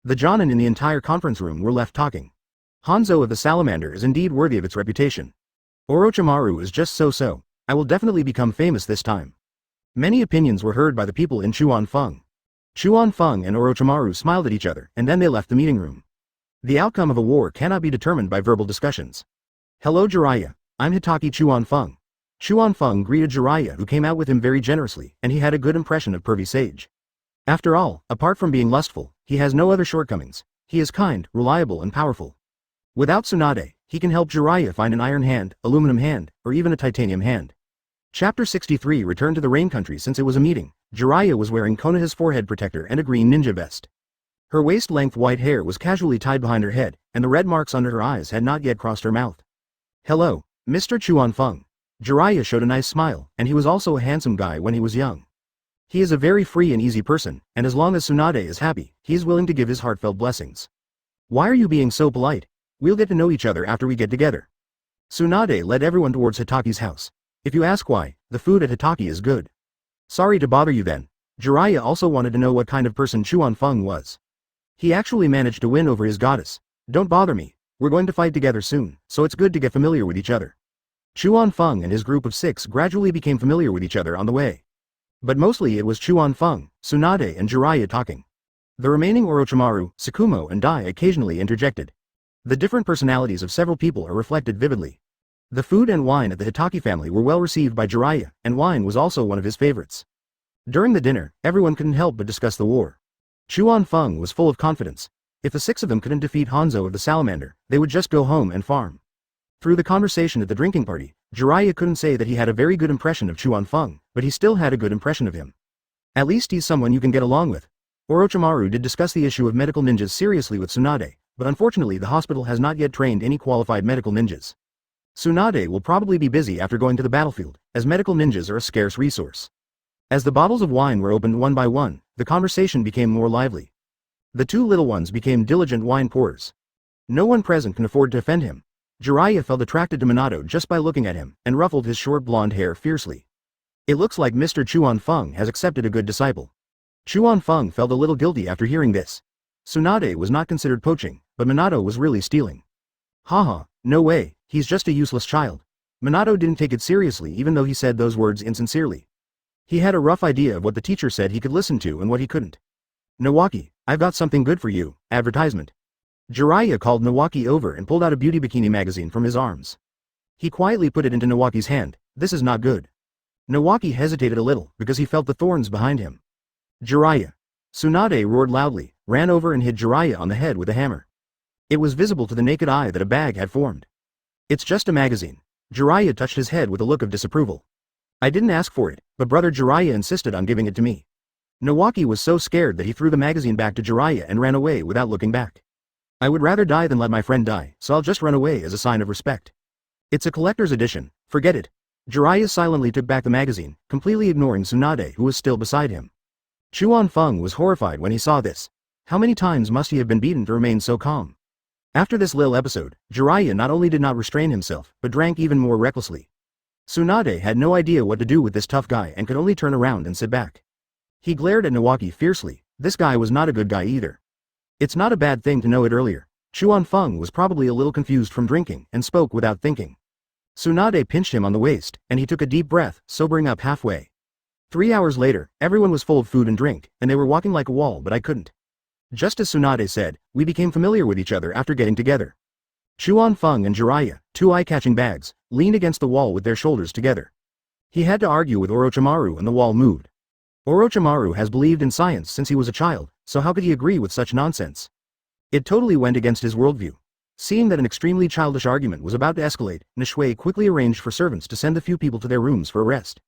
The Jonin in the entire conference room were left talking. Hanzo of the Salamander is indeed worthy of its reputation. Orochimaru is just so-so. I will definitely become famous this time. Many opinions were heard by the people in Chuanfeng. Chuanfeng and Orochimaru smiled at each other, and then they left the meeting room. The outcome of a war cannot be determined by verbal discussions. Hello Jiraiya, I'm Hatake Chuanfeng. Chuanfeng greeted Jiraiya, who came out with him very generously, and he had a good impression of pervy sage. After all, apart from being lustful, he has no other shortcomings. He is kind, reliable and powerful. Without Tsunade, he can help Jiraiya find an iron hand, aluminum hand, or even a titanium hand. Chapter 63 returned to the Rain Country. Since it was a meeting, Jiraiya was wearing Konoha's forehead protector and a green ninja vest. Her waist-length white hair was casually tied behind her head, and the red marks under her eyes had not yet crossed her mouth. Hello, Mr. Chuanfeng. Jiraiya showed a nice smile, and he was also a handsome guy when he was young. He is a very free and easy person, and as long as Tsunade is happy, he is willing to give his heartfelt blessings. Why are you being so polite? We'll get to know each other after we get together. Tsunade led everyone towards Hitaki's house. If you ask why, the food at Hatake is good. Sorry to bother you then. Jiraiya also wanted to know what kind of person Chuanfeng was. He actually managed to win over his goddess. Don't bother me, we're going to fight together soon, so it's good to get familiar with each other. Chuanfeng and his group of 6 gradually became familiar with each other on the way. But mostly it was Chuanfeng, Tsunade and Jiraiya talking. The remaining Orochimaru, Tsukumo and Dai occasionally interjected. The different personalities of several people are reflected vividly. The food and wine at the Hatake family were well received by Jiraiya, and wine was also one of his favorites. During the dinner, everyone couldn't help but discuss the war. Chuanfeng was full of confidence. If the 6 of them couldn't defeat Hanzo of the Salamander, they would just go home and farm. Through the conversation at the drinking party, Jiraiya couldn't say that he had a very good impression of Chuanfeng, but he still had a good impression of him. At least he's someone you can get along with. Orochimaru did discuss the issue of medical ninjas seriously with Tsunade, but unfortunately the hospital has not yet trained any qualified medical ninjas. Tsunade will probably be busy after going to the battlefield, as medical ninjas are a scarce resource. As the bottles of wine were opened one by one, the conversation became more lively. The 2 little ones became diligent wine pourers. No one present can afford to offend him. Jiraiya felt attracted to Minato just by looking at him, and ruffled his short blonde hair fiercely. It looks like Mr. Chuanfeng has accepted a good disciple. Chuanfeng felt a little guilty after hearing this. Tsunade was not considered poaching, but Minato was really stealing. Haha, no way, he's just a useless child. Minato didn't take it seriously even though he said those words insincerely. He had a rough idea of what the teacher said he could listen to and what he couldn't. Nawaki, I've got something good for you, advertisement. Jiraiya called Nawaki over and pulled out a beauty bikini magazine from his arms. He quietly put it into Nawaki's hand. This is not good. Nawaki hesitated a little because he felt the thorns behind him. Jiraiya. Tsunade roared loudly, ran over and hit Jiraiya on the head with a hammer. It was visible to the naked eye that a bag had formed. It's just a magazine. Jiraiya touched his head with a look of disapproval. I didn't ask for it, but brother Jiraiya insisted on giving it to me. Nawaki was so scared that he threw the magazine back to Jiraiya and ran away without looking back. I would rather die than let my friend die, so I'll just run away as a sign of respect. It's a collector's edition, forget it. Jiraiya silently took back the magazine, completely ignoring Tsunade who was still beside him. Chuanfeng was horrified when he saw this. How many times must he have been beaten to remain so calm? After this little episode, Jiraiya not only did not restrain himself, but drank even more recklessly. Tsunade had no idea what to do with this tough guy and could only turn around and sit back. He glared at Nawaki fiercely. This guy was not a good guy either. It's not a bad thing to know it earlier. Chuanfeng was probably a little confused from drinking and spoke without thinking. Tsunade pinched him on the waist, and he took a deep breath, sobering up halfway. 3 hours later, everyone was full of food and drink, and they were walking like a wall, but I couldn't. Just as Tsunade said, we became familiar with each other after getting together. Chuanfeng and Jiraiya, 2 eye-catching bags, leaned against the wall with their shoulders together. He had to argue with Orochimaru and the wall moved. Orochimaru has believed in science since he was a child, so how could he agree with such nonsense? It totally went against his worldview. Seeing that an extremely childish argument was about to escalate, Nishui quickly arranged for servants to send the few people to their rooms for a rest.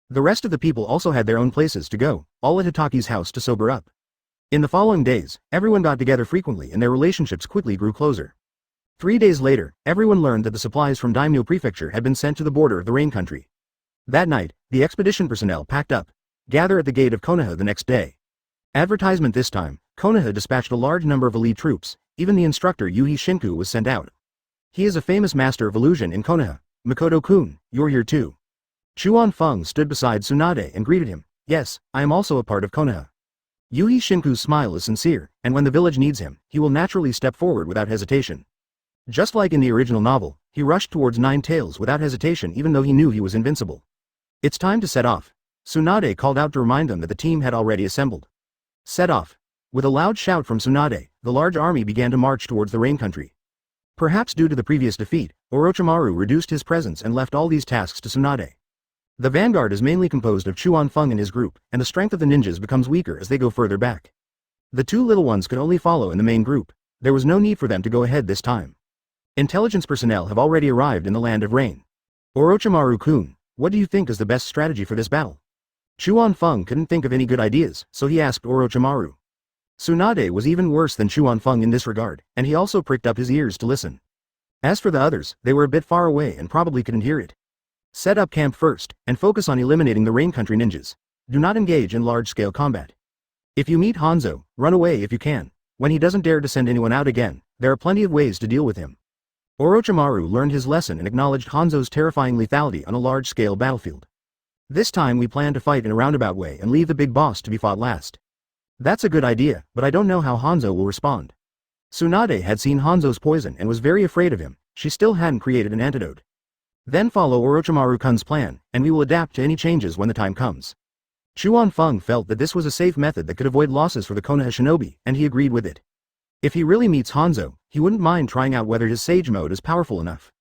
The rest of the people also had their own places to go, all at Hitaki's house to sober up. In the following days, everyone got together frequently and their relationships quickly grew closer. 3 days later, everyone learned that the supplies from Daimyo Prefecture had been sent to the border of the Rain Country. That night, the expedition personnel packed up, gather at the gate of Konoha the next day. Advertisement this time, Konoha dispatched a large number of elite troops, even the instructor Yuhi Shinku was sent out. He is a famous master of illusion in Konoha. Makoto-kun, you're here too. Chuan Feng stood beside Tsunade and greeted him. Yes, I am also a part of Konoha. Yuhi Shinku's smile is sincere, and when the village needs him, he will naturally step forward without hesitation. Just like in the original novel, he rushed towards Nine Tails without hesitation even though he knew he was invincible. It's time to set off. Tsunade called out to remind them that the team had already assembled. Set off. With a loud shout from Tsunade, the large army began to march towards the Rain Country. Perhaps due to the previous defeat, Orochimaru reduced his presence and left all these tasks to Tsunade. The vanguard is mainly composed of Chuan Feng and his group, and the strength of the ninjas becomes weaker as they go further back. The two little ones could only follow in the main group. There was no need for them to go ahead this time. Intelligence personnel have already arrived in the Land of Rain. Orochimaru-kun, what do you think is the best strategy for this battle? Chuan Feng couldn't think of any good ideas, so he asked Orochimaru. Tsunade was even worse than Chuan Feng in this regard, and he also pricked up his ears to listen. As for the others, they were a bit far away and probably couldn't hear it. Set up camp first, and focus on eliminating the Rain Country ninjas. Do not engage in large-scale combat. If you meet Hanzo, run away if you can. When he doesn't dare to send anyone out again, there are plenty of ways to deal with him. Orochimaru learned his lesson and acknowledged Hanzo's terrifying lethality on a large-scale battlefield. This time we plan to fight in a roundabout way and leave the big boss to be fought last. That's a good idea, but I don't know how Hanzo will respond. Tsunade had seen Hanzo's poison and was very afraid of him. She still hadn't created an antidote. Then follow Orochimaru-kun's plan, and we will adapt to any changes when the time comes. Chuan Feng felt that this was a safe method that could avoid losses for the Konoha shinobi, and he agreed with it. If he really meets Hanzo, he wouldn't mind trying out whether his sage mode is powerful enough.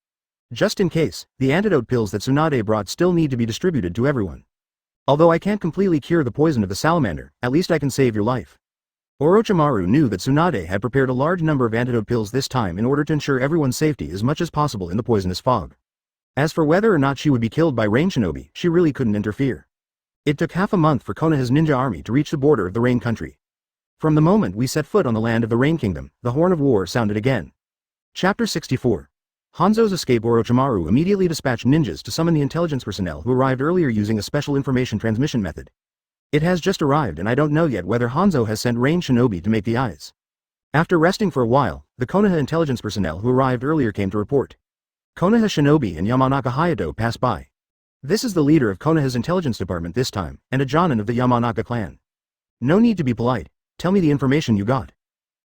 Just in case, the antidote pills that Tsunade brought still need to be distributed to everyone. Although I can't completely cure the poison of the salamander, at least I can save your life. Orochimaru knew that Tsunade had prepared a large number of antidote pills this time in order to ensure everyone's safety as much as possible in the poisonous fog. As for whether or not she would be killed by Rain Shinobi, she really couldn't interfere. It took half a month for Konoha's ninja army to reach the border of the Rain Country. From the moment we set foot on the land of the Rain Kingdom, the horn of war sounded again. Chapter 64. Hanzo's escape. Orochimaru immediately dispatched ninjas to summon the intelligence personnel who arrived earlier using a special information transmission method. It has just arrived and I don't know yet whether Hanzo has sent Rain Shinobi to make the eyes. After resting for a while, the Konoha intelligence personnel who arrived earlier came to report. Konoha Shinobi and Yamanaka Hayato passed by. This is the leader of Konoha's intelligence department this time, and a Jonin of the Yamanaka clan. No need to be polite, tell me the information you got.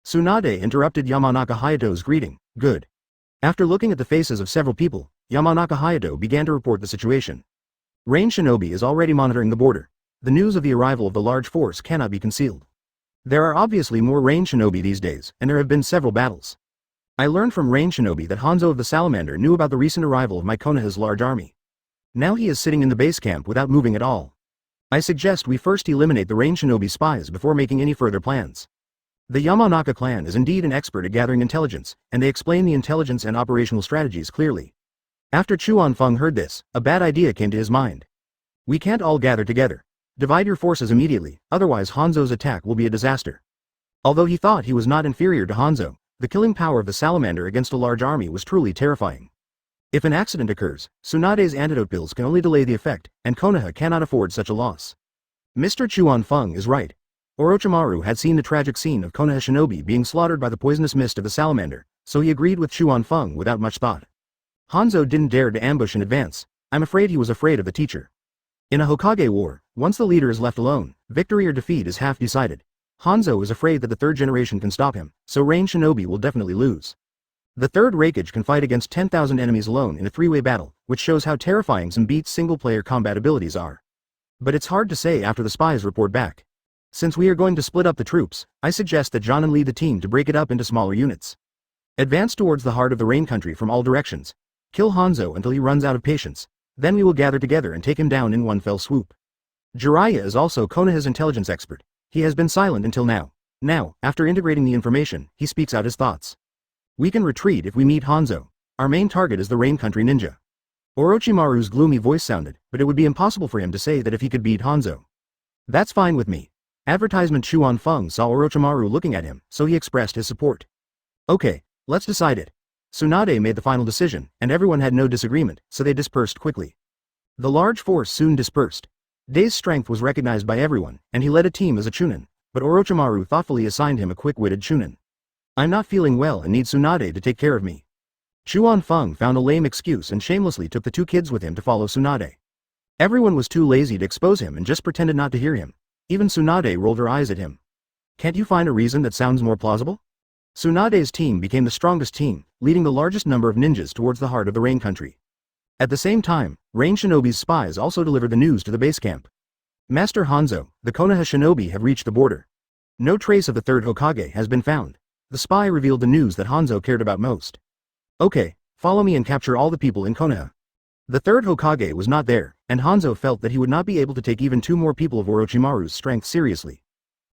Tsunade interrupted Yamanaka Hayato's greeting. Good. After looking at the faces of several people, Yamanaka Hayato began to report the situation. Rain Shinobi is already monitoring the border. The news of the arrival of the large force cannot be concealed. There are obviously more Rain Shinobi these days, and there have been several battles. I learned from Rain Shinobi that Hanzo of the Salamander knew about the recent arrival of my Konoha's large army. Now he is sitting in the base camp without moving at all. I suggest we first eliminate the Rain Shinobi spies before making any further plans. The Yamanaka clan is indeed an expert at gathering intelligence, and they explain the intelligence and operational strategies clearly. After Chuan Feng heard this, a bad idea came to his mind. We can't all gather together. Divide your forces immediately, otherwise Hanzo's attack will be a disaster. Although he thought he was not inferior to Hanzo, the killing power of the salamander against a large army was truly terrifying. If an accident occurs, Tsunade's antidote pills can only delay the effect, and Konoha cannot afford such a loss. Mr. Chuan Feng is right. Orochimaru had seen the tragic scene of Konoha Shinobi being slaughtered by the poisonous mist of the salamander, so he agreed with Chuan Feng without much thought. Hanzo didn't dare to ambush in advance. I'm afraid he was afraid of the teacher. In a Hokage war, once the leader is left alone, victory or defeat is half decided. Hanzo is afraid that the third generation can stop him, so Rain Shinobi will definitely lose. The third Raikage can fight against 10,000 enemies alone in a three-way battle, which shows how terrifying some Beat's single-player combat abilities are. But it's hard to say after the spies report back. Since we are going to split up the troops, I suggest that Jonin lead the team to break it up into smaller units. Advance towards the heart of the Rain Country from all directions. Kill Hanzo until he runs out of patience. Then we will gather together and take him down in one fell swoop. Jiraiya is also Konoha's intelligence expert. He has been silent until now. Now, after integrating the information, he speaks out his thoughts. We can retreat if we meet Hanzo. Our main target is the Rain Country ninja. Orochimaru's gloomy voice sounded, but it would be impossible for him to say that if he could beat Hanzo. That's fine with me. Advertisement Chuan Feng saw Orochimaru looking at him, so he expressed his support. Okay, let's decide it. Tsunade made the final decision, and everyone had no disagreement, so they dispersed quickly. The large force soon dispersed. Day's strength was recognized by everyone, and he led a team as a Chunin, but Orochimaru thoughtfully assigned him a quick-witted Chunin. I'm not feeling well and need Tsunade to take care of me. Chuan Feng found a lame excuse and shamelessly took the two kids with him to follow Tsunade. Everyone was too lazy to expose him and just pretended not to hear him. Even Tsunade rolled her eyes at him. Can't you find a reason that sounds more plausible? Tsunade's team became the strongest team, leading the largest number of ninjas towards the heart of the Rain Country. At the same time, Rain Shinobi's spies also delivered the news to the base camp. Master Hanzo, the Konoha Shinobi have reached the border. No trace of the third Hokage has been found. The spy revealed the news that Hanzo cared about most. Okay, follow me and capture all the people in Konoha. The third Hokage was not there, and Hanzo felt that he would not be able to take even two more people of Orochimaru's strength seriously.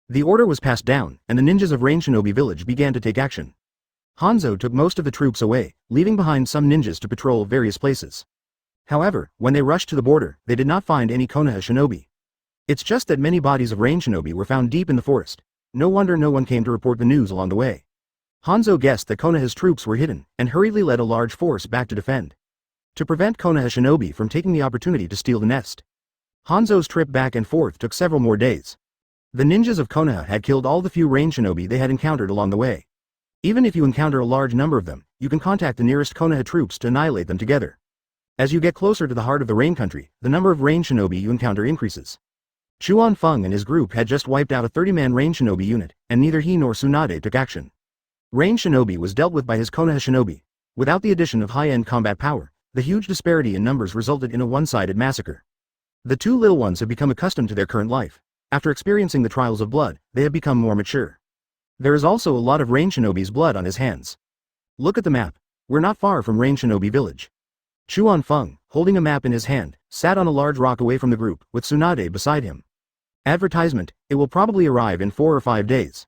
The order was passed down, and the ninjas of Rain Shinobi village began to take action. Hanzo took most of the troops away, leaving behind some ninjas to patrol various places. However, when they rushed to the border, they did not find any Konoha Shinobi. It's just that many bodies of Rain Shinobi were found deep in the forest. No wonder no one came to report the news along the way. Hanzo guessed that Konoha's troops were hidden, and hurriedly led a large force back to defend. To prevent Konoha Shinobi from taking the opportunity to steal the nest. Hanzo's trip back and forth took several more days. The ninjas of Konoha had killed all the few Rain Shinobi they had encountered along the way. Even if you encounter a large number of them, you can contact the nearest Konoha troops to annihilate them together. As you get closer to the heart of the Rain Country, the number of Rain Shinobi you encounter increases. Chuan Feng and his group had just wiped out a 30-man Rain Shinobi unit, and neither he nor Tsunade took action. Rain Shinobi was dealt with by his Konoha Shinobi. Without the addition of high-end combat power, the huge disparity in numbers resulted in a one-sided massacre. The two little ones have become accustomed to their current life. After experiencing the trials of blood, they have become more mature. There is also a lot of Rain Shinobi's blood on his hands. Look at the map. We're not far from Rain Shinobi village. Chuan Feng, holding a map in his hand, sat on a large rock away from the group, with Tsunade beside him. Advertisement, it will probably arrive in 4 or 5 days.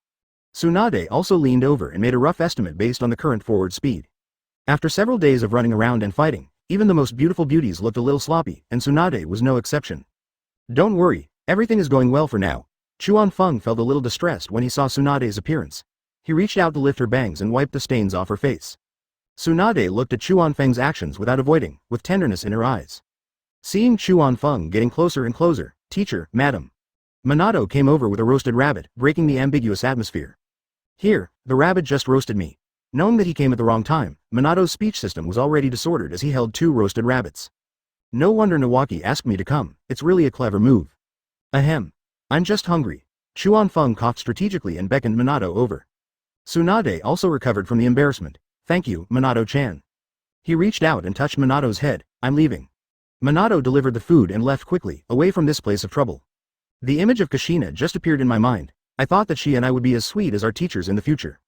Tsunade also leaned over and made a rough estimate based on the current forward speed. After several days of running around and fighting, even the most beautiful beauties looked a little sloppy, and Tsunade was no exception. Don't worry, everything is going well for now. Chuan Feng felt a little distressed when he saw Tsunade's appearance. He reached out to lift her bangs and wiped the stains off her face. Tsunade looked at Chuan Feng's actions without avoiding, with tenderness in her eyes. Seeing Chuan Feng getting closer and closer, "Teacher, madam." Minato came over with a roasted rabbit, breaking the ambiguous atmosphere. Here, the rabbit just roasted me. Knowing that he came at the wrong time, Minato's speech system was already disordered as he held 2 roasted rabbits. No wonder Nawaki asked me to come, it's really a clever move. Ahem. I'm just hungry. Chuan Feng coughed strategically and beckoned Minato over. Tsunade also recovered from the embarrassment. Thank you, Minato-chan. He reached out and touched Minato's head. I'm leaving. Minato delivered the food and left quickly, away from this place of trouble. The image of Kushina just appeared in my mind. I thought that she and I would be as sweet as our teachers in the future.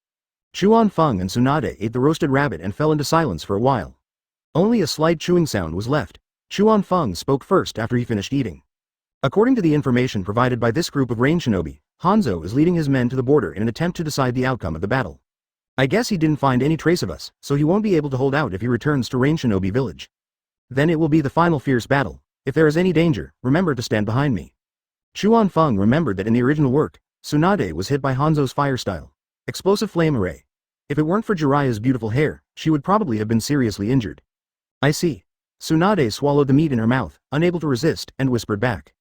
Chuan Feng and Tsunade ate the roasted rabbit and fell into silence for a while. Only a slight chewing sound was left. Chuan Feng spoke first after he finished eating. According to the information provided by this group of Rain Shinobi, Hanzo is leading his men to the border in an attempt to decide the outcome of the battle. I guess he didn't find any trace of us, so he won't be able to hold out if he returns to Rain Shinobi village. Then it will be the final fierce battle. If there is any danger, remember to stand behind me. Chuan Feng remembered that in the original work, Tsunade was hit by Hanzo's fire style. Explosive flame array. If it weren't for Jiraiya's beautiful hair, she would probably have been seriously injured. I see. Tsunade swallowed the meat in her mouth, unable to resist, and whispered back.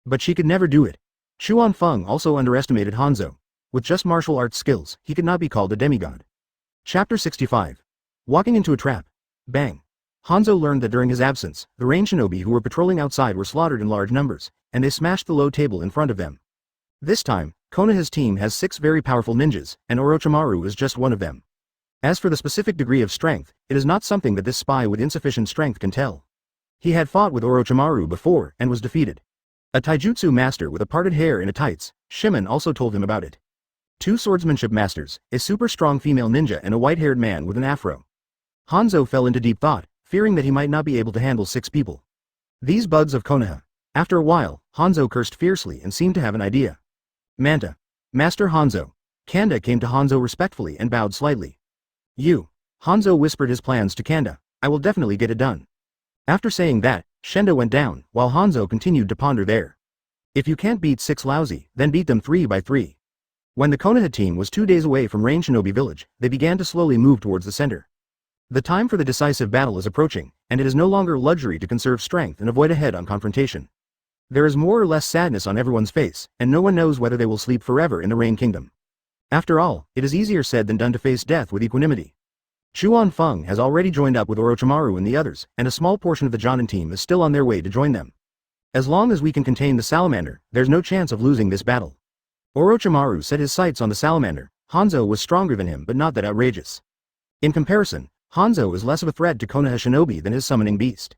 But she could never do it. Chuan Feng also underestimated Hanzo. With just martial arts skills, he could not be called a demigod. Chapter 65. Walking into a trap. Bang. Hanzo learned that during his absence, the Rain Shinobi who were patrolling outside were slaughtered in large numbers, and they smashed the low table in front of them. This time, Konoha's team has 6 very powerful ninjas, and Orochimaru is just one of them. As for the specific degree of strength, it is not something that this spy with insufficient strength can tell. He had fought with Orochimaru before and was defeated. A taijutsu master with a parted hair in a tights, Shimon also told him about it. 2 swordsmanship masters, a super strong female ninja and a white-haired man with an afro. Hanzo fell into deep thought, fearing that he might not be able to handle 6 people. These bugs of Konoha. After a while, Hanzo cursed fiercely and seemed to have an idea. Manta. Master Hanzo. Kanda came to Hanzo respectfully and bowed slightly. You. Hanzo whispered his plans to Kanda. I will definitely get it done. After saying that, Shendo went down, while Hanzo continued to ponder there. If you can't beat 6 lousy, then beat them 3 by 3. When the Konoha team was 2 days away from Rain Shinobi village, they began to slowly move towards the center. The time for the decisive battle is approaching, and it is no longer luxury to conserve strength and avoid a head-on confrontation. There is more or less sadness on everyone's face, and no one knows whether they will sleep forever in the Rain Kingdom. After all, it is easier said than done to face death with equanimity. Chuan Feng has already joined up with Orochimaru and the others, and a small portion of the Jonin team is still on their way to join them. As long as we can contain the salamander, there's no chance of losing this battle. Orochimaru set his sights on the salamander. Hanzo was stronger than him but not that outrageous. In comparison, Hanzo is less of a threat to Konoha Shinobi than his summoning beast.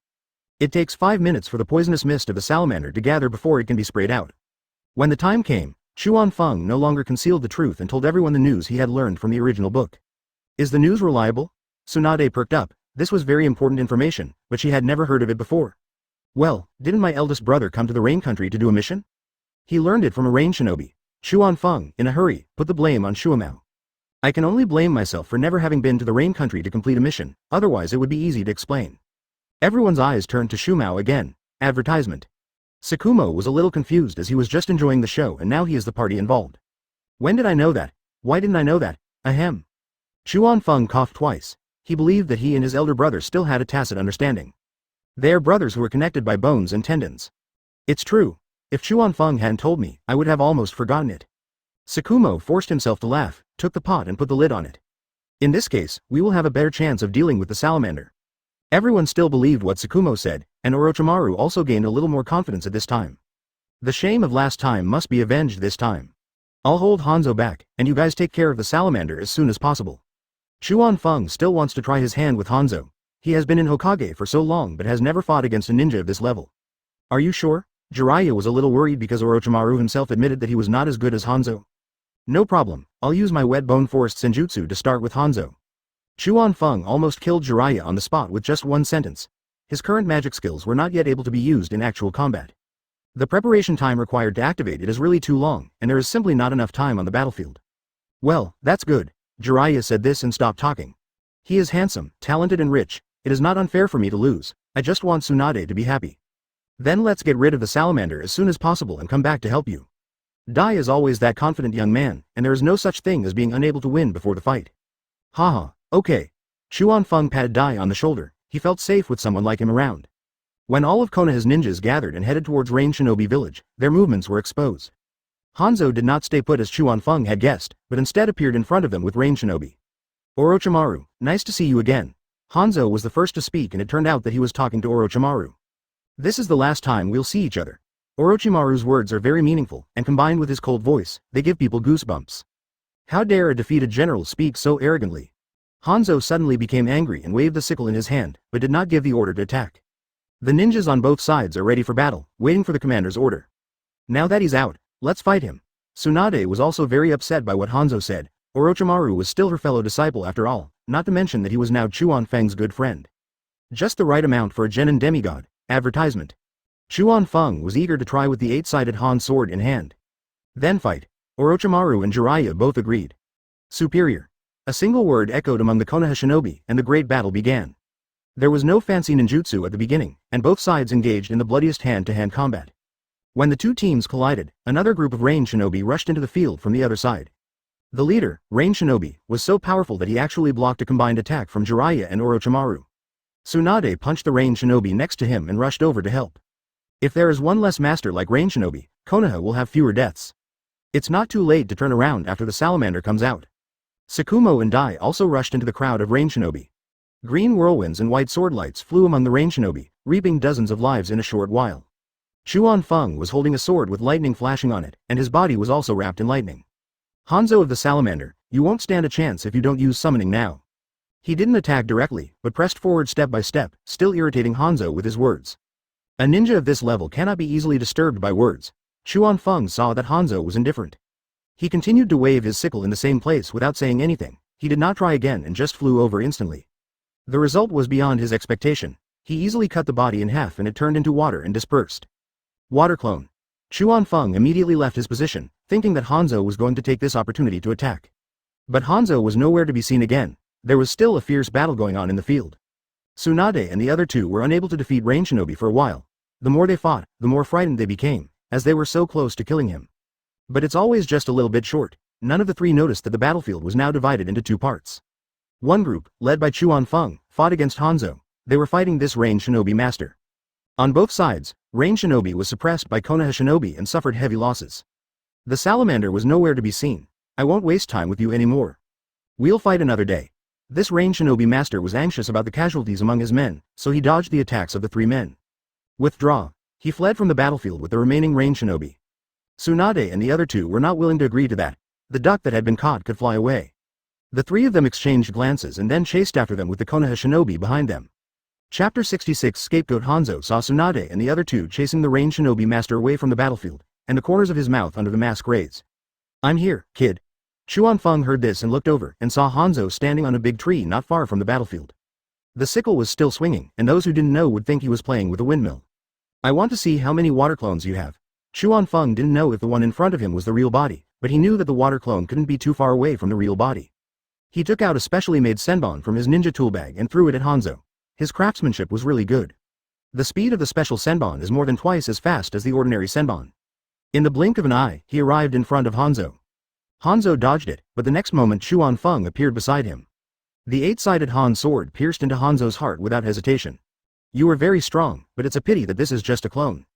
It takes 5 minutes for the poisonous mist of the salamander to gather before it can be sprayed out. When the time came, Chuan Feng no longer concealed the truth and told everyone the news he had learned from the original book. Is the news reliable? Tsunade perked up. This was very important information, but she had never heard of it before. Well, didn't my eldest brother come to the Rain Country to do a mission? He learned it from a Rain Shinobi. Chuan Feng, in a hurry, put the blame on Shuamao. I can only blame myself for never having been to the Rain Country to complete a mission, otherwise it would be easy to explain. Everyone's eyes turned to Shuamao again. Advertisement. Sakumo was a little confused as he was just enjoying the show and now he is the party involved. When did I know that? Why didn't I know that? Ahem. Chuan Feng coughed twice. He believed that he and his elder brother still had a tacit understanding. They are brothers who were connected by bones and tendons. It's true. If Chuan Feng hadn't told me, I would have almost forgotten it. Sakumo forced himself to laugh, took the pot and put the lid on it. In this case, we will have a better chance of dealing with the salamander. Everyone still believed what Sakumo said, and Orochimaru also gained a little more confidence at this time. The shame of last time must be avenged this time. I'll hold Hanzo back, and you guys take care of the salamander as soon as possible. Chuan Feng still wants to try his hand with Hanzo. He has been in Hokage for so long but has never fought against a ninja of this level. Are you sure? Jiraiya was a little worried because Orochimaru himself admitted that he was not as good as Hanzo. No problem, I'll use my wet bone forest senjutsu to start with Hanzo. Chuan Feng almost killed Jiraiya on the spot with just one sentence. His current magic skills were not yet able to be used in actual combat. The preparation time required to activate it is really too long, and there is simply not enough time on the battlefield. Well, that's good. Jiraiya said this and stopped talking. He is handsome, talented and rich. It is not unfair for me to lose. I just want Tsunade to be happy. Then let's get rid of the salamander as soon as possible and come back to help you. Dai is always that confident young man, and there is no such thing as being unable to win before the fight. Haha, okay. Chuan Feng patted Dai on the shoulder. He felt safe with someone like him around. When all of Konoha's ninjas gathered and headed towards Rain Shinobi village, their movements were exposed. Hanzo did not stay put as Chuan Feng had guessed, but instead appeared in front of them with Rain Shinobi. Orochimaru, nice to see you again. Hanzo was the first to speak and it turned out that he was talking to Orochimaru. This is the last time we'll see each other. Orochimaru's words are very meaningful, and combined with his cold voice, they give people goosebumps. How dare a defeated general speak so arrogantly? Hanzo suddenly became angry and waved the sickle in his hand, but did not give the order to attack. The ninjas on both sides are ready for battle, waiting for the commander's order. Now that he's out, let's fight him. Tsunade was also very upset by what Hanzo said. Orochimaru was still her fellow disciple after all, not to mention that he was now Chuan Feng's good friend. Just the right amount for a genin demigod. Advertisement. Chuan Feng was eager to try with the 8-sided Han sword in hand. Then fight. Orochimaru and Jiraiya both agreed. Superior. A single word echoed among the Konoha shinobi, and the great battle began. There was no fancy ninjutsu at the beginning, and both sides engaged in the bloodiest hand-to-hand combat. When the two teams collided, another group of Rain Shinobi rushed into the field from the other side. The leader, Rain Shinobi, was so powerful that he actually blocked a combined attack from Jiraiya and Orochimaru. Tsunade punched the Rain Shinobi next to him and rushed over to help. If there is one less master like Rain Shinobi, Konoha will have fewer deaths. It's not too late to turn around after the salamander comes out. Sakumo and Dai also rushed into the crowd of Rain Shinobi. Green whirlwinds and white sword lights flew among the Rain Shinobi, reaping dozens of lives in a short while. Chuan Feng was holding a sword with lightning flashing on it, and his body was also wrapped in lightning. Hanzo of the salamander, you won't stand a chance if you don't use summoning now. He didn't attack directly, but pressed forward step by step, still irritating Hanzo with his words. A ninja of this level cannot be easily disturbed by words. Chuan Feng saw that Hanzo was indifferent. He continued to wave his sickle in the same place without saying anything. He did not try again and just flew over instantly. The result was beyond his expectation. He easily cut the body in half and it turned into water and dispersed. Water clone. Chuan Feng immediately left his position, thinking that Hanzo was going to take this opportunity to attack. But Hanzo was nowhere to be seen again. There was still a fierce battle going on in the field. Tsunade and the other two were unable to defeat Rain Shinobi for a while. The more they fought, the more frightened they became, as they were so close to killing him. But it's always just a little bit short. None of the three noticed that the battlefield was now divided into two parts. One group, led by Chuan Feng, fought against Hanzo. They were fighting this range shinobi master. On both sides, range shinobi was suppressed by Konoha shinobi and suffered heavy losses. The salamander was nowhere to be seen. I won't waste time with you anymore. We'll fight another day. This range shinobi master was anxious about the casualties among his men, so he dodged the attacks of the three men. Withdraw. He fled from the battlefield with the remaining range shinobi. Tsunade and the other two were not willing to agree to that. The duck that had been caught could fly away. The three of them exchanged glances and then chased after them with the Konoha shinobi behind them. Chapter 66 Scapegoat Hanzo saw Tsunade and the other two chasing the range shinobi master away from the battlefield, and the corners of his mouth under the mask raised. I'm here, kid. Chuan Feng heard this and looked over and saw Hanzo standing on a big tree not far from the battlefield. The sickle was still swinging, and those who didn't know would think he was playing with a windmill. I want to see how many water clones you have. Chuan Feng didn't know if the one in front of him was the real body, but he knew that the water clone couldn't be too far away from the real body. He took out a specially made senbon from his ninja tool bag and threw it at Hanzo. His craftsmanship was really good. The speed of the special senbon is more than twice as fast as the ordinary senbon. In the blink of an eye, he arrived in front of Hanzo. Hanzo dodged it, but the next moment Chuan Feng appeared beside him. The eight-sided Han sword pierced into Hanzo's heart without hesitation. You are very strong, but it's a pity that this is just a clone.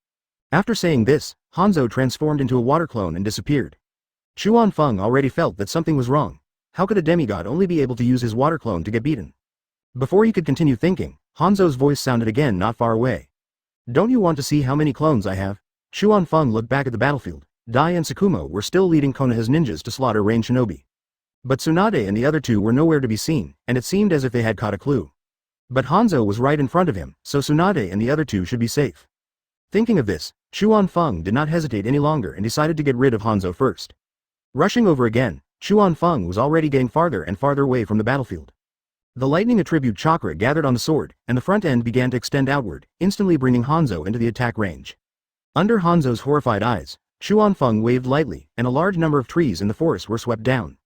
After saying this, Hanzo transformed into a water clone and disappeared. Chuan Feng already felt that something was wrong. How could a demigod only be able to use his water clone to get beaten? Before he could continue thinking, Hanzo's voice sounded again not far away. Don't you want to see how many clones I have? Chuan Feng looked back at the battlefield. Dai and Tsukumo were still leading Konoha's ninjas to slaughter range shinobi. But Tsunade and the other two were nowhere to be seen, and it seemed as if they had caught a clue. But Hanzo was right in front of him, so Tsunade and the other two should be safe. Thinking of this, Chuan Feng did not hesitate any longer and decided to get rid of Hanzo first. Rushing over again, Chuan Feng was already getting farther and farther away from the battlefield. The lightning attribute chakra gathered on the sword, and the front end began to extend outward, instantly bringing Hanzo into the attack range. Under Hanzo's horrified eyes, Chuan Feng waved lightly, and a large number of trees in the forest were swept down.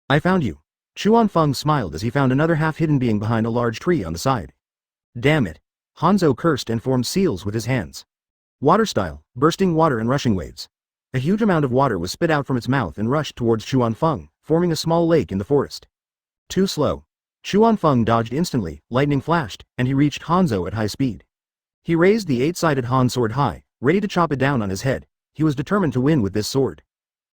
I found you. Chuan Feng smiled as he found another half-hidden being behind a large tree on the side. Damn it. Hanzo cursed and formed seals with his hands. Water style, bursting water and rushing waves. A huge amount of water was spit out from its mouth and rushed towards Chuan Feng, forming a small lake in the forest. Too slow. Chuan Feng dodged instantly, lightning flashed, and he reached Hanzo at high speed. He raised the eight-sided Han sword high, ready to chop it down on his head. He was determined to win with this sword.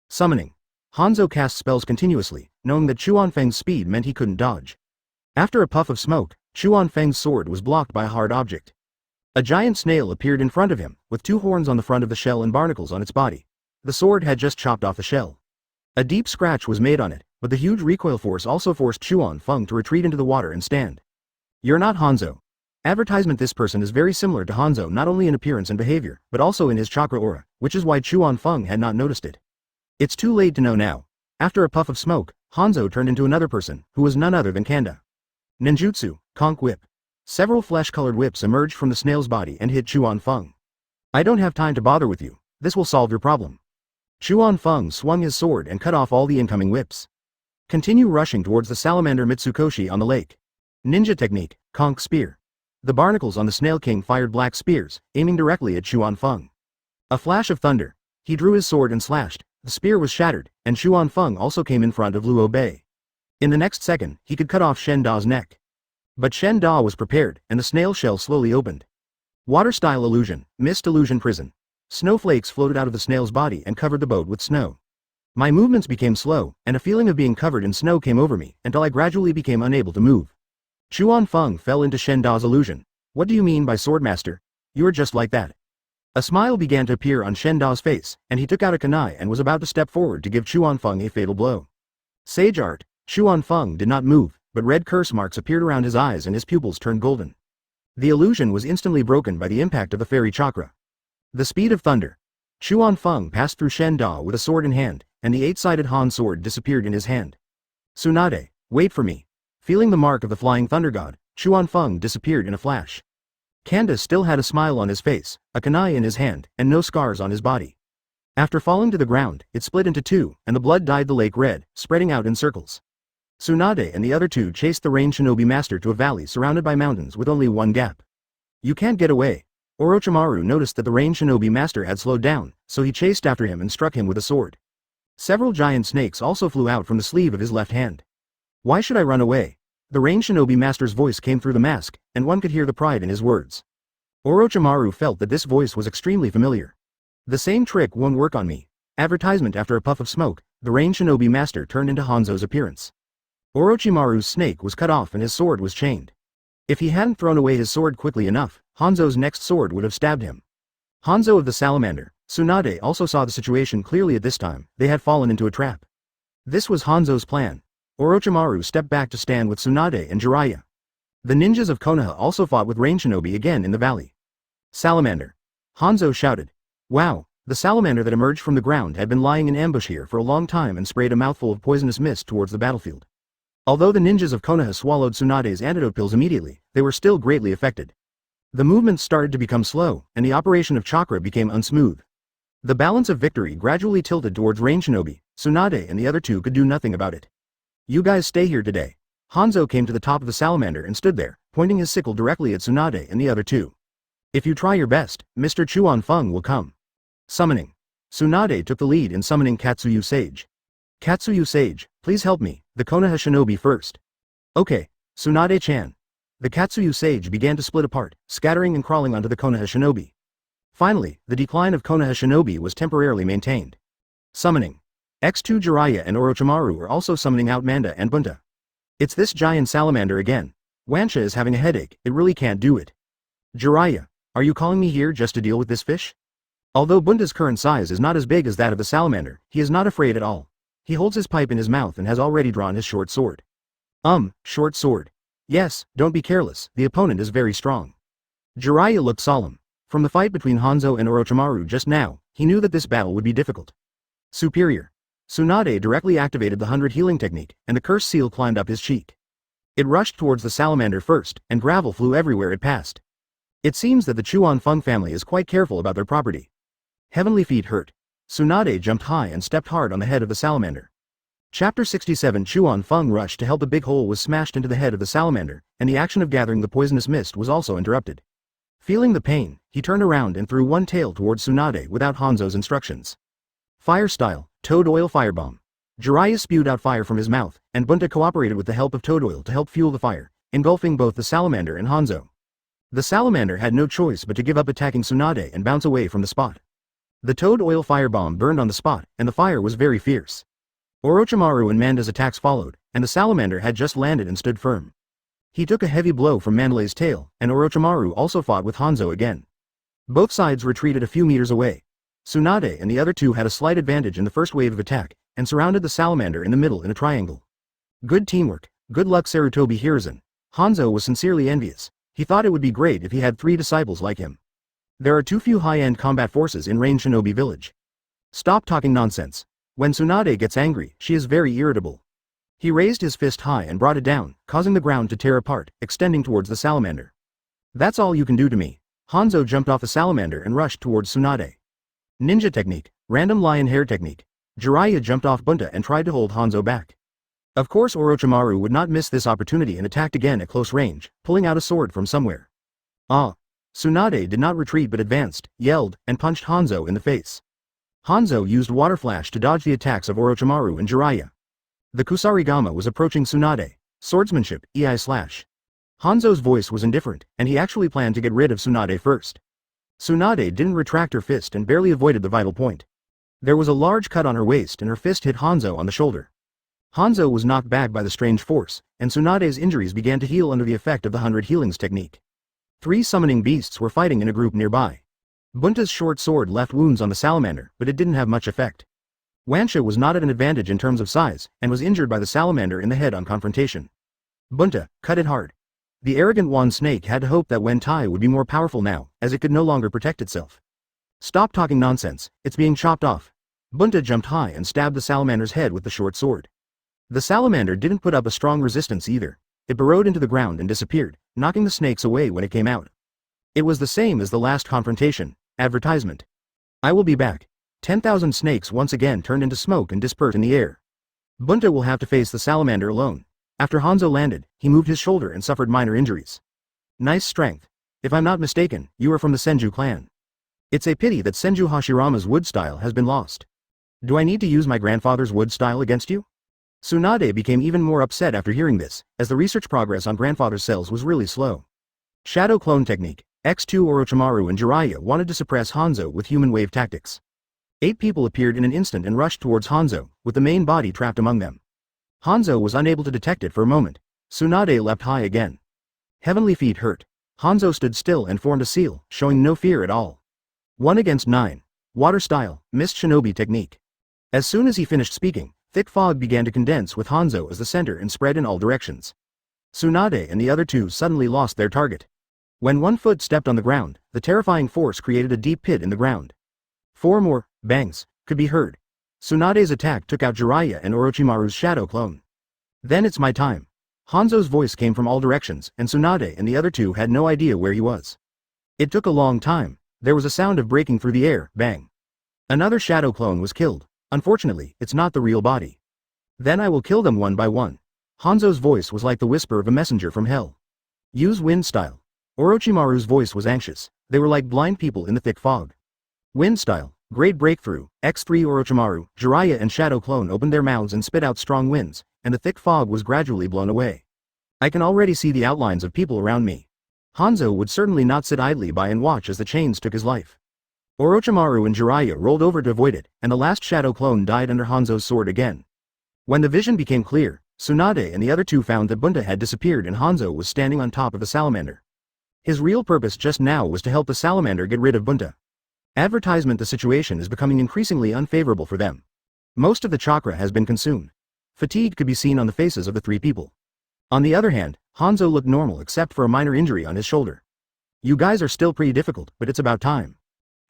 Summoning. Hanzo cast spells continuously, knowing that Chuan Feng's speed meant he couldn't dodge. After a puff of smoke, Chuan Feng's sword was blocked by a hard object. A giant snail appeared in front of him, with two horns on the front of the shell and barnacles on its body. The sword had just chopped off the shell. A deep scratch was made on it, but the huge recoil force also forced Chuan Feng to retreat into the water and stand. You're not Hanzo. Advertisement. This person is very similar to Hanzo not only in appearance and behavior, but also in his chakra aura, which is why Chuan Feng had not noticed it. It's too late to know now. After a puff of smoke, Hanzo turned into another person, who was none other than Kanda. Ninjutsu, Conch Whip. Several flesh-colored whips emerged from the snail's body and hit Chuan Feng. I don't have time to bother with you. This will solve your problem. Chuan Feng swung his sword and cut off all the incoming whips. Continue rushing towards the salamander Mitsukoshi on the lake. Ninja technique, Conch Spear. The barnacles on the Snail King fired black spears, aiming directly at Chuan Feng. A flash of thunder. He drew his sword and slashed. The spear was shattered, and Chuan Feng also came in front of Luo Bei. In the next second, he could cut off Shen Da's neck. But Shen Da was prepared, and the snail shell slowly opened. Water-style illusion, mist illusion prison. Snowflakes floated out of the snail's body and covered the boat with snow. My movements became slow, and a feeling of being covered in snow came over me, until I gradually became unable to move. Chuan Feng fell into Shen Da's illusion. What do you mean by swordmaster? You're just like that. A smile began to appear on Shen Da's face, and he took out a kunai and was about to step forward to give Chuan Feng a fatal blow. Sage art. Chuan Feng did not move, but red curse marks appeared around his eyes and his pupils turned golden. The illusion was instantly broken by the impact of the fairy chakra. The speed of thunder. Chuan Feng passed through Shen Da with a sword in hand, and the eight-sided Han sword disappeared in his hand. Tsunade, wait for me. Feeling the mark of the flying thunder god, Chuan Feng disappeared in a flash. Kanda still had a smile on his face, a kunai in his hand, and no scars on his body. After falling to the ground, it split into two, and the blood dyed the lake red, spreading out in circles. Tsunade and the other two chased the range shinobi master to a valley surrounded by mountains with only one gap. You can't get away. Orochimaru noticed that the ranged shinobi master had slowed down, so he chased after him and struck him with a sword. Several giant snakes also flew out from the sleeve of his left hand. Why should I run away? The ranged shinobi master's voice came through the mask, and one could hear the pride in his words. Orochimaru felt that this voice was extremely familiar. The same trick won't work on me. Advertisement. After a puff of smoke, the ranged shinobi master turned into Hanzo's appearance. Orochimaru's snake was cut off and his sword was chained. If he hadn't thrown away his sword quickly enough, Hanzo's next sword would have stabbed him. Hanzo of the Salamander, Tsunade also saw the situation clearly at this time. They had fallen into a trap. This was Hanzo's plan. Orochimaru stepped back to stand with Tsunade and Jiraiya. The ninjas of Konoha also fought with ranged shinobi again in the valley. Salamander. Hanzo shouted. Wow, the salamander that emerged from the ground had been lying in ambush here for a long time and sprayed a mouthful of poisonous mist towards the battlefield. Although the ninjas of Konoha swallowed Tsunade's antidote pills immediately, they were still greatly affected. The movements started to become slow, and the operation of chakra became unsmooth. The balance of victory gradually tilted towards ranged shinobi. Tsunade and the other two could do nothing about it. You guys stay here today. Hanzo came to the top of the salamander and stood there, pointing his sickle directly at Tsunade and the other two. If you try your best, Mr. Chuan Feng will come. Summoning. Tsunade took the lead in summoning Katsuyu Sage. Katsuyu Sage, please help me, the Konoha shinobi first. Okay, Tsunade-chan. The Katsuyu Sage began to split apart, scattering and crawling onto the Konoha shinobi. Finally, the decline of Konoha shinobi was temporarily maintained. Summoning. X2 Jiraiya and Orochimaru are also summoning out Manda and Bunta. It's this giant salamander again. Wansha is having a headache, it really can't do it. Jiraiya, are you calling me here just to deal with this fish? Although Bunta's current size is not as big as that of the salamander, he is not afraid at all. He holds his pipe in his mouth and has already drawn his short sword. Short sword. Yes, don't be careless, the opponent is very strong. Jiraiya looked solemn. From the fight between Hanzo and Orochimaru just now, he knew that this battle would be difficult. Superior. Tsunade directly activated the 100 healing technique, and the curse seal climbed up his cheek. It rushed towards the salamander first, and gravel flew everywhere it passed. It seems that the Chuan Feng family is quite careful about their property. Heavenly feet hurt. Tsunade jumped high and stepped hard on the head of the salamander. Chapter 67 Chuan Feng rushed to help. A big hole was smashed into the head of the salamander, and the action of gathering the poisonous mist was also interrupted. Feeling the pain, he turned around and threw one tail towards Tsunade without Hanzo's instructions. Fire style, toad oil firebomb. Jiraiya spewed out fire from his mouth, and Bunta cooperated with the help of toad oil to help fuel the fire, engulfing both the salamander and Hanzo. The salamander had no choice but to give up attacking Tsunade and bounce away from the spot. The toad oil firebomb burned on the spot, and the fire was very fierce. Orochimaru and Manda's attacks followed, and the salamander had just landed and stood firm. He took a heavy blow from Mandalay's tail, and Orochimaru also fought with Hanzo again. Both sides retreated a few meters away. Tsunade and the other two had a slight advantage in the first wave of attack, and surrounded the salamander in the middle in a triangle. Good teamwork, good luck Sarutobi Hiruzen. Hanzo was sincerely envious. He thought it would be great if he had 3 disciples like him. There are too few high-end combat forces in ranged shinobi village. Stop talking nonsense. When Tsunade gets angry, she is very irritable. He raised his fist high and brought it down, causing the ground to tear apart, extending towards the salamander. That's all you can do to me. Hanzo jumped off the salamander and rushed towards Tsunade. Ninja technique, random lion hair technique. Jiraiya jumped off Bunta and tried to hold Hanzo back. Of course Orochimaru would not miss this opportunity and attacked again at close range, pulling out a sword from somewhere. Tsunade did not retreat but advanced, yelled, and punched Hanzo in the face. Hanzo used water flash to dodge the attacks of Orochimaru and Jiraiya. The Kusarigama was approaching Tsunade. Swordsmanship, EI/. Hanzo's voice was indifferent, and he actually planned to get rid of Tsunade first. Tsunade didn't retract her fist and barely avoided the vital point. There was a large cut on her waist and her fist hit Hanzo on the shoulder. Hanzo was knocked back by the strange force, and Tsunade's injuries began to heal under the effect of the 100 healings technique. 3 summoning beasts were fighting in a group nearby. Bunta's short sword left wounds on the salamander, but it didn't have much effect. Wansha was not at an advantage in terms of size, and was injured by the salamander in the head on confrontation. Bunta, cut it hard. The arrogant wand snake had to hope that Wentai would be more powerful now, as it could no longer protect itself. Stop talking nonsense, it's being chopped off. Bunta jumped high and stabbed the salamander's head with the short sword. The salamander didn't put up a strong resistance either. It burrowed into the ground and disappeared, knocking the snakes away when it came out. It was the same as the last confrontation. Advertisement. I will be back. 10,000 snakes once again turned into smoke and dispersed in the air. Bunta will have to face the salamander alone. After Hanzo landed, he moved his shoulder and suffered minor injuries. Nice strength. If I'm not mistaken, you are from the Senju clan. It's a pity that Senju Hashirama's wood style has been lost. Do I need to use my grandfather's wood style against you? Tsunade became even more upset after hearing this, as the research progress on grandfather's cells was really slow. Shadow clone technique. X2 Orochimaru and Jiraiya wanted to suppress Hanzo with human wave tactics. 8 people appeared in an instant and rushed towards Hanzo, with the main body trapped among them. Hanzo was unable to detect it for a moment. Tsunade leapt high again. Heavenly feet hurt. Hanzo stood still and formed a seal, showing no fear at all. 1 against 9. Water style, mist shinobi technique. As soon as he finished speaking, thick fog began to condense with Hanzo as the center and spread in all directions. Tsunade and the other 2 suddenly lost their target. When one foot stepped on the ground, the terrifying force created a deep pit in the ground. 4 more bangs could be heard. Tsunade's attack took out Jiraiya and Orochimaru's shadow clone. Then it's my time. Hanzo's voice came from all directions, and Tsunade and the other 2 had no idea where he was. It took a long time. There was a sound of breaking through the air, bang. Another shadow clone was killed. Unfortunately, it's not the real body. Then I will kill them one by one. Hanzo's voice was like the whisper of a messenger from hell. Use wind style. Orochimaru's voice was anxious. They were like blind people in the thick fog. Wind style. Great breakthrough. X3 Orochimaru, Jiraiya and Shadow Clone opened their mouths and spit out strong winds, and the thick fog was gradually blown away. I can already see the outlines of people around me. Hanzo would certainly not sit idly by and watch as the chains took his life. Orochimaru and Jiraiya rolled over to avoid it, and the last Shadow Clone died under Hanzo's sword again. When the vision became clear, Tsunade and the other 2 found that Bunta had disappeared and Hanzo was standing on top of the salamander. His real purpose just now was to help the salamander get rid of Bunta. Advertisement. The situation is becoming increasingly unfavorable for them. Most of the chakra has been consumed. Fatigue could be seen on the faces of the 3 people. On the other hand, Hanzo looked normal except for a minor injury on his shoulder. You guys are still pretty difficult, but it's about time.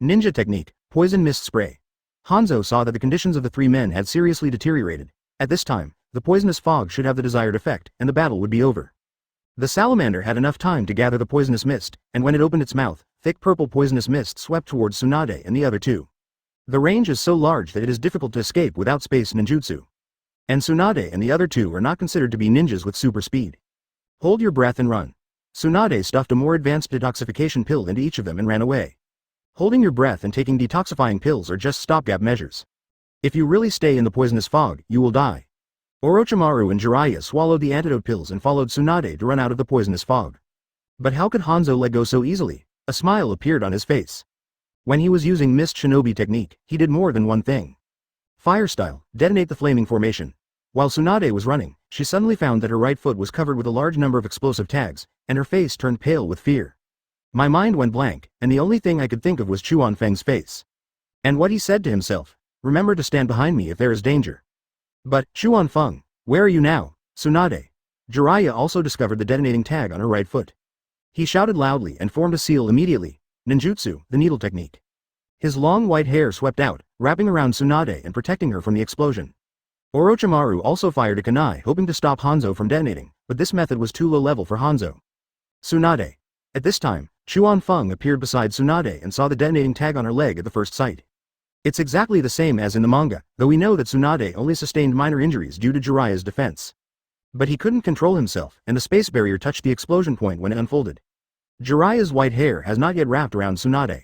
Ninja technique, poison mist spray. Hanzo saw that the conditions of the 3 men had seriously deteriorated. At this time, the poisonous fog should have the desired effect, and the battle would be over. The salamander had enough time to gather the poisonous mist, and when it opened its mouth, thick purple poisonous mist swept towards Tsunade and the other 2. The range is so large that it is difficult to escape without space ninjutsu. And Tsunade and the other 2 are not considered to be ninjas with super speed. Hold your breath and run. Tsunade stuffed a more advanced detoxification pill into each of them and ran away. Holding your breath and taking detoxifying pills are just stopgap measures. If you really stay in the poisonous fog, you will die. Orochimaru and Jiraiya swallowed the antidote pills and followed Tsunade to run out of the poisonous fog. But how could Hanzo let go so easily? A smile appeared on his face. When he was using mist shinobi technique, he did more than one thing. Fire style, detonate the flaming formation. While Tsunade was running, she suddenly found that her right foot was covered with a large number of explosive tags, and her face turned pale with fear. My mind went blank, and the only thing I could think of was Chuan Feng's face. And what he said to himself. Remember to stand behind me if there is danger. But, Chuan Feng, where are you now, Tsunade? Jiraiya also discovered the detonating tag on her right foot. He shouted loudly and formed a seal immediately. Ninjutsu, the needle technique. His long white hair swept out, wrapping around Tsunade and protecting her from the explosion. Orochimaru also fired a kunai hoping to stop Hanzo from detonating, but this method was too low level for Hanzo. Tsunade. At this time, Chuan Feng appeared beside Tsunade and saw the detonating tag on her leg at the first sight. It's exactly the same as in the manga, though we know that Tsunade only sustained minor injuries due to Jiraiya's defense. But he couldn't control himself, and the space barrier touched the explosion point when it unfolded. Jiraiya's white hair has not yet wrapped around Tsunade.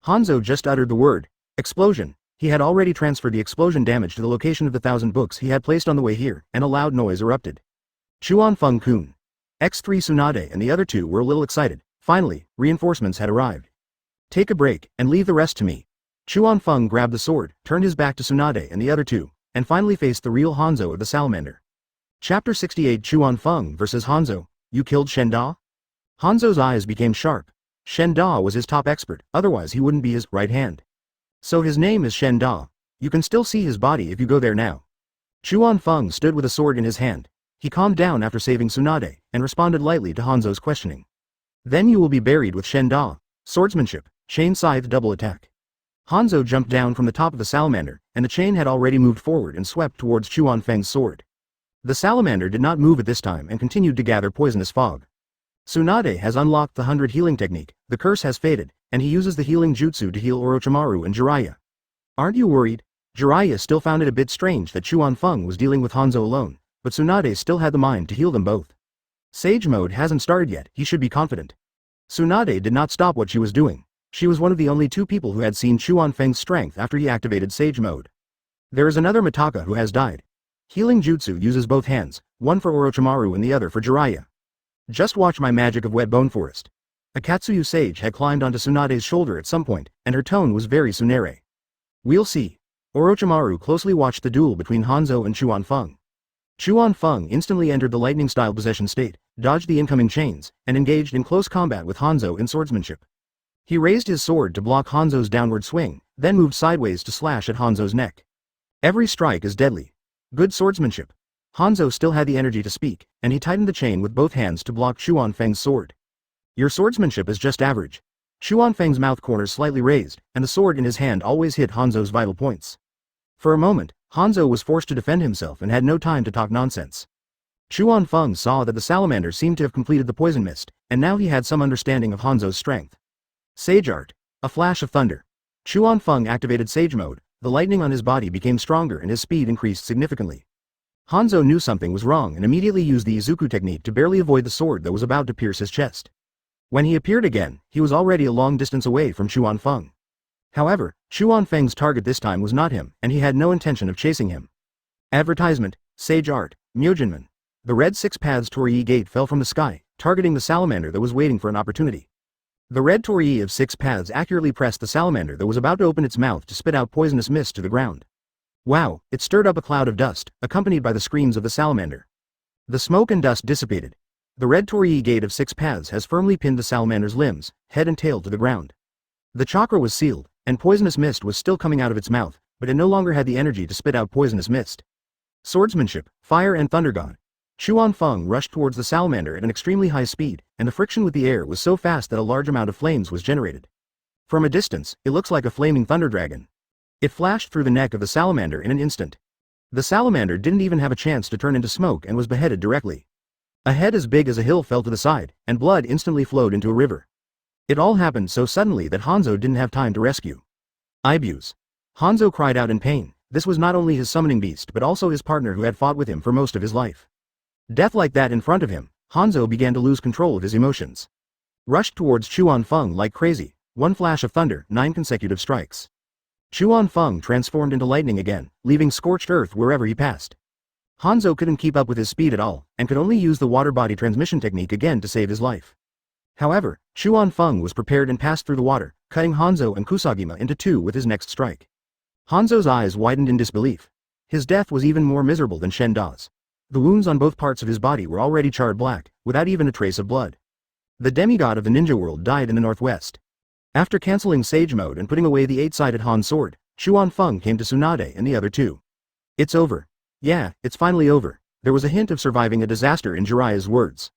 Hanzo just uttered the word, explosion. He had already transferred the explosion damage to the location of the 1,000 books he had placed on the way here, and a loud noise erupted. Chuan Feng-kun. X3 Tsunade and the other 2 were a little excited. Finally, reinforcements had arrived. Take a break, and leave the rest to me. Chuan Feng grabbed the sword, turned his back to Tsunade and the other 2, and finally faced the real Hanzo of the salamander. Chapter 68 Chuan Feng vs Hanzo. You killed Shenda? Hanzo's eyes became sharp. Shenda was his top expert, otherwise he wouldn't be his right hand. So his name is Shenda. You can still see his body if you go there now. Chuan Feng stood with a sword in his hand. He calmed down after saving Tsunade, and responded lightly to Hanzo's questioning. Then you will be buried with Shenda. Swordsmanship, chain scythe double attack. Hanzo jumped down from the top of the salamander, and the chain had already moved forward and swept towards Chuan Feng's sword. The salamander did not move at this time and continued to gather poisonous fog. Tsunade has unlocked the 100 healing technique, the curse has faded, and he uses the healing jutsu to heal Orochimaru and Jiraiya. Aren't you worried? Jiraiya still found it a bit strange that Chuan Feng was dealing with Hanzo alone, but Tsunade still had the mind to heal them both. Sage mode hasn't started yet, he should be confident. Tsunade did not stop what she was doing. She was one of the only two people who had seen Chuan Feng's strength after he activated Sage Mode. There is another Mitaka who has died. Healing Jutsu uses both hands, one for Orochimaru and the other for Jiraiya. Just watch my magic of Wet Bone Forest. Akkatsuki Sage had climbed onto Tsunade's shoulder at some point, and her tone was very Tsunade. We'll see. Orochimaru closely watched the duel between Hanzo and Chuan Feng. Chuan Feng instantly entered the lightning-style possession state, dodged the incoming chains, and engaged in close combat with Hanzo in swordsmanship. He raised his sword to block Hanzo's downward swing, then moved sideways to slash at Hanzo's neck. Every strike is deadly. Good swordsmanship. Hanzo still had the energy to speak, and he tightened the chain with both hands to block Chuan Feng's sword. Your swordsmanship is just average. Chuan Feng's mouth corners slightly raised, and the sword in his hand always hit Hanzo's vital points. For a moment, Hanzo was forced to defend himself and had no time to talk nonsense. Chuan Feng saw that the salamander seemed to have completed the poison mist, and now he had some understanding of Hanzo's strength. Sage Art. A flash of thunder. Chuan Feng activated Sage Mode, the lightning on his body became stronger and his speed increased significantly. Hanzo knew something was wrong and immediately used the Izuku technique to barely avoid the sword that was about to pierce his chest. When he appeared again, he was already a long distance away from Chuan Feng. However, Chuan Feng's target this time was not him, and he had no intention of chasing him. Advertisement, Sage Art, Myojinman. The red Six Paths Torii Gate fell from the sky, targeting the salamander that was waiting for an opportunity. The red Torii of Six Paths accurately pressed the salamander that was about to open its mouth to spit out poisonous mist to the ground. Wow, it stirred up a cloud of dust, accompanied by the screams of the salamander. The smoke and dust dissipated. The red Torii Gate of Six Paths has firmly pinned the salamander's limbs, head and tail to the ground. The chakra was sealed, and poisonous mist was still coming out of its mouth, but it no longer had the energy to spit out poisonous mist. Swordsmanship, Fire and Thunder God. Chuan Feng rushed towards the salamander at an extremely high speed, and the friction with the air was so fast that a large amount of flames was generated. From a distance, it looks like a flaming thunder dragon. It flashed through the neck of the salamander in an instant. The salamander didn't even have a chance to turn into smoke and was beheaded directly. A head as big as a hill fell to the side, and blood instantly flowed into a river. It all happened so suddenly that Hanzo didn't have time to rescue. Ibuse. Hanzo cried out in pain. This was not only his summoning beast but also his partner who had fought with him for most of his life. Death like that in front of him, Hanzo began to lose control of his emotions. Rushed towards Chuan Feng like crazy, one flash of thunder, 9 consecutive strikes. Chuan Feng transformed into lightning again, leaving scorched earth wherever he passed. Hanzo couldn't keep up with his speed at all, and could only use the water body transmission technique again to save his life. However, Chuan Feng was prepared and passed through the water, cutting Hanzo and Kusagima into two with his next strike. Hanzo's eyes widened in disbelief. His death was even more miserable than Shen Da's. The wounds on both parts of his body were already charred black, without even a trace of blood. The demigod of the ninja world died in the northwest. After cancelling Sage Mode and putting away the 8-sided Han sword, Chuan Feng came to Tsunade and the other two. It's over. Yeah, it's finally over. There was a hint of surviving a disaster in Jiraiya's words.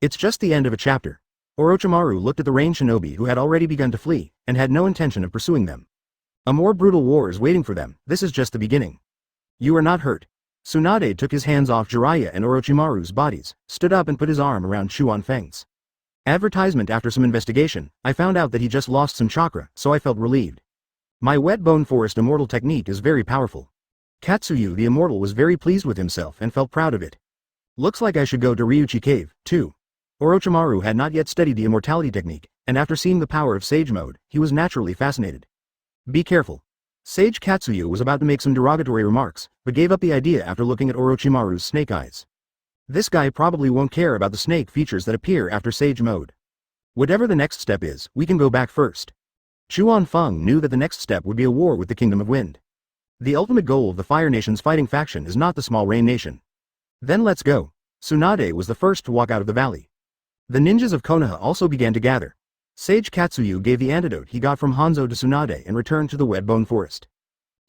It's just the end of a chapter. Orochimaru looked at the rain shinobi who had already begun to flee, and had no intention of pursuing them. A more brutal war is waiting for them. This is just the beginning. You are not hurt. Tsunade took his hands off Jiraiya and Orochimaru's bodies, stood up and put his arm around Chuan Feng's. Advertisement. After some investigation, I found out that he just lost some chakra, so I felt relieved. My Wet Bone Forest Immortal technique is very powerful. Katsuyu the Immortal was very pleased with himself and felt proud of it. Looks like I should go to Ryuchi Cave, too. Orochimaru had not yet studied the immortality technique, and after seeing the power of Sage Mode, he was naturally fascinated. Be careful. Sage Katsuyu was about to make some derogatory remarks, but gave up the idea after looking at Orochimaru's snake eyes. This guy probably won't care about the snake features that appear after Sage Mode. Whatever the next step is, we can go back first. Chuan Feng knew that the next step would be a war with the Kingdom of Wind. The ultimate goal of the Fire Nation's fighting faction is not the small Rain Nation. Then let's go. Tsunade was the first to walk out of the valley. The ninjas of Konoha also began to gather. Sage Katsuyu gave the antidote he got from Hanzo to Tsunade and returned to the Wet Bone Forest.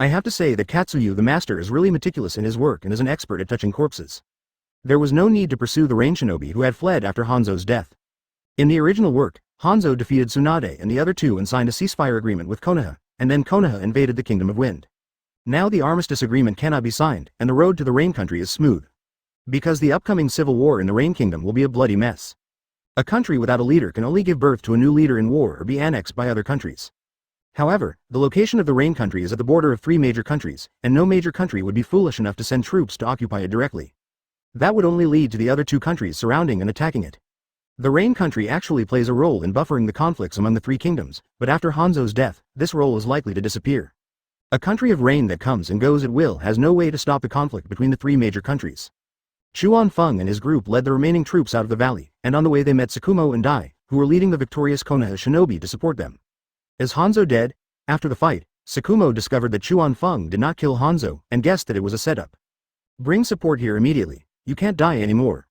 I have to say that Katsuyu the master is really meticulous in his work and is an expert at touching corpses. There was no need to pursue the Rain Shinobi who had fled after Hanzo's death. In the original work, Hanzo defeated Tsunade and the other two and signed a ceasefire agreement with Konoha, and then Konoha invaded the Kingdom of Wind. Now the armistice agreement cannot be signed, and the road to the Rain Country is smooth. Because the upcoming civil war in the Rain Kingdom will be a bloody mess. A country without a leader can only give birth to a new leader in war or be annexed by other countries. However, the location of the Rain Country is at the border of 3 major countries, and no major country would be foolish enough to send troops to occupy it directly. That would only lead to the other 2 countries surrounding and attacking it. The rain country actually plays a role in buffering the conflicts among the three kingdoms, but after Hanzo's death, this role is likely to disappear. A country of rain that comes and goes at will has no way to stop the conflict between the three major countries. Chuan Feng and his group led the remaining troops out of the valley, and on the way they met Tsukumo and Dai, who were leading the victorious Konoha shinobi to support them. Is Hanzo dead? After the fight, Tsukumo discovered that Chuan Feng did not kill Hanzo, and guessed that it was a setup. Bring support here immediately, you can't die anymore.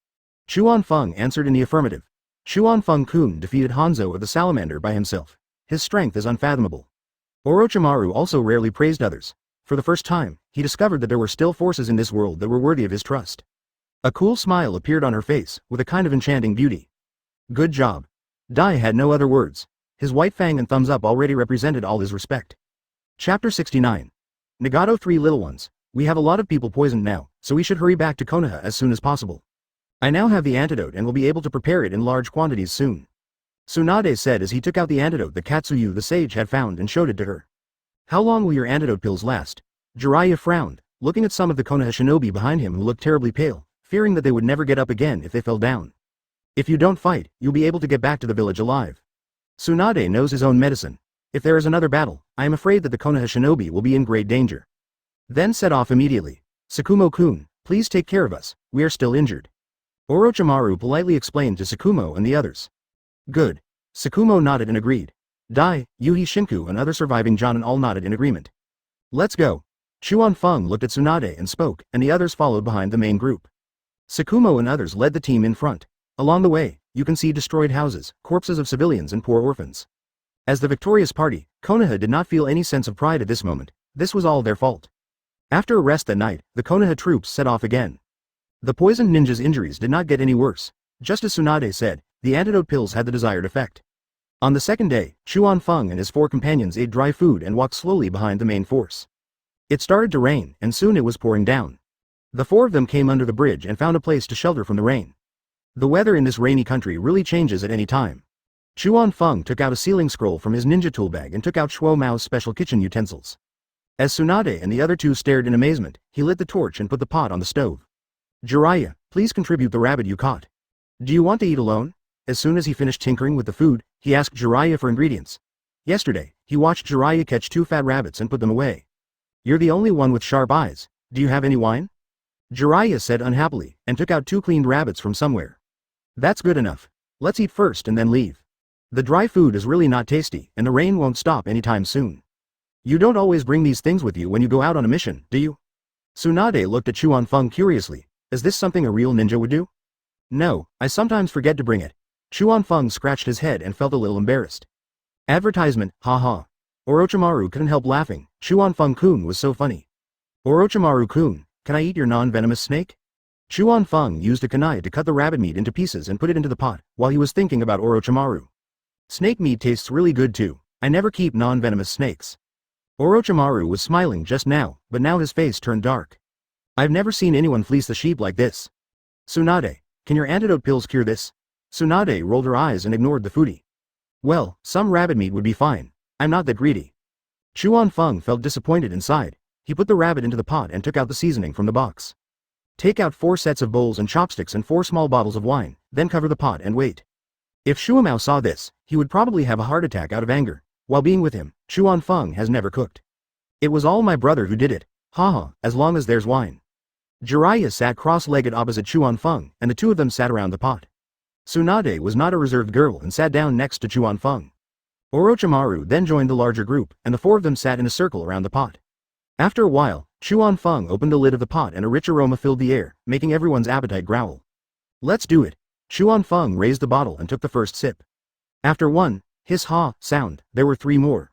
Chuan Feng answered in the affirmative. Chuan Feng-kun defeated Hanzo of the Salamander by himself. His strength is unfathomable. Orochimaru also rarely praised others. For the first time, he discovered that there were still forces in this world that were worthy of his trust. A cool smile appeared on her face, with a kind of enchanting beauty. Good job. Dai had no other words. His white fang and thumbs up already represented all his respect. Chapter 69. Nagato 3 Little Ones. We have a lot of people poisoned now, so we should hurry back to Konoha as soon as possible. I now have the antidote and will be able to prepare it in large quantities soon. Tsunade said as he took out the antidote that Katsuyu the sage had found and showed it to her. How long will your antidote pills last? Jiraiya frowned, looking at some of the Konoha shinobi behind him who looked terribly pale, fearing that they would never get up again if they fell down. If you don't fight, you'll be able to get back to the village alive. Tsunade knows his own medicine. If there is another battle, I am afraid that the Konoha shinobi will be in great danger. Then set off immediately. Tsukumo-kun, please take care of us, we are still injured. Orochimaru politely explained to Tsukumo and the others. Good. Tsukumo nodded and agreed. Dai, Yuhi Shinku and other surviving Jonin all nodded in agreement. Let's go. Chuan Feng looked at Tsunade and spoke, and the others followed behind the main group. Tsukumo and others led the team in front. Along the way, you can see destroyed houses, corpses of civilians and poor orphans. As the victorious party, Konoha did not feel any sense of pride at this moment. This was all their fault. After a rest that night, the Konoha troops set off again. The poisoned ninja's injuries did not get any worse. Just as Tsunade said, the antidote pills had the desired effect. On the second day, Chuan Feng and his 4 companions ate dry food and walked slowly behind the main force. It started to rain, and soon it was pouring down. The 4 of them came under the bridge and found a place to shelter from the rain. The weather in this rainy country really changes at any time. Chuan Feng took out a sealing scroll from his ninja tool bag and took out Shuo Mao's special kitchen utensils. As Tsunade and the other 2 stared in amazement, he lit the torch and put the pot on the stove. Jiraiya, please contribute the rabbit you caught. Do you want to eat alone? As soon as he finished tinkering with the food, he asked Jiraiya for ingredients. Yesterday, he watched Jiraiya catch 2 fat rabbits and put them away. You're the only one with sharp eyes. Do you have any wine? Jiraiya said unhappily, and took out 2 cleaned rabbits from somewhere. That's good enough. Let's eat first and then leave. The dry food is really not tasty, and the rain won't stop anytime soon. You don't always bring these things with you when you go out on a mission, do you? Tsunade looked at Chuan Feng curiously. Is this something a real ninja would do? No, I sometimes forget to bring it. Chuan Feng scratched his head and felt a little embarrassed. Advertisement, haha. Orochimaru couldn't help laughing. Chuan Feng-kun was so funny. Orochimaru-kun, can I eat your non-venomous snake? Chuan Feng used a kunai to cut the rabbit meat into pieces and put it into the pot, while he was thinking about Orochimaru. Snake meat tastes really good too. I never keep non-venomous snakes. Orochimaru was smiling just now, but now his face turned dark. I've never seen anyone fleece the sheep like this. Tsunade, can your antidote pills cure this? Tsunade rolled her eyes and ignored the foodie. Well, some rabbit meat would be fine. I'm not that greedy. Chuan Feng felt disappointed inside. He put the rabbit into the pot and took out the seasoning from the box. Take out 4 sets of bowls and chopsticks and 4 small bottles of wine, then cover the pot and wait. If Shuo Mao saw this, he would probably have a heart attack out of anger. While being with him, Chuan Feng has never cooked. It was all my brother who did it. Haha, as long as there's wine. Jiraiya sat cross-legged opposite Chuan Feng, and the 2 of them sat around the pot. Tsunade was not a reserved girl and sat down next to Chuan Feng. Orochimaru then joined the larger group, and the 4 of them sat in a circle around the pot. After a while, Chuan Feng opened the lid of the pot and a rich aroma filled the air, making everyone's appetite growl. Let's do it. Chuan Feng raised the bottle and took the first sip. After one, hiss-ha, sound, there were 3 more.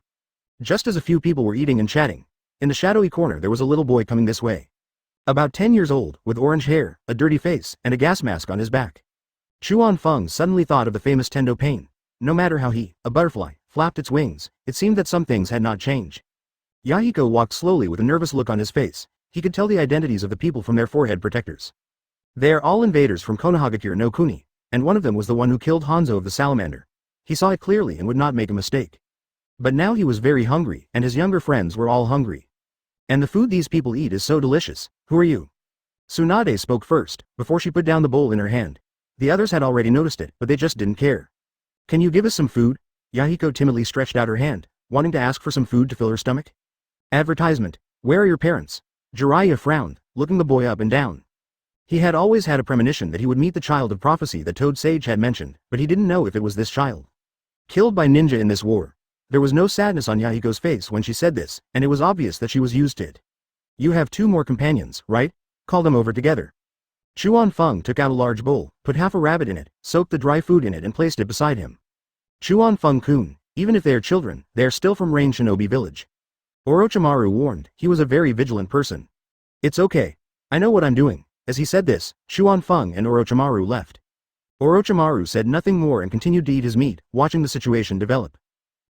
Just as a few people were eating and chatting, in the shadowy corner there was a little boy coming this way. About 10 years old, with orange hair, a dirty face, and a gas mask on his back. Chuan Feng suddenly thought of the famous Tendo Pain. No matter how a butterfly, flapped its wings, it seemed that some things had not changed. Yahiko walked slowly with a nervous look on his face. He could tell the identities of the people from their forehead protectors. They are all invaders from Konohagakure no Kuni, and one of them was the one who killed Hanzo of the Salamander. He saw it clearly and would not make a mistake. But now he was very hungry, and his younger friends were all hungry. And the food these people eat is so delicious. Who are you? Tsunade spoke first, before she put down the bowl in her hand. The others had already noticed it, but they just didn't care. Can you give us some food? Yahiko timidly stretched out her hand, wanting to ask for some food to fill her stomach. Advertisement. Where are your parents? Jiraiya frowned, looking the boy up and down. He had always had a premonition that he would meet the child of prophecy that Toad Sage had mentioned, but he didn't know if it was this child. Killed by ninja in this war. There was no sadness on Yahiko's face when she said this, and it was obvious that she was used to it. You have 2 more companions, right? Call them over together. Chuan Feng took out a large bowl, put half a rabbit in it, soaked the dry food in it and placed it beside him. Chuan Feng-kun, even if they are children, they are still from Rain Shinobi Village. Orochimaru warned, he was a very vigilant person. It's okay. I know what I'm doing. As he said this, Chuan Feng and Orochimaru left. Orochimaru said nothing more and continued to eat his meat, watching the situation develop.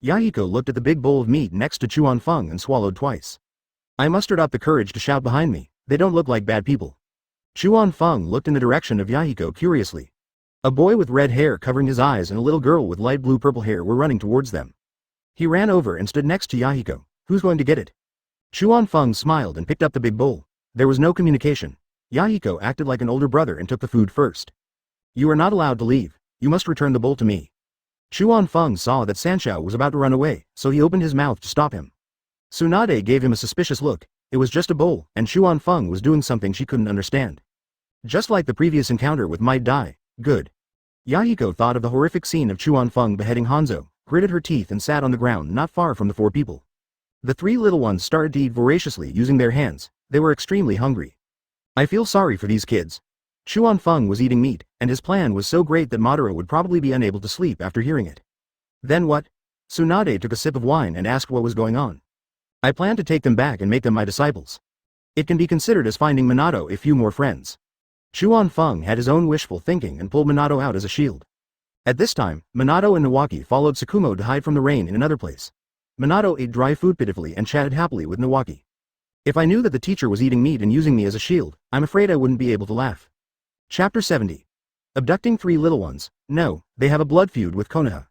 Yahiko looked at the big bowl of meat next to Chuan Feng and swallowed twice. I mustered up the courage to shout behind me, they don't look like bad people. Chuan Feng looked in the direction of Yahiko curiously. A boy with red hair covering his eyes and a little girl with light blue-purple hair were running towards them. He ran over and stood next to Yahiko. Who's going to get it? Chuan Feng smiled and picked up the big bowl. There was no communication. Yahiko acted like an older brother and took the food first. You are not allowed to leave. You must return the bowl to me. Chuan Feng saw that Sanshao was about to run away, so he opened his mouth to stop him. Tsunade gave him a suspicious look. It was just a bowl, and Chuan Feng was doing something she couldn't understand. Just like the previous encounter with Might Dai. Good. Yahiko thought of the horrific scene of Chuan Feng beheading Hanzo, gritted her teeth and sat on the ground not far from the 4 people. The 3 little ones started to eat voraciously using their hands. They were extremely hungry. I feel sorry for these kids. Chuan Feng was eating meat, and his plan was so great that Madara would probably be unable to sleep after hearing it. Then what? Tsunade took a sip of wine and asked what was going on. I plan to take them back and make them my disciples. It can be considered as finding Minato a few more friends. Chuan Feng had his own wishful thinking and pulled Minato out as a shield. At this time, Minato and Nawaki followed Tsukumo to hide from the rain in another place. Minato ate dry food pitifully and chatted happily with Nawaki. If I knew that the teacher was eating meat and using me as a shield, I'm afraid I wouldn't be able to laugh. Chapter 70. Abducting 3 little ones. No, they have a blood feud with Konoha.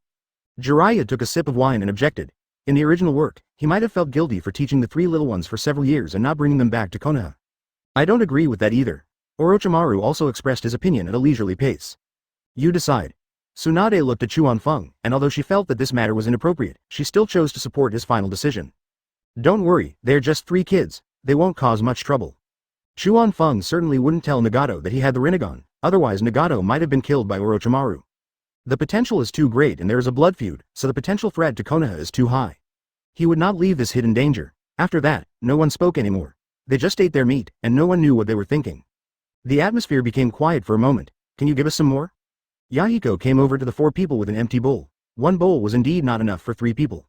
Jiraiya took a sip of wine and objected. In the original work, he might have felt guilty for teaching the 3 little ones for several years and not bringing them back to Konoha. I don't agree with that either. Orochimaru also expressed his opinion at a leisurely pace. You decide. Tsunade looked at Chuan Feng, and although she felt that this matter was inappropriate, she still chose to support his final decision. Don't worry, they're just 3 kids, they won't cause much trouble. Chuan Feng certainly wouldn't tell Nagato that he had the Rinnegan, otherwise Nagato might have been killed by Orochimaru. The potential is too great and there is a blood feud, so the potential threat to Konoha is too high. He would not leave this hidden danger. After that, no one spoke anymore. They just ate their meat, and no one knew what they were thinking. The atmosphere became quiet for a moment. Can you give us some more? Yahiko came over to the 4 people with an empty bowl. 1 bowl was indeed not enough for 3 people.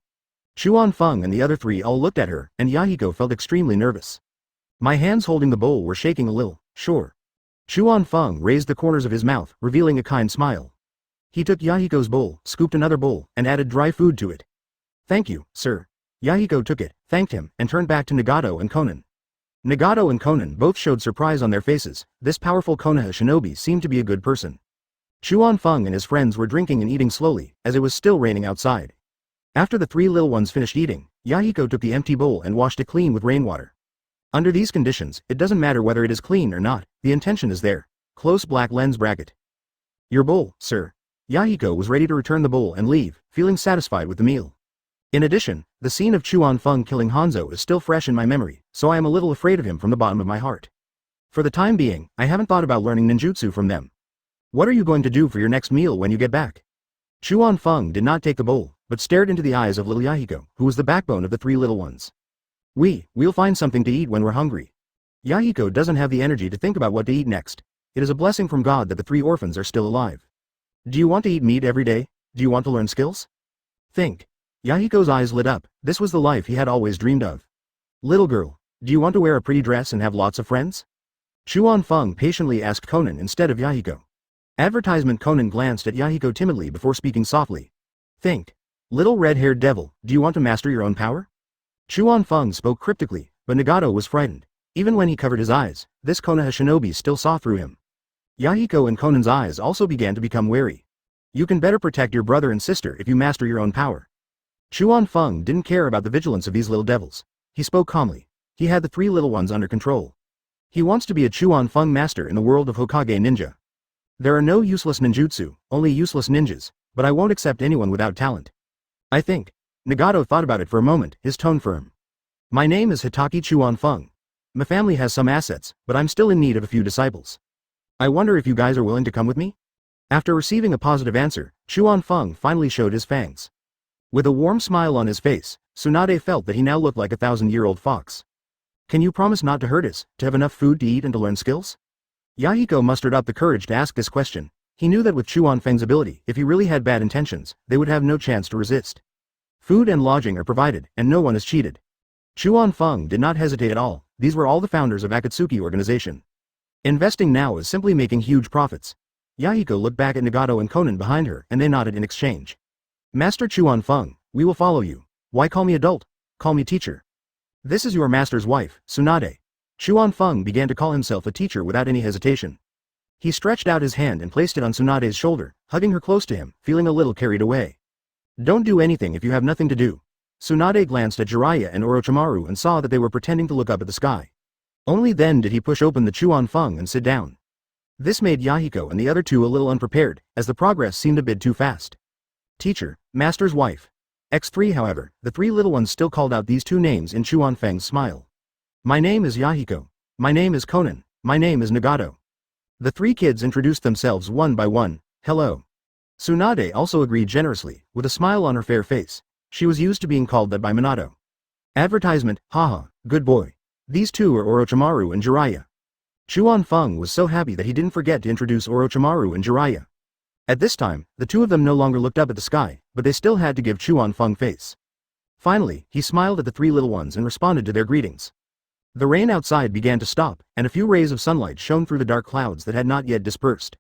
Chuan Feng and the other 3 all looked at her, and Yahiko felt extremely nervous. My hands holding the bowl were shaking a little, sure. Chuan Feng raised the corners of his mouth, revealing a kind smile. He took Yahiko's bowl, scooped another bowl, and added dry food to it. Thank you, sir. Yahiko took it, thanked him, and turned back to Nagato and Konan. Nagato and Konan both showed surprise on their faces. This powerful Konoha shinobi seemed to be a good person. Chuan Feng and his friends were drinking and eating slowly, as it was still raining outside. After the 3 little ones finished eating, Yahiko took the empty bowl and washed it clean with rainwater. Under these conditions, it doesn't matter whether it is clean or not, the intention is there. Close black lens bracket. Your bowl, sir. Yahiko was ready to return the bowl and leave, feeling satisfied with the meal. In addition, the scene of Chuan Feng killing Hanzo is still fresh in my memory, so I am a little afraid of him from the bottom of my heart. For the time being, I haven't thought about learning ninjutsu from them. What are you going to do for your next meal when you get back? Chuan Feng did not take the bowl, but stared into the eyes of little Yahiko, who was the backbone of the 3 little ones. We'll find something to eat when we're hungry. Yahiko doesn't have the energy to think about what to eat next. It is a blessing from God that the 3 orphans are still alive. Do you want to eat meat every day? Do you want to learn skills? Think. Yahiko's eyes lit up. This was the life he had always dreamed of. Little girl, do you want to wear a pretty dress and have lots of friends? Chuan Feng patiently asked Konan instead of Yahiko. Advertisement. Konan glanced at Yahiko timidly before speaking softly. Think. Little red-haired devil, do you want to master your own power? Chuan Feng spoke cryptically, but Nagato was frightened. Even when he covered his eyes, this Konoha shinobi still saw through him. Yahiko and Konan's eyes also began to become wary. You can better protect your brother and sister if you master your own power. Chuan Feng didn't care about the vigilance of these little devils. He spoke calmly. He had the 3 little ones under control. He wants to be a Chuan Feng master in the world of Hokage ninja. There are no useless ninjutsu, only useless ninjas, but I won't accept anyone without talent. I think. Nagato thought about it for a moment, his tone firm. My name is Hatake Fang. My family has some assets, but I'm still in need of a few disciples. I wonder if you guys are willing to come with me? After receiving a positive answer, Fang finally showed his fangs. With a warm smile on his face, Tsunade felt that he now looked like a 1,000-year-old fox. Can you promise not to hurt us, to have enough food to eat and to learn skills? Yahiko mustered up the courage to ask this question. He knew that with Fang's ability, if he really had bad intentions, they would have no chance to resist. Food and lodging are provided, and no one is cheated. Fang did not hesitate at all. These were all the founders of Akkatsuki organization. Investing now is simply making huge profits. Yahiko looked back at Nagato and Konan behind her, and they nodded in exchange. Master Fang, we will follow you. Why call me adult? Call me teacher. This is your master's wife, Tsunade. Fang began to call himself a teacher without any hesitation. He stretched out his hand and placed it on Tsunade's shoulder, hugging her close to him, feeling a little carried away. Don't do anything if you have nothing to do. Tsunade glanced at Jiraiya and Orochimaru and saw that they were pretending to look up at the sky. Only then did he push open the Fang and sit down. This made Yahiko and the other two a little unprepared, as the progress seemed a bit too fast. Teacher, master's wife. X3 however, the three little ones still called out these two names in Fang's smile. My name is Yahiko. My name is Konan. My name is Nagato. The three kids introduced themselves one by one. Hello. Tsunade also agreed generously, with a smile on her fair face. She was used to being called that by Minato. Advertisement, haha, good boy. These two are Orochimaru and Jiraiya. Fang was so happy that he didn't forget to introduce Orochimaru and Jiraiya. At this time, the two of them no longer looked up at the sky, but they still had to give Fang face. Finally, he smiled at the three little ones and responded to their greetings. The rain outside began to stop, and a few rays of sunlight shone through the dark clouds that had not yet dispersed.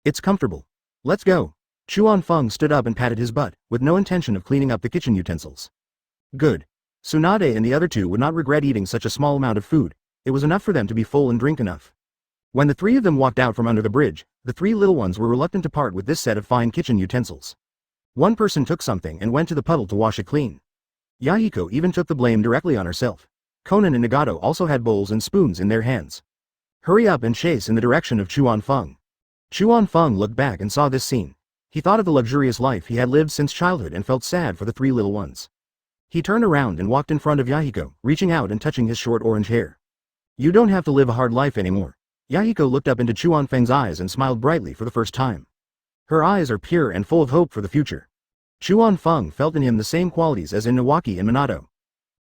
It's comfortable. Let's go. Fang stood up and patted his butt, with no intention of cleaning up the kitchen utensils. Good. Tsunade and the other two would not regret eating such a small amount of food. It was enough for them to be full and drink enough. When the three of them walked out from under the bridge, the three little ones were reluctant to part with this set of fine kitchen utensils. One person took something and went to the puddle to wash it clean. Yahiko even took the blame directly on herself. Konan and Nagato also had bowls and spoons in their hands. Hurry up and chase in the direction of Fang. Fang looked back and saw this scene. He thought of the luxurious life he had lived since childhood and felt sad for the three little ones. He turned around and walked in front of Yahiko, reaching out and touching his short orange hair. You don't have to live a hard life anymore. Yahiko looked up into Fang's eyes and smiled brightly for the first time. Her eyes are pure and full of hope for the future. Fang felt in him the same qualities as in Nawaki and Minato.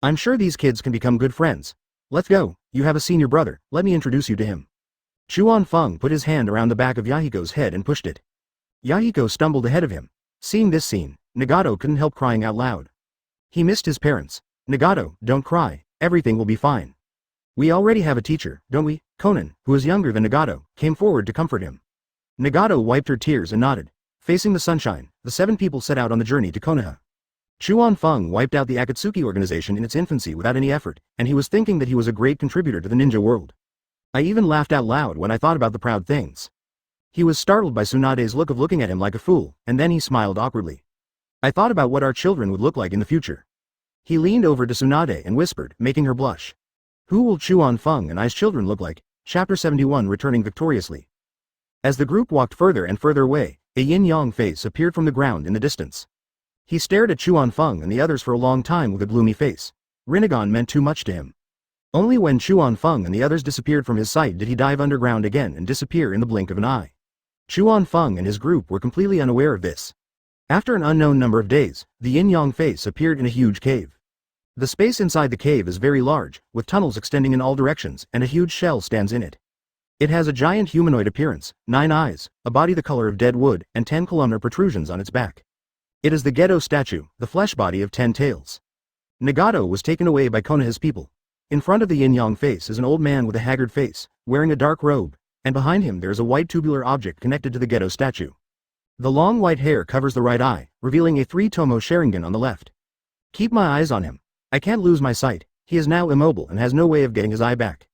I'm sure these kids can become good friends. Let's go, you have a senior brother, let me introduce you to him. Fang put his hand around the back of Yahiko's head and pushed it. Yahiko stumbled ahead of him. Seeing this scene, Nagato couldn't help crying out loud. He missed his parents. Nagato, don't cry, everything will be fine. We already have a teacher, don't we? Konan, who is younger than Nagato, came forward to comfort him. Nagato wiped her tears and nodded. Facing the sunshine, the 7 people set out on the journey to Konoha. Fang wiped out the Akkatsuki organization in its infancy without any effort, and he was thinking that he was a great contributor to the ninja world. I even laughed out loud when I thought about the proud things. He was startled by Tsunade's look of looking at him like a fool, and then he smiled awkwardly. I thought about what our children would look like in the future. He leaned over to Tsunade and whispered, making her blush. Who will Fang and I's children look like? Chapter 71 returning victoriously. As the group walked further and further away, a yin-yang face appeared from the ground in the distance. He stared at Fang and the others for a long time with a gloomy face. Rinnegan meant too much to him. Only when Fang and the others disappeared from his sight did he dive underground again and disappear in the blink of an eye. Fang and his group were completely unaware of this. After an unknown number of days, the yin-yang face appeared in a huge cave. The space inside the cave is very large, with tunnels extending in all directions, and a huge shell stands in it. It has a giant humanoid appearance, 9 eyes, a body the color of dead wood, and 10 columnar protrusions on its back. It is the Gedo statue, the flesh body of 10 tails. Nagato was taken away by Konoha's people. In front of the yin-yang face is an old man with a haggard face, wearing a dark robe, and behind him there is a white tubular object connected to the Gedo statue. The long white hair covers the right eye, revealing a 3-tomo Sharingan on the left. Keep my eyes on him. I can't lose my sight. He is now immobile and has no way of getting his eye back.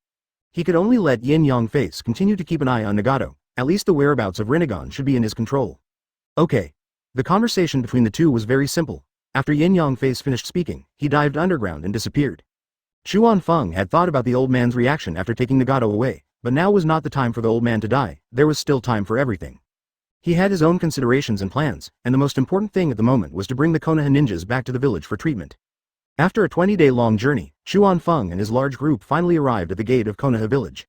He could only let yin-yang face continue to keep an eye on Nagato. At least the whereabouts of Rinnegan should be in his control. Okay. The conversation between the two was very simple. After yin-yang face finished speaking, he dived underground and disappeared. Fang had thought about the old man's reaction after taking Nagato away, but now was not the time for the old man to die, there was still time for everything. He had his own considerations and plans, and the most important thing at the moment was to bring the Konoha ninjas back to the village for treatment. After a 20-day-long journey, Chuan-Feng and his large group finally arrived at the gate of Konoha village.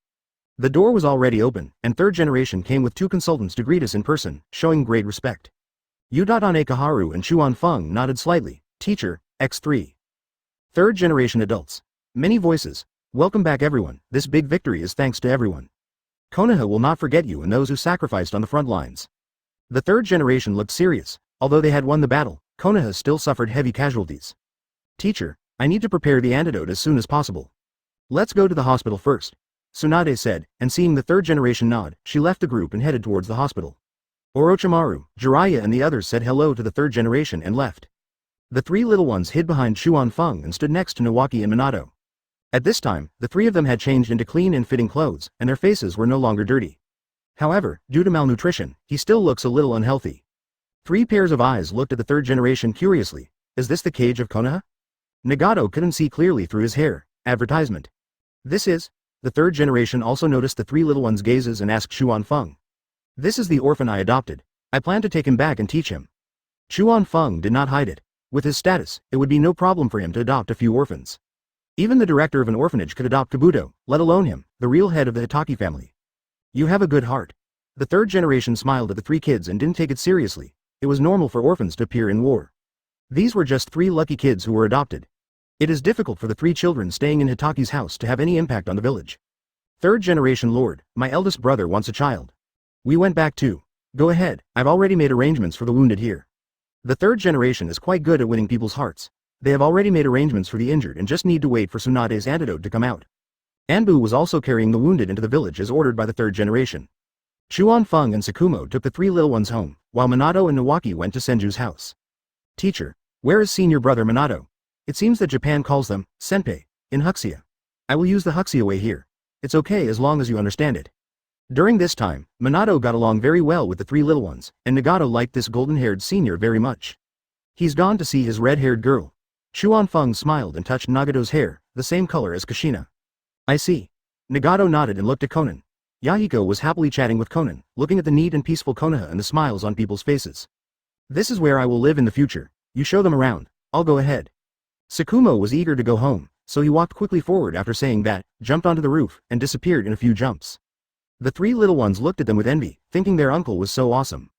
The door was already open, and third generation came with 2 consultants to greet us in person, showing great respect. Udatane Kaharu and Chuan-Feng nodded slightly. Teacher, X3. Third generation adults. Many voices. Welcome back everyone, this big victory is thanks to everyone. Konoha will not forget you and those who sacrificed on the front lines. The third generation looked serious. Although they had won the battle, Konoha still suffered heavy casualties. Teacher, I need to prepare the antidote as soon as possible. Let's go to the hospital first. Tsunade said, and seeing the third generation nod, she left the group and headed towards the hospital. Orochimaru, Jiraiya and the others said hello to the third generation and left. The 3 little ones hid behind Chuan-Feng and stood next to Nawaki and Minato. At this time, the 3 of them had changed into clean and fitting clothes, and their faces were no longer dirty. However, due to malnutrition, he still looks a little unhealthy. 3 pairs of eyes looked at the third generation curiously. Is this the cage of Konoha? Nagato couldn't see clearly through his hair. Advertisement. This is. The third generation also noticed the 3 little ones' gazes and asked Chuan-Feng. This is the orphan I adopted. I plan to take him back and teach him. Chuan-Feng did not hide it. With his status, it would be no problem for him to adopt a few orphans. Even the director of an orphanage could adopt Kabuto, let alone him, the real head of the Hatake family. You have a good heart. The third generation smiled at the 3 kids and didn't take it seriously. It was normal for orphans to appear in war. These were just 3 lucky kids who were adopted. It is difficult for the 3 children staying in Hitaki's house to have any impact on the village. Third generation lord, my eldest brother wants a child. We went back too. Go ahead, I've already made arrangements for the wounded here. The third generation is quite good at winning people's hearts. They have already made arrangements for the injured and just need to wait for Tsunade's antidote to come out. Anbu was also carrying the wounded into the village as ordered by the third generation. Chuan-Feng and Sakumo took the 3 little ones home, while Minato and Nawaki went to Senju's house. Teacher, where is senior brother Minato? It seems that Japan calls them, senpai, in Huxia. I will use the Huxia way here. It's okay as long as you understand it. During this time, Minato got along very well with the 3 little ones, and Nagato liked this golden-haired senior very much. He's gone to see his red-haired girl. Chuan-Feng smiled and touched Nagato's hair, the same color as Kushina. I see. Nagato nodded and looked at Konan. Yahiko was happily chatting with Konan, looking at the neat and peaceful Konoha and the smiles on people's faces. This is where I will live in the future. You show them around. I'll go ahead. Sakumo was eager to go home, so he walked quickly forward after saying that, jumped onto the roof, and disappeared in a few jumps. The 3 little ones looked at them with envy, thinking their uncle was so awesome.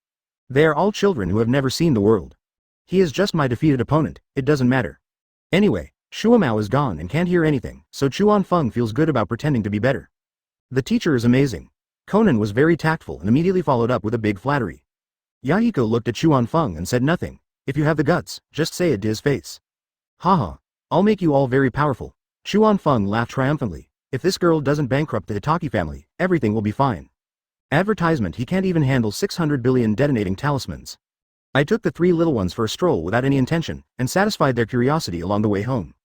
They are all children who have never seen the world. He is just my defeated opponent, it doesn't matter. Anyway, Shuamao is gone and can't hear anything, so Chuan-Feng feels good about pretending to be better. The teacher is amazing. Konan was very tactful and immediately followed up with a big flattery. Yahiko looked at Chuan-Feng and said nothing. If you have the guts, just say it to his face. Haha. I'll make you all very powerful. Chuan-Feng laughed triumphantly. If this girl doesn't bankrupt the Hitaki family, everything will be fine. Advertisement he can't even handle 600 billion detonating talismans. I took the 3 little ones for a stroll without any intention, and satisfied their curiosity along the way home.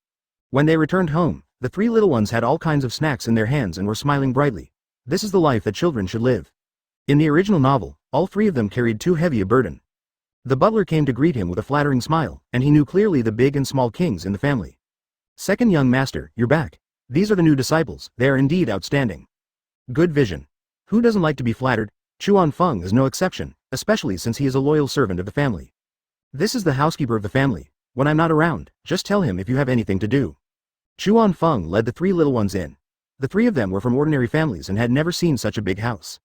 When they returned home, the 3 little ones had all kinds of snacks in their hands and were smiling brightly. This is the life that children should live. In the original novel, all 3 of them carried too heavy a burden. The butler came to greet him with a flattering smile, and he knew clearly the big and small kings in the family. Second young master, you're back. These are the new disciples, they are indeed outstanding. Good vision. Who doesn't like to be flattered? Chuan-Feng is no exception, especially since he is a loyal servant of the family. This is the housekeeper of the family. When I'm not around, just tell him if you have anything to do. Chuan-Feng led the 3 little ones in. The 3 of them were from ordinary families and had never seen such a big house.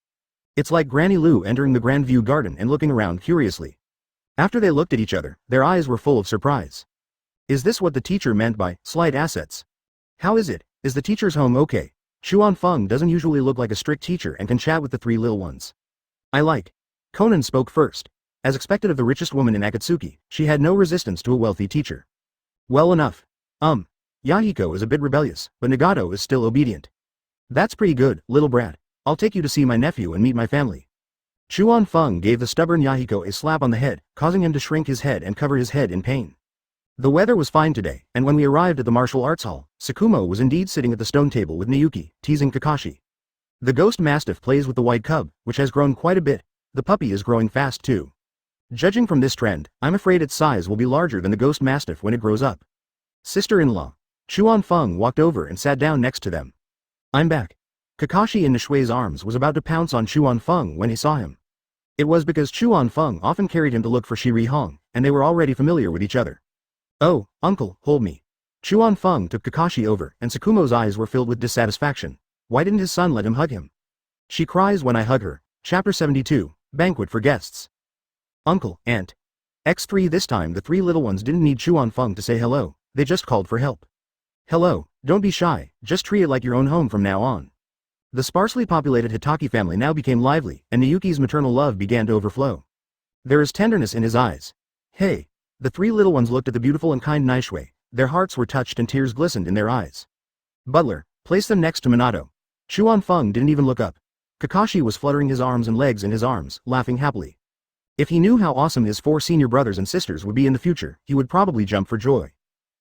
It's like Granny Lu entering the Grand View garden and looking around curiously. After they looked at each other, their eyes were full of surprise. Is this what the teacher meant by slight assets? How is it? Is the teacher's home okay? Chuan-Feng doesn't usually look like a strict teacher and can chat with the 3 little ones. I like. Konan spoke first. As expected of the richest woman in Akkatsuki, she had no resistance to a wealthy teacher. Well enough. Yahiko is a bit rebellious, but Nagato is still obedient. That's pretty good, little brat. I'll take you to see my nephew and meet my family. Chuan-Feng gave the stubborn Yahiko a slap on the head, causing him to shrink his head and cover his head in pain. The weather was fine today, and when we arrived at the martial arts hall, Sakumo was indeed sitting at the stone table with Miyuki, teasing Kakashi. The ghost mastiff plays with the white cub, which has grown quite a bit. The puppy is growing fast too. Judging from this trend, I'm afraid its size will be larger than the ghost mastiff when it grows up. Sister-in-law. Chuan-Feng walked over and sat down next to them. I'm back. Kakashi in Nishue's arms was about to pounce on Chuan Feng when he saw him. It was because Chuan Feng often carried him to look for Shiri Hong, and they were already familiar with each other. "Oh, uncle, hold me." Chuan Feng took Kakashi over, and Tsukumo's eyes were filled with dissatisfaction. Why didn't his son let him hug him? She cries when I hug her. Chapter 72, Banquet for Guests. Uncle, Aunt. X3 This time the three little ones didn't need Chuan Feng to say hello, they just called for help. Hello, don't be shy, just treat it like your own home from now on. The sparsely populated Hatake family now became lively, and Nayuki's maternal love began to overflow. There is tenderness in his eyes. Hey. The three little ones looked at the beautiful and kind Nishue, their hearts were touched and tears glistened in their eyes. Butler, place them next to Minato. Chuan Feng didn't even look up. Kakashi was fluttering his arms and legs in his arms, laughing happily. If he knew how awesome his 4 senior brothers and sisters would be in the future, he would probably jump for joy.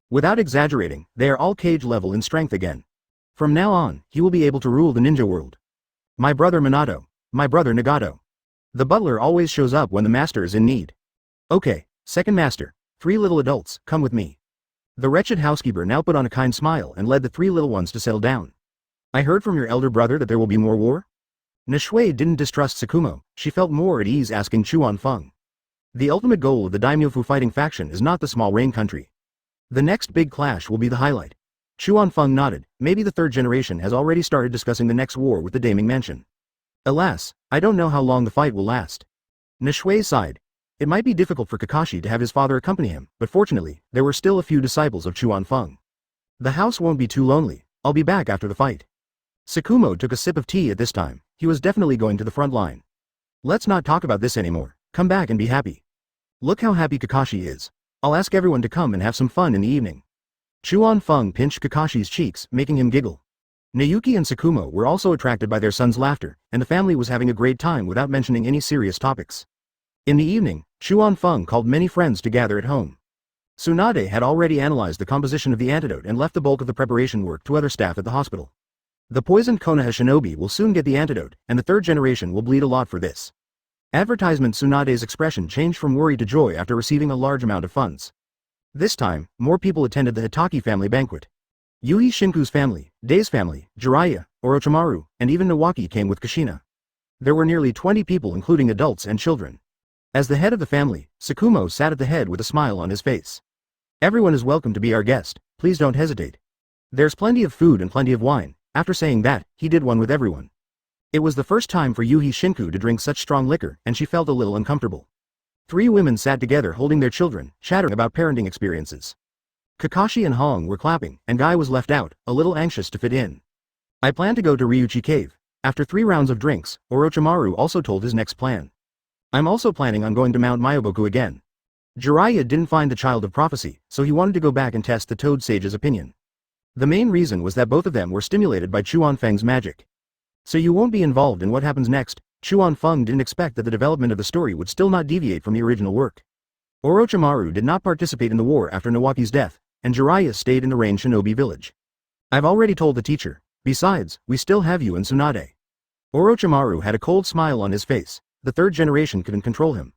Without exaggerating, they are all Kage-level in strength again. From now on, he will be able to rule the ninja world. My brother Minato. My brother Nagato. The butler always shows up when the master is in need. Okay, second master, 3 little adults, come with me. The wretched housekeeper now put on a kind smile and led the 3 little ones to settle down. I heard from your elder brother that there will be more war? Nishue didn't distrust Tsukumo, she felt more at ease asking Chuan Feng. The ultimate goal of the Daimyofu fighting faction is not the small rain country. The next big clash will be the highlight. Chuan Feng nodded, maybe the third generation has already started discussing the next war with the Daming Mansion. Alas, I don't know how long the fight will last. Nishue sighed. It might be difficult for Kakashi to have his father accompany him, but fortunately, there were still a few disciples of Chuan Feng. The house won't be too lonely, I'll be back after the fight. Tsukumo took a sip of tea at this time, he was definitely going to the front line. Let's not talk about this anymore, come back and be happy. Look how happy Kakashi is. I'll ask everyone to come and have some fun in the evening. Chuan Feng pinched Kakashi's cheeks, making him giggle. Nayuki and Tsukumo were also attracted by their son's laughter, and the family was having a great time without mentioning any serious topics. In the evening, Chuan Feng called many friends to gather at home. Tsunade had already analyzed the composition of the antidote and left the bulk of the preparation work to other staff at the hospital. The poisoned Konoha shinobi will soon get the antidote, and the third generation will bleed a lot for this. Advertisement Tsunade's expression changed from worry to joy after receiving a large amount of funds. This time, more people attended the Hatake family banquet. Yuhi Shinku's family, Dei's family, Jiraiya, Orochimaru, and even Nawaki came with Kushina. There were nearly 20 people including adults and children. As the head of the family, Tsukumo sat at the head with a smile on his face. Everyone is welcome to be our guest, please don't hesitate. There's plenty of food and plenty of wine. After saying that, he did one with everyone. It was the first time for Yuhi Shinku to drink such strong liquor, and she felt a little uncomfortable. 3 women sat together holding their children, chattering about parenting experiences. Kakashi and Hong were clapping, and Guy was left out, a little anxious to fit in. I plan to go to Ryuchi Cave. After 3 rounds of drinks, Orochimaru also told his next plan. I'm also planning on going to Mount Myoboku again. Jiraiya didn't find the Child of Prophecy, so he wanted to go back and test the Toad Sage's opinion. The main reason was that both of them were stimulated by Chuan Feng's magic. So you won't be involved in what happens next. Chuan Feng didn't expect that the development of the story would still not deviate from the original work. Orochimaru did not participate in the war after Nawaki's death, and Jiraiya stayed in the Rain Shinobi village. I've already told the teacher. Besides, we still have you and Tsunade. Orochimaru had a cold smile on his face. The third generation couldn't control him.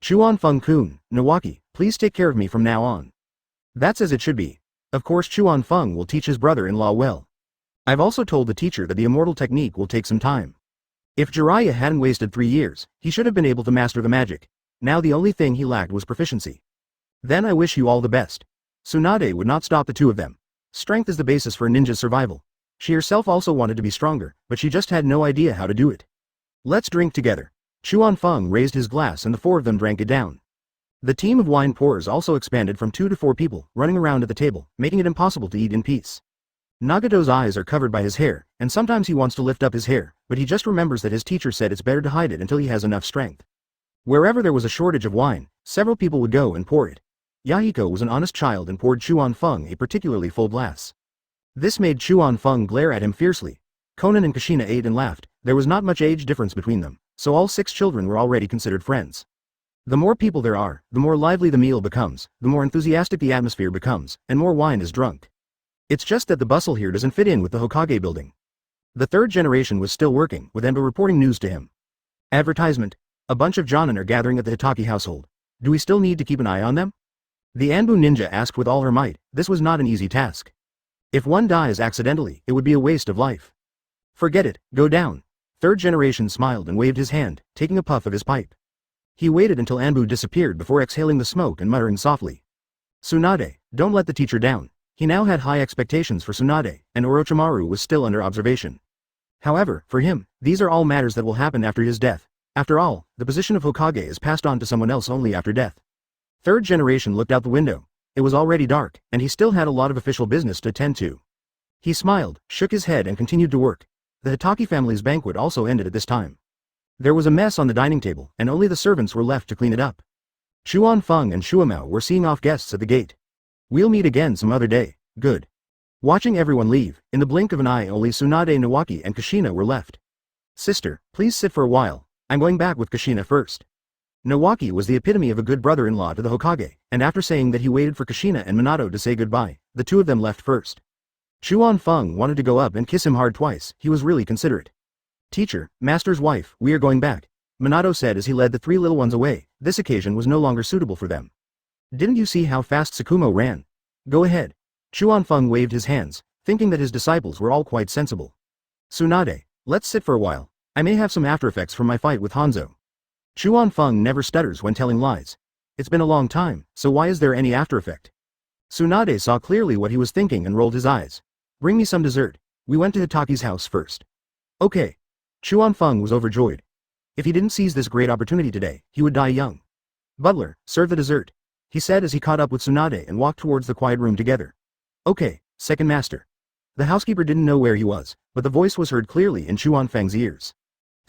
Chuan Feng-kun, Nawaki, please take care of me from now on. That's as it should be. Of course Chuan Feng will teach his brother-in-law well. I've also told the teacher that the immortal technique will take some time. If Jiraiya hadn't wasted 3 years, he should have been able to master the magic. Now the only thing he lacked was proficiency. Then I wish you all the best. Tsunade would not stop the 2 of them. Strength is the basis for a ninja's survival. She herself also wanted to be stronger, but she just had no idea how to do it. Let's drink together. Chuan Feng raised his glass and the 4 of them drank it down. The team of wine pourers also expanded from 2 to 4 people, running around at the table, making it impossible to eat in peace. Nagato's eyes are covered by his hair, and sometimes he wants to lift up his hair, but he just remembers that his teacher said it's better to hide it until he has enough strength. Wherever there was a shortage of wine, several people would go and pour it. Yahiko was an honest child and poured Chuan Feng a particularly full glass. This made Chuan Feng glare at him fiercely. Konan and Kushina ate and laughed. There was not much age difference between them, so all 6 children were already considered friends. The more people there are, the more lively the meal becomes, the more enthusiastic the atmosphere becomes, and more wine is drunk. It's just that the bustle here doesn't fit in with the Hokage building. The third generation was still working, with Emba reporting news to him. Advertisement. A bunch of Jonin are gathering at the Hatake household. Do we still need to keep an eye on them? The Anbu ninja asked with all her might. This was not an easy task. If one dies accidentally, it would be a waste of life. Forget it, go down. Third generation smiled and waved his hand, taking a puff of his pipe. He waited until Anbu disappeared before exhaling the smoke and muttering softly. Tsunade, don't let the teacher down. He now had high expectations for Tsunade, and Orochimaru was still under observation. However, for him, these are all matters that will happen after his death. After all, the position of Hokage is passed on to someone else only after death. Third generation looked out the window. It was already dark, and he still had a lot of official business to attend to. He smiled, shook his head and continued to work. The Hatake family's banquet also ended at this time. There was a mess on the dining table, and only the servants were left to clean it up. Chuan Feng and Shuamao were seeing off guests at the gate. We'll meet again some other day, good. Watching everyone leave, in the blink of an eye only Tsunade, Nawaki and Kushina were left. Sister, please sit for a while, I'm going back with Kushina first. Nawaki was the epitome of a good brother-in-law to the Hokage, and after saying that he waited for Kushina and Minato to say goodbye, the two of them left first. Chuan Feng wanted to go up and kiss him hard twice, he was really considerate. Teacher, master's wife, we are going back, Minato said as he led the three little ones away. This occasion was no longer suitable for them. Didn't you see how fast Tsukumo ran? Go ahead. Chuan Feng waved his hands, thinking that his disciples were all quite sensible. Tsunade, let's sit for a while. I may have some after effects from my fight with Hanzo. Chuan Feng never stutters when telling lies. It's been a long time, so why is there any after effect? Tsunade saw clearly what he was thinking and rolled his eyes. Bring me some dessert. We went to Hitaki's house first. Okay. Chuan Feng was overjoyed. If he didn't seize this great opportunity today, he would die young. Butler, serve the dessert, he said as he caught up with Tsunade and walked towards the quiet room together. Okay, second master. The housekeeper didn't know where he was, but the voice was heard clearly in Chuan Feng's ears.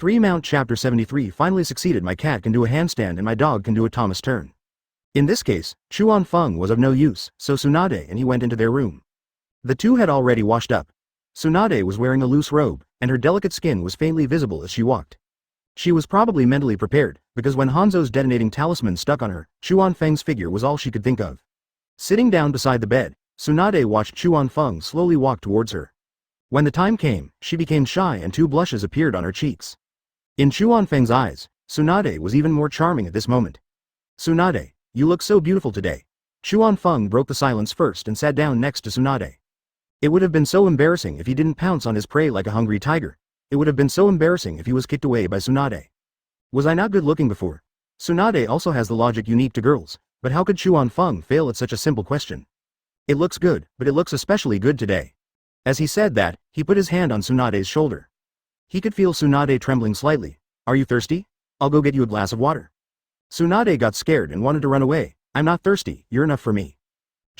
3 Mount Chapter 73 finally succeeded. My cat can do a handstand and my dog can do a Thomas turn. In this case, Chuan Feng was of no use, so Tsunade and he went into their room. The two had already washed up. Tsunade was wearing a loose robe, and her delicate skin was faintly visible as she walked. She was probably mentally prepared, because when Hanzo's detonating talisman stuck on her, Chuan Feng's figure was all she could think of. Sitting down beside the bed, Tsunade watched Chuan Feng slowly walk towards her. When the time came, she became shy and 2 blushes appeared on her cheeks. In Chuan Feng's eyes, Tsunade was even more charming at this moment. Tsunade, you look so beautiful today. Chuan Feng broke the silence first and sat down next to Tsunade. It would have been so embarrassing if he didn't pounce on his prey like a hungry tiger. It would have been so embarrassing if he was kicked away by Tsunade. Was I not good looking before? Tsunade also has the logic unique to girls, but how could Chuan Feng fail at such a simple question? It looks good, but it looks especially good today. As he said that, he put his hand on Tsunade's shoulder. He could feel Tsunade trembling slightly. Are you thirsty? I'll go get you a glass of water. Tsunade got scared and wanted to run away. I'm not thirsty, you're enough for me.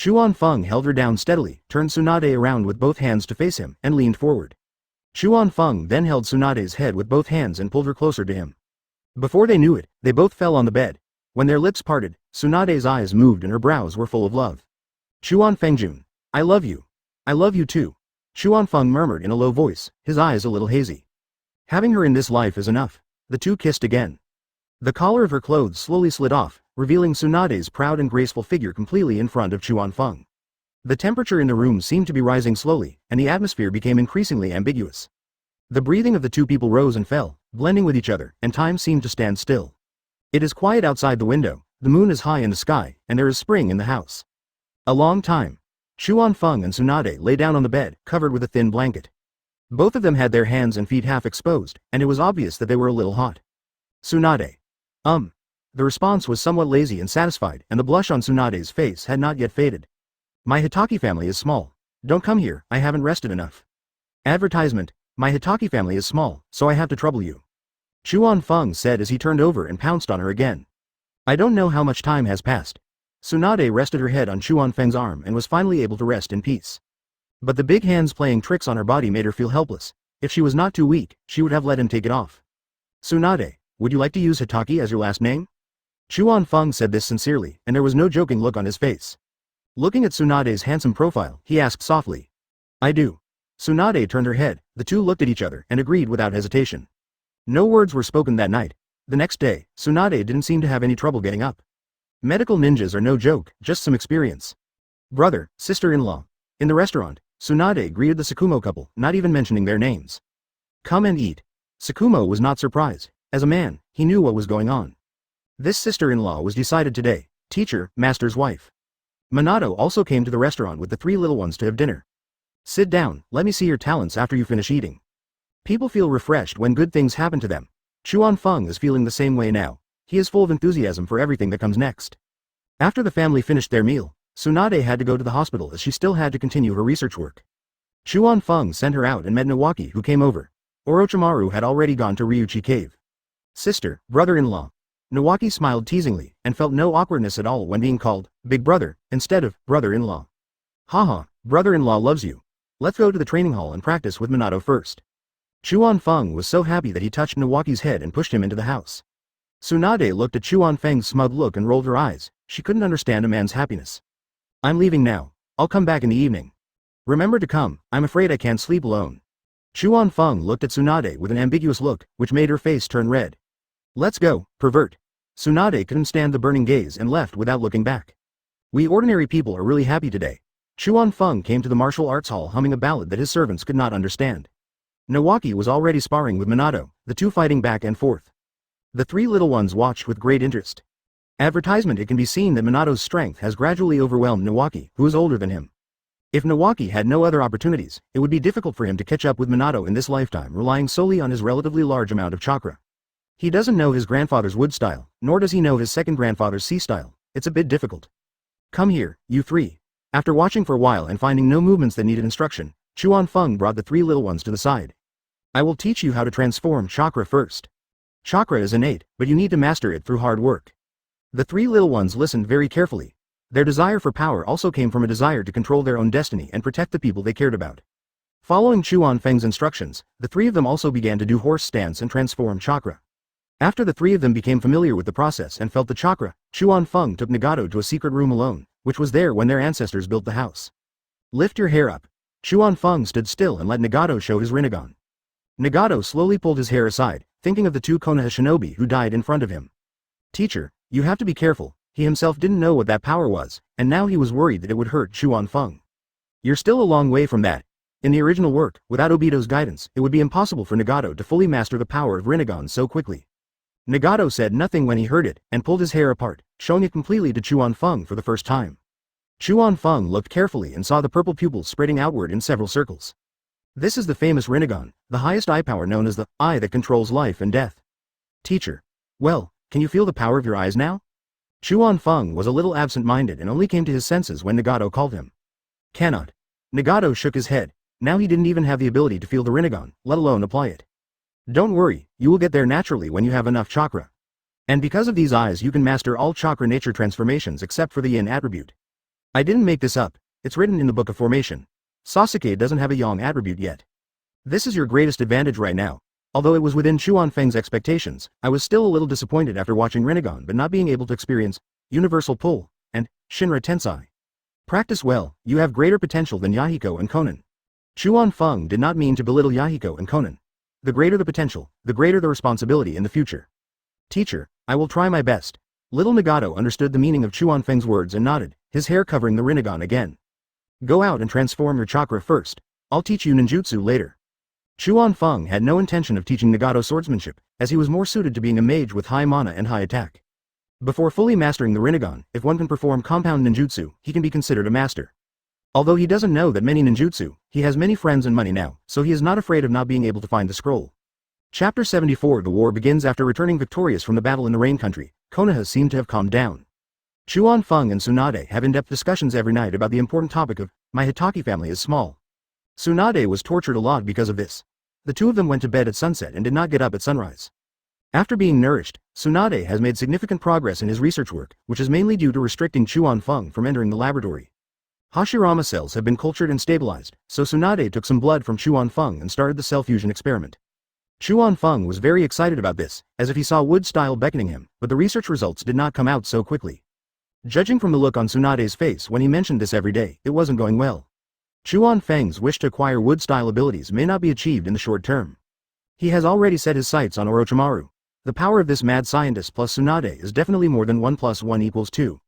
Chuan Feng held her down steadily, turned Tsunade around with both hands to face him, and leaned forward. Chuan Feng then held Tsunade's head with both hands and pulled her closer to him. Before they knew it, they both fell on the bed. When their lips parted, Tsunade's eyes moved and her brows were full of love. Chuan Fengjun, I love you. I love you too. Chuan Feng murmured in a low voice, his eyes a little hazy. Having her in this life is enough. The two kissed again. The collar of her clothes slowly slid off, revealing Tsunade's proud and graceful figure completely in front of Chuan Feng. The temperature in the room seemed to be rising slowly, and the atmosphere became increasingly ambiguous. The breathing of the two people rose and fell, blending with each other, and time seemed to stand still. It is quiet outside the window, the moon is high in the sky, and there is spring in the house. A long time. Chuan Feng and Tsunade lay down on the bed, covered with a thin blanket. Both of them had their hands and feet half exposed, and it was obvious that they were a little hot. Tsunade. The response was somewhat lazy and satisfied, and the blush on Tsunade's face had not yet faded. My Hatake family is small. Don't come here, I haven't rested enough. Advertisement. My Hatake family is small, so I have to trouble you. Chuan Feng said as he turned over and pounced on her again. I don't know how much time has passed. Tsunade rested her head on Chuan Feng's arm and was finally able to rest in peace. But the big hands playing tricks on her body made her feel helpless. If she was not too weak, she would have let him take it off. Tsunade, would you like to use Hatake as your last name? Chuan Feng said this sincerely, and there was no joking look on his face. Looking at Tsunade's handsome profile, he asked softly. I do. Tsunade turned her head, the two looked at each other and agreed without hesitation. No words were spoken that night. The next day, Tsunade didn't seem to have any trouble getting up. Medical ninjas are no joke, just some experience. Brother, sister-in-law. In the restaurant, Tsunade greeted the Tsukumo couple, not even mentioning their names. Come and eat. Tsukumo was not surprised. As a man, he knew what was going on. This sister-in-law was decided today, teacher, master's wife. Minato also came to the restaurant with the three little ones to have dinner. Sit down, let me see your talents after you finish eating. People feel refreshed when good things happen to them. Chuan Feng is feeling the same way now. He is full of enthusiasm for everything that comes next. After the family finished their meal, Tsunade had to go to the hospital as she still had to continue her research work. Chuan Feng sent her out and met Nawaki, who came over. Orochimaru had already gone to Ryuchi Cave. Sister, brother-in-law. Nawaki smiled teasingly, and felt no awkwardness at all when being called big brother, instead of brother-in-law. Haha, brother-in-law loves you. Let's go to the training hall and practice with Minato first. Chuan Feng was so happy that he touched Nawaki's head and pushed him into the house. Tsunade looked at Chuan Feng's smug look and rolled her eyes. She couldn't understand a man's happiness. I'm leaving now. I'll come back in the evening. Remember to come, I'm afraid I can't sleep alone. Chuan Feng looked at Tsunade with an ambiguous look, which made her face turn red. Let's go, pervert. Tsunade couldn't stand the burning gaze and left without looking back. We ordinary people are really happy today. Chuan Feng came to the martial arts hall humming a ballad that his servants could not understand. Nawaki was already sparring with Minato, the two fighting back and forth. The three little ones watched with great interest. Advertisement. It can be seen that Minato's strength has gradually overwhelmed Nawaki, who is older than him. If Nawaki had no other opportunities, it would be difficult for him to catch up with Minato in this lifetime, relying solely on his relatively large amount of chakra. He doesn't know his grandfather's wood style, nor does he know his second grandfather's sea style. It's a bit difficult. Come here, you three. After watching for a while and finding no movements that needed instruction, Chuan Feng brought the three little ones to the side. I will teach you how to transform chakra first. Chakra is innate, but you need to master it through hard work. The three little ones listened very carefully. Their desire for power also came from a desire to control their own destiny and protect the people they cared about. Following Chuan Feng's instructions, the three of them also began to do horse stance and transform chakra. After the three of them became familiar with the process and felt the chakra, Chuan Feng took Nagato to a secret room alone, which was there when their ancestors built the house. Lift your hair up. Chuan Feng stood still and let Nagato show his Rinnegan. Nagato slowly pulled his hair aside, thinking of the two Konoha shinobi who died in front of him. Teacher, you have to be careful. He himself didn't know what that power was, and now he was worried that it would hurt Chuan Feng. You're still a long way from that. In the original work, without Obito's guidance, it would be impossible for Nagato to fully master the power of Rinnegan so quickly. Nagato said nothing when he heard it, and pulled his hair apart, showing it completely to Chuan Feng for the first time. Chuan Feng looked carefully and saw the purple pupils spreading outward in several circles. This is the famous Rinnegan, the highest eye power known as the eye that controls life and death. Teacher. Well, can you feel the power of your eyes now? Chuan Feng was a little absent-minded and only came to his senses when Nagato called him. Cannot. Nagato shook his head. Now he didn't even have the ability to feel the Rinnegan, let alone apply it. Don't worry, you will get there naturally when you have enough chakra. And because of these eyes you can master all chakra nature transformations except for the yin attribute. I didn't make this up, it's written in the Book of Formation. Sasuke doesn't have a yang attribute yet. This is your greatest advantage right now. Although it was within Chuan Feng's expectations, I was still a little disappointed after watching Rinnegan but not being able to experience Universal Pull and Shinra Tensai. Practice well, you have greater potential than Yahiko and Konan. Chuan Feng did not mean to belittle Yahiko and Konan. The greater the potential, the greater the responsibility in the future. Teacher, I will try my best. Little Nagato understood the meaning of Chuan Feng's words and nodded, his hair covering the Rinnegan again. Go out and transform your chakra first. I'll teach you ninjutsu later. Chuan Feng had no intention of teaching Nagato swordsmanship, as he was more suited to being a mage with high mana and high attack. Before fully mastering the Rinnegan, if one can perform compound ninjutsu, he can be considered a master. Although he doesn't know that many ninjutsu, he has many friends and money now, so he is not afraid of not being able to find the scroll. Chapter 74. The war begins. After returning victorious from the battle in the Rain Country, Konoha seemed to have calmed down. Chuan Feng and Tsunade have in-depth discussions every night about the important topic of, my Hatake family is small. Tsunade was tortured a lot because of this. The two of them went to bed at sunset and did not get up at sunrise. After being nourished, Tsunade has made significant progress in his research work, which is mainly due to restricting Chuan Feng from entering the laboratory. Hashirama cells have been cultured and stabilized, so Tsunade took some blood from Chuan Feng and started the cell fusion experiment. Chuan Feng was very excited about this, as if he saw wood style beckoning him, but the research results did not come out so quickly. Judging from the look on Tsunade's face when he mentioned this every day, it wasn't going well. Chuan Feng's wish to acquire wood style abilities may not be achieved in the short term. He has already set his sights on Orochimaru. The power of this mad scientist plus Tsunade is definitely more than 1 + 1 = 2.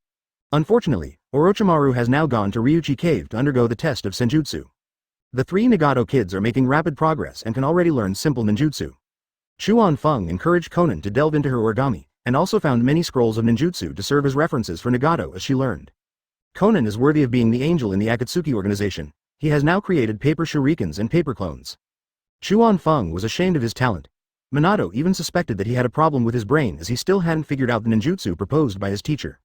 Unfortunately, Orochimaru has now gone to Ryuchi Cave to undergo the test of Senjutsu. The three Nagato kids are making rapid progress and can already learn simple ninjutsu. Chuan Feng encouraged Konan to delve into her origami, and also found many scrolls of ninjutsu to serve as references for Nagato as she learned. Konan is worthy of being the angel in the Akkatsuki organization. He has now created paper shurikens and paper clones. Chuan Feng was ashamed of his talent. Minato even suspected that he had a problem with his brain as he still hadn't figured out the ninjutsu proposed by his teacher.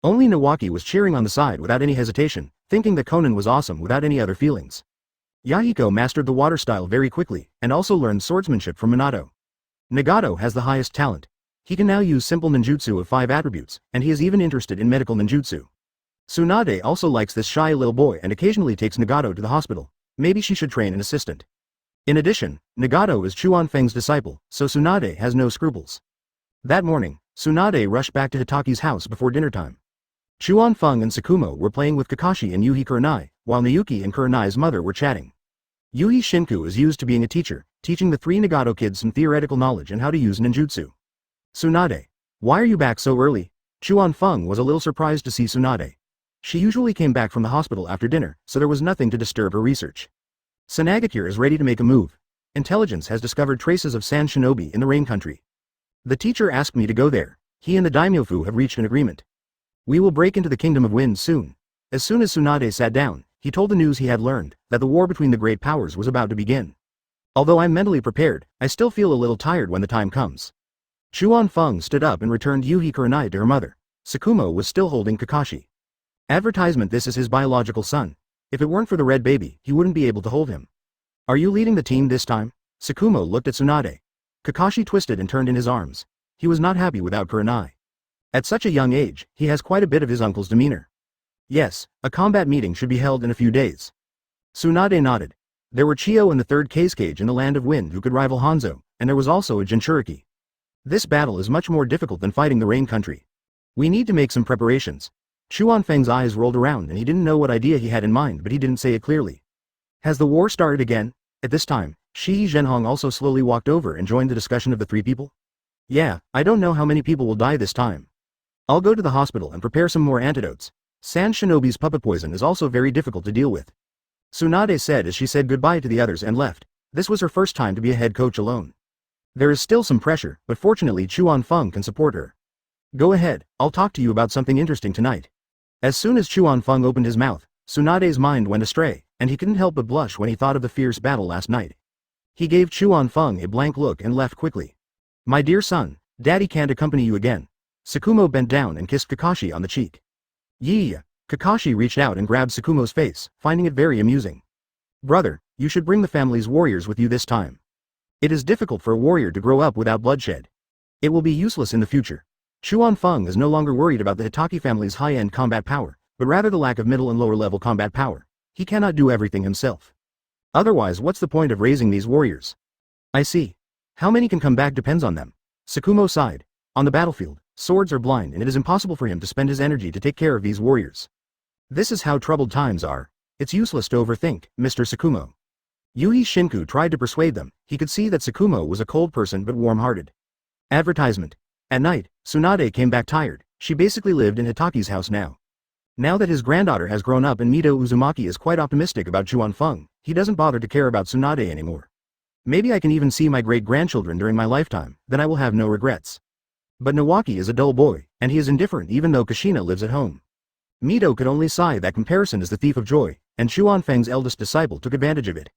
Only Nawaki was cheering on the side without any hesitation, thinking that Konan was awesome without any other feelings. Yahiko mastered the water style very quickly, and also learned swordsmanship from Minato. Nagato has the highest talent. He can now use simple ninjutsu of 5 attributes, and he is even interested in medical ninjutsu. Tsunade also likes this shy little boy and occasionally takes Nagato to the hospital. Maybe she should train an assistant. In addition, Nagato is Chuan Feng's disciple, so Tsunade has no scruples. That morning, Tsunade rushed back to Hitaki's house before dinner time. Chuan Feng and Tsukumo were playing with Kakashi and Yuhi Kurenai, while Nayuki and Kurenai's mother were chatting. Yuhi Shinku is used to being a teacher, teaching the 3 Nagato kids some theoretical knowledge and how to use ninjutsu. Tsunade, why are you back so early? Chuan Feng was a little surprised to see Tsunade. She usually came back from the hospital after dinner, so there was nothing to disturb her research. Sanagakure is ready to make a move. Intelligence has discovered traces of Sand Shinobi in the Rain Country. The teacher asked me to go there. He and the daimyofu have reached an agreement. We will break into the Kingdom of Wind soon. As soon as Tsunade sat down, he told the news he had learned, that the war between the great powers was about to begin. Although I'm mentally prepared, I still feel a little tired when the time comes. Chuan Feng stood up and returned Yuhi Kurenai to her mother. Tsukumo was still holding Kakashi. Advertisement: this is his biological son. If it weren't for the red baby, he wouldn't be able to hold him. Are you leading the team this time? Tsukumo looked at Tsunade. Kakashi twisted and turned in his arms. He was not happy without Kurenai. At such a young age, he has quite a bit of his uncle's demeanor. Yes, a combat meeting should be held in a few days. Tsunade nodded. There were Chio and the 3rd Kage in the Land of Wind who could rival Hanzo, and there was also a Jinchuriki. This battle is much more difficult than fighting the Rain Country. We need to make some preparations. Chuan Feng's eyes rolled around and he didn't know what idea he had in mind, but he didn't say it clearly. Has the war started again? At this time, Shihi Zhenhong also slowly walked over and joined the discussion of the 3 people. Yeah, I don't know how many people will die this time. I'll go to the hospital and prepare some more antidotes. Sand Shinobi's puppet poison is also very difficult to deal with. Tsunade said as she said goodbye to the others and left. This was her first time to be a head coach alone. There is still some pressure, but fortunately Chuan Feng can support her. Go ahead, I'll talk to you about something interesting tonight. As soon as Chuan Feng opened his mouth, Tsunade's mind went astray, and he couldn't help but blush when he thought of the fierce battle last night. He gave Chuan Feng a blank look and left quickly. My dear son, Daddy can't accompany you again. Tsukumo bent down and kissed Kakashi on the cheek. Yee! Kakashi reached out and grabbed Tsukumo's face, finding it very amusing. Brother, you should bring the family's warriors with you this time. It is difficult for a warrior to grow up without bloodshed. It will be useless in the future. Chuan Feng is no longer worried about the Hatake family's high-end combat power, but rather the lack of middle and lower-level combat power. He cannot do everything himself. Otherwise, what's the point of raising these warriors? I see. How many can come back depends on them. Tsukumo sighed. On the battlefield, swords are blind and it is impossible for him to spend his energy to take care of these warriors. This is how troubled times are. It's useless to overthink, Mr. Tsukumo. Yuhi Shinku tried to persuade them. He could see that Tsukumo was a cold person but warm-hearted. Advertisement. At night, Tsunade came back tired. She basically lived in Hitaki's house now. Now that his granddaughter has grown up and Mito Uzumaki is quite optimistic about Chuan Feng, he doesn't bother to care about Tsunade anymore. Maybe I can even see my great-grandchildren during my lifetime, then I will have no regrets. But Nawaki is a dull boy, and he is indifferent even though Kushina lives at home. Mito could only sigh that comparison is the thief of joy, and Chuan Feng's eldest disciple took advantage of it.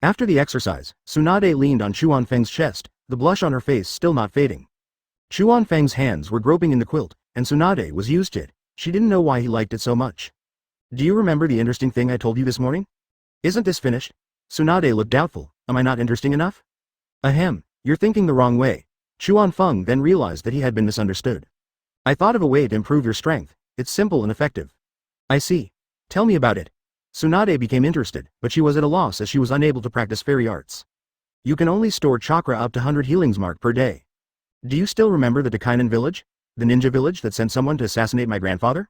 After the exercise, Tsunade leaned on Chuan Feng's chest, the blush on her face still not fading. Chuan Feng's hands were groping in the quilt, and Tsunade was used to it. She didn't know why he liked it so much. Do you remember the interesting thing I told you this morning? Isn't this finished? Tsunade looked doubtful. Am I not interesting enough? Ahem, you're thinking the wrong way. Chuan Feng then realized that he had been misunderstood. I thought of a way to improve your strength. It's simple and effective. I see. Tell me about it. Tsunade became interested, but she was at a loss as she was unable to practice fairy arts. You can only store chakra up to 100 healings mark per day. Do you still remember the Daikainen village? The ninja village that sent someone to assassinate my grandfather?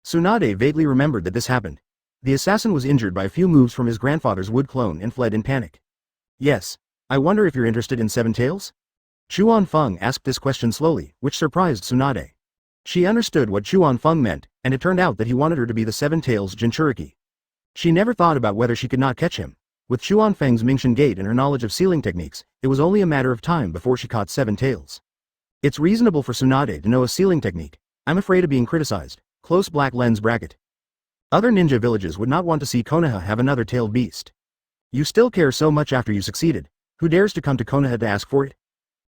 Tsunade vaguely remembered that this happened. The assassin was injured by a few moves from his grandfather's wood clone and fled in panic. Yes. I wonder if you're interested in Seven Tails? Chuan Feng asked this question slowly, which surprised Tsunade. She understood what Chuan Feng meant, and it turned out that he wanted her to be the Seven Tails Jinchuriki. She never thought about whether she could not catch him. With Chuan Feng's Mingxian Gate and her knowledge of sealing techniques, it was only a matter of time before she caught Seven Tails. It's reasonable for Tsunade to know a sealing technique. I'm afraid of being criticized. Close black lens bracket. Other ninja villages would not want to see Konoha have another tailed beast. You still care so much after you succeeded. Who dares to come to Konoha to ask for it?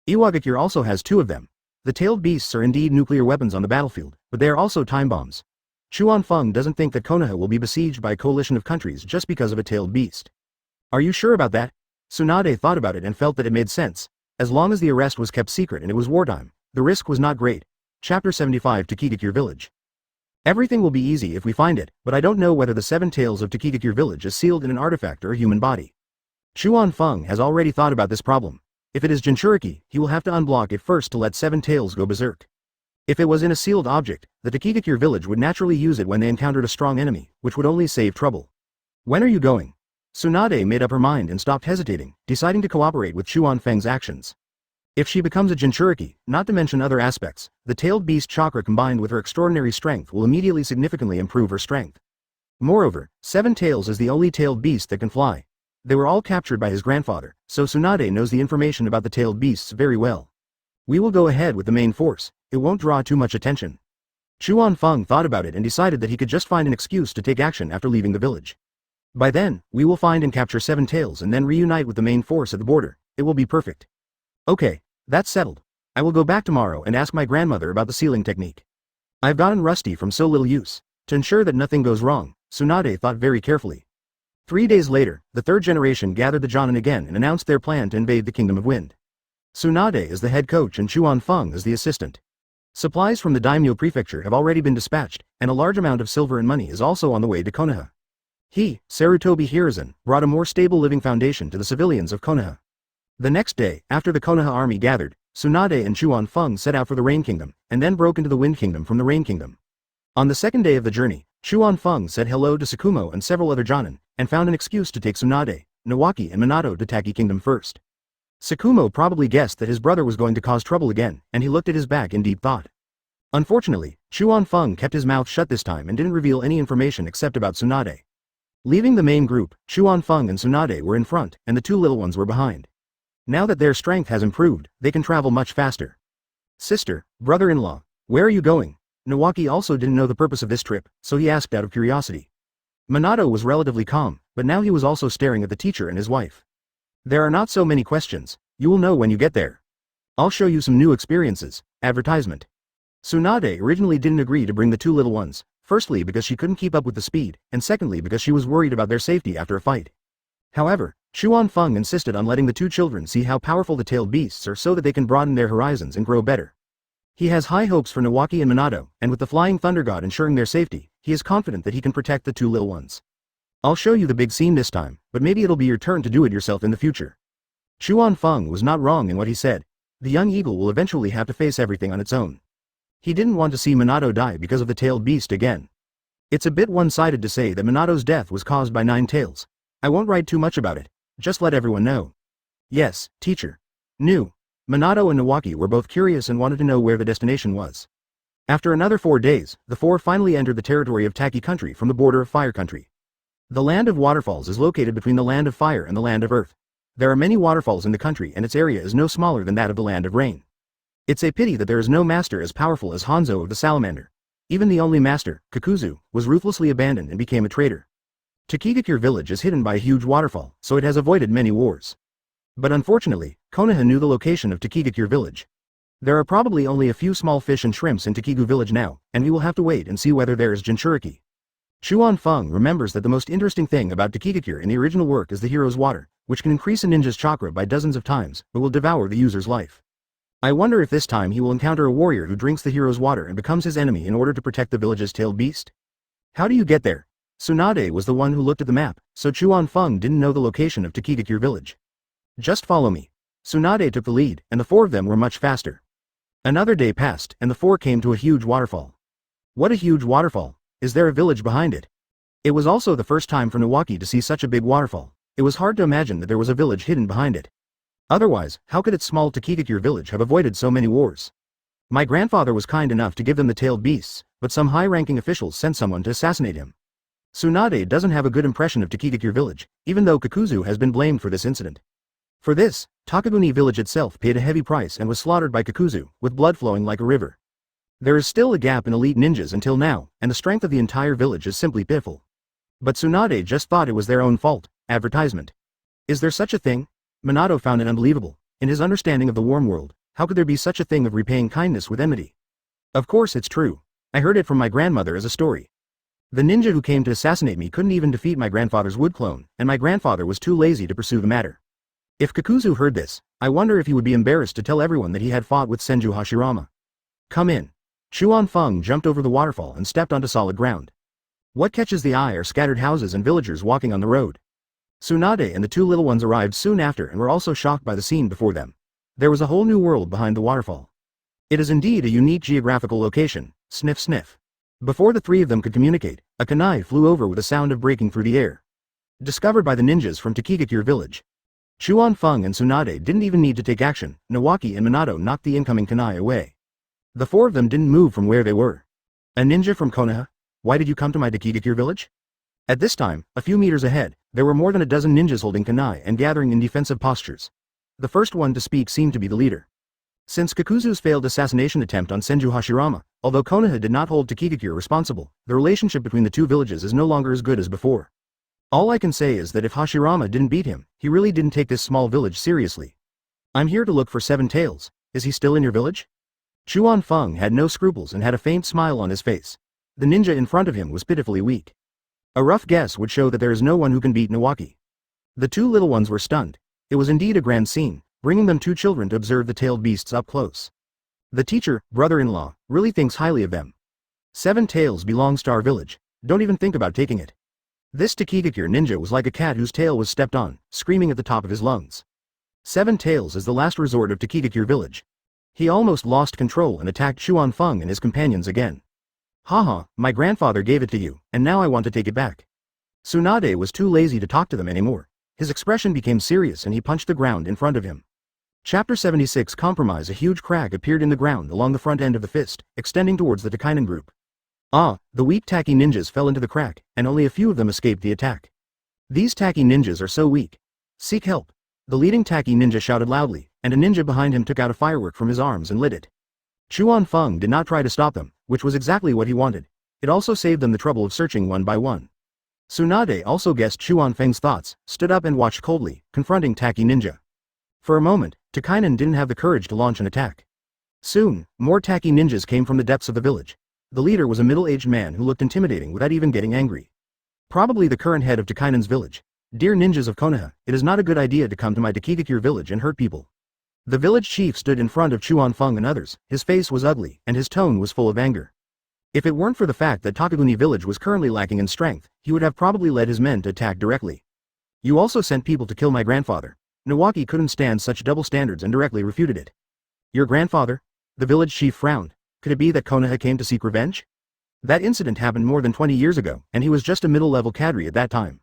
Iwagakure also has 2 of them. The tailed beasts are indeed nuclear weapons on the battlefield, but they are also time bombs. Chuan Feng doesn't think that Konoha will be besieged by a coalition of countries just because of a tailed beast. Are you sure about that? Tsunade thought about it and felt that it made sense. As long as the arrest was kept secret and it was wartime, the risk was not great. Chapter 75 Takigakure Village. Everything will be easy if we find it, but I don't know whether the 7 tails of Takigakure Village is sealed in an artifact or a human body. Chuan Feng has already thought about this problem. If it is Jinchuriki, he will have to unblock it first to let 7 tails go berserk. If it was in a sealed object, the Takigakure village would naturally use it when they encountered a strong enemy, which would only save trouble. When are you going? Tsunade made up her mind and stopped hesitating, deciding to cooperate with Chuan Feng's actions. If she becomes a Jinchuriki, not to mention other aspects, the tailed beast chakra combined with her extraordinary strength will immediately significantly improve her strength. Moreover, 7 tails is the only tailed beast that can fly. They were all captured by his grandfather, so Tsunade knows the information about the tailed beasts very well. We will go ahead with the main force, it won't draw too much attention. Chuan Feng thought about it and decided that he could just find an excuse to take action after leaving the village. By then, we will find and capture 7 tails and then reunite with the main force at the border, it will be perfect. Okay, that's settled. I will go back tomorrow and ask my grandmother about the sealing technique. I've gotten rusty from so little use. To ensure that nothing goes wrong, Tsunade thought very carefully. 3 days later, the 3rd generation gathered the Jonin again and announced their plan to invade the Kingdom of Wind. Tsunade is the head coach and Chuan Feng is the assistant. Supplies from the Daimyo Prefecture have already been dispatched, and a large amount of silver and money is also on the way to Konoha. He, Sarutobi Hiruzen, brought a more stable living foundation to the civilians of Konoha. The next day, after the Konoha army gathered, Tsunade and Chuan Feng set out for the Rain Kingdom, and then broke into the Wind Kingdom from the Rain Kingdom. On the 2nd day of the journey, Chuan Feng said hello to Tsukumo and several other Jonin, and found an excuse to take Tsunade, Nawaki and Minato to Taki Kingdom first. Tsukumo probably guessed that his brother was going to cause trouble again, and he looked at his back in deep thought. Unfortunately, Chuan Feng kept his mouth shut this time and didn't reveal any information except about Tsunade. Leaving the main group, Chuan Feng and Tsunade were in front, and the 2 little ones were behind. Now that their strength has improved, they can travel much faster. Sister, brother-in-law, where are you going? Nawaki also didn't know the purpose of this trip, so he asked out of curiosity. Minato was relatively calm, but now he was also staring at the teacher and his wife. There are not so many questions, you will know when you get there. I'll show you some new experiences. Advertisement. Tsunade originally didn't agree to bring the 2 little ones, firstly because she couldn't keep up with the speed, and secondly because she was worried about their safety after a fight. However, Chuan Feng insisted on letting the 2 children see how powerful the tailed beasts are so that they can broaden their horizons and grow better. He has high hopes for Nawaki and Minato, and with the Flying Thunder God ensuring their safety, he is confident that he can protect the 2 little ones. I'll show you the big scene this time, but maybe it'll be your turn to do it yourself in the future. Chuan Feng was not wrong in what he said. The young eagle will eventually have to face everything on its own. He didn't want to see Minato die because of the tailed beast again. It's a bit one-sided to say that Minato's death was caused by 9 tails. I won't write too much about it, just let everyone know. Yes, teacher. Knew. Minato and Nawaki were both curious and wanted to know where the destination was. After another 4 days, the 4 finally entered the territory of Taki country from the border of Fire country. The land of waterfalls is located between the land of fire and the land of earth. There are many waterfalls in the country and its area is no smaller than that of the land of rain. It's a pity that there is no master as powerful as Hanzo of the Salamander. Even the only master, Kakuzu, was ruthlessly abandoned and became a traitor. Takigakure village is hidden by a huge waterfall, so it has avoided many wars. But unfortunately, Konoha knew the location of Takigakure village. There are probably only a few small fish and shrimps in Takigu village now, and we will have to wait and see whether there is Jinchuriki. Chuan Feng remembers that the most interesting thing about Takigakure in the original work is the hero's water, which can increase a ninja's chakra by dozens of times, but will devour the user's life. I wonder if this time he will encounter a warrior who drinks the hero's water and becomes his enemy in order to protect the village's tailed beast? How do you get there? Tsunade was the one who looked at the map, so Chuan Feng didn't know the location of Takigakure village. Just follow me. Tsunade took the lead, and the 4 of them were much faster. Another day passed, and the 4 came to a huge waterfall. What a huge waterfall! Is there a village behind it? It was also the first time for Nawaki to see such a big waterfall. It was hard to imagine that there was a village hidden behind it. Otherwise, how could its small Takigakure village have avoided so many wars? My grandfather was kind enough to give them the tailed beasts, but some high-ranking officials sent someone to assassinate him. Tsunade doesn't have a good impression of Takigakure village, even though Kakuzu has been blamed for this incident. For this, Takaguni village itself paid a heavy price and was slaughtered by Kakuzu, with blood flowing like a river. There is still a gap in elite ninjas until now, and the strength of the entire village is simply pitiful. But Tsunade just thought it was their own fault. Advertisement. Is there such a thing? Minato found it unbelievable. In his understanding of the warm world, how could there be such a thing of repaying kindness with enmity? Of course it's true. I heard it from my grandmother as a story. The ninja who came to assassinate me couldn't even defeat my grandfather's wood clone, and my grandfather was too lazy to pursue the matter. If Kakuzu heard this, I wonder if he would be embarrassed to tell everyone that he had fought with Senju Hashirama. Come in. Chuan Feng jumped over the waterfall and stepped onto solid ground. What catches the eye are scattered houses and villagers walking on the road. Tsunade and the two little ones arrived soon after and were also shocked by the scene before them. There was a whole new world behind the waterfall. It is indeed a unique geographical location. Sniff sniff. Before the three of them could communicate, a kunai flew over with a sound of breaking through the air. Discovered by the ninjas from Takigakure village. Chuan Feng and Tsunade didn't even need to take action. Nawaki and Minato knocked the incoming kunai away. The four of them didn't move from where they were. A ninja from Konoha? Why did you come to my Takigakure village? At this time, a few meters ahead, there were more than a dozen ninjas holding kunai and gathering in defensive postures. The first one to speak seemed to be the leader. Since Kakuzu's failed assassination attempt on Senju Hashirama, although Konoha did not hold Takigakure responsible, the relationship between the two villages is no longer as good as before. All I can say is that if Hashirama didn't beat him, he really didn't take this small village seriously. I'm here to look for Seven Tails. Is he still in your village? Chuan Feng had no scruples and had a faint smile on his face. The ninja in front of him was pitifully weak. A rough guess would show that there is no one who can beat Nawaki. The two little ones were stunned. It was indeed a grand scene, bringing them two children to observe the tailed beasts up close. The teacher, brother-in-law, really thinks highly of them. Seven Tails belongs to our village. Don't even think about taking it. This Takigakure ninja was like a cat whose tail was stepped on, screaming at the top of his lungs. Seven Tails is the last resort of Takigakure village. He almost lost control and attacked Chuan Feng and his companions again. Haha, my grandfather gave it to you, and now I want to take it back. Tsunade was too lazy to talk to them anymore. His expression became serious and he punched the ground in front of him. Chapter 76 Compromise. A huge crack appeared in the ground along the front end of the fist, extending towards the Takainen group. The weak Taki ninjas fell into the crack, and only a few of them escaped the attack. These Taki ninjas are so weak. Seek help. The leading Taki ninja shouted loudly, and a ninja behind him took out a firework from his arms and lit it. Chuan Feng did not try to stop them, which was exactly what he wanted. It also saved them the trouble of searching one by one. Tsunade also guessed Chuan Feng's thoughts, stood up and watched coldly, confronting Taki ninja. For a moment, Takainen didn't have the courage to launch an attack. Soon, more Taki ninjas came from the depths of the village. The leader was a middle-aged man who looked intimidating without even getting angry. Probably the current head of Takainen's village. Dear ninjas of Konoha, it is not a good idea to come to my Takigakure village and hurt people. The village chief stood in front of Chuan Feng and others. His face was ugly, and his tone was full of anger. If it weren't for the fact that Takaguni village was currently lacking in strength, he would have probably led his men to attack directly. You also sent people to kill my grandfather. Nawaki couldn't stand such double standards and directly refuted it. Your grandfather? The village chief frowned. Could it be that Konoha came to seek revenge? That incident happened more than 20 years ago, and he was just a middle-level cadre at that time.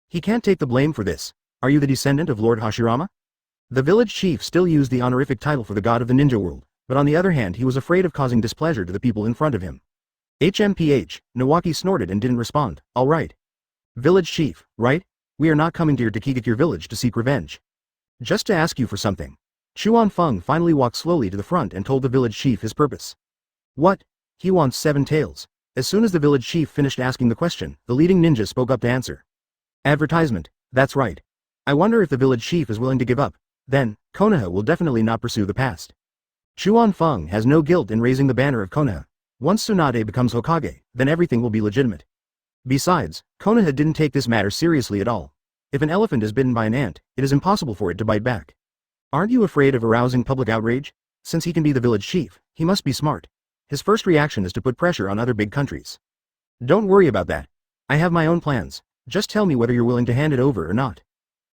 He can't take the blame for this. Are you the descendant of Lord Hashirama? The village chief still used the honorific title for the god of the ninja world, but on the other hand he was afraid of causing displeasure to the people in front of him. HMPH, Nawaki snorted and didn't respond. All right. Village chief, right? We are not coming to your Takigakure village to seek revenge. Just to ask you for something. Chuan Feng finally walked slowly to the front and told the village chief his purpose. What? He wants 7 tails. As soon as the village chief finished asking the question, the leading ninja spoke up to answer. Advertisement, that's right. I wonder if the village chief is willing to give up. Then, Konoha will definitely not pursue the past. Chuan Feng has no guilt in raising the banner of Konoha. Once Tsunade becomes Hokage, then everything will be legitimate. Besides, Konoha didn't take this matter seriously at all. If an elephant is bitten by an ant, it is impossible for it to bite back. Aren't you afraid of arousing public outrage? Since he can be the village chief, he must be smart. His first reaction is to put pressure on other big countries. Don't worry about that. I have my own plans. Just tell me whether you're willing to hand it over or not.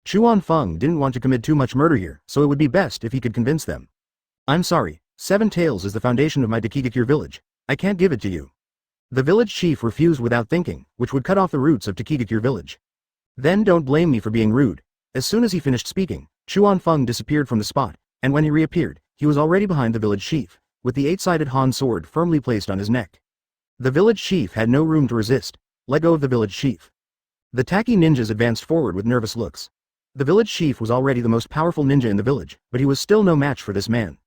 Chuan Feng didn't want to commit too much murder here, so it would be best if he could convince them. I'm sorry, 7 tails is the foundation of my Takigakure village. I can't give it to you. The village chief refused without thinking, which would cut off the roots of Takigakure village. Then don't blame me for being rude. As soon as he finished speaking, Chuan Feng disappeared from the spot, and when he reappeared, he was already behind the village chief, with the 8-sided Han sword firmly placed on his neck. The village chief had no room to resist. Let go of the village chief. The Taki ninjas advanced forward with nervous looks. The village chief was already the most powerful ninja in the village, but he was still no match for this man.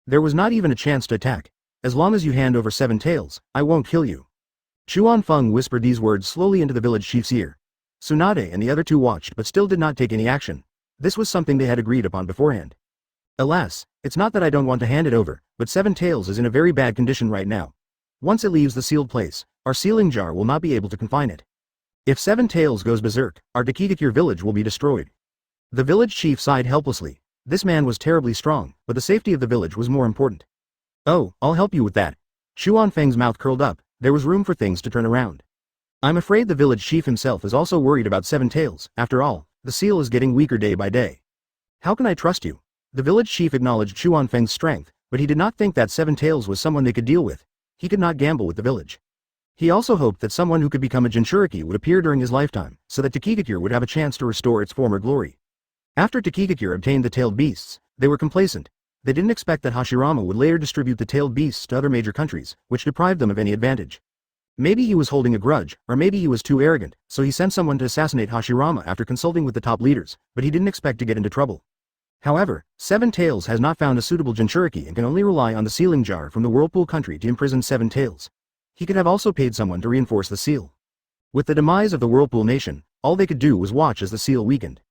There was not even a chance to attack. As long as you hand over 7 tails, I won't kill you. Chuan Feng whispered these words slowly into the village chief's ear. Tsunade and the other two watched but still did not take any action. This was something they had agreed upon beforehand. Alas, it's not that I don't want to hand it over, but Seven Tails is in a very bad condition right now. Once it leaves the sealed place, our sealing jar will not be able to confine it. If Seven Tails goes berserk, our Takigakure village will be destroyed. The village chief sighed helplessly. This man was terribly strong, but the safety of the village was more important. Oh, I'll help you with that. Xuanfeng's mouth curled up, there was room for things to turn around. I'm afraid the village chief himself is also worried about Seven Tails. After all, the seal is getting weaker day by day. How can I trust you? The village chief acknowledged Xuanfeng's strength, but he did not think that Seven Tails was someone they could deal with. He could not gamble with the village. He also hoped that someone who could become a Jinchuriki would appear during his lifetime, so that Takigakure would have a chance to restore its former glory. After Takigakure obtained the tailed beasts, they were complacent. They didn't expect that Hashirama would later distribute the tailed beasts to other major countries, which deprived them of any advantage. Maybe he was holding a grudge, or maybe he was too arrogant, so he sent someone to assassinate Hashirama after consulting with the top leaders, but he didn't expect to get into trouble. However, Seven Tails has not found a suitable Jinchuriki and can only rely on the sealing jar from the Whirlpool country to imprison Seven Tails. He could have also paid someone to reinforce the seal. With the demise of the Whirlpool nation, all they could do was watch as the seal weakened.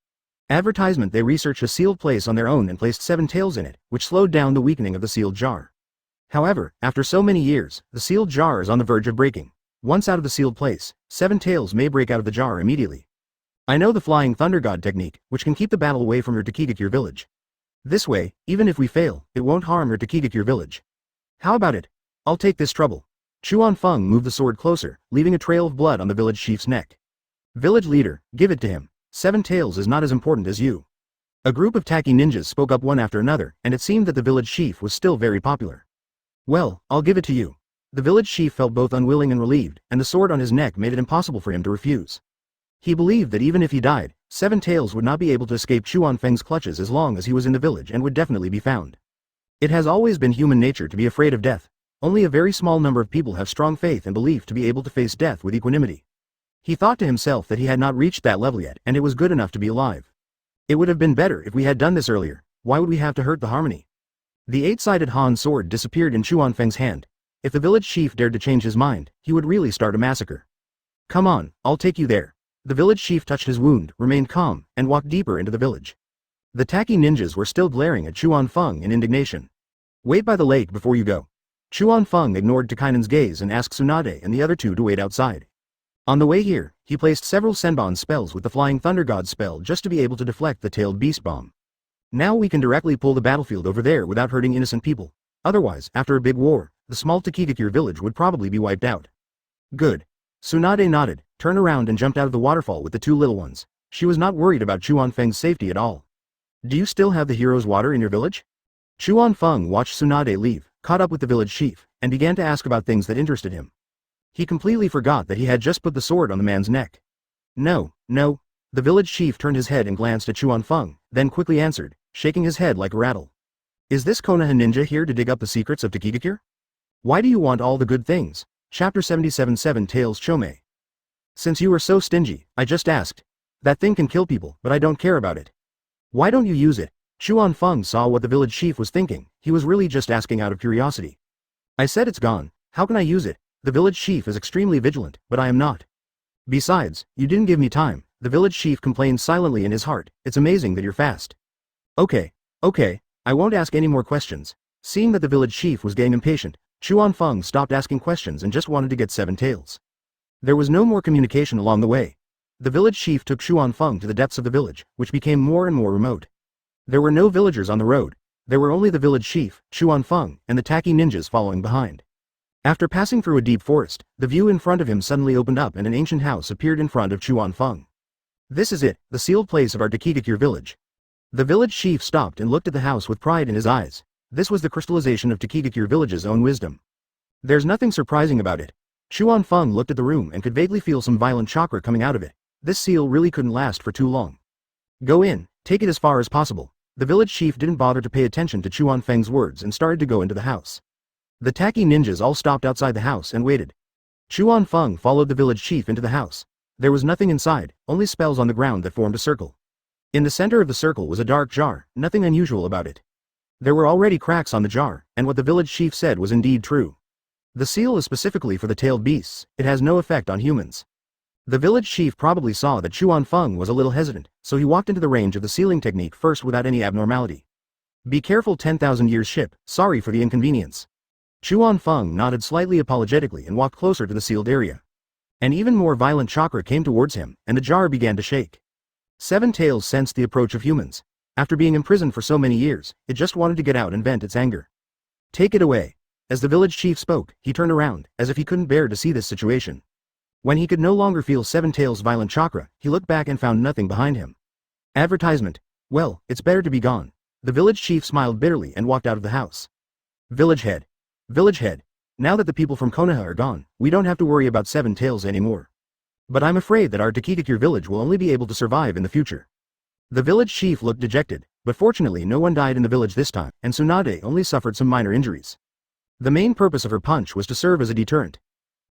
Advertisement: they researched a sealed place on their own and placed Seven Tails in it, which slowed down the weakening of the sealed jar. However, after so many years, the sealed jar is on the verge of breaking. Once out of the sealed place, Seven Tails may break out of the jar immediately. I know the Flying Thunder God technique, which can keep the battle away from your Takigakure village. This way, even if we fail, it won't harm your Takigakure village. How about it? I'll take this trouble. Xuanfeng moved the sword closer, leaving a trail of blood on the village chief's neck. Village leader, give it to him. Seven Tails is not as important as you. A group of tacky ninjas spoke up one after another, and it seemed that the village chief was still very popular. Well, I'll give it to you. The village chief felt both unwilling and relieved, and the sword on his neck made it impossible for him to refuse. He believed that even if he died, Seven Tails would not be able to escape Xuanfeng's clutches as long as he was in the village and would definitely be found. It has always been human nature to be afraid of death. Only a very small number of people have strong faith and belief to be able to face death with equanimity. He thought to himself that he had not reached that level yet, and it was good enough to be alive. It would have been better if we had done this earlier. Why would we have to hurt the harmony? The eight-sided Han sword disappeared in Xuanfeng's hand. If the village chief dared to change his mind, he would really start a massacre. Come on, I'll take you there. The village chief touched his wound, remained calm, and walked deeper into the village. The tacky ninjas were still glaring at Xuanfeng in indignation. Wait by the lake before you go. Xuanfeng ignored Takainen's gaze and asked Tsunade and the other two to wait outside. On the way here, he placed several Senbon spells with the Flying Thunder God spell just to be able to deflect the tailed beast bomb. Now we can directly pull the battlefield over there without hurting innocent people. Otherwise, after a big war, the small Takigakure village would probably be wiped out. Good. Tsunade nodded, turned around and jumped out of the waterfall with the two little ones. She was not worried about Xuanfeng's safety at all. Do you still have the hero's water in your village? Xuanfeng watched Tsunade leave, caught up with the village chief, and began to ask about things that interested him. He completely forgot that he had just put the sword on the man's neck. No. The village chief turned his head and glanced at Xuanfeng, then quickly answered, shaking his head like a rattle. Is this Konoha ninja here to dig up the secrets of Takigakure? Why do you want all the good things? Chapter 77 Seven Tails Chome. Since you are so stingy, I just asked. That thing can kill people, but I don't care about it. Why don't you use it? Xuanfeng saw what the village chief was thinking. He was really just asking out of curiosity. I said it's gone. How can I use it? The village chief is extremely vigilant, but I am not. Besides, you didn't give me time. The village chief complained silently in his heart. It's amazing that you're fast. Okay, I won't ask any more questions. Seeing that the village chief was getting impatient, Xuanfeng stopped asking questions and just wanted to get Seven Tails. There was no more communication along the way. The village chief took Xuanfeng to the depths of the village, which became more and more remote. There were no villagers on the road. There were only the village chief, Xuanfeng, and the tacky ninjas following behind. After passing through a deep forest, the view in front of him suddenly opened up and an ancient house appeared in front of Xuanfeng. This is it, the sealed place of our Takigakure village. The village chief stopped and looked at the house with pride in his eyes. This was the crystallization of Takigakure village's own wisdom. There's nothing surprising about it. Xuanfeng looked at the room and could vaguely feel some violent chakra coming out of it. This seal really couldn't last for too long. Go in, take it as far as possible. The village chief didn't bother to pay attention to Xuanfeng's words and started to go into the house. The tacky ninjas all stopped outside the house and waited. Xuanfeng followed the village chief into the house. There was nothing inside, only spells on the ground that formed a circle. In the center of the circle was a dark jar, nothing unusual about it. There were already cracks on the jar, and what the village chief said was indeed true. The seal is specifically for the tailed beasts, it has no effect on humans. The village chief probably saw that Chuan Feng was a little hesitant, so he walked into the range of the sealing technique first without any abnormality. Be careful 10,000 years ship, sorry for the inconvenience. Chuan Feng nodded slightly apologetically and walked closer to the sealed area. An even more violent chakra came towards him, and the jar began to shake. Seven Tails sensed the approach of humans. After being imprisoned for so many years, it just wanted to get out and vent its anger. Take it away. As the village chief spoke, he turned around, as if he couldn't bear to see this situation. When he could no longer feel Seven Tails' violent chakra, he looked back and found nothing behind him. Advertisement. Well, it's better to be gone. The village chief smiled bitterly and walked out of the house. Village head. Village head. Now that the people from Konoha are gone, we don't have to worry about Seven Tails anymore. But I'm afraid that our Takikakure village will only be able to survive in the future. The village chief looked dejected, but fortunately no one died in the village this time, and Tsunade only suffered some minor injuries. The main purpose of her punch was to serve as a deterrent.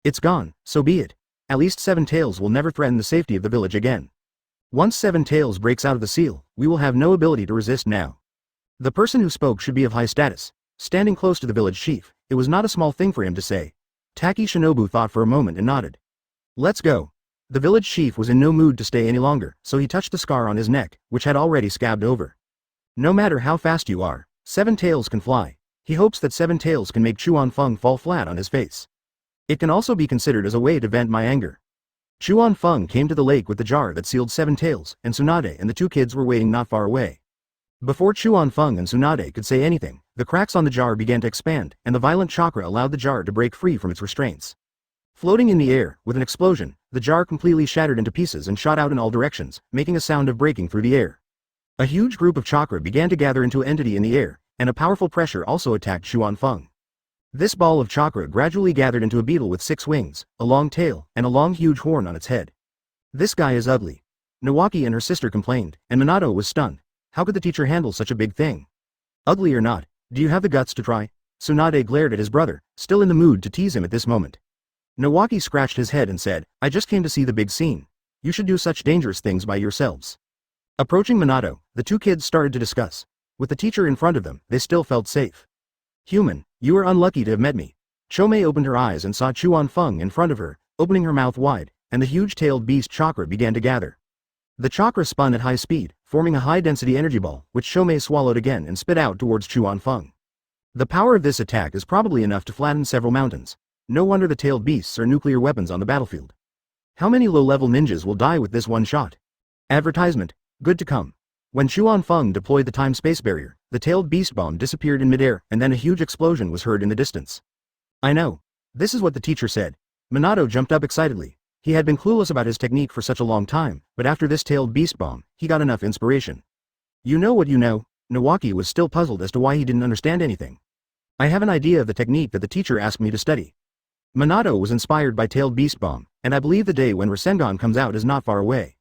It's gone, so be it. At least Seven Tails will never threaten the safety of the village again. Once Seven Tails breaks out of the seal, we will have no ability to resist now. The person who spoke should be of high status. Standing close to the village chief, it was not a small thing for him to say. Taki Shinobu thought for a moment and nodded. Let's go. The village chief was in no mood to stay any longer, so he touched the scar on his neck, which had already scabbed over. No matter how fast you are, Seven Tails can fly. He hopes that Seven Tails can make Chuan Feng fall flat on his face. It can also be considered as a way to vent my anger. Chuan Feng came to the lake with the jar that sealed Seven Tails, and Tsunade and the two kids were waiting not far away. Before Chuan Feng and Tsunade could say anything, the cracks on the jar began to expand, and the violent chakra allowed the jar to break free from its restraints. Floating in the air, with an explosion, the jar completely shattered into pieces and shot out in all directions, making a sound of breaking through the air. A huge group of chakra began to gather into an entity in the air, and a powerful pressure also attacked Chuan Feng. This ball of chakra gradually gathered into a beetle with 6 wings, a long tail, and a long huge horn on its head. This guy is ugly. Nawaki and her sister complained, and Minato was stunned. How could the teacher handle such a big thing? Ugly or not, do you have the guts to try? Tsunade glared at his brother, still in the mood to tease him at this moment. Nawaki scratched his head and said, I just came to see the big scene. You should do such dangerous things by yourselves. Approaching Minato, the two kids started to discuss. With the teacher in front of them, they still felt safe. Human, you are unlucky to have met me. Chomei opened her eyes and saw Chuan Feng in front of her, opening her mouth wide, and the huge-tailed beast chakra began to gather. The chakra spun at high speed, forming a high-density energy ball, which Chomei swallowed again and spit out towards Chuan Feng. The power of this attack is probably enough to flatten several mountains. No wonder the tailed beasts are nuclear weapons on the battlefield. How many low-level ninjas will die with this one shot? Advertisement. Good to come. When Chuan Feng deployed the time-space barrier, the tailed beast bomb disappeared in midair, and then a huge explosion was heard in the distance. I know. This is what the teacher said. Minato jumped up excitedly. He had been clueless about his technique for such a long time, but after this tailed beast bomb, he got enough inspiration. You know what you know? Nawaki was still puzzled as to why he didn't understand anything. I have an idea of the technique that the teacher asked me to study. Minato was inspired by tailed beast bomb, and I believe the day when Rasengan comes out is not far away.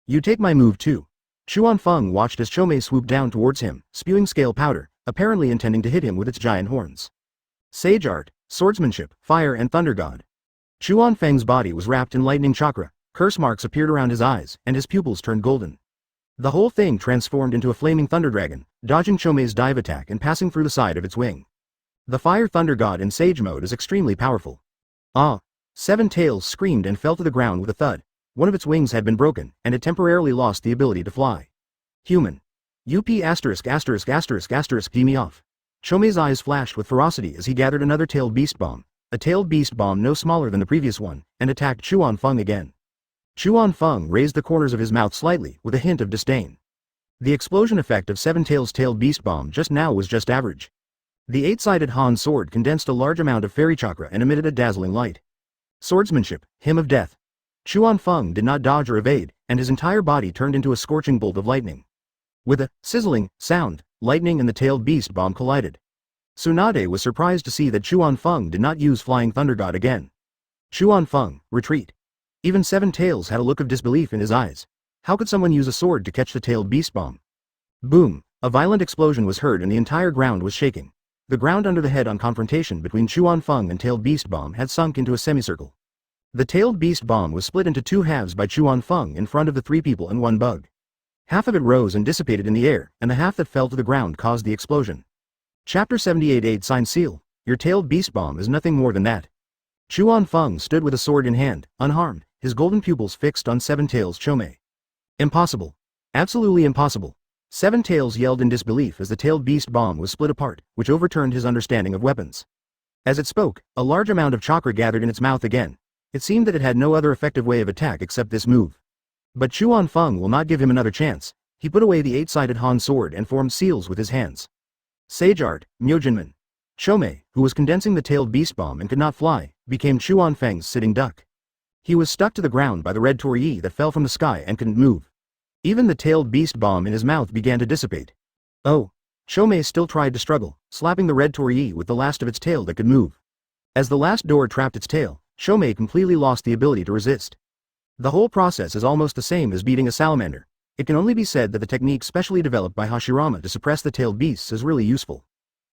You take my move too. Chuan Feng watched as Chomei swooped down towards him, spewing scale powder, apparently intending to hit him with its giant horns. Sage art, swordsmanship, fire and thunder god. Chuan Feng's body was wrapped in lightning chakra, curse marks appeared around his eyes, and his pupils turned golden. The whole thing transformed into a flaming thunder dragon, dodging Chomei's dive attack and passing through the side of its wing. The fire thunder god in sage mode is extremely powerful. Ah! Seven Tails screamed and fell to the ground with a thud. One of its wings had been broken, and it temporarily lost the ability to fly. Human. UP******* me off. Chomei's eyes flashed with ferocity as he gathered another tailed beast bomb, a tailed beast bomb no smaller than the previous one, and attacked Chuan Feng again. Chuan Feng raised the corners of his mouth slightly, with a hint of disdain. The explosion effect of Seven Tails' tailed beast bomb just now was just average. The 8-sided Han sword condensed a large amount of fairy chakra and emitted a dazzling light. Swordsmanship, hymn of death. Chuan Feng did not dodge or evade, and his entire body turned into a scorching bolt of lightning. With a sizzling sound, lightning and the tailed beast bomb collided. Tsunade was surprised to see that Chuan Feng did not use Flying Thunder God again. Chuan Feng, retreat. Even Seven Tails had a look of disbelief in his eyes. How could someone use a sword to catch the tailed beast bomb? Boom! A violent explosion was heard and the entire ground was shaking. The ground under the head-on confrontation between Chuan Feng and tailed beast bomb had sunk into a semicircle. The tailed beast bomb was split into 2 halves by Chuan Feng in front of the 3 people and 1 bug. Half of it rose and dissipated in the air, and the half that fell to the ground caused the explosion. Chapter 78 Signed Seal. Your tailed beast bomb is nothing more than that. Chuan Feng stood with a sword in hand, unharmed, his golden pupils fixed on Seven Tails Chome. Impossible. Absolutely impossible. Seven Tails yelled in disbelief as the tailed beast bomb was split apart, which overturned his understanding of weapons. As it spoke, a large amount of chakra gathered in its mouth again. It seemed that it had no other effective way of attack except this move. But Chuan Feng will not give him another chance. He put away the eight-sided Han sword and formed seals with his hands. Sage Art, Myojinman. Chome, who was condensing the tailed beast bomb and could not fly, became Chuan Feng's sitting duck. He was stuck to the ground by the red torii that fell from the sky and couldn't move. Even the tailed beast bomb in his mouth began to dissipate. Oh. Chome still tried to struggle, slapping the red torii with the last of its tail that could move. As the last door trapped its tail, Chome completely lost the ability to resist. The whole process is almost the same as beating a salamander. It can only be said that the technique specially developed by Hashirama to suppress the tailed beasts is really useful.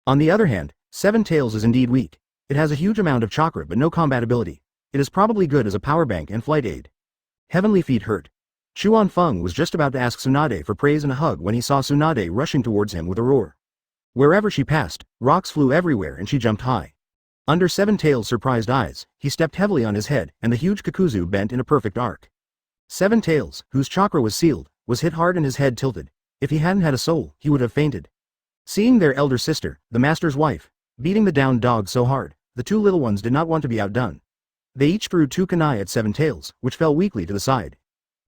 On the other hand, Seven Tails is indeed weak. It has a huge amount of chakra but no combat ability. It is probably good as a power bank and flight aid. Heavenly Feet hurt. Chuan Feng was just about to ask Tsunade for praise and a hug when he saw Tsunade rushing towards him with a roar. Wherever she passed, rocks flew everywhere and she jumped high. Under Seven Tails' surprised eyes, he stepped heavily on his head and the huge Kakuzu bent in a perfect arc. Seven Tails, whose chakra was sealed, was hit hard and his head tilted. If he hadn't had a soul, he would have fainted. Seeing their elder sister, the master's wife, beating the downed dog so hard, the two little ones did not want to be outdone. They each threw two kunai at Seven Tails, which fell weakly to the side.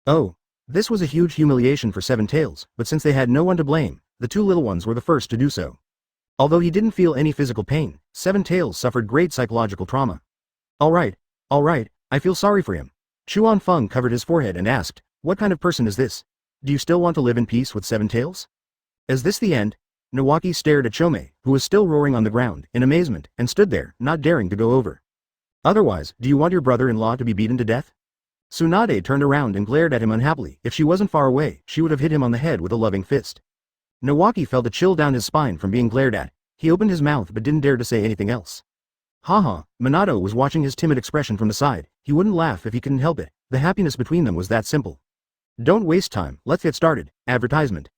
Oh. This was a huge humiliation for Seven Tails, but since they had no one to blame, the two little ones were the first to do so. Although he didn't feel any physical pain, Seven Tails suffered great psychological trauma. Alright, I feel sorry for him. Chuan Feng covered his forehead and asked, what kind of person is this? Do you still want to live in peace with Seven Tails? Is this the end? Nawaki stared at Chome, who was still roaring on the ground, in amazement, and stood there, not daring to go over. Otherwise, do you want your brother-in-law to be beaten to death? Tsunade turned around and glared at him unhappily. If she wasn't far away, she would have hit him on the head with a loving fist. Nawaki felt a chill down his spine from being glared at. He opened his mouth but didn't dare to say anything else. Haha, Minato was watching his timid expression from the side. He wouldn't laugh if he couldn't help it. The happiness between them was that simple. Don't waste time, let's get started. Advertisement.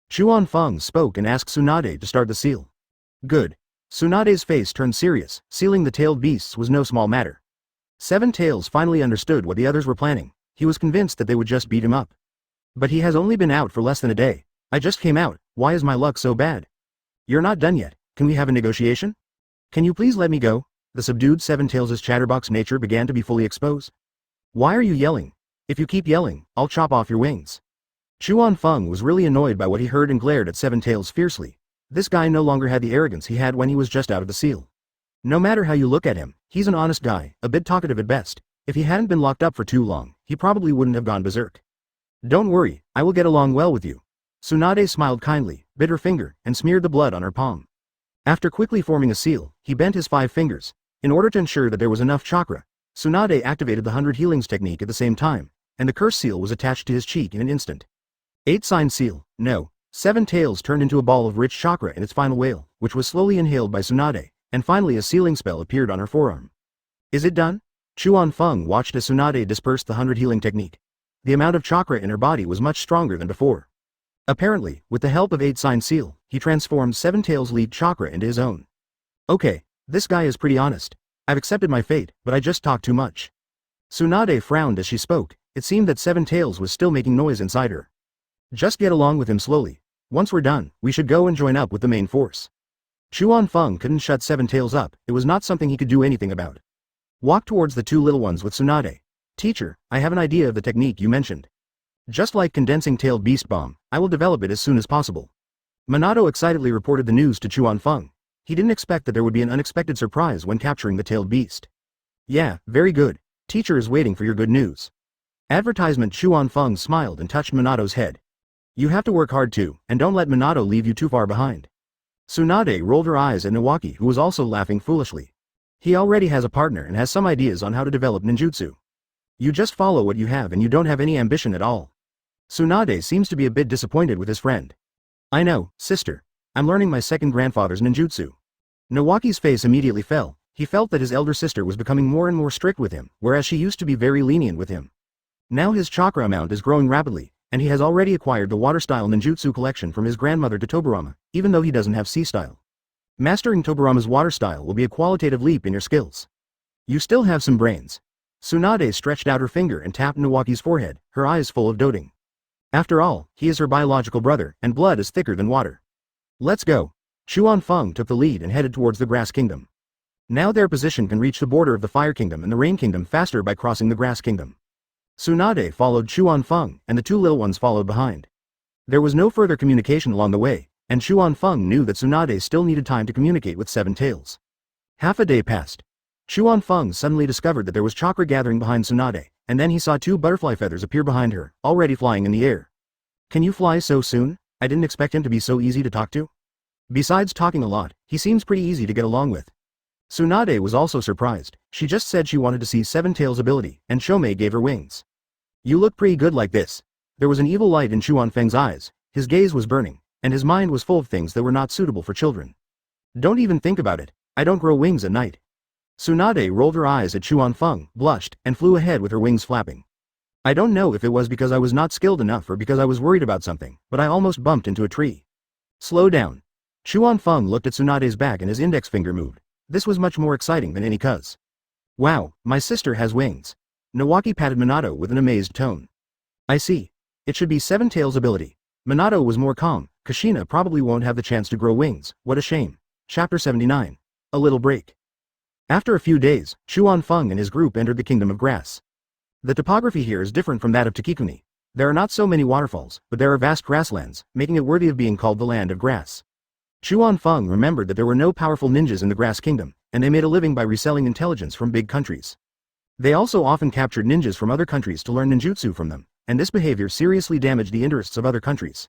Chuan Feng spoke and asked Tsunade to start the seal. Good. Tsunade's face turned serious. Sealing the tailed beasts was no small matter. Seven Tails finally understood what the others were planning. He was convinced that they would just beat him up. But he has only been out for less than a day. I just came out, why is my luck so bad? You're not done yet, can we have a negotiation? Can you please let me go? The subdued Seven Tails' chatterbox nature began to be fully exposed. Why are you yelling? If you keep yelling, I'll chop off your wings. Chuan Feng was really annoyed by what he heard and glared at Seven Tails fiercely. This guy no longer had the arrogance he had when he was just out of the seal. No matter how you look at him, he's an honest guy, a bit talkative at best. If he hadn't been locked up for too long, he probably wouldn't have gone berserk. Don't worry, I will get along well with you. Tsunade smiled kindly, bit her finger, and smeared the blood on her palm. After quickly forming a seal, he bent his 5 fingers. In order to ensure that there was enough chakra, Tsunade activated the 100 healings technique at the same time, and the curse seal was attached to his cheek in an instant. 8-sign seal, no. Seven Tails turned into a ball of rich chakra in its final wail, which was slowly inhaled by Tsunade. And finally a sealing spell appeared on her forearm. Is it done? Chuan Feng watched as Tsunade dispersed the 100 healing technique. The amount of chakra in her body was much stronger than before. Apparently, with the help of 8-sign seal, he transformed Seven Tails' lead chakra into his own. Okay, this guy is pretty honest. I've accepted my fate, but I just talked too much. Tsunade frowned as she spoke. It seemed that Seven Tails was still making noise inside her. Just get along with him slowly. Once we're done, we should go and join up with the main force. Chuan Feng couldn't shut Seven Tails up, it was not something he could do anything about. Walk towards the two little ones with Tsunade. Teacher, I have an idea of the technique you mentioned. Just like condensing tailed beast bomb, I will develop it as soon as possible. Minato excitedly reported the news to Chuan Feng. He didn't expect that there would be an unexpected surprise when capturing the tailed beast. Yeah, very good. Teacher is waiting for your good news. Advertisement. Chuan Feng smiled and touched Minato's head. You have to work hard too, and don't let Minato leave you too far behind. Tsunade rolled her eyes at Nawaki, who was also laughing foolishly. He already has a partner and has some ideas on how to develop ninjutsu. You just follow what you have and you don't have any ambition at all. Tsunade seems to be a bit disappointed with his friend. I know, sister. I'm learning my second grandfather's ninjutsu. Nawaki's face immediately fell. He felt that his elder sister was becoming more and more strict with him, whereas she used to be very lenient with him. Now his chakra amount is growing rapidly, and he has already acquired the water-style ninjutsu collection from his grandmother to Toburama, even though he doesn't have sea-style. Mastering Toburama's water style will be a qualitative leap in your skills. You still have some brains. Tsunade stretched out her finger and tapped Nawaki's forehead, her eyes full of doting. After all, he is her biological brother, and blood is thicker than water. Let's go. Chuan-Feng took the lead and headed towards the Grass Kingdom. Now their position can reach the border of the Fire Kingdom and the Rain Kingdom faster by crossing the Grass Kingdom. Tsunade followed Chuan-Feng, and the two little ones followed behind. There was no further communication along the way, and Chuan-Feng knew that Tsunade still needed time to communicate with Seven Tails. Half a day passed. Chuan-Feng suddenly discovered that there was chakra gathering behind Tsunade, and then he saw two butterfly feathers appear behind her, already flying in the air. Can you fly so soon? I didn't expect him to be so easy to talk to. Besides talking a lot, he seems pretty easy to get along with. Tsunade was also surprised. She just said she wanted to see Seven Tails' ability, and Shomei gave her wings. You look pretty good like this. There was an evil light in Chuan-Feng's eyes, his gaze was burning, and his mind was full of things that were not suitable for children. Don't even think about it, I don't grow wings at night. Tsunade rolled her eyes at Chuan-Feng, blushed, and flew ahead with her wings flapping. I don't know if it was because I was not skilled enough or because I was worried about something, but I almost bumped into a tree. Slow down. Chuan-Feng looked at Tsunade's back and his index finger moved. This was much more exciting than any cuz. Wow, my sister has wings. Nawaki patted Minato with an amazed tone. I see. It should be Seven Tails' ability. Minato was more calm. Kushina probably won't have the chance to grow wings, what a shame. Chapter 79. A little break. After a few days, Chuan-Feng and his group entered the Kingdom of Grass. The topography here is different from that of Takikuni. There are not so many waterfalls, but there are vast grasslands, making it worthy of being called the Land of Grass. Chuan-Feng remembered that there were no powerful ninjas in the Grass Kingdom, and they made a living by reselling intelligence from big countries. They also often captured ninjas from other countries to learn ninjutsu from them, and this behavior seriously damaged the interests of other countries.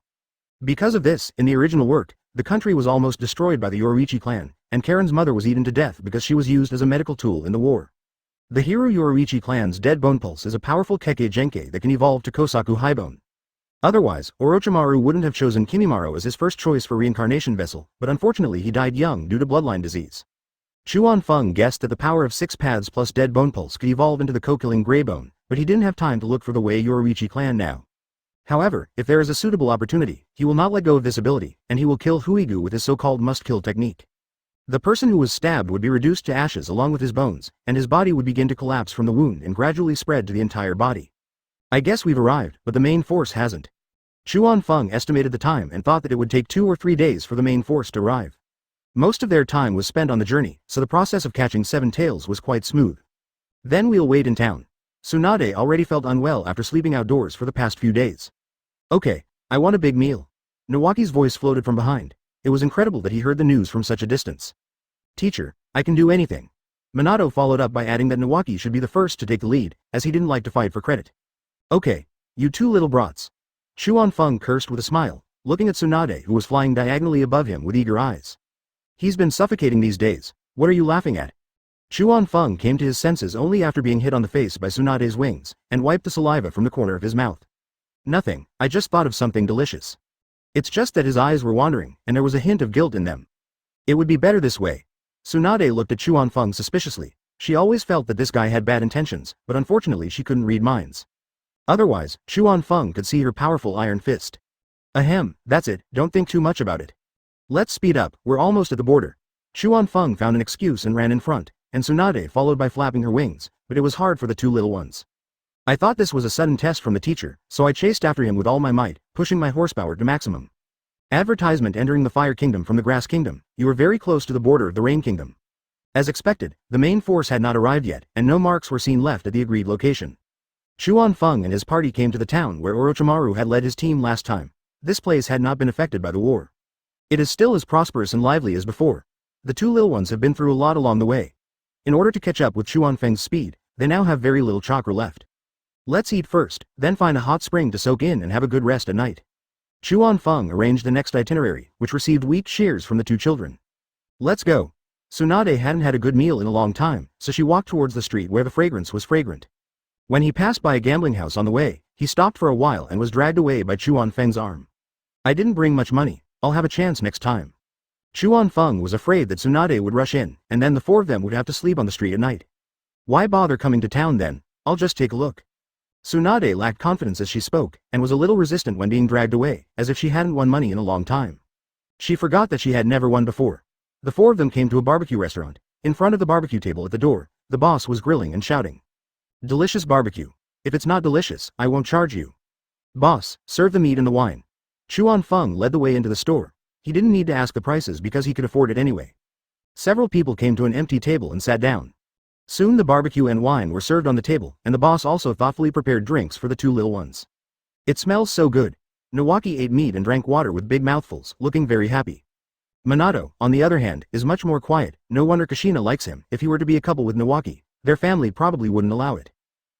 Because of this, in the original work, the country was almost destroyed by the Yoruichi clan, and Karen's mother was eaten to death because she was used as a medical tool in the war. The Hiru Yoruichi clan's dead bone pulse is a powerful Kekkei Genkai that can evolve to Kosaku Highbone. Otherwise, Orochimaru wouldn't have chosen Kimimaro as his first choice for reincarnation vessel, but unfortunately he died young due to bloodline disease. Chuan-Feng guessed that the power of 6 paths plus dead bone pulse could evolve into the co-killing Grey Bone, but he didn't have time to look for the way Yoruichi clan now. However, if there is a suitable opportunity, he will not let go of this ability, and he will kill Huigu with his so-called must-kill technique. The person who was stabbed would be reduced to ashes along with his bones, and his body would begin to collapse from the wound and gradually spread to the entire body. I guess we've arrived, but the main force hasn't. Chuan-Feng estimated the time and thought that it would take 2 or 3 days for the main force to arrive. Most of their time was spent on the journey, so the process of catching Seven Tails was quite smooth. Then we'll wait in town. Tsunade already felt unwell after sleeping outdoors for the past few days. Okay, I want a big meal. Nawaki's voice floated from behind. It was incredible that he heard the news from such a distance. Teacher, I can do anything. Minato followed up by adding that Nawaki should be the first to take the lead, as he didn't like to fight for credit. Okay, you two little brats. Chuan-Feng cursed with a smile, looking at Tsunade who was flying diagonally above him with eager eyes. He's been suffocating these days, what are you laughing at? Chuan-Feng came to his senses only after being hit on the face by Tsunade's wings, and wiped the saliva from the corner of his mouth. Nothing, I just thought of something delicious. It's just that his eyes were wandering, and there was a hint of guilt in them. It would be better this way. Tsunade looked at Chuan-Feng suspiciously. She always felt that this guy had bad intentions, but unfortunately she couldn't read minds. Otherwise, Chuan-Feng could see her powerful iron fist. Ahem, that's it, don't think too much about it. Let's speed up, we're almost at the border. Chuan-Feng found an excuse and ran in front, and Tsunade followed by flapping her wings, but it was hard for the two little ones. I thought this was a sudden test from the teacher, so I chased after him with all my might, pushing my horsepower to maximum. Advertisement entering the Fire Kingdom from the Grass Kingdom, you are very close to the border of the Rain Kingdom. As expected, the main force had not arrived yet, and no marks were seen left at the agreed location. Chuan-Feng and his party came to the town where Orochimaru had led his team last time. This place had not been affected by the war. It is still as prosperous and lively as before. The two little ones have been through a lot along the way. In order to catch up with Chuan-Feng's speed, they now have very little chakra left. Let's eat first, then find a hot spring to soak in and have a good rest at night. Chuan-Feng arranged the next itinerary, which received weak cheers from the two children. Let's go. Tsunade hadn't had a good meal in a long time, so she walked towards the street where the fragrance was fragrant. When he passed by a gambling house on the way, he stopped for a while and was dragged away by Chuan-Feng's arm. I didn't bring much money, I'll have a chance next time. Chuan-Feng was afraid that Tsunade would rush in, and then the four of them would have to sleep on the street at night. Why bother coming to town then, I'll just take a look. Tsunade lacked confidence as she spoke, and was a little resistant when being dragged away, as if she hadn't won money in a long time. She forgot that she had never won before. The four of them came to a barbecue restaurant. In front of the barbecue table at the door, the boss was grilling and shouting. Delicious barbecue. If it's not delicious, I won't charge you. Boss, serve the meat and the wine. Chuan Feng led the way into the store. He didn't need to ask the prices because he could afford it anyway. Several people came to an empty table and sat down. Soon the barbecue and wine were served on the table, and the boss also thoughtfully prepared drinks for the two little ones. It smells so good. Nawaki ate meat and drank water with big mouthfuls, looking very happy. Minato, on the other hand, is much more quiet. No wonder Kushina likes him. If he were to be a couple with Nawaki, their family probably wouldn't allow it.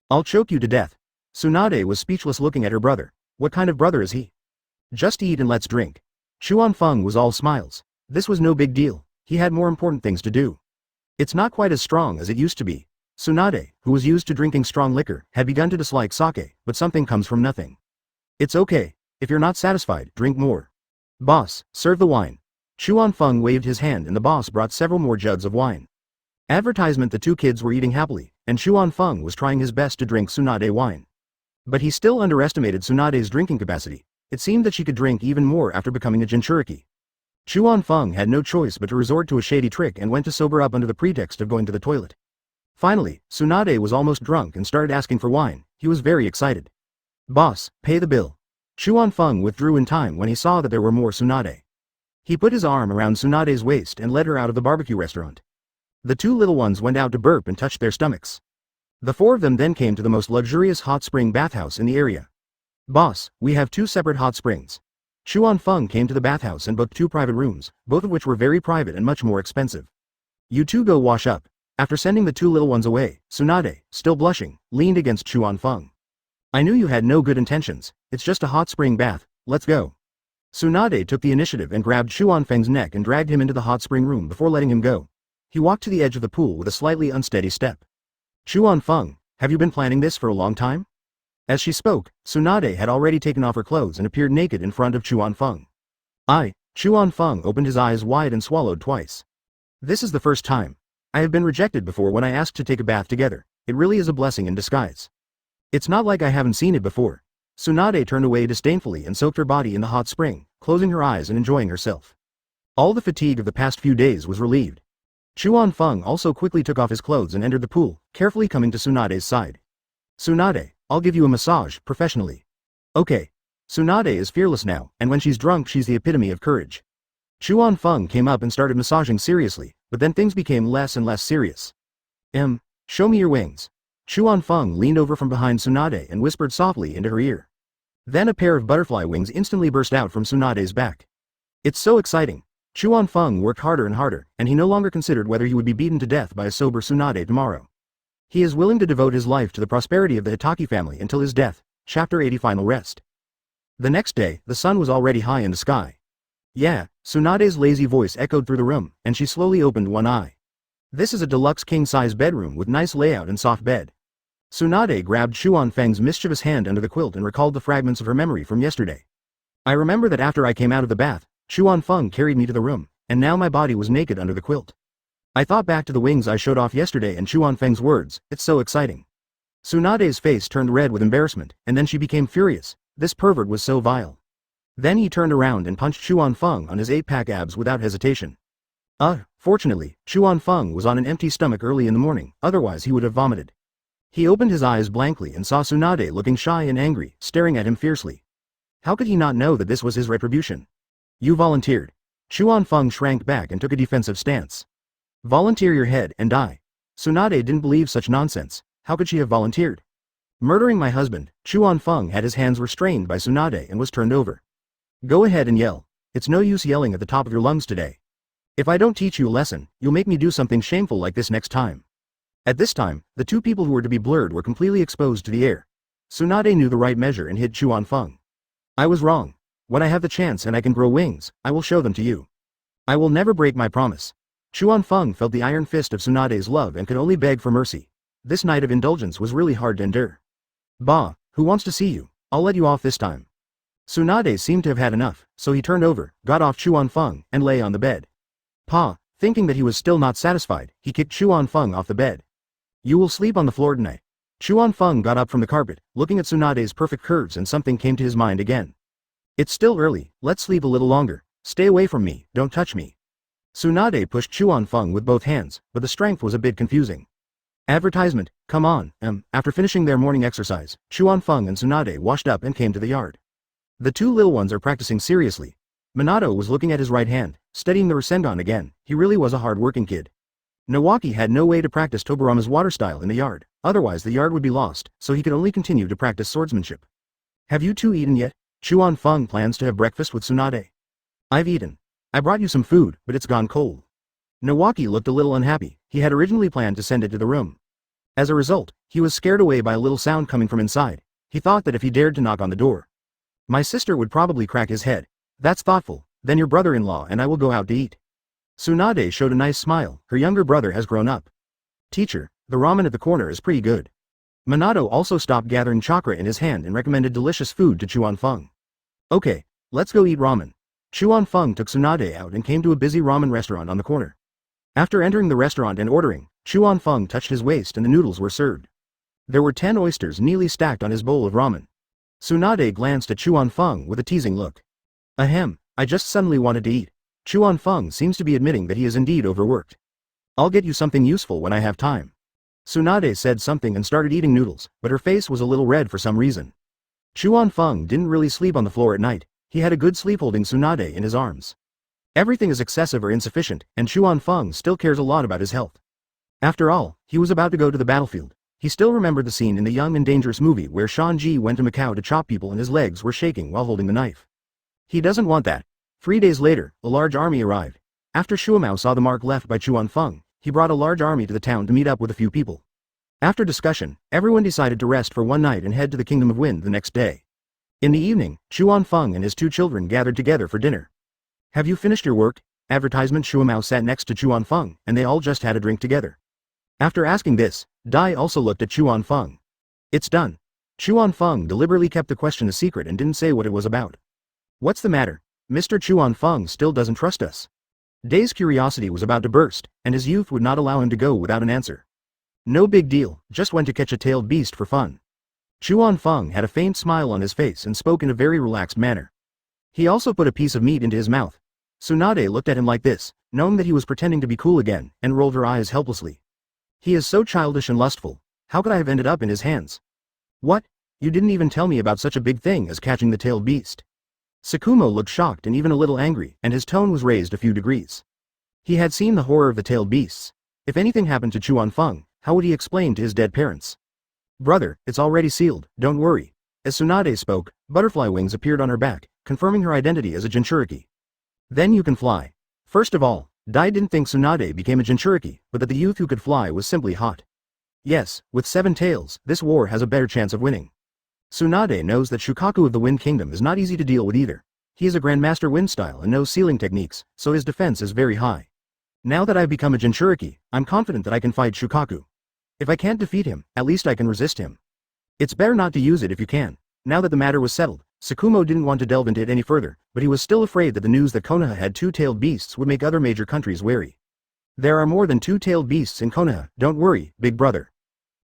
I'll choke you to death. Tsunade was speechless looking at her brother. What kind of brother is he? Just eat and let's drink. Chuan Feng was all smiles. This was no big deal. He had more important things to do. It's not quite as strong as it used to be. Tsunade, who was used to drinking strong liquor, had begun to dislike sake, but something comes from nothing. It's okay. If you're not satisfied, drink more. Boss, serve the wine. Chuan Feng waved his hand and the boss brought several more jugs of wine. Advertisement: the two kids were eating happily, and Chuan Feng was trying his best to drink Tsunade wine. But he still underestimated Tsunade's drinking capacity. It seemed that she could drink even more after becoming a Jinchuriki. Chuan Feng had no choice but to resort to a shady trick and went to sober up under the pretext of going to the toilet. Finally, Tsunade was almost drunk and started asking for wine. He was very excited. Boss, pay the bill. Chuan Feng withdrew in time when he saw that there were more Tsunade. He put his arm around Tsunade's waist and led her out of the barbecue restaurant. The two little ones went out to burp and touched their stomachs. The four of them then came to the most luxurious hot spring bathhouse in the area. Boss, we have two separate hot springs. Chuan Feng came to the bathhouse and booked two private rooms, both of which were very private and much more expensive. You two go wash up. After sending the two little ones away, Tsunade, still blushing, leaned against Chuan Feng. I knew you had no good intentions. It's just a hot spring bath. Let's go. Tsunade took the initiative and grabbed Chuan Feng's neck and dragged him into the hot spring room before letting him go. He walked to the edge of the pool with a slightly unsteady step. Chuan Feng, have you been planning this for a long time? As she spoke, Tsunade had already taken off her clothes and appeared naked in front of Chuan Feng. Chuan Feng opened his eyes wide and swallowed twice. This is the first time. I have been rejected before when I asked to take a bath together. It really is a blessing in disguise. It's not like I haven't seen it before. Tsunade turned away disdainfully and soaked her body in the hot spring, closing her eyes and enjoying herself. All the fatigue of the past few days was relieved. Chuan Feng also quickly took off his clothes and entered the pool, carefully coming to Tsunade's side. Tsunade, I'll give you a massage, professionally. Okay. Tsunade is fearless now, and when she's drunk she's the epitome of courage. Chuan Feng came up and started massaging seriously, but then things became less and less serious. Show me your wings. Chuan Feng leaned over from behind Tsunade and whispered softly into her ear. Then a pair of butterfly wings instantly burst out from Tsunade's back. It's so exciting. Chuan Feng worked harder and harder, and he no longer considered whether he would be beaten to death by a sober Tsunade tomorrow. He is willing to devote his life to the prosperity of the Hatake family until his death. Chapter 80 Final Rest. The next day, the sun was already high in the sky. Yeah, Tsunade's lazy voice echoed through the room, and she slowly opened one eye. This is a deluxe king-size bedroom with nice layout and soft bed. Tsunade grabbed Chuan Feng's mischievous hand under the quilt and recalled the fragments of her memory from yesterday. I remember that after I came out of the bath, Chuan Feng carried me to the room, and now my body was naked under the quilt. I thought back to the wings I showed off yesterday and Chuan Feng's words, it's so exciting. Tsunade's face turned red with embarrassment, and then she became furious. This pervert was so vile. Then he turned around and punched Chuan Feng on his 8-pack abs without hesitation. Fortunately, Chuan Feng was on an empty stomach early in the morning, otherwise he would have vomited. He opened his eyes blankly and saw Tsunade looking shy and angry, staring at him fiercely. How could he not know that this was his retribution? You volunteered. Chuan Feng shrank back and took a defensive stance. Volunteer your head and die. Tsunade didn't believe such nonsense. How could she have volunteered? Murdering my husband. Chuan Feng had his hands restrained by Tsunade and was turned over. Go ahead and yell. It's no use yelling at the top of your lungs today. If I don't teach you a lesson, you'll make me do something shameful like this next time. At this time, the two people who were to be blurred were completely exposed to the air. Tsunade knew the right measure and hit Chuan Feng. I was wrong. When I have the chance and I can grow wings, I will show them to you. I will never break my promise. Chuan Feng felt the iron fist of Tsunade's love and could only beg for mercy. This night of indulgence was really hard to endure. Bah, who wants to see you? I'll let you off this time. Tsunade seemed to have had enough, so he turned over, got off Chuan Feng, and lay on the bed. Thinking that he was still not satisfied, he kicked Chuan Feng off the bed. You will sleep on the floor tonight. Chuan Feng got up from the carpet, looking at Tsunade's perfect curves, and something came to his mind again. It's still early, let's sleep a little longer. Stay away from me, don't touch me. Tsunade pushed Chuan Feng with both hands, but the strength was a bit confusing. Advertisement, come on. After finishing their morning exercise, Chuan-Feng and Tsunade washed up and came to the yard. The two little ones are practicing seriously. Minato was looking at his right hand, studying the Rasengan again. He really was a hard-working kid. Nawaki had no way to practice Tobirama's water style in the yard, otherwise the yard would be lost, so he could only continue to practice swordsmanship. Have you two eaten yet? Chuan-Feng plans to have breakfast with Tsunade. I've eaten. I brought you some food, but it's gone cold. Nawaki looked a little unhappy. He had originally planned to send it to the room. As a result, he was scared away by a little sound coming from inside. He thought that if he dared to knock on the door, my sister would probably crack his head. That's thoughtful. Then your brother-in-law and I will go out to eat. Tsunade showed a nice smile. Her younger brother has grown up. Teacher, the ramen at the corner is pretty good. Minato also stopped gathering chakra in his hand and recommended delicious food to Chuan-Feng. Okay, let's go eat ramen. Chuan-Feng took Tsunade out and came to a busy ramen restaurant on the corner. After entering the restaurant and ordering, Chuan-Feng touched his waist and the noodles were served. There were 10 oysters neatly stacked on his bowl of ramen. Tsunade glanced at Chuan-Feng with a teasing look. Ahem, I just suddenly wanted to eat. Chuan-Feng seems to be admitting that he is indeed overworked. I'll get you something useful when I have time. Tsunade said something and started eating noodles, but her face was a little red for some reason. Chuan-Feng didn't really sleep on the floor at night. He had a good sleep holding Tsunade in his arms. Everything is excessive or insufficient, and Chuan-Feng still cares a lot about his health. After all, he was about to go to the battlefield. He still remembered the scene in the Young and Dangerous movie where Shanji went to Macau to chop people and his legs were shaking while holding the knife. He doesn't want that. 3 days later, a large army arrived. After Shuamao saw the mark left by Chuan-Feng, he brought a large army to the town to meet up with a few people. After discussion, everyone decided to rest for one night and head to the Kingdom of Wind the next day. In the evening, Chuan-Feng and his 2 children gathered together for dinner. Have you finished your work? Advertisement. Shuamao sat next to Chuan-Feng, and they all just had a drink together. After asking this, Dai also looked at Chuan-Feng. It's done. Chuan-Feng deliberately kept the question a secret and didn't say what it was about. What's the matter? Mr. Chuan-Feng still doesn't trust us. Dai's curiosity was about to burst, and his youth would not allow him to go without an answer. No big deal, just went to catch a tailed beast for fun. Chuan-Feng had a faint smile on his face and spoke in a very relaxed manner. He also put a piece of meat into his mouth. Tsunade looked at him like this, knowing that he was pretending to be cool again, and rolled her eyes helplessly. He is so childish and lustful. How could I have ended up in his hands? What? You didn't even tell me about such a big thing as catching the tailed beast. Tsukumo looked shocked and even a little angry, and his tone was raised a few degrees. He had seen the horror of the tailed beasts. If anything happened to Chuan-Feng, how would he explain to his dead parents? Brother, it's already sealed, don't worry. As Tsunade spoke, butterfly wings appeared on her back, confirming her identity as a Jinchuriki. Then you can fly. First of all, Dai didn't think Tsunade became a Jinchuriki, but that the youth who could fly was simply hot. Yes, with 7 tails, this war has a better chance of winning. Tsunade knows that Shukaku of the Wind Kingdom is not easy to deal with either. He is a Grandmaster Wind style and knows sealing techniques, so his defense is very high. Now that I've become a Jinchuriki, I'm confident that I can fight Shukaku. If I can't defeat him, at least I can resist him. It's better not to use it if you can. Now that the matter was settled, Tsukumo didn't want to delve into it any further, but he was still afraid that the news that Konoha had 2-tailed beasts would make other major countries wary. There are more than 2-tailed beasts in Konoha, don't worry, big brother.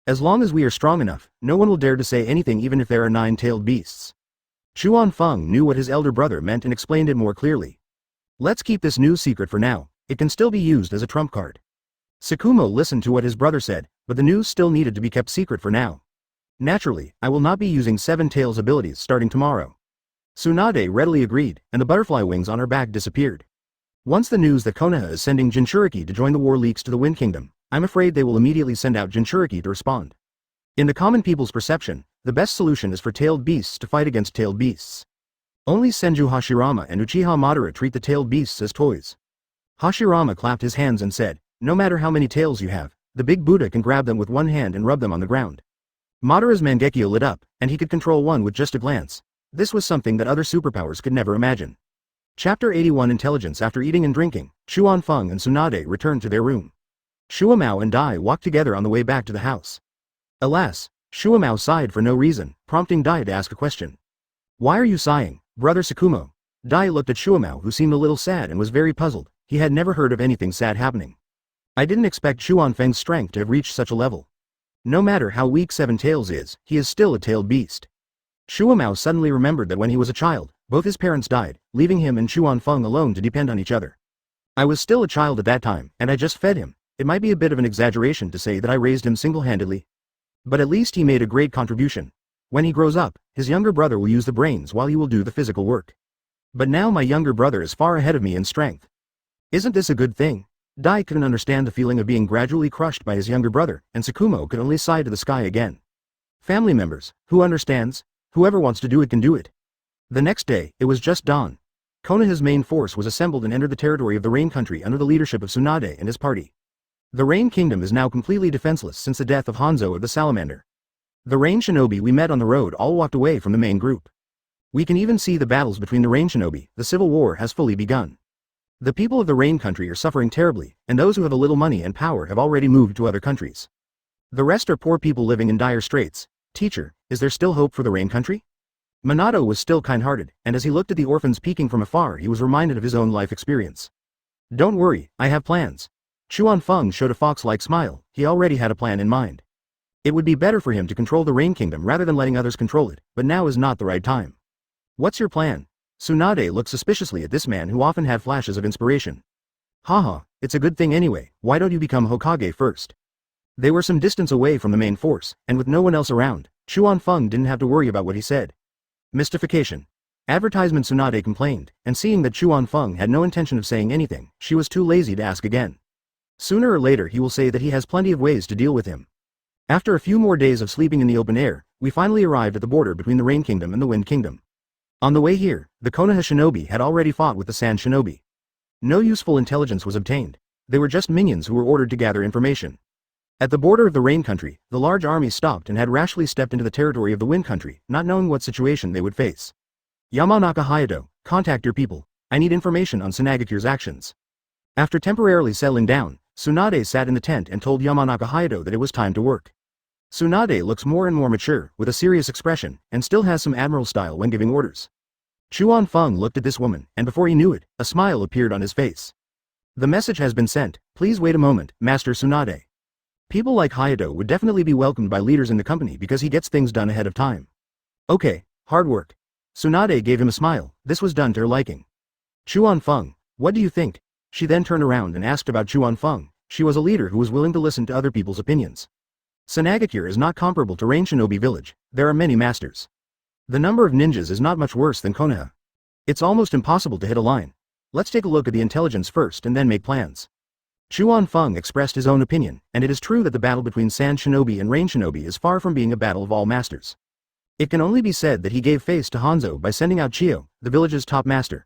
As long as we are strong enough, no one will dare to say anything even if there are 9-tailed beasts. Chuan-Feng knew what his elder brother meant and explained it more clearly. Let's keep this news secret for now, it can still be used as a trump card. Tsukumo listened to what his brother said, but the news still needed to be kept secret for now. Naturally, I will not be using 7 tails abilities starting tomorrow. Tsunade readily agreed, and the butterfly wings on her back disappeared. Once the news that Konoha is sending Jinchuriki to join the war leaks to the Wind Kingdom, I'm afraid they will immediately send out Jinchuriki to respond. In the common people's perception, the best solution is for tailed beasts to fight against tailed beasts. Only Senju Hashirama and Uchiha Madara treat the tailed beasts as toys. Hashirama clapped his hands and said, no matter how many tails you have, the big Buddha can grab them with one hand and rub them on the ground. Madara's Mangekyo lit up, and he could control one with just a glance. This was something that other superpowers could never imagine. Chapter 81 Intelligence. After eating and drinking, Chuan-Feng and Tsunade returned to their room. Shuamao and Dai walked together on the way back to the house. Alas, Shuamao sighed for no reason, prompting Dai to ask a question. Why are you sighing, brother Tsukumo? Dai looked at Shuamao, who seemed a little sad and was very puzzled. He had never heard of anything sad happening. I didn't expect Chuan-Feng's strength to have reached such a level. No matter how weak 7 tails is, he is still a tailed beast. Shuamao suddenly remembered that when he was a child, both his parents died, leaving him and Chuan-Feng alone to depend on each other. I was still a child at that time, and I just fed him. It might be a bit of an exaggeration to say that I raised him single-handedly. But at least he made a great contribution. When he grows up, his younger brother will use the brains while he will do the physical work. But now my younger brother is far ahead of me in strength. Isn't this a good thing? Dai couldn't understand the feeling of being gradually crushed by his younger brother, and Tsukumo could only sigh to the sky again. Family members, who understands? Whoever wants to do it can do it. The next day, it was just dawn. Konoha's main force was assembled and entered the territory of the Rain Country under the leadership of Tsunade and his party. The Rain Kingdom is now completely defenseless since the death of Hanzo of the Salamander. The Rain Shinobi we met on the road all walked away from the main group. We can even see the battles between the Rain Shinobi. The civil war has fully begun. The people of the Rain Country are suffering terribly, and those who have a little money and power have already moved to other countries. The rest are poor people living in dire straits. Teacher, is there still hope for the Rain Country? Minato was still kind-hearted, and as he looked at the orphans peeking from afar he was reminded of his own life experience. Don't worry, I have plans. Chuan Feng showed a fox-like smile. He already had a plan in mind. It would be better for him to control the Rain Kingdom rather than letting others control it, but now is not the right time. What's your plan? Tsunade looked suspiciously at this man who often had flashes of inspiration. Haha, it's a good thing anyway, why don't you become Hokage first? They were some distance away from the main force, and with no one else around, Chuan Feng didn't have to worry about what he said. Mystification. Advertisement. Tsunade complained, and seeing that Chuan Feng had no intention of saying anything, she was too lazy to ask again. Sooner or later he will say that he has plenty of ways to deal with him. After a few more days of sleeping in the open air, we finally arrived at the border between the Rain Kingdom and the Wind Kingdom. On the way here, the Konoha Shinobi had already fought with the Sand Shinobi. No useful intelligence was obtained. They were just minions who were ordered to gather information. At the border of the Rain Country, the large army stopped and had rashly stepped into the territory of the Wind Country, not knowing what situation they would face. Yamanaka Hayato, contact your people. I need information on Tsunagakure's actions. After temporarily settling down, Tsunade sat in the tent and told Yamanaka Hayato that it was time to work. Tsunade looks more and more mature, with a serious expression, and still has some admiral style when giving orders. Chuan Feng looked at this woman, and before he knew it, a smile appeared on his face. The message has been sent. Please wait a moment, Master Tsunade. People like Hayato would definitely be welcomed by leaders in the company because he gets things done ahead of time. Okay, hard work. Tsunade gave him a smile. This was done to her liking. Chuan Feng, what do you think? She then turned around and asked about Chuan Feng. She was a leader who was willing to listen to other people's opinions. Tsunagakure is not comparable to Rain Shinobi Village. There are many masters. The number of ninjas is not much worse than Konoha. It's almost impossible to hit a line. Let's take a look at the intelligence first and then make plans. Chuan Feng expressed his own opinion, and it is true that the battle between Sand Shinobi and Rain Shinobi is far from being a battle of all masters. It can only be said that he gave face to Hanzo by sending out Chiyo, the village's top master.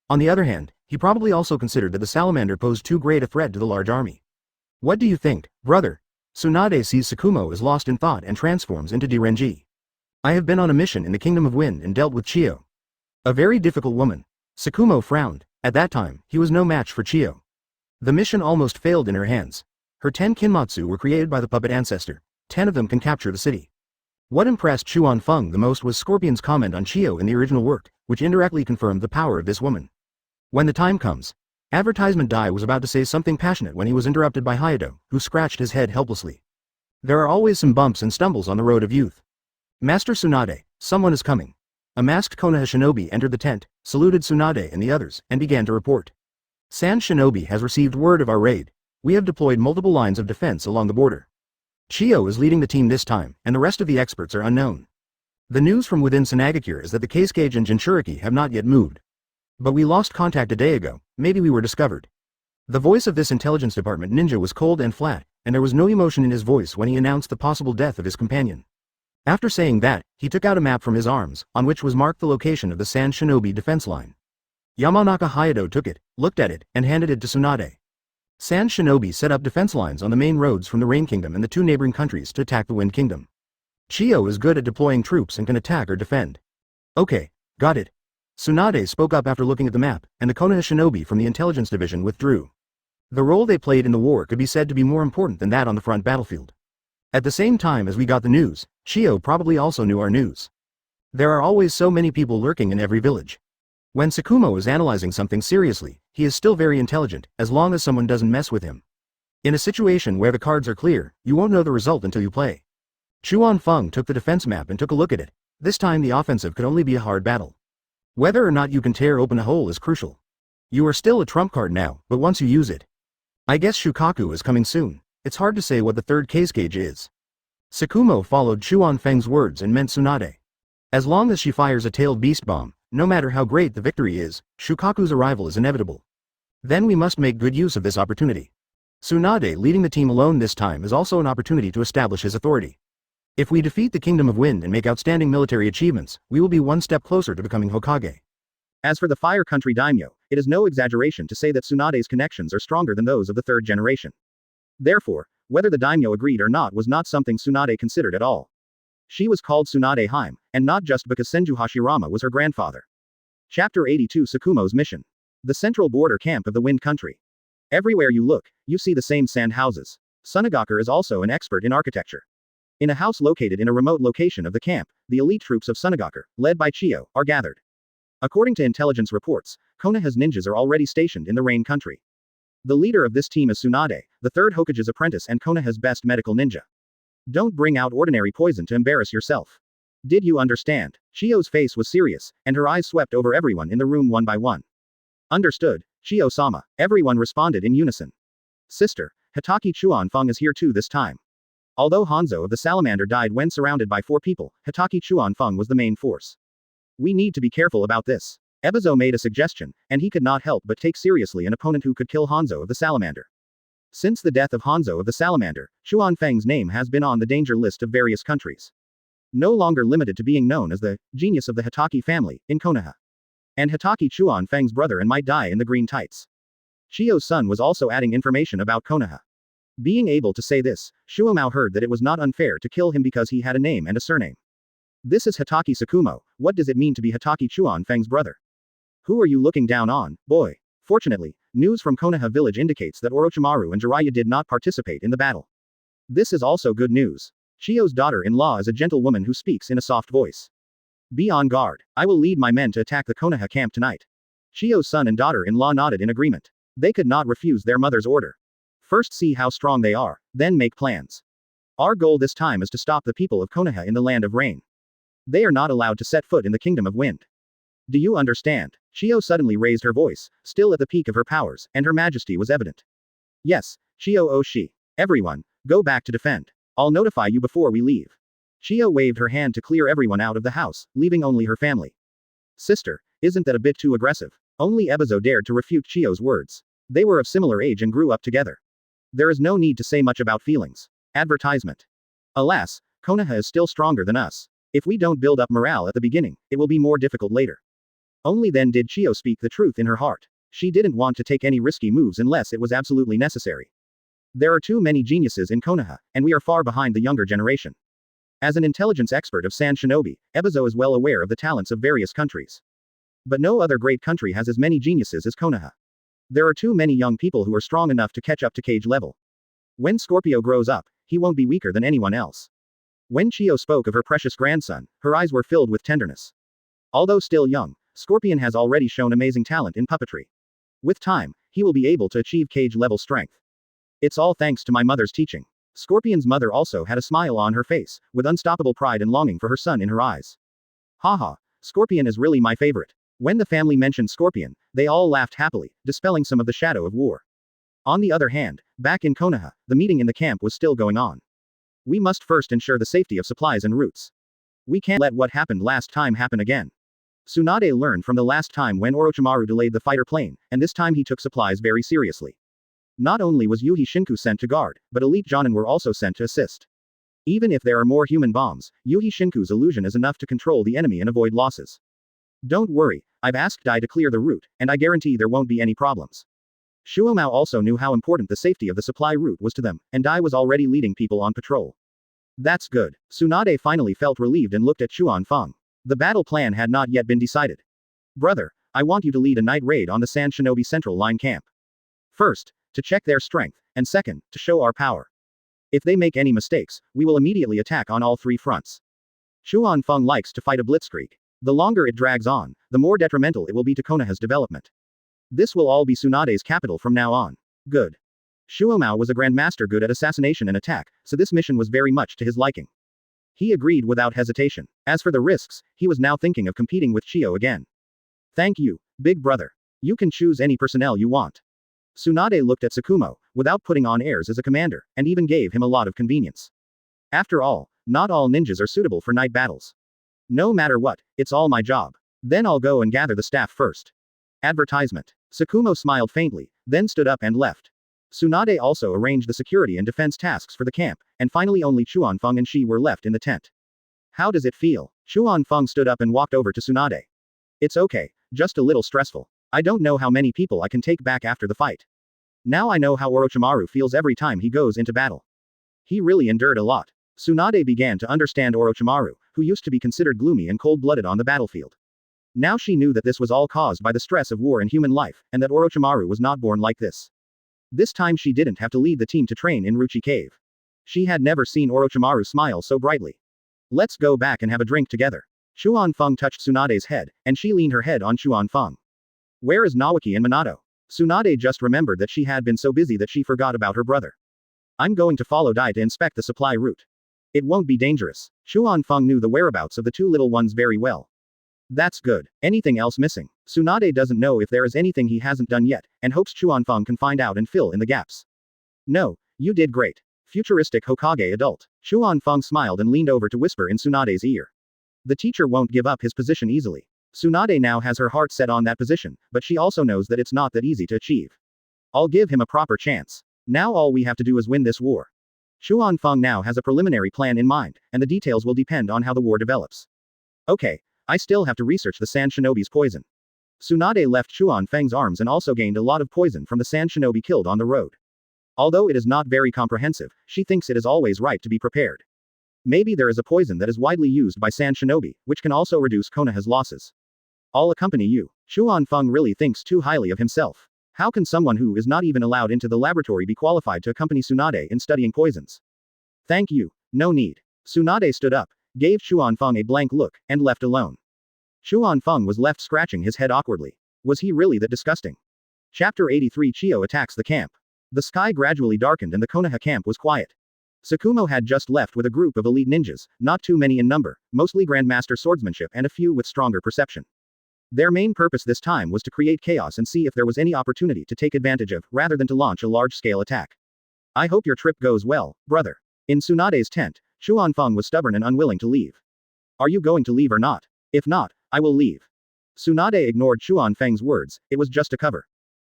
On the other hand, he probably also considered that the salamander posed too great a threat to the large army. What do you think, brother? Tsunade sees Tsukumo is lost in thought and transforms into Direnji. I have been on a mission in the Kingdom of Wind and dealt with Chiyo. A very difficult woman. Tsukumo frowned. At that time, he was no match for Chiyo. The mission almost failed in her hands. Her 10 Kinmatsu were created by the puppet ancestor. 10 of them can capture the city. What impressed Chuan Feng the most was Scorpion's comment on Chiyo in the original work, which indirectly confirmed the power of this woman. When the time comes. Advertisement Dai was about to say something passionate when he was interrupted by Hayato, who scratched his head helplessly. There are always some bumps and stumbles on the road of youth. Master Tsunade, someone is coming. A masked Konoha Shinobi entered the tent, saluted Tsunade and the others, and began to report. Sand Shinobi has received word of our raid. We have deployed multiple lines of defense along the border. Chiyo is leading the team this time, and the rest of the experts are unknown. The news from within Tsunagakure is that the Kage and Jinchuriki have not yet moved. But we lost contact a day ago, maybe we were discovered. The voice of this intelligence department ninja was cold and flat, and there was no emotion in his voice when he announced the possible death of his companion. After saying that, he took out a map from his arms, on which was marked the location of the Sand Shinobi defense line. Yamanaka Hayato took it, looked at it, and handed it to Tsunade. Sand Shinobi set up defense lines on the main roads from the Rain Kingdom and the two neighboring countries to attack the Wind Kingdom. Chiyo is good at deploying troops and can attack or defend. Okay, got it. Tsunade spoke up after looking at the map, and the Konoha Shinobi from the intelligence division withdrew. The role they played in the war could be said to be more important than that on the front battlefield. At the same time as we got the news, Chiyo probably also knew our news. There are always so many people lurking in every village. When Tsukumo is analyzing something seriously, he is still very intelligent, as long as someone doesn't mess with him. In a situation where the cards are clear, you won't know the result until you play. Chuan Feng took the defense map and took a look at it. This time the offensive could only be a hard battle. Whether or not you can tear open a hole is crucial. You are still a trump card now, but once you use it. I guess Shukaku is coming soon. It's hard to say what the third Kage is. Tsukumo followed Chuan Feng's words and meant Tsunade. As long as she fires a tailed beast bomb, no matter how great the victory is, Shukaku's arrival is inevitable. Then we must make good use of this opportunity. Tsunade leading the team alone this time is also an opportunity to establish his authority. If we defeat the Kingdom of Wind and make outstanding military achievements, we will be one step closer to becoming Hokage. As for the Fire Country Daimyo, it is no exaggeration to say that Tsunade's connections are stronger than those of the third generation. Therefore, whether the daimyo agreed or not was not something Tsunade considered at all. She was called Tsunade Haim, and not just because Senju Hashirama was her grandfather. Chapter 82 Tsukumo's Mission. The central border camp of the Wind Country. Everywhere you look, you see the same sand houses. Tsunade is also an expert in architecture. In a house located in a remote location of the camp, the elite troops of Tsunade, led by Chiyo, are gathered. According to intelligence reports, Konoha's ninjas are already stationed in the Rain Country. The leader of this team is Tsunade, the third Hokage's apprentice and Konoha's best medical ninja. Don't bring out ordinary poison to embarrass yourself. Did you understand? Chiyo's face was serious, and her eyes swept over everyone in the room one by one. Understood, Chiyo-sama. Everyone responded in unison. Sister, Hatake Chuan Feng is here too this time. Although Hanzo of the Salamander died when surrounded by 4 people, Hatake Chuan Feng was the main force. We need to be careful about this. Ebizo made a suggestion, and he could not help but take seriously an opponent who could kill Hanzo of the Salamander. Since the death of Hanzo of the Salamander, Chuan Feng's name has been on the danger list of various countries. No longer limited to being known as the genius of the Hatake family in Konoha. And Hatake Chuan Feng's brother and might die in the green tights. Chiyo's son was also adding information about Konoha. Being able to say this, Shuomao heard that it was not unfair to kill him because he had a name and a surname. This is Hatake Tsukumo. What does it mean to be Hatake Chuan Feng's brother? Who are you looking down on, boy? Fortunately, news from Konoha village indicates that Orochimaru and Jiraiya did not participate in the battle. This is also good news. Chiyo's daughter-in-law is a gentlewoman who speaks in a soft voice. Be on guard. I will lead my men to attack the Konoha camp tonight. Chiyo's son and daughter-in-law nodded in agreement. They could not refuse their mother's order. First see how strong they are, then make plans. Our goal this time is to stop the people of Konoha in the land of rain. They are not allowed to set foot in the Kingdom of Wind. Do you understand? Chiyo suddenly raised her voice, still at the peak of her powers, and her majesty was evident. Yes, Chiyo Oshi. Everyone, go back to defend. I'll notify you before we leave. Chiyo waved her hand to clear everyone out of the house, leaving only her family. Sister, isn't that a bit too aggressive? Only Ebizo dared to refute Chiyo's words. They were of similar age and grew up together. There is no need to say much about feelings. Advertisement. Alas, Konoha is still stronger than us. If we don't build up morale at the beginning, it will be more difficult later. Only then did Chiyo speak the truth in her heart. She didn't want to take any risky moves unless it was absolutely necessary. There are too many geniuses in Konoha, and we are far behind the younger generation. As an intelligence expert of Sand Shinobi, Ebizo is well aware of the talents of various countries. But no other great country has as many geniuses as Konoha. There are too many young people who are strong enough to catch up to Kage-level. When Scorpio grows up, he won't be weaker than anyone else. When Chiyo spoke of her precious grandson, her eyes were filled with tenderness. Although still young, Scorpion has already shown amazing talent in puppetry. With time, he will be able to achieve Kage-level strength. It's all thanks to my mother's teaching. Scorpion's mother also had a smile on her face, with unstoppable pride and longing for her son in her eyes. Haha, Scorpion is really my favorite. When the family mentioned Scorpion, they all laughed happily, dispelling some of the shadow of war. On the other hand, back in Konoha, the meeting in the camp was still going on. We must first ensure the safety of supplies and routes. We can't let what happened last time happen again. Tsunade learned from the last time when Orochimaru delayed the fighter plane, and this time he took supplies very seriously. Not only was Yuhi Shinku sent to guard, but elite Jonin were also sent to assist. Even if there are more human bombs, Yuhi Shinku's illusion is enough to control the enemy and avoid losses. Don't worry, I've asked Dai to clear the route, and I guarantee there won't be any problems. Shuomao also knew how important the safety of the supply route was to them, and Dai was already leading people on patrol. That's good. Tsunade finally felt relieved and looked at Chuan Feng. The battle plan had not yet been decided. Brother, I want you to lead a night raid on the Sand Shinobi Central Line camp. First, to check their strength, and second, to show our power. If they make any mistakes, we will immediately attack on all 3 fronts. Chuan Feng likes to fight a blitzkrieg. The longer it drags on, the more detrimental it will be to Konoha's development. This will all be Tsunade's capital from now on. Good. Shuomao was a grandmaster good at assassination and attack, so this mission was very much to his liking. He agreed without hesitation. As for the risks, he was now thinking of competing with Chiyo again. Thank you, big brother. You can choose any personnel you want. Tsunade looked at Tsukumo, without putting on airs as a commander, and even gave him a lot of convenience. After all, not all ninjas are suitable for night battles. No matter what, it's all my job. Then I'll go and gather the staff first. Advertisement. Tsukumo smiled faintly, then stood up and left. Tsunade also arranged the security and defense tasks for the camp, and finally only Chuanfeng and she were left in the tent. How does it feel? Chuanfeng stood up and walked over to Tsunade. It's okay, just a little stressful. I don't know how many people I can take back after the fight. Now I know how Orochimaru feels every time he goes into battle. He really endured a lot. Tsunade began to understand Orochimaru, who used to be considered gloomy and cold-blooded on the battlefield. Now she knew that this was all caused by the stress of war and human life, and that Orochimaru was not born like this. This time she didn't have to lead the team to train in Ruchi Cave. She had never seen Orochimaru smile so brightly. Let's go back and have a drink together. Chuanfeng touched Tsunade's head, and she leaned her head on Chuanfeng. Where is Nawaki and Minato? Tsunade just remembered that she had been so busy that she forgot about her brother. I'm going to follow Dai to inspect the supply route. It won't be dangerous. Chuanfeng knew the whereabouts of the two little ones very well. That's good. Anything else missing? Tsunade doesn't know if there is anything he hasn't done yet, and hopes Chuanfeng can find out and fill in the gaps. No, you did great. Futuristic Hokage adult. Chuanfeng smiled and leaned over to whisper in Tsunade's ear. The teacher won't give up his position easily. Tsunade now has her heart set on that position, but she also knows that it's not that easy to achieve. I'll give him a proper chance. Now all we have to do is win this war. Chuanfeng now has a preliminary plan in mind, and the details will depend on how the war develops. Okay, I still have to research the Sand Shinobi's poison. Tsunade left Chuanfeng's arms and also gained a lot of poison from the Sand Shinobi killed on the road. Although it is not very comprehensive, she thinks it is always right to be prepared. Maybe there is a poison that is widely used by Sand Shinobi, which can also reduce Konoha's losses. I'll accompany you. Chuanfeng really thinks too highly of himself. How can someone who is not even allowed into the laboratory be qualified to accompany Tsunade in studying poisons? Thank you. No need. Tsunade stood up, gave Chuanfeng a blank look, and left alone. Chuanfeng was left scratching his head awkwardly. Was he really that disgusting? Chapter 83 Chio attacks the camp. The sky gradually darkened and the Konoha camp was quiet. Tsukumo had just left with a group of elite ninjas, not too many in number, mostly grandmaster swordsmanship and a few with stronger perception. Their main purpose this time was to create chaos and see if there was any opportunity to take advantage of, rather than to launch a large-scale attack. I hope your trip goes well, brother. In Tsunade's tent, Chuanfeng was stubborn and unwilling to leave. Are you going to leave or not? If not, I will leave. Tsunade ignored Chuanfeng's words, it was just a cover.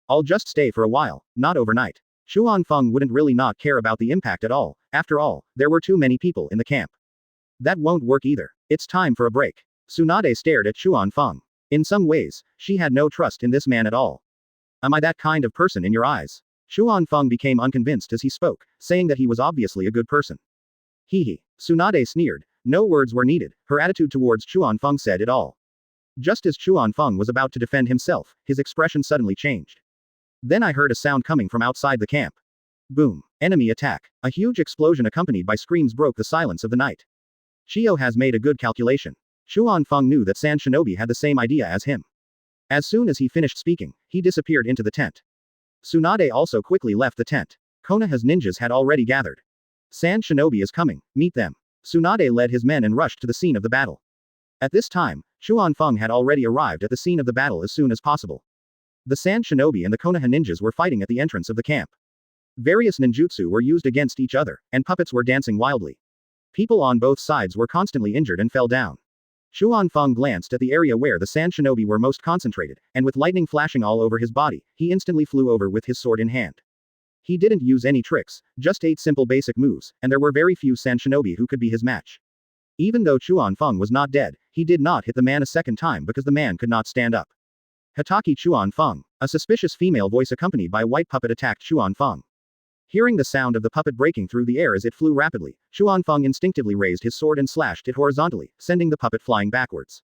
I'll just stay for a while, not overnight. Chuanfeng wouldn't really not care about the impact at all, after all, there were too many people in the camp. That won't work either. It's time for a break. Tsunade stared at Chuanfeng. In some ways, she had no trust in this man at all. Am I that kind of person in your eyes? Chuanfeng became unconvinced as he spoke, saying that he was obviously a good person. Hee. Tsunade sneered. No words were needed, her attitude towards Chuanfeng said it all. Just as Chuanfeng was about to defend himself, his expression suddenly changed. Then I heard a sound coming from outside the camp. Boom. Enemy attack. A huge explosion accompanied by screams broke the silence of the night. Chio has made a good calculation. Chuanfeng knew that Sand Shinobi had the same idea as him. As soon as he finished speaking, he disappeared into the tent. Tsunade also quickly left the tent. Konoha's ninjas had already gathered. Sand Shinobi is coming, meet them. Tsunade led his men and rushed to the scene of the battle. At this time, Chuanfeng had already arrived at the scene of the battle as soon as possible. The Sand Shinobi and the Konoha ninjas were fighting at the entrance of the camp. Various ninjutsu were used against each other, and puppets were dancing wildly. People on both sides were constantly injured and fell down. Chuanfeng glanced at the area where the Sand Shinobi were most concentrated, and with lightning flashing all over his body, he instantly flew over with his sword in hand. He didn't use any tricks, just 8 simple basic moves, and there were very few Sand Shinobi who could be his match. Even though Chuanfeng was not dead, he did not hit the man a second time because the man could not stand up. Hatake Chuanfeng. A suspicious female voice accompanied by a white puppet attacked Chuanfeng. Hearing the sound of the puppet breaking through the air as it flew rapidly, Chuanfeng instinctively raised his sword and slashed it horizontally, sending the puppet flying backwards.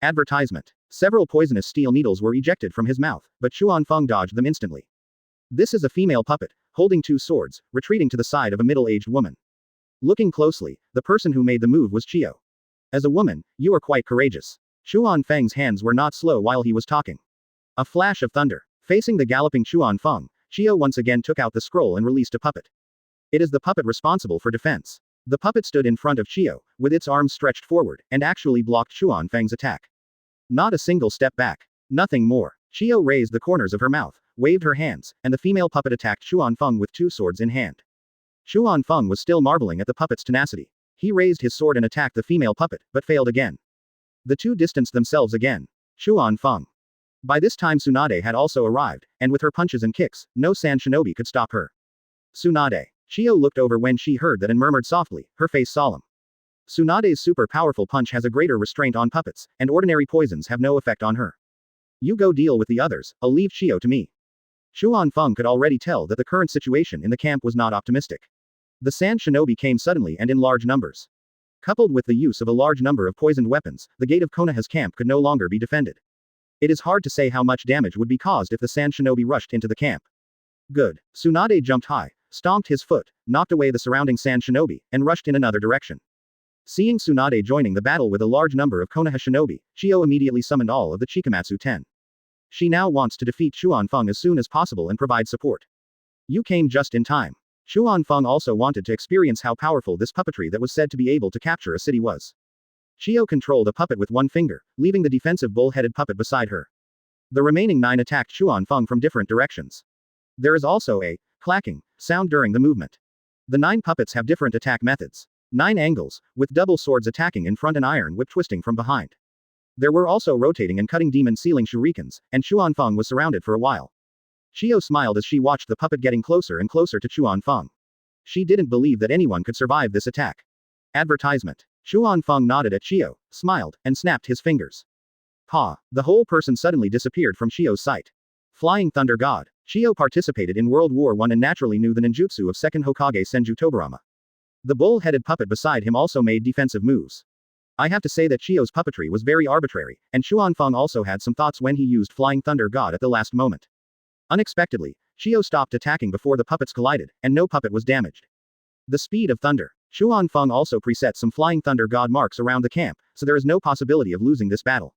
Advertisement. Several poisonous steel needles were ejected from his mouth, but Chuanfeng dodged them instantly. This is a female puppet, holding 2 swords, retreating to the side of a middle-aged woman. Looking closely, the person who made the move was Chio. As a woman, you are quite courageous. Chuanfeng's hands were not slow while he was talking. A flash of thunder. Facing the galloping Chuanfeng, Chio once again took out the scroll and released a puppet. It is the puppet responsible for defense. The puppet stood in front of Chio, with its arms stretched forward, and actually blocked Chuanfeng's attack. Not a single step back. Nothing more. Chio raised the corners of her mouth, waved her hands, and the female puppet attacked Xuan Feng with two swords in hand. Xuan Feng was still marveling at the puppet's tenacity. He raised his sword and attacked the female puppet, but failed again. The two distanced themselves again. Xuan Feng. By this time Tsunade had also arrived, and with her punches and kicks, no Sand Shinobi could stop her. Tsunade. Chiyo looked over when she heard that and murmured softly, her face solemn. Tsunade's super powerful punch has a greater restraint on puppets, and ordinary poisons have no effect on her. You go deal with the others, I'll leave Chiyo to me. Xuan Feng could already tell that the current situation in the camp was not optimistic. The Sand Shinobi came suddenly and in large numbers. Coupled with the use of a large number of poisoned weapons, the gate of Konoha's camp could no longer be defended. It is hard to say how much damage would be caused if the Sand Shinobi rushed into the camp. Good. Tsunade jumped high, stomped his foot, knocked away the surrounding Sand Shinobi, and rushed in another direction. Seeing Tsunade joining the battle with a large number of Konoha Shinobi, Chiyo immediately summoned all of the Chikamatsu 10. She now wants to defeat Xuan Feng as soon as possible and provide support. You came just in time. Xuan Feng also wanted to experience how powerful this puppetry that was said to be able to capture a city was. Chiyo controlled a puppet with one finger, leaving the defensive bull-headed puppet beside her. The remaining 9 attacked Xuan Feng from different directions. There is also a clacking sound during the movement. The 9 puppets have different attack methods. 9 angles, with double swords attacking in front and iron whip twisting from behind. There were also rotating and cutting demon sealing shurikens, and Xuan Feng was surrounded for a while. Chiyo smiled as she watched the puppet getting closer and closer to Xuan Feng. She didn't believe that anyone could survive this attack. Advertisement. Xuan Feng nodded at Chiyo, smiled, and snapped his fingers. Pa! The whole person suddenly disappeared from Chiyo's sight. Flying Thunder God. Chiyo participated in World War I and naturally knew the ninjutsu of second Hokage Senju Tobirama. The bull-headed puppet beside him also made defensive moves. I have to say that Chiyo's puppetry was very arbitrary, and Xuan Feng also had some thoughts when he used Flying Thunder God at the last moment. Unexpectedly, Chiyo stopped attacking before the puppets collided, and no puppet was damaged. The speed of thunder. Xuan Feng also preset some Flying Thunder God marks around the camp, so there is no possibility of losing this battle.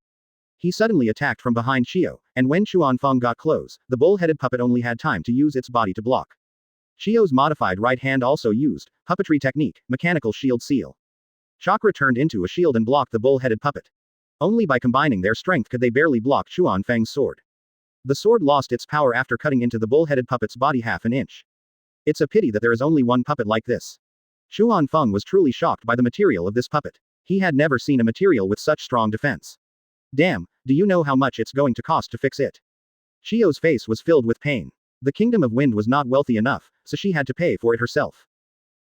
He suddenly attacked from behind Chiyo, and when Xuan Feng got close, the bull-headed puppet only had time to use its body to block. Chiyo's modified right hand also used puppetry technique, mechanical shield seal. Chakra turned into a shield and blocked the bull-headed puppet. Only by combining their strength could they barely block Xuan Feng's sword. The sword lost its power after cutting into the bull-headed puppet's body half an inch. It's a pity that there is only one puppet like this. Xuan Feng was truly shocked by the material of this puppet. He had never seen a material with such strong defense. Damn, do you know how much it's going to cost to fix it? Chiyo's face was filled with pain. The Kingdom of Wind was not wealthy enough, so she had to pay for it herself.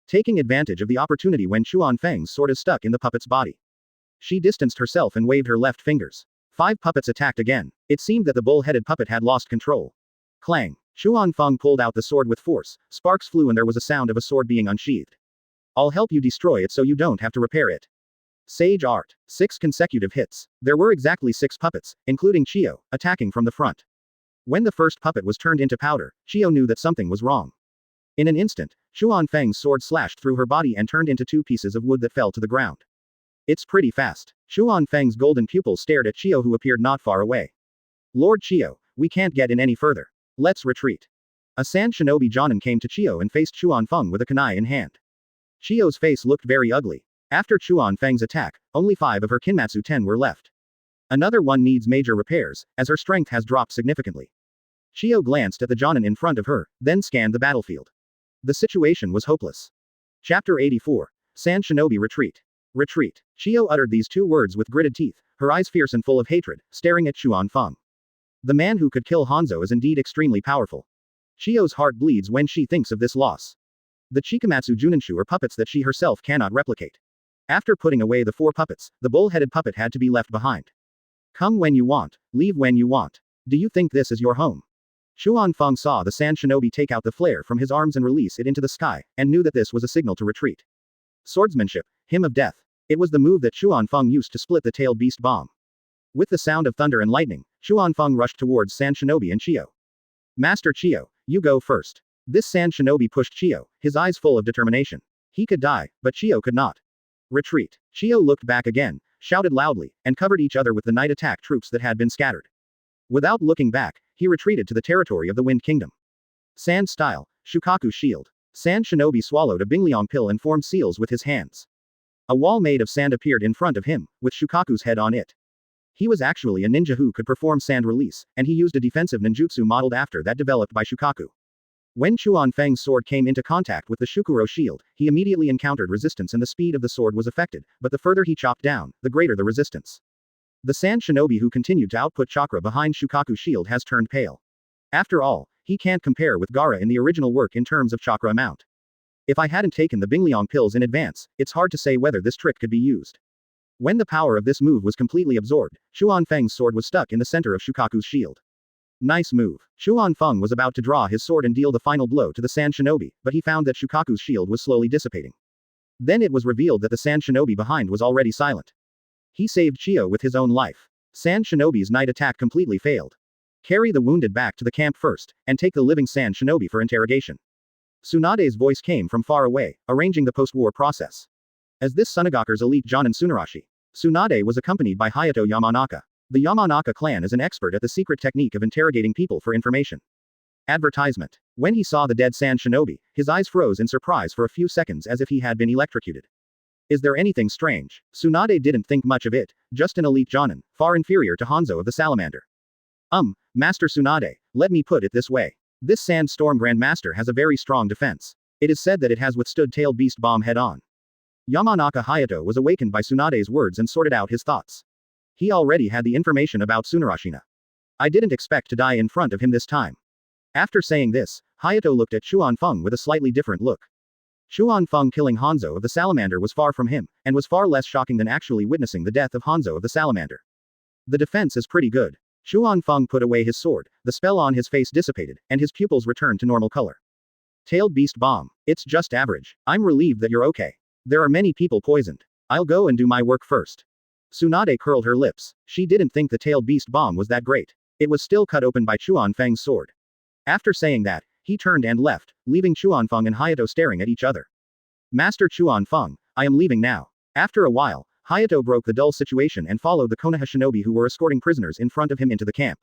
Taking advantage of the opportunity when Xuan Feng's sword is stuck in the puppet's body. She distanced herself and waved her left fingers. 5 puppets attacked again. It seemed that the bull-headed puppet had lost control. Clang. Xuan Feng pulled out the sword with force, sparks flew and there was a sound of a sword being unsheathed. I'll help you destroy it so you don't have to repair it. Sage Art. 6 consecutive hits. There were exactly 6 puppets, including Chiyo, attacking from the front. When the first puppet was turned into powder, Chiyo knew that something was wrong. In an instant, Xuan Feng's sword slashed through her body and turned into 2 pieces of wood that fell to the ground. It's pretty fast. Xuan Feng's golden pupil stared at Chiyo who appeared not far away. Lord Chiyo, we can't get in any further. Let's retreat. A Sand Shinobi Jonin came to Chiyo and faced Xuan Feng with a kunai in hand. Chiyo's face looked very ugly. After Xuan Feng's attack, only 5 of her Kinmatsu 10 were left. Another one needs major repairs, as her strength has dropped significantly. Chiyo glanced at the Jonin in front of her, then scanned the battlefield. The situation was hopeless. Chapter 84. Sand Shinobi Retreat. Retreat. Chiyo uttered these 2 words with gritted teeth, her eyes fierce and full of hatred, staring at Xuan Feng. The man who could kill Hanzo is indeed extremely powerful. Chiyo's heart bleeds when she thinks of this loss. The Chikamatsu Juninshu are puppets that she herself cannot replicate. After putting away the 4 puppets, the bull-headed puppet had to be left behind. Come when you want, leave when you want. Do you think this is your home? Xuan Feng saw the Sand Shinobi take out the flare from his arms and release it into the sky, and knew that this was a signal to retreat. Swordsmanship, Hymn of Death. It was the move that Xuan Feng used to split the tailed beast bomb. With the sound of thunder and lightning, Xuan Feng rushed towards Sand Shinobi and Chiyo. Master Chiyo, you go first. This Sand Shinobi pushed Chiyo, his eyes full of determination. He could die, but Chiyo could not. Retreat. Chiyo looked back again, shouted loudly, and covered each other with the night attack troops that had been scattered. Without looking back, he retreated to the territory of the Wind Kingdom. Sand Style, Shukaku Shield. Sand Shinobi swallowed a Bingliang pill and formed seals with his hands. A wall made of sand appeared in front of him, with Shukaku's head on it. He was actually a ninja who could perform sand release, and he used a defensive ninjutsu modeled after that developed by Shukaku. When Chuan Feng's sword came into contact with the Shukuro shield, he immediately encountered resistance and the speed of the sword was affected, but the further he chopped down, the greater the resistance. The sand shinobi who continued to output chakra behind Shukaku's shield has turned pale. After all, he can't compare with Gaara in the original work in terms of chakra amount. If I hadn't taken the Bingliang pills in advance, it's hard to say whether this trick could be used. When the power of this move was completely absorbed, Chuan Feng's sword was stuck in the center of Shukaku's shield. Nice move. Chuan Feng was about to draw his sword and deal the final blow to the Sand Shinobi, but he found that Shukaku's shield was slowly dissipating. Then it was revealed that the Sand Shinobi behind was already silent. He saved Chio with his own life. Sand Shinobi's night attack completely failed. Carry the wounded back to the camp first, and take the living Sand Shinobi for interrogation. Tsunade's voice came from far away, arranging the post-war process. As this Tsunogaku's elite Jonin Tsunarashi, Tsunade was accompanied by Hayato Yamanaka. The Yamanaka clan is an expert at the secret technique of interrogating people for information. Advertisement. When he saw the dead Sand Shinobi, his eyes froze in surprise for a few seconds as if he had been electrocuted. Is there anything strange? Tsunade didn't think much of it, just an elite Jonin, far inferior to Hanzo of the Salamander. Master Tsunade, let me put it this way. This Sandstorm Grandmaster has a very strong defense. It is said that it has withstood Tailed Beast Bomb head-on. Yamanaka Hayato was awakened by Tsunade's words and sorted out his thoughts. He already had the information about Tsunarashina. I didn't expect to die in front of him this time. After saying this, Hayato looked at Chuan Feng with a slightly different look. Chuan Feng killing Hanzo of the Salamander was far from him, and was far less shocking than actually witnessing the death of Hanzo of the Salamander. The defense is pretty good. Chuan Feng put away his sword, the spell on his face dissipated, and his pupils returned to normal color. Tailed Beast Bomb. It's just average. I'm relieved that you're okay. There are many people poisoned. I'll go and do my work first. Tsunade curled her lips. She didn't think the Tailed Beast Bomb was that great. It was still cut open by Chuan Feng's sword. After saying that, he turned and left, leaving Chuan Feng and Hayato staring at each other. Master Chuan Feng, I am leaving now. After a while, Hayato broke the dull situation and followed the Konoha shinobi who were escorting prisoners in front of him into the camp.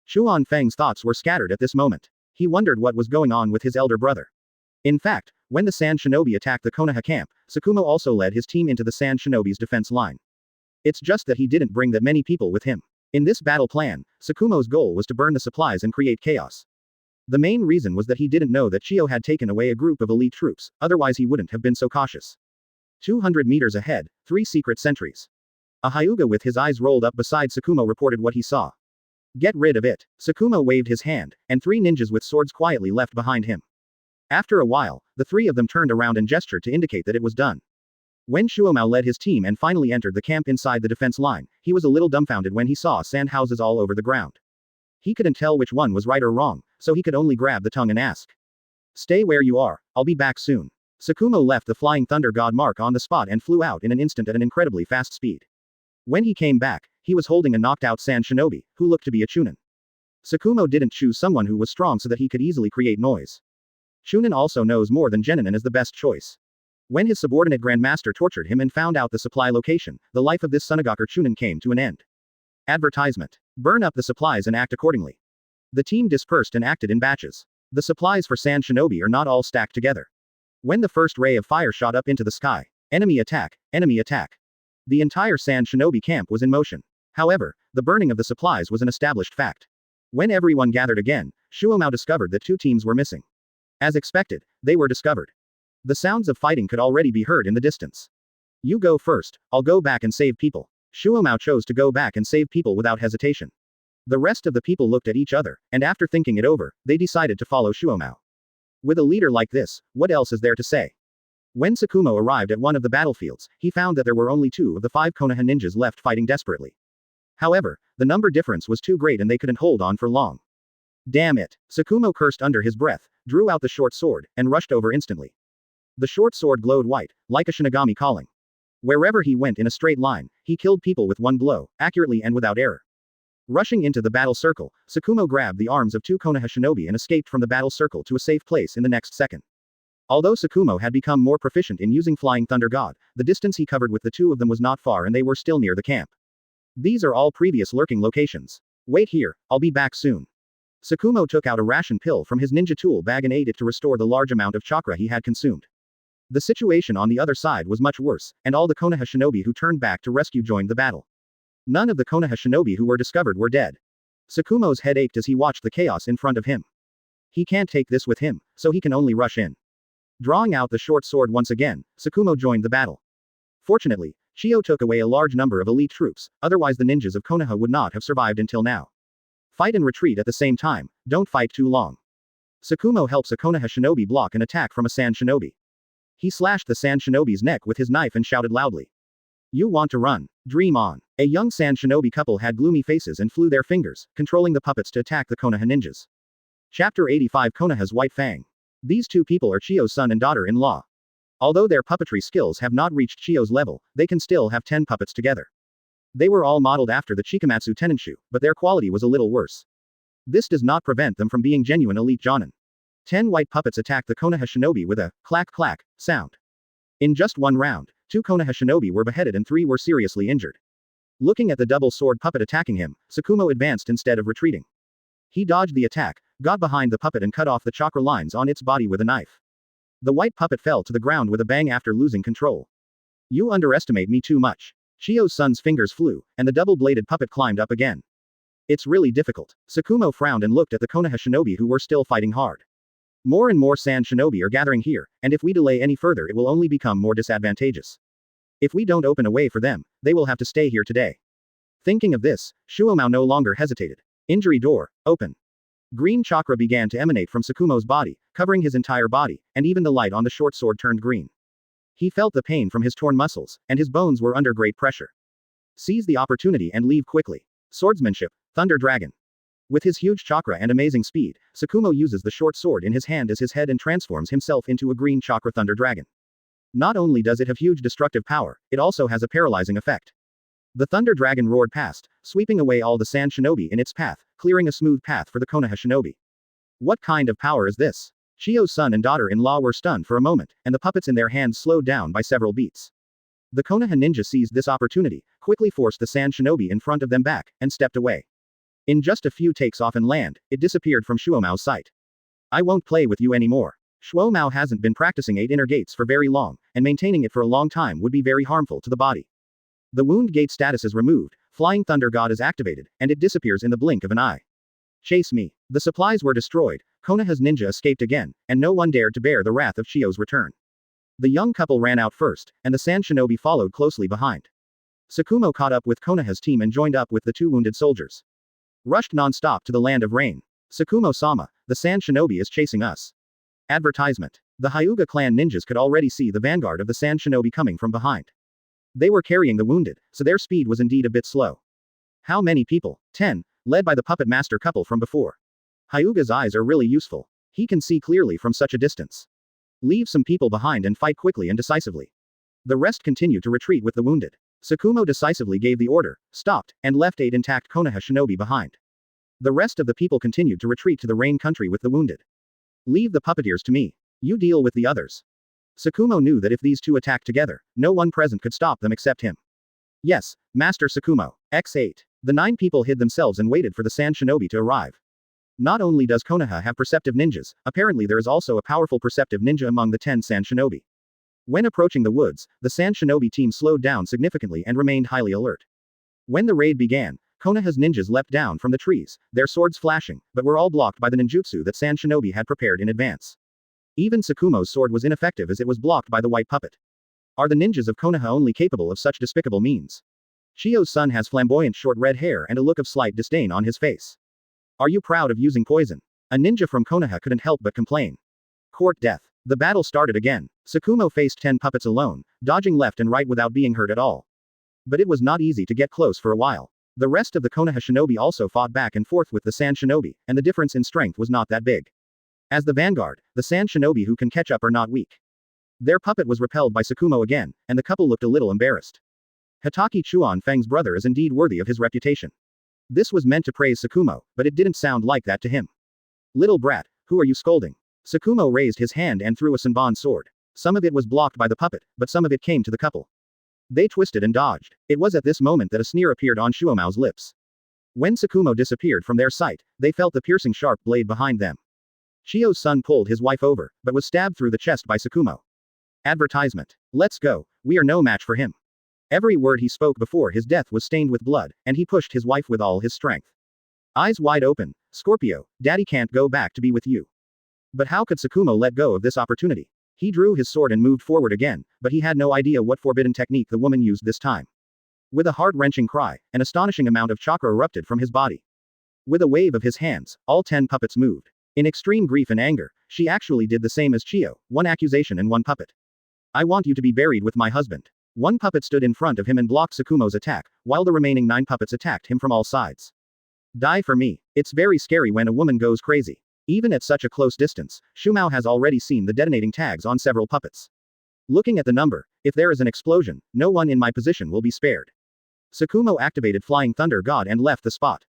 Chuan Feng's thoughts were scattered at this moment. He wondered what was going on with his elder brother. In fact, when the Sand Shinobi attacked the Konoha camp, Tsukumo also led his team into the Sand Shinobi's defense line. It's just that he didn't bring that many people with him. In this battle plan, Tsukumo's goal was to burn the supplies and create chaos. The main reason was that he didn't know that Chio had taken away a group of elite troops, otherwise he wouldn't have been so cautious. 200 meters ahead, 3 secret sentries. A Hyuga with his eyes rolled up beside Tsukumo reported what he saw. Get rid of it. Tsukumo waved his hand, and 3 ninjas with swords quietly left behind him. After a while, the 3 of them turned around and gestured to indicate that it was done. When Shuomao led his team and finally entered the camp inside the defense line, he was a little dumbfounded when he saw sand houses all over the ground. He couldn't tell which one was right or wrong, so he could only grab the tongue and ask. Stay where you are, I'll be back soon. Tsukumo left the Flying Thunder God mark on the spot and flew out in an instant at an incredibly fast speed. When he came back, he was holding a knocked-out Sand Shinobi, who looked to be a Chunin. Tsukumo didn't choose someone who was strong so that he could easily create noise. Chunin also knows more than Genin and is the best choice. When his subordinate Grandmaster tortured him and found out the supply location, the life of this Tsunogaku Chunin came to an end. Advertisement. Burn up the supplies and act accordingly. The team dispersed and acted in batches. The supplies for Sand Shinobi are not all stacked together. When the first ray of fire shot up into the sky, enemy attack, enemy attack. The entire Sand Shinobi camp was in motion. However, the burning of the supplies was an established fact. When everyone gathered again, Shuomao discovered that 2 teams were missing. As expected, they were discovered. The sounds of fighting could already be heard in the distance. You go first, I'll go back and save people. Shuomao chose to go back and save people without hesitation. The rest of the people looked at each other, and after thinking it over, they decided to follow Shuomao. With a leader like this, what else is there to say? When Tsukumo arrived at one of the battlefields, he found that there were only 2 of the 5 Konoha ninjas left fighting desperately. However, the number difference was too great and they couldn't hold on for long. Damn it! Tsukumo cursed under his breath, drew out the short sword, and rushed over instantly. The short sword glowed white, like a Shinigami calling. Wherever he went in a straight line, he killed people with one blow, accurately and without error. Rushing into the battle circle, Tsukumo grabbed the arms of 2 Konoha shinobi and escaped from the battle circle to a safe place in the next second. Although Tsukumo had become more proficient in using Flying Thunder God, the distance he covered with the 2 of them was not far and they were still near the camp. These are all previous lurking locations. Wait here, I'll be back soon. Tsukumo took out a ration pill from his ninja tool bag and ate it to restore the large amount of chakra he had consumed. The situation on the other side was much worse, and all the Konoha shinobi who turned back to rescue joined the battle. None of the Konoha shinobi who were discovered were dead. Tsukumo's head ached as he watched the chaos in front of him. He can't take this with him, so he can only rush in. Drawing out the short sword once again, Tsukumo joined the battle. Fortunately, Shio took away a large number of elite troops, otherwise the ninjas of Konoha would not have survived until now. Fight and retreat at the same time, don't fight too long. Tsukumo helps a Konoha shinobi block an attack from a Sand shinobi. He slashed the Sand shinobi's neck with his knife and shouted loudly. You want to run? Dream on. A young Sand shinobi couple had gloomy faces and flew their fingers, controlling the puppets to attack the Konoha ninjas. Chapter 85 Konoha's White Fang. These two people are Chio's son and daughter-in-law. Although their puppetry skills have not reached Chio's level, they can still have 10 puppets together. They were all modeled after the Chikamatsu Tenenshu, but their quality was a little worse. This does not prevent them from being genuine elite jonin. 10 white puppets attacked the Konoha shinobi with a clack sound. In just one round, 2 Konoha shinobi were beheaded and 3 were seriously injured. Looking at the double sword puppet attacking him, Tsukumo advanced instead of retreating. He dodged the attack, got behind the puppet and cut off the chakra lines on its body with a knife. The white puppet fell to the ground with a bang after losing control. You underestimate me too much. Chio's son's fingers flew, and the double-bladed puppet climbed up again. It's really difficult. Tsukumo frowned and looked at the Konoha shinobi who were still fighting hard. More and more Sand shinobi are gathering here, and if we delay any further it will only become more disadvantageous. If we don't open a way for them, they will have to stay here today. Thinking of this, Shuomao no longer hesitated. Injury door, open. Green chakra began to emanate from Tsukumo's body, covering his entire body, and even the light on the short sword turned green. He felt the pain from his torn muscles, and his bones were under great pressure. Seize the opportunity and leave quickly. Swordsmanship, Thunder Dragon. With his huge chakra and amazing speed, Tsukumo uses the short sword in his hand as his head and transforms himself into a green chakra Thunder Dragon. Not only does it have huge destructive power, it also has a paralyzing effect. The Thunder Dragon roared past, sweeping away all the Sand shinobi in its path, clearing a smooth path for the Konoha shinobi. What kind of power is this? Chio's son and daughter-in-law were stunned for a moment, and the puppets in their hands slowed down by several beats. The Konoha ninja seized this opportunity, quickly forced the Sand shinobi in front of them back, and stepped away. In just a few takes off and land, it disappeared from Shuomao's sight. I won't play with you anymore. Shuomao hasn't been practicing 8 inner gates for very long, and maintaining it for a long time would be very harmful to the body. The wound gate status is removed, Flying Thunder God is activated, and it disappears in the blink of an eye. Chase me. The supplies were destroyed, Konoha's ninja escaped again, and no one dared to bear the wrath of Chio's return. The young couple ran out first, and the Sand shinobi followed closely behind. Tsukumo caught up with Konoha's team and joined up with the 2 wounded soldiers. Rushed non-stop to the land of rain. Tsukumo-sama, the Sand shinobi is chasing us. Advertisement. The Hyuga clan ninjas could already see the vanguard of the Sand shinobi coming from behind. They were carrying the wounded, so their speed was indeed a bit slow. How many people? 10, led by the puppet master couple from before. Hyuga's eyes are really useful. He can see clearly from such a distance. Leave some people behind and fight quickly and decisively. The rest continued to retreat with the wounded. Tsukumo decisively gave the order, stopped, and left 8 intact Konoha shinobi behind. The rest of the people continued to retreat to the rain country with the wounded. Leave the puppeteers to me. You deal with the others. Tsukumo knew that if these two attacked together, no one present could stop them except him. Yes, Master Tsukumo. X8. The 9 people hid themselves and waited for the Sand shinobi to arrive. Not only does Konoha have perceptive ninjas, apparently there is also a powerful perceptive ninja among the 10 Sand shinobi. When approaching the woods, the Sand shinobi team slowed down significantly and remained highly alert. When the raid began, Konoha's ninjas leapt down from the trees, their swords flashing, but were all blocked by the ninjutsu that Sand shinobi had prepared in advance. Even Tsukumo's sword was ineffective as it was blocked by the white puppet. Are the ninjas of Konoha only capable of such despicable means? Chio's son has flamboyant short red hair and a look of slight disdain on his face. Are you proud of using poison? A ninja from Konoha couldn't help but complain. Court death. The battle started again. Tsukumo faced 10 puppets alone, dodging left and right without being hurt at all. But it was not easy to get close for a while. The rest of the Konoha shinobi also fought back and forth with the Sand shinobi, and the difference in strength was not that big. As the vanguard, the Sand shinobi who can catch up are not weak. Their puppet was repelled by Tsukumo again, and the couple looked a little embarrassed. Hatake Fang's brother is indeed worthy of his reputation. This was meant to praise Tsukumo, but it didn't sound like that to him. Little brat, who are you scolding? Tsukumo raised his hand and threw a Senbon sword. Some of it was blocked by the puppet, but some of it came to the couple. They twisted and dodged. It was at this moment that a sneer appeared on Shuomao's lips. When Tsukumo disappeared from their sight, they felt the piercing sharp blade behind them. Chio's son pulled his wife over, but was stabbed through the chest by Tsukumo. Advertisement. Let's go, we are no match for him. Every word he spoke before his death was stained with blood, and he pushed his wife with all his strength. Eyes wide open, Scorpio, Daddy can't go back to be with you. But how could Tsukumo let go of this opportunity? He drew his sword and moved forward again, but he had no idea what forbidden technique the woman used this time. With a heart-wrenching cry, an astonishing amount of chakra erupted from his body. With a wave of his hands, all 10 puppets moved. In extreme grief and anger, she actually did the same as Chiyo, one accusation and one puppet. I want you to be buried with my husband. One puppet stood in front of him and blocked Tsukumo's attack, while the remaining 9 puppets attacked him from all sides. Die for me. It's very scary when a woman goes crazy. Even at such a close distance, Shumao has already seen the detonating tags on several puppets. Looking at the number, if there is an explosion, no one in my position will be spared. Tsukumo activated Flying Thunder God and left the spot.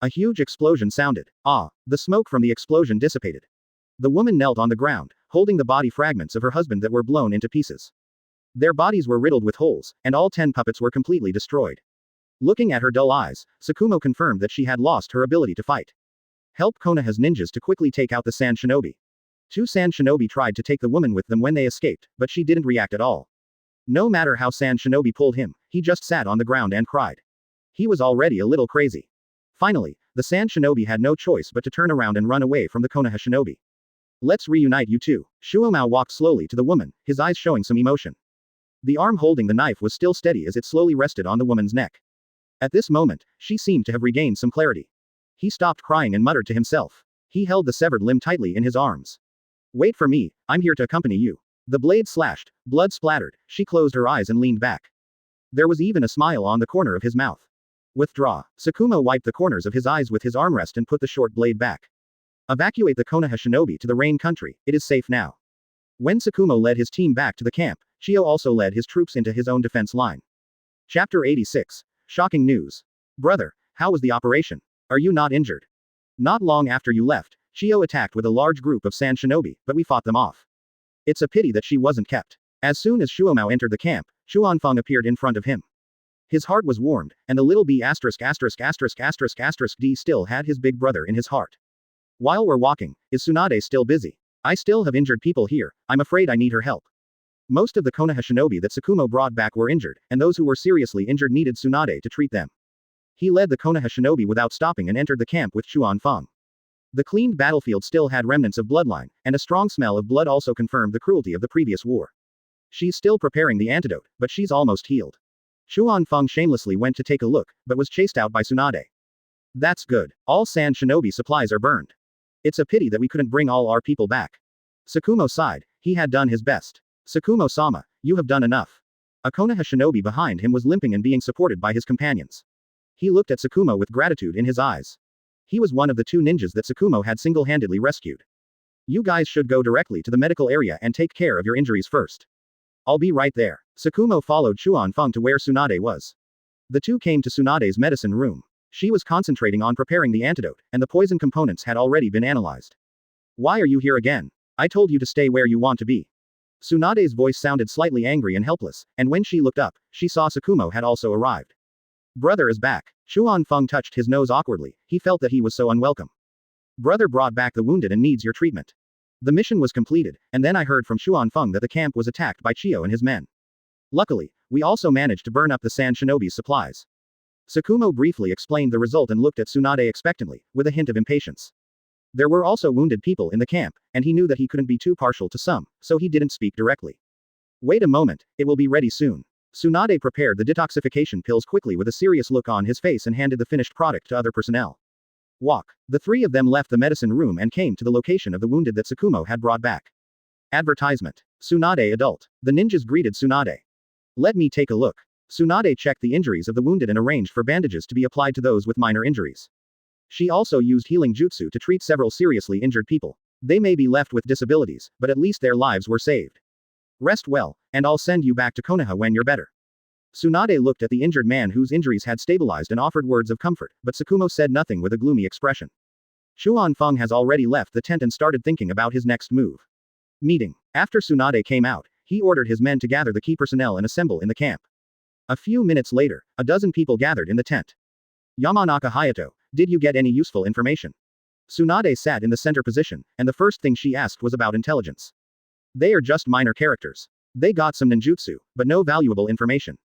A huge explosion sounded. The smoke from the explosion dissipated. The woman knelt on the ground, holding the body fragments of her husband that were blown into pieces. Their bodies were riddled with holes, and all 10 puppets were completely destroyed. Looking at her dull eyes, Tsukumo confirmed that she had lost her ability to fight. Help Konoha's ninjas to quickly take out the Sand Shinobi. 2 Sand Shinobi tried to take the woman with them when they escaped, but she didn't react at all. No matter how Sand Shinobi pulled him, he just sat on the ground and cried. He was already a little crazy. Finally, the Sand Shinobi had no choice but to turn around and run away from the Konoha Shinobi. Let's reunite you two. Shuomao walked slowly to the woman, his eyes showing some emotion. The arm holding the knife was still steady as it slowly rested on the woman's neck. At this moment, she seemed to have regained some clarity. He stopped crying and muttered to himself. He held the severed limb tightly in his arms. Wait for me, I'm here to accompany you. The blade slashed, blood splattered, she closed her eyes and leaned back. There was even a smile on the corner of his mouth. Withdraw. Tsukumo wiped the corners of his eyes with his armrest and put the short blade back. Evacuate the Konoha Shinobi to the Rain Country, it is safe now. When Tsukumo led his team back to the camp, Chiyo also led his troops into his own defense line. Chapter 86. Shocking news. Brother, how was the operation? Are you not injured? Not long after you left, Chiyo attacked with a large group of Sand Shinobi, but we fought them off. It's a pity that she wasn't kept. As soon as Shuomao entered the camp, Xuanfeng appeared in front of him. His heart was warmed, and the little B********* D still had his big brother in his heart. While we're walking, is Tsunade still busy? I still have injured people here, I'm afraid I need her help. Most of the Konoha Shinobi that Tsukumo brought back were injured, and those who were seriously injured needed Tsunade to treat them. He led the Konoha Shinobi without stopping and entered the camp with Xuanfeng. The cleaned battlefield still had remnants of bloodline, and a strong smell of blood also confirmed the cruelty of the previous war. She's still preparing the antidote, but she's almost healed. Xuanfeng shamelessly went to take a look, but was chased out by Tsunade. That's good. All Sand Shinobi supplies are burned. It's a pity that we couldn't bring all our people back. Tsukumo sighed. He had done his best. Tsukumo-sama, you have done enough. A Konoha Shinobi behind him was limping and being supported by his companions. He looked at Tsukumo with gratitude in his eyes. He was one of the 2 ninjas that Tsukumo had single-handedly rescued. You guys should go directly to the medical area and take care of your injuries first. I'll be right there. Tsukumo followed Xuanfeng to where Tsunade was. The 2 came to Tsunade's medicine room. She was concentrating on preparing the antidote, and the poison components had already been analyzed. Why are you here again? I told you to stay where you want to be. Tsunade's voice sounded slightly angry and helpless, and when she looked up, she saw Tsukumo had also arrived. Brother is back. Xuanfeng touched his nose awkwardly, he felt that he was so unwelcome. Brother brought back the wounded and needs your treatment. The mission was completed, and then I heard from Xuanfeng that the camp was attacked by Chiyo and his men. Luckily, we also managed to burn up the Sand Shinobi's supplies. Tsukumo briefly explained the result and looked at Tsunade expectantly, with a hint of impatience. There were also wounded people in the camp, and he knew that he couldn't be too partial to some, so he didn't speak directly. Wait a moment, it will be ready soon. Tsunade prepared the detoxification pills quickly with a serious look on his face and handed the finished product to other personnel. Walk. The 3 of them left the medicine room and came to the location of the wounded that Tsukumo had brought back. Advertisement. Tsunade adult. The ninjas greeted Tsunade. Let me take a look. Tsunade checked the injuries of the wounded and arranged for bandages to be applied to those with minor injuries. She also used healing jutsu to treat several seriously injured people. They may be left with disabilities, but at least their lives were saved. Rest well, and I'll send you back to Konoha when you're better. Tsunade looked at the injured man whose injuries had stabilized and offered words of comfort, but Tsukumo said nothing with a gloomy expression. Xuanfeng has already left the tent and started thinking about his next move. Meeting. After Tsunade came out, he ordered his men to gather the key personnel and assemble in the camp. A few minutes later, a dozen people gathered in the tent. Yamanaka Hayato, did you get any useful information? Tsunade sat in the center position, and the first thing she asked was about intelligence. They are just minor characters. They got some ninjutsu, but no valuable information.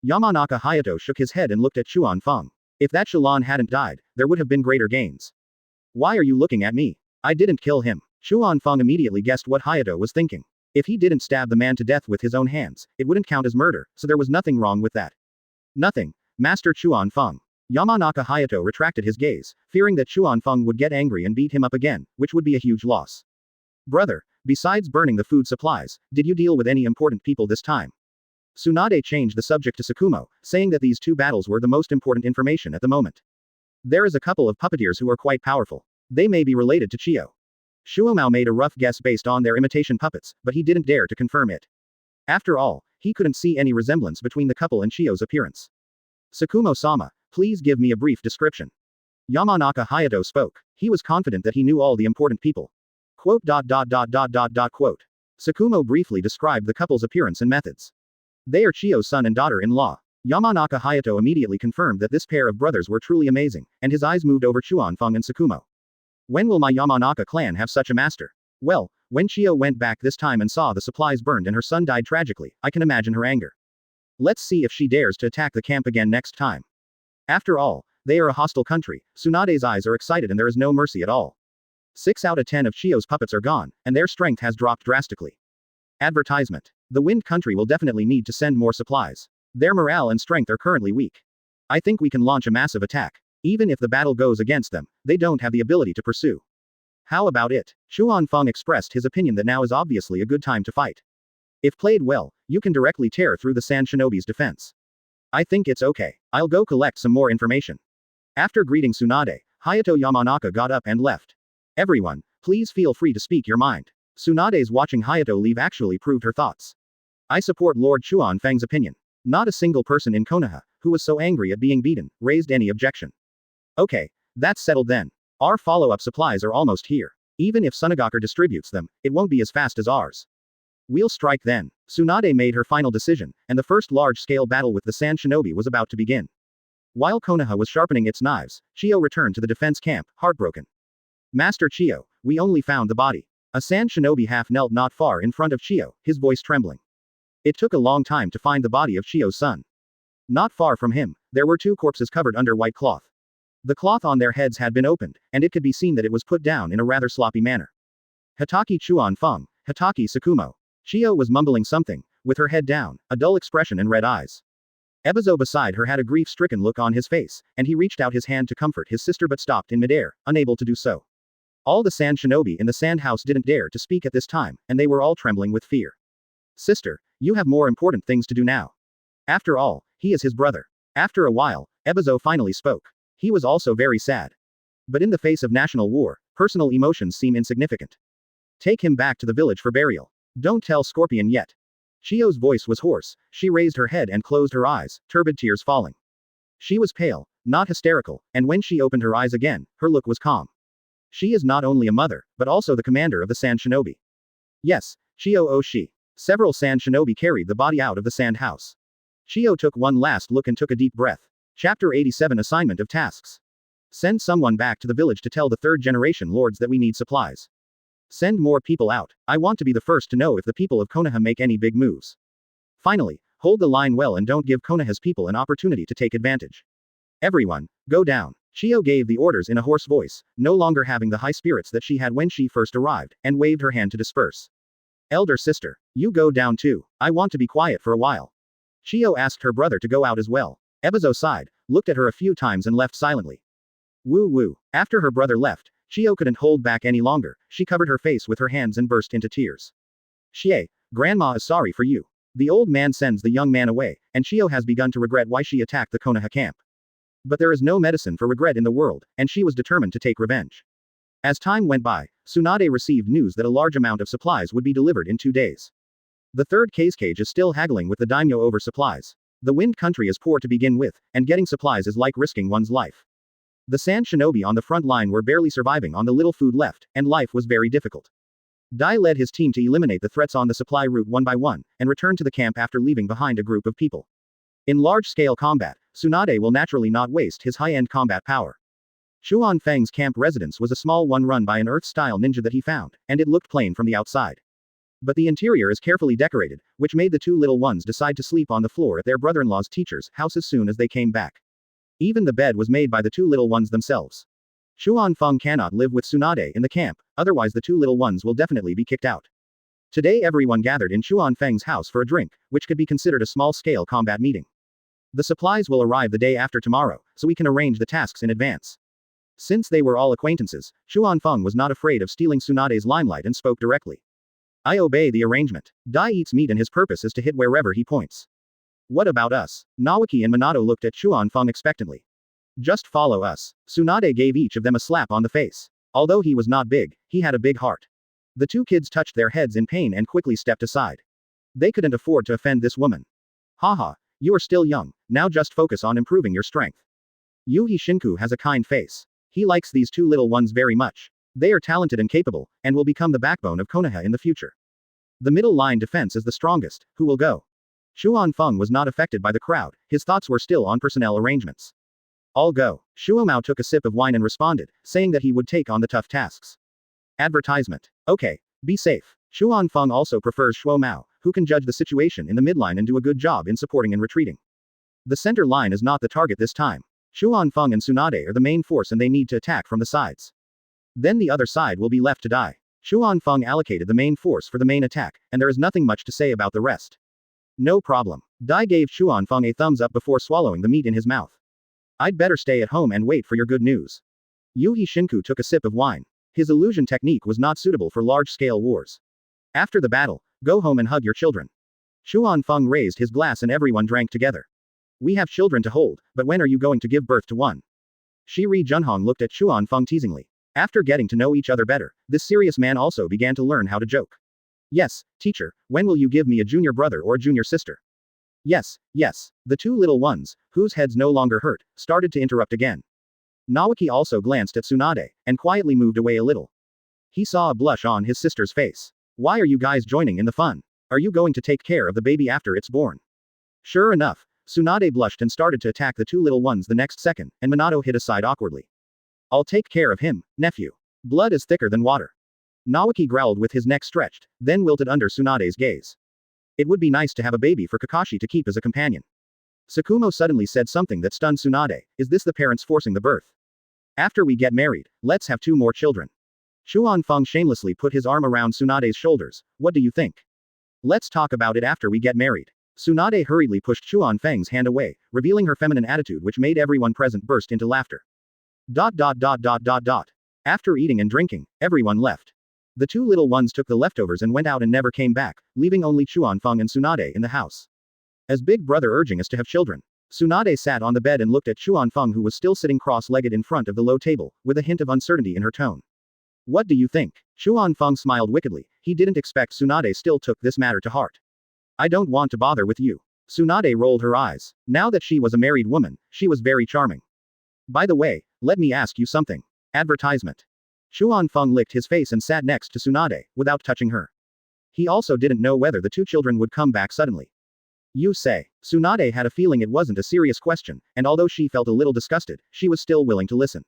Yamanaka Hayato shook his head and looked at Chuan Feng. If that Shalon hadn't died, there would have been greater gains. Why are you looking at me? I didn't kill him. Chuan Feng immediately guessed what Hayato was thinking. If he didn't stab the man to death with his own hands, it wouldn't count as murder, so there was nothing wrong with that. Nothing. Master Chuan Feng. Yamanaka Hayato retracted his gaze, fearing that Chuan Feng would get angry and beat him up again, which would be a huge loss. Brother, besides burning the food supplies, did you deal with any important people this time? Tsunade changed the subject to Tsukumo, saying that these two battles were the most important information at the moment. There is a couple of puppeteers who are quite powerful. They may be related to Chio. Shuomao made a rough guess based on their imitation puppets, but he didn't dare to confirm it. After all, he couldn't see any resemblance between the couple and Chio's appearance. Tsukumo-sama, please give me a brief description. Yamanaka Hayato spoke. He was confident that he knew all the important people. Quote. Tsukumo briefly described the couple's appearance and methods. They are Chio's son and daughter-in-law. Yamanaka Hayato immediately confirmed that this pair of brothers were truly amazing, and his eyes moved over Chuan Feng and Tsukumo. When will my Yamanaka clan have such a master? Well, when Chio went back this time and saw the supplies burned and her son died tragically, I can imagine her anger. Let's see if she dares to attack the camp again next time. After all, they are a hostile country. Tsunade's eyes are excited and there is no mercy at all. 6 out of 10 of Chio's puppets are gone, and their strength has dropped drastically. Advertisement. The Wind Country will definitely need to send more supplies. Their morale and strength are currently weak. I think we can launch a massive attack. Even if the battle goes against them, they don't have the ability to pursue. How about it? Chuan Feng expressed his opinion that now is obviously a good time to fight. If played well, you can directly tear through the Sand Shinobi's defense. I think it's okay. I'll go collect some more information. After greeting Tsunade, Hayato Yamanaka got up and left. Everyone, please feel free to speak your mind. Tsunade's watching Hayato leave actually proved her thoughts. I support Lord Chuan Feng's opinion. Not a single person in Konoha, who was so angry at being beaten, raised any objection. Okay, that's settled then. Our follow-up supplies are almost here. Even if Sunagakure distributes them, it won't be as fast as ours. We'll strike then. Tsunade made her final decision, and the first large-scale battle with the Sand Shinobi was about to begin. While Konoha was sharpening its knives, Chio returned to the defense camp, heartbroken. Master Chio, we only found the body. A Sand Shinobi half knelt not far in front of Chio, his voice trembling. It took a long time to find the body of Chio's son. Not far from him, there were 2 corpses covered under white cloth. The cloth on their heads had been opened, and it could be seen that it was put down in a rather sloppy manner. Hatake Chuan Feng, Hatake Tsukumo. Chio was mumbling something, with her head down, a dull expression and red eyes. Ebizo beside her had a grief-stricken look on his face, and he reached out his hand to comfort his sister but stopped in midair, unable to do so. All the Sand Shinobi in the Sand House didn't dare to speak at this time, and they were all trembling with fear. Sister, you have more important things to do now. After all, he is his brother. After a while, Ebizo finally spoke. He was also very sad. But in the face of national war, personal emotions seem insignificant. Take him back to the village for burial. Don't tell Scorpion yet. Chio's voice was hoarse, she raised her head and closed her eyes, turbid tears falling. She was pale, not hysterical, and when she opened her eyes again, her look was calm. She is not only a mother, but also the commander of the Sand Shinobi. Yes, Chio Oshi. Several Sand Shinobi carried the body out of the Sand House. Chio took one last look and took a deep breath. Chapter 87 Assignment of Tasks. Send someone back to the village to tell the 3rd generation lords that we need supplies. Send more people out. I want to be the first to know if the people of Konoha make any big moves. Finally, hold the line well and don't give Konoha's people an opportunity to take advantage. Everyone, go down. Chio gave the orders in a hoarse voice, no longer having the high spirits that she had when she first arrived, and waved her hand to disperse. Elder sister, you go down too. I want to be quiet for a while. Chio asked her brother to go out as well. Ebizo sighed, looked at her a few times and left silently. Woo woo. After her brother left, Chio couldn't hold back any longer, she covered her face with her hands and burst into tears. Chie, Grandma is sorry for you. The old man sends the young man away, and Chio has begun to regret why she attacked the Konoha camp. But there is no medicine for regret in the world, and she was determined to take revenge. As time went by, Tsunade received news that a large amount of supplies would be delivered in 2 days. The 3rd cage is still haggling with the daimyo over supplies. The Wind Country is poor to begin with, and getting supplies is like risking one's life. The Sand Shinobi on the front line were barely surviving on the little food left, and life was very difficult. Dai led his team to eliminate the threats on the supply route one by one, and returned to the camp after leaving behind a group of people. In large-scale combat, Tsunade will naturally not waste his high-end combat power. Chuan Feng's camp residence was a small one run by an Earth-style ninja that he found, and it looked plain from the outside. But the interior is carefully decorated, which made the two little ones decide to sleep on the floor at their brother-in-law's teacher's house as soon as they came back. Even the bed was made by the two little ones themselves. Xuanfeng cannot live with Tsunade in the camp, otherwise the two little ones will definitely be kicked out. Today everyone gathered in Xuanfeng's house for a drink, which could be considered a small-scale combat meeting. The supplies will arrive the day after tomorrow, so we can arrange the tasks in advance. Since they were all acquaintances, Xuanfeng was not afraid of stealing Tsunade's limelight and spoke directly. I obey the arrangement. Dai eats meat and his purpose is to hit wherever he points. What about us? Nawaki and Minato looked at Xuanfeng expectantly. Just follow us. Tsunade gave each of them a slap on the face. Although he was not big, he had a big heart. The two kids touched their heads in pain and quickly stepped aside. They couldn't afford to offend this woman. Haha, you are still young, now just focus on improving your strength. Yuhi Shinku has a kind face. He likes these two little ones very much. They are talented and capable, and will become the backbone of Konoha in the future. The middle line defense is the strongest, who will go? Xuanfeng was not affected by the crowd, his thoughts were still on personnel arrangements. I'll go. Shuomao took a sip of wine and responded, saying that he would take on the tough tasks. Advertisement. Okay. Be safe. Xuanfeng also prefers Shuomao, who can judge the situation in the midline and do a good job in supporting and retreating. The center line is not the target this time. Xuanfeng and Tsunade are the main force and they need to attack from the sides. Then the other side will be left to die. Xuanfeng allocated the main force for the main attack, and there is nothing much to say about the rest. No problem. Dai gave Xuanfeng a thumbs up before swallowing the meat in his mouth. I'd better stay at home and wait for your good news. Yuhi Shinku took a sip of wine. His illusion technique was not suitable for large-scale wars. After the battle, go home and hug your children. Xuanfeng raised his glass and everyone drank together. We have children to hold, but when are you going to give birth to one? Shiri Junhong looked at Xuanfeng teasingly. After getting to know each other better, this serious man also began to learn how to joke. Yes, teacher, when will you give me a junior brother or a junior sister? Yes, yes. The two little ones, whose heads no longer hurt, started to interrupt again. Nawaki also glanced at Tsunade, and quietly moved away a little. He saw a blush on his sister's face. Why are you guys joining in the fun? Are you going to take care of the baby after it's born? Sure enough, Tsunade blushed and started to attack the two little ones the next second, and Minato hid aside awkwardly. I'll take care of him, nephew. Blood is thicker than water. Nawaki growled with his neck stretched, then wilted under Tsunade's gaze. It would be nice to have a baby for Kakashi to keep as a companion. Tsukumo suddenly said something that stunned Tsunade. Is this the parents forcing the birth? After we get married, let's have 2 more children. Xuanfeng shamelessly put his arm around Tsunade's shoulders. What do you think? Let's talk about it after we get married. Tsunade hurriedly pushed Xuanfeng's hand away, revealing her feminine attitude which made everyone present burst into laughter. After eating and drinking, everyone left. The two little ones took the leftovers and went out and never came back, leaving only Xuanfeng and Tsunade in the house. As big brother urging us to have children. Tsunade sat on the bed and looked at Xuanfeng who was still sitting cross-legged in front of the low table, with a hint of uncertainty in her tone. What do you think? Xuanfeng smiled wickedly, he didn't expect Tsunade still took this matter to heart. I don't want to bother with you. Tsunade rolled her eyes. Now that she was a married woman, she was very charming. By the way, let me ask you something. Advertisement. Xuanfeng licked his face and sat next to Tsunade, without touching her. He also didn't know whether the two children would come back suddenly. You say. Tsunade had a feeling it wasn't a serious question, and although she felt a little disgusted, she was still willing to listen.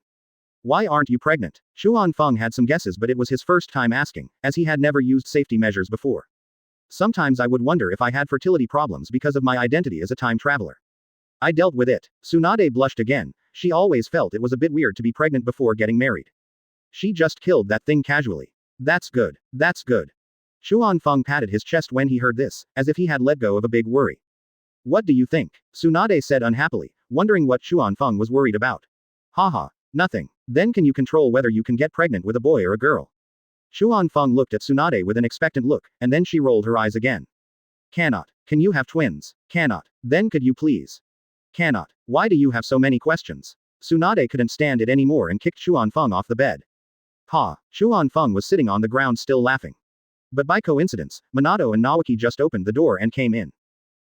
Why aren't you pregnant? Xuanfeng had some guesses but it was his first time asking, as he had never used safety measures before. Sometimes I would wonder if I had fertility problems because of my identity as a time traveler. I dealt with it. Tsunade blushed again, she always felt it was a bit weird to be pregnant before getting married. She just killed that thing casually. That's good. That's good. Xuanfeng patted his chest when he heard this, as if he had let go of a big worry. What do you think? Tsunade said unhappily, wondering what Xuanfeng was worried about. Haha, nothing. Then can you control whether you can get pregnant with a boy or a girl? Xuanfeng looked at Tsunade with an expectant look, and then she rolled her eyes again. Cannot. Can you have twins? Cannot. Then could you please? Cannot. Why do you have so many questions? Tsunade couldn't stand it anymore and kicked Xuanfeng off the bed. Ha! Xuanfeng was sitting on the ground still laughing. But by coincidence, Minato and Nawaki just opened the door and came in.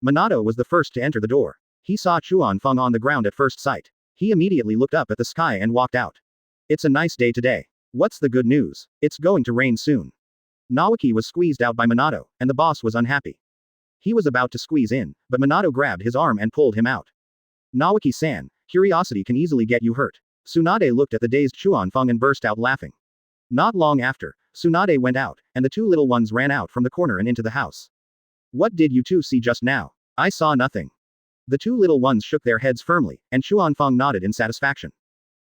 Minato was the first to enter the door. He saw Xuanfeng on the ground at first sight. He immediately looked up at the sky and walked out. It's a nice day today. What's the good news? It's going to rain soon. Nawaki was squeezed out by Minato, and the boss was unhappy. He was about to squeeze in, but Minato grabbed his arm and pulled him out. Nawaki-san, curiosity can easily get you hurt. Tsunade looked at the dazed Xuanfeng and burst out laughing. Not long after, Tsunade went out, and the two little ones ran out from the corner and into the house. What did you two see just now? I saw nothing. The two little ones shook their heads firmly, and Xuanfeng nodded in satisfaction.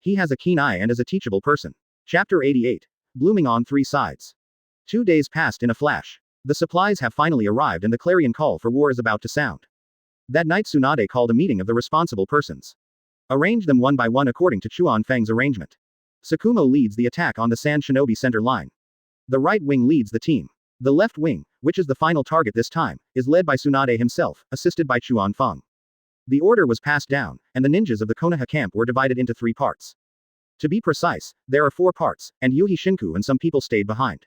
He has a keen eye and is a teachable person. Chapter 88. Blooming on three sides. 2 days passed in a flash. The supplies have finally arrived and the clarion call for war is about to sound. That night Tsunade called a meeting of the responsible persons. Arrange them one by one according to Xuanfeng's arrangement. Tsukumo leads the attack on the Sand Shinobi center line. The right wing leads the team. The left wing, which is the final target this time, is led by Tsunade himself, assisted by Xuanfeng. The order was passed down, and the ninjas of the Konoha camp were divided into 3 parts. To be precise, there are 4 parts, and Yuhi Shinku and some people stayed behind.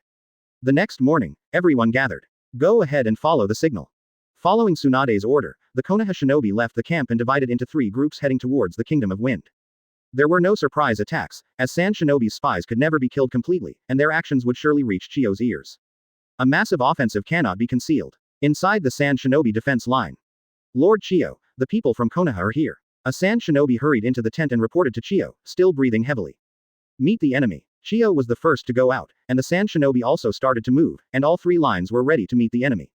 The next morning, everyone gathered. Go ahead and follow the signal. Following Tsunade's order, the Konoha shinobi left the camp and divided into 3 groups heading towards the Kingdom of Wind. There were no surprise attacks, as Sand Shinobi's spies could never be killed completely, and their actions would surely reach Chiyo's ears. A massive offensive cannot be concealed. Inside the Sand Shinobi defense line. Lord Chiyo, the people from Konoha are here. A Sand Shinobi hurried into the tent and reported to Chiyo, still breathing heavily. Meet the enemy. Chiyo was the first to go out, and the Sand Shinobi also started to move, and all 3 lines were ready to meet the enemy.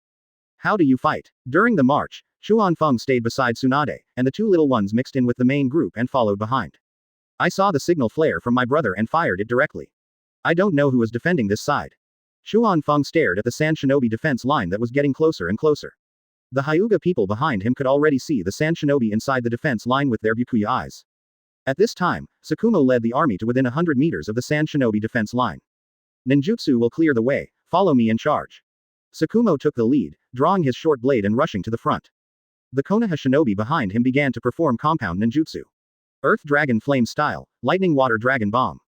How do you fight? During the march, Xuanfeng stayed beside Tsunade, and the 2 little ones mixed in with the main group and followed behind. I saw the signal flare from my brother and fired it directly. I don't know who is defending this side. Xuanfeng stared at the Sand Shinobi defense line that was getting closer and closer. The Hyuga people behind him could already see the Sand Shinobi inside the defense line with their Byakuya eyes. At this time, Tsukumo led the army to within 100 meters of the Sand Shinobi defense line. Ninjutsu will clear the way, follow me and charge. Tsukumo took the lead, drawing his short blade and rushing to the front. The Konoha shinobi behind him began to perform compound ninjutsu. Earth Dragon Flame Style, Lightning Water Dragon Bomb.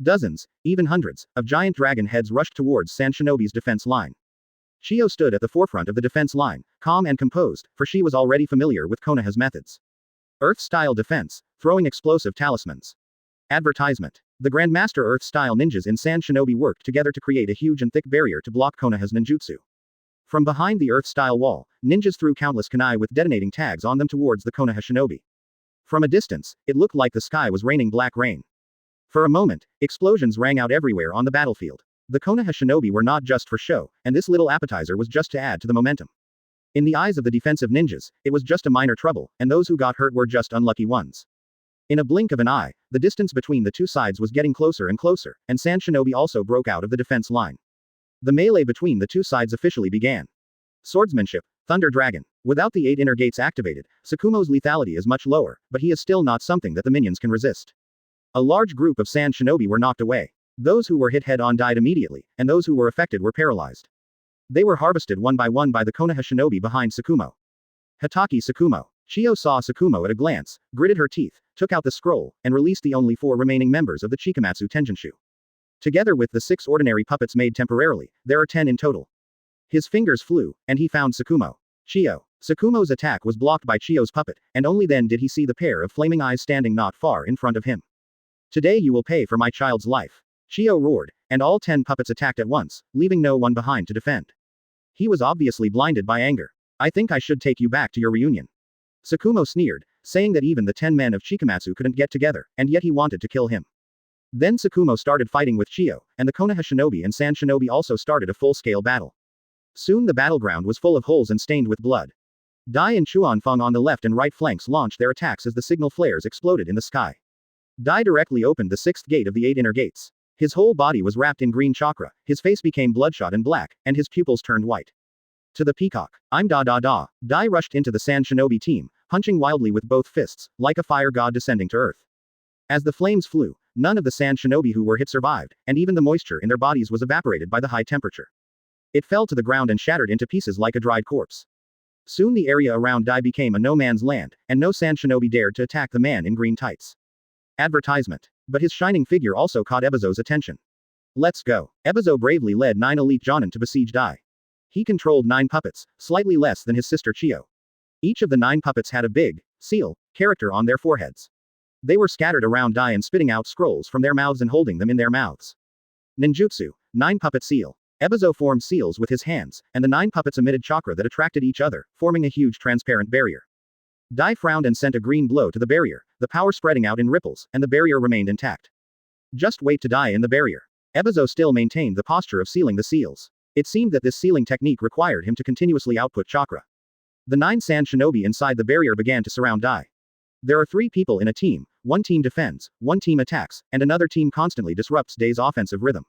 Dozens, even hundreds, of giant dragon heads rushed towards Sand Shinobi's defense line. Chiyo stood at the forefront of the defense line, calm and composed, for she was already familiar with Konoha's methods. Earth-style defense, throwing explosive talismans. Advertisement. The Grandmaster Earth-style ninjas in Sand Shinobi worked together to create a huge and thick barrier to block Konoha's ninjutsu. From behind the Earth-style wall, ninjas threw countless kunai with detonating tags on them towards the Konoha shinobi. From a distance, it looked like the sky was raining black rain. For a moment, explosions rang out everywhere on the battlefield. The Konoha shinobi were not just for show, and this little appetizer was just to add to the momentum. In the eyes of the defensive ninjas, it was just a minor trouble, and those who got hurt were just unlucky ones. In a blink of an eye, the distance between the 2 sides was getting closer and closer, and Sand Shinobi also broke out of the defense line. The melee between the 2 sides officially began. Swordsmanship, Thunder Dragon. Without the 8 inner gates activated, Tsukumo's lethality is much lower, but he is still not something that the minions can resist. A large group of Sand Shinobi were knocked away. Those who were hit head-on died immediately, and those who were affected were paralyzed. They were harvested one by one by the Konoha shinobi behind Tsukumo. Hatake Tsukumo. Chiyo saw Tsukumo at a glance, gritted her teeth, took out the scroll, and released the only 4 remaining members of the Chikamatsu Tenjinshu. Together with the 6 ordinary puppets made temporarily, there are 10 in total. His fingers flew, and he found Tsukumo. Chiyo. Tsukumo's attack was blocked by Chiyo's puppet, and only then did he see the pair of flaming eyes standing not far in front of him. Today you will pay for my child's life. Chiyo roared, and all 10 puppets attacked at once, leaving no one behind to defend. He was obviously blinded by anger. I think I should take you back to your reunion. Tsukumo sneered, saying that even the 10 men of Chikamatsu couldn't get together, and yet he wanted to kill him. Then Tsukumo started fighting with Chiyo, and the Konoha shinobi and Sand Shinobi also started a full-scale battle. Soon the battleground was full of holes and stained with blood. Dai and Xuanfeng on the left and right flanks launched their attacks as the signal flares exploded in the sky. Dai directly opened the 6th gate of the 8 inner gates. His whole body was wrapped in green chakra, his face became bloodshot and black, and his pupils turned white. To the peacock. I'm da da da. Dai rushed into the Sand Shinobi team, punching wildly with both fists, like a fire god descending to earth. As the flames flew, none of the Sand Shinobi who were hit survived, and even the moisture in their bodies was evaporated by the high temperature. It fell to the ground and shattered into pieces like a dried corpse. Soon the area around Dai became a no-man's land, and no Sand Shinobi dared to attack the man in green tights. Advertisement. But his shining figure also caught Ebizo's attention. Let's go. Ebizo bravely led 9 elite Jonin to besiege Dai. He controlled 9 puppets, slightly less than his sister Chiyo. Each of the 9 puppets had a big seal character on their foreheads. They were scattered around Dai and spitting out scrolls from their mouths and holding them in their mouths. Ninjutsu, 9 puppet seal. Ebizo formed seals with his hands, and the 9 puppets emitted chakra that attracted each other, forming a huge transparent barrier. Dai frowned and sent a green blow to the barrier, the power spreading out in ripples, and the barrier remained intact. Just wait to die in the barrier. Ebizo still maintained the posture of sealing the seals. It seemed that this sealing technique required him to continuously output chakra. The 9 sand shinobi inside the barrier began to surround Dai. There are 3 people in a team, one team defends, one team attacks, and another team constantly disrupts Dai's offensive rhythm.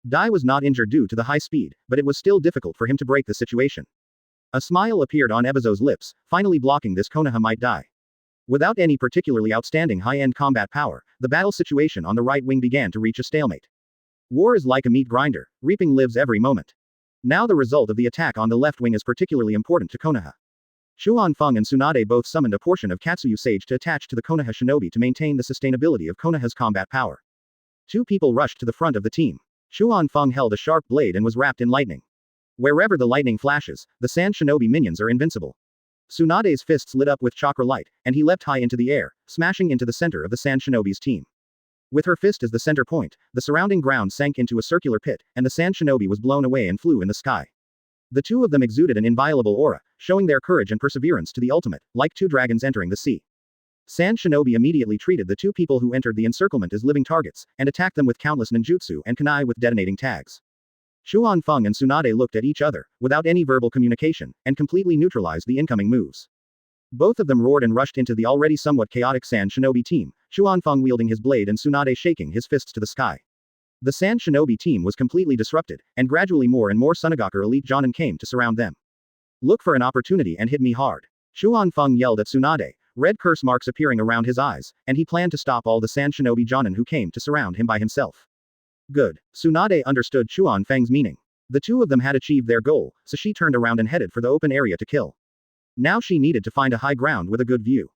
Dai was not injured due to the high speed, but it was still difficult for him to break the situation. A smile appeared on Ebizo's lips, finally blocking this Konoha might die. Without any particularly outstanding high-end combat power, the battle situation on the right wing began to reach a stalemate. War is like a meat grinder, reaping lives every moment. Now the result of the attack on the left wing is particularly important to Konoha. Chuan Feng and Tsunade both summoned a portion of Katsuyu Sage to attach to the Konoha shinobi to maintain the sustainability of Konoha's combat power. 2 people rushed to the front of the team. Chuan Feng held a sharp blade and was wrapped in lightning. Wherever the lightning flashes, the sand shinobi minions are invincible. Tsunade's fists lit up with chakra light, and he leapt high into the air, smashing into the center of the sand shinobi's team. With her fist as the center point, the surrounding ground sank into a circular pit, and the sand shinobi was blown away and flew in the sky. The 2 of them exuded an inviolable aura, showing their courage and perseverance to the ultimate, like 2 dragons entering the sea. Sand shinobi immediately treated the 2 people who entered the encirclement as living targets, and attacked them with countless ninjutsu and kunai with detonating tags. Chuan Feng and Tsunade looked at each other, without any verbal communication, and completely neutralized the incoming moves. Both of them roared and rushed into the already somewhat chaotic sand shinobi team, Chuan Feng wielding his blade and Tsunade shaking his fists to the sky. The sand shinobi team was completely disrupted, and gradually more and more Sunagaku elite Jonin came to surround them. Look for an opportunity and hit me hard. Chuan Feng yelled at Tsunade, red curse marks appearing around his eyes, and he planned to stop all the sand shinobi Jonin who came to surround him by himself. Good. Tsunade understood Chuan Feng's meaning. The 2 of them had achieved their goal, so she turned around and headed for the open area to kill. Now she needed to find a high ground with a good view.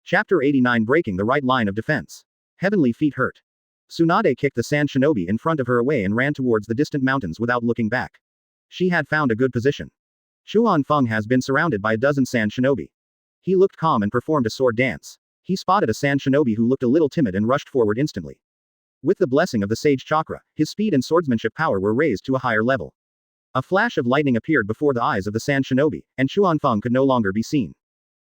Chapter 89 Breaking the right line of defense. Heavenly feet hurt. Tsunade kicked the sand shinobi in front of her away and ran towards the distant mountains without looking back. She had found a good position. Chuan Feng has been surrounded by a dozen sand shinobi. He looked calm and performed a sword dance. He spotted a sand shinobi who looked a little timid and rushed forward instantly. With the blessing of the sage chakra, his speed and swordsmanship power were raised to a higher level. A flash of lightning appeared before the eyes of the sand shinobi, and Chuan Feng could no longer be seen.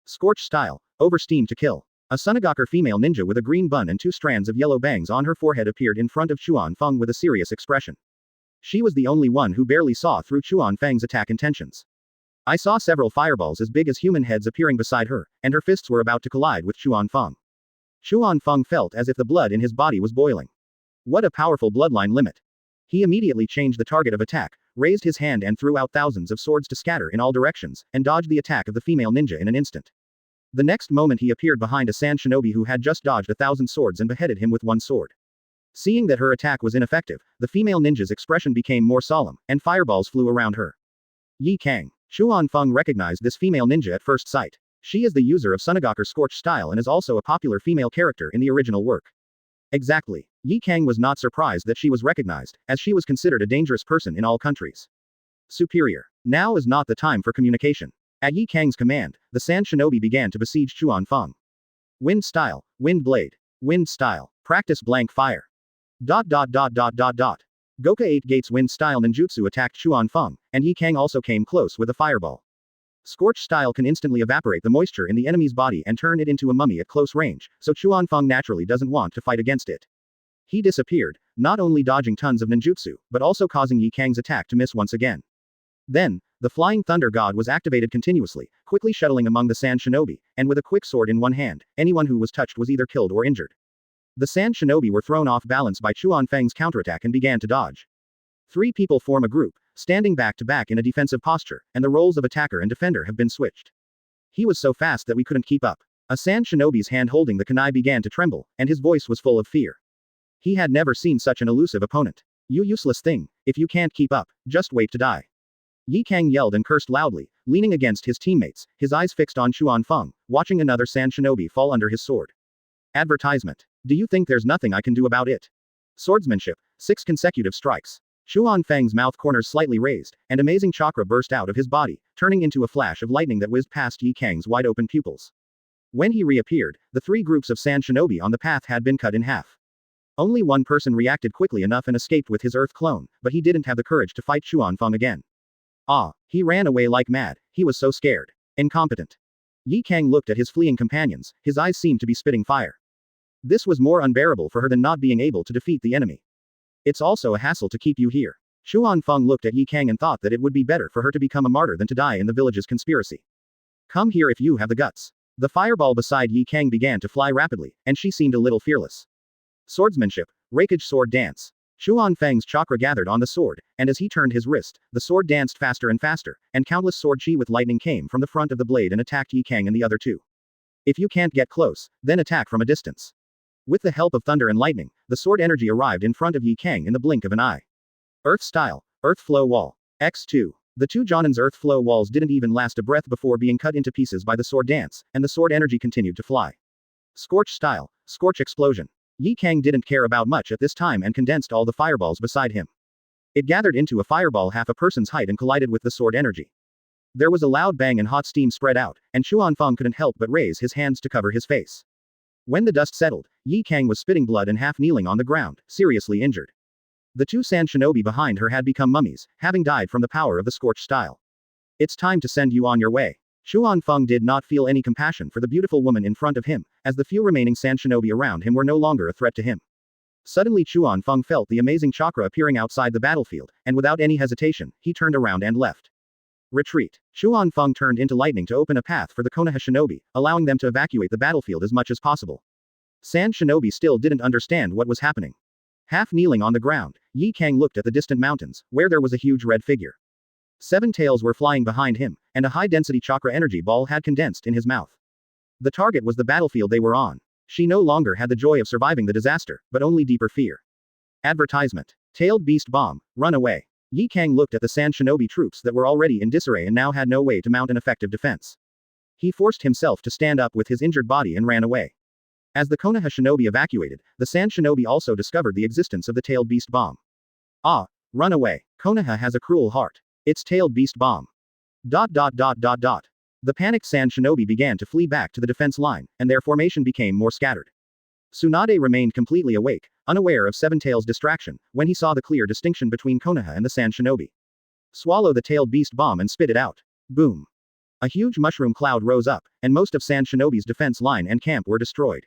Scorch style, oversteam to kill. A Sunagaku female ninja with a green bun and 2 strands of yellow bangs on her forehead appeared in front of Chuan Feng with a serious expression. She was the only one who barely saw through Chuan Feng's attack intentions. I saw several fireballs as big as human heads appearing beside her, and her fists were about to collide with Chuan Feng. Chuan Feng felt as if the blood in his body was boiling. What a powerful bloodline limit. He immediately changed the target of attack, raised his hand and threw out thousands of swords to scatter in all directions, and dodged the attack of the female ninja in an instant. The next moment he appeared behind a sand shinobi who had just dodged 1,000 swords and beheaded him with 1 sword. Seeing that her attack was ineffective, the female ninja's expression became more solemn, and fireballs flew around her. Yi Kang. Chuan Feng recognized this female ninja at first sight. She is the user of Sunagaku's Scorch style and is also a popular female character in the original work. Exactly. Yi Kang was not surprised that she was recognized, as she was considered a dangerous person in all countries. Superior. Now is not the time for communication. At Yi Kang's command, the sand shinobi began to besiege Chuan Feng. Wind style, wind blade. Wind style, practice blank fire. ... Goka 8 Gates wind style ninjutsu attacked Chuan Feng, and Yi Kang also came close with a fireball. Scorch style can instantly evaporate the moisture in the enemy's body and turn it into a mummy at close range, so Chuan Feng naturally doesn't want to fight against it. He disappeared, not only dodging tons of ninjutsu, but also causing Yi Kang's attack to miss once again. Then, the Flying Thunder God was activated continuously, quickly shuttling among the sand shinobi, and with a quick sword in one hand, anyone who was touched was either killed or injured. The sand shinobi were thrown off balance by Chuan Feng's counterattack and began to dodge. 3 people form a group, standing back to back in a defensive posture, and the roles of attacker and defender have been switched. He was so fast that we couldn't keep up. A sand shinobi's hand holding the kunai began to tremble, and his voice was full of fear. He had never seen such an elusive opponent. You useless thing, if you can't keep up, just wait to die. Yi Kang yelled and cursed loudly, leaning against his teammates, his eyes fixed on Chuan Feng, watching another sand shinobi fall under his sword. Advertisement. Do you think there's nothing I can do about it? Swordsmanship, 6 consecutive strikes. Chuan Feng's mouth corners slightly raised, and amazing chakra burst out of his body, turning into a flash of lightning that whizzed past Yi Kang's wide-open pupils. When he reappeared, the 3 groups of sand shinobi on the path had been cut in half. Only one person reacted quickly enough and escaped with his earth clone, but he didn't have the courage to fight Chuan Feng again. He ran away like mad, he was so scared. Incompetent. Yi Kang looked at his fleeing companions, his eyes seemed to be spitting fire. This was more unbearable for her than not being able to defeat the enemy. It's also a hassle to keep you here. Xuan Feng looked at Yi Kang and thought that it would be better for her to become a martyr than to die in the village's conspiracy. Come here if you have the guts. The fireball beside Yi Kang began to fly rapidly, and she seemed a little fearless. Swordsmanship, Rakage sword dance. Xuan Feng's chakra gathered on the sword, and as he turned his wrist, the sword danced faster and faster, and countless sword chi with lightning came from the front of the blade and attacked Yi Kang and the other two. If you can't get close, then attack from a distance. With the help of thunder and lightning, the sword energy arrived in front of Yi Kang in the blink of an eye. Earth style, Earth flow wall. X2. The two Jonin's earth flow walls didn't even last a breath before being cut into pieces by the sword dance, and the sword energy continued to fly. Scorch style, Scorch explosion. Yi Kang didn't care about much at this time and condensed all the fireballs beside him. It gathered into a fireball half a person's height and collided with the sword energy. There was a loud bang and hot steam spread out, and Xuan Feng couldn't help but raise his hands to cover his face. When the dust settled, Yi Kang was spitting blood and half kneeling on the ground, seriously injured. The two sand shinobi behind her had become mummies, having died from the power of the scorch style. It's time to send you on your way. Xuan Feng did not feel any compassion for the beautiful woman in front of him, as the few remaining sand shinobi around him were no longer a threat to him. Suddenly Xuan Feng felt the amazing chakra appearing outside the battlefield, and without any hesitation, he turned around and left. Retreat. Xuan Feng turned into lightning to open a path for the Konoha shinobi, allowing them to evacuate the battlefield as much as possible. Sand shinobi still didn't understand what was happening. Half kneeling on the ground, Yi Kang looked at the distant mountains, where there was a huge red figure. 7 tails were flying behind him, and a high-density chakra energy ball had condensed in his mouth. The target was the battlefield they were on. She no longer had the joy of surviving the disaster, but only deeper fear. Advertisement. Tailed beast bomb, run away. Yi Kang looked at the sand shinobi troops that were already in disarray and now had no way to mount an effective defense. He forced himself to stand up with his injured body and ran away. As the Konoha shinobi evacuated, the sand shinobi also discovered the existence of the tailed beast bomb. Ah, run away. Konoha has a cruel heart. It's tailed beast bomb. ... The panicked sand shinobi began to flee back to the defense line, and their formation became more scattered. Tsunade remained completely awake, unaware of Seven Tails' distraction, when he saw the clear distinction between Konoha and the sand shinobi. Swallow the tailed beast bomb and spit it out. Boom. A huge mushroom cloud rose up, and most of sand shinobi's defense line and camp were destroyed.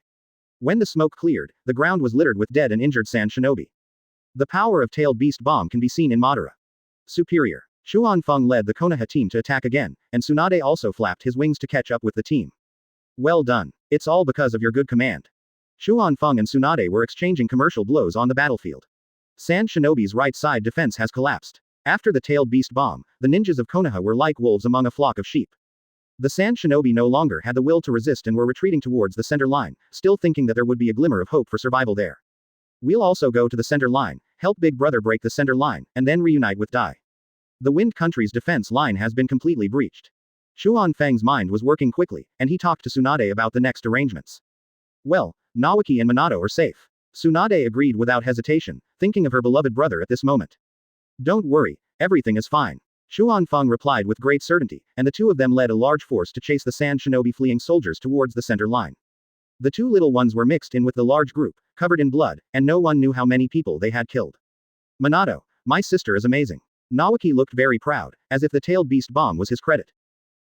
When the smoke cleared, the ground was littered with dead and injured sand shinobi. The power of tailed beast bomb can be seen in Madara. Superior. Xuan Feng led the Konoha team to attack again, and Tsunade also flapped his wings to catch up with the team. Well done. It's all because of your good command. Xuan Feng and Tsunade were exchanging commercial blows on the battlefield. Sand shinobi's right side defense has collapsed. After the tailed beast bomb, the ninjas of Konoha were like wolves among a flock of sheep. The sand shinobi no longer had the will to resist and were retreating towards the center line, still thinking that there would be a glimmer of hope for survival there. We'll also go to the center line, help Big Brother break the center line, and then reunite with Dai. The Wind Country's defense line has been completely breached. Xuan Feng's mind was working quickly, and he talked to Tsunade about the next arrangements. Well, Nawaki and Minato are safe. Tsunade agreed without hesitation, thinking of her beloved brother at this moment. Don't worry, everything is fine. Xuan Feng replied with great certainty, and the two of them led a large force to chase the sand shinobi fleeing soldiers towards the center line. The two little ones were mixed in with the large group, covered in blood, and no one knew how many people they had killed. Minato, my sister is amazing. Nawaki looked very proud, as if the tailed beast bomb was his credit.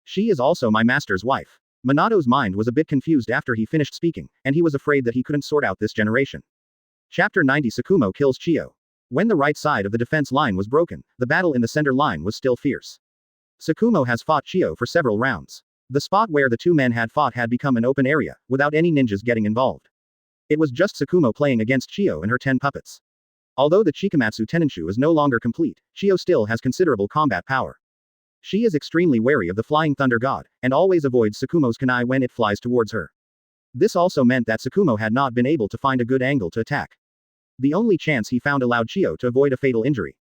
She is also my master's wife. Minato's mind was a bit confused after he finished speaking, and he was afraid that he couldn't sort out this generation. Chapter 90 Tsukumo kills Chiyo. When the right side of the defense line was broken, the battle in the center line was still fierce. Tsukumo has fought Chiyo for several rounds. The spot where the two men had fought had become an open area, without any ninjas getting involved. It was just Tsukumo playing against Chiyo and her 10 puppets. Although the Chikamatsu Tenenshu is no longer complete, Chiyo still has considerable combat power. She is extremely wary of the Flying Thunder God, and always avoids Tsukumo's kunai when it flies towards her. This also meant that Tsukumo had not been able to find a good angle to attack. The only chance he found allowed Chiyo to avoid a fatal injury.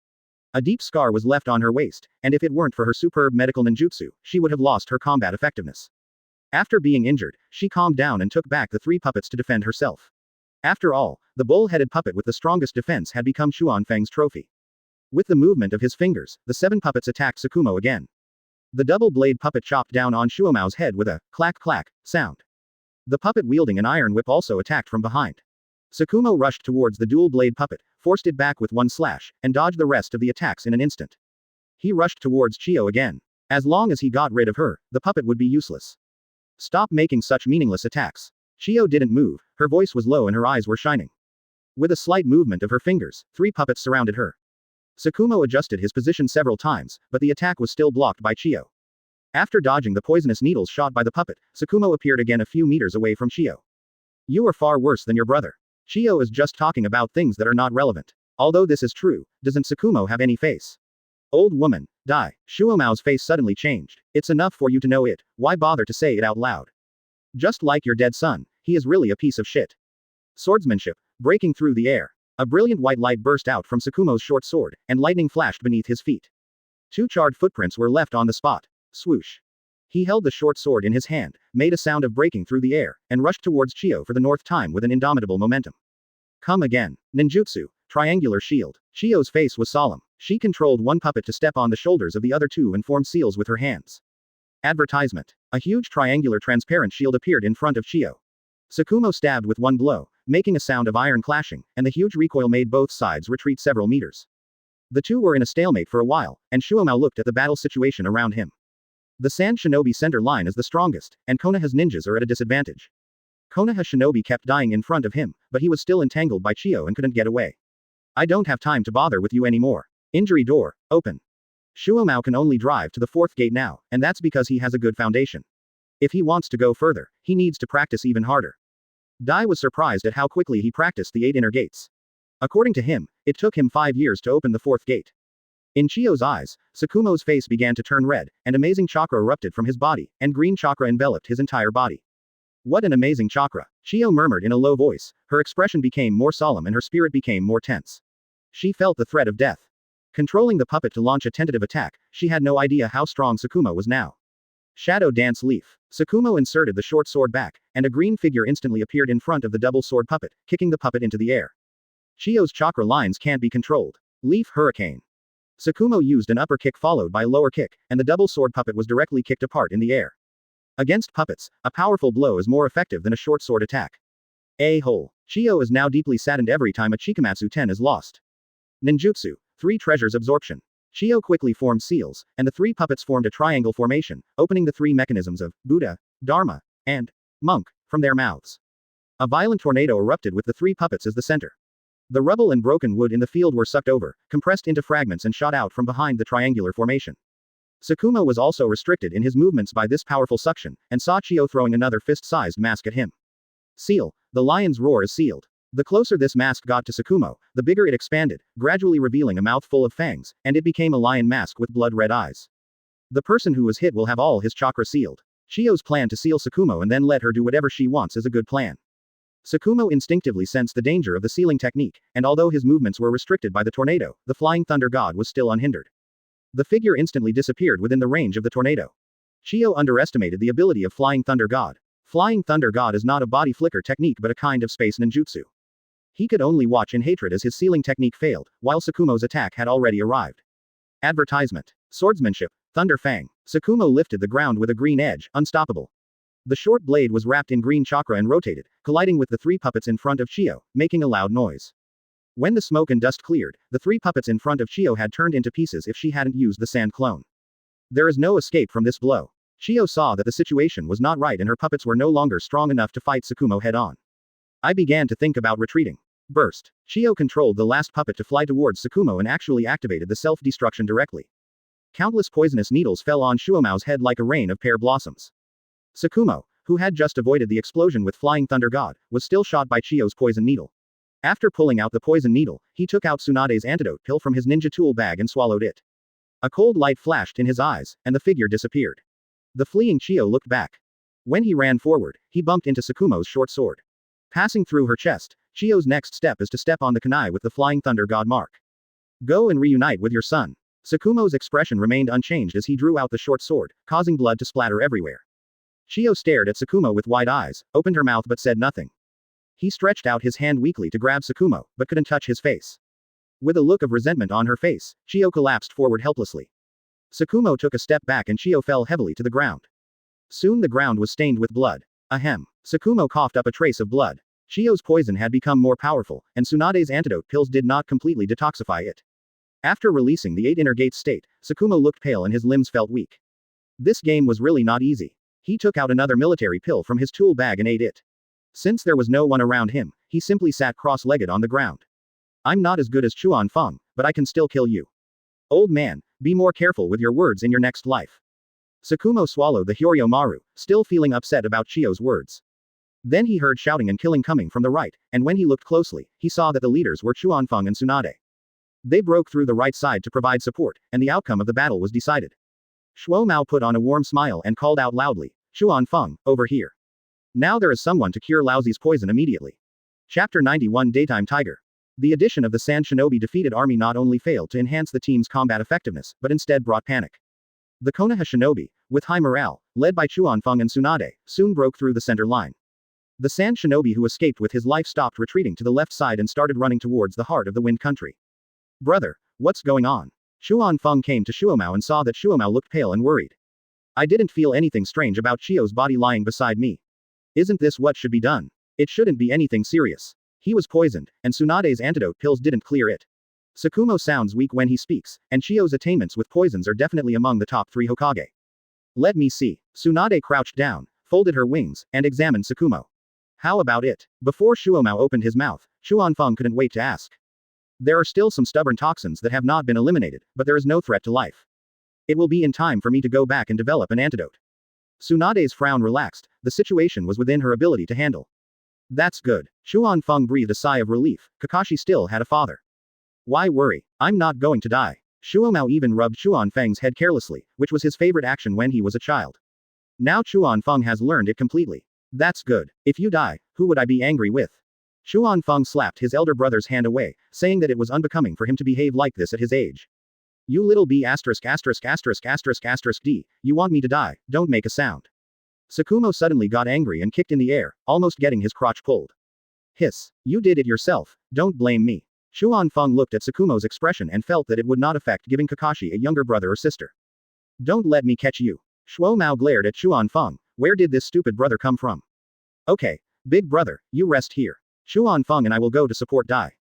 A deep scar was left on her waist, and if it weren't for her superb medical ninjutsu, she would have lost her combat effectiveness. After being injured, she calmed down and took back the 3 puppets to defend herself. After all, the bull-headed puppet with the strongest defense had become Xuan Feng's trophy. With the movement of his fingers, the 7 puppets attacked Tsukumo again. The double-blade puppet chopped down on Shuomao's head with a clack-clack sound. The puppet wielding an iron whip also attacked from behind. Tsukumo rushed towards the dual-blade puppet, forced it back with one slash, and dodged the rest of the attacks in an instant. He rushed towards Chiyo again. As long as he got rid of her, the puppet would be useless. Stop making such meaningless attacks. Chiyo didn't move, her voice was low and her eyes were shining. With a slight movement of her fingers, 3 puppets surrounded her. Tsukumo adjusted his position several times, but the attack was still blocked by Chiyo. After dodging the poisonous needles shot by the puppet, Tsukumo appeared again a few meters away from Chiyo. You are far worse than your brother. Chiyo is just talking about things that are not relevant. Although this is true, doesn't Tsukumo have any face? Old woman, die. Shuomao's face suddenly changed. It's enough for you to know it, why bother to say it out loud? Just like your dead son, he is really a piece of shit. Swordsmanship, breaking through the air. A brilliant white light burst out from Tsukumo's short sword, and lightning flashed beneath his feet. 2 charred footprints were left on the spot. Swoosh. He held the short sword in his hand, made a sound of breaking through the air, and rushed towards Chiyo for the 4th time with an indomitable momentum. Come again. Ninjutsu, triangular shield. Chiyo's face was solemn. She controlled one puppet to step on the shoulders of the other 2 and formed seals with her hands. Advertisement. A huge triangular transparent shield appeared in front of Chiyo. Tsukumo stabbed with one blow, making a sound of iron clashing, and the huge recoil made both sides retreat several meters. The 2 were in a stalemate for a while, and Shuomao looked at the battle situation around him. The Sand Shinobi center line is the strongest, and Konoha's ninjas are at a disadvantage. Konoha Shinobi kept dying in front of him, but he was still entangled by Chiyo and couldn't get away. I don't have time to bother with you anymore. Injury door, open. Shuomao can only drive to the 4th gate now, and that's because he has a good foundation. If he wants to go further, he needs to practice even harder. Dai was surprised at how quickly he practiced the 8 inner gates. According to him, it took him 5 years to open the 4th gate. In Chiyo's eyes, Tsukumo's face began to turn red, and amazing chakra erupted from his body, and green chakra enveloped his entire body. What an amazing chakra, Chiyo murmured in a low voice, her expression became more solemn and her spirit became more tense. She felt the threat of death. Controlling the puppet to launch a tentative attack, she had no idea how strong Tsukumo was now. Shadow Dance Leaf. Tsukumo inserted the short sword back, and a green figure instantly appeared in front of the double sword puppet, kicking the puppet into the air. Chiyo's chakra lines can't be controlled. Leaf Hurricane. Tsukumo used an upper kick followed by a lower kick, and the double sword puppet was directly kicked apart in the air. Against puppets, a powerful blow is more effective than a short sword attack. A-hole. Chiyo is now deeply saddened every time a Chikamatsu 10 is lost. Ninjutsu. 3 treasures absorption. Chiyo quickly formed seals, and the 3 puppets formed a triangle formation, opening the 3 mechanisms of Buddha, Dharma, and Monk from their mouths. A violent tornado erupted with the 3 puppets as the center. The rubble and broken wood in the field were sucked over, compressed into fragments and shot out from behind the triangular formation. Tsukumo was also restricted in his movements by this powerful suction, and saw Chiyo throwing another fist-sized mask at him. Seal. The lion's roar is sealed. The closer this mask got to Tsukumo, the bigger it expanded, gradually revealing a mouth full of fangs, and it became a lion mask with blood-red eyes. The person who was hit will have all his chakra sealed. Chiyo's plan to seal Tsukumo and then let her do whatever she wants is a good plan. Tsukumo instinctively sensed the danger of the sealing technique, and although his movements were restricted by the tornado, the flying thunder god was still unhindered. The figure instantly disappeared within the range of the tornado. Chiyo underestimated the ability of Flying Thunder God. Flying Thunder God is not a body flicker technique but a kind of space ninjutsu. He could only watch in hatred as his sealing technique failed, while Tsukumo's attack had already arrived. Advertisement. Swordsmanship. Thunder Fang. Tsukumo lifted the ground with a green edge, unstoppable. The short blade was wrapped in green chakra and rotated, colliding with the 3 puppets in front of Chiyo, making a loud noise. When the smoke and dust cleared, the 3 puppets in front of Chiyo had turned into pieces if she hadn't used the sand clone. There is no escape from this blow. Chiyo saw that the situation was not right and her puppets were no longer strong enough to fight Tsukumo head-on. I began to think about retreating. Burst. Chiyo controlled the last puppet to fly towards Tsukumo and actually activated the self-destruction directly. Countless poisonous needles fell on Shuomao's head like a rain of pear blossoms. Tsukumo, who had just avoided the explosion with Flying Thunder God, was still shot by Chiyo's poison needle. After pulling out the poison needle, he took out Tsunade's antidote pill from his ninja tool bag and swallowed it. A cold light flashed in his eyes, and the figure disappeared. The fleeing Chiyo looked back. When he ran forward, he bumped into Tsukumo's short sword. Passing through her chest, Chiyo's next step is to step on the kunai with the Flying Thunder God mark. Go and reunite with your son. Tsukumo's expression remained unchanged as he drew out the short sword, causing blood to splatter everywhere. Chiyo stared at Tsukumo with wide eyes, opened her mouth but said nothing. He stretched out his hand weakly to grab Tsukumo, but couldn't touch his face. With a look of resentment on her face, Chiyo collapsed forward helplessly. Tsukumo took a step back and Chiyo fell heavily to the ground. Soon the ground was stained with blood. Ahem. Tsukumo coughed up a trace of blood. Chiyo's poison had become more powerful, and Tsunade's antidote pills did not completely detoxify it. After releasing the 8 inner gates state, Tsukumo looked pale and his limbs felt weak. This game was really not easy. He took out another military pill from his tool bag and ate it. Since there was no one around him, he he simply sat cross-legged on the ground. I'm not as good as Chuan Feng, but I can still kill you. Old man, be more careful with your words in your next life. Tsukumo swallowed the Hyoryo Maru, still feeling upset about Chiyo's words. Then he heard shouting and killing coming from the right, and when he looked closely, he saw that the leaders were Chuan Feng and Tsunade. They broke through the right side to provide support, and the outcome of the battle was decided. Shuo Mao put on a warm smile and called out loudly, Chuan Feng, over here. Now there is someone to cure Laozi's poison immediately. Chapter 91 Daytime Tiger. The addition of the Sand Shinobi defeated army not only failed to enhance the team's combat effectiveness, but instead brought panic. The Konoha Shinobi, with high morale, led by Chuan Feng and Tsunade, soon broke through the center line. The Sand Shinobi who escaped with his life stopped retreating to the left side and started running towards the heart of the Wind Country. Brother, what's going on? Chuan Feng came to Shuomao and saw that Shuomao looked pale and worried. I didn't feel anything strange about Chiyo's body lying beside me. Isn't this what should be done? It shouldn't be anything serious. He was poisoned, and Tsunade's antidote pills didn't clear it. Tsukumo sounds weak when he speaks, and Chiyo's attainments with poisons are definitely among the top 3 Hokage. Let me see. Tsunade crouched down, folded her wings, and examined Tsukumo. How about it? Before Shuomao opened his mouth, Chuan Feng couldn't wait to ask. There are still some stubborn toxins that have not been eliminated, but there is no threat to life. It will be in time for me to go back and develop an antidote. Tsunade's frown relaxed, the situation was within her ability to handle. That's good. Chuan Feng breathed a sigh of relief. Kakashi still had a father. Why worry? I'm not going to die. Shuomao even rubbed Chuan Feng's head carelessly, which was his favorite action when he was a child. Now Chuan Feng has learned it completely. That's good. If you die, who would I be angry with? Chuan Feng slapped his elder brother's hand away, saying that it was unbecoming for him to behave like this at his age. You little b*****************, d, you want me to die, don't make a sound. Tsukumo suddenly got angry and kicked in the air, almost getting his crotch pulled. Hiss. You did it yourself, don't blame me. Chuan Feng looked at Tsukumo's expression and felt that it would not affect giving Kakashi a younger brother or sister. Don't let me catch you. Shuo Mao glared at Chuan Feng. Where did this stupid brother come from? Okay, big brother, you rest here. Chuan Feng and I will go to support Dai.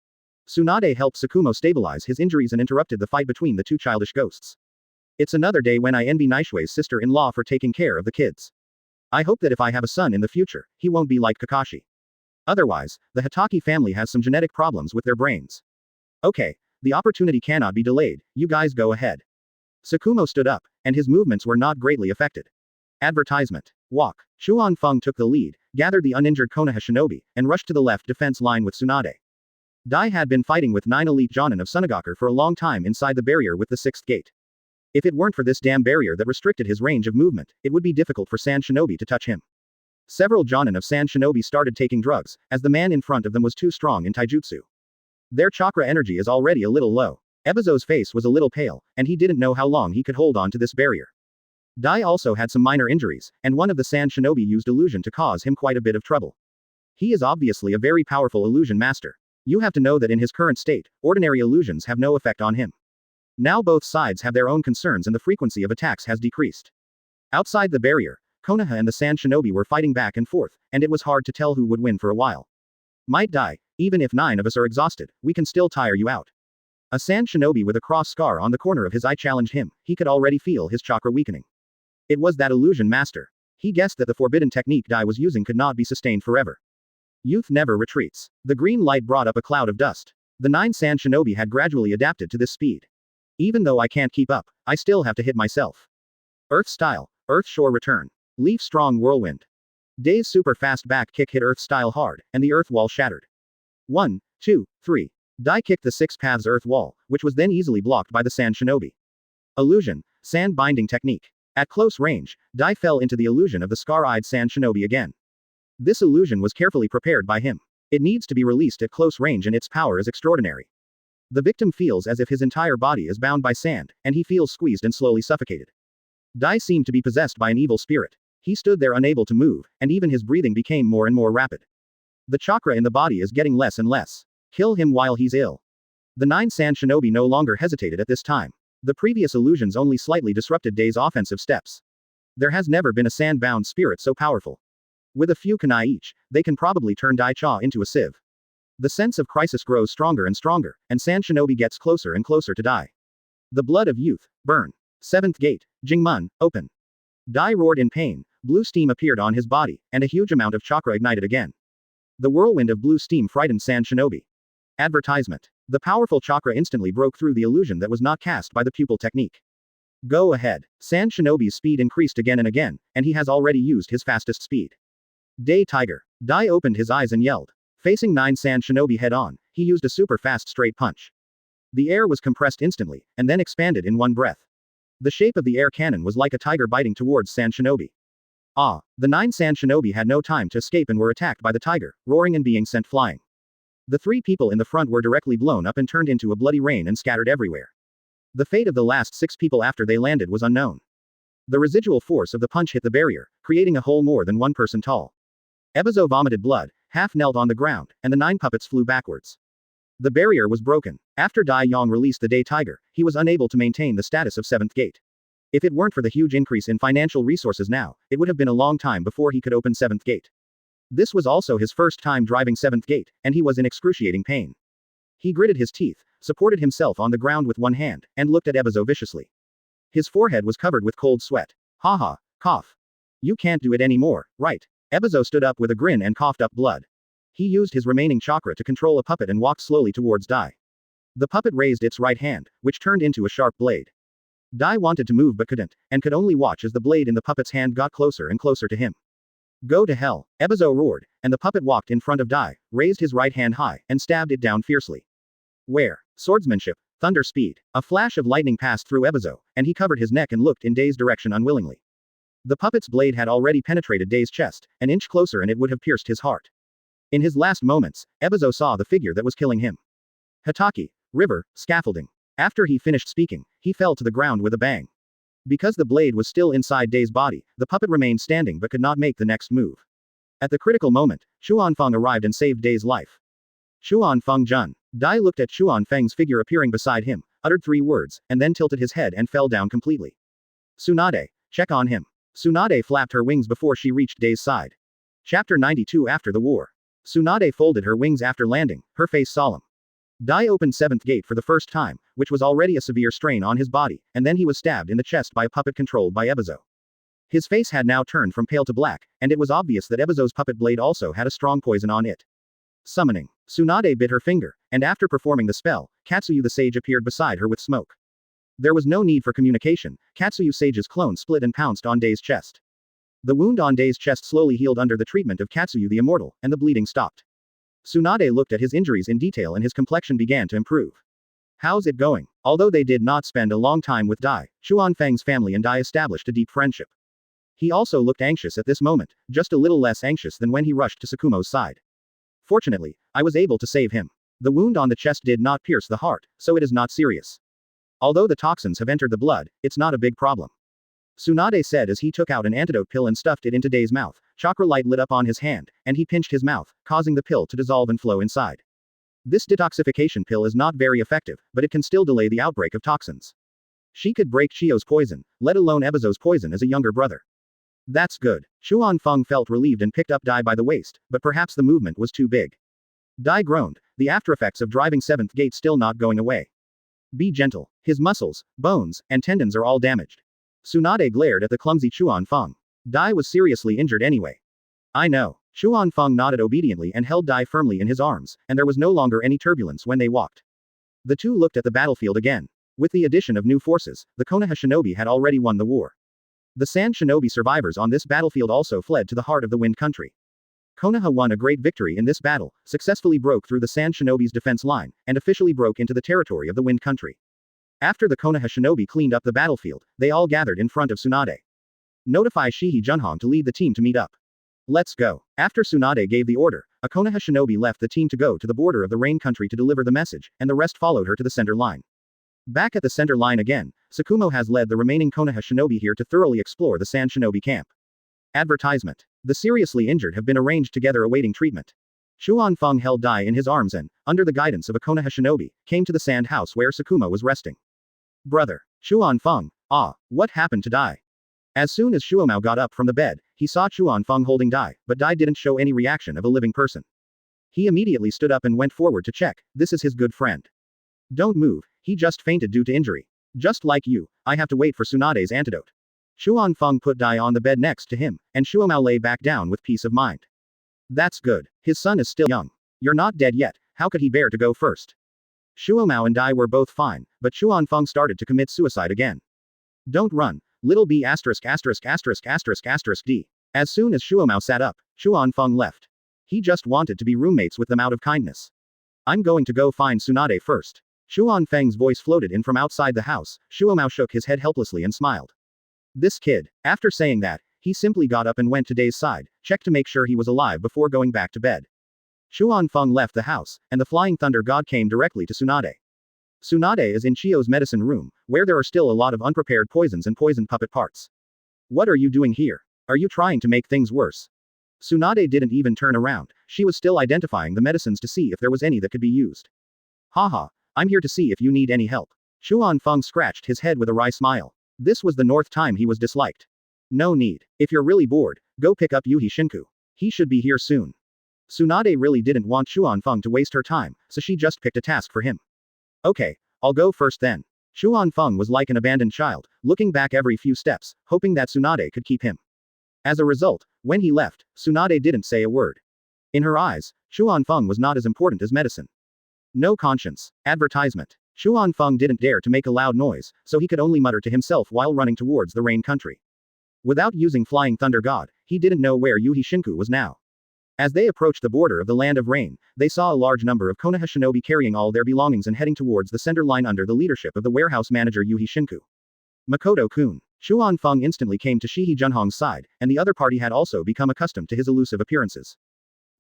Tsunade helped Tsukumo stabilize his injuries and interrupted the fight between the two childish ghosts. It's another day when I envy Naishui's sister-in-law for taking care of the kids. I hope that if I have a son in the future, he won't be like Kakashi. Otherwise, the Hatake family has some genetic problems with their brains. Okay, the opportunity cannot be delayed, you guys go ahead. Tsukumo stood up, and his movements were not greatly affected. Advertisement. Walk. Chuan Feng took the lead, gathered the uninjured Konoha Shinobi, and rushed to the left defense line with Tsunade. Dai had been fighting with 9 elite Jonin of Sunagaku for a long time inside the barrier with the 6th gate. If it weren't for this damn barrier that restricted his range of movement, it would be difficult for Sand Shinobi to touch him. Several Jonin of Sand Shinobi started taking drugs, as the man in front of them was too strong in taijutsu. Their chakra energy is already a little low. Ebizo's face was a little pale, and he didn't know how long he could hold on to this barrier. Dai also had some minor injuries, and one of the Sand Shinobi used illusion to cause him quite a bit of trouble. He is obviously a very powerful illusion master. You have to know that in his current state, ordinary illusions have no effect on him. Now both sides have their own concerns and the frequency of attacks has decreased. Outside the barrier, Konoha and the Sand Shinobi were fighting back and forth, and it was hard to tell who would win for a while. Might die, even if 9 of us are exhausted, we can still tire you out. A Sand Shinobi with a cross scar on the corner of his eye challenged him. He could already feel his chakra weakening. It was that illusion master. He guessed that the forbidden technique Dai was using could not be sustained forever. Youth never retreats. The green light brought up a cloud of dust. The 9 Sand Shinobi had gradually adapted to this speed. Even though I can't keep up, I still have to hit myself. Earth style, Earth shore return. Leaf strong whirlwind. Day's super fast back kick hit Earth style hard, and the Earth wall shattered. 1, 2, 3. Dai kicked the 6 paths Earth wall, which was then easily blocked by the Sand Shinobi. Illusion, sand binding technique. At close range, Dai fell into the illusion of the scar-eyed Sand Shinobi again. This illusion was carefully prepared by him. It needs to be released at close range and its power is extraordinary. The victim feels as if his entire body is bound by sand, and he feels squeezed and slowly suffocated. Dai seemed to be possessed by an evil spirit. He stood there unable to move, and even his breathing became more and more rapid. The chakra in the body is getting less and less. Kill him while he's ill. The 9 Sand Shinobi no longer hesitated at this time. The previous illusions only slightly disrupted Dai's offensive steps. There has never been a sand-bound spirit so powerful. With a few kunai each, they can probably turn Dai Cha into a sieve. The sense of crisis grows stronger and stronger, and Sand Shinobi gets closer and closer to Dai. The blood of youth, burn. 7th gate, Jingmun, open. Dai roared in pain, blue steam appeared on his body, and a huge amount of chakra ignited again. The whirlwind of blue steam frightened Sand Shinobi. Advertisement. The powerful chakra instantly broke through the illusion that was not cast by the pupil technique. Go ahead. Sand Shinobi's speed increased again and again, and he has already used his fastest speed. Day Tiger. Dai opened his eyes and yelled. Facing 9 Sand Shinobi head-on, he used a super fast straight punch. The air was compressed instantly, and then expanded in one breath. The shape of the air cannon was like a tiger biting towards Sand Shinobi. The 9 Sand Shinobi had no time to escape and were attacked by the tiger, roaring and being sent flying. The 3 people in the front were directly blown up and turned into a bloody rain and scattered everywhere. The fate of the last 6 people after they landed was unknown. The residual force of the punch hit the barrier, creating a hole more than 1 person tall. Ebizo vomited blood, half knelt on the ground, and the 9 puppets flew backwards. The barrier was broken. After Dai Yong released the Day Tiger, he was unable to maintain the status of 7th gate. If it weren't for the huge increase in financial resources now, it would have been a long time before he could open 7th gate. This was also his first time driving 7th gate, and he was in excruciating pain. He gritted his teeth, supported himself on the ground with one hand, and looked at Ebizo viciously. His forehead was covered with cold sweat. Haha, cough. You can't do it anymore, right? Ebizo stood up with a grin and coughed up blood. He used his remaining chakra to control a puppet and walked slowly towards Dai. The puppet raised its right hand, which turned into a sharp blade. Dai wanted to move but couldn't, and could only watch as the blade in the puppet's hand got closer and closer to him. Go to hell, Ebizo roared, and the puppet walked in front of Dai, raised his right hand high, and stabbed it down fiercely. Where? Swordsmanship, thunder speed. A flash of lightning passed through Ebizo, and he covered his neck and looked in Dai's direction unwillingly. The puppet's blade had already penetrated Dai's chest, an inch closer and it would have pierced his heart. In his last moments, Ebizo saw the figure that was killing him. Hatake, river, scaffolding. After he finished speaking, he fell to the ground with a bang. Because the blade was still inside Dai's body, the puppet remained standing but could not make the next move. At the critical moment, Xuanfeng arrived and saved Dai's life. Xuanfeng Jun. Dai looked at Xuanfeng's figure appearing beside him, uttered 3 words, and then tilted his head and fell down completely. Tsunade, check on him. Tsunade flapped her wings before she reached Dai's side. Chapter 92 After the War. Tsunade folded her wings after landing, her face solemn. Dai opened 7th gate for the first time, which was already a severe strain on his body, and then he was stabbed in the chest by a puppet controlled by Ebizo. His face had now turned from pale to black, and it was obvious that Ebizo's puppet blade also had a strong poison on it. Summoning. Tsunade bit her finger, and after performing the spell, Katsuyu the sage appeared beside her with smoke. There was no need for communication. Katsuyu sage's clone split and pounced on Dai's chest. The wound on Dai's chest slowly healed under the treatment of Katsuyu the immortal, and the bleeding stopped. Tsunade looked at his injuries in detail and his complexion began to improve. How's it going? Although they did not spend a long time with Dai, Xuanfeng's family and Dai established a deep friendship. He also looked anxious at this moment, just a little less anxious than when he rushed to Tsukumo's side. Fortunately, I was able to save him. The wound on the chest did not pierce the heart, so it is not serious. Although the toxins have entered the blood, it's not a big problem. Tsunade said as he took out an antidote pill and stuffed it into Dai's mouth. Chakra light lit up on his hand, and he pinched his mouth, causing the pill to dissolve and flow inside. This detoxification pill is not very effective, but it can still delay the outbreak of toxins. She could break Chio's poison, let alone Ebizo's poison as a younger brother. That's good. Xuanfeng felt relieved and picked up Dai by the waist, but perhaps the movement was too big. Dai groaned, the aftereffects of driving 7th gate still not going away. Be gentle. His muscles, bones, and tendons are all damaged. Tsunade glared at the clumsy Xuanfeng. Dai was seriously injured anyway. I know. Xuanfeng nodded obediently and held Dai firmly in his arms, and there was no longer any turbulence when they walked. The two looked at the battlefield again. With the addition of new forces, the Konoha Shinobi had already won the war. The Sand Shinobi survivors on this battlefield also fled to the heart of the Wind Country. Konoha won a great victory in this battle, successfully broke through the Sand Shinobi's defense line, and officially broke into the territory of the Wind Country. After the Konoha Shinobi cleaned up the battlefield, they all gathered in front of Tsunade. Notify Shihi Junhong to lead the team to meet up. Let's go. After Tsunade gave the order, a Konoha Shinobi left the team to go to the border of the Rain Country to deliver the message, and the rest followed her to the center line. Back at the center line again, Tsukumo has led the remaining Konoha Shinobi here to thoroughly explore the Sand Shinobi camp. Advertisement. The seriously injured have been arranged together awaiting treatment. Xuanfeng held Dai in his arms and, under the guidance of a Konoha Shinobi, came to the sand house where Tsukumo was resting. Brother. Xuanfeng. What happened to Dai? As soon as Xuomao got up from the bed, he saw Xuanfeng holding Dai, but Dai didn't show any reaction of a living person. He immediately stood up and went forward to check. This is his good friend. Don't move, he just fainted due to injury. Just like you, I have to wait for Tsunade's antidote. Xuanfeng put Dai on the bed next to him, and Xuomao lay back down with peace of mind. That's good. His son is still young. You're not dead yet, how could he bear to go first? Shuomao and Dai were both fine, but Chuan-Feng started to commit suicide again. Don't run, little b asterisk asterisk asterisk asterisk asterisk d. As soon as Shuomao sat up, Chuan-Feng left. He just wanted to be roommates with them out of kindness. I'm going to go find Tsunade first. Chuan-Feng's voice floated in from outside the house. Shuomao shook his head helplessly and smiled. This kid. After saying that, he simply got up and went to Dai's side, checked to make sure he was alive before going back to bed. Chuan-Feng left the house, and the Flying Thunder God came directly to Tsunade. Tsunade is in Chio's medicine room, where there are still a lot of unprepared poisons and poisoned puppet parts. What are you doing here? Are you trying to make things worse? Tsunade didn't even turn around, she was still identifying the medicines to see if there was any that could be used. Haha, I'm here to see if you need any help. Chuan-Feng scratched his head with a wry smile. This was the 4th time he was disliked. No need. If you're really bored, go pick up Yuhi Shinku. He should be here soon. Tsunade really didn't want Chuan-Feng to waste her time, so she just picked a task for him. Okay, I'll go first then. Chuan-Feng was like an abandoned child, looking back every few steps, hoping that Tsunade could keep him. As a result, when he left, Tsunade didn't say a word. In her eyes, Chuan-Feng was not as important as medicine. No conscience. Advertisement. Chuan-Feng didn't dare to make a loud noise, so he could only mutter to himself while running towards the rain country. Without using Flying Thunder God, he didn't know where Yuhi Shinku was now. As they approached the border of the Land of Rain, they saw a large number of Konoha shinobi carrying all their belongings and heading towards the center line under the leadership of the warehouse manager Yuhi Shinku. Makoto-kun. Chuan-Feng instantly came to Shihi Junhong's side, and the other party had also become accustomed to his elusive appearances.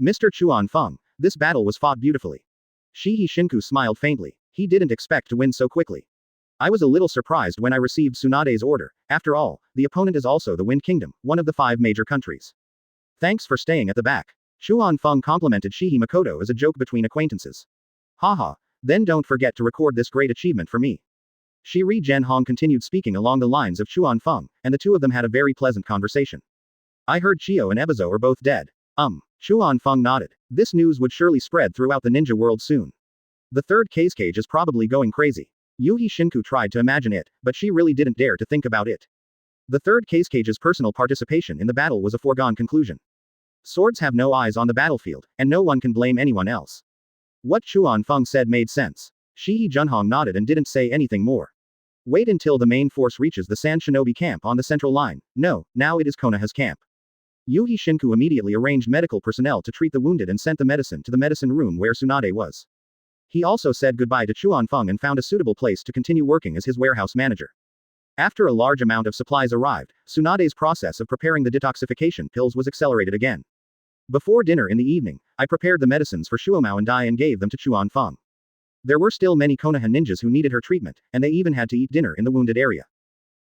Mr. Chuan-Feng, this battle was fought beautifully. Shihi Shinku smiled faintly. He didn't expect to win so quickly. I was a little surprised when I received Tsunade's order. After all, the opponent is also the Wind Kingdom, one of the 5 major countries. Thanks for staying at the back. Chuan-Feng complimented Shihi Makoto as a joke between acquaintances. Haha, then don't forget to record this great achievement for me. Shiri Zhenhong continued speaking along the lines of Chuan-Feng, and the two of them had a very pleasant conversation. I heard Chio and Ebizo are both dead. Chuan-Feng nodded. This news would surely spread throughout the ninja world soon. The 3rd Kage is probably going crazy. Yuhi Shinku tried to imagine it, but she really didn't dare to think about it. The 3rd Kage's personal participation in the battle was a foregone conclusion. Swords have no eyes on the battlefield, and no one can blame anyone else. What Chuan-Feng said made sense. Shihi Junhong nodded and didn't say anything more. Wait until the main force reaches the Sand Shinobi camp on the central line. No, now it is Konoha's camp. Yuhi Shinku immediately arranged medical personnel to treat the wounded and sent the medicine to the medicine room where Tsunade was. He also said goodbye to Chuan-Feng and found a suitable place to continue working as his warehouse manager. After a large amount of supplies arrived, Tsunade's process of preparing the detoxification pills was accelerated again. Before dinner in the evening, I prepared the medicines for Shuomao and Dai and gave them to Chuan-Feng. There were still many Konoha ninjas who needed her treatment, and they even had to eat dinner in the wounded area.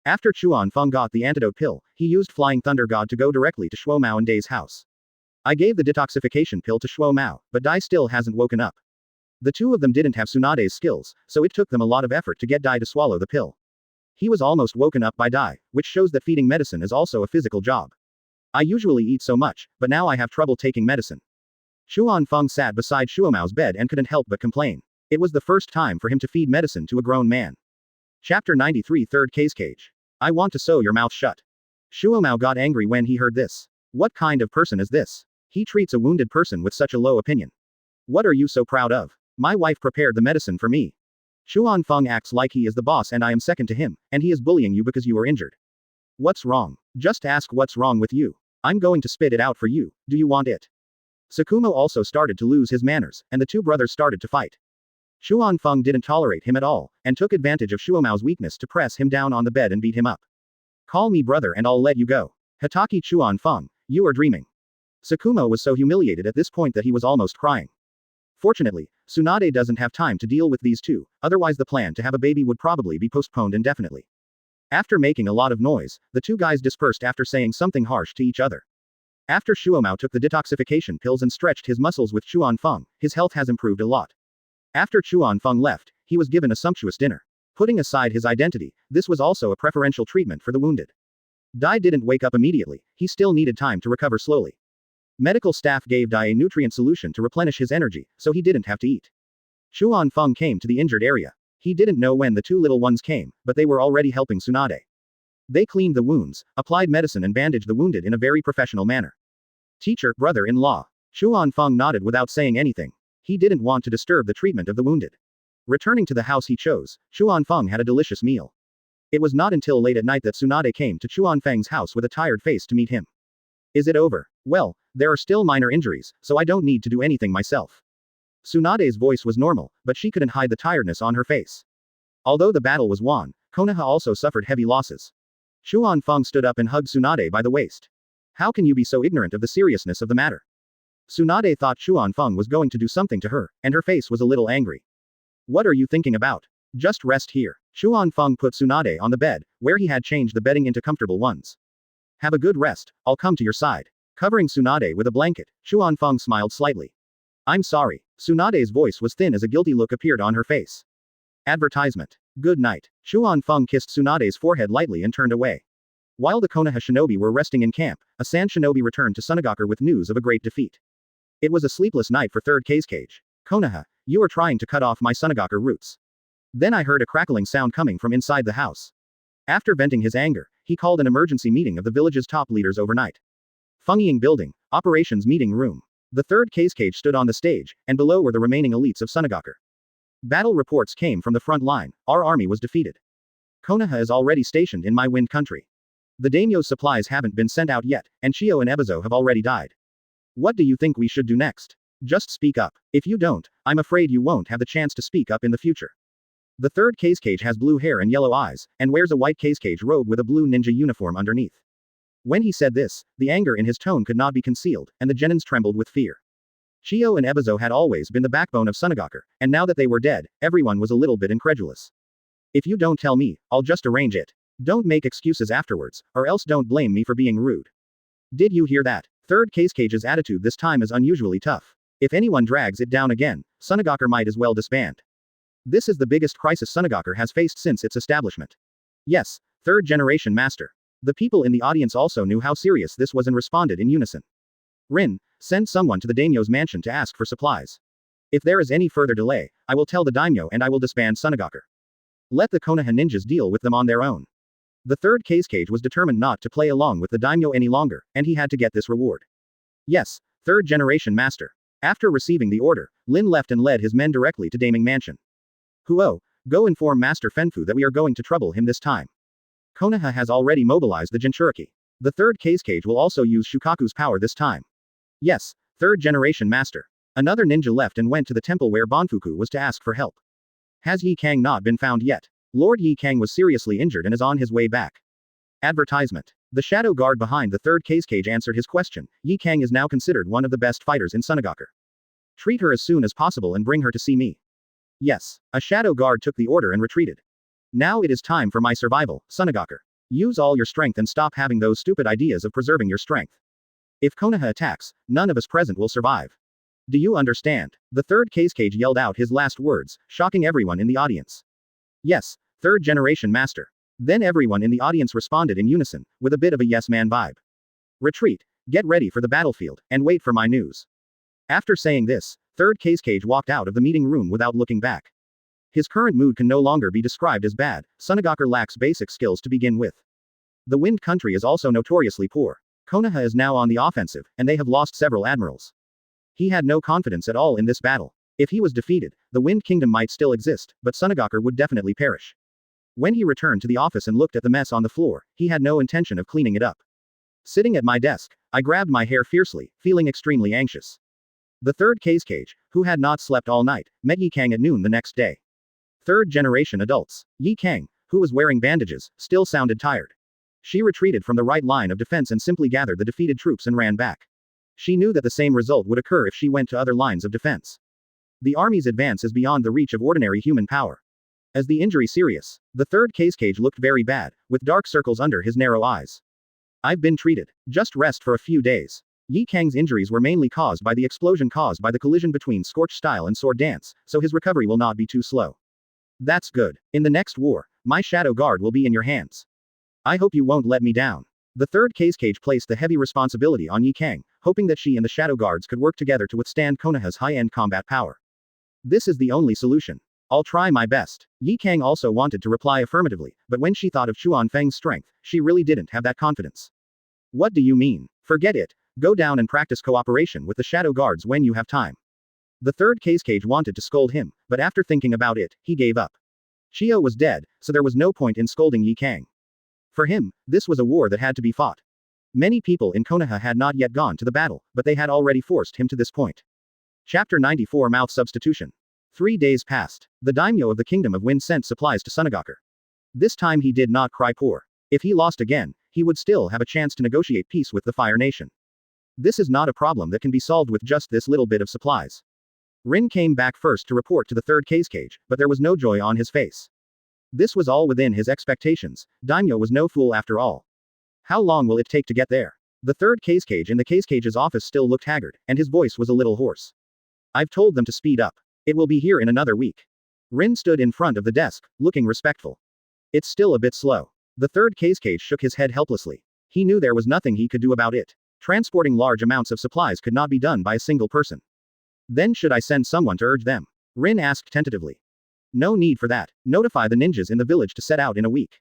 After Chuan-Feng got the antidote pill, he used Flying Thunder God to go directly to Shuomao and Dai's house. I gave the detoxification pill to Shuomao, but Dai still hasn't woken up. The two of them didn't have Tsunade's skills, so it took them a lot of effort to get Dai to swallow the pill. He was almost woken up by Dai, which shows that feeding medicine is also a physical job. I usually eat so much, but now I have trouble taking medicine. Chuan-Feng sat beside Shuomao's bed and couldn't help but complain. It was the first time for him to feed medicine to a grown man. Chapter 93 3rd Kage. I want to sew your mouth shut. Shuomao got angry when he heard this. What kind of person is this? He treats a wounded person with such a low opinion. What are you so proud of? My wife prepared the medicine for me. Chuan-Feng acts like he is the boss and I am second to him, and he is bullying you because you are injured. What's wrong? Just ask what's wrong with you. I'm going to spit it out for you, do you want it? Tsukumo also started to lose his manners, and the two brothers started to fight. Chuan-Feng didn't tolerate him at all, and took advantage of Shuomao's weakness to press him down on the bed and beat him up. Call me brother and I'll let you go. Hatake Chuan-Feng, you are dreaming. Tsukumo was so humiliated at this point that he was almost crying. Fortunately, Tsunade doesn't have time to deal with these two, otherwise the plan to have a baby would probably be postponed indefinitely. After making a lot of noise, the two guys dispersed after saying something harsh to each other. After Shuomao took the detoxification pills and stretched his muscles with Chuan-Feng, his health has improved a lot. After Chuan-Feng left, he was given a sumptuous dinner. Putting aside his identity, this was also a preferential treatment for the wounded. Dai didn't wake up immediately, he still needed time to recover slowly. Medical staff gave Dai a nutrient solution to replenish his energy, so he didn't have to eat. Chuan-Feng came to the injured area. He didn't know when the two little ones came, but they were already helping Tsunade. They cleaned the wounds, applied medicine and bandaged the wounded in a very professional manner. Teacher, brother-in-law. Xuan Feng nodded without saying anything. He didn't want to disturb the treatment of the wounded. Returning to the house he chose, Xuan Feng had a delicious meal. It was not until late at night that Tsunade came to Xuan Feng's house with a tired face to meet him. Is it over? Well, there are still minor injuries, so I don't need to do anything myself. Tsunade's voice was normal, but she couldn't hide the tiredness on her face. Although the battle was won, Konoha also suffered heavy losses. Xuan Feng stood up and hugged Tsunade by the waist. How can you be so ignorant of the seriousness of the matter? Tsunade thought Xuan Feng was going to do something to her, and her face was a little angry. What are you thinking about? Just rest here. Xuan Feng put Tsunade on the bed, where he had changed the bedding into comfortable ones. Have a good rest, I'll come to your side. Covering Tsunade with a blanket, Xuan Feng smiled slightly. I'm sorry. Tsunade's voice was thin as a guilty look appeared on her face. Advertisement. Good night. Xuan Feng kissed Tsunade's forehead lightly and turned away. While the Konoha shinobi were resting in camp, a Sand shinobi returned to Tsunagakure with news of a great defeat. It was a sleepless night for 3rd Kage. Konoha, you are trying to cut off my Tsunagakure roots. Then I heard a crackling sound coming from inside the house. After venting his anger, he called an emergency meeting of the village's top leaders overnight. Fungying Building, Operations Meeting Room. The 3rd Kage stood on the stage, and below were the remaining elites of Tsunagakure. Battle reports came from the front line. Our army was defeated. Konoha is already stationed in my wind country. The daimyo's supplies haven't been sent out yet, and Shio and Ebizo have already died. What do you think we should do next? Just speak up. If you don't, I'm afraid you won't have the chance to speak up in the future. The 3rd Kage has blue hair and yellow eyes, and wears a white Kage robe with a blue ninja uniform underneath. When he said this, the anger in his tone could not be concealed, and the genins trembled with fear. Shio and Ebizo had always been the backbone of Tsunagakure, and now that they were dead, everyone was a little bit incredulous. If you don't tell me, I'll just arrange it. Don't make excuses afterwards, or else don't blame me for being rude. Did you hear that? 3rd Kage's attitude this time is unusually tough. If anyone drags it down again, Tsunagakure might as well disband. This is the biggest crisis Tsunagakure has faced since its establishment. Yes, 3rd generation master. The people in the audience also knew how serious this was and responded in unison. Rin, send someone to the daimyo's mansion to ask for supplies. If there is any further delay, I will tell the daimyo and I will disband Tsunagakure. Let the Konoha ninjas deal with them on their own. The 3rd Kage was determined not to play along with the daimyo any longer, and he had to get this reward. Yes, 3rd generation master. After receiving the order, Lin left and led his men directly to Daiming Mansion. Huo, go inform Master Fenfu that we are going to trouble him this time. Konoha has already mobilized the Jinchuriki. The 3rd Kage will also use Shukaku's power this time. Yes, 3rd generation master. Another ninja left and went to the temple where Bonfuku was to ask for help. Has Yi Kang not been found yet? Lord Yi Kang was seriously injured and is on his way back. Advertisement. The shadow guard behind the 3rd Kage answered his question. Yi Kang is now considered one of the best fighters in Tsunagakure. Treat her as soon as possible and bring her to see me. Yes. A shadow guard took the order and retreated. Now it is time for my survival, Tsunagakure. Use all your strength and stop having those stupid ideas of preserving your strength. If Konoha attacks, none of us present will survive. Do you understand? The 3rd Kage yelled out his last words, shocking everyone in the audience. Yes, 3rd generation master. Then everyone in the audience responded in unison, with a bit of a yes man vibe. Retreat, get ready for the battlefield, and wait for my news. After saying this, 3rd Kage walked out of the meeting room without looking back. His current mood can no longer be described as bad. Tsunagakure lacks basic skills to begin with. The Wind Country is also notoriously poor. Konoha is now on the offensive, and they have lost several admirals. He had no confidence at all in this battle. If he was defeated, the Wind Kingdom might still exist, but Tsunagakure would definitely perish. When he returned to the office and looked at the mess on the floor, he had no intention of cleaning it up. Sitting at my desk, I grabbed my hair fiercely, feeling extremely anxious. The 3rd Kage, who had not slept all night, met Yi Kang at noon the next day. 3rd generation adults. Yi Kang, who was wearing bandages, still sounded tired. She retreated from the right line of defense and simply gathered the defeated troops and ran back. She knew that the same result would occur if she went to other lines of defense. The army's advance is beyond the reach of ordinary human power. As the injury serious, the 3rd Kage looked very bad, with dark circles under his narrow eyes. I've been treated. Just rest for a few days. Yi Kang's injuries were mainly caused by the explosion caused by the collision between Scorch Style and Sword Dance, so his recovery will not be too slow. That's good. In the next war, my shadow guard will be in your hands. I hope you won't let me down. The 3rd Kage placed the heavy responsibility on Yi Kang, hoping that she and the shadow guards could work together to withstand Konoha's high-end combat power. This is the only solution. I'll try my best. Yi Kang also wanted to reply affirmatively, but when she thought of Xuan Feng's strength, she really didn't have that confidence. What do you mean? Forget it. Go down and practice cooperation with the shadow guards when you have time. The third Kage wanted to scold him, but after thinking about it, he gave up. Shio was dead, so there was no point in scolding Ye Kang. For him, this was a war that had to be fought. Many people in Konoha had not yet gone to the battle, but they had already forced him to this point. Chapter 94 Mouth Substitution. 3 days passed. The daimyo of the Kingdom of Wind sent supplies to Tsunade. This time he did not cry poor. If he lost again, he would still have a chance to negotiate peace with the Fire Nation. This is not a problem that can be solved with just this little bit of supplies. Rin came back first to report to the third Kage, but there was no joy on his face. This was all within his expectations. Daimyo was no fool after all. How long will it take to get there? The third Kage in the Kage's office still looked haggard, and his voice was a little hoarse. I've told them to speed up. It will be here in another week. Rin stood in front of the desk, looking respectful. It's still a bit slow. The third Kage shook his head helplessly. He knew there was nothing he could do about it. Transporting large amounts of supplies could not be done by a single person. Then should I send someone to urge them? Rin asked tentatively. No need for that. Notify the ninjas in the village to set out in a week.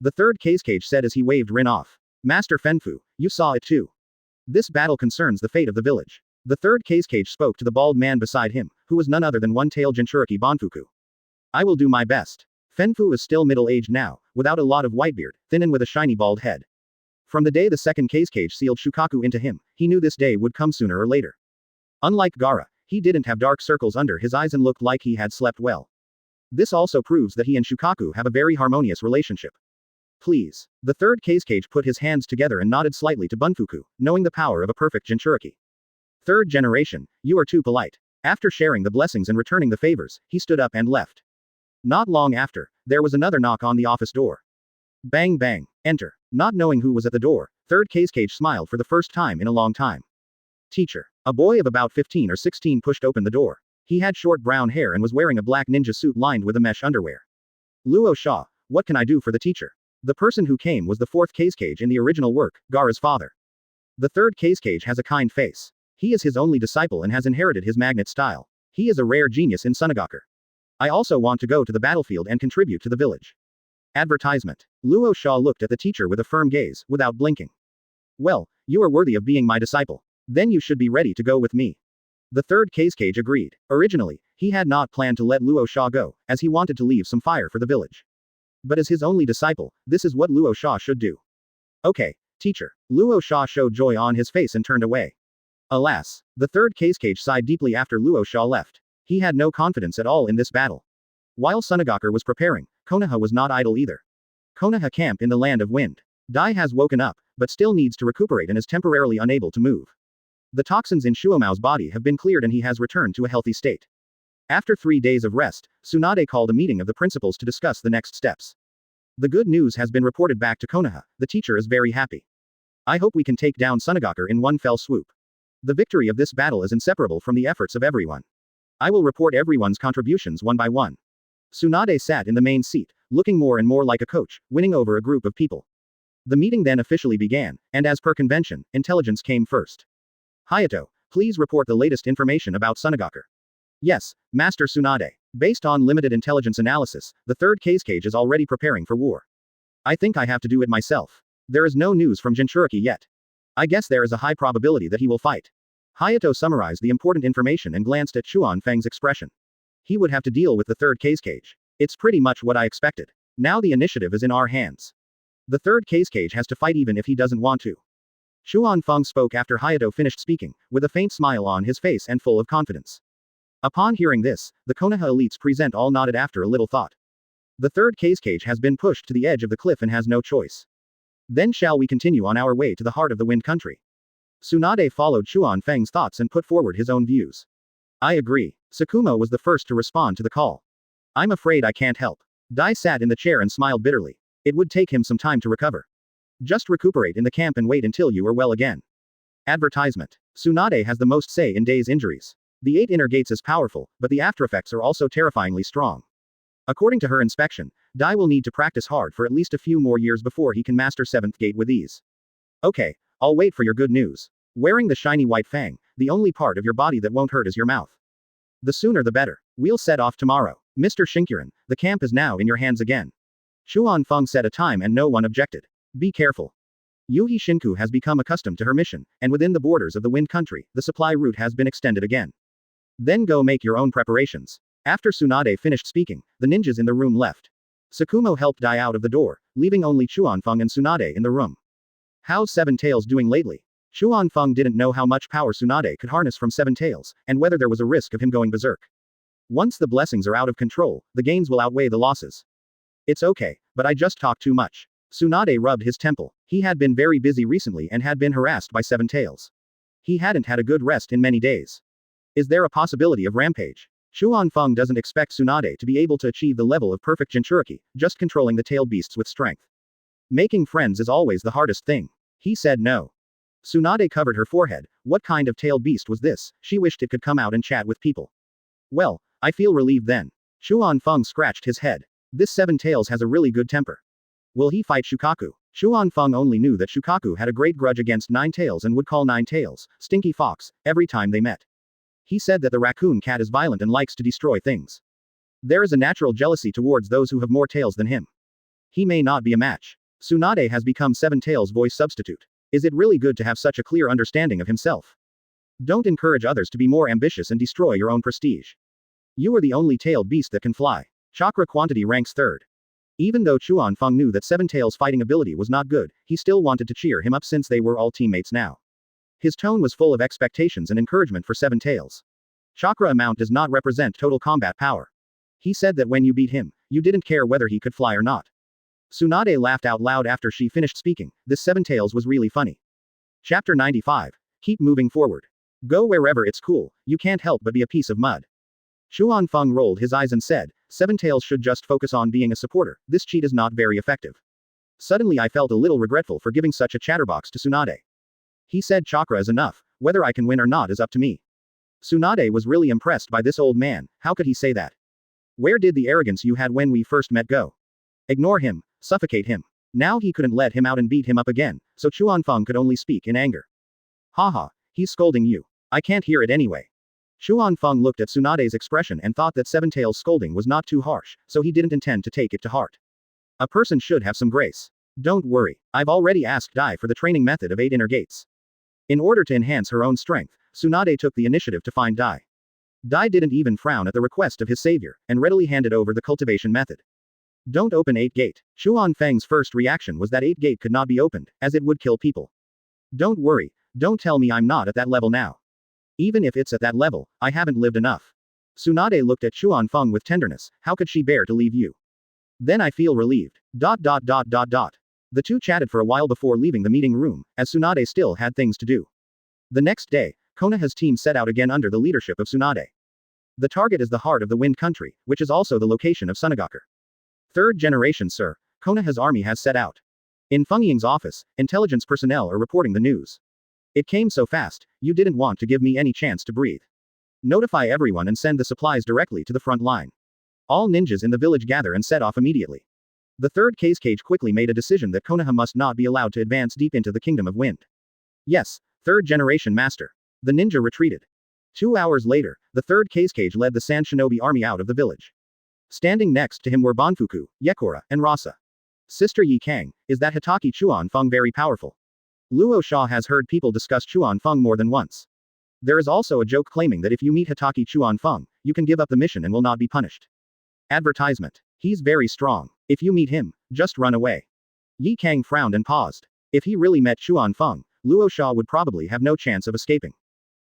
The third Kage said as he waved Rin off. Master Fenfu, you saw it too. This battle concerns the fate of the village. The third Kage spoke to the bald man beside him, who was none other than one-tailed Jinchuriki Banfuku. I will do my best. Fenfu is still middle-aged now, without a lot of whitebeard, thin and with a shiny bald head. From the day the second Kage sealed Shukaku into him, he knew this day would come sooner or later. Unlike Gaara, he didn't have dark circles under his eyes and looked like he had slept well. This also proves that he and Shukaku have a very harmonious relationship. Please. The third Kage put his hands together and nodded slightly to Bunfuku, knowing the power of a perfect Jinchuriki. Third generation, you are too polite. After sharing the blessings and returning the favors, he stood up and left. Not long after, there was another knock on the office door. Bang bang, enter. Not knowing who was at the door, third Kage smiled for the first time in a long time. Teacher. A boy of about 15 or 16 pushed open the door. He had short brown hair and was wearing a black ninja suit lined with a mesh underwear. Luo Sha, what can I do for the teacher? The person who came was the fourth Kage in the original work, Gaara's father. The third Kage has a kind face. He is his only disciple and has inherited his magnet style. He is a rare genius in Tsunade. I also want to go to the battlefield and contribute to the village. Advertisement. Luo Sha looked at the teacher with a firm gaze, without blinking. Well, you are worthy of being my disciple. Then you should be ready to go with me. The third Kage agreed. Originally, he had not planned to let Luo Sha go, as he wanted to leave some fire for the village. But as his only disciple, this is what Luo Sha should do. Okay, teacher. Luo Sha showed joy on his face and turned away. Alas, the third Kage sighed deeply after Luo Sha left. He had no confidence at all in this battle. While Tsunade was preparing, Konoha was not idle either. Konoha camp in the land of wind. Dai has woken up, but still needs to recuperate and is temporarily unable to move. The toxins in Shuomao's body have been cleared and he has returned to a healthy state. After 3 days of rest, Tsunade called a meeting of the principals to discuss the next steps. The good news has been reported back to Konoha. The teacher is very happy. I hope we can take down Tsunade in one fell swoop. The victory of this battle is inseparable from the efforts of everyone. I will report everyone's contributions one by one. Tsunade sat in the main seat, looking more and more like a coach, winning over a group of people. The meeting then officially began, and as per convention, intelligence came first. Hayato, please report the latest information about Tsunade. Yes, Master Tsunade. Based on limited intelligence analysis, the third Kage is already preparing for war. I think I have to do it myself. There is no news from Jinchuriki yet. I guess there is a high probability that he will fight. Hayato summarized the important information and glanced at Chuan Feng's expression. He would have to deal with the third Kage. It's pretty much what I expected. Now the initiative is in our hands. The third Kage has to fight even if he doesn't want to. Chuan Feng spoke after Hayato finished speaking, with a faint smile on his face and full of confidence. Upon hearing this, the Konoha elites present all nodded after a little thought. The third Kage has been pushed to the edge of the cliff and has no choice. Then shall we continue on our way to the heart of the wind country? Tsunade followed Chuan Feng's thoughts and put forward his own views. I agree. Sakumo was the first to respond to the call. I'm afraid I can't help. Dai sat in the chair and smiled bitterly. It would take him some time to recover. Just recuperate in the camp and wait until you are well again. Advertisement. Tsunade has the most say in Dai's injuries. The 8 inner gates is powerful, but the aftereffects are also terrifyingly strong. According to her inspection, Dai will need to practice hard for at least a few more years before he can master 7th gate with ease. Okay, I'll wait for your good news. Wearing the shiny white fang, the only part of your body that won't hurt is your mouth. The sooner the better. We'll set off tomorrow. Mr. Shinkuren, the camp is now in your hands again. Chuan Feng set a time and no one objected. Be careful. Yuhi Shinku has become accustomed to her mission, and within the borders of the Wind Country, the supply route has been extended again. Then go make your own preparations. After Tsunade finished speaking, the ninjas in the room left. Sakumo helped Dai out of the door, leaving only Chuanfeng and Tsunade in the room. How's Seven Tails doing lately? Chuanfeng didn't know how much power Tsunade could harness from Seven Tails, and whether there was a risk of him going berserk. Once the blessings are out of control, the gains will outweigh the losses. It's okay, but I just talk too much. Tsunade rubbed his temple. He had been very busy recently and had been harassed by Seven Tails. He hadn't had a good rest in many days. Is there a possibility of rampage? Chuanfeng doesn't expect Tsunade to be able to achieve the level of perfect Jinchuriki, just controlling the tailed beasts with strength. Making friends is always the hardest thing. He said no. Tsunade covered her forehead. What kind of tailed beast was this? She wished it could come out and chat with people. Well, I feel relieved then. Chuanfeng scratched his head. This Seven Tails has a really good temper. Will he fight Shukaku? Chuanfeng only knew that Shukaku had a great grudge against Nine Tails and would call Nine Tails, Stinky Fox, every time they met. He said that the raccoon cat is violent and likes to destroy things. There is a natural jealousy towards those who have more tails than him. He may not be a match. Tsunade has become Seven Tails' voice substitute. Is it really good to have such a clear understanding of himself? Don't encourage others to be more ambitious and destroy your own prestige. You are the only tailed beast that can fly. Chakra quantity ranks third. Even though Chuanfeng knew that Seven Tails' fighting ability was not good, he still wanted to cheer him up since they were all teammates now. His tone was full of expectations and encouragement for Seven Tails. Chakra amount does not represent total combat power. He said that when you beat him, you didn't care whether he could fly or not. Tsunade laughed out loud after she finished speaking. This Seven Tails was really funny. Chapter 95. Keep moving forward. Go wherever it's cool, you can't help but be a piece of mud. Chuanfeng rolled his eyes and said, Seven Tails should just focus on being a supporter, this cheat is not very effective. Suddenly I felt a little regretful for giving such a chatterbox to Tsunade. He said chakra is enough, whether I can win or not is up to me. Tsunade was really impressed by this old man, how could he say that? Where did the arrogance you had when we first met go? Ignore him, suffocate him. Now he couldn't let him out and beat him up again, so Chuanfeng could only speak in anger. Haha, he's scolding you. I can't hear it anyway. Chuanfeng looked at Tsunade's expression and thought that Seven Tails' scolding was not too harsh, so he didn't intend to take it to heart. A person should have some grace. Don't worry, I've already asked Dai for the training method of 8 inner gates. In order to enhance her own strength, Tsunade took the initiative to find Dai. Dai didn't even frown at the request of his savior, and readily handed over the cultivation method. Don't open 8 gate. Chuanfeng's first reaction was that 8 gate could not be opened, as it would kill people. Don't worry, don't tell me I'm not at that level now. Even if it's at that level, I haven't lived enough. Tsunade looked at Chuanfeng with tenderness, how could she bear to leave you? Then I feel relieved. The two chatted for a while before leaving the meeting room, as Tsunade still had things to do. The next day, Konoha's team set out again under the leadership of Tsunade. The target is the heart of the Wind Country, which is also the location of Tsunagaku. Third generation sir, Konoha's army has set out. In Feng Ying's office, intelligence personnel are reporting the news. It came so fast, you didn't want to give me any chance to breathe. Notify everyone and send the supplies directly to the front line. All ninjas in the village gather and set off immediately. The third Kage quickly made a decision that Konoha must not be allowed to advance deep into the Kingdom of Wind. Yes, third generation master. The ninja retreated. 2 hours later, the third Kage led the Sand Shinobi army out of the village. Standing next to him were Banfuku, Yekora, and Rasa. Sister Yi Kang, is that Hatake Chuanfeng very powerful? Luo Sha has heard people discuss Chuanfeng more than once. There is also a joke claiming that if you meet Hatake Chuanfeng, you can give up the mission and will not be punished. Advertisement. He's very strong. If you meet him, just run away. Yi Kang frowned and paused. If he really met Chuanfeng, Luo Sha would probably have no chance of escaping.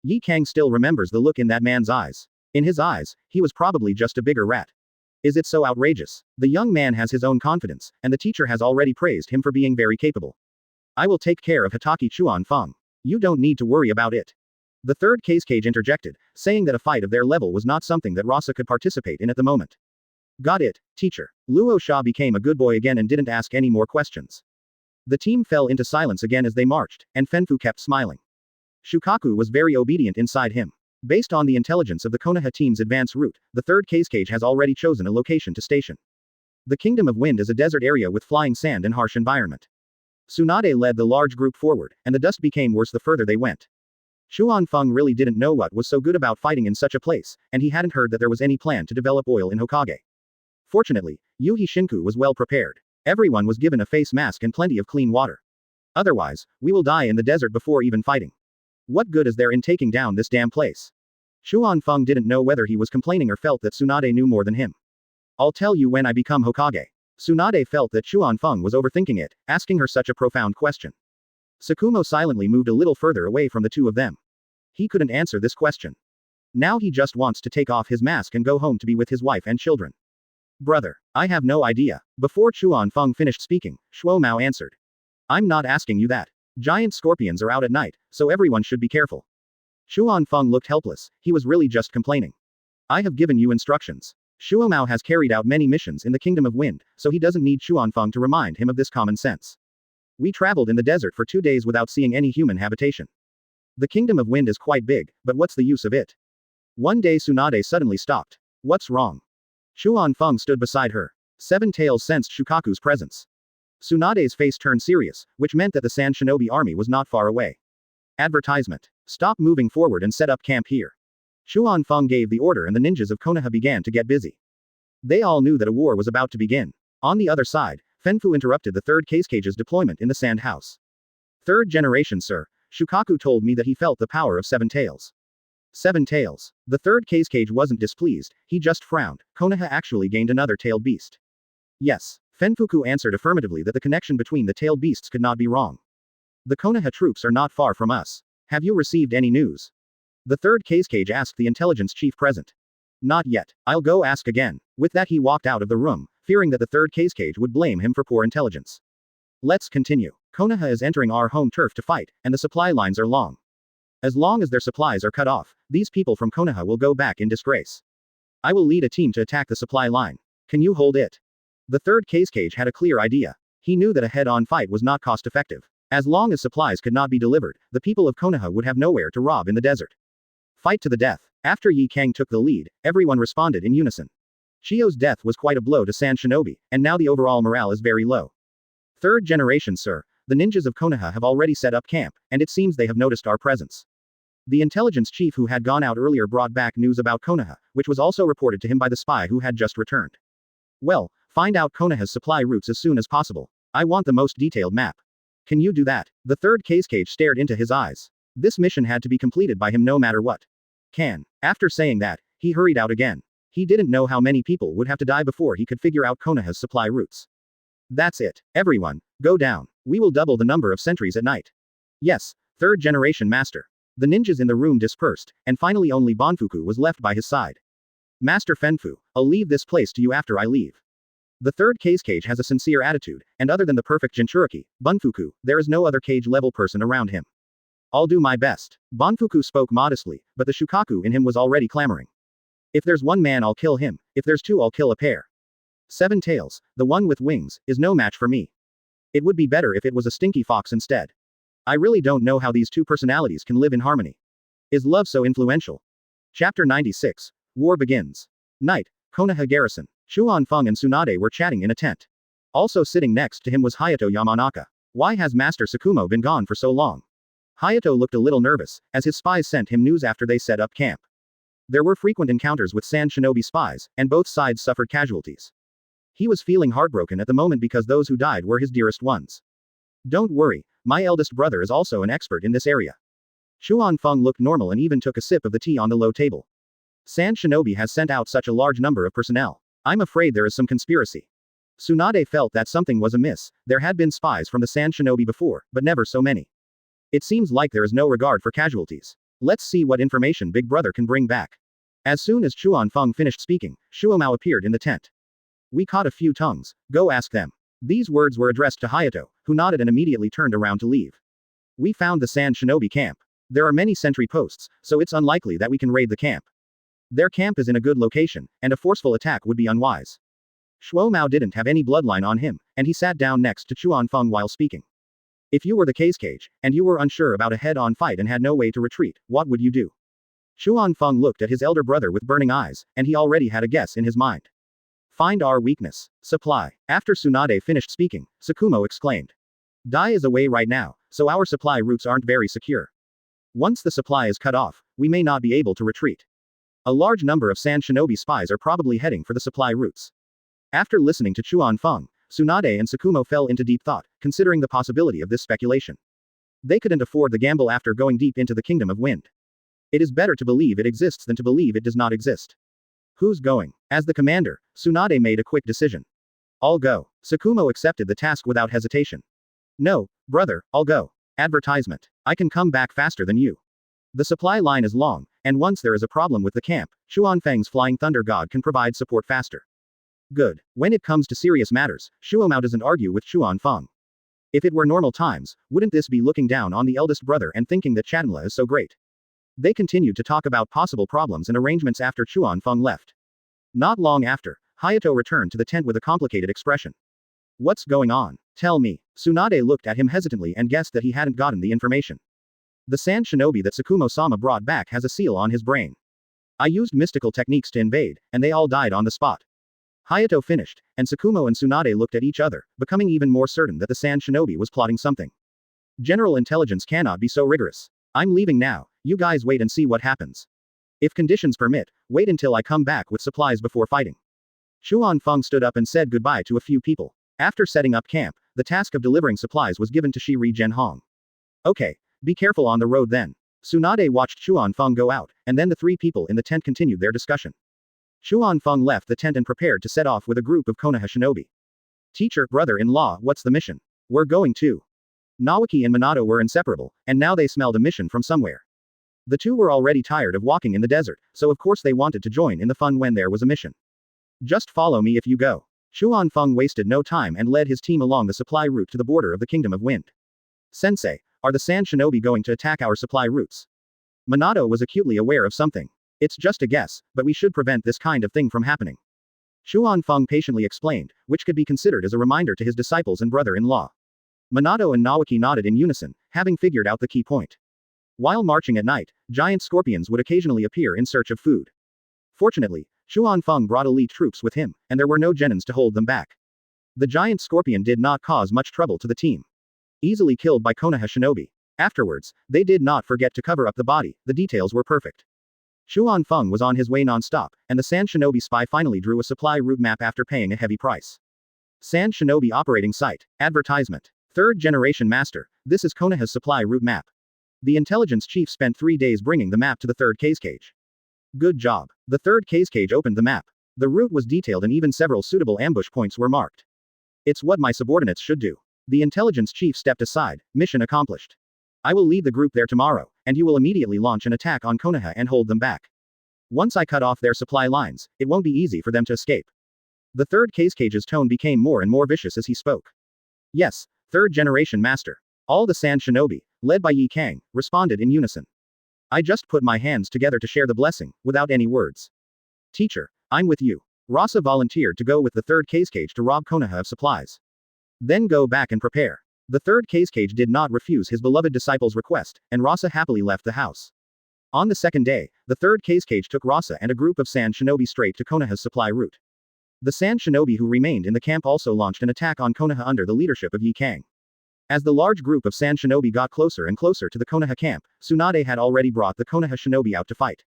Yi Kang still remembers the look in that man's eyes. In his eyes, he was probably just a bigger rat. Is it so outrageous? The young man has his own confidence, and the teacher has already praised him for being very capable. I will take care of Hatake Chuanfeng. You don't need to worry about it. The third Kage interjected, saying that a fight of their level was not something that Rasa could participate in at the moment. Got it, teacher. Luo Sha became a good boy again and didn't ask any more questions. The team fell into silence again as they marched, and Fenfu kept smiling. Shukaku was very obedient inside him. Based on the intelligence of the Konoha team's advance route, the third Kage has already chosen a location to station. The Kingdom of Wind is a desert area with flying sand and harsh environment. Tsunade led the large group forward, and the dust became worse the further they went. Chuanfeng really didn't know what was so good about fighting in such a place, and he hadn't heard that there was any plan to develop oil in Hokage. Fortunately, Yuhi Shinku was well prepared. Everyone was given a face mask and plenty of clean water. Otherwise, we will die in the desert before even fighting. What good is there in taking down this damn place? Xuanfeng didn't know whether he was complaining or felt that Tsunade knew more than him. I'll tell you when I become Hokage. Tsunade felt that Xuanfeng was overthinking it, asking her such a profound question. Tsukumo silently moved a little further away from the two of them. He couldn't answer this question. Now he just wants to take off his mask and go home to be with his wife and children. Brother, I have no idea. Before Xuanfeng finished speaking, Shuo answered. I'm not asking you that. Giant scorpions are out at night, so everyone should be careful. Xuanfeng looked helpless, he was really just complaining. I have given you instructions. Shuo has carried out many missions in the Kingdom of Wind, so he doesn't need Xuanfeng to remind him of this common sense. We traveled in the desert for 2 days without seeing any human habitation. The Kingdom of Wind is quite big, but what's the use of it? One day Tsunade suddenly stopped. What's wrong? Xuanfeng stood beside her. Seven Tails sensed Shukaku's presence. Tsunade's face turned serious, which meant that the Sand Shinobi army was not far away. Advertisement. Stop moving forward and set up camp here. Xuanfeng gave the order and the ninjas of Konoha began to get busy. They all knew that a war was about to begin. On the other side, Fenfu interrupted the third Kage's deployment in the sand house. Third generation, sir. Shukaku told me that he felt the power of 7 Tails. 7 Tails. The third Kage wasn't displeased, he just frowned. Konoha actually gained another tailed beast. Yes. Fenfuku answered affirmatively that the connection between the tailed beasts could not be wrong. The Konoha troops are not far from us. Have you received any news? The third Kage asked the intelligence chief present. Not yet. I'll go ask again. With that he walked out of the room, fearing that the third Kage would blame him for poor intelligence. Let's continue. Konoha is entering our home turf to fight, and the supply lines are long. As long as their supplies are cut off, these people from Konoha will go back in disgrace. I will lead a team to attack the supply line. Can you hold it? The third Kage had a clear idea. He knew that a head-on fight was not cost-effective. As long as supplies could not be delivered, the people of Konoha would have nowhere to rob in the desert. Fight to the death. After Yi Kang took the lead, everyone responded in unison. Chio's death was quite a blow to Sand Shinobi, and now the overall morale is very low. Third generation, sir. The ninjas of Konoha have already set up camp, and it seems they have noticed our presence. The intelligence chief who had gone out earlier brought back news about Konoha, which was also reported to him by the spy who had just returned. Well, find out Konoha's supply routes as soon as possible. I want the most detailed map. Can you do that? The third Kage stared into his eyes. This mission had to be completed by him no matter what. Can. After saying that, he hurried out again. He didn't know how many people would have to die before he could figure out Konoha's supply routes. That's it. Everyone, go down. We will double the number of sentries at night. Yes, third generation master. The ninjas in the room dispersed, and finally only Banfuku was left by his side. Master Fenfu, I'll leave this place to you after I leave. The third Kage has a sincere attitude, and other than the perfect Jinchuriki, Bunfuku, there is no other Kage-level person around him. I'll do my best. Banfuku spoke modestly, but the Shukaku in him was already clamoring. If there's one man I'll kill him, if there's two I'll kill a pair. 7 Tails, the one with wings, is no match for me. It would be better if it was a stinky fox instead. I really don't know how these two personalities can live in harmony. Is love so influential? Chapter 96. War begins. Night, Konoha Garrison. Xuanfeng and Tsunade were chatting in a tent. Also sitting next to him was Hayato Yamanaka. Why has Master Tsukumo been gone for so long? Hayato looked a little nervous, as his spies sent him news after they set up camp. There were frequent encounters with Sand Shinobi spies, and both sides suffered casualties. He was feeling heartbroken at the moment because those who died were his dearest ones. Don't worry, my eldest brother is also an expert in this area. Xuanfeng looked normal and even took a sip of the tea on the low table. Sand Shinobi has sent out such a large number of personnel. I'm afraid there is some conspiracy. Tsunade felt that something was amiss. There had been spies from the Sand Shinobi before, but never so many. It seems like there is no regard for casualties. Let's see what information Big Brother can bring back. As soon as Xuanfeng finished speaking, Shuo appeared in the tent. We caught a few tongues, go ask them. These words were addressed to Hayato, who nodded and immediately turned around to leave. We found the Sand Shinobi camp. There are many sentry posts, so it's unlikely that we can raid the camp. Their camp is in a good location, and a forceful attack would be unwise. Shuo didn't have any bloodline on him, and he sat down next to Xuanfeng while speaking. If you were the Kage, and you were unsure about a head-on fight and had no way to retreat, what would you do? Xuanfeng looked at his elder brother with burning eyes, and he already had a guess in his mind. Find our weakness. Supply. After Tsunade finished speaking, Tsukumo exclaimed. Dai is away right now, so our supply routes aren't very secure. Once the supply is cut off, we may not be able to retreat. A large number of Sand Shinobi spies are probably heading for the supply routes. After listening to Xuanfeng, Tsunade and Tsukumo fell into deep thought, considering the possibility of this speculation. They couldn't afford the gamble after going deep into the Kingdom of Wind. It is better to believe it exists than to believe it does not exist. Who's going? As the commander, Tsunade made a quick decision. I'll go. Tsukumo accepted the task without hesitation. No, brother, I'll go. Advertisement. I can come back faster than you. The supply line is long, and once there is a problem with the camp, Xuanfeng's Flying Thunder God can provide support faster. Good. When it comes to serious matters, Shuomao doesn't argue with Xuanfeng. If it were normal times, wouldn't this be looking down on the eldest brother and thinking that Chanla is so great? They continued to talk about possible problems and arrangements after Xuanfeng left. Not long after, Hayato returned to the tent with a complicated expression. What's going on? Tell me. Tsunade looked at him hesitantly and guessed that he hadn't gotten the information. The sand shinobi that Tsukumo-sama brought back has a seal on his brain. I used mystical techniques to invade, and they all died on the spot. Hayato finished, and Tsukumo and Tsunade looked at each other, becoming even more certain that the sand shinobi was plotting something. General intelligence cannot be so rigorous. I'm leaving now, you guys wait and see what happens. If conditions permit, wait until I come back with supplies before fighting. Xuanfeng stood up and said goodbye to a few people. After setting up camp, the task of delivering supplies was given to Shiri Zhenhong. Okay, be careful on the road then. Tsunade watched Xuanfeng go out, and then the three people in the tent continued their discussion. Xuanfeng left the tent and prepared to set off with a group of Konoha shinobi. Teacher, brother-in-law, what's the mission? We're going to. Nawaki and Minato were inseparable, and now they smelled a mission from somewhere. The two were already tired of walking in the desert, so of course they wanted to join in the fun when there was a mission. Just follow me if you go. Xuanfeng wasted no time and led his team along the supply route to the border of the Kingdom of Wind. Sensei, are the sand shinobi going to attack our supply routes? Minato was acutely aware of something. It's just a guess, but we should prevent this kind of thing from happening. Xuanfeng patiently explained, which could be considered as a reminder to his disciples and brother-in-law. Minato and Nawaki nodded in unison, having figured out the key point. While marching at night, giant scorpions would occasionally appear in search of food. Fortunately, Xuanfeng brought elite troops with him, and there were no genins to hold them back. The giant scorpion did not cause much trouble to the team. Easily killed by Konoha shinobi. Afterwards, they did not forget to cover up the body, the details were perfect. Xuanfeng was on his way non-stop, and the Sand Shinobi spy finally drew a supply route map after paying a heavy price. Sand Shinobi Operating Site. Advertisement. Third Generation Master, this is Konoha's supply route map. The intelligence chief spent 3 days bringing the map to the third cage. Good job. The third cage opened the map. The route was detailed and even several suitable ambush points were marked. It's what my subordinates should do. The intelligence chief stepped aside, mission accomplished. I will lead the group there tomorrow, and you will immediately launch an attack on Konoha and hold them back. Once I cut off their supply lines, it won't be easy for them to escape. The third cage's tone became more and more vicious as he spoke. Yes, third generation master. All the Sand Shinobi, led by Yi Kang, responded in unison. I just put my hands together to share the blessing, without any words. Teacher, I'm with you. Rasa volunteered to go with the third cage to rob Konoha of supplies. Then go back and prepare. The third cage did not refuse his beloved disciple's request, and Rasa happily left the house. On the second day, the third cage took Rasa and a group of Sand Shinobi straight to Konoha's supply route. The Sand Shinobi who remained in the camp also launched an attack on Konoha under the leadership of Yi Kang. As the large group of Sand Shinobi got closer and closer to the Konoha camp, Tsunade had already brought the Konoha Shinobi out to fight.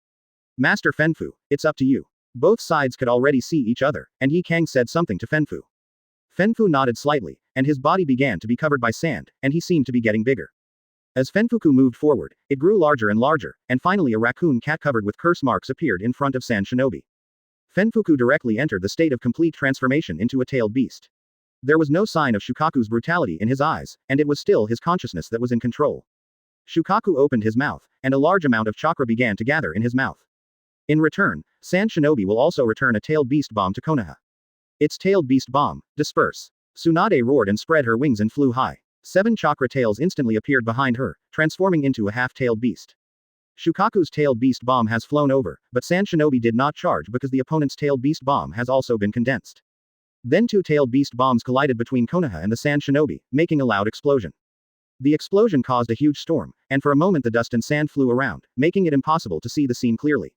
Master Fenfu, it's up to you. Both sides could already see each other, and Yi Kang said something to Fenfu. Fenfu nodded slightly, and his body began to be covered by sand, and he seemed to be getting bigger. As Fenfuku moved forward, it grew larger and larger, and finally a raccoon cat covered with curse marks appeared in front of Sand Shinobi. Fenfuku directly entered the state of complete transformation into a tailed beast. There was no sign of Shukaku's brutality in his eyes, and it was still his consciousness that was in control. Shukaku opened his mouth, and a large amount of chakra began to gather in his mouth. In return, Sand Shinobi will also return a tailed beast bomb to Konoha. Its tailed beast bomb, disperse. Tsunade roared and spread her wings and flew high. 7 chakra tails instantly appeared behind her, transforming into a half-tailed beast. Shukaku's tailed beast bomb has flown over, but Sand Shinobi did not charge because the opponent's tailed beast bomb has also been condensed. Then 2 tailed beast bombs collided between Konoha and the Sand Shinobi, making a loud explosion. The explosion caused a huge storm, and for a moment the dust and sand flew around, making it impossible to see the scene clearly.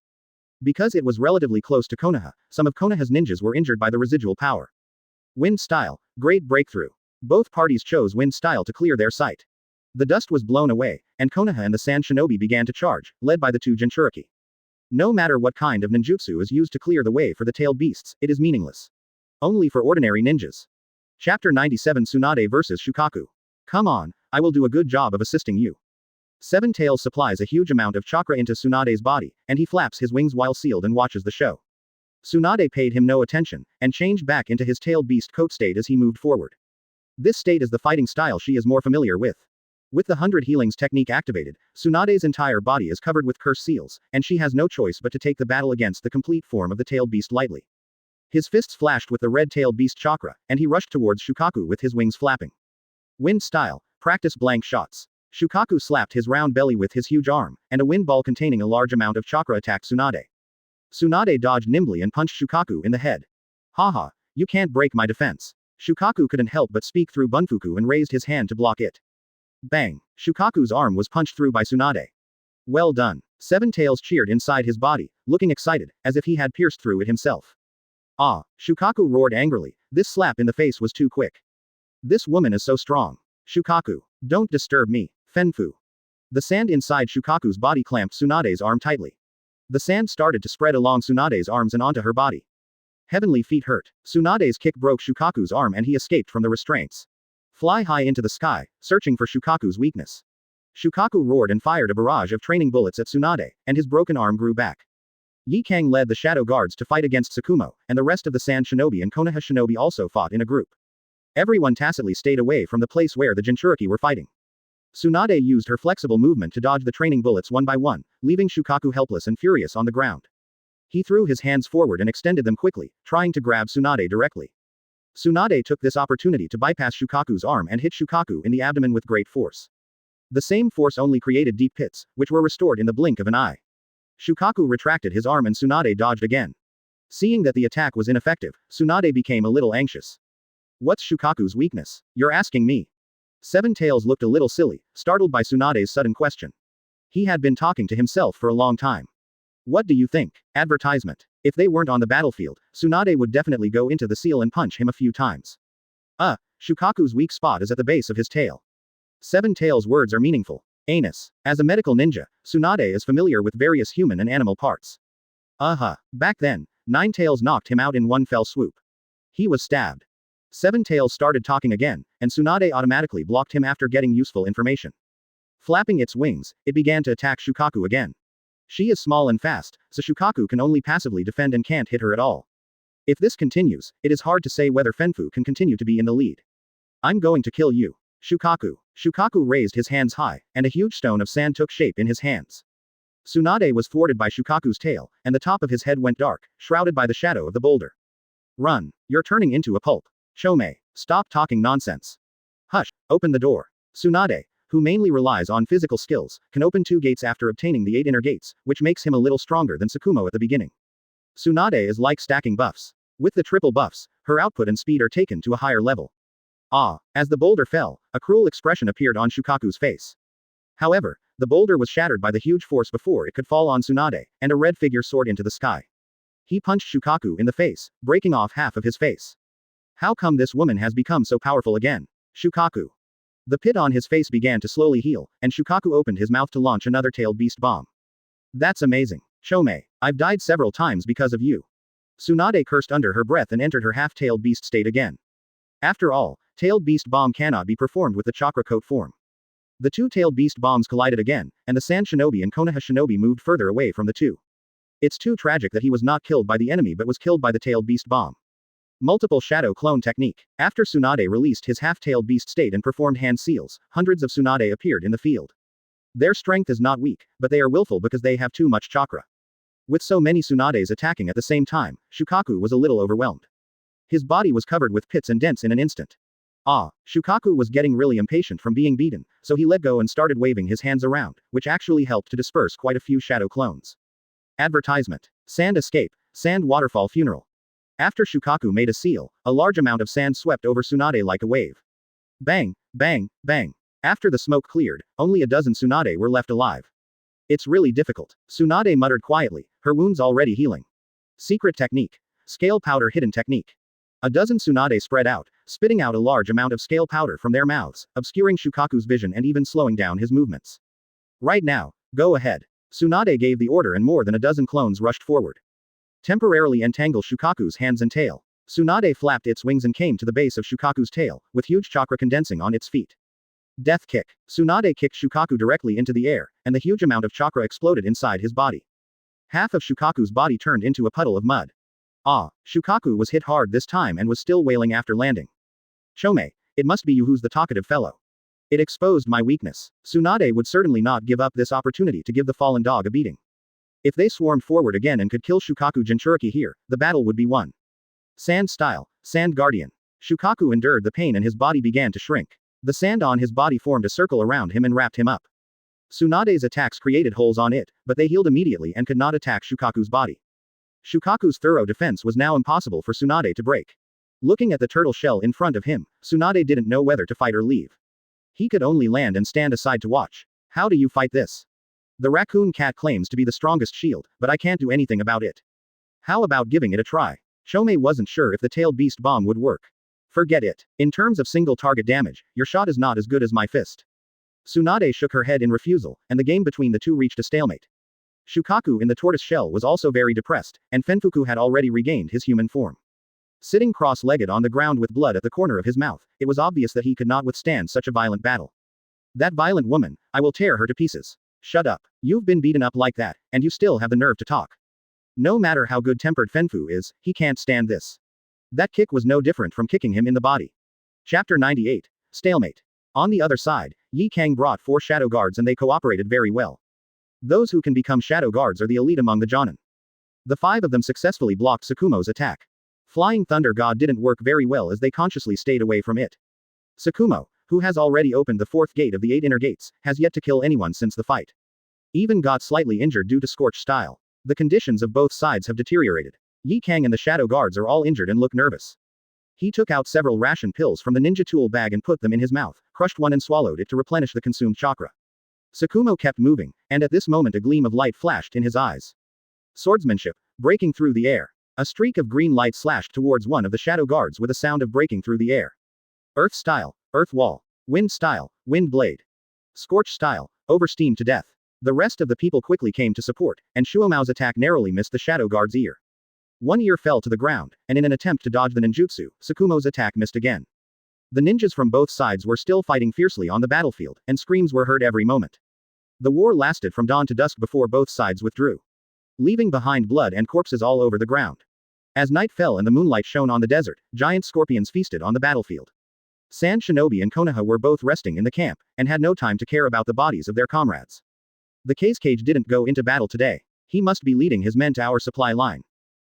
Because it was relatively close to Konoha, some of Konoha's ninjas were injured by the residual power. Wind style, great breakthrough. Both parties chose wind style to clear their sight. The dust was blown away, and Konoha and the Sand Shinobi began to charge, led by the 2 Jinchuriki. No matter what kind of ninjutsu is used to clear the way for the tailed beasts, it is meaningless. Only for ordinary ninjas. Chapter 97 Tsunade vs Shukaku. Come on, I will do a good job of assisting you. Seven Tails supplies a huge amount of chakra into Tsunade's body, and he flaps his wings while sealed and watches the show. Tsunade paid him no attention, and changed back into his tailed beast coat state as he moved forward. This state is the fighting style she is more familiar with. With the 100 healings technique activated, Tsunade's entire body is covered with curse seals, and she has no choice but to take the battle against the complete form of the tailed beast lightly. His fists flashed with the red-tailed beast chakra, and he rushed towards Shukaku with his wings flapping. Wind style, practice blank shots. Shukaku slapped his round belly with his huge arm, and a wind ball containing a large amount of chakra attacked Tsunade. Tsunade dodged nimbly and punched Shukaku in the head. Haha, you can't break my defense. Shukaku couldn't help but speak through Bunfuku and raised his hand to block it. Bang! Shukaku's arm was punched through by Tsunade. Well done. Seven Tails cheered inside his body, looking excited, as if he had pierced through it himself. Ah! Shukaku roared angrily, this slap in the face was too quick. This woman is so strong. Shukaku, don't disturb me, Fenfu. The sand inside Shukaku's body clamped Tsunade's arm tightly. The sand started to spread along Tsunade's arms and onto her body. Heavenly feet hurt. Tsunade's kick broke Shukaku's arm and he escaped from the restraints. Fly high into the sky, searching for Shukaku's weakness. Shukaku roared and fired a barrage of training bullets at Tsunade, and his broken arm grew back. Yi Kang led the Shadow Guards to fight against Tsukumo, and the rest of the Sand Shinobi and Konoha Shinobi also fought in a group. Everyone tacitly stayed away from the place where the Jinchuriki were fighting. Tsunade used her flexible movement to dodge the training bullets one by one, leaving Shukaku helpless and furious on the ground. He threw his hands forward and extended them quickly, trying to grab Tsunade directly. Tsunade took this opportunity to bypass Shukaku's arm and hit Shukaku in the abdomen with great force. The same force only created deep pits, which were restored in the blink of an eye. Shukaku retracted his arm and Tsunade dodged again. Seeing that the attack was ineffective, Tsunade became a little anxious. What's Shukaku's weakness? You're asking me. Seven Tails looked a little silly, startled by Tsunade's sudden question. He had been talking to himself for a long time. What do you think? Advertisement. If they weren't on the battlefield, Tsunade would definitely go into the seal and punch him a few times. Shukaku's weak spot is at the base of his tail. Seven Tails' words are meaningful. Anus. As a medical ninja, Tsunade is familiar with various human and animal parts. Back then, Nine Tails knocked him out in one fell swoop. He was stabbed. Seven Tails started talking again, and Tsunade automatically blocked him after getting useful information. Flapping its wings, it began to attack Shukaku again. She is small and fast, so Shukaku can only passively defend and can't hit her at all. If this continues, it is hard to say whether Fenfu can continue to be in the lead. I'm going to kill you. Shukaku. Shukaku raised his hands high, and a huge stone of sand took shape in his hands. Tsunade was thwarted by Shukaku's tail, and the top of his head went dark, shrouded by the shadow of the boulder. Run. You're turning into a pulp. Chome. Stop talking nonsense. Hush, open the door. Tsunade, who mainly relies on physical skills, can open 2 gates after obtaining the 8 inner gates, which makes him a little stronger than Tsukumo at the beginning. Tsunade is like stacking buffs. With the triple buffs, her output and speed are taken to a higher level. As the boulder fell, a cruel expression appeared on Shukaku's face. However, the boulder was shattered by the huge force before it could fall on Tsunade, and a red figure soared into the sky. He punched Shukaku in the face, breaking off half of his face. How come this woman has become so powerful again? Shukaku. The pit on his face began to slowly heal, and Shukaku opened his mouth to launch another tailed beast bomb. That's amazing. Chome, I've died several times because of you. Tsunade cursed under her breath and entered her half-tailed beast state again. After all, tailed beast bomb cannot be performed with the chakra coat form. The 2 tailed beast bombs collided again, and the Sand Shinobi and Konoha Shinobi moved further away from the 2. It's too tragic that he was not killed by the enemy but was killed by the tailed beast bomb. Multiple shadow clone technique. After Tsunade released his half-tailed beast state and performed hand seals, hundreds of Tsunade appeared in the field. Their strength is not weak, but they are willful because they have too much chakra. With so many Tsunades attacking at the same time, Shukaku was a little overwhelmed. His body was covered with pits and dents in an instant. Shukaku was getting really impatient from being beaten, so he let go and started waving his hands around, which actually helped to disperse quite a few shadow clones. Advertisement. Sand escape, sand waterfall funeral. After Shukaku made a seal, a large amount of sand swept over Tsunade like a wave. Bang, bang, bang. After the smoke cleared, only a dozen Tsunade were left alive. It's really difficult. Tsunade muttered quietly, her wounds already healing. Secret technique. Scale powder hidden technique. A dozen Tsunade spread out, spitting out a large amount of scale powder from their mouths, obscuring Shukaku's vision and even slowing down his movements. Right now, go ahead. Tsunade gave the order and more than a dozen clones rushed forward. Temporarily entangle Shukaku's hands and tail. Tsunade flapped its wings and came to the base of Shukaku's tail, with huge chakra condensing on its feet. Death kick. Tsunade kicked Shukaku directly into the air, and the huge amount of chakra exploded inside his body. Half of Shukaku's body turned into a puddle of mud. Ah, Shukaku was hit hard this time and was still wailing after landing. Chome, it must be you who's the talkative fellow. It exposed my weakness. Tsunade would certainly not give up this opportunity to give the fallen dog a beating. If they swarmed forward again and could kill Shukaku Jinchuriki here, the battle would be won. Sand style, Sand Guardian. Shukaku endured the pain and his body began to shrink. The sand on his body formed a circle around him and wrapped him up. Tsunade's attacks created holes on it, but they healed immediately and could not attack Shukaku's body. Shukaku's thorough defense was now impossible for Tsunade to break. Looking at the turtle shell in front of him, Tsunade didn't know whether to fight or leave. He could only land and stand aside to watch. How do you fight this? The raccoon cat claims to be the strongest shield, but I can't do anything about it. How about giving it a try? Chome wasn't sure if the tailed beast bomb would work. Forget it. In terms of single target damage, your shot is not as good as my fist. Tsunade shook her head in refusal, and the game between the two reached a stalemate. Shukaku in the tortoise shell was also very depressed, and Fenfuku had already regained his human form. Sitting cross-legged on the ground with blood at the corner of his mouth, it was obvious that he could not withstand such a violent battle. That violent woman, I will tear her to pieces. Shut up. You've been beaten up like that, and you still have the nerve to talk. No matter how good-tempered Fenfu is, he can't stand this. That kick was no different from kicking him in the body. Chapter 98. Stalemate. On the other side, Yi Kang brought 4 shadow guards and they cooperated very well. Those who can become shadow guards are the elite among the Jonin. The 5 of them successfully blocked Tsukumo's attack. Flying Thunder God didn't work very well as they consciously stayed away from it. Tsukumo, who has already opened the 4th gate of the 8 inner gates, has yet to kill anyone since the fight. Even got slightly injured due to Scorch style. The conditions of both sides have deteriorated. Yi Kang and the shadow guards are all injured and look nervous. He took out several ration pills from the ninja tool bag and put them in his mouth, crushed one and swallowed it to replenish the consumed chakra. Tsukumo kept moving, and at this moment a gleam of light flashed in his eyes. Swordsmanship, breaking through the air. A streak of green light slashed towards one of the shadow guards with a sound of breaking through the air. Earth style, earth wall. Wind style, wind blade. Scorch style, oversteam to death. The rest of the people quickly came to support, and Shuomao's attack narrowly missed the shadow guard's ear. One ear fell to the ground, and in an attempt to dodge the ninjutsu, Tsukumo's attack missed again. The ninjas from both sides were still fighting fiercely on the battlefield, and screams were heard every moment. The war lasted from dawn to dusk before both sides withdrew, leaving behind blood and corpses all over the ground. As night fell and the moonlight shone on the desert, giant scorpions feasted on the battlefield. Sand Shinobi and Konoha were both resting in the camp, and had no time to care about the bodies of their comrades. The Kage didn't go into battle today. He must be leading his men to our supply line.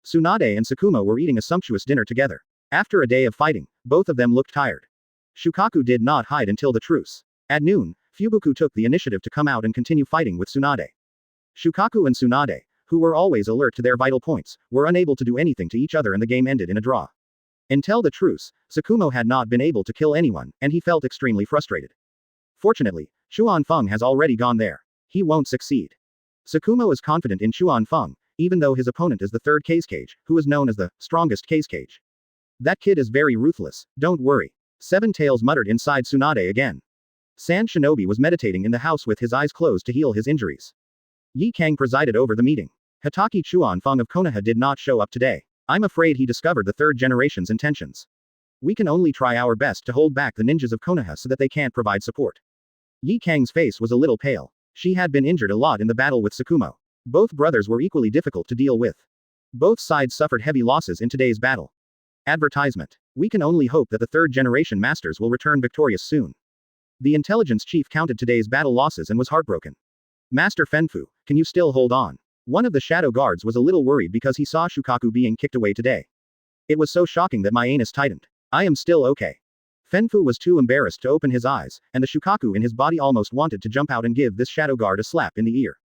Tsunade and Tsukumo were eating a sumptuous dinner together. After a day of fighting, both of them looked tired. Shukaku did not hide until the truce. At noon, Fubuku took the initiative to come out and continue fighting with Tsunade. Shukaku and Tsunade, who were always alert to their vital points, were unable to do anything to each other and the game ended in a draw. Until the truce, Tsukumo had not been able to kill anyone, and he felt extremely frustrated. Fortunately, Xuanfeng has already gone there. He won't succeed. Tsukumo is confident in Xuanfeng, even though his opponent is the 3rd Kage, who is known as the strongest Kage. That kid is very ruthless, don't worry. 7 Tails muttered inside Tsunade again. Sand Shinobi was meditating in the house with his eyes closed to heal his injuries. Yi Kang presided over the meeting. Hatake Xuanfeng of Konoha did not show up today. I'm afraid he discovered the 3rd generation's intentions. We can only try our best to hold back the ninjas of Konoha so that they can't provide support. Yi Kang's face was a little pale. She had been injured a lot in the battle with Tsukumo. Both brothers were equally difficult to deal with. Both sides suffered heavy losses in today's battle. Advertisement. We can only hope that the 3rd generation masters will return victorious soon. The intelligence chief counted today's battle losses and was heartbroken. Master Fenfu, can you still hold on? One of the shadow guards was a little worried because he saw Shukaku being kicked away today. It was so shocking that my anus tightened. I am still okay. Fenfu was too embarrassed to open his eyes, and the Shukaku in his body almost wanted to jump out and give this shadow guard a slap in the ear.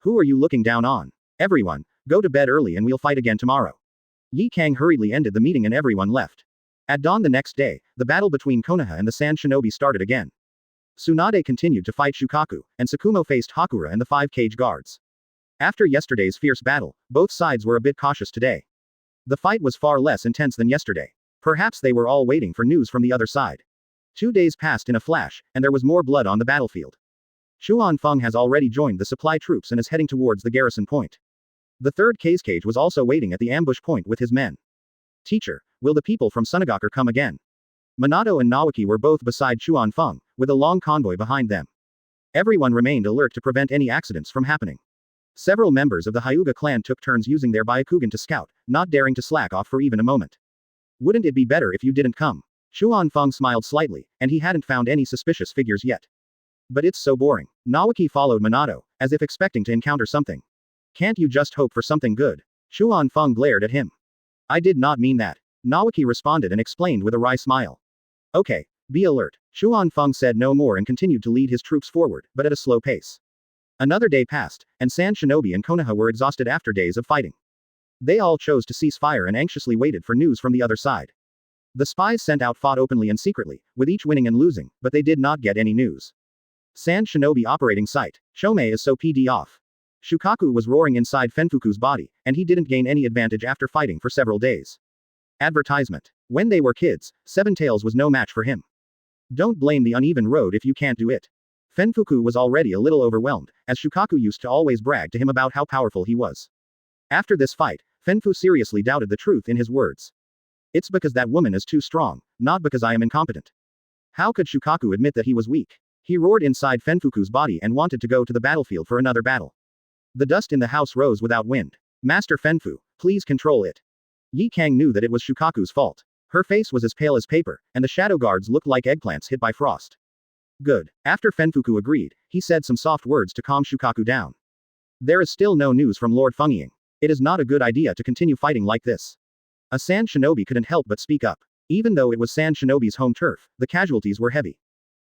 Who are you looking down on? Everyone, go to bed early and we'll fight again tomorrow. Yi Kang hurriedly ended the meeting and everyone left. At dawn the next day, the battle between Konoha and the Sand Shinobi started again. Tsunade continued to fight Shukaku, and Tsukumo faced Hakura and the 5 Kage guards. After yesterday's fierce battle, both sides were a bit cautious today. The fight was far less intense than yesterday. Perhaps they were all waiting for news from the other side. 2 days passed in a flash, and there was more blood on the battlefield. Xuanfeng has already joined the supply troops and is heading towards the garrison point. The 3rd Kage was also waiting at the ambush point with his men. Teacher, will the people from Sunagakur come again? Minato and Nawaki were both beside Chuan Feng, with a long convoy behind them. Everyone remained alert to prevent any accidents from happening. Several members of the Hyuga clan took turns using their Byakugan to scout, not daring to slack off for even a moment. Wouldn't it be better if you didn't come? Chuan Feng smiled slightly, and he hadn't found any suspicious figures yet. But it's so boring. Nawaki followed Minato, as if expecting to encounter something. Can't you just hope for something good? Chuan Feng glared at him. I did not mean that. Nawaki responded and explained with a wry smile. Okay, be alert. Chuan Feng said no more and continued to lead his troops forward, but at a slow pace. Another day passed, and Sand Shinobi and Konoha were exhausted after days of fighting. They all chose to cease fire and anxiously waited for news from the other side. The spies sent out fought openly and secretly, with each winning and losing, but they did not get any news. Sand Shinobi operating site. Chome is so PD off. Shukaku was roaring inside Fenfuku's body, and he didn't gain any advantage after fighting for several days. Advertisement. When they were kids, Seven Tails was no match for him. Don't blame the uneven road if you can't do it. Fenfuku was already a little overwhelmed, as Shukaku used to always brag to him about how powerful he was. After this fight, Fenfu seriously doubted the truth in his words. It's because that woman is too strong, not because I am incompetent. How could Shukaku admit that he was weak? He roared inside Fenfuku's body and wanted to go to the battlefield for another battle. The dust in the house rose without wind. Master Fenfu, please control it. Yi Kang knew that it was Shukaku's fault. Her face was as pale as paper, and the shadow guards looked like eggplants hit by frost. Good. After Fenfuku agreed, he said some soft words to calm Shukaku down. There is still no news from Lord Fengying. It is not a good idea to continue fighting like this. A Sand Shinobi couldn't help but speak up. Even though it was Sand Shinobi's home turf, the casualties were heavy.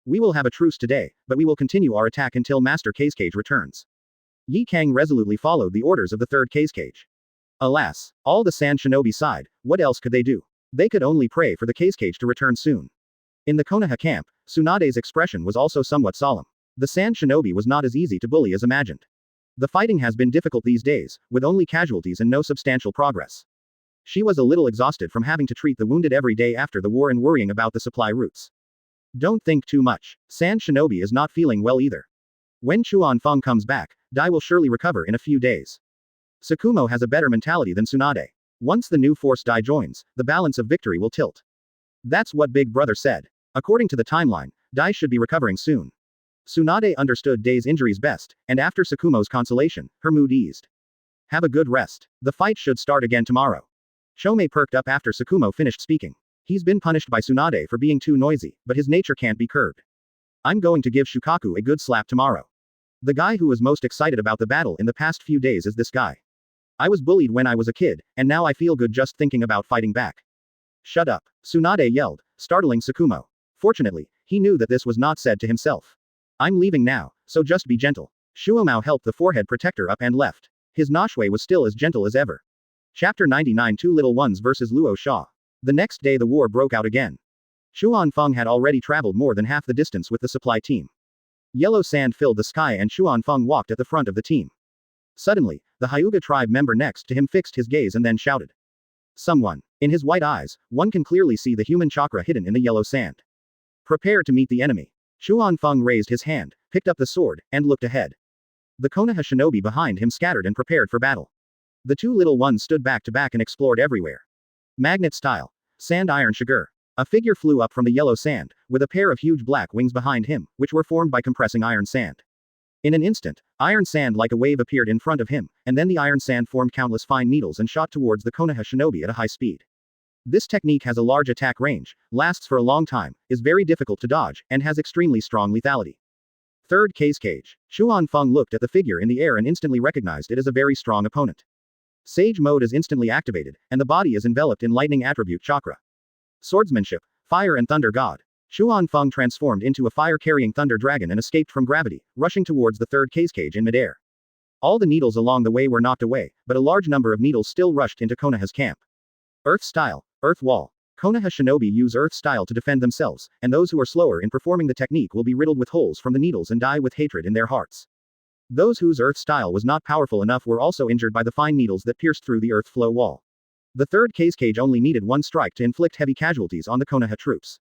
We will have a truce today, but we will continue our attack until Master Kage returns. Yi Kang resolutely followed the orders of the third Kage. Alas, all the Sand Shinobi sighed. What else could they do? They could only pray for the Kage to return soon. In the Konoha camp, Tsunade's expression was also somewhat solemn. The Sand Shinobi was not as easy to bully as imagined. The fighting has been difficult these days, with only casualties and no substantial progress. She was a little exhausted from having to treat the wounded every day after the war and worrying about the supply routes. Don't think too much. Sand Shinobi is not feeling well either. When Chuan Feng comes back, Dai will surely recover in a few days. Tsukumo has a better mentality than Tsunade. Once the new force Dai joins, the balance of victory will tilt. That's what Big Brother said. According to the timeline, Dai should be recovering soon. Tsunade understood Dai's injuries best, and after Tsukumo's consolation, her mood eased. Have a good rest. The fight should start again tomorrow. Chome perked up after Tsukumo finished speaking. He's been punished by Tsunade for being too noisy, but his nature can't be curbed. I'm going to give Shukaku a good slap tomorrow. The guy who was most excited about the battle in the past few days is this guy. I was bullied when I was a kid, and now I feel good just thinking about fighting back. Shut up, Tsunade yelled, startling Tsukumo. Fortunately, he knew that this was not said to himself. I'm leaving now, so just be gentle. Shuomao helped the forehead protector up and left. His Noshue was still as gentle as ever. Chapter 99 Two Little Ones vs. Luo Sha. The next day the war broke out again. Chuan Feng had already traveled more than half the distance with the supply team. Yellow sand filled the sky and Chuan Feng walked at the front of the team. Suddenly, the Hyuga tribe member next to him fixed his gaze and then shouted. Someone. In his white eyes, one can clearly see the human chakra hidden in the yellow sand. Prepare to meet the enemy. Chuan Feng raised his hand, picked up the sword, and looked ahead. The Konoha shinobi behind him scattered and prepared for battle. The two little ones stood back to back and explored everywhere. Magnet style. Sand iron shigur. A figure flew up from the yellow sand, with a pair of huge black wings behind him, which were formed by compressing iron sand. In an instant, iron sand like a wave appeared in front of him, and then the iron sand formed countless fine needles and shot towards the Konoha shinobi at a high speed. This technique has a large attack range, lasts for a long time, is very difficult to dodge, and has extremely strong lethality. Third Cage. Chuan Feng looked at the figure in the air and instantly recognized it as a very strong opponent. Sage mode is instantly activated, and the body is enveloped in lightning attribute chakra. Swordsmanship, fire and thunder god. Chuan Feng transformed into a fire-carrying thunder dragon and escaped from gravity, rushing towards the third Cage in midair. All the needles along the way were knocked away, but a large number of needles still rushed into Konoha's camp. Earth style, earth wall. Konoha shinobi use earth style to defend themselves, and those who are slower in performing the technique will be riddled with holes from the needles and die with hatred in their hearts. Those whose earth style was not powerful enough were also injured by the fine needles that pierced through the earth flow wall. The third Cage only needed one strike to inflict heavy casualties on the Konoha troops.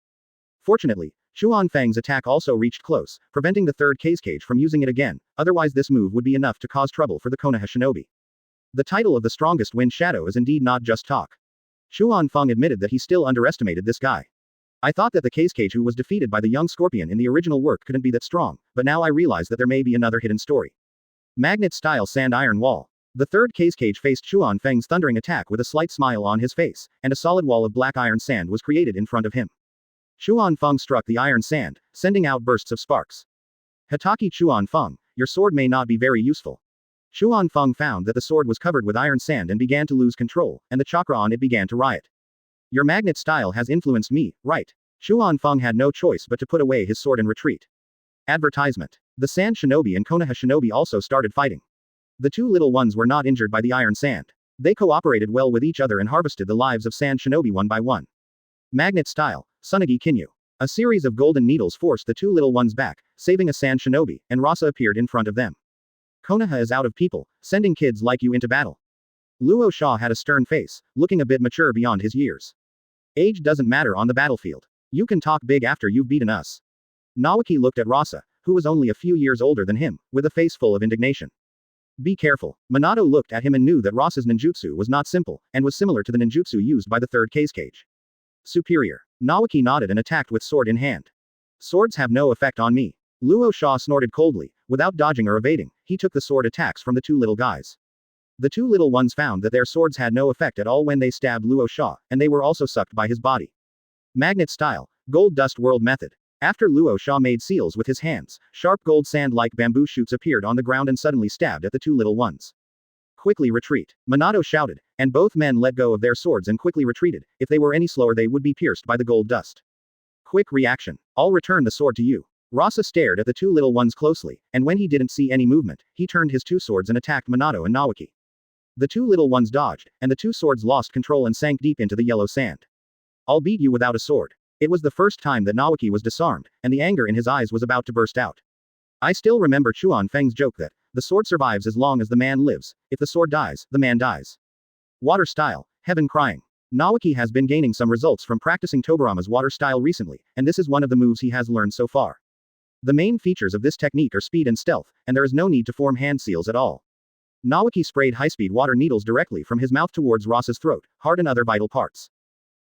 Fortunately, Chuan Feng's attack also reached close, preventing the third Cage from using it again, otherwise this move would be enough to cause trouble for the Konoha shinobi. The title of the strongest wind shadow is indeed not just talk. Xuan Feng admitted that he still underestimated this guy. I thought that the Kage who was defeated by the young scorpion in the original work couldn't be that strong, but now I realize that there may be another hidden story. Magnet-style sand iron wall. The third Kage faced Xuan Feng's thundering attack with a slight smile on his face, and a solid wall of black iron sand was created in front of him. Xuan Feng struck the iron sand, sending out bursts of sparks. Hatake Xuan Feng, your sword may not be very useful. Xuan Feng found that the sword was covered with iron sand and began to lose control, and the chakra on it began to riot. Your magnet style has influenced me, right? Xuan Feng had no choice but to put away his sword and retreat. Advertisement. The Sand Shinobi and Konoha Shinobi also started fighting. The two little ones were not injured by the iron sand. They cooperated well with each other and harvested the lives of Sand Shinobi one by one. Magnet style, Tsunade Kinyu. A series of golden needles forced the two little ones back, saving a Sand Shinobi, and Rasa appeared in front of them. Konoha is out of people, sending kids like you into battle. Luo Sha had a stern face, looking a bit mature beyond his years. Age doesn't matter on the battlefield. You can talk big after you've beaten us. Nawaki looked at Rasa, who was only a few years older than him, with a face full of indignation. Be careful. Minato looked at him and knew that Rasa's ninjutsu was not simple, and was similar to the ninjutsu used by the third Kage. Superior. Nawaki nodded and attacked with sword in hand. Swords have no effect on me. Luo Sha snorted coldly, without dodging or evading, he took the sword attacks from the two little guys. The two little ones found that their swords had no effect at all when they stabbed Luo Sha, and they were also sucked by his body. Magnet style, Gold Dust World method. After Luo Sha made seals with his hands, sharp gold sand-like bamboo shoots appeared on the ground and suddenly stabbed at the two little ones. Quickly retreat. Minato shouted, and both men let go of their swords and quickly retreated. If they were any slower they would be pierced by the gold dust. Quick reaction. I'll return the sword to you. Rasa stared at the two little ones closely, and when he didn't see any movement, he turned his two swords and attacked Minato and Nawaki. The two little ones dodged, and the two swords lost control and sank deep into the yellow sand. I'll beat you without a sword. It was the first time that Nawaki was disarmed, and the anger in his eyes was about to burst out. I still remember Xuan Feng's joke that, the sword survives as long as the man lives, if the sword dies, the man dies. Water style, heaven crying. Nawaki has been gaining some results from practicing Tobarama's water style recently, and this is one of the moves he has learned so far. The main features of this technique are speed and stealth, and there is no need to form hand seals at all. Nawaki sprayed high-speed water needles directly from his mouth towards Rasa's throat, heart and other vital parts.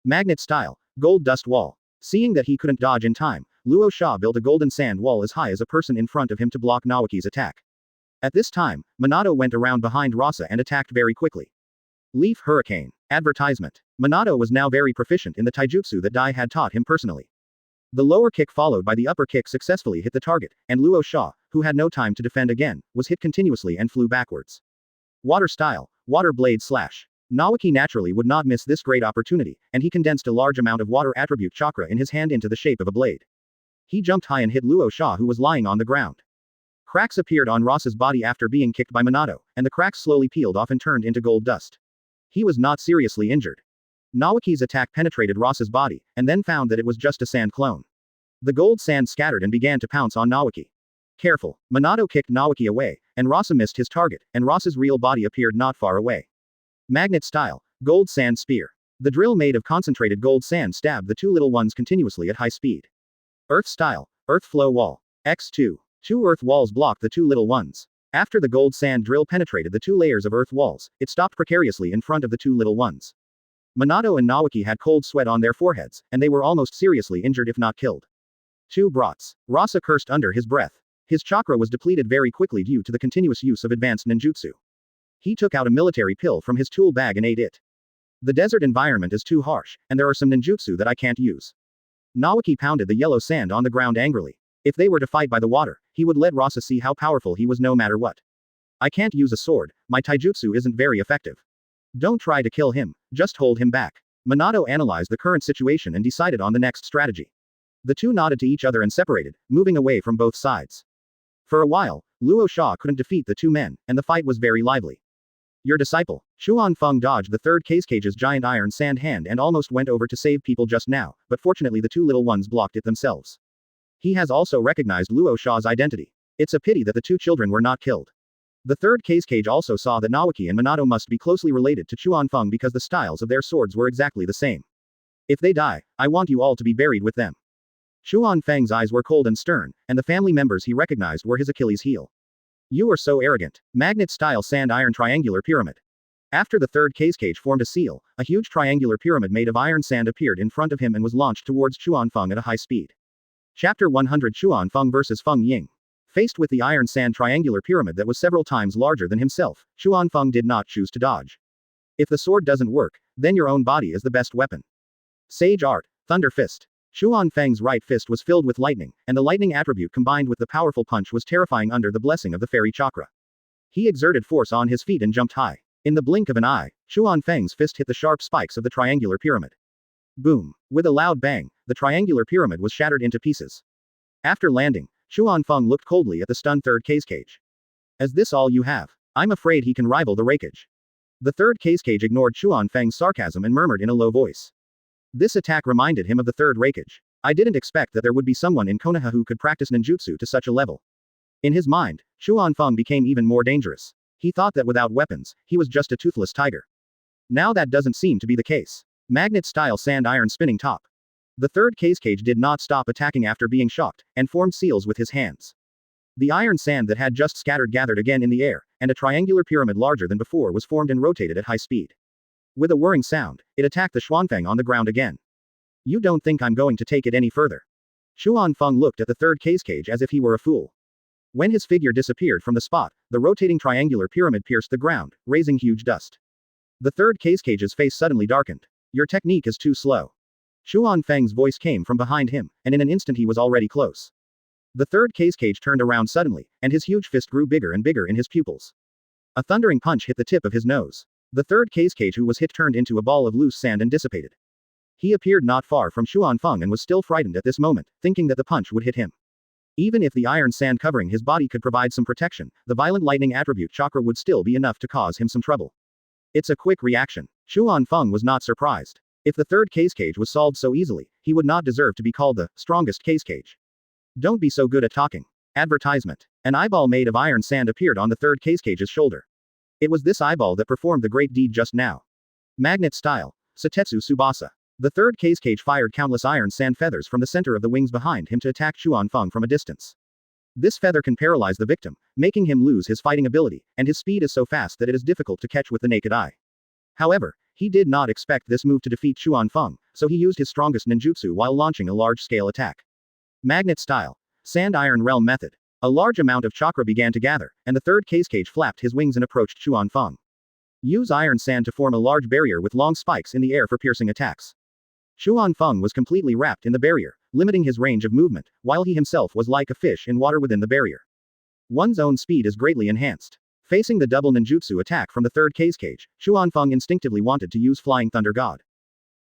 Magnet style, Gold Dust Wall. Seeing that he couldn't dodge in time, Luo Sha built a golden sand wall as high as a person in front of him to block Nawaki's attack. At this time, Minato went around behind Rasa and attacked very quickly. Leaf Hurricane. Advertisement. Minato was now very proficient in the taijutsu that Dai had taught him personally. The lower kick followed by the upper kick successfully hit the target, and Luo Sha, who had no time to defend again, was hit continuously and flew backwards. Water style, Water Blade Slash. Nawaki naturally would not miss this great opportunity, and he condensed a large amount of water attribute chakra in his hand into the shape of a blade. He jumped high and hit Luo Sha who was lying on the ground. Cracks appeared on Rasa's body after being kicked by Minato, and the cracks slowly peeled off and turned into gold dust. He was not seriously injured. Nawaki's attack penetrated Rasa's body, and then found that it was just a sand clone. The gold sand scattered and began to pounce on Nawaki. Careful. Minato kicked Nawaki away, and Rasa missed his target, and Rasa's real body appeared not far away. Magnet style, Gold Sand Spear. The drill made of concentrated gold sand stabbed the two little ones continuously at high speed. Earth style, Earth Flow Wall. X2. Two earth walls blocked the two little ones. After the gold sand drill penetrated the two layers of earth walls, it stopped precariously in front of the two little ones. Minato and Nawaki had cold sweat on their foreheads, and they were almost seriously injured if not killed. Two brats. Rasa cursed under his breath. His chakra was depleted very quickly due to the continuous use of advanced ninjutsu. He took out a military pill from his tool bag and ate it. The desert environment is too harsh, and there are some ninjutsu that I can't use. Nawaki pounded the yellow sand on the ground angrily. If they were to fight by the water, he would let Rasa see how powerful he was no matter what. I can't use a sword, my taijutsu isn't very effective. Don't try to kill him, just hold him back. Minato analyzed the current situation and decided on the next strategy. The two nodded to each other and separated, moving away from both sides. For a while, Luo Sha couldn't defeat the two men, and the fight was very lively. Your disciple. Xuan Feng dodged the third Kage's giant iron sand hand and almost went over to save people just now, but fortunately the two little ones blocked it themselves. He has also recognized Luo Sha's identity. It's a pity that the two children were not killed. The third Kage also saw that Nawaki and Minato must be closely related to Xuan Feng because the styles of their swords were exactly the same. If they die, I want you all to be buried with them. Xuan Feng's eyes were cold and stern, and the family members he recognized were his Achilles heel. You are so arrogant. Magnet-style sand iron triangular pyramid. After the third cage formed a seal, a huge triangular pyramid made of iron sand appeared in front of him and was launched towards Chuanfeng at a high speed. Chapter 100 Chuanfeng vs Feng Ying. Faced with the iron sand triangular pyramid that was several times larger than himself, Chuanfeng did not choose to dodge. If the sword doesn't work, then your own body is the best weapon. Sage Art, Thunder Fist. Chuanfeng's right fist was filled with lightning, and the lightning attribute combined with the powerful punch was terrifying under the blessing of the fairy chakra. He exerted force on his feet and jumped high. In the blink of an eye, Chuanfeng's fist hit the sharp spikes of the triangular pyramid. Boom! With a loud bang, the triangular pyramid was shattered into pieces. After landing, Chuanfeng looked coldly at the stunned third cage. Is this all you have? I'm afraid he can rival the Raikage. The third cage ignored Chuanfeng's sarcasm and murmured in a low voice. This attack reminded him of the third Raikage. I didn't expect that there would be someone in Konoha who could practice ninjutsu to such a level. In his mind, Chuanfeng became even more dangerous. He thought that without weapons, he was just a toothless tiger. Now that doesn't seem to be the case. Magnet-style sand iron spinning top. The third cage did not stop attacking after being shocked, and formed seals with his hands. The iron sand that had just scattered gathered again in the air, and a triangular pyramid larger than before was formed and rotated at high speed. With a whirring sound, it attacked the Xuanfeng on the ground again. You don't think I'm going to take it any further? Xuanfeng looked at the third cage as if he were a fool. When his figure disappeared from the spot, the rotating triangular pyramid pierced the ground, raising huge dust. The third cage's face suddenly darkened. Your technique is too slow. Xuanfeng's voice came from behind him, and in an instant he was already close. The third cage turned around suddenly, and his huge fist grew bigger and bigger in his pupils. A thundering punch hit the tip of his nose. The third cage who was hit turned into a ball of loose sand and dissipated. He appeared not far from Xuanfeng and was still frightened at this moment, thinking that the punch would hit him. Even if the iron sand covering his body could provide some protection, the violent lightning attribute chakra would still be enough to cause him some trouble. It's a quick reaction. Xuanfeng was not surprised. If the third cage was solved so easily, he would not deserve to be called the strongest cage. Don't be so good at talking. Advertisement. An eyeball made of iron sand appeared on the third cage's shoulder. It was this eyeball that performed the great deed just now. Magnet style. Satetsu Tsubasa. The third cage fired countless iron sand feathers from the center of the wings behind him to attack Xuanfeng from a distance. This feather can paralyze the victim, making him lose his fighting ability, and his speed is so fast that it is difficult to catch with the naked eye. However, he did not expect this move to defeat Xuanfeng, so he used his strongest ninjutsu while launching a large-scale attack. Magnet style. Sand Iron Realm method. A large amount of chakra began to gather, and the third cage flapped his wings and approached Xuanfeng. Use iron sand to form a large barrier with long spikes in the air for piercing attacks. Xuanfeng was completely wrapped in the barrier, limiting his range of movement, while he himself was like a fish in water within the barrier. One's own speed is greatly enhanced. Facing the double ninjutsu attack from the third cage, Xuanfeng instinctively wanted to use Flying Thunder God.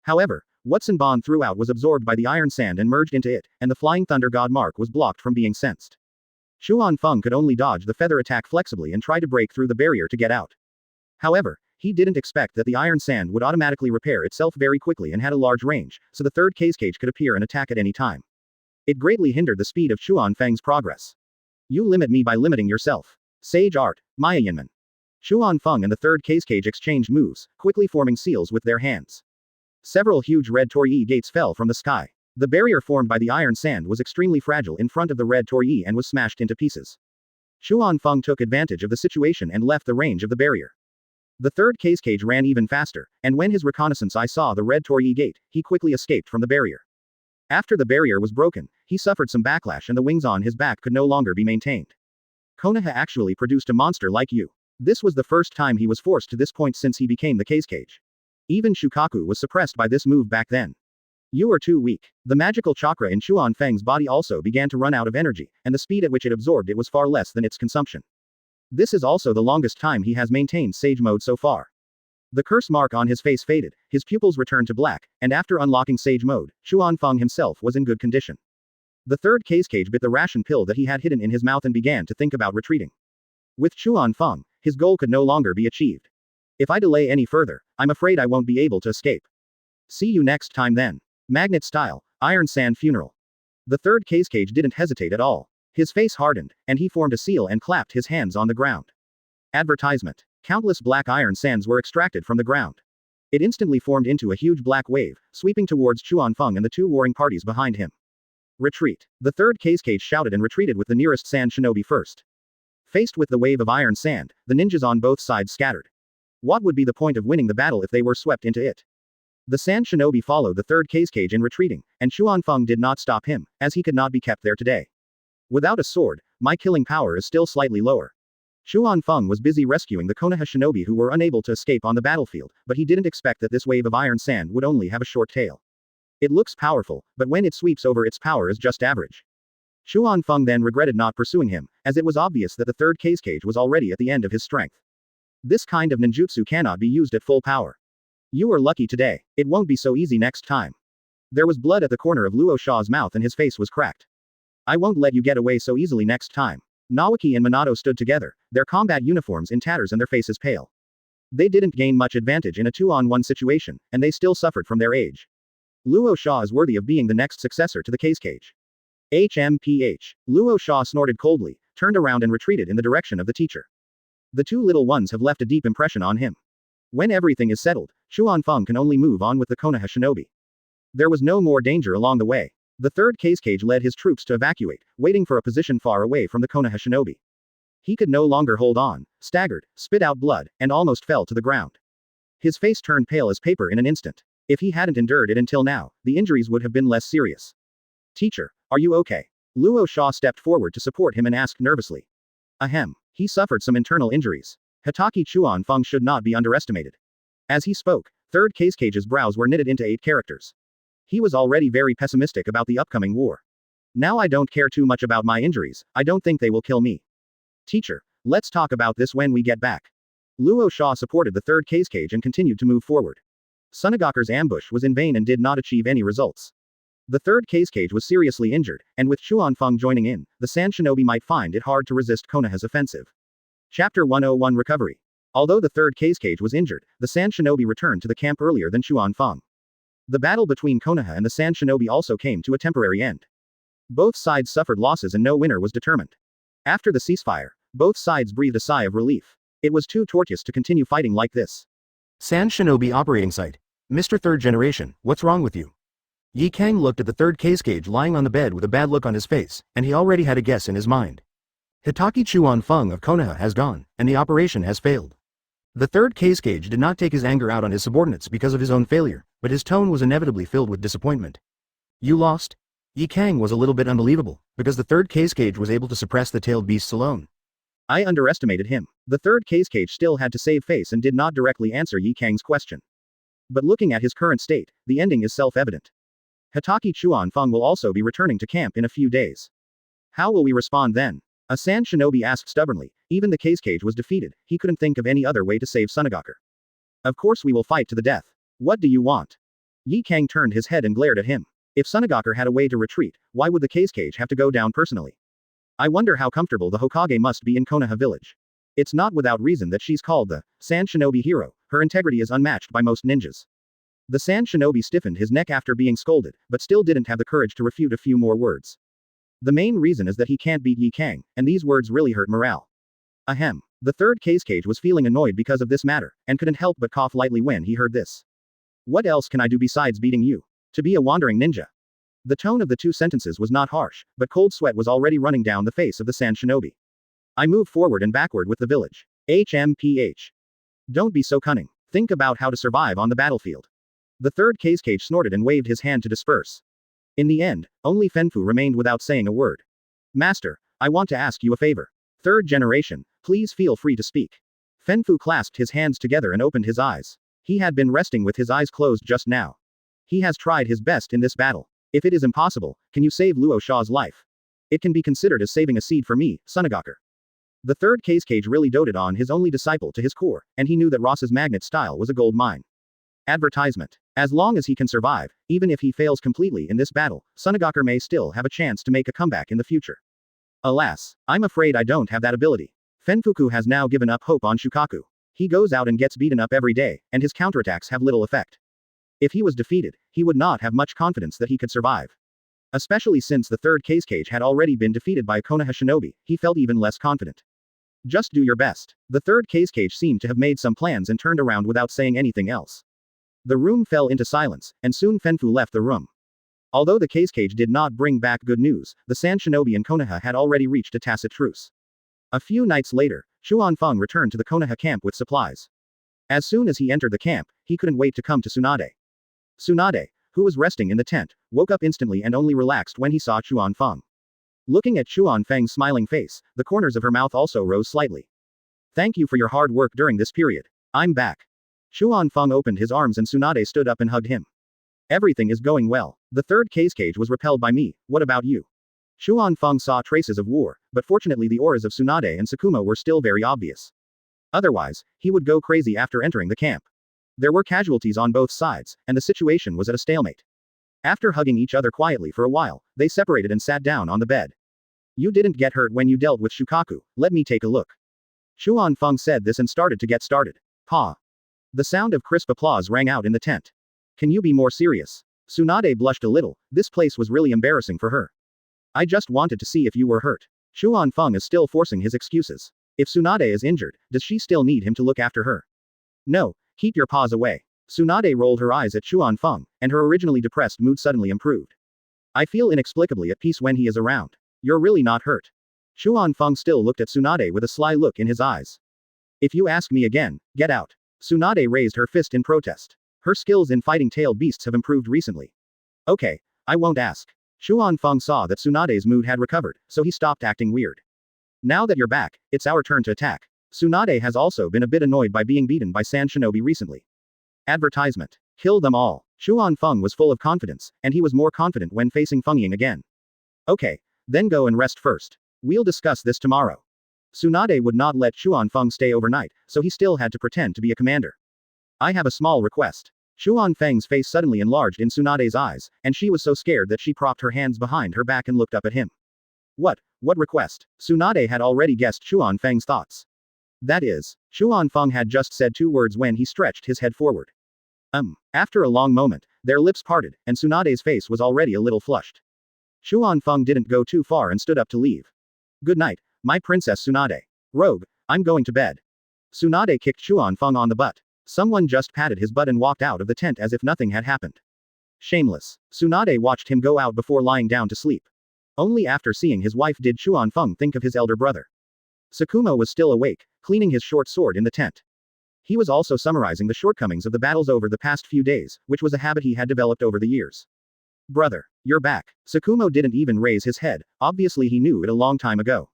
However, what Sanban threw out was absorbed by the iron sand and merged into it, and the Flying Thunder God mark was blocked from being sensed. Xuanfeng could only dodge the feather attack flexibly and try to break through the barrier to get out. However, he didn't expect that the iron sand would automatically repair itself very quickly and had a large range, so the third cage could appear and attack at any time. It greatly hindered the speed of Xuanfeng's progress. You limit me by limiting yourself. Sage Art, Maya Yinmen. Xuanfeng and the third cage exchanged moves, quickly forming seals with their hands. Several huge red torii gates fell from the sky. The barrier formed by the iron sand was extremely fragile in front of the red torii and was smashed into pieces. Xuanfeng took advantage of the situation and left the range of the barrier. The third cage ran even faster, and when his reconnaissance eye saw the red torii gate, he quickly escaped from the barrier. After the barrier was broken, he suffered some backlash and the wings on his back could no longer be maintained. Konoha actually produced a monster like you. This was the first time he was forced to this point since he became the cage. Even Shukaku was suppressed by this move back then. You are too weak. The magical chakra in Xuanfeng's body also began to run out of energy, and the speed at which it absorbed it was far less than its consumption. This is also the longest time he has maintained Sage Mode so far. The curse mark on his face faded, his pupils returned to black, and after unlocking Sage Mode, Xuanfeng himself was in good condition. The third cage bit the ration pill that he had hidden in his mouth and began to think about retreating. With Xuanfeng, his goal could no longer be achieved. If I delay any further, I'm afraid I won't be able to escape. See you next time then. Magnet style, Iron Sand Funeral. The third cage didn't hesitate at all. His face hardened, and he formed a seal and clapped his hands on the ground. Advertisement. Countless black iron sands were extracted from the ground. It instantly formed into a huge black wave, sweeping towards Xuanfeng and the two warring parties behind him. Retreat. The third cage shouted and retreated with the nearest sand shinobi first. Faced with the wave of iron sand, the ninjas on both sides scattered. What would be the point of winning the battle if they were swept into it? The Sand Shinobi followed the third Kage in retreating, and Xuanfeng did not stop him, as he could not be kept there today. Without a sword, my killing power is still slightly lower. Xuanfeng was busy rescuing the Konoha shinobi who were unable to escape on the battlefield, but he didn't expect that this wave of iron sand would only have a short tail. It looks powerful, but when it sweeps over its power is just average. Xuanfeng then regretted not pursuing him, as it was obvious that the third Kage was already at the end of his strength. This kind of ninjutsu cannot be used at full power. You are lucky today. It won't be so easy next time. There was blood at the corner of Luo Sha's mouth and his face was cracked. I won't let you get away so easily next time. Nawaki and Minato stood together, their combat uniforms in tatters and their faces pale. They didn't gain much advantage in a 2-on-1 situation, and they still suffered from their age. Luo Sha is worthy of being the next successor to the Kage. HMPH. Luo Sha snorted coldly, turned around and retreated in the direction of the teacher. The two little ones have left a deep impression on him. When everything is settled, Xuanfeng can only move on with the Konoha shinobi. There was no more danger along the way. The third Kage led his troops to evacuate, waiting for a position far away from the Konoha shinobi. He could no longer hold on, staggered, spit out blood, and almost fell to the ground. His face turned pale as paper in an instant. If he hadn't endured it until now, the injuries would have been less serious. Teacher, are you okay? Luo Sha stepped forward to support him and asked nervously. Ahem. He suffered some internal injuries. Hatake Xuanfeng should not be underestimated. As he spoke, third Kage's brows were knitted into 8 characters. He was already very pessimistic about the upcoming war. Now I don't care too much about my injuries, I don't think they will kill me. Teacher, let's talk about this when we get back. Luo Sha supported the third Kage and continued to move forward. Tsunagaku's ambush was in vain and did not achieve any results. The third Kage was seriously injured, and with Xuanfeng joining in, the Sand Shinobi might find it hard to resist Konoha's offensive. Chapter 101 Recovery. Although the third Kage was injured, the Sand Shinobi returned to the camp earlier than Xuanfeng. The battle between Konoha and the Sand Shinobi also came to a temporary end. Both sides suffered losses and no winner was determined. After the ceasefire, both sides breathed a sigh of relief. It was too tortuous to continue fighting like this. Sand Shinobi operating site. Mr. Third Generation, what's wrong with you? Yi Kang looked at the third Kage lying on the bed with a bad look on his face, and he already had a guess in his mind. Hatake Xuanfeng of Konoha has gone, and the operation has failed. The third Kage did not take his anger out on his subordinates because of his own failure, but his tone was inevitably filled with disappointment. You lost? Yi Kang was a little bit unbelievable, because the third Kage was able to suppress the tailed beasts alone. I underestimated him. The third Kage still had to save face and did not directly answer Yi Kang's question. But looking at his current state, the ending is self-evident. Hatake Xuanfeng will also be returning to camp in a few days. How will we respond then? A Sand Shinobi asked stubbornly. Even the Kage was defeated, he couldn't think of any other way to save Tsunagaku. Of course we will fight to the death. What do you want? Yi Kang turned his head and glared at him. If Tsunagaku had a way to retreat, why would the Kage have to go down personally? I wonder how comfortable the Hokage must be in Konoha village. It's not without reason that she's called the Sand Shinobi hero, her integrity is unmatched by most ninjas. The Sand Shinobi stiffened his neck after being scolded, but still didn't have the courage to refute a few more words. The main reason is that he can't beat Yi Kang, and these words really hurt morale. Ahem. The third Kage was feeling annoyed because of this matter, and couldn't help but cough lightly when he heard this. What else can I do besides beating you? To be a wandering ninja. The tone of the two sentences was not harsh, but cold sweat was already running down the face of the Sand Shinobi. I move forward and backward with the village. HMPH. Don't be so cunning. Think about how to survive on the battlefield. The third Kage snorted and waved his hand to disperse. In the end, only Fenfu remained without saying a word. Master, I want to ask you a favor. Third generation, please feel free to speak. Fenfu clasped his hands together and opened his eyes. He had been resting with his eyes closed just now. He has tried his best in this battle. If it is impossible, can you save Luo Sha's life? It can be considered as saving a seed for me, Tsunagaku. The third Kage really doted on his only disciple to his core, and he knew that Ross's magnet style was a gold mine. Advertisement. As long as he can survive, even if he fails completely in this battle, Tsunagaku may still have a chance to make a comeback in the future. Alas, I'm afraid I don't have that ability. Fenfuku has now given up hope on Shukaku. He goes out and gets beaten up every day, and his counterattacks have little effect. If he was defeated, he would not have much confidence that he could survive. Especially since the third Kage had already been defeated by Konoha shinobi, he felt even less confident. Just do your best. The third Kage seemed to have made some plans and turned around without saying anything else. The room fell into silence, and soon Fenfu left the room. Although the Kage did not bring back good news, the Sand Shinobi and Konoha had already reached a tacit truce. A few nights later, Xuanfeng returned to the Konoha camp with supplies. As soon as he entered the camp, he couldn't wait to come to Tsunade. Tsunade, who was resting in the tent, woke up instantly and only relaxed when he saw Chuan Feng. Looking at Chuan Feng's smiling face, the corners of her mouth also rose slightly. Thank you for your hard work during this period. I'm back. Chuan Feng opened his arms and Tsunade stood up and hugged him. Everything is going well. The third cage was repelled by me, what about you? Chuan Feng saw traces of war, but fortunately the auras of Tsunade and Sakuma were still very obvious. Otherwise, he would go crazy after entering the camp. There were casualties on both sides, and the situation was at a stalemate. After hugging each other quietly for a while, they separated and sat down on the bed. You didn't get hurt when you dealt with Shukaku, let me take a look. Chuan Feng said this and started to get started. Pa. The sound of crisp applause rang out in the tent. Can you be more serious? Tsunade blushed a little, this place was really embarrassing for her. I just wanted to see if you were hurt. Chuan Feng is still forcing his excuses. If Tsunade is injured, does she still need him to look after her? No, keep your paws away. Tsunade rolled her eyes at Chuan Feng, and her originally depressed mood suddenly improved. I feel inexplicably at peace when he is around. You're really not hurt. Chuan Feng still looked at Tsunade with a sly look in his eyes. If you ask me again, get out. Tsunade raised her fist in protest. Her skills in fighting tailed beasts have improved recently. Okay, I won't ask. Chuan Feng saw that Tsunade's mood had recovered, so he stopped acting weird. Now that you're back, it's our turn to attack. Tsunade has also been a bit annoyed by being beaten by Sand Shinobi recently. Advertisement. Kill them all. Chuan Feng was full of confidence, and he was more confident when facing Feng Ying again. Okay, then go and rest first. We'll discuss this tomorrow. Tsunade would not let Chuan Feng stay overnight, so he still had to pretend to be a commander. I have a small request. Chuan Feng's face suddenly enlarged in Tsunade's eyes, and she was so scared that she propped her hands behind her back and looked up at him. What request? Tsunade had already guessed Chuan Feng's thoughts. That is, Chuan Feng had just said 2 words when he stretched his head forward. After a long moment, their lips parted, and Tsunade's face was already a little flushed. Chuan Feng didn't go too far and stood up to leave. Good night, my princess Tsunade. Rogue, I'm going to bed. Tsunade kicked Chuan Feng on the butt. Someone just patted his butt and walked out of the tent as if nothing had happened. Shameless. Tsunade watched him go out before lying down to sleep. Only after seeing his wife did Chuan Feng think of his elder brother. Sakuma was still awake, cleaning his short sword in the tent. He was also summarizing the shortcomings of the battles over the past few days, which was a habit he had developed over the years. Brother, you're back. Sakuma didn't even raise his head, obviously he knew it a long time ago.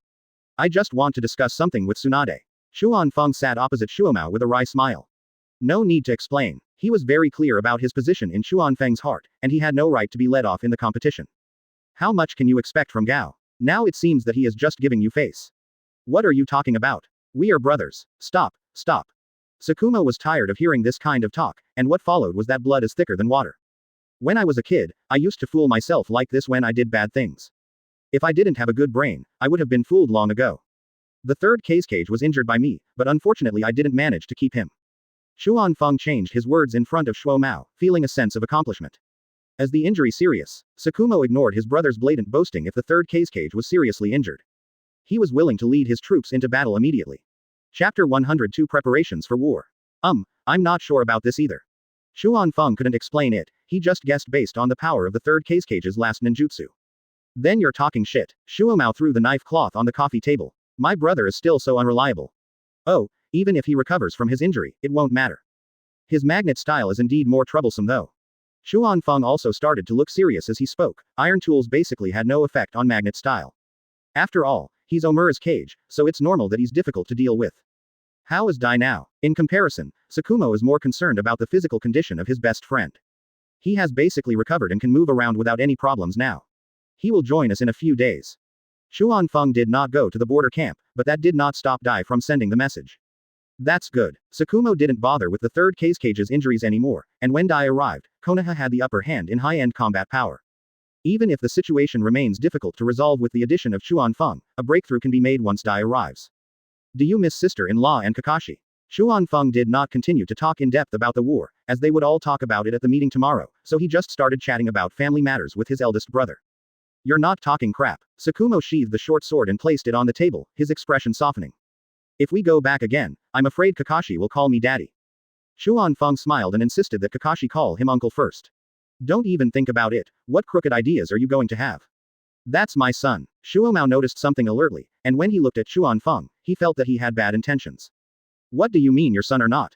I just want to discuss something with Tsunade. Chuan Feng sat opposite Shuomao with a wry smile. No need to explain. He was very clear about his position in Chuan Feng's heart, and he had no right to be let off in the competition. How much can you expect from Gao? Now it seems that he is just giving you face. What are you talking about? We are brothers. Stop. Sakuma was tired of hearing this kind of talk, and what followed was that blood is thicker than water. When I was a kid, I used to fool myself like this when I did bad things. If I didn't have a good brain, I would have been fooled long ago. The third cage was injured by me, but unfortunately I didn't manage to keep him. Chuan Feng changed his words in front of Shuo Mao, feeling a sense of accomplishment. As the injury serious, Sakuma ignored his brother's blatant boasting if the third cage was seriously injured. He was willing to lead his troops into battle immediately. Chapter 102 Preparations for War. I'm not sure about this either. Chuan Feng couldn't explain it, he just guessed based on the power of the third cage's last ninjutsu. Then you're talking shit. Shuo Mao threw the knife cloth on the coffee table. My brother is still so unreliable. Oh, even if he recovers from his injury, it won't matter. His magnet style is indeed more troublesome though. Chuan Feng also started to look serious as he spoke. Iron tools basically had no effect on magnet style. After all, he's Omura's cage, so it's normal that he's difficult to deal with. How is Dai now? In comparison, Sakuma is more concerned about the physical condition of his best friend. He has basically recovered and can move around without any problems now. He will join us in a few days. Chuan Feng did not go to the border camp, but that did not stop Dai from sending the message. That's good. Sakuma didn't bother with the third cage's injuries anymore, and when Dai arrived, Konoha had the upper hand in high-end combat power. Even if the situation remains difficult to resolve with the addition of Chuan Feng, a breakthrough can be made once Dai arrives. Do you miss sister-in-law and Kakashi? Chuan Feng did not continue to talk in depth about the war, as they would all talk about it at the meeting tomorrow, so he just started chatting about family matters with his eldest brother. You're not talking crap. Sakuma sheathed the short sword and placed it on the table, his expression softening. If we go back again, I'm afraid Kakashi will call me daddy. Chuan Feng smiled and insisted that Kakashi call him uncle first. Don't even think about it, what crooked ideas are you going to have? That's my son. Shuomao noticed something alertly, and when he looked at Chuan Feng, he felt that he had bad intentions. What do you mean your son or not?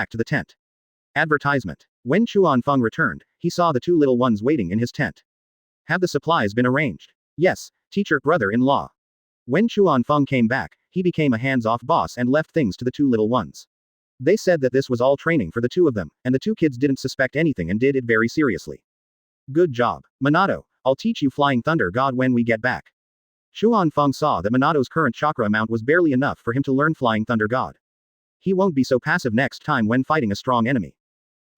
back to the tent. Advertisement. When Chuan Feng returned, he saw the two little ones waiting in his tent. Have the supplies been arranged? Yes, teacher, brother-in-law. When Chuan Feng came back, he became a hands-off boss and left things to the two little ones. They said that this was all training for the two of them, and the two kids didn't suspect anything and did it very seriously. Good job, Minato. I'll teach you Flying Thunder God when we get back. Chuan Feng saw that Minato's current chakra amount was barely enough for him to learn Flying Thunder God. He won't be so passive next time when fighting a strong enemy.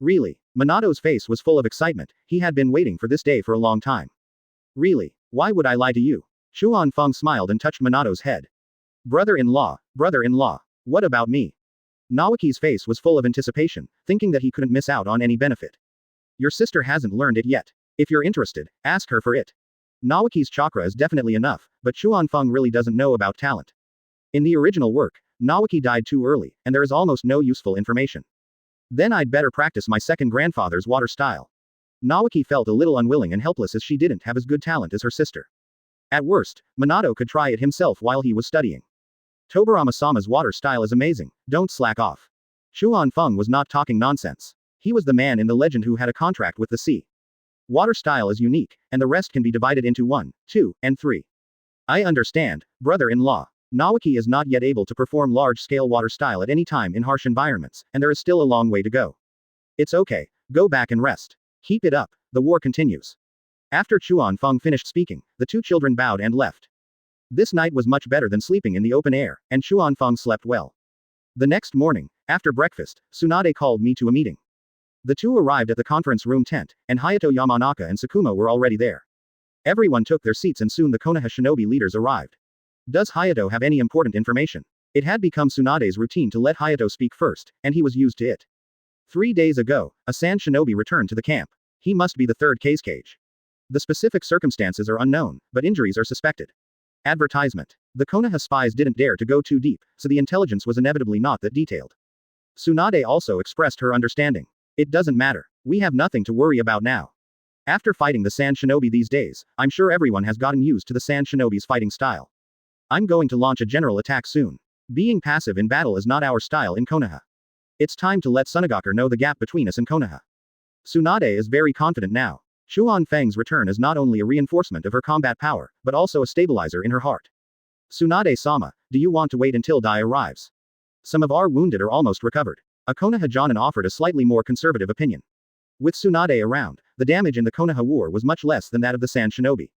Really? Minato's face was full of excitement. He had been waiting for this day for a long time. Really? Why would I lie to you? Chuan Feng smiled and touched Minato's head. Brother-in-law, brother-in-law. What about me? Nawaki's face was full of anticipation, thinking that he couldn't miss out on any benefit. Your sister hasn't learned it yet. If you're interested, ask her for it. Nawaki's chakra is definitely enough, but Chuan Feng really doesn't know about talent. In the original work, Nawaki died too early, and there is almost no useful information. Then I'd better practice my second grandfather's water style. Nawaki felt a little unwilling and helpless as she didn't have as good talent as her sister. At worst, Minato could try it himself while he was studying. Tobirama-sama's water style is amazing, don't slack off. Chuan Feng was not talking nonsense. He was the man in the legend who had a contract with the sea. Water style is unique, and the rest can be divided into 1, 2, and 3. I understand, brother-in-law. Nawaki is not yet able to perform large-scale water style at any time in harsh environments, and there is still a long way to go. It's okay, go back and rest. Keep it up, the war continues. After Chuan Feng finished speaking, the two children bowed and left. This night was much better than sleeping in the open air, and Chuan Feng slept well. The next morning, after breakfast, Tsunade called me to a meeting. The two arrived at the conference room tent, and Hayato Yamanaka and Sakuma were already there. Everyone took their seats and soon the Konoha shinobi leaders arrived. Does Hayato have any important information? It had become Tsunade's routine to let Hayato speak first, and he was used to it. 3 days ago, a Sand shinobi returned to the camp. He must be the third Kage. The specific circumstances are unknown, but injuries are suspected. Advertisement. The Konoha spies didn't dare to go too deep, so the intelligence was inevitably not that detailed. Tsunade also expressed her understanding. It doesn't matter. We have nothing to worry about now. After fighting the Sand shinobi these days, I'm sure everyone has gotten used to the Sand shinobi's fighting style. I'm going to launch a general attack soon. Being passive in battle is not our style in Konoha. It's time to let Tsunagakure know the gap between us and Konoha. Tsunade is very confident now. Chuan Feng's return is not only a reinforcement of her combat power, but also a stabilizer in her heart. Tsunade-sama, do you want to wait until Dai arrives? Some of our wounded are almost recovered. A Konoha Jonin offered a slightly more conservative opinion. With Tsunade around, the damage in the Konoha War was much less than that of the Sand shinobi.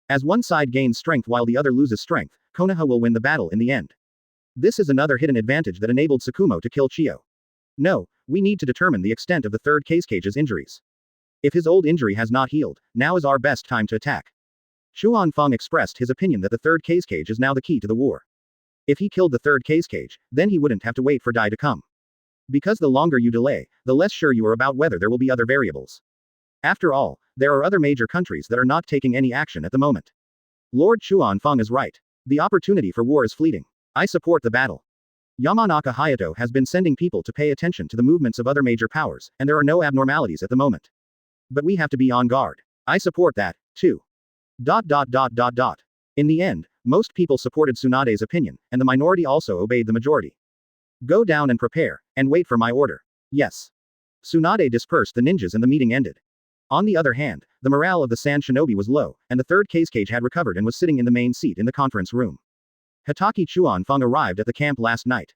As one side gains strength while the other loses strength, Konoha will win the battle in the end. This is another hidden advantage that enabled Tsukumo to kill Chiyo. No, we need to determine the extent of the third Kage's injuries. If his old injury has not healed, now is our best time to attack. Chuan Feng expressed his opinion that the third Kage is now the key to the war. If he killed the third Kage, then he wouldn't have to wait for Dai to come. Because the longer you delay, the less sure you are about whether there will be other variables. After all, there are other major countries that are not taking any action at the moment. Lord Chuan Feng is right. The opportunity for war is fleeting. I support the battle. Yamanaka Hayato has been sending people to pay attention to the movements of other major powers, and there are no abnormalities at the moment. But we have to be on guard. I support that, too. In the end, most people supported Tsunade's opinion, and the minority also obeyed the majority. Go down and prepare, and wait for my order. Yes. Tsunade dispersed the ninjas and the meeting ended. On the other hand, the morale of the Sand shinobi was low, and the third Kage had recovered and was sitting in the main seat in the conference room. Hatake Chuan Feng arrived at the camp last night.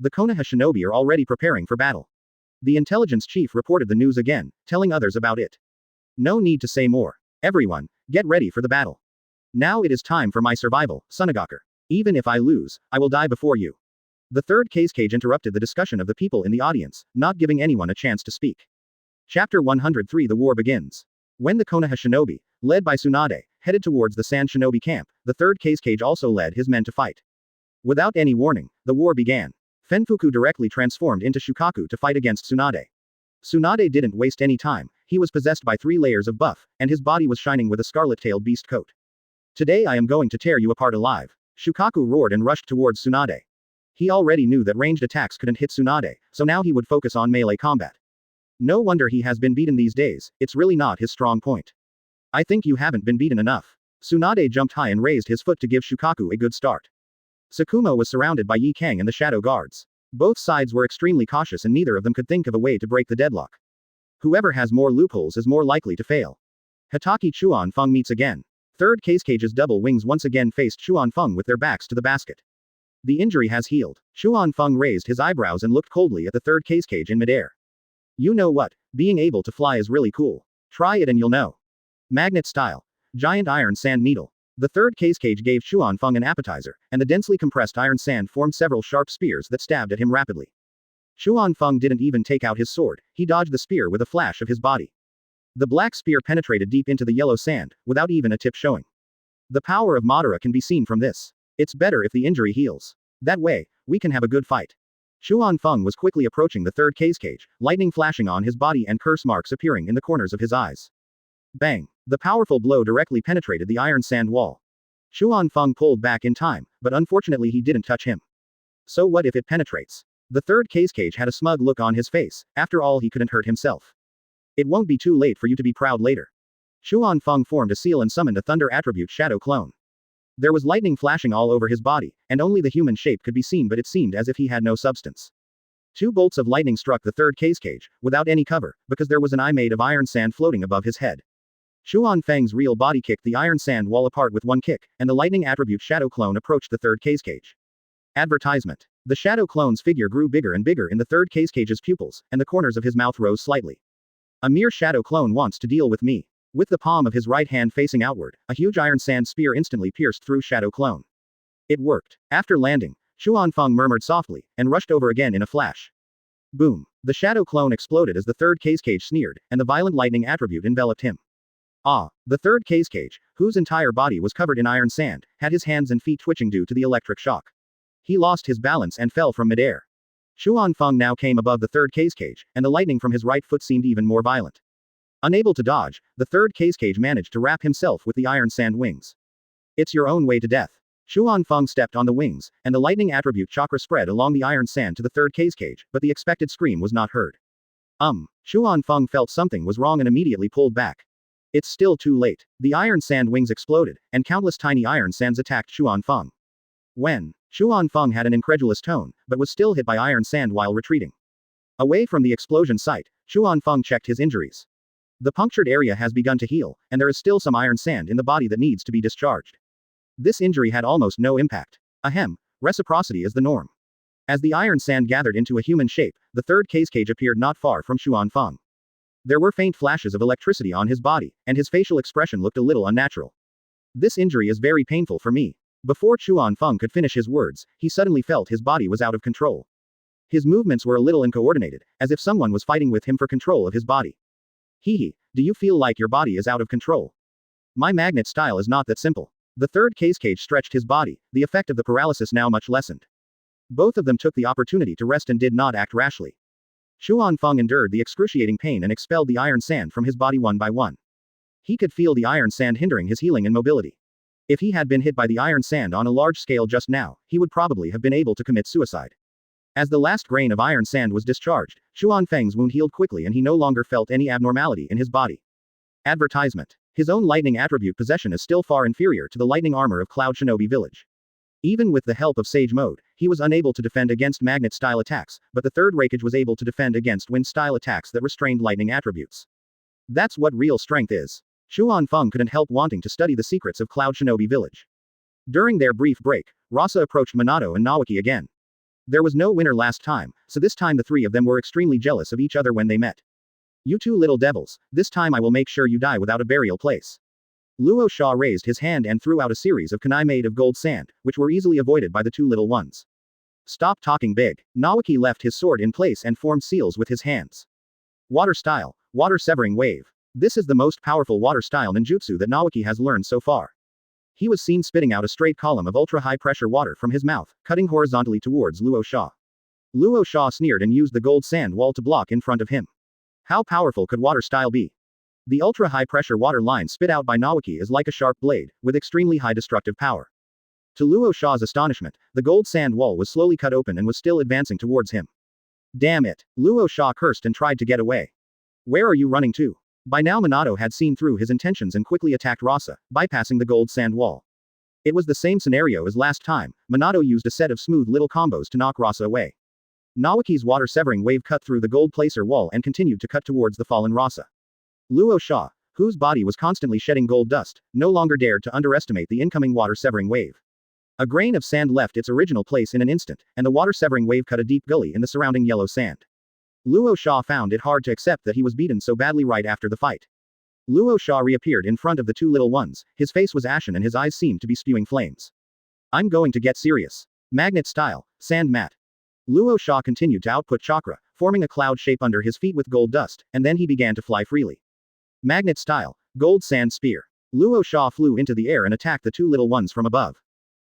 The Konoha shinobi are already preparing for battle. The intelligence chief reported the news again, telling others about it. No need to say more. Everyone, get ready for the battle. Now it is time for my survival, Tsunagakure. Even if I lose, I will die before you. The third cage interrupted the discussion of the people in the audience, not giving anyone a chance to speak. Chapter 103 The War begins. When the Konoha Shinobi, led by Tsunade, headed towards the Sand Shinobi camp, the third cage also led his men to fight. Without any warning, the war began. Fenfuku directly transformed into Shukaku to fight against Tsunade. Tsunade didn't waste any time, he was possessed by 3 layers of buff, and his body was shining with a scarlet-tailed beast coat. Today I am going to tear you apart alive. Shukaku roared and rushed towards Tsunade. He already knew that ranged attacks couldn't hit Tsunade, so now he would focus on melee combat. No wonder he has been beaten these days, it's really not his strong point. I think you haven't been beaten enough. Tsunade jumped high and raised his foot to give Shukaku a good start. Sakuma was surrounded by Yi Kang and the shadow guards. Both sides were extremely cautious and neither of them could think of a way to break the deadlock. Whoever has more loopholes is more likely to fail. Hatake Chuan-feng meets again. Third cage's double wings once again faced Chuan-feng with their backs to the basket. The injury has healed. Chuan-feng raised his eyebrows and looked coldly at the third cage in midair. You know what? Being able to fly is really cool. Try it and you'll know. Magnet style. Giant iron sand needle. The third cage gave Chuan-feng an appetizer, and the densely compressed iron sand formed several sharp spears that stabbed at him rapidly. Chuan-feng didn't even take out his sword, he dodged the spear with a flash of his body. The black spear penetrated deep into the yellow sand, without even a tip showing. The power of Madara can be seen from this. It's better if the injury heals. That way, we can have a good fight. Chuan-feng was quickly approaching the third cage, lightning flashing on his body and curse marks appearing in the corners of his eyes. Bang! The powerful blow directly penetrated the iron sand wall. Chuan-feng pulled back in time, but unfortunately he didn't touch him. So what if it penetrates? The third cage had a smug look on his face, after all he couldn't hurt himself. It won't be too late for you to be proud later. Chuan-feng formed a seal and summoned a thunder attribute shadow clone. There was lightning flashing all over his body, and only the human shape could be seen, but it seemed as if he had no substance. 2 bolts of lightning struck the third cage, without any cover, because there was an eye made of iron sand floating above his head. Chuan-feng's real body kicked the iron sand wall apart with one kick, and the lightning attribute shadow clone approached the third cage. Advertisement. The shadow clone's figure grew bigger and bigger in the third cage's pupils, and the corners of his mouth rose slightly. A mere shadow clone wants to deal with me. With the palm of his right hand facing outward, a huge iron sand spear instantly pierced through shadow clone. It worked. After landing, Chuan-feng murmured softly, and rushed over again in a flash. Boom. The shadow clone exploded as the third cage sneered, and the violent lightning attribute enveloped him. Ah! The third cage, whose entire body was covered in iron sand, had his hands and feet twitching due to the electric shock. He lost his balance and fell from midair. Chuan-feng now came above the third cage, and the lightning from his right foot seemed even more violent. Unable to dodge, the third cage managed to wrap himself with the iron sand wings. It's your own way to death. Chuan-feng stepped on the wings, and the lightning attribute chakra spread along the iron sand to the third cage, but the expected scream was not heard. Chuan-feng felt something was wrong and immediately pulled back. It's still too late. The iron sand wings exploded, and countless tiny iron sands attacked Chuan-feng. When? Chuan-feng had an incredulous tone, but was still hit by iron sand while retreating. Away from the explosion site, Chuan-feng checked his injuries. The punctured area has begun to heal, and there is still some iron sand in the body that needs to be discharged. This injury had almost no impact. Ahem, reciprocity is the norm. As the iron sand gathered into a human shape, the third cage appeared not far from Chuan-feng. There were faint flashes of electricity on his body, and his facial expression looked a little unnatural. This injury is very painful for me. Before Chuan-feng could finish his words, he suddenly felt his body was out of control. His movements were a little uncoordinated, as if someone was fighting with him for control of his body. Hehe, do you feel like your body is out of control? My magnet style is not that simple. The third cage stretched his body, the effect of the paralysis now much lessened. Both of them took the opportunity to rest and did not act rashly. Chuan-feng endured the excruciating pain and expelled the iron sand from his body one by one. He could feel the iron sand hindering his healing and mobility. If he had been hit by the iron sand on a large scale just now, he would probably have been able to commit suicide. As the last grain of iron sand was discharged, Chuan-feng's wound healed quickly and he no longer felt any abnormality in his body. Advertisement. His own lightning attribute possession is still far inferior to the lightning armor of Cloud Shinobi Village. Even with the help of Sage Mode, he was unable to defend against magnet-style attacks, but the third Raikage was able to defend against wind-style attacks that restrained lightning attributes. That's what real strength is. Chuan-feng couldn't help wanting to study the secrets of Cloud Shinobi Village. During their brief break, Rasa approached Minato and Nawaki again. There was no winner last time, so this time the three of them were extremely jealous of each other when they met. You two little devils, this time I will make sure you die without a burial place. Luo Sha raised his hand and threw out a series of kunai made of gold sand, which were easily avoided by the two little ones. Stop talking big. Nawaki left his sword in place and formed seals with his hands. Water style, water severing wave. This is the most powerful water style ninjutsu that Nawaki has learned so far. He was seen spitting out a straight column of ultra-high pressure water from his mouth, cutting horizontally towards Luo Sha. Luo Sha sneered and used the gold sand wall to block in front of him. How powerful could water style be? The ultra-high pressure water line spit out by Nawaki is like a sharp blade, with extremely high destructive power. To Luo Sha's astonishment, the gold sand wall was slowly cut open and was still advancing towards him. Damn it! Luo Sha cursed and tried to get away. Where are you running to? By now Minato had seen through his intentions and quickly attacked Rasa, bypassing the gold sand wall. It was the same scenario as last time. Minato used a set of smooth little combos to knock Rasa away. Nawaki's water-severing wave cut through the gold placer wall and continued to cut towards the fallen Rasa. Luo Sha, whose body was constantly shedding gold dust, no longer dared to underestimate the incoming water-severing wave. A grain of sand left its original place in an instant, and the water-severing wave cut a deep gully in the surrounding yellow sand. Luo Sha found it hard to accept that he was beaten so badly right after the fight. Luo Sha reappeared in front of the two little ones, his face was ashen and his eyes seemed to be spewing flames. I'm going to get serious. Magnet style, sand mat. Luo Sha continued to output chakra, forming a cloud shape under his feet with gold dust, and then he began to fly freely. Magnet style, gold sand spear. Luo Sha flew into the air and attacked the two little ones from above.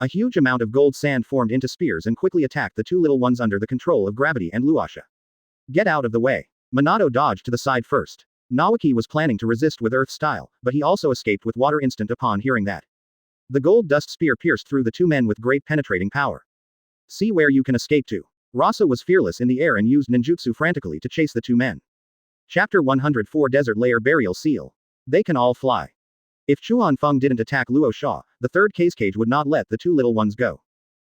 A huge amount of gold sand formed into spears and quickly attacked the two little ones under the control of gravity and Luasha. Get out of the way. Minato dodged to the side first. Nawaki was planning to resist with earth style, but he also escaped with water instant upon hearing that. The gold dust spear pierced through the two men with great penetrating power. See where you can escape to. Rasa was fearless in the air and used ninjutsu frantically to chase the two men. Chapter 104 Desert Layer Burial Seal. They can all fly. If Chuan Feng didn't attack Luo Sha, the third Kage would not let the two little ones go.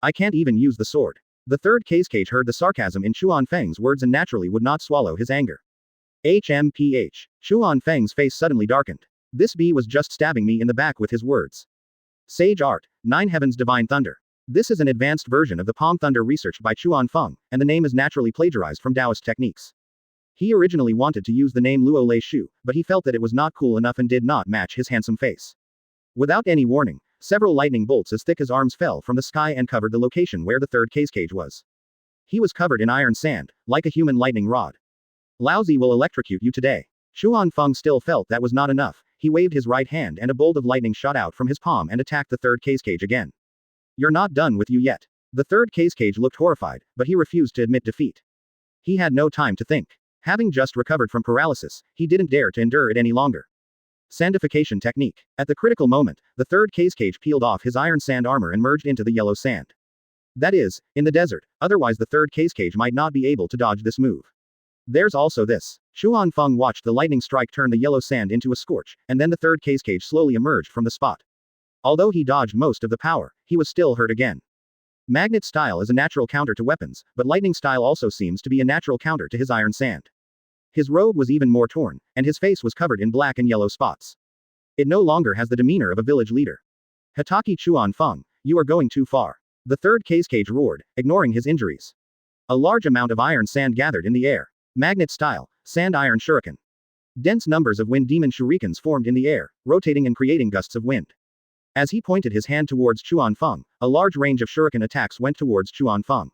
I can't even use the sword. The third Kage heard the sarcasm in Chuan Feng's words and naturally would not swallow his anger. HMPH. Chuan Feng's face suddenly darkened. This bee was just stabbing me in the back with his words. Sage Art, Nine Heavens Divine Thunder. This is an advanced version of the Palm Thunder researched by Chuan Feng, and the name is naturally plagiarized from Taoist techniques. He originally wanted to use the name Luo Lei Shu, but he felt that it was not cool enough and did not match his handsome face. Without any warning, several lightning bolts as thick as arms fell from the sky and covered the location where the third Kage was. He was covered in iron sand, like a human lightning rod. Laozi will electrocute you today. Chuan Feng still felt that was not enough. He waved his right hand and a bolt of lightning shot out from his palm and attacked the third Kage again. You're not done with you yet. The third Kage looked horrified, but he refused to admit defeat. He had no time to think. Having just recovered from paralysis, he didn't dare to endure it any longer. Sandification technique. At the critical moment, the third Kage peeled off his iron sand armor and merged into the yellow sand. That is, in the desert, otherwise the third Kage might not be able to dodge this move. There's also this. Chuan Feng watched the lightning strike turn the yellow sand into a scorch, and then the third Kage slowly emerged from the spot. Although he dodged most of the power, he was still hurt again. Magnet style is a natural counter to weapons, but lightning style also seems to be a natural counter to his iron sand. His robe was even more torn, and his face was covered in black and yellow spots. It no longer has the demeanor of a village leader. Hatake Chuan Feng, you are going too far. The third Kage roared, ignoring his injuries. A large amount of iron sand gathered in the air. Magnet style, sand iron shuriken. Dense numbers of wind demon shurikens formed in the air, rotating and creating gusts of wind. As he pointed his hand towards Chuan Feng, a large range of shuriken attacks went towards Chuan Feng.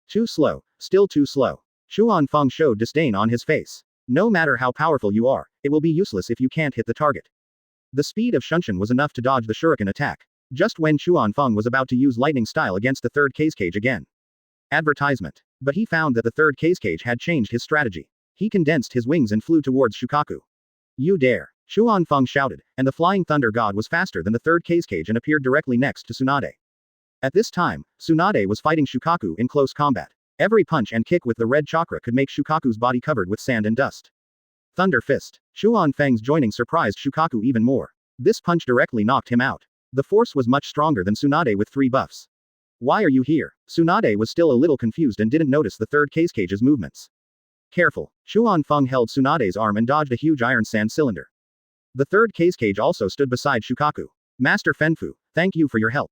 Too slow, still too slow. Chuan Feng showed disdain on his face. No matter how powerful you are, it will be useless if you can't hit the target. The speed of Shunshin was enough to dodge the shuriken attack, just when Chuan Feng was about to use lightning style against the third Kage again. Advertisement. But he found that the third Kage had changed his strategy. He condensed his wings and flew towards Shukaku. You dare. Chuan Feng shouted, and the flying thunder god was faster than the third Kage and appeared directly next to Tsunade. At this time, Tsunade was fighting Shukaku in close combat. Every punch and kick with the red chakra could make Shukaku's body covered with sand and dust. Thunder Fist. Chuan Feng's joining surprised Shukaku even more. This punch directly knocked him out. The force was much stronger than Tsunade with 3 buffs. Why are you here? Tsunade was still a little confused and didn't notice the third Kage's movements. Careful. Chuan Feng held Tsunade's arm and dodged a huge iron sand cylinder. The third Kage also stood beside Shukaku. Master Fenfu, thank you for your help.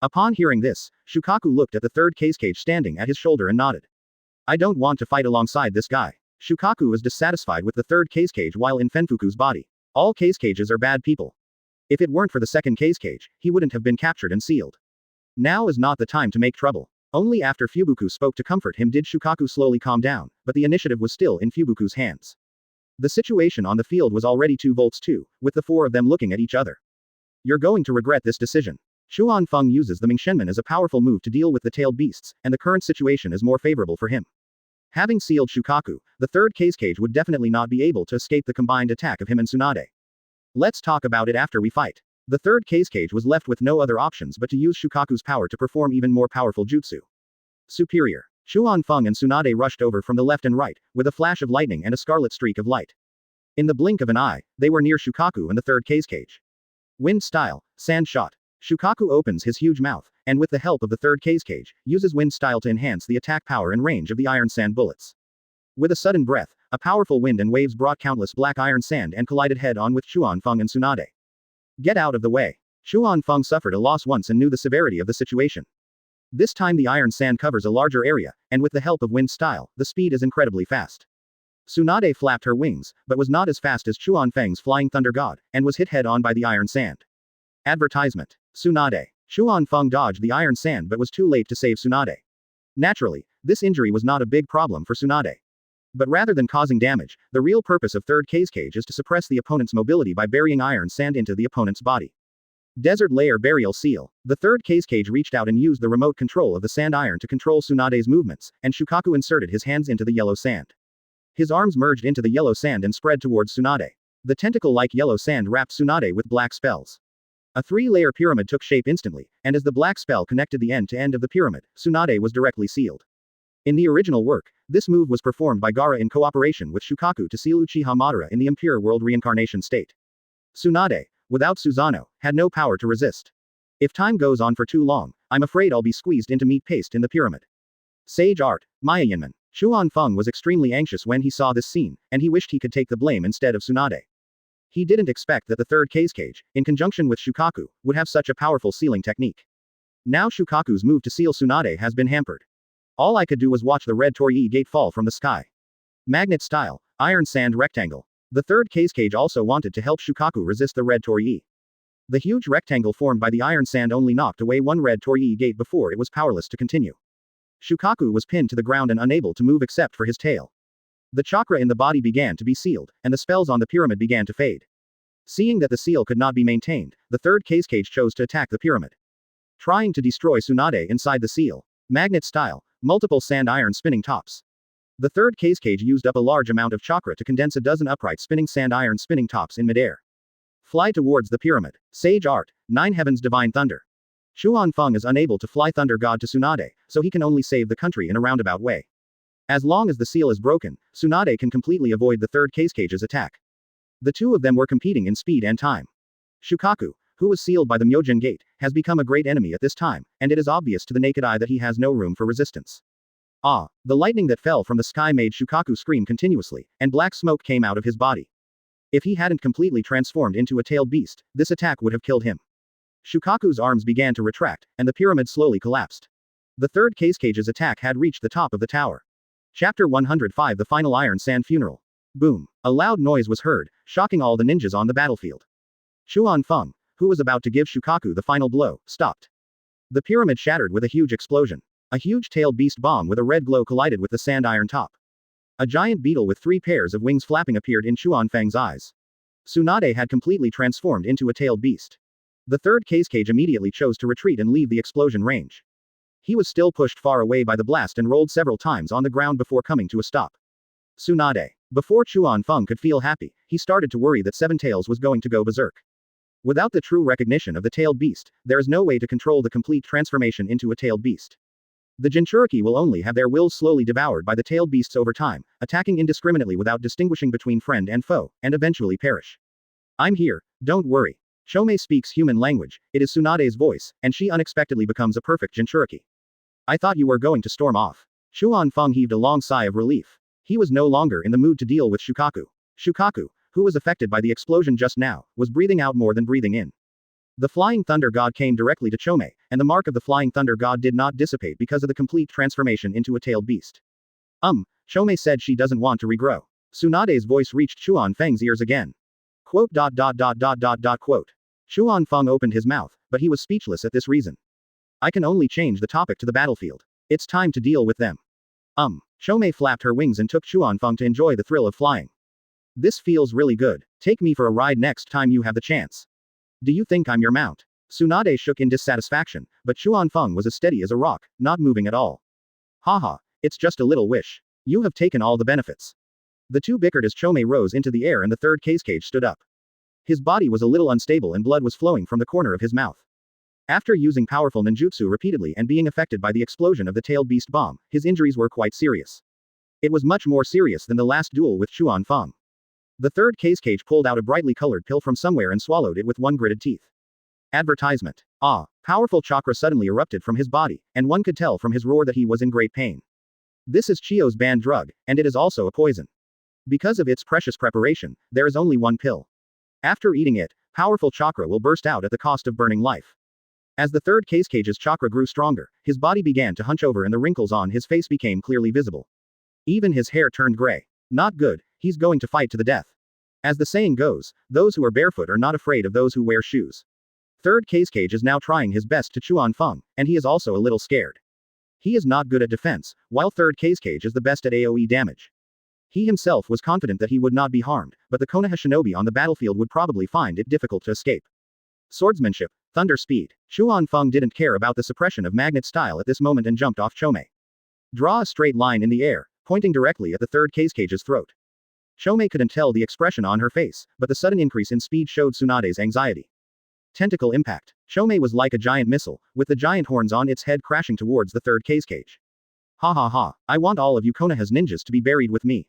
Upon hearing this, Shukaku looked at the third Kage standing at his shoulder and nodded. I don't want to fight alongside this guy. Shukaku was dissatisfied with the third Kage while in Fenfuku's body. All Kages are bad people. If it weren't for the second Kage, he wouldn't have been captured and sealed. Now is not the time to make trouble. Only after Fubuku spoke to comfort him did Shukaku slowly calm down, but the initiative was still in Fubuku's hands. The situation on the field was already 2-2, with the four of them looking at each other. You're going to regret this decision. Chuan Feng uses the Mingshenman as a powerful move to deal with the tailed beasts, and the current situation is more favorable for him. Having sealed Shukaku, the third Kage would definitely not be able to escape the combined attack of him and Tsunade. Let's talk about it after we fight. The third Kage was left with no other options but to use Shukaku's power to perform even more powerful jutsu. Superior. Chuan Feng and Tsunade rushed over from the left and right, with a flash of lightning and a scarlet streak of light. In the blink of an eye, they were near Shukaku and the third Kage. Wind style, sand shot. Shukaku opens his huge mouth, and with the help of the third Kage, uses wind style to enhance the attack power and range of the iron sand bullets. With a sudden breath, a powerful wind and waves brought countless black iron sand and collided head-on with Chuan Feng and Tsunade. Get out of the way. Chuan Feng suffered a loss once and knew the severity of the situation. This time the iron sand covers a larger area, and with the help of wind style, the speed is incredibly fast. Tsunade flapped her wings, but was not as fast as Chuan Feng's flying thunder god, and was hit head-on by the iron sand. Advertisement. Tsunade. Chuan Feng dodged the iron sand but was too late to save Tsunade. Naturally, this injury was not a big problem for Tsunade. But rather than causing damage, the real purpose of third Kage is to suppress the opponent's mobility by burying iron sand into the opponent's body. Desert Layer Burial Seal. The third Kage reached out and used the remote control of the sand iron to control Tsunade's movements, and Shukaku inserted his hands into the yellow sand. His arms merged into the yellow sand and spread towards Tsunade. The tentacle-like yellow sand wrapped Tsunade with black spells. A three-layer pyramid took shape instantly, and as the black spell connected the end to end of the pyramid, Tsunade was directly sealed. In the original work, this move was performed by Gaara in cooperation with Shukaku to seal Uchiha Madara in the Impure World reincarnation state. Tsunade, without Susanoo, had no power to resist. If time goes on for too long, I'm afraid I'll be squeezed into meat paste in the pyramid. Sage Art, Maya Yinman. Chuan Feng was extremely anxious when he saw this scene, and he wished he could take the blame instead of Tsunade. He didn't expect that the third Kage, in conjunction with Shukaku, would have such a powerful sealing technique. Now Shukaku's move to seal Tsunade has been hampered. All I could do was watch the red Torii gate fall from the sky. Magnet style, iron sand rectangle. The third Kage also wanted to help Shukaku resist the red Torii. The huge rectangle formed by the iron sand only knocked away one red Torii gate before it was powerless to continue. Shukaku was pinned to the ground and unable to move except for his tail. The chakra in the body began to be sealed, and the spells on the pyramid began to fade. Seeing that the seal could not be maintained, the third Kage chose to attack the pyramid. Trying to destroy Tsunade inside the seal. Magnet style, multiple sand iron spinning tops. The third Kage used up a large amount of chakra to condense a dozen upright spinning sand iron spinning tops in midair. Fly towards the pyramid. Sage Art, Nine Heavens Divine Thunder. Chuan Feng is unable to fly Thunder God to Tsunade, so he can only save the country in a roundabout way. As long as the seal is broken, Tsunade can completely avoid the third Kage's attack. The two of them were competing in speed and time. Shukaku, who was sealed by the Myojin Gate, has become a great enemy at this time, and it is obvious to the naked eye that he has no room for resistance. Ah! The lightning that fell from the sky made Shukaku scream continuously, and black smoke came out of his body. If he hadn't completely transformed into a tailed beast, this attack would have killed him. Shukaku's arms began to retract, and the pyramid slowly collapsed. The third Kage's attack had reached the top of the tower. Chapter 105 The Final Iron Sand Funeral. Boom. A loud noise was heard, shocking all the ninjas on the battlefield. Chuan Feng, who was about to give Shukaku the final blow, stopped. The pyramid shattered with a huge explosion. A huge tailed beast bomb with a red glow collided with the sand iron top. A giant beetle with 3 pairs of wings flapping appeared in Chuan Feng's eyes. Tsunade had completely transformed into a tailed beast. The third Kage immediately chose to retreat and leave the explosion range. He was still pushed far away by the blast and rolled several times on the ground before coming to a stop. Tsunade. Before Chuan Feng could feel happy, he started to worry that Seven Tails was going to go berserk. Without the true recognition of the tailed beast, there is no way to control the complete transformation into a tailed beast. The Jinchuriki will only have their wills slowly devoured by the tailed beasts over time, attacking indiscriminately without distinguishing between friend and foe, and eventually perish. I'm here, don't worry. Chome speaks human language, it is Tsunade's voice, and she unexpectedly becomes a perfect Jinchuriki. I thought you were going to storm off. Chuan Feng heaved a long sigh of relief. He was no longer in the mood to deal with Shukaku. Shukaku, who was affected by the explosion just now, was breathing out more than breathing in. The Flying Thunder God came directly to Chome, and the mark of the Flying Thunder God did not dissipate because of the complete transformation into a tailed beast. Chome said she doesn't want to regrow. Tsunade's voice reached Chuan Feng's ears again. Quote. Chuan Feng opened his mouth, but he was speechless at this reason. I can only change the topic to the battlefield. It's time to deal with them. Shomei flapped her wings and took Chuanfeng to enjoy the thrill of flying. This feels really good. Take me for a ride next time you have the chance. Do you think I'm your mount? Tsunade shook in dissatisfaction, but Chuanfeng was as steady as a rock, not moving at all. Haha, it's just a little wish. You have taken all the benefits. The two bickered as Chomei rose into the air and the third cage stood up. His body was a little unstable and blood was flowing from the corner of his mouth. After using powerful ninjutsu repeatedly and being affected by the explosion of the tailed beast bomb, his injuries were quite serious. It was much more serious than the last duel with Chuanfeng. The third cage pulled out a brightly colored pill from somewhere and swallowed it with one gritted teeth. Advertisement. Powerful chakra suddenly erupted from his body, and one could tell from his roar that he was in great pain. This is Chio's banned drug, and it is also a poison. Because of its precious preparation, there is only one pill. After eating it, powerful chakra will burst out at the cost of burning life. As the third cage's chakra grew stronger, his body began to hunch over and the wrinkles on his face became clearly visible. Even his hair turned gray. Not good, he's going to fight to the death. As the saying goes, those who are barefoot are not afraid of those who wear shoes. Third cage is now trying his best to Chuanfeng, and he is also a little scared. He is not good at defense, while third cage is the best at AoE damage. He himself was confident that he would not be harmed, but the Konoha shinobi on the battlefield would probably find it difficult to escape. Swordsmanship, thunder speed. Chuanfeng didn't care about the suppression of magnet style at this moment and jumped off Chomei. Draw a straight line in the air, pointing directly at the third cage's throat. Chomei couldn't tell the expression on her face, but the sudden increase in speed showed Tsunade's anxiety. Tentacle impact. Chomei was like a giant missile, with the giant horns on its head crashing towards the third cage. Ha ha ha, I want all of you Konoha's ninjas to be buried with me.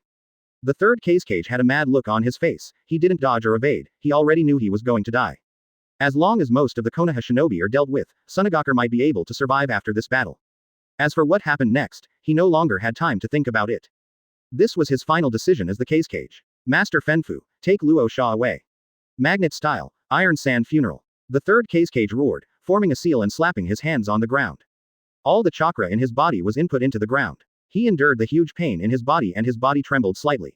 The third cage had a mad look on his face. He didn't dodge or evade, he already knew he was going to die. As long as most of the Konoha shinobi are dealt with, Tsunade might be able to survive after this battle. As for what happened next, he no longer had time to think about it. This was his final decision as the cage. Master Fenfu, take Luo Sha away. Magnet style, Iron Sand funeral. The third cage roared, forming a seal and slapping his hands on the ground. All the chakra in his body was input into the ground. He endured the huge pain in his body and his body trembled slightly.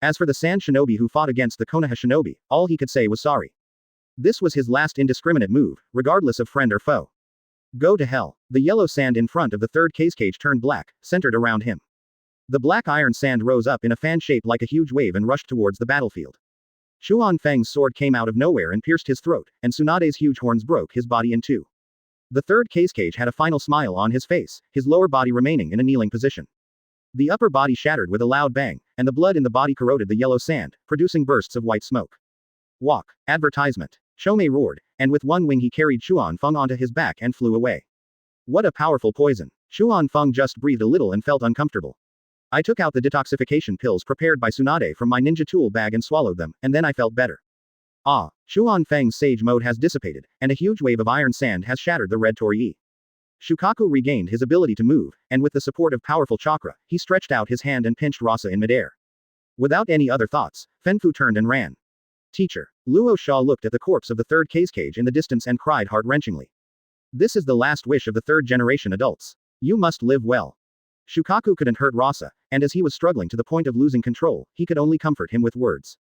As for the Sand Shinobi who fought against the Konoha Shinobi, all he could say was sorry. This was his last indiscriminate move, regardless of friend or foe. Go to hell. The yellow sand in front of the third cage turned black, centered around him. The black iron sand rose up in a fan shape like a huge wave and rushed towards the battlefield. Chuanfeng's sword came out of nowhere and pierced his throat, and Tsunade's huge horns broke his body in two. The third cage had a final smile on his face, his lower body remaining in a kneeling position. The upper body shattered with a loud bang, and the blood in the body corroded the yellow sand, producing bursts of white smoke. Walk. Advertisement. Chomei roared, and with one wing he carried Chuanfeng onto his back and flew away. What a powerful poison. Chuanfeng just breathed a little and felt uncomfortable. I took out the detoxification pills prepared by Tsunade from my ninja tool bag and swallowed them, and then I felt better. Chuanfeng's sage mode has dissipated, and a huge wave of iron sand has shattered the red torii. Shukaku regained his ability to move, and with the support of powerful chakra, he stretched out his hand and pinched Rasa in midair. Without any other thoughts, Fenfu turned and ran. Teacher. Luo Sha looked at the corpse of the third cage in the distance and cried heart-wrenchingly. This is the last wish of the third-generation adults. You must live well. Shukaku couldn't hurt Rasa, and as he was struggling to the point of losing control, he could only comfort him with words.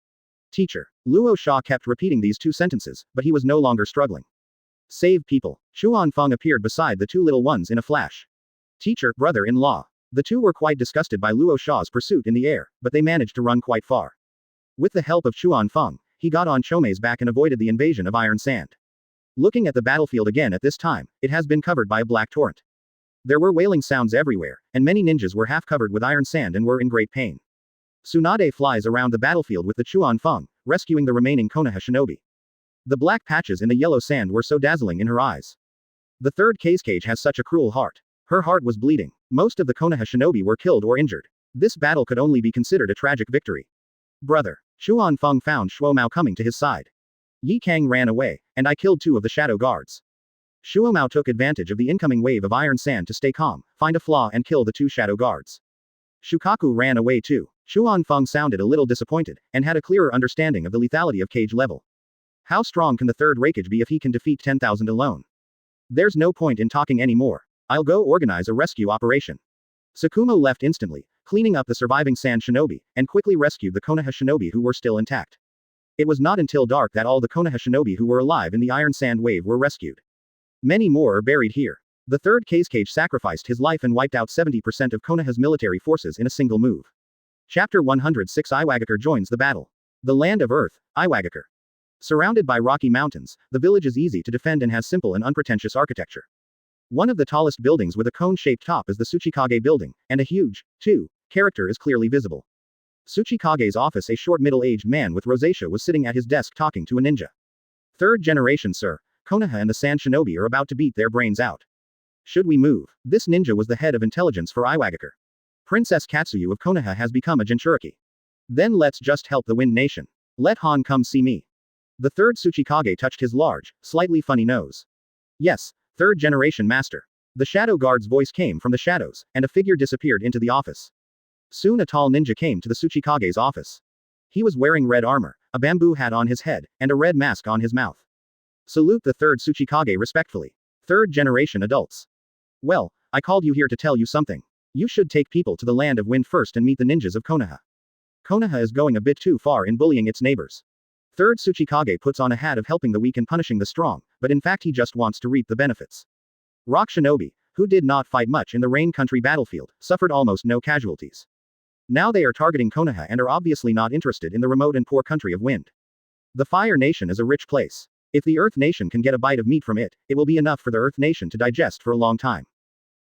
Teacher. Luo Sha kept repeating these two sentences, but he was no longer struggling. Save people. Chuanfeng appeared beside the two little ones in a flash. Teacher, brother-in-law. The two were quite disgusted by Luo Sha's pursuit in the air, but they managed to run quite far. With the help of Chuanfeng, he got on Chomei's back and avoided the invasion of iron sand. Looking at the battlefield again at this time, it has been covered by a black torrent. There were wailing sounds everywhere, and many ninjas were half covered with iron sand and were in great pain. Tsunade flies around the battlefield with the Chuanfeng, rescuing the remaining Konoha shinobi. The black patches in the yellow sand were so dazzling in her eyes. The third cage has such a cruel heart. Her heart was bleeding. Most of the Konoha shinobi were killed or injured. This battle could only be considered a tragic victory. Brother. Chuanfeng found Shuomao coming to his side. Yi Kang ran away, and I killed two of the shadow guards. Shuomao took advantage of the incoming wave of iron sand to stay calm, find a flaw and kill the two shadow guards. Shukaku ran away too. Chuanfeng sounded a little disappointed, and had a clearer understanding of the lethality of Kage-level. How strong can the third Raikage be if he can defeat 10,000 alone? There's no point in talking anymore. I'll go organize a rescue operation. Tsukumo left instantly, cleaning up the surviving Sand Shinobi, and quickly rescued the Konoha Shinobi who were still intact. It was not until dark that all the Konoha Shinobi who were alive in the Iron Sand wave were rescued. Many more are buried here. The third Kage sacrificed his life and wiped out 70% of Konoha's military forces in a single move. Chapter 106 Iwagakure joins the battle. The land of Earth, Iwagakure. Surrounded by rocky mountains, the village is easy to defend and has simple and unpretentious architecture. One of the tallest buildings with a cone-shaped top is the Tsuchikage building, and a huge, character is clearly visible. Tsuchikage's office. A short middle-aged man with rosacea was sitting at his desk talking to a ninja. Third generation, sir. Konoha and the Sand Shinobi are about to beat their brains out. Should we move? This ninja was the head of intelligence for Iwagakure. Princess Katsuyu of Konoha has become a Jinchuriki. Then let's just help the Wind Nation. Let Han come see me. The third Tsuchikage touched his large, slightly funny nose. Yes, third generation master. The shadow guard's voice came from the shadows, and a figure disappeared into the office. Soon a tall ninja came to the Tsuchikage's office. He was wearing red armor, a bamboo hat on his head, and a red mask on his mouth. Salute the third Tsuchikage respectfully. Third generation adults. Well, I called you here to tell you something. You should take people to the land of wind first and meet the ninjas of Konoha. Konoha is going a bit too far in bullying its neighbors. Third Tsuchikage puts on a hat of helping the weak and punishing the strong, but in fact he just wants to reap the benefits. Rock Shinobi, who did not fight much in the Rain Country battlefield, suffered almost no casualties. Now they are targeting Konoha and are obviously not interested in the remote and poor country of Wind. The Fire Nation is a rich place. If the Earth Nation can get a bite of meat from it, it will be enough for the Earth Nation to digest for a long time.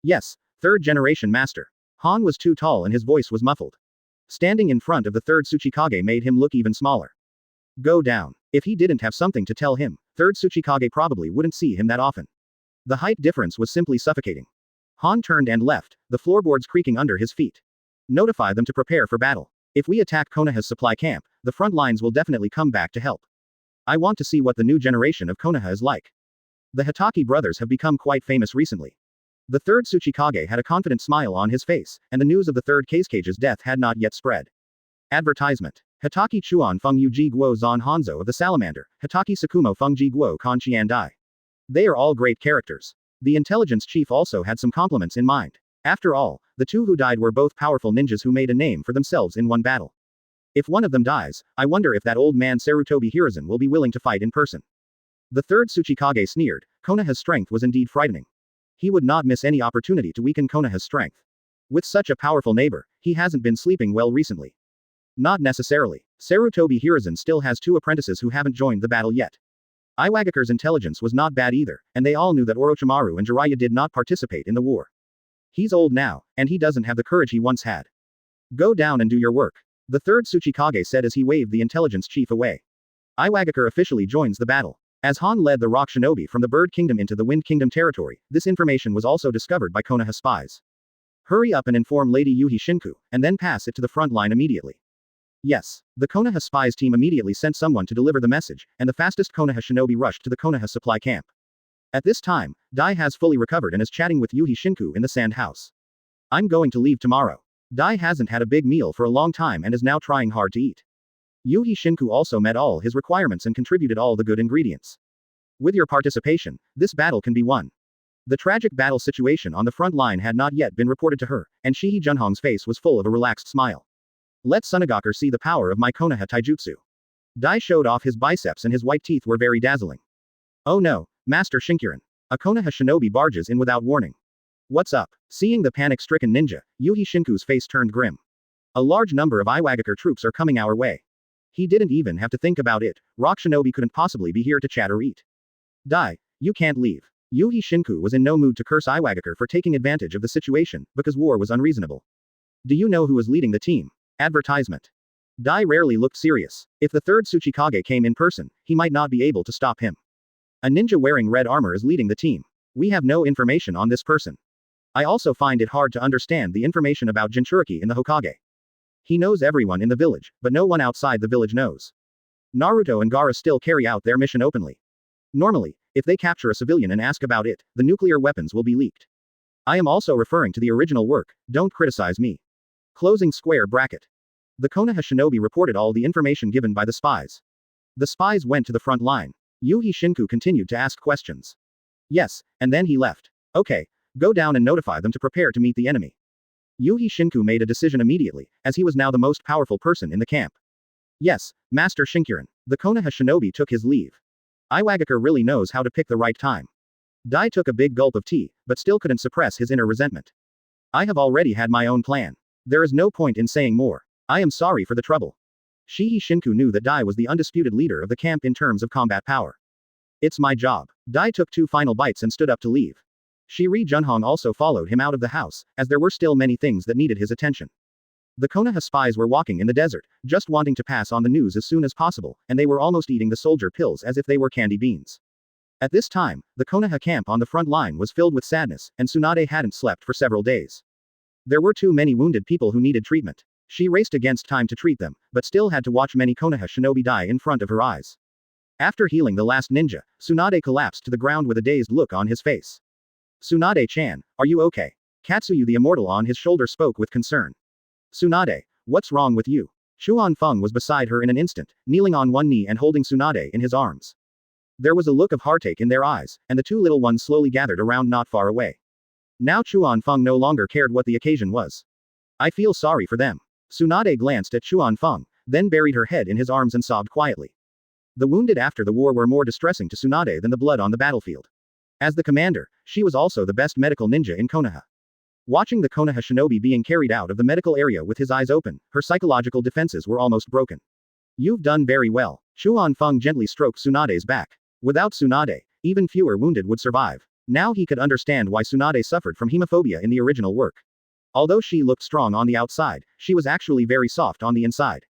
Yes, third generation master. Han was too tall and his voice was muffled. Standing in front of the third Tsuchikage made him look even smaller. Go down. If he didn't have something to tell him, third Tsuchikage probably wouldn't see him that often. The height difference was simply suffocating. Han turned and left, the floorboards creaking under his feet. Notify them to prepare for battle. If we attack Konoha's supply camp, the front lines will definitely come back to help. I want to see what the new generation of Konoha is like. The Hatake brothers have become quite famous recently. The third Tsuchikage had a confident smile on his face, and the news of the third Kage's death had not yet spread. Advertisement. Hatake Chuan Feng Yuji Guo Zan Hanzo of the Salamander, Hatake Sakumo Feng Ji Guo Kan Qian Dai. They are all great characters. The intelligence chief also had some compliments in mind. After all, the two who died were both powerful ninjas who made a name for themselves in one battle. If one of them dies, I wonder if that old man Sarutobi Hiruzen will be willing to fight in person. The third Tsuchikage sneered. Konoha's strength was indeed frightening. He would not miss any opportunity to weaken Konoha's strength. With such a powerful neighbor, he hasn't been sleeping well recently. Not necessarily. Sarutobi Hiruzen still has two apprentices who haven't joined the battle yet. Iwagakure's intelligence was not bad either, and they all knew that Orochimaru and Jiraiya did not participate in the war. He's old now, and he doesn't have the courage he once had. Go down and do your work. The third Tsuchikage said as he waved the intelligence chief away. Iwagakure officially joins the battle. As Han led the Rock Shinobi from the Bird Kingdom into the Wind Kingdom territory, this information was also discovered by Konoha spies. Hurry up and inform Lady Yuhi Shinku, and then pass it to the front line immediately. Yes. The Konoha spies team immediately sent someone to deliver the message, and the fastest Konoha Shinobi rushed to the Konoha supply camp. At this time, Dai has fully recovered and is chatting with Yuhi Shinku in the sand house. I'm going to leave tomorrow. Dai hasn't had a big meal for a long time and is now trying hard to eat. Yuhi Shinku also met all his requirements and contributed all the good ingredients. With your participation, this battle can be won. The tragic battle situation on the front line had not yet been reported to her, and Shihi Junhong's face was full of a relaxed smile. Let Tsunade see the power of my Konoha taijutsu. Dai showed off his biceps and his white teeth were very dazzling. Oh no, Master Shinkuren. A Konoha shinobi barges in without warning. What's up? Seeing the panic-stricken ninja, Yuhi Shinku's face turned grim. A large number of Iwagakure troops are coming our way. He didn't even have to think about it, Rock Shinobi couldn't possibly be here to chat or eat. Dai, you can't leave. Yuhi Shinku was in no mood to curse Iwagakure for taking advantage of the situation, because war was unreasonable. Do you know who is leading the team? Advertisement. Dai rarely looked serious. If the third Tsuchikage came in person, he might not be able to stop him. A ninja wearing red armor is leading the team. We have no information on this person. I also find it hard to understand the information about Jinchuriki in the Hokage. He knows everyone in the village, but no one outside the village knows. Naruto and Gaara still carry out their mission openly. Normally, if they capture a civilian and ask about it, the nuclear weapons will be leaked. I am also referring to the original work, don't criticize me. Closing square bracket. The Konoha Shinobi reported all the information given by the spies. The spies went to the front line. Yuhi Shinku continued to ask questions. Yes, and then he left. Okay, go down and notify them to prepare to meet the enemy. Yuhi Shinku made a decision immediately, as he was now the most powerful person in the camp. Yes, Master Shinkuren. The Konoha Shinobi took his leave. Iwagakure really knows how to pick the right time. Dai took a big gulp of tea, but still couldn't suppress his inner resentment. I have already had my own plan. There is no point in saying more. I am sorry for the trouble. Shihi Shinku knew that Dai was the undisputed leader of the camp in terms of combat power. It's my job. Dai took 2 final bites and stood up to leave. Shiri Junhong also followed him out of the house, as there were still many things that needed his attention. The Konoha spies were walking in the desert, just wanting to pass on the news as soon as possible, and they were almost eating the soldier pills as if they were candy beans. At this time, the Konoha camp on the front line was filled with sadness, and Tsunade hadn't slept for several days. There were too many wounded people who needed treatment. She raced against time to treat them, but still had to watch many Konoha shinobi die in front of her eyes. After healing the last ninja, Tsunade collapsed to the ground with a dazed look on his face. Tsunade-chan, are you okay? Katsuyu the immortal on his shoulder spoke with concern. Tsunade, what's wrong with you? Chuan Feng was beside her in an instant, kneeling on one knee and holding Tsunade in his arms. There was a look of heartache in their eyes, and the 2 little ones slowly gathered around not far away. Now Chuan Feng no longer cared what the occasion was. I feel sorry for them. Tsunade glanced at Chuan Feng, then buried her head in his arms and sobbed quietly. The wounded after the war were more distressing to Tsunade than the blood on the battlefield. As the commander, she was also the best medical ninja in Konoha. Watching the Konoha shinobi being carried out of the medical area with his eyes open, her psychological defenses were almost broken. You've done very well. Chuan Feng gently stroked Tsunade's back. Without Tsunade, even fewer wounded would survive. Now he could understand why Tsunade suffered from hemophobia in the original work. Although she looked strong on the outside, she was actually very soft on the inside.